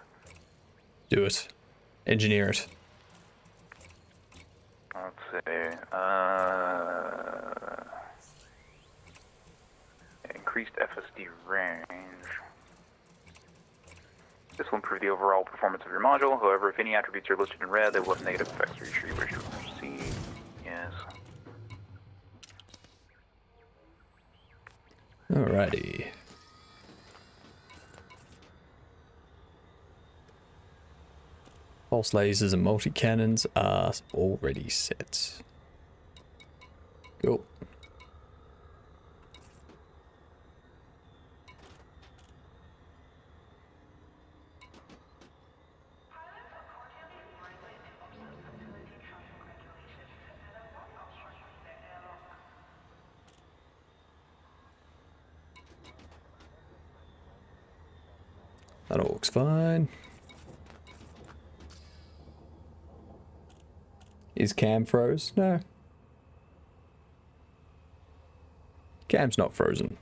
Do it. Engineer it. Let's see. Increased FSD range. This will improve the overall performance of your module. However, if any attributes are listed in red, they will have negative effects. Are you sure you wish to proceed? Yes. Alrighty. Pulse lasers and multi-cannons are already set. Cool. That all looks fine. Is Cam froze? No. Cam's not frozen.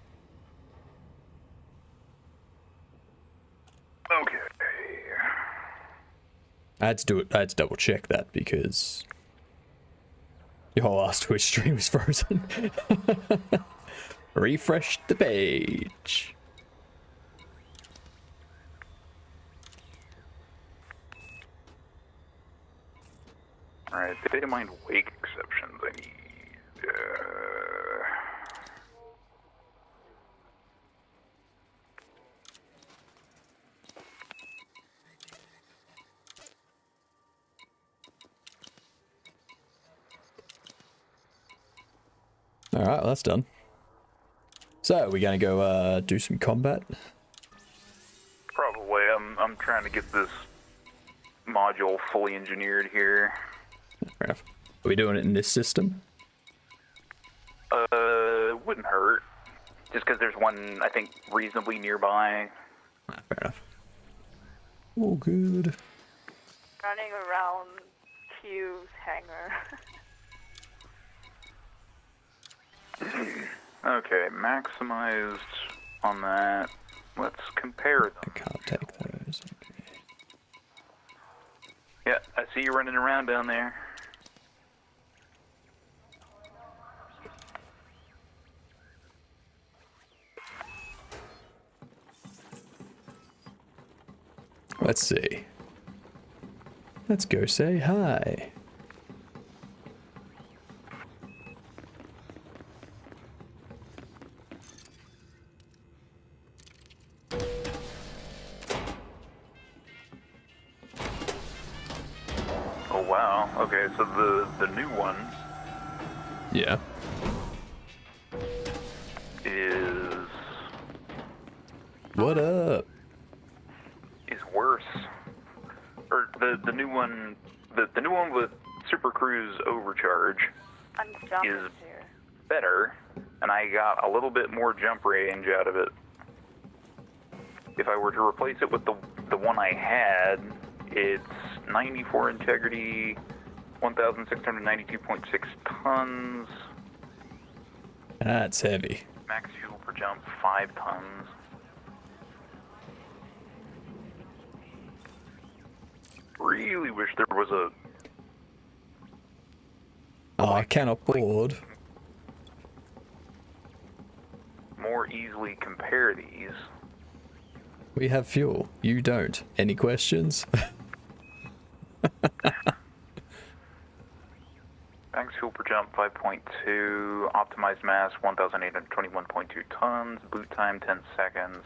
Okay. I had to do it. I had to double check that because your whole last Twitch stream was frozen. Refresh the page. Alright, data mined wake exceptions I need. Alright, well, that's done. So, we're gonna go do some combat. Probably. I'm trying to get this module fully engineered here. Fair enough. Are we doing it in this system? Wouldn't hurt. Just because there's one, I think, reasonably nearby. Fair enough. Oh, good. Running around Q's hangar. Okay, maximized on that. Let's compare I them. can't take those. Okay. Yeah, I see you running around down there. Let's see. Let's go say hi. Oh wow. Okay, so the new one Yeah. is What up? worse. Or the new one, the new one with Super Cruise Overcharge I'm jumping is here. better, and I got a little bit more jump range out of it. If I were to replace it with the one I had, it's 94 integrity, 1,692.6 tons, That's heavy. max fuel per jump 5 tons. Really wish there was a Oh, I cannot board. more easily compare these. We have fuel. You don't. Any questions? Max fuel per jump 5.2, optimized mass 1,821.2 tons, boot time 10 seconds.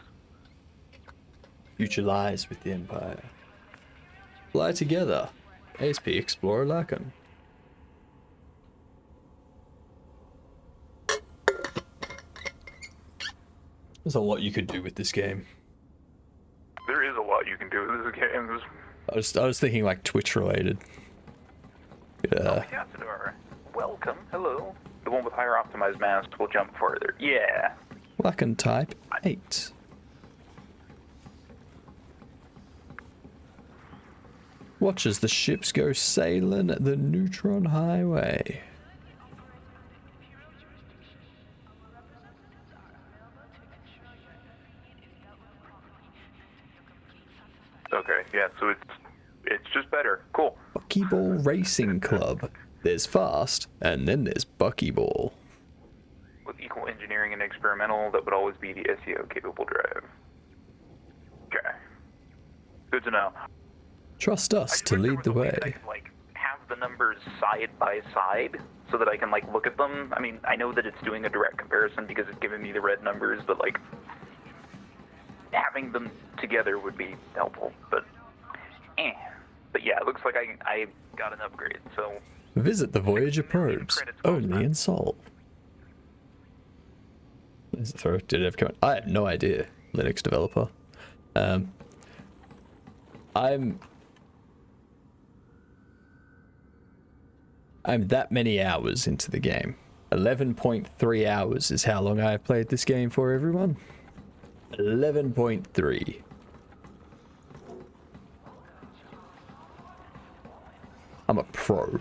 Future lies with the Empire. Fly together. ASP Explorer Larkin. There's a lot you could do with this game. There is a lot you can do with this game. I was thinking like Twitch related. Yeah. Castador, welcome, hello. The one with higher optimized mass will jump farther. Yeah. Larkin type 8. Watch as the ships go sailing the Neutron Highway. Okay, yeah, so it's just better. Cool. Buckyball Racing Club. There's fast, and then there's Buckyball. With equal engineering and experimental, that would always be the SEO capable drive. Okay. Good to know. Trust us to lead the way. I can, like, have the numbers side by side so that I can, like, look at them. I mean, I know that it's doing a direct comparison because it's giving me the red numbers, but, like, having them together would be helpful. But yeah, it looks like I got an upgrade, so... Visit the Voyager probes, only in Sol. Is it throw? Did it ever come? I have no idea. Linux developer. I'm that many hours into the game. 11.3 hours is how long I've played this game for, everyone. 11.3. I'm a pro.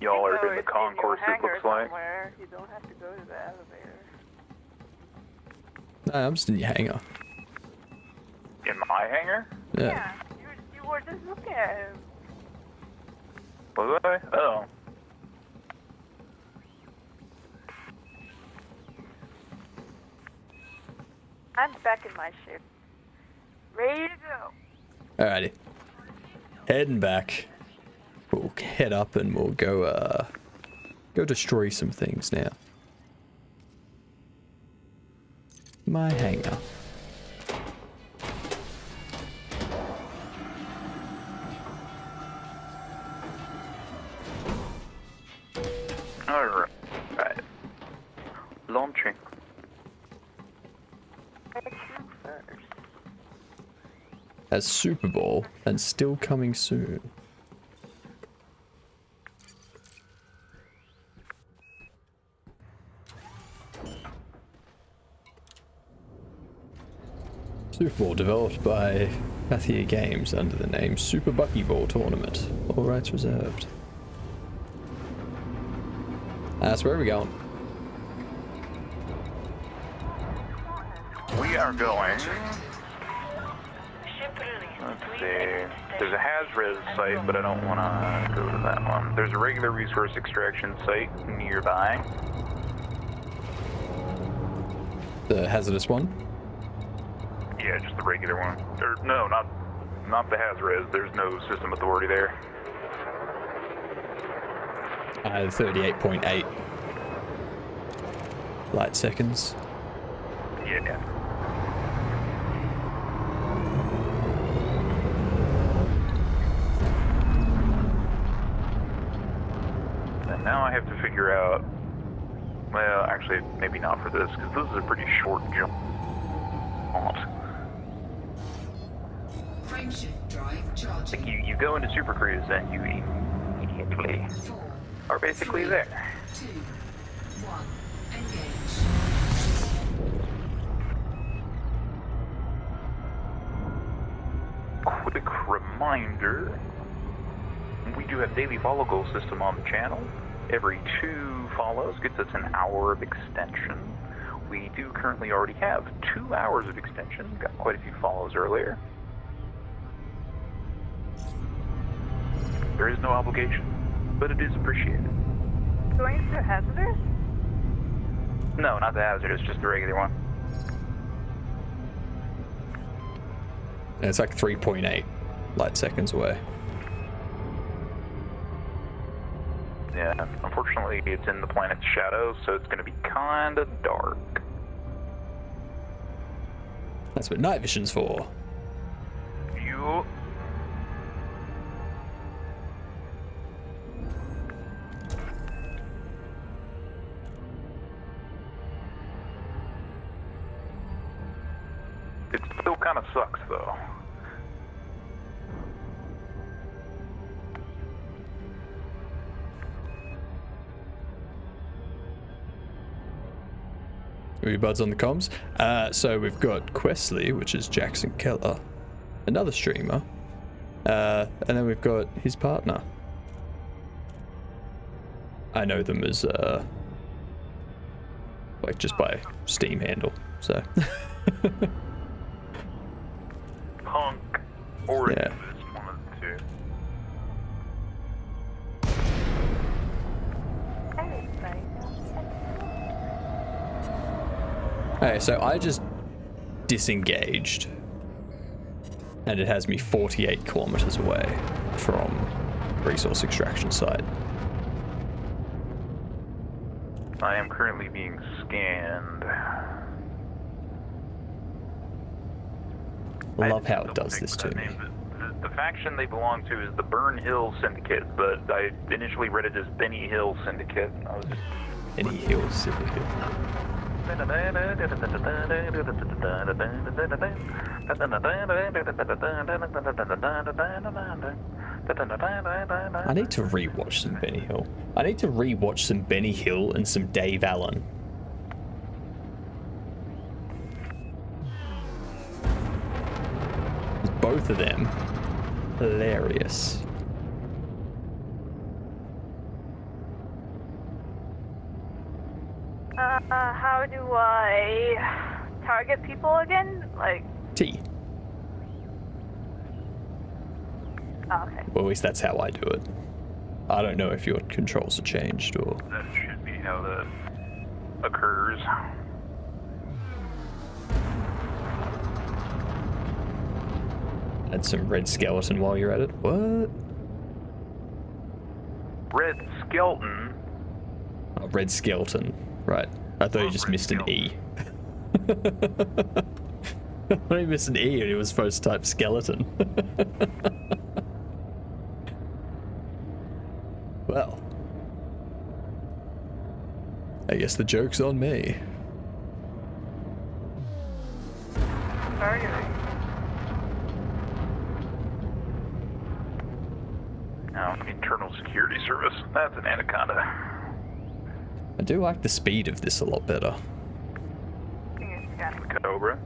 Y'all are in the concourse, it looks like. You don't have to go to the elevator. Nah, I'm just in your hangar. In my hangar? Yeah. You were just looking at him. Was I? Oh. I'm back in my ship. Ready to go. Alrighty. Heading back. We'll head up and we'll go destroy some things now. My hangar. Alright. Right. Launching. As Super Bowl and still coming soon. Super Bowl developed by Pathia Games under the name Super Buckyball Tournament. All rights reserved. So where are we going? We are going. Ship ready. Let's see. There's a Haz-Res site, but I don't want to go to that one. There's a regular resource extraction site nearby. The hazardous one? Yeah, just the regular one. Or no, not the Haz-Res. There's no system authority there. 38.8 light seconds. Yeah. And now I have to figure out. Well, actually, maybe not for this, because this is a pretty short jump. Frameshift drive charging. Like you go into Super Cruise and you immediately 4, are basically 3, there. 2, 1, engage. Quick reminder, we do have daily follow goal system on the channel. Every 2 follows gets us an hour of extension. We do currently already have 2 hours of extension. Got quite a few follows earlier. There is no obligation, but it is appreciated. Going to hazardous? No, not the hazardous, just the regular one. And it's like 3.8 light seconds away. Yeah, unfortunately it's in the planet's shadow, so it's going to be kind of dark. That's what night vision's for. You. It still kind of sucks, though. Are you buds on the comms? So we've got Questley, which is Jackson Keller, another streamer, and then we've got his partner. I know them as like just by Steam handle, so. Punk or Yeah. Activist, one of the two. Okay, so I just disengaged, and it has me 48 kilometers away from resource extraction site. I am currently being scanned. Love how it does this to me. The faction they belong to is the Burn Hill Syndicate, but I initially read it as Benny Hill Syndicate. I was just... Benny Hill Syndicate. I need to rewatch some Benny Hill. I need to rewatch some Benny Hill and some Dave Allen. Both of them hilarious. How do I target people again? Like, T. oh, okay. Well, at least that's how I do it. I don't know if your controls are changed or... That should be how that occurs. Add some red skeleton while you're at it. What? Red Skeleton. Oh, red skeleton. Right. I thought you just Red missed an E. skeleton. I thought you missed an E and he was supposed to type skeleton. Well. I guess the joke's on me. Targeting. Now, Internal Security Service. That's an anaconda. I do like the speed of this a lot better. I think it's scanning. Cobra.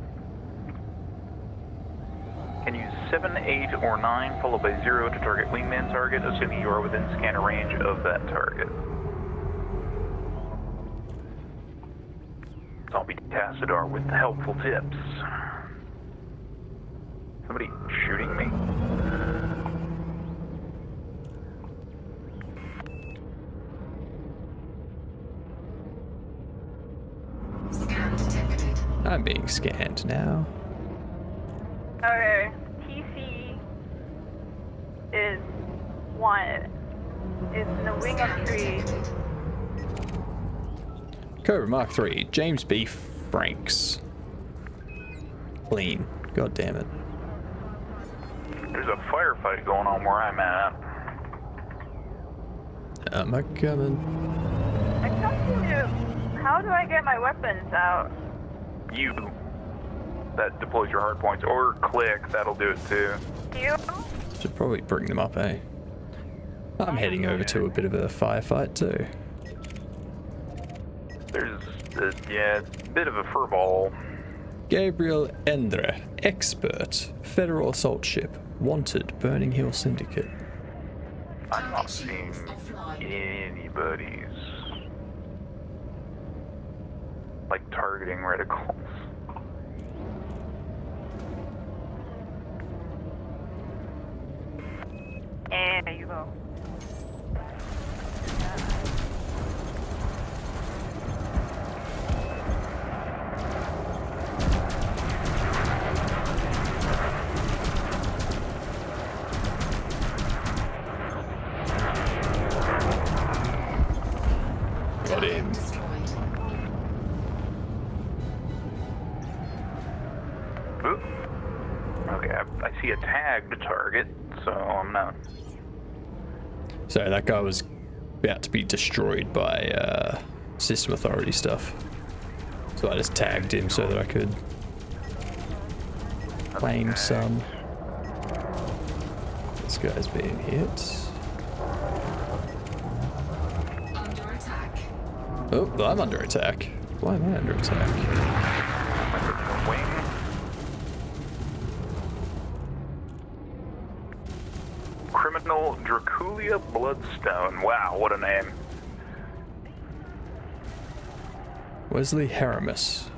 Can use 7, 8, or 9 followed by 0 to target wingman target, assuming you are within scanner range of that target. Zombie Tassadar with helpful tips. Somebody shooting me? Scan detected. I'm being scanned now. Okay, TC is 1. It's in the wing of 3. Cobra Mark 3, James B. Franks. Clean. God damn it. There's a firefight going on where I'm at. Am I coming? I can't seem to. How do I get my weapons out? You. That deploys your hard points. Or click, that'll do it too. You? Should probably bring them up, eh? I'm heading over to a bit of a firefight too. There's a bit of a furball. Gabriel Endre, expert, federal assault ship, wanted, Burning Hill Syndicate. I'm not seeing anybody's like targeting reticles. And there you go. Got him. Oop. Okay, I see a tagged target, so I'm not. So that guy was about to be destroyed by system authority stuff. So I just tagged him so that I could claim some. This guy's being hit. Under attack. Oh, I'm under attack. Why am I under attack? Wing. Criminal Draculia Bloodstone. Wow, what a name. Wesley Haramis.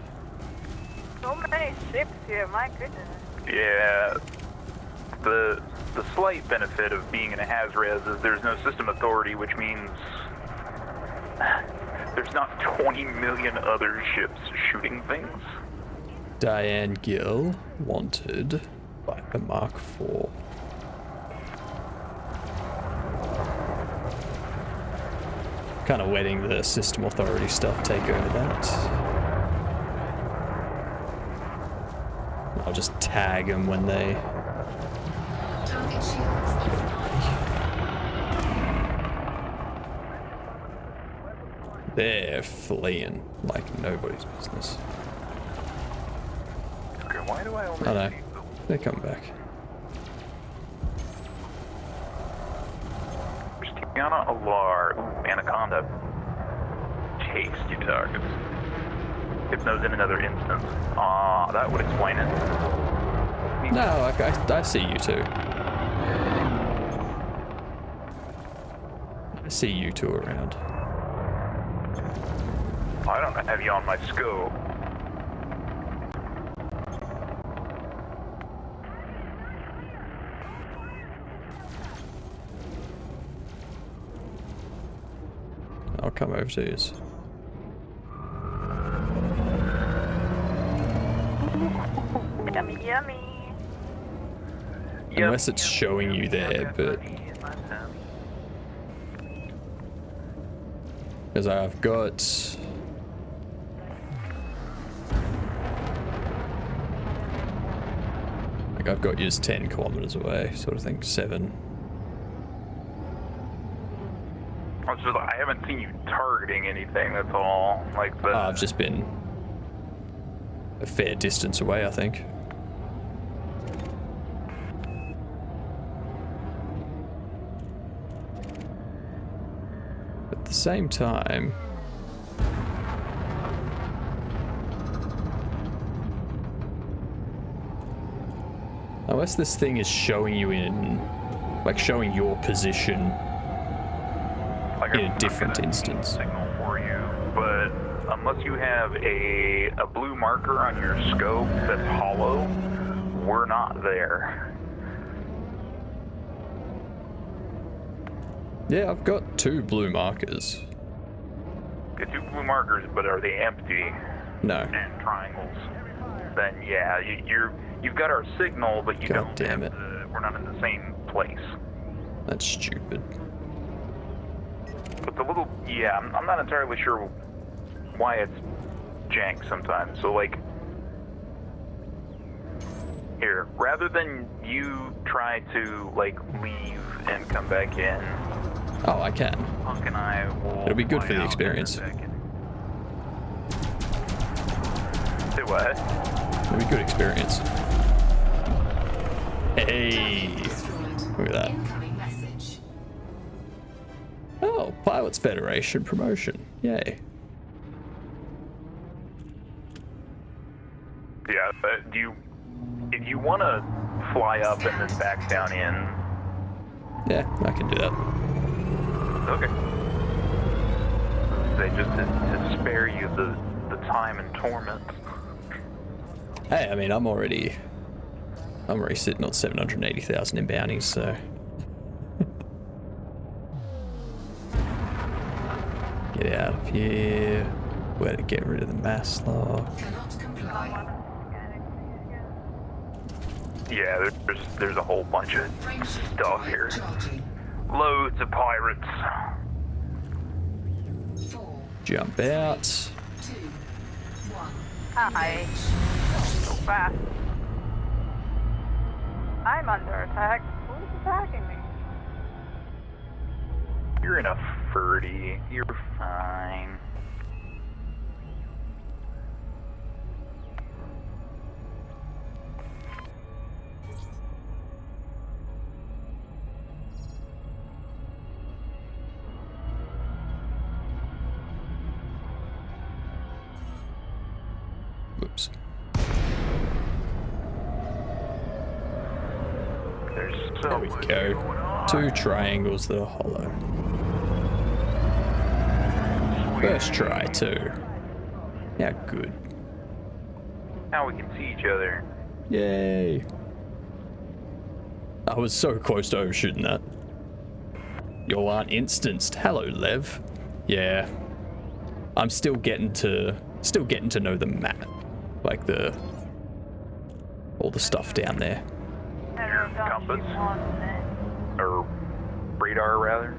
So many ships here, my goodness. Yeah. The slight benefit of being in a Haz-Res is there's no system authority, which means there's not 20 million other ships shooting things. Diane Gill, wanted, Viper Mark 4. Kind of letting the system authority stuff take over that. I'll just tag them when they... Target shields offline. They're fleeing like nobody's business. Okay, why do I only Oh no, see the they come back. Tiana Alar, ooh, Anaconda. Tasty targets. Hypno's in another instance. That would explain it. No, I see you two. I see you two around. I don't have you on my scope. I'll come over to you. Yummy, yummy. Unless it's showing you there, but... Because I've got... Like I've got you as 10 kilometers away, sort of thing, 7. I haven't seen you targeting anything, that's all. Like the... I've just been a fair distance away, I think. At the same time... Unless this thing is showing you in... Like showing your position like in a different instance. Signal for you, but unless you have a blue marker on your scope that's hollow, we're not there. Yeah, I've got 2 blue markers. Got 2 blue markers, but are they empty? No. And triangles. Then yeah, you've got our signal, but you God don't. damn have it. We're not in the same place. That's stupid. But the little, yeah, I'm not entirely sure why it's jank sometimes. So like, here, rather than you try to like leave and come back in. Oh, I can. Punk and I will. It'll be good fly for the out experience. and back in. Say what? It'll be good experience. Hey, look at that. Incoming message. Oh, Pilots Federation promotion. Yay. Yeah, but if you want to fly up and then back down in. Yeah, I can do that. Okay. Say just to spare you the time and torment. Hey, I mean, I'm already sitting on 780,000 in bounties, so. Get out of here. Where to get rid of the mass lock. Cannot comply. Yeah, there's a whole bunch of stuff here. Charging. Loads of pirates. 4, Jump out. 2, 1. Hi. So fast. I'm under attack. Who's attacking me? You're in a 30. You're fine. Whoops. There's so There we much go. going on. 2 triangles that are hollow. Sweet. First try, too. Yeah, good. Now we can see each other. Yay. I was so close to overshooting that. You aren't instanced. Hello, Lev. Yeah. I'm still getting to know the map. Like all the stuff down there. Your compass. Or radar, rather.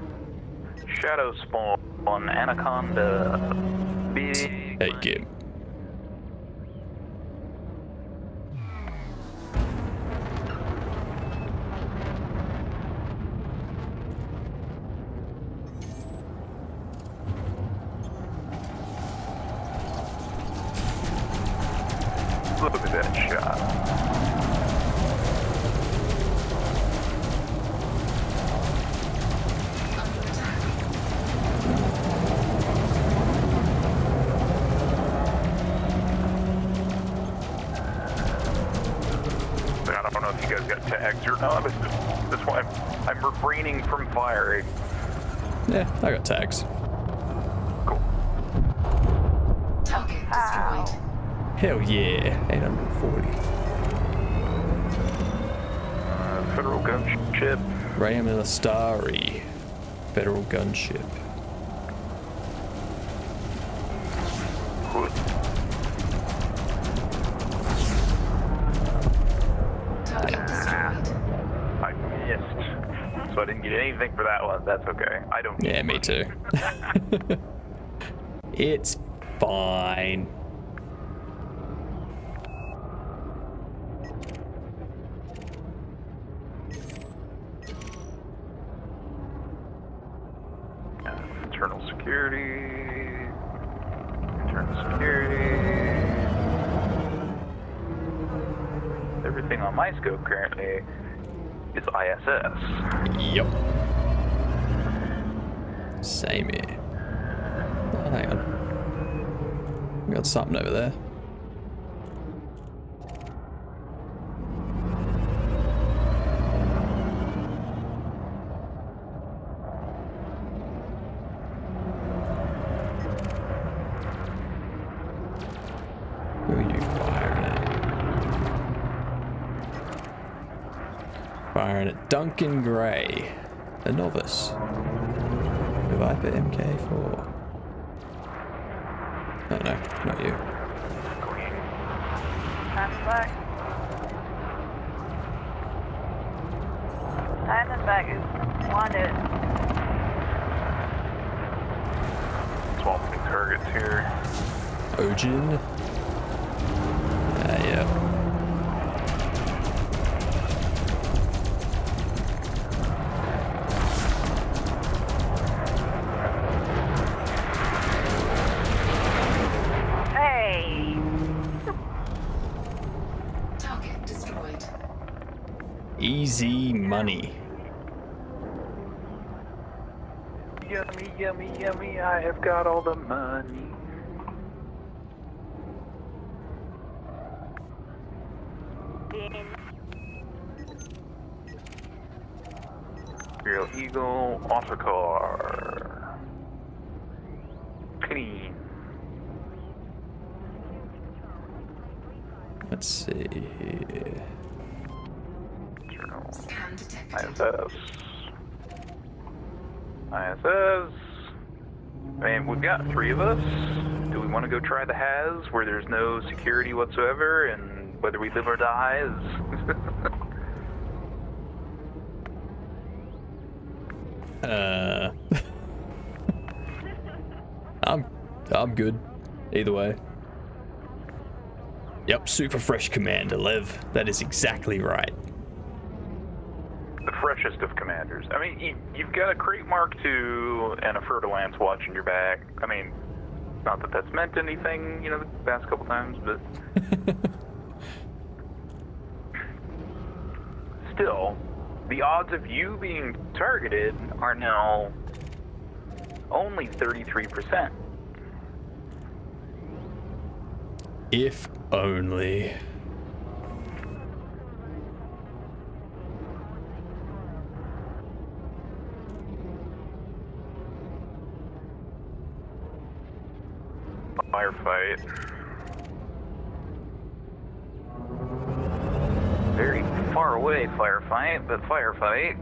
Shadow spawn, anaconda, big. Hey, Gib. Look at that shot. I don't know if you guys got tags or not. That's why I'm refraining from firing. Yeah, I got tags. Cool. Target destroyed. Hell yeah. 840. Federal gunship. Ram and Astari. Federal gunship. Good. Target destroyed. I missed. So I didn't get anything for that one. That's okay. I don't need Yeah, me money. too. It's fine. Internal security. Internal security. Everything on my scope currently is ISS. Yep. Same here. Oh, hang on. We got something over there. firing at Duncan Gray, a novice. The Viper MK4. Oh no, not you. Back. Diamondback is wanted. Swapping targets here. Ojin. Yeah. Hey! Target destroyed. Easy money. Yummy, yummy, yummy, I have got all the money. Real Eagle, autocar. Clean. Let's see here. Journal. Scan detected. ISS. And we've got 3 of us. Do we want to go try the Has, where there's no security whatsoever, and whether we live or die is... I'm good. Either way. Yep, super fresh commander, Lev. That is exactly right. The freshest of commanders. I mean, you've got a Crate Mark II and a Fer-de-Lance watching your back. I mean, not that that's meant anything, you know, the past couple times, but... Still, the odds of you being targeted are now only 33%. If only. Firefight. Very far away firefight, but firefight.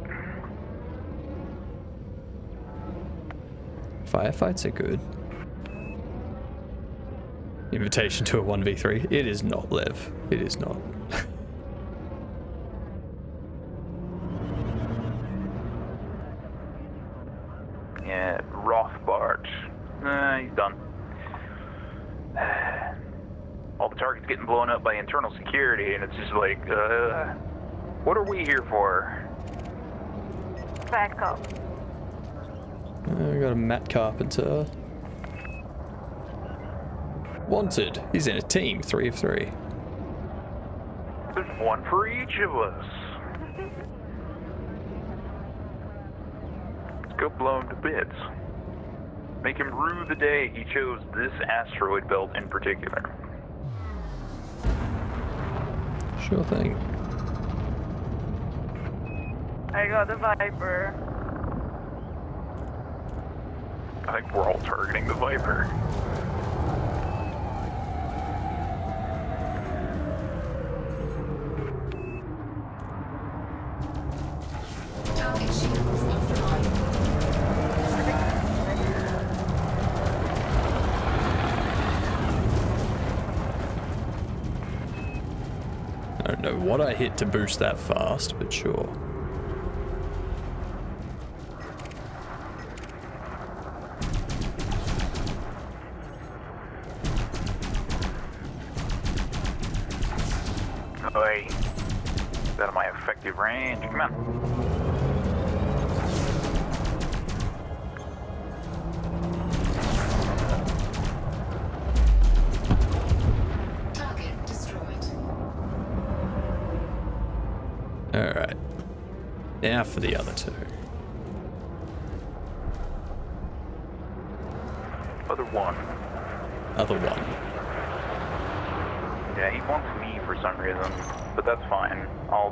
Firefights are good. Invitation to a 1v3. It is not, Lev. It is not. Yeah, Rothbart. He's done. All the targets getting blown up by internal security, and it's just like, what are we here for? Back up. We got a Matt Carpenter. Wanted. He's in a team. 3 of 3. There's one for each of us. Let's go blow him to bits. Make him rue the day he chose this asteroid belt in particular. Sure thing. I got the Viper. I think we're all targeting the Viper. Target shields offline. I don't know what I hit to boost that fast, but sure. Oi. Is that my effective range? Come on. Target destroyed. Alright. Now for the other 2. Other one. Other one. Yeah, he wants me for some reason, but that's fine. I'll...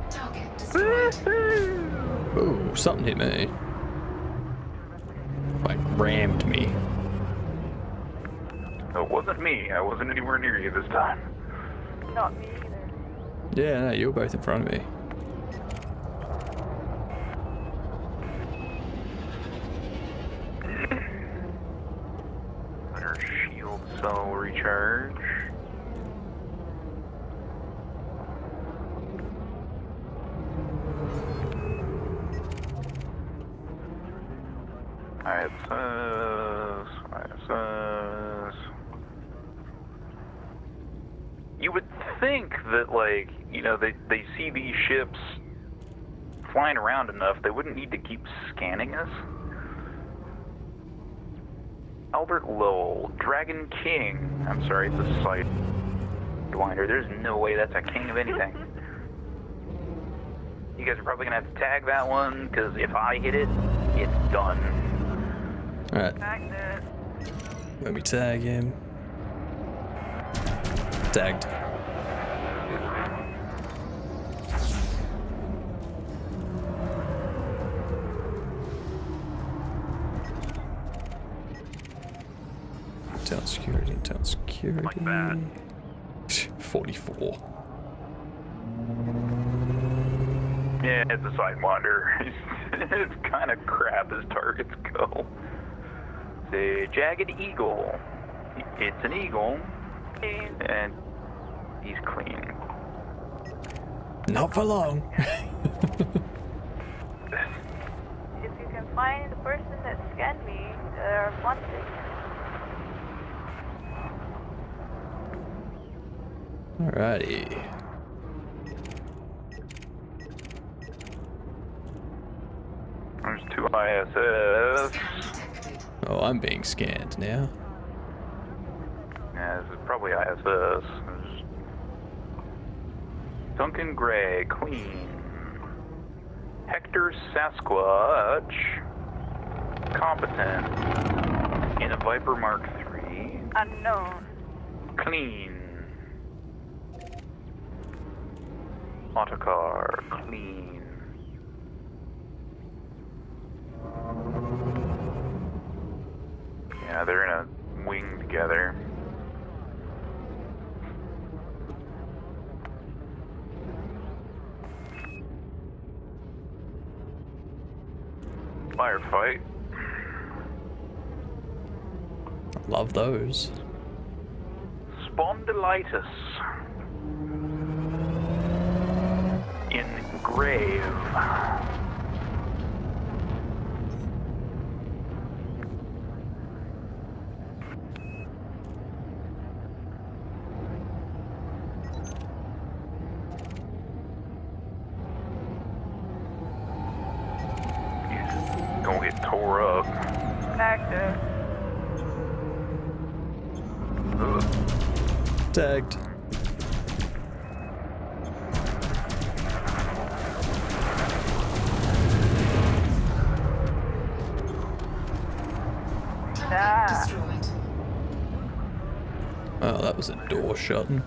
Target destroyed. Ooh, something hit me. Like, rammed me. It wasn't me. I wasn't anywhere near you this time. Not me either. Yeah, no, you were both in front of me. Let our shield cell recharge. ISS. You would think that, like, you know, they see these ships flying around enough, they wouldn't need to keep scanning us. Albert Lowell, Dragon King. I'm sorry, it's a sidewinder. There's no way that's a king of anything. You guys are probably gonna have to tag that one, because if I hit it, it's done. Alright, Tag that. let me tag him. Tagged. Intel security, intel security. Like that. 44. Yeah, it's a sidewinder. It's kind of crap as targets go. The Jagged Eagle. It's an eagle, and he's clean. Not for long. If you can find the person that scanned me, they're wanted. Alrighty. There's 2 ISS. Oh, I'm being scanned now. Yeah, this is probably ISS. There's Duncan Gray, clean. Hector Sasquatch, competent. In a Viper Mark III, Unknown. clean. Autocar, clean. Yeah, they're in a wing together. Firefight. Love those. Spondylitis. In grave. Gonna get tore up. Active. Ugh. Tagged. Destroyed. Oh, that was a door shutting.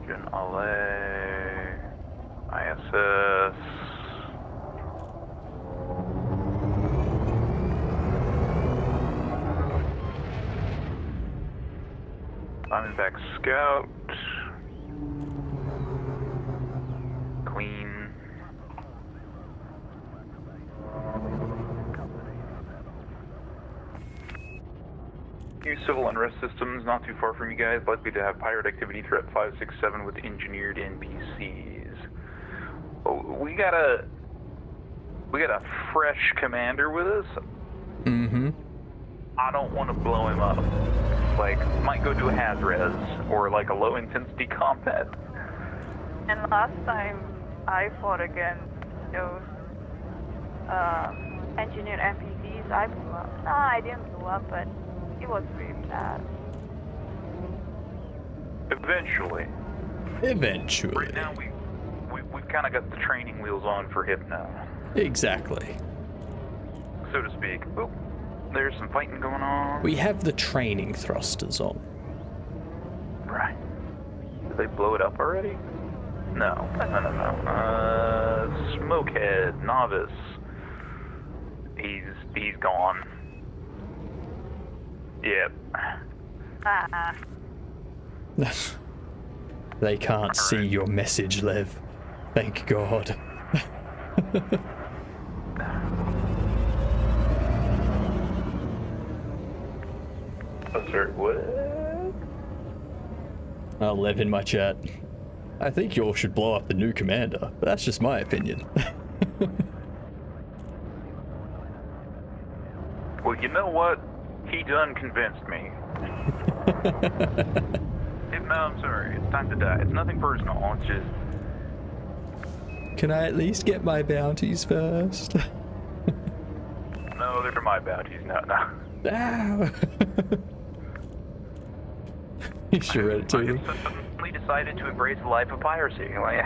Gen LA. ISS. Diamondback Scout. Queen. New civil unrest systems not too far from you guys, likely to have pirate activity threat 567 with engineered NPCs. Oh, we got a fresh commander with us. Mm-hmm. I don't want to blow him up. Like, might go do a haz-res or like a low-intensity combat. And last time I fought against those engineered NPCs, I blew up. Nah, I didn't blow up, but it was pretty bad. Eventually. Eventually. Right now, we've kind of got the training wheels on for Hypno, Exactly. so to speak. Oh, there's some fighting going on. We have the training thrusters on. Right. Did they blow it up already? No. Smokehead, novice. He's gone. Yep. They can't see your message, Lev. Thank God. Oh, sorry, what? Lev in my chat. I think you all should blow up the new commander, but that's just my opinion. Well, you know what? He done convinced me. No, I'm sorry. It's time to die. It's nothing personal. It's just... Can I at least get my bounties first? No, they're my bounties. No. Ow. You should read it to me. I suddenly decided to embrace the life of piracy. Like,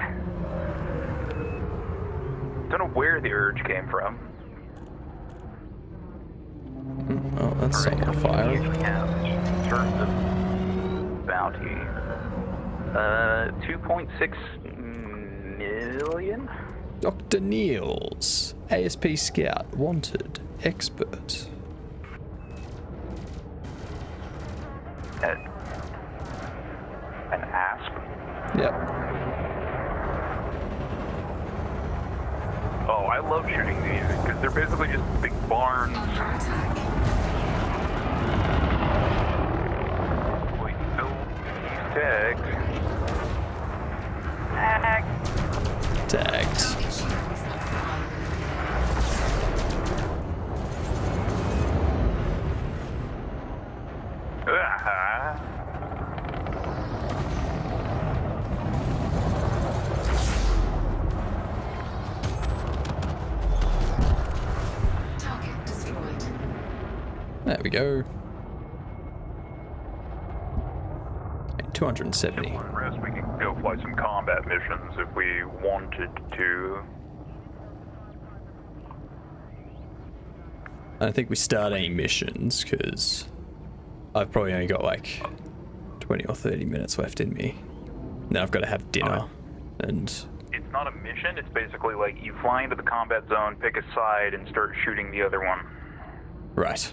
don't know where the urge came from. Oh, that's Alright, on fire. in terms of bounty, 2.6 million. Dr. Niels, ASP Scout, wanted, expert. An asp. Yep. Oh, I love shooting these because they're basically just big barns. Wait, no, he's tagged. Tagged. Target destroyed. There we go. 270. Rest, we can go fly some combat missions if we wanted to. I think we start any missions because I've probably only got like 20 or 30 minutes left in me. Now I've got to have dinner and... It's not a mission, it's basically like you fly into the combat zone, pick a side, and start shooting the other one. Right.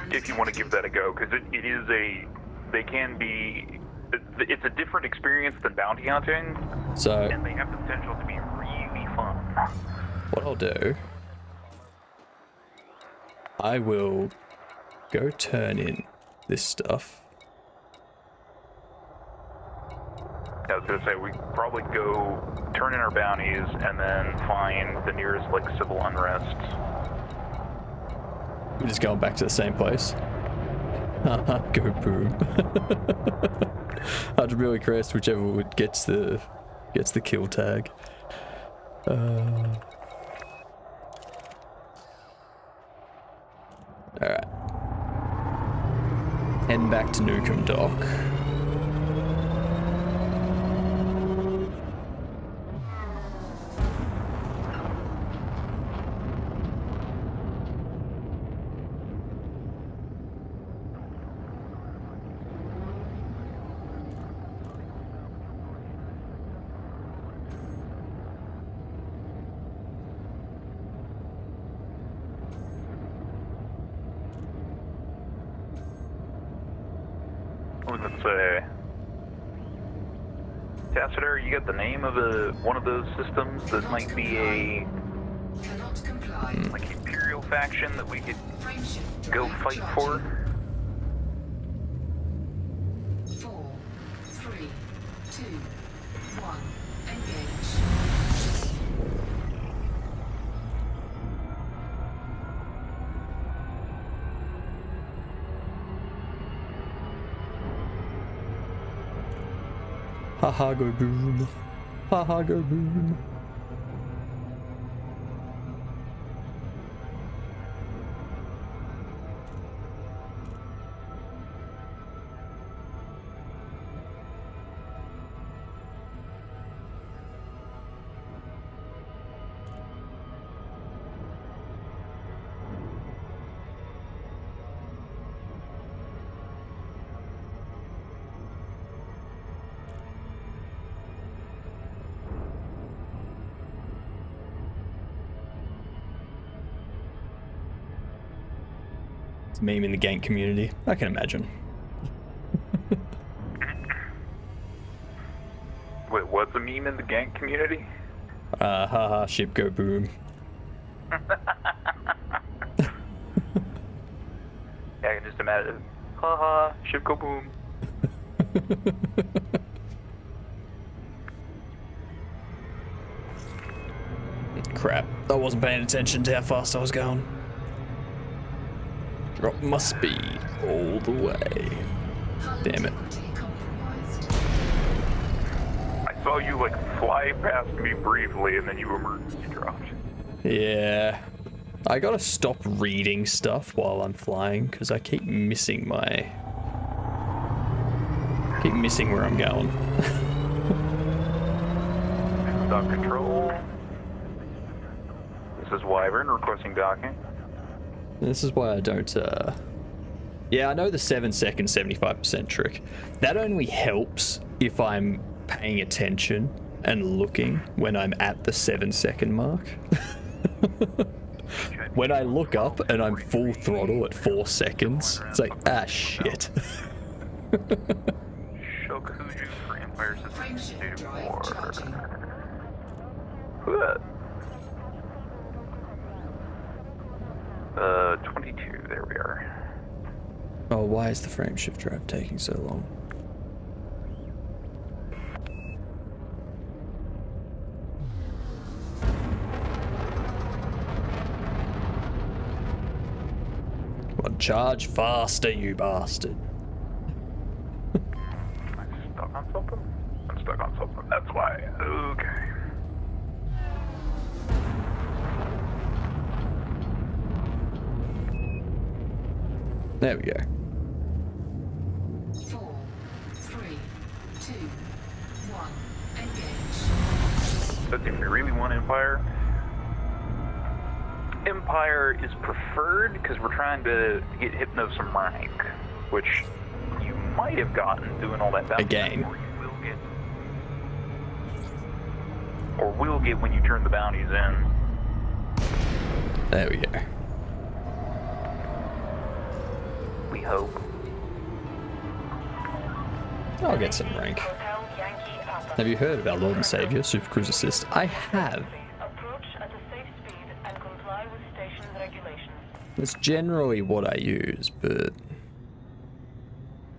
If you want to give that a go, because it is a... They can be... It's a different experience than bounty hunting, So and they have the potential to be really fun. what I'll do, I will go turn in this stuff. I was gonna say, we could probably go turn in our bounties and then find the nearest, like, civil unrest. We're just going back to the same place. Haha, go boom. 100 million crest, whichever would gets the kill tag. Alright. Heading back to Nukem Dock. What was it say? Tacitor, you got the name of one of those systems that might be a Cannot comply. like Imperial faction that we could Frameshift go drive fight charging. for? 4, 3, 2, 1. Engage. Haha, go boom. Haha, go boom. Meme in the gank community. I can imagine. Wait, what's a meme in the gank community? Haha, ship go boom. Yeah, I can just imagine. Haha, ship go boom. Crap, I wasn't paying attention to how fast I was going. Drop my speed all the way. Damn it. I saw you like fly past me briefly and then you emergency dropped. Yeah. I gotta stop reading stuff while I'm flying because I keep missing my... Keep missing where I'm going. Dock control. This is Wyvern requesting docking. This is why I don't, Yeah, I know the 7 second 75% trick. That only helps if I'm paying attention and looking when I'm at the 7 second mark. When I look up and I'm full throttle at 4 seconds, it's like, ah, shit. Shokuju for Empire Systems Frameshift drive 4. charging. What? 22, there we are. Oh, why is the frameshift drive taking so long? Come on, charge faster, you bastard. I'm stuck on something? I'm stuck on something, that's why. Okay. There we go. 4, 3, 2, 1. Engage. But if you really want Empire, Empire is preferred because we're trying to get Hypno some rank, which you might have gotten doing all that bounty. Again. Or will get when you turn the bounties in. There we go. We hope. I'll get some rank. Hotel Yankee Alpha. Have you heard of our Lord and Savior, Super Cruise Assist? I have. Approach at a safe speed and comply with station regulations. It's generally what I use, but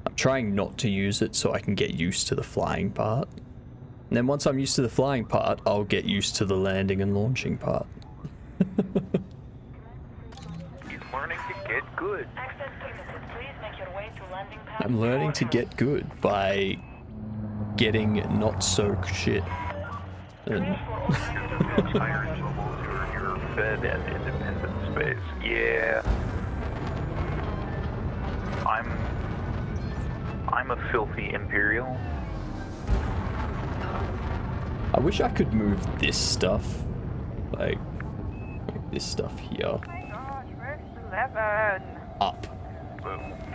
I'm trying not to use it so I can get used to the flying part. And then once I'm used to the flying part, I'll get used to the landing and launching part. He's learning to get good. Access permitted. Please make your way to landing pad. I'm learning to get good by getting not so shit. And Iron levels, you're fed at independent space. Yeah. I'm a filthy Imperial. I wish I could move this stuff, like this stuff here, Oh my gosh, where's 11? up.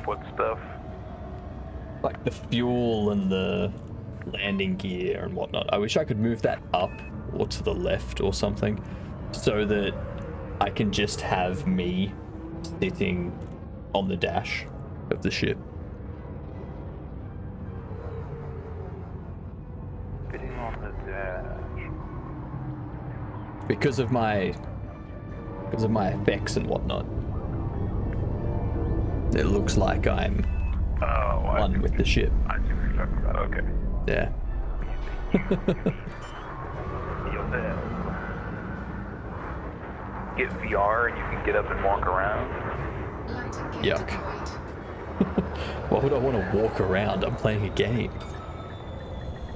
What stuff? Like the fuel and the landing gear and whatnot. I wish I could move that up or to the left or something so that I can just have me sitting on the dash of the ship. Sitting on the dash. Because of my effects and whatnot. It looks like I'm one with the ship. I see what you're talking about. Okay. Yeah. Get VR and you can get up and walk around. Light Yuck. deployed. Why would I want to walk around? I'm playing a game.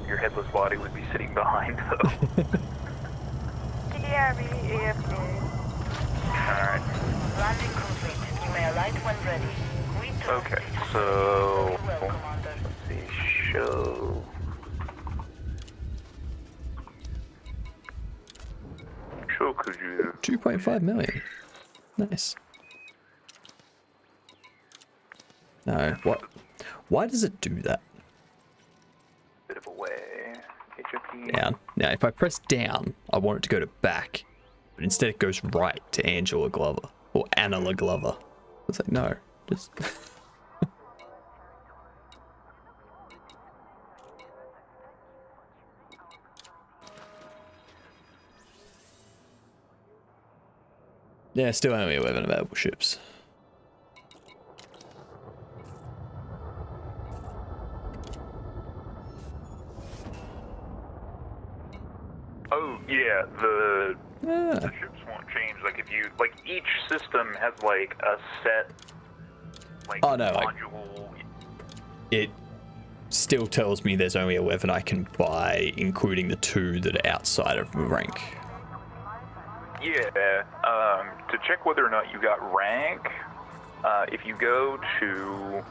Your headless body would be sitting behind though. TRB, AFK. Alright. Landing complete. You may alight when ready. We trust Okay, it. so Very well, Commander. let's see, show. Show could you 2.5 million. Nice. No, what? Why does it do that? bit of a way. HFT. Down. Now, if I press down, I want it to go to back. But instead it goes right to Angela Glover. Or Anna Glover. It's like, no. Just yeah, still only 11 available ships. Oh yeah, the ships won't change. Like if you like, each system has like a set like Oh, no, module. It still tells me there's only 11 I can buy, including the 2 that are outside of rank. Yeah. To check whether or not you got rank, if you go to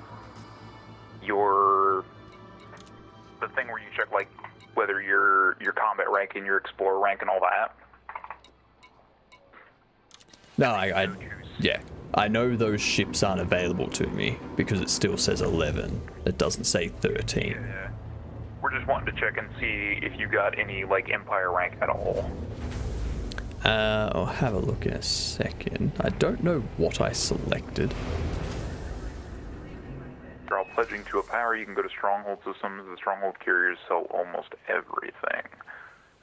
the thing where you check like whether your combat rank and your explorer rank and all that. No, yeah, I know those ships aren't available to me because it still says 11. It doesn't say 13. Yeah. We're just wanting to check and see if you got any like Empire rank at all. I'll have a look in a second. I don't know what I selected. You're all pledging to a power. You can go to Stronghold Systems. The Stronghold carriers sell almost everything.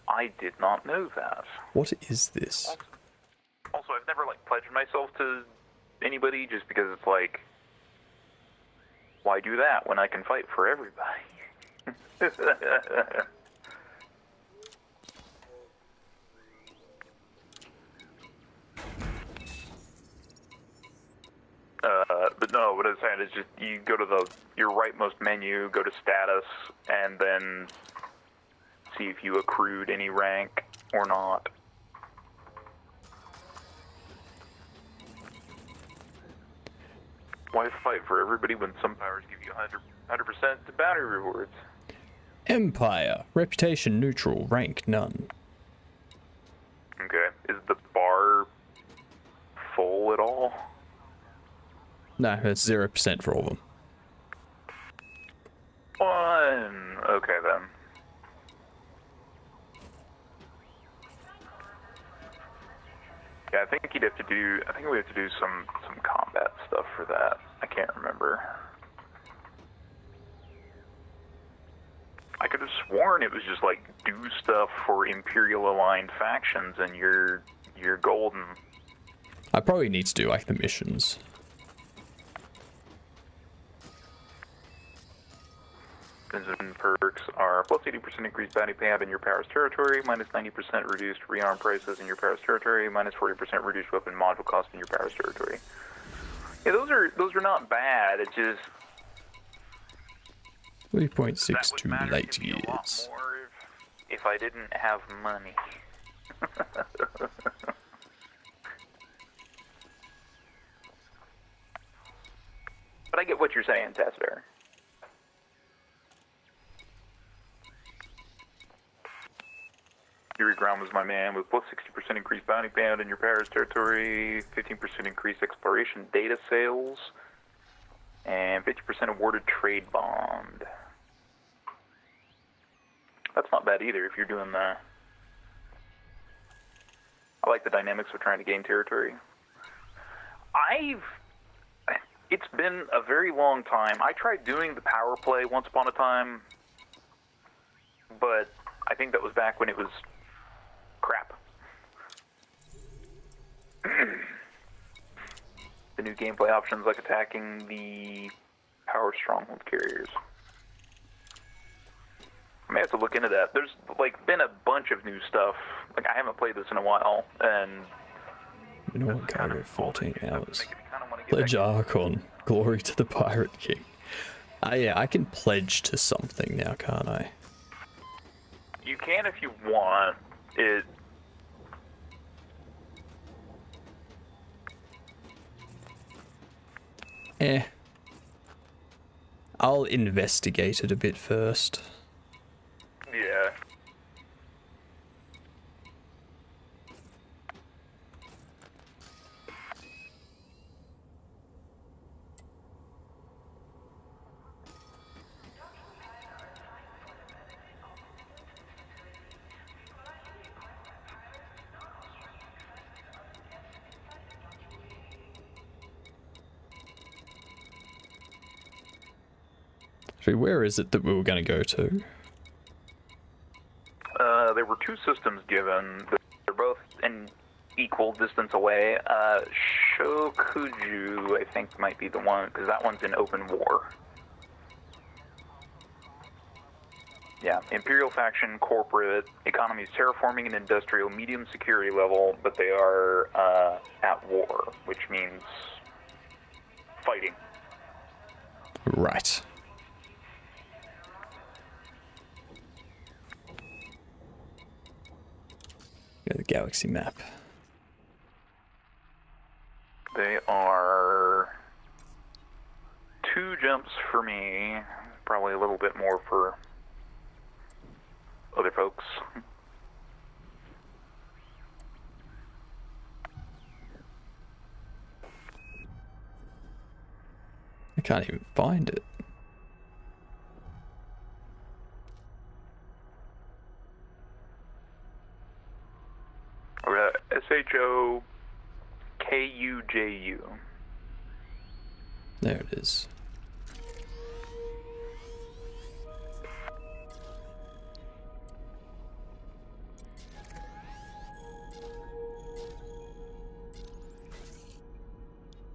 I did not know that. What is this? Also, I've never like pledged myself to anybody just because it's like, why do that when I can fight for everybody? But no, what I'm saying is just you go to your rightmost menu, go to status, and then see if you accrued any rank or not. Why fight for everybody when some powers give you 100% to bounty rewards? Empire. Reputation neutral. Rank none. Okay. Is the bar full at all? No, it's 0% for all of them. Fun. Okay then. Yeah, I think we have to do some combat stuff for that. I can't remember. I could have sworn it was just like do stuff for Imperial aligned factions and you're golden. I probably need to do like the missions. And perks are plus 80% increased bounty payout in your power's territory, minus 90% reduced rearm prices in your power's territory, minus 40% reduced weapon module cost in your power's territory. Yeah, those are not bad. It's just 3.62 late years. A lot more if I didn't have money. But I get what you're saying, Tassadar. Yuri Ground was my man with plus 60% increased bounty payout in your Paris territory, 15% increased exploration data sales, and 50% awarded trade bond. That's not bad either if you're doing that. I like the dynamics of trying to gain territory. It's been a very long time. I tried doing the power play once upon a time, but I think that was back when it was crap. The new gameplay options like attacking the power stronghold carriers. I may have to look into that. There's like been a bunch of new stuff. Like I haven't played this in a while, and you know what, Cargo 14 hours. Pledge Archon. Glory to the Pirate King. Yeah, I can pledge to something now, can't I? You can if you want. It. I'll investigate it a bit first. Yeah. Actually, where is it that we were going to go to? There were two systems given. They're both an equal distance away. Shokuju, I think, might be the one, because that one's in open war. Yeah, Imperial faction, corporate, economies terraforming and industrial, medium security level, but they are at war, which means fighting. Right. Go to the galaxy map. They are 2 jumps for me, probably a little bit more for other folks. I can't even find it. SHOKUJU. There it is.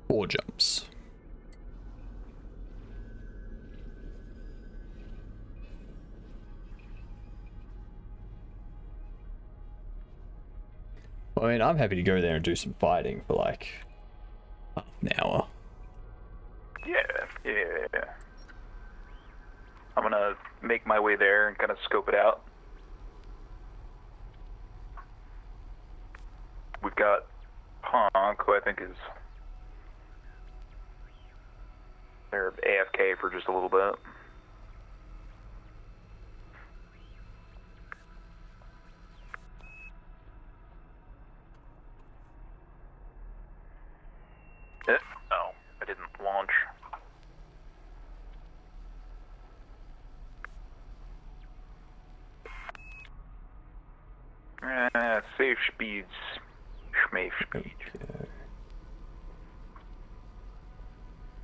Four jumps. I mean, I'm happy to go there and do some fighting for like half an hour. Yeah. I'm gonna make my way there and kind of scope it out. We've got Honk, who I think is they're AFK for just a little bit. Oh, I didn't launch. Safe speeds. Schmave speed. Okay.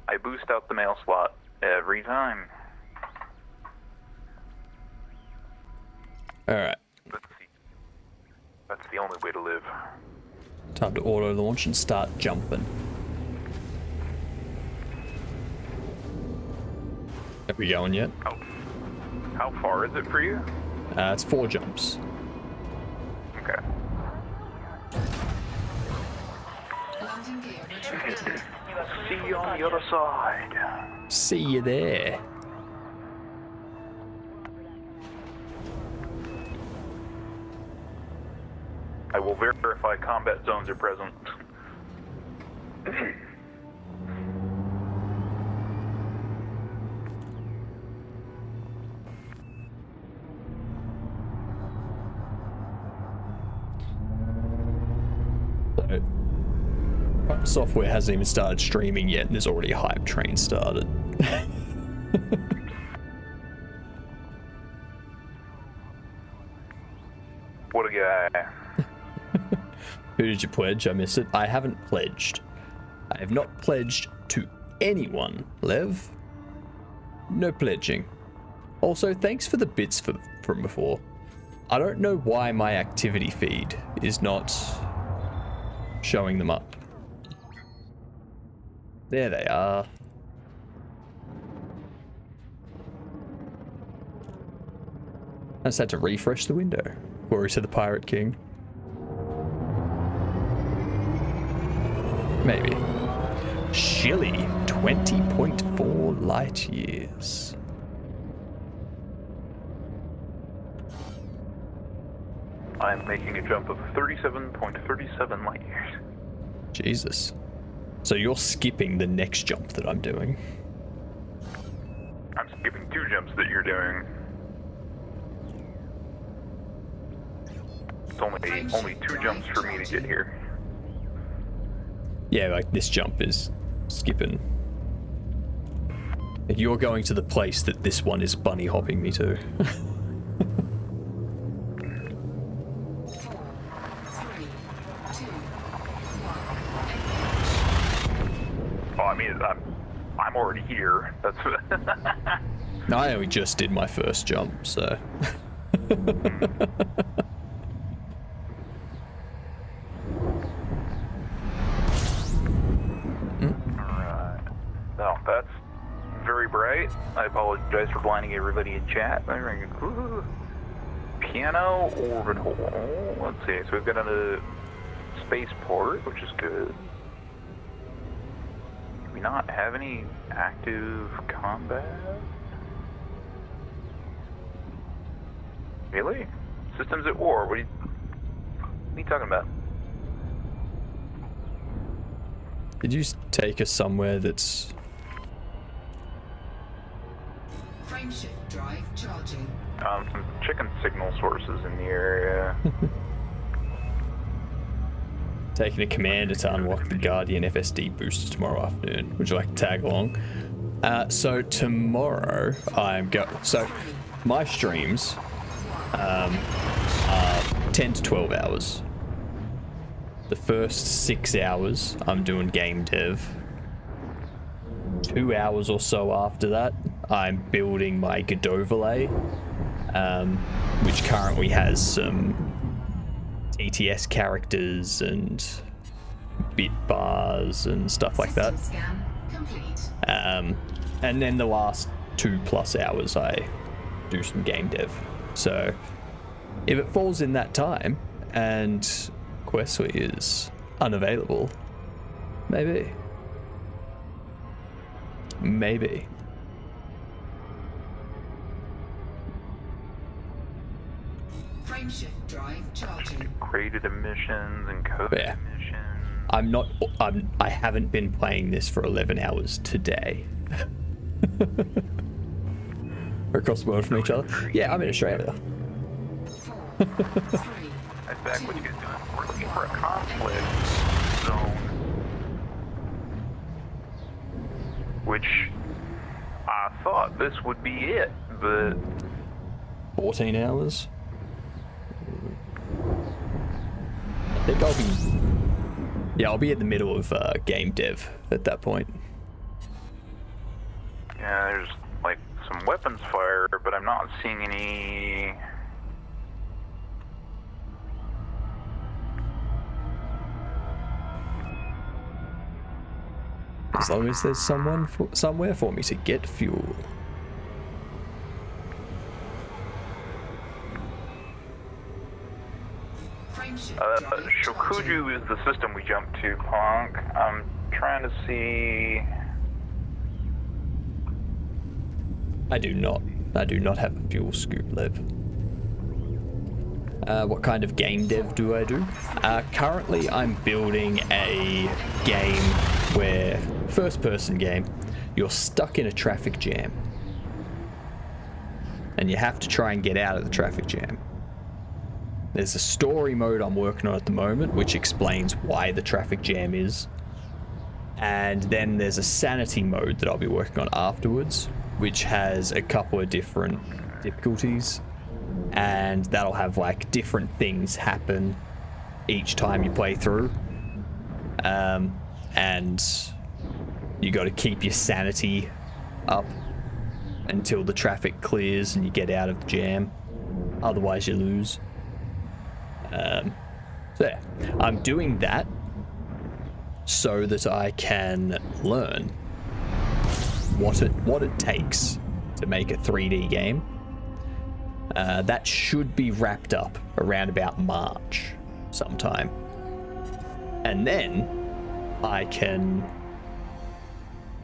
I boost out the mail slot every time. Alright. That's the only way to live. Time to auto launch and start jumping. Have we going yet? How far is it for you? It's 4 jumps. Okay. Landing gear retracted. See you on the other side. See you there. I will verify combat zones are present. So, software hasn't even started streaming yet, and there's already a hype train started. What a guy. Who did you pledge? I missed it. I haven't pledged. I have not pledged to anyone, Lev. No pledging. Also, thanks for the bits from before. I don't know why my activity feed is not showing them up. There they are. I just had to refresh the window. Glory to the Pirate King. Maybe. Chile, 20.4 light years. I'm making a jump of 37.37 light years. Jesus. So you're skipping the next jump that I'm doing. I'm skipping 2 jumps that you're doing. It's only 2 jumps for me to get here. Yeah, like this jump is skipping. You're going to the place that this one is bunny hopping me to. 4, 3, 2, 1. Oh, I mean, I'm already here. That's I only just did my first jump, so. Alright. No, that's very bright. I apologize for blinding everybody in chat. Ooh. Piano orbital. Let's see. So we've got a spaceport, which is good. Do we not have any active combat? Really? Systems at war? What are you talking about? Did you take us somewhere that's... Frameshift drive charging. Some chicken signal sources in the area. Taking a commander to unlock the Guardian FSD booster tomorrow afternoon. Would you like to tag along? So tomorrow so my streams are 10 to 12 hours. The first 6 hours I'm doing game dev. 2 hours or so after that I'm building my Godot overlay, which currently has some TTS characters and bit bars and stuff like that. Scan complete. And then the last 2+ hours I do some game dev. So if it falls in that time and Questly is unavailable, maybe. Frameshift drive charging. Graded emissions and coded Yeah. emissions. I haven't been playing this for 11 hours today. We're across the world from each other. Yeah, I'm in Australia. 4, 3. That's back what you guys doing. We're looking for a conflict zone. Which I thought this would be it, but 14 hours. I think I'll be in the middle of game dev at that point. yeah, there's like some weapons fire, but I'm not seeing any. As long as there's somewhere for me to get fuel. Frameshift drive charging. Shokuju is the system we jumped to, Punk. I'm trying to see. I do not have a fuel scoop, Lev. What kind of game dev do I do? Currently I'm building a game where, first-person game, you're stuck in a traffic jam. And you have to try and get out of the traffic jam. There's a story mode I'm working on at the moment, which explains why the traffic jam is. And then there's a sanity mode that I'll be working on afterwards, which has a couple of different difficulties. And that'll have like different things happen each time you play through. And you got to keep your sanity up until the traffic clears and you get out of the jam. Otherwise you lose. So yeah, I'm doing that so that I can learn what it takes to make a 3D game. That should be wrapped up around about March sometime. And then I can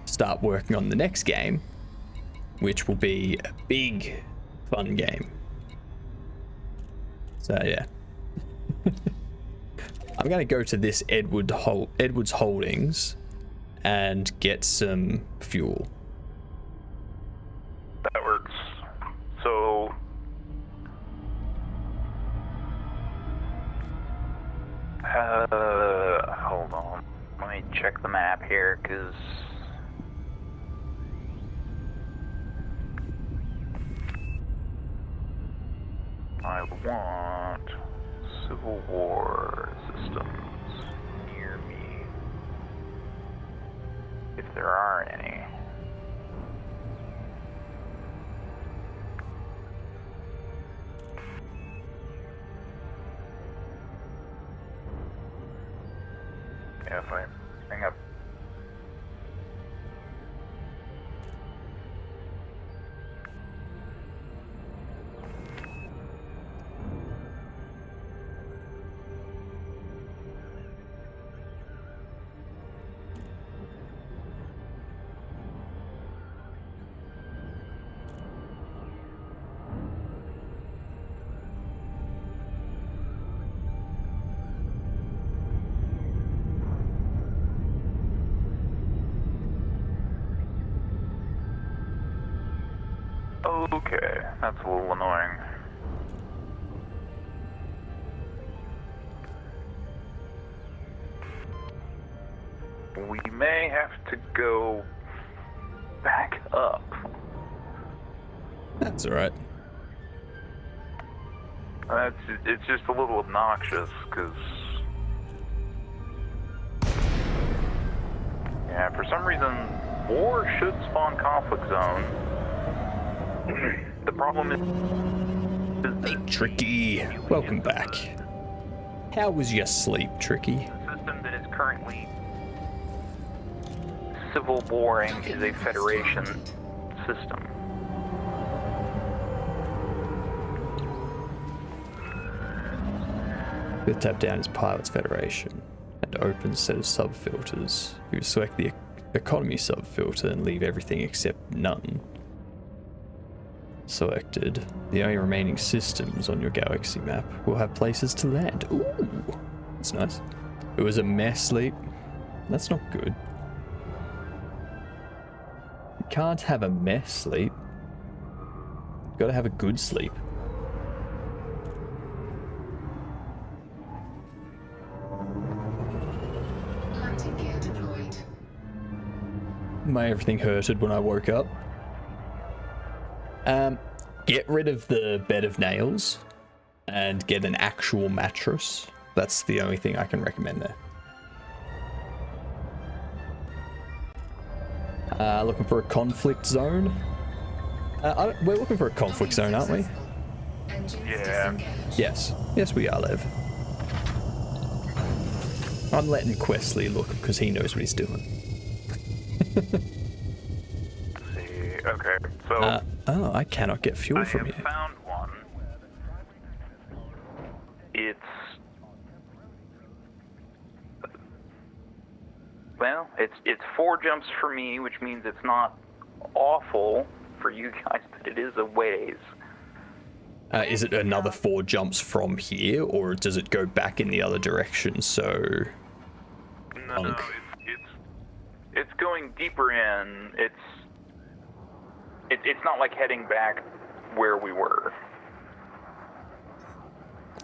start working on the next game, which will be a big, fun game. So yeah. I'm going to go to this Edwards Holdings and get some fuel. That works. So hold on. Let me check the map here, because I want Civil War systems near me, if there are any. Yeah, fine. Hang up. Okay, that's a little annoying. We may have to go back up. That's alright. It's just a little obnoxious, because... Yeah, for some reason, war should spawn conflict zone. The problem is... Hey, Tricky. Welcome back. How was your sleep, Tricky? The system that is currently civil warring is a Federation system. We'll tap down as Pilot's Federation and open set of sub-filters. You select the economy sub-filter and leave everything except none selected. The only remaining systems on your galaxy map will have places to land. Ooh, that's nice. It was a mess sleep. That's not good. You can't have a mess sleep. You gotta have a good sleep. Landing gear deployed. My everything hurted when I woke up. Get rid of the bed of nails and get an actual mattress. That's the only thing I can recommend there. Looking for a conflict zone? We're looking for a conflict zone, aren't we? Yeah. Yes. Yes, we are, Lev. I'm letting Questley look because he knows what he's doing. See, okay, so... Oh, I cannot get fuel from I here. have found one. It's... Well, it's 4 jumps for me, which means it's not awful for you guys, but it is a ways. Is it another 4 jumps from here, or does it go back in the other direction? So, No, it's going deeper in. It's not like heading back where we were.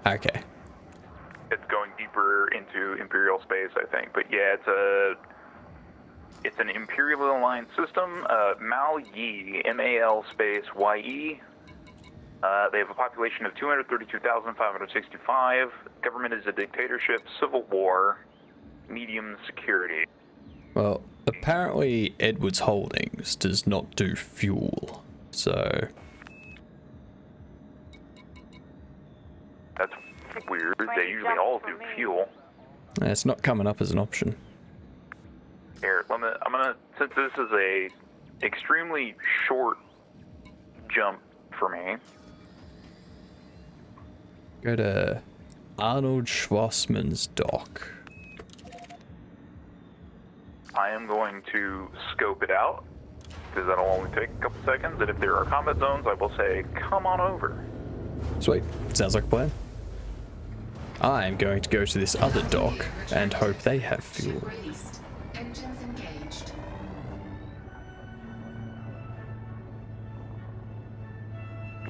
Okay. It's going deeper into Imperial space, I think. But yeah, it's an Imperial aligned system. Mal-Yi, M-A-L space Y-E. They have a population of 232,565. Government is a dictatorship, civil war, medium security. Well, apparently Edwards Holdings does not do fuel, so... That's weird. They usually all do fuel. It's not coming up as an option. Here, I'm gonna, since this is a extremely short jump for me. Go to Arnold Schwarzman's dock. I am going to scope it out, because that'll only take a couple seconds, and if there are combat zones, I will say, come on over. Sweet. Sounds like a plan. I'm going to go to this other dock and hope they have fuel. Released. Engines engaged.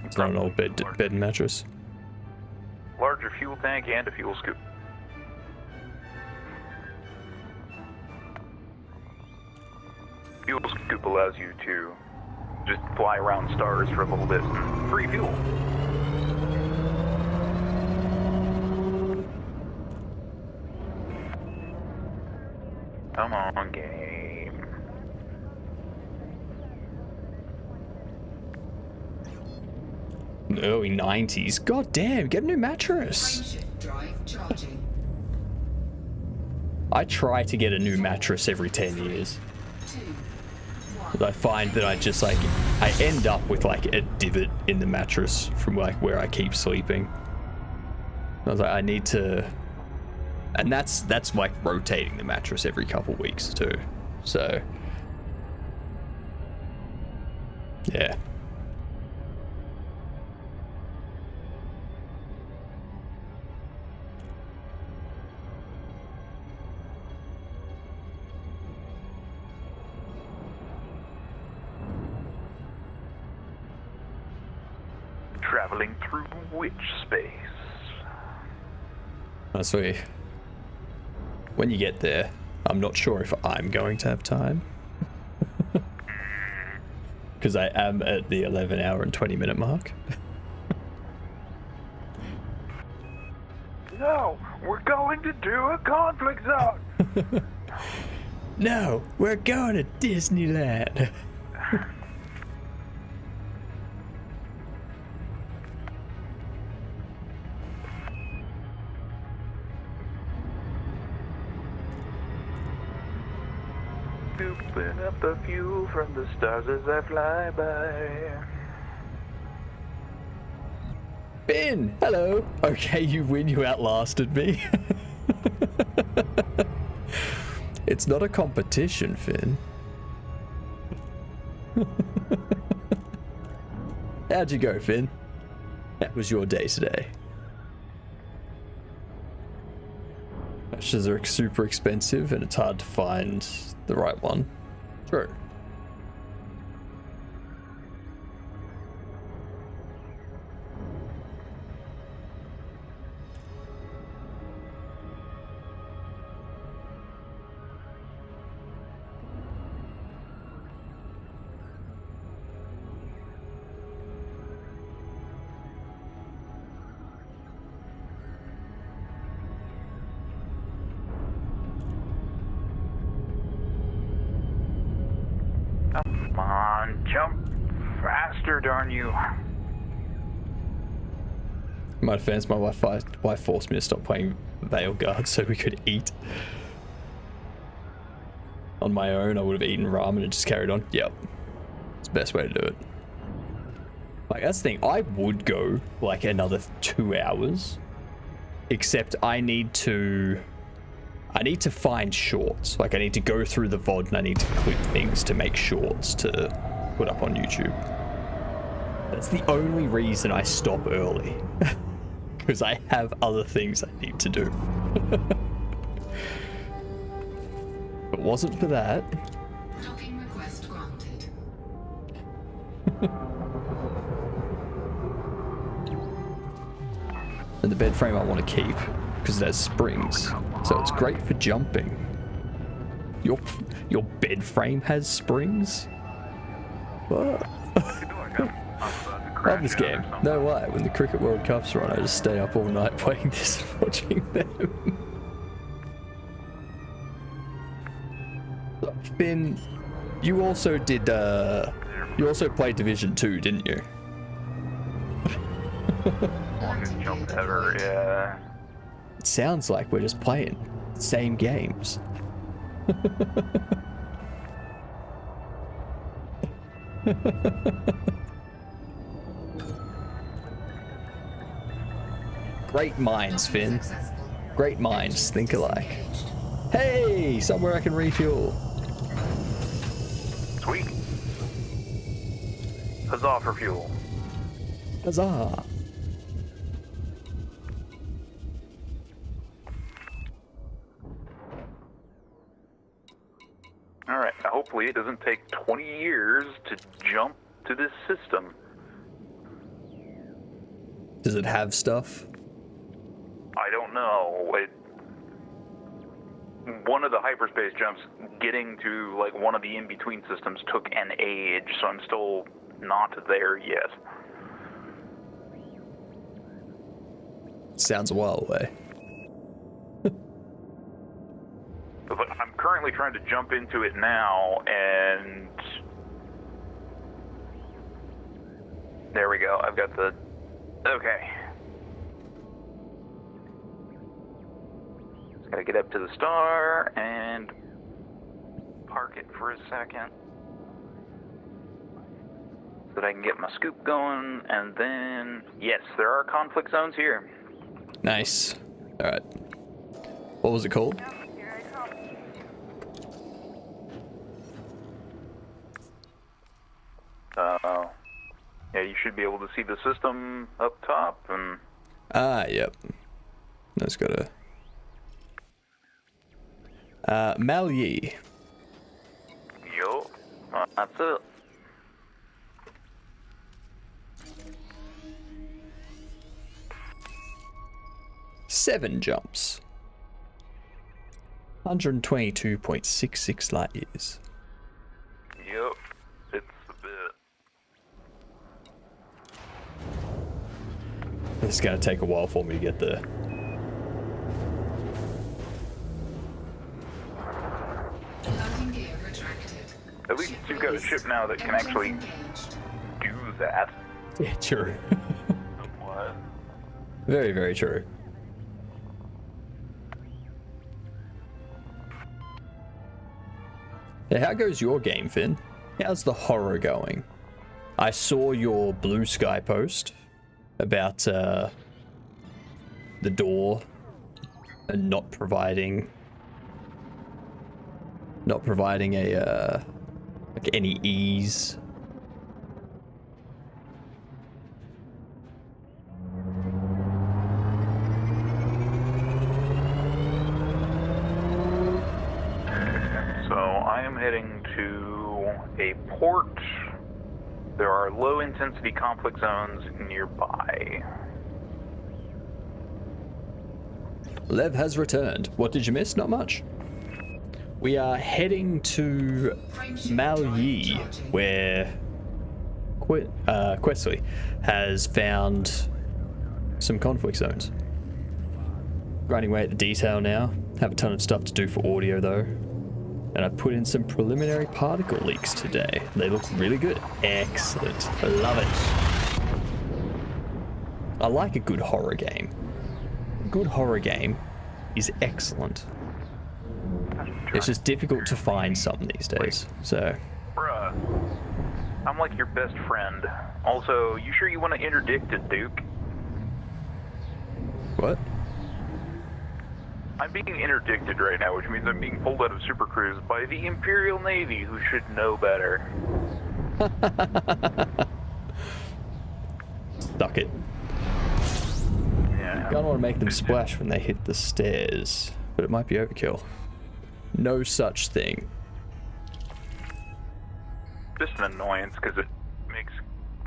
It's not an old bed and mattress. Larger fuel tank and a fuel scoop. Fuel scoop allows you to just fly around stars for a little bit and free fuel. Come on, game. Early 90s. God damn, get a new mattress. Frameshift drive charging. I try to get a new mattress every 10 years. But I find that I just like, I end up with like a divot in the mattress from like where I keep sleeping. I was like, I need to, and that's like rotating the mattress every couple weeks too. So, yeah. Traveling through which space? Honestly, when you get there, I'm not sure if I'm going to have time. Because I am at the 11 hour and 20 minute mark. No, we're going to do a conflict zone. No, we're going to Disneyland. Scooping up the fuel from the stars as I fly by. Finn, hello. Okay, you win. You outlasted me. It's not a competition, Finn. How'd you go, Finn? That was your day today. Matches are super expensive and it's hard to find the right one. True. Come on, jump faster, darn you. In my defense, my wife forced me to stop playing Veil Guard so we could eat. On my own, I would have eaten ramen and just carried on. Yep. It's the best way to do it. Like, that's the thing. I would go, like, another 2 hours. Except I need to find shorts. Like, I need to go through the VOD and I need to clip things to make shorts to put up on YouTube. That's the only reason I stop early. Because I have other things I need to do. If it wasn't for that... Docking request granted. And the bed frame I want to keep because it has springs, so it's great for jumping. Your bed frame has springs? What? Love this game. No way. When the Cricket World Cups are on, I just stay up all night playing this and watching them. Finn, you also did. You also played Division 2, didn't you? Longest jump ever, yeah. It sounds like we're just playing the same games. Great minds, Finn. Great minds think alike. Hey, somewhere I can refuel. Sweet. Huzzah for fuel. Huzzah. Alright, hopefully it doesn't take 20 years to jump to this system. Does it have stuff? I don't know. One of the hyperspace jumps getting to like one of the in-between systems took an age, so I'm still not there yet. Sounds a while away. But I'm currently trying to jump into it now, and there we go. I've got the... Okay. Gotta get up to the star and park it for a second so that I can get my scoop going, and then, yes, there are conflict zones here. Nice. Alright. What was it called? Here I come. Yeah, you should be able to see the system up top, and Ah, yep. That's got a... Malyi. yo, that's it. Seven jumps. 122.66 light years. Yep, it's a bit. This is gonna take a while for me to get there. Landing gear retracted. At least you've got a ship now that can actually do that. Yeah, true. What? Very, very true. Yeah, how goes your game, Finn? How's the horror going? I saw your Blue Sky post about the door and not providing a like any ease. So I am heading to a port. There are low intensity conflict zones nearby. Lev has returned. What did you miss? Not much. We are heading to Malyi, where Questley has found some conflict zones. Grinding away at the detail now. Have a ton of stuff to do for audio though. And I put in some preliminary particle leaks today. They look really good. Excellent. I love it. I like a good horror game. A good horror game is excellent. It's just difficult to find some these days. So, Bruh, I'm like your best friend. Also, you sure you want to interdict it, Duke? what? I'm being interdicted right now, which means I'm being pulled out of Super Cruise by the Imperial Navy, who should know better. Stuck it. Yeah. I don't want to make them splash when they hit the stairs, but it might be overkill. No such thing. Just an annoyance, because it makes,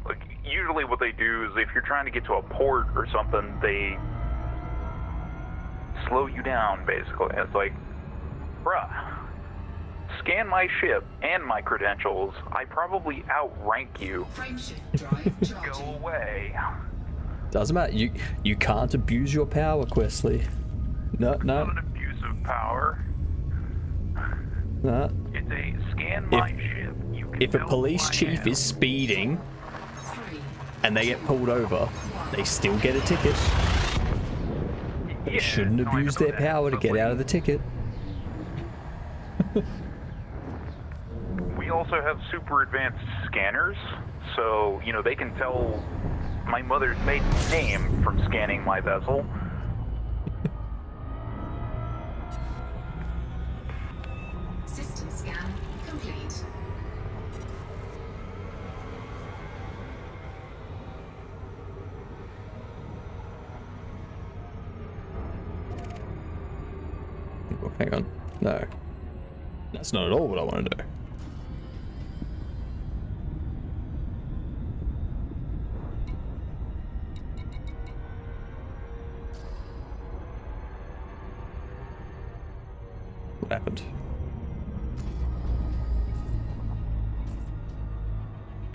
like, usually what they do is if you're trying to get to a port or something, they slow you down, basically. It's like, bruh, scan my ship and my credentials. I probably outrank you. Frameshift drive Go charging. away. Doesn't matter. You can't abuse your power, Questley. No, Not an no, abuse of power. no. It's a scan my ship. You can If a know police who I chief am. is speeding 3. and they get pulled over, they still get a ticket. They Yeah, shouldn't no, I abuse know their that, power to but, get like, out of the ticket. We also have super advanced scanners, so, you know, they can tell my mother's maiden name from scanning my vessel. System scan complete. Oh, hang on. No. That's not at all what I want to do. What happened?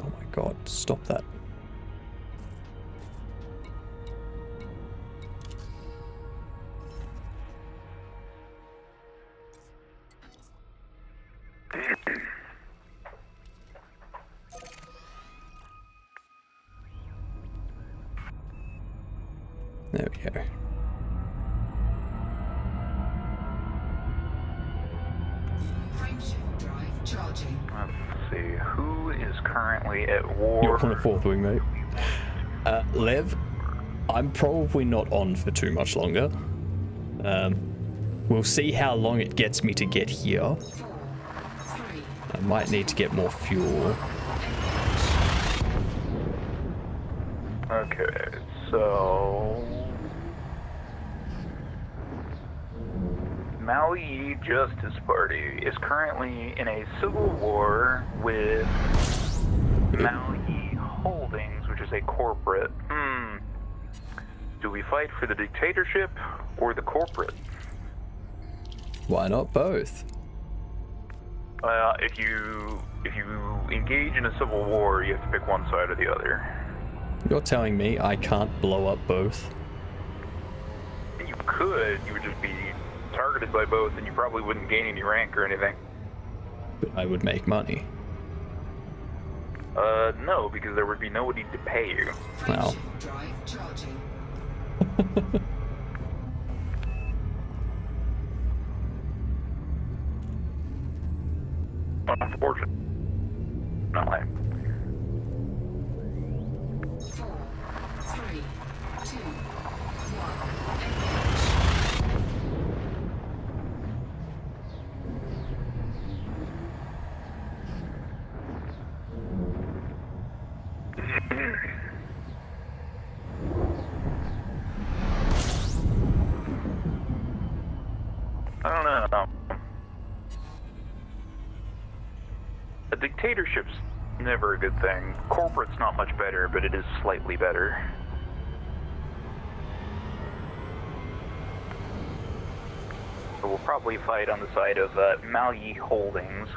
Oh my god, stop that. There we go. charging. Let's see, who is currently at war? You're on a fourth wing, mate. Lev, I'm probably not on for too much longer. We'll see how long it gets me to get here. 4, 3, I might need to get more fuel. Okay, so Maui Justice Party is currently in a civil war with Maui Holdings, which is a corporate. Do we fight for the dictatorship or the corporate? Why not both? If you engage in a civil war, you have to pick one side or the other. You're telling me I can't blow up both? You could, you would just be targeted by both, and you probably wouldn't gain any rank or anything. But I would make money. No, because there would be nobody to pay you. Well. frameshift drive charging. Unfortunately. 4, 3, 2, 1. I don't know. A dictatorship's never a good thing. Corporate's not much better, but it is slightly better. So we'll probably fight on the side of Maui Holdings.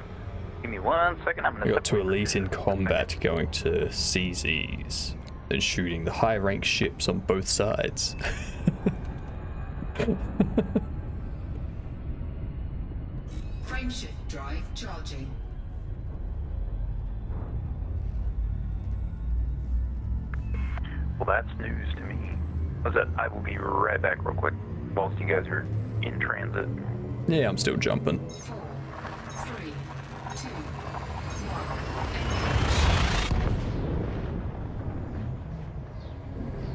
Give me 1 second, I'm gonna... We got to elite in combat going to CZs and shooting the high rank ships on both sides. Frameshift drive charging. Well, that's news to me. I will be right back real quick whilst you guys are in transit. Yeah, I'm still jumping. 4, 3, 2,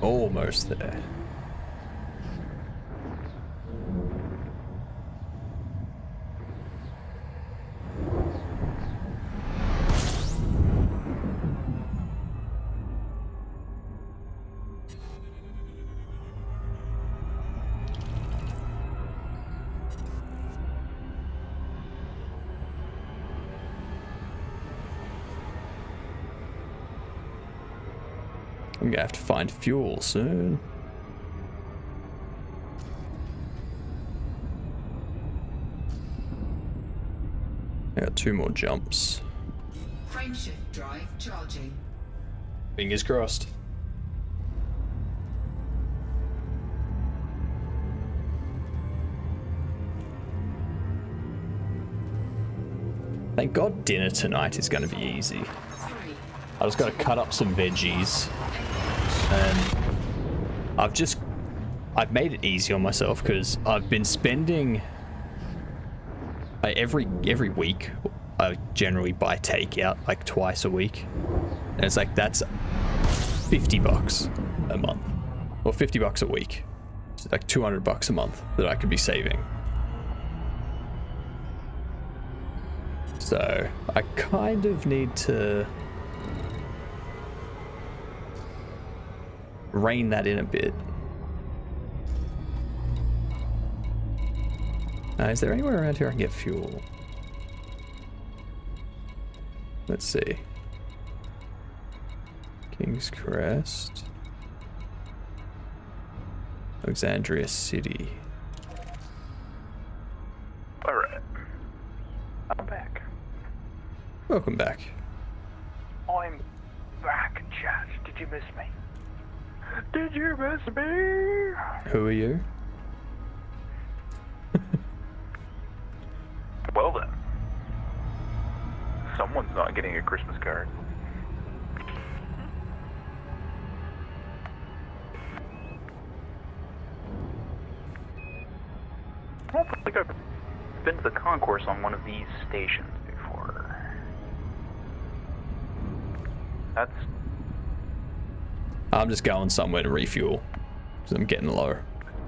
1. Almost there. I'm gonna have to find fuel soon. I got 2 more jumps. Frameshift drive charging. Fingers crossed. Thank God dinner tonight is going to be easy. 3, I just got to cut up some veggies, and I've made it easy on myself because I've been spending every week. I generally buy takeout like twice a week, and it's like that's $50 a month, or $50 a week. It's like $200 a month that I could be saving. So I kind of need to rein that in a bit. Is there anywhere around here I can get fuel? Let's see. King's Crest. Alexandria City. Alright. I'm back. Welcome back. I'm back, chat. Did you miss me? Did you miss me? Who are you? Well then. Someone's not getting a Christmas card. I don't think I've been to the concourse on one of these stations before. That's I'm just going somewhere to refuel because I'm getting low.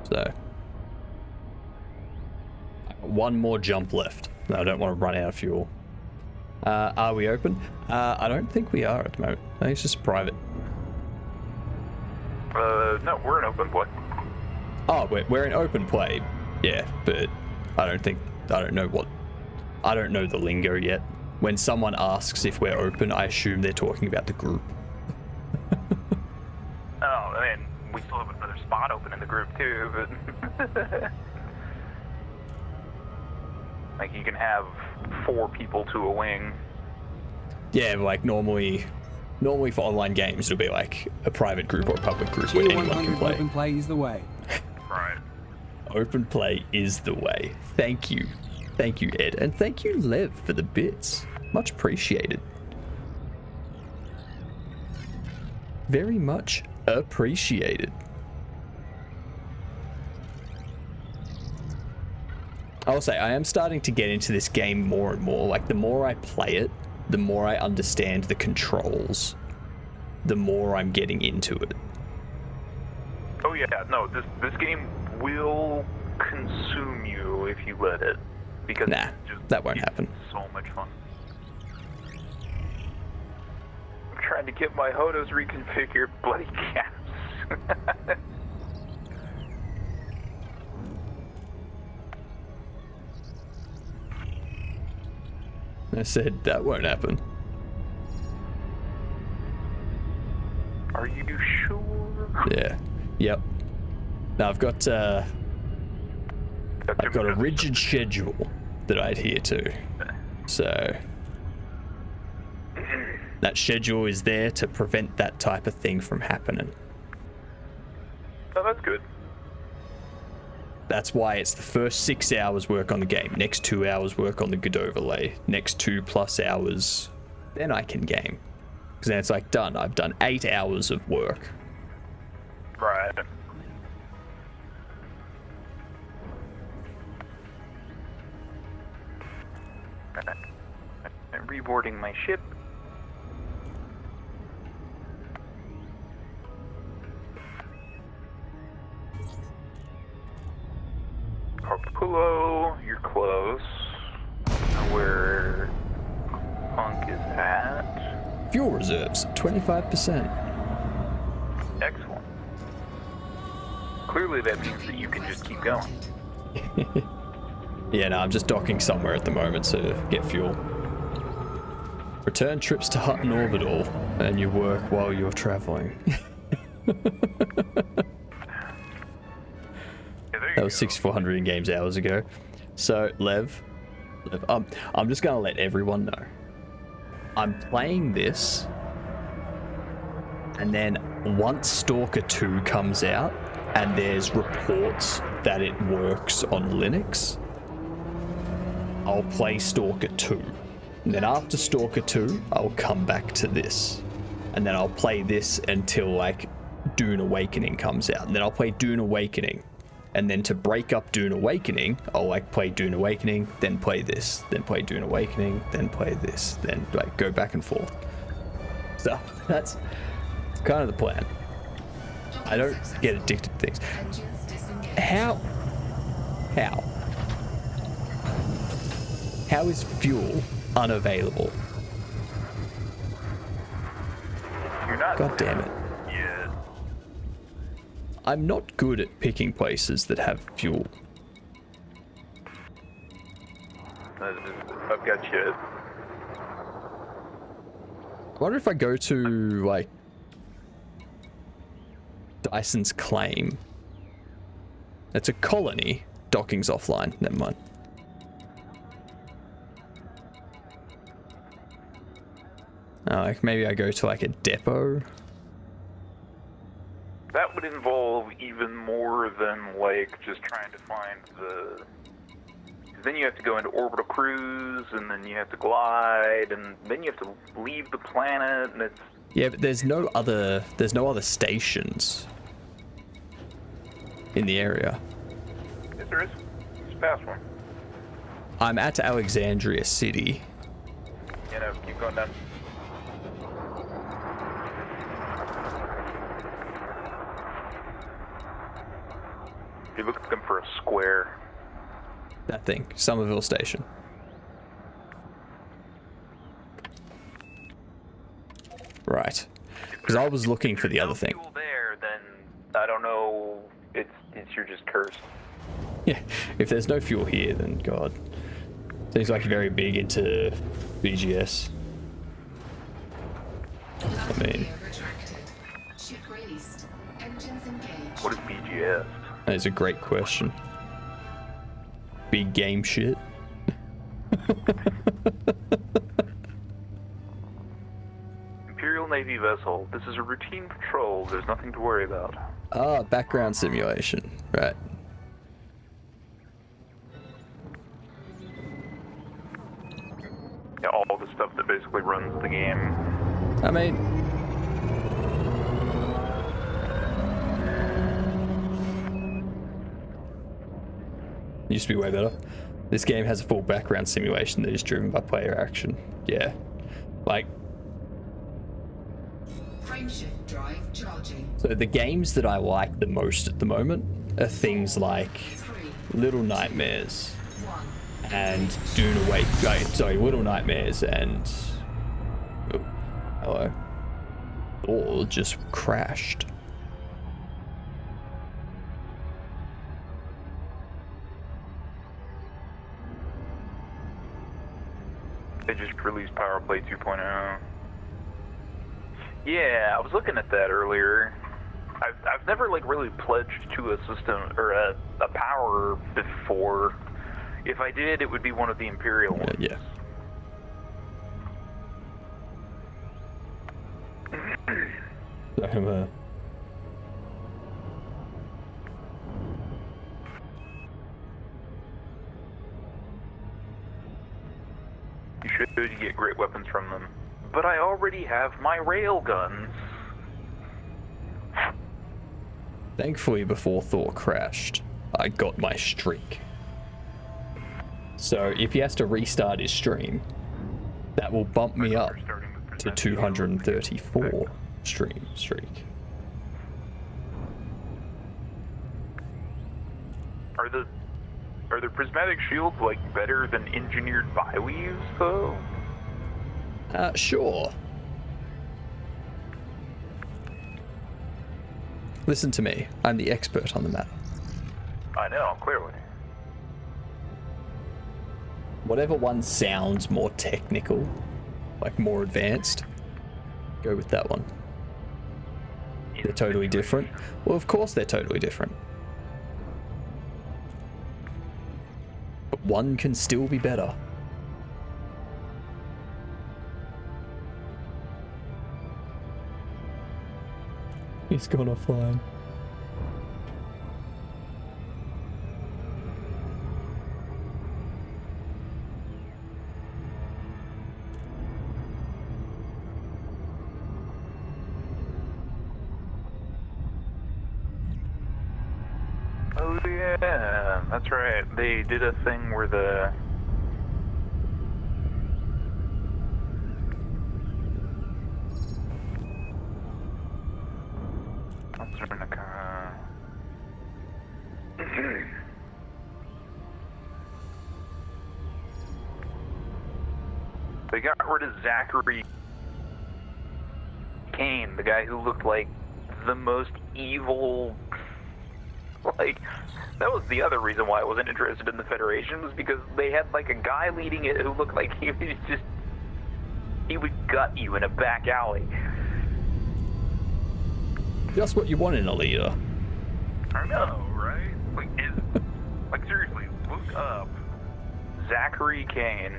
So I got one more jump left. No, I don't want to run out of fuel. Are we open? I don't think we are at the moment. I think it's just private. no, we're in open play. Oh, we're in open play. Yeah, but I don't know the lingo yet. When someone asks if we're open, I assume they're talking about the group. Oh, I mean, we still have another spot open in the group too, but like you can have 4 people to a wing. Yeah, like normally for online games, it'll be like a private group or a public group where anyone can play. Open play is the way. Right. Open play is the way. Thank you, Ed, and thank you, Lev, for the bits. Much appreciated. Very much appreciated. I'll say I am starting to get into this game more and more. Like the more I play it, the more I understand the controls, the more I'm getting into it. Oh yeah, no, this game will consume you if you let it. Because Nah, that won't happen. So much fun. I'm trying to get my Hodos reconfigured, bloody cats. I said that won't happen. Are you sure? Yeah. Yep. Now I've got a rigid schedule that I adhere to. So that schedule is there to prevent that type of thing from happening. Oh, that's good. That's why it's the first 6 hours work on the game, next 2 hours work on the Godot overlay, next 2+ hours, then I can game. Because then it's like done. I've done 8 hours of work. Right. I'm reboarding my ship. Carpapullo, you're close. Now where Punk is at. Fuel reserves, 25%. Excellent. Clearly that means that you can just keep going. Yeah, no, I'm just docking somewhere at the moment to get fuel. Return trips to Hutton Orbital, and you work while you're traveling. That was 6,400 in games hours ago. So, Lev, I'm just gonna let everyone know. I'm playing this, and then once Stalker 2 comes out, and there's reports that it works on Linux, I'll play Stalker 2. And then after Stalker 2, I'll come back to this. And then I'll play this until, like, Dune Awakening comes out. And then I'll play Dune Awakening. And then to break up Dune Awakening, I'll, like, play Dune Awakening, then play this. Then play Dune Awakening, then play this. Then, like, go back and forth. So, that's kind of the plan. I don't get addicted to things. How is fuel unavailable? You're not. God damn it. Yeah. I'm not good at picking places that have fuel. I've got you. I wonder if I go to, like, Dyson's Claim. It's a colony. Docking's offline. Never mind. Like maybe I go to like a depot. That would involve even more than like just trying to find the. Then you have to go into orbital cruise, and then you have to glide, and then you have to leave the planet, and it's. Yeah, but there's no other stations in the area. Yes, there is. Just past one. I'm at Alexandria City. You know, keep going down. You're looking for a square. That thing, Somerville Station. Right. Because I was looking for the other thing. Fuel there, then I don't know. It's you're just cursed. Yeah, if there's no fuel here, then God. Seems like you're very big into BGS. I mean, Ship released. Engines engaged. What is BGS? that is a great question. Big game shit. Imperial Navy vessel. This is a routine patrol. There's nothing to worry about. Ah, background simulation. Right. Yeah, all the stuff that basically runs the game. I mean, used to be way better. This game has a full background simulation that is driven by player action. Yeah. Like, Frameshift drive charging. so the games that I like the most at the moment are things like 3, Little Nightmares 1. and Dune Awake. Sorry, Little Nightmares and... Oh, hello. All just crashed. They just released Power Play 2.0. Yeah, I was looking at that earlier. I've never like really pledged to a system or a power before. If I did, it would be one of the Imperial ones. Yeah. So, You should get great weapons from them. But I already have my rail guns. thankfully, before Thor crashed, I got my streak. So if he has to restart his stream, that will bump me up to 234 stream streak. Are the prismatic shields like better than engineered biweaves though? Sure. Listen to me. I'm the expert on the matter. I know, clearly. Whatever one sounds more technical, like more advanced, go with that one. They're totally different. Well, of course they're totally different. But one can still be better. He's gone offline. Oh yeah, that's right. They did a thing where the... They got rid of Zachary Kane, the guy who looked like the most evil... Like, that was the other reason why I wasn't interested in the Federation, was because they had, like, a guy leading it who looked like he was just... He would gut you in a back alley. Just what you want in a leader. I know, right? Like, seriously, look up Zachary Kane,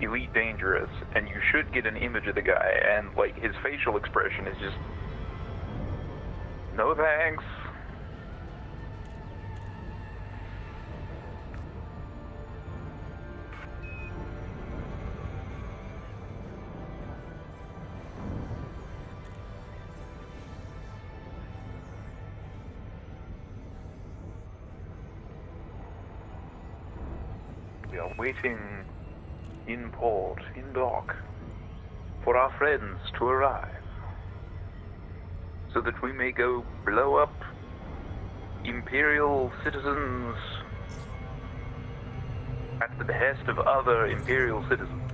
Elite Dangerous, and you should get an image of the guy, and, like, his facial expression is just... No thanks. We are waiting in port, in dock, for our friends to arrive, so that we may go blow up Imperial citizens at the behest of other Imperial citizens.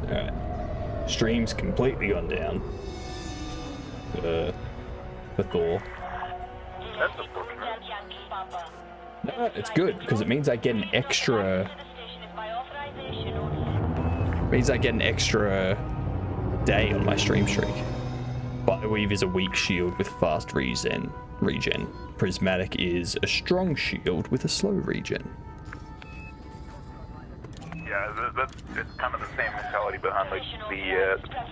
Alright. Stream's completely gone down. For Thor. That's unfortunate. No, it's good, because it means I get an extra... means I get an extra day on my stream streak. Bioweave is a weak shield with fast regen. Prismatic is a strong shield with a slow regen. Yeah, it's kind of the same mentality behind like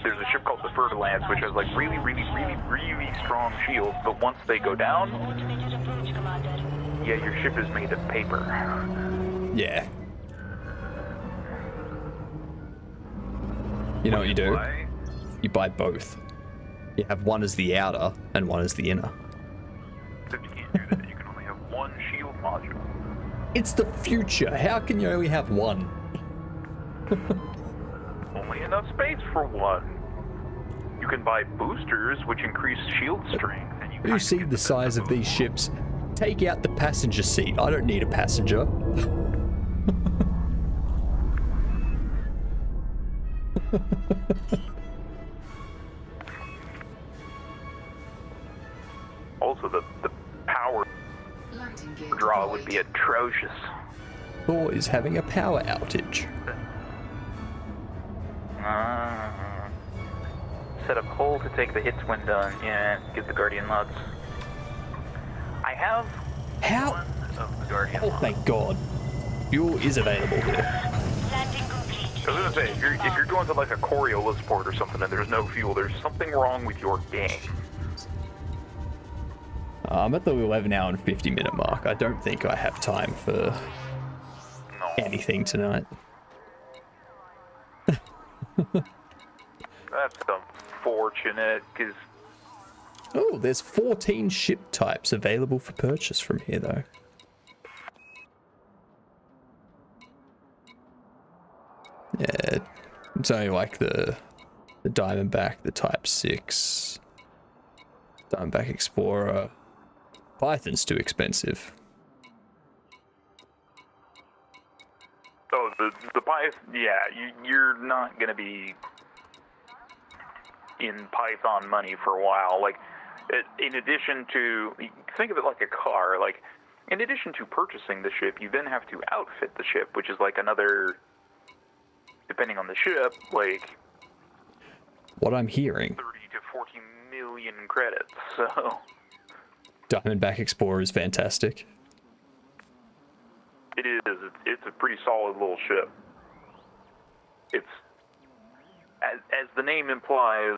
there's a ship called the Fer-de-Lance which has like really strong shields, but once they go down, yeah, your ship is made of paper. Yeah. You know what you do? You buy both. You have one as the outer and one as the inner. Except you can't do that. You can only have one shield module. It's the future. How can you only have one? Only enough space for one. You can buy boosters, which increase shield strength. And You see the size of these ships. Take out the passenger seat. I don't need a passenger. Also, the power draw would be atrocious. Thor is having a power outage. Set up hole to take the hits when done. Yeah, give the Guardian mods. I have one of the Guardian Oh, mods. thank God. Fuel is available here. I was gonna say, if you're going to like a Coriolis port or something and there's no fuel, there's something wrong with your game. I'm at the 11 hour and 50 minute mark. I don't think I have time for anything tonight. That's unfortunate, because... Oh, there's 14 ship types available for purchase from here, though. Yeah, it's only like the Diamondback, the Type 6, Diamondback Explorer. Python's too expensive. Oh, the Python, yeah, you're not going to be in Python money for a while. Like, in addition to, think of it like a car, like, in addition to purchasing the ship, you then have to outfit the ship, which is like another, depending on the ship, like... What I'm hearing... 30 to 40 million credits, so... Diamondback Explorer is fantastic. It is. It's a pretty solid little ship. It's, as the name implies,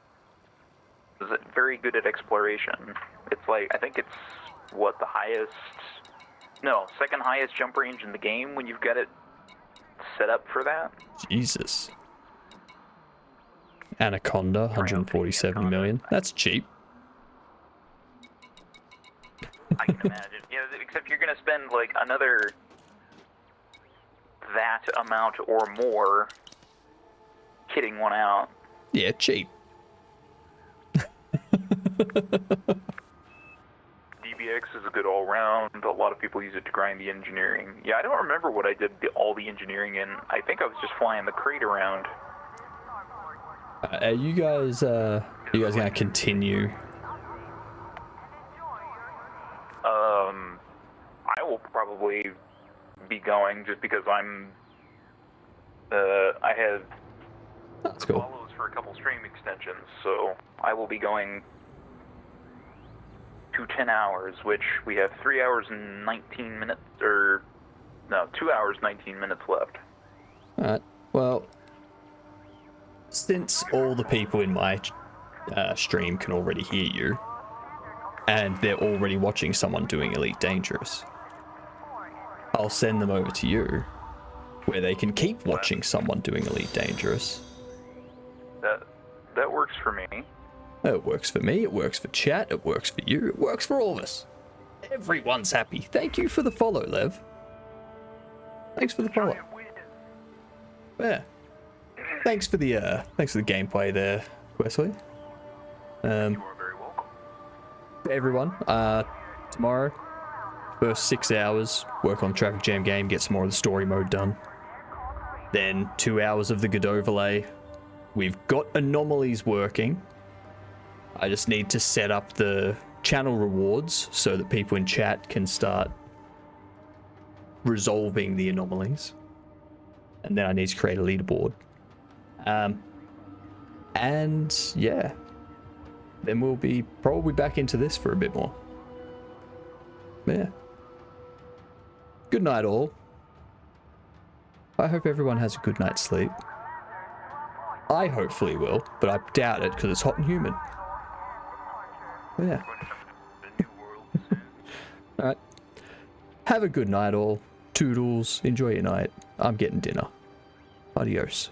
is very good at exploration. It's like, I think it's, what, the highest... No, second highest jump range in the game when you've got it set up for that. Jesus. Anaconda, 147 million. That's cheap. I can imagine. Yeah, except you're going to spend, like, another... that amount or more kitting one out. Yeah, cheap. DBX is a good all-round. A lot of people use it to grind the engineering. Yeah, I don't remember what I did all the engineering in. I think I was just flying the crate around. Are you guys gonna continue? I will probably be going just because I'm. I had. That's cool. Follows for a couple stream extensions, so I will be going to 10 hours, which we have 3 hours and 19 minutes, or no, 2 hours 19 minutes left. Alright, well, since all the people in my stream can already hear you, and they're already watching someone doing Elite Dangerous, I'll send them over to you, where they can keep watching someone doing Elite Dangerous. That works for me. It works for me, it works for chat, it works for you, it works for all of us. Everyone's happy. Thank you for the follow, Lev. Thanks for the follow. Yeah. thanks for the gameplay there, Wesley. You are very welcome. Everyone, tomorrow, first 6 hours, work on traffic jam game, get some more of the story mode done. Then 2 hours of the Godot overlay. We've got anomalies working. I just need to set up the channel rewards so that people in chat can start resolving the anomalies. And then I need to create a leaderboard. And yeah, then we'll be probably back into this for a bit more. Yeah. Good night, all. I hope everyone has a good night's sleep. I hopefully will, but I doubt it because it's hot and humid. Yeah. Alright. Have a good night, all. Toodles. Enjoy your night. I'm getting dinner. Adios.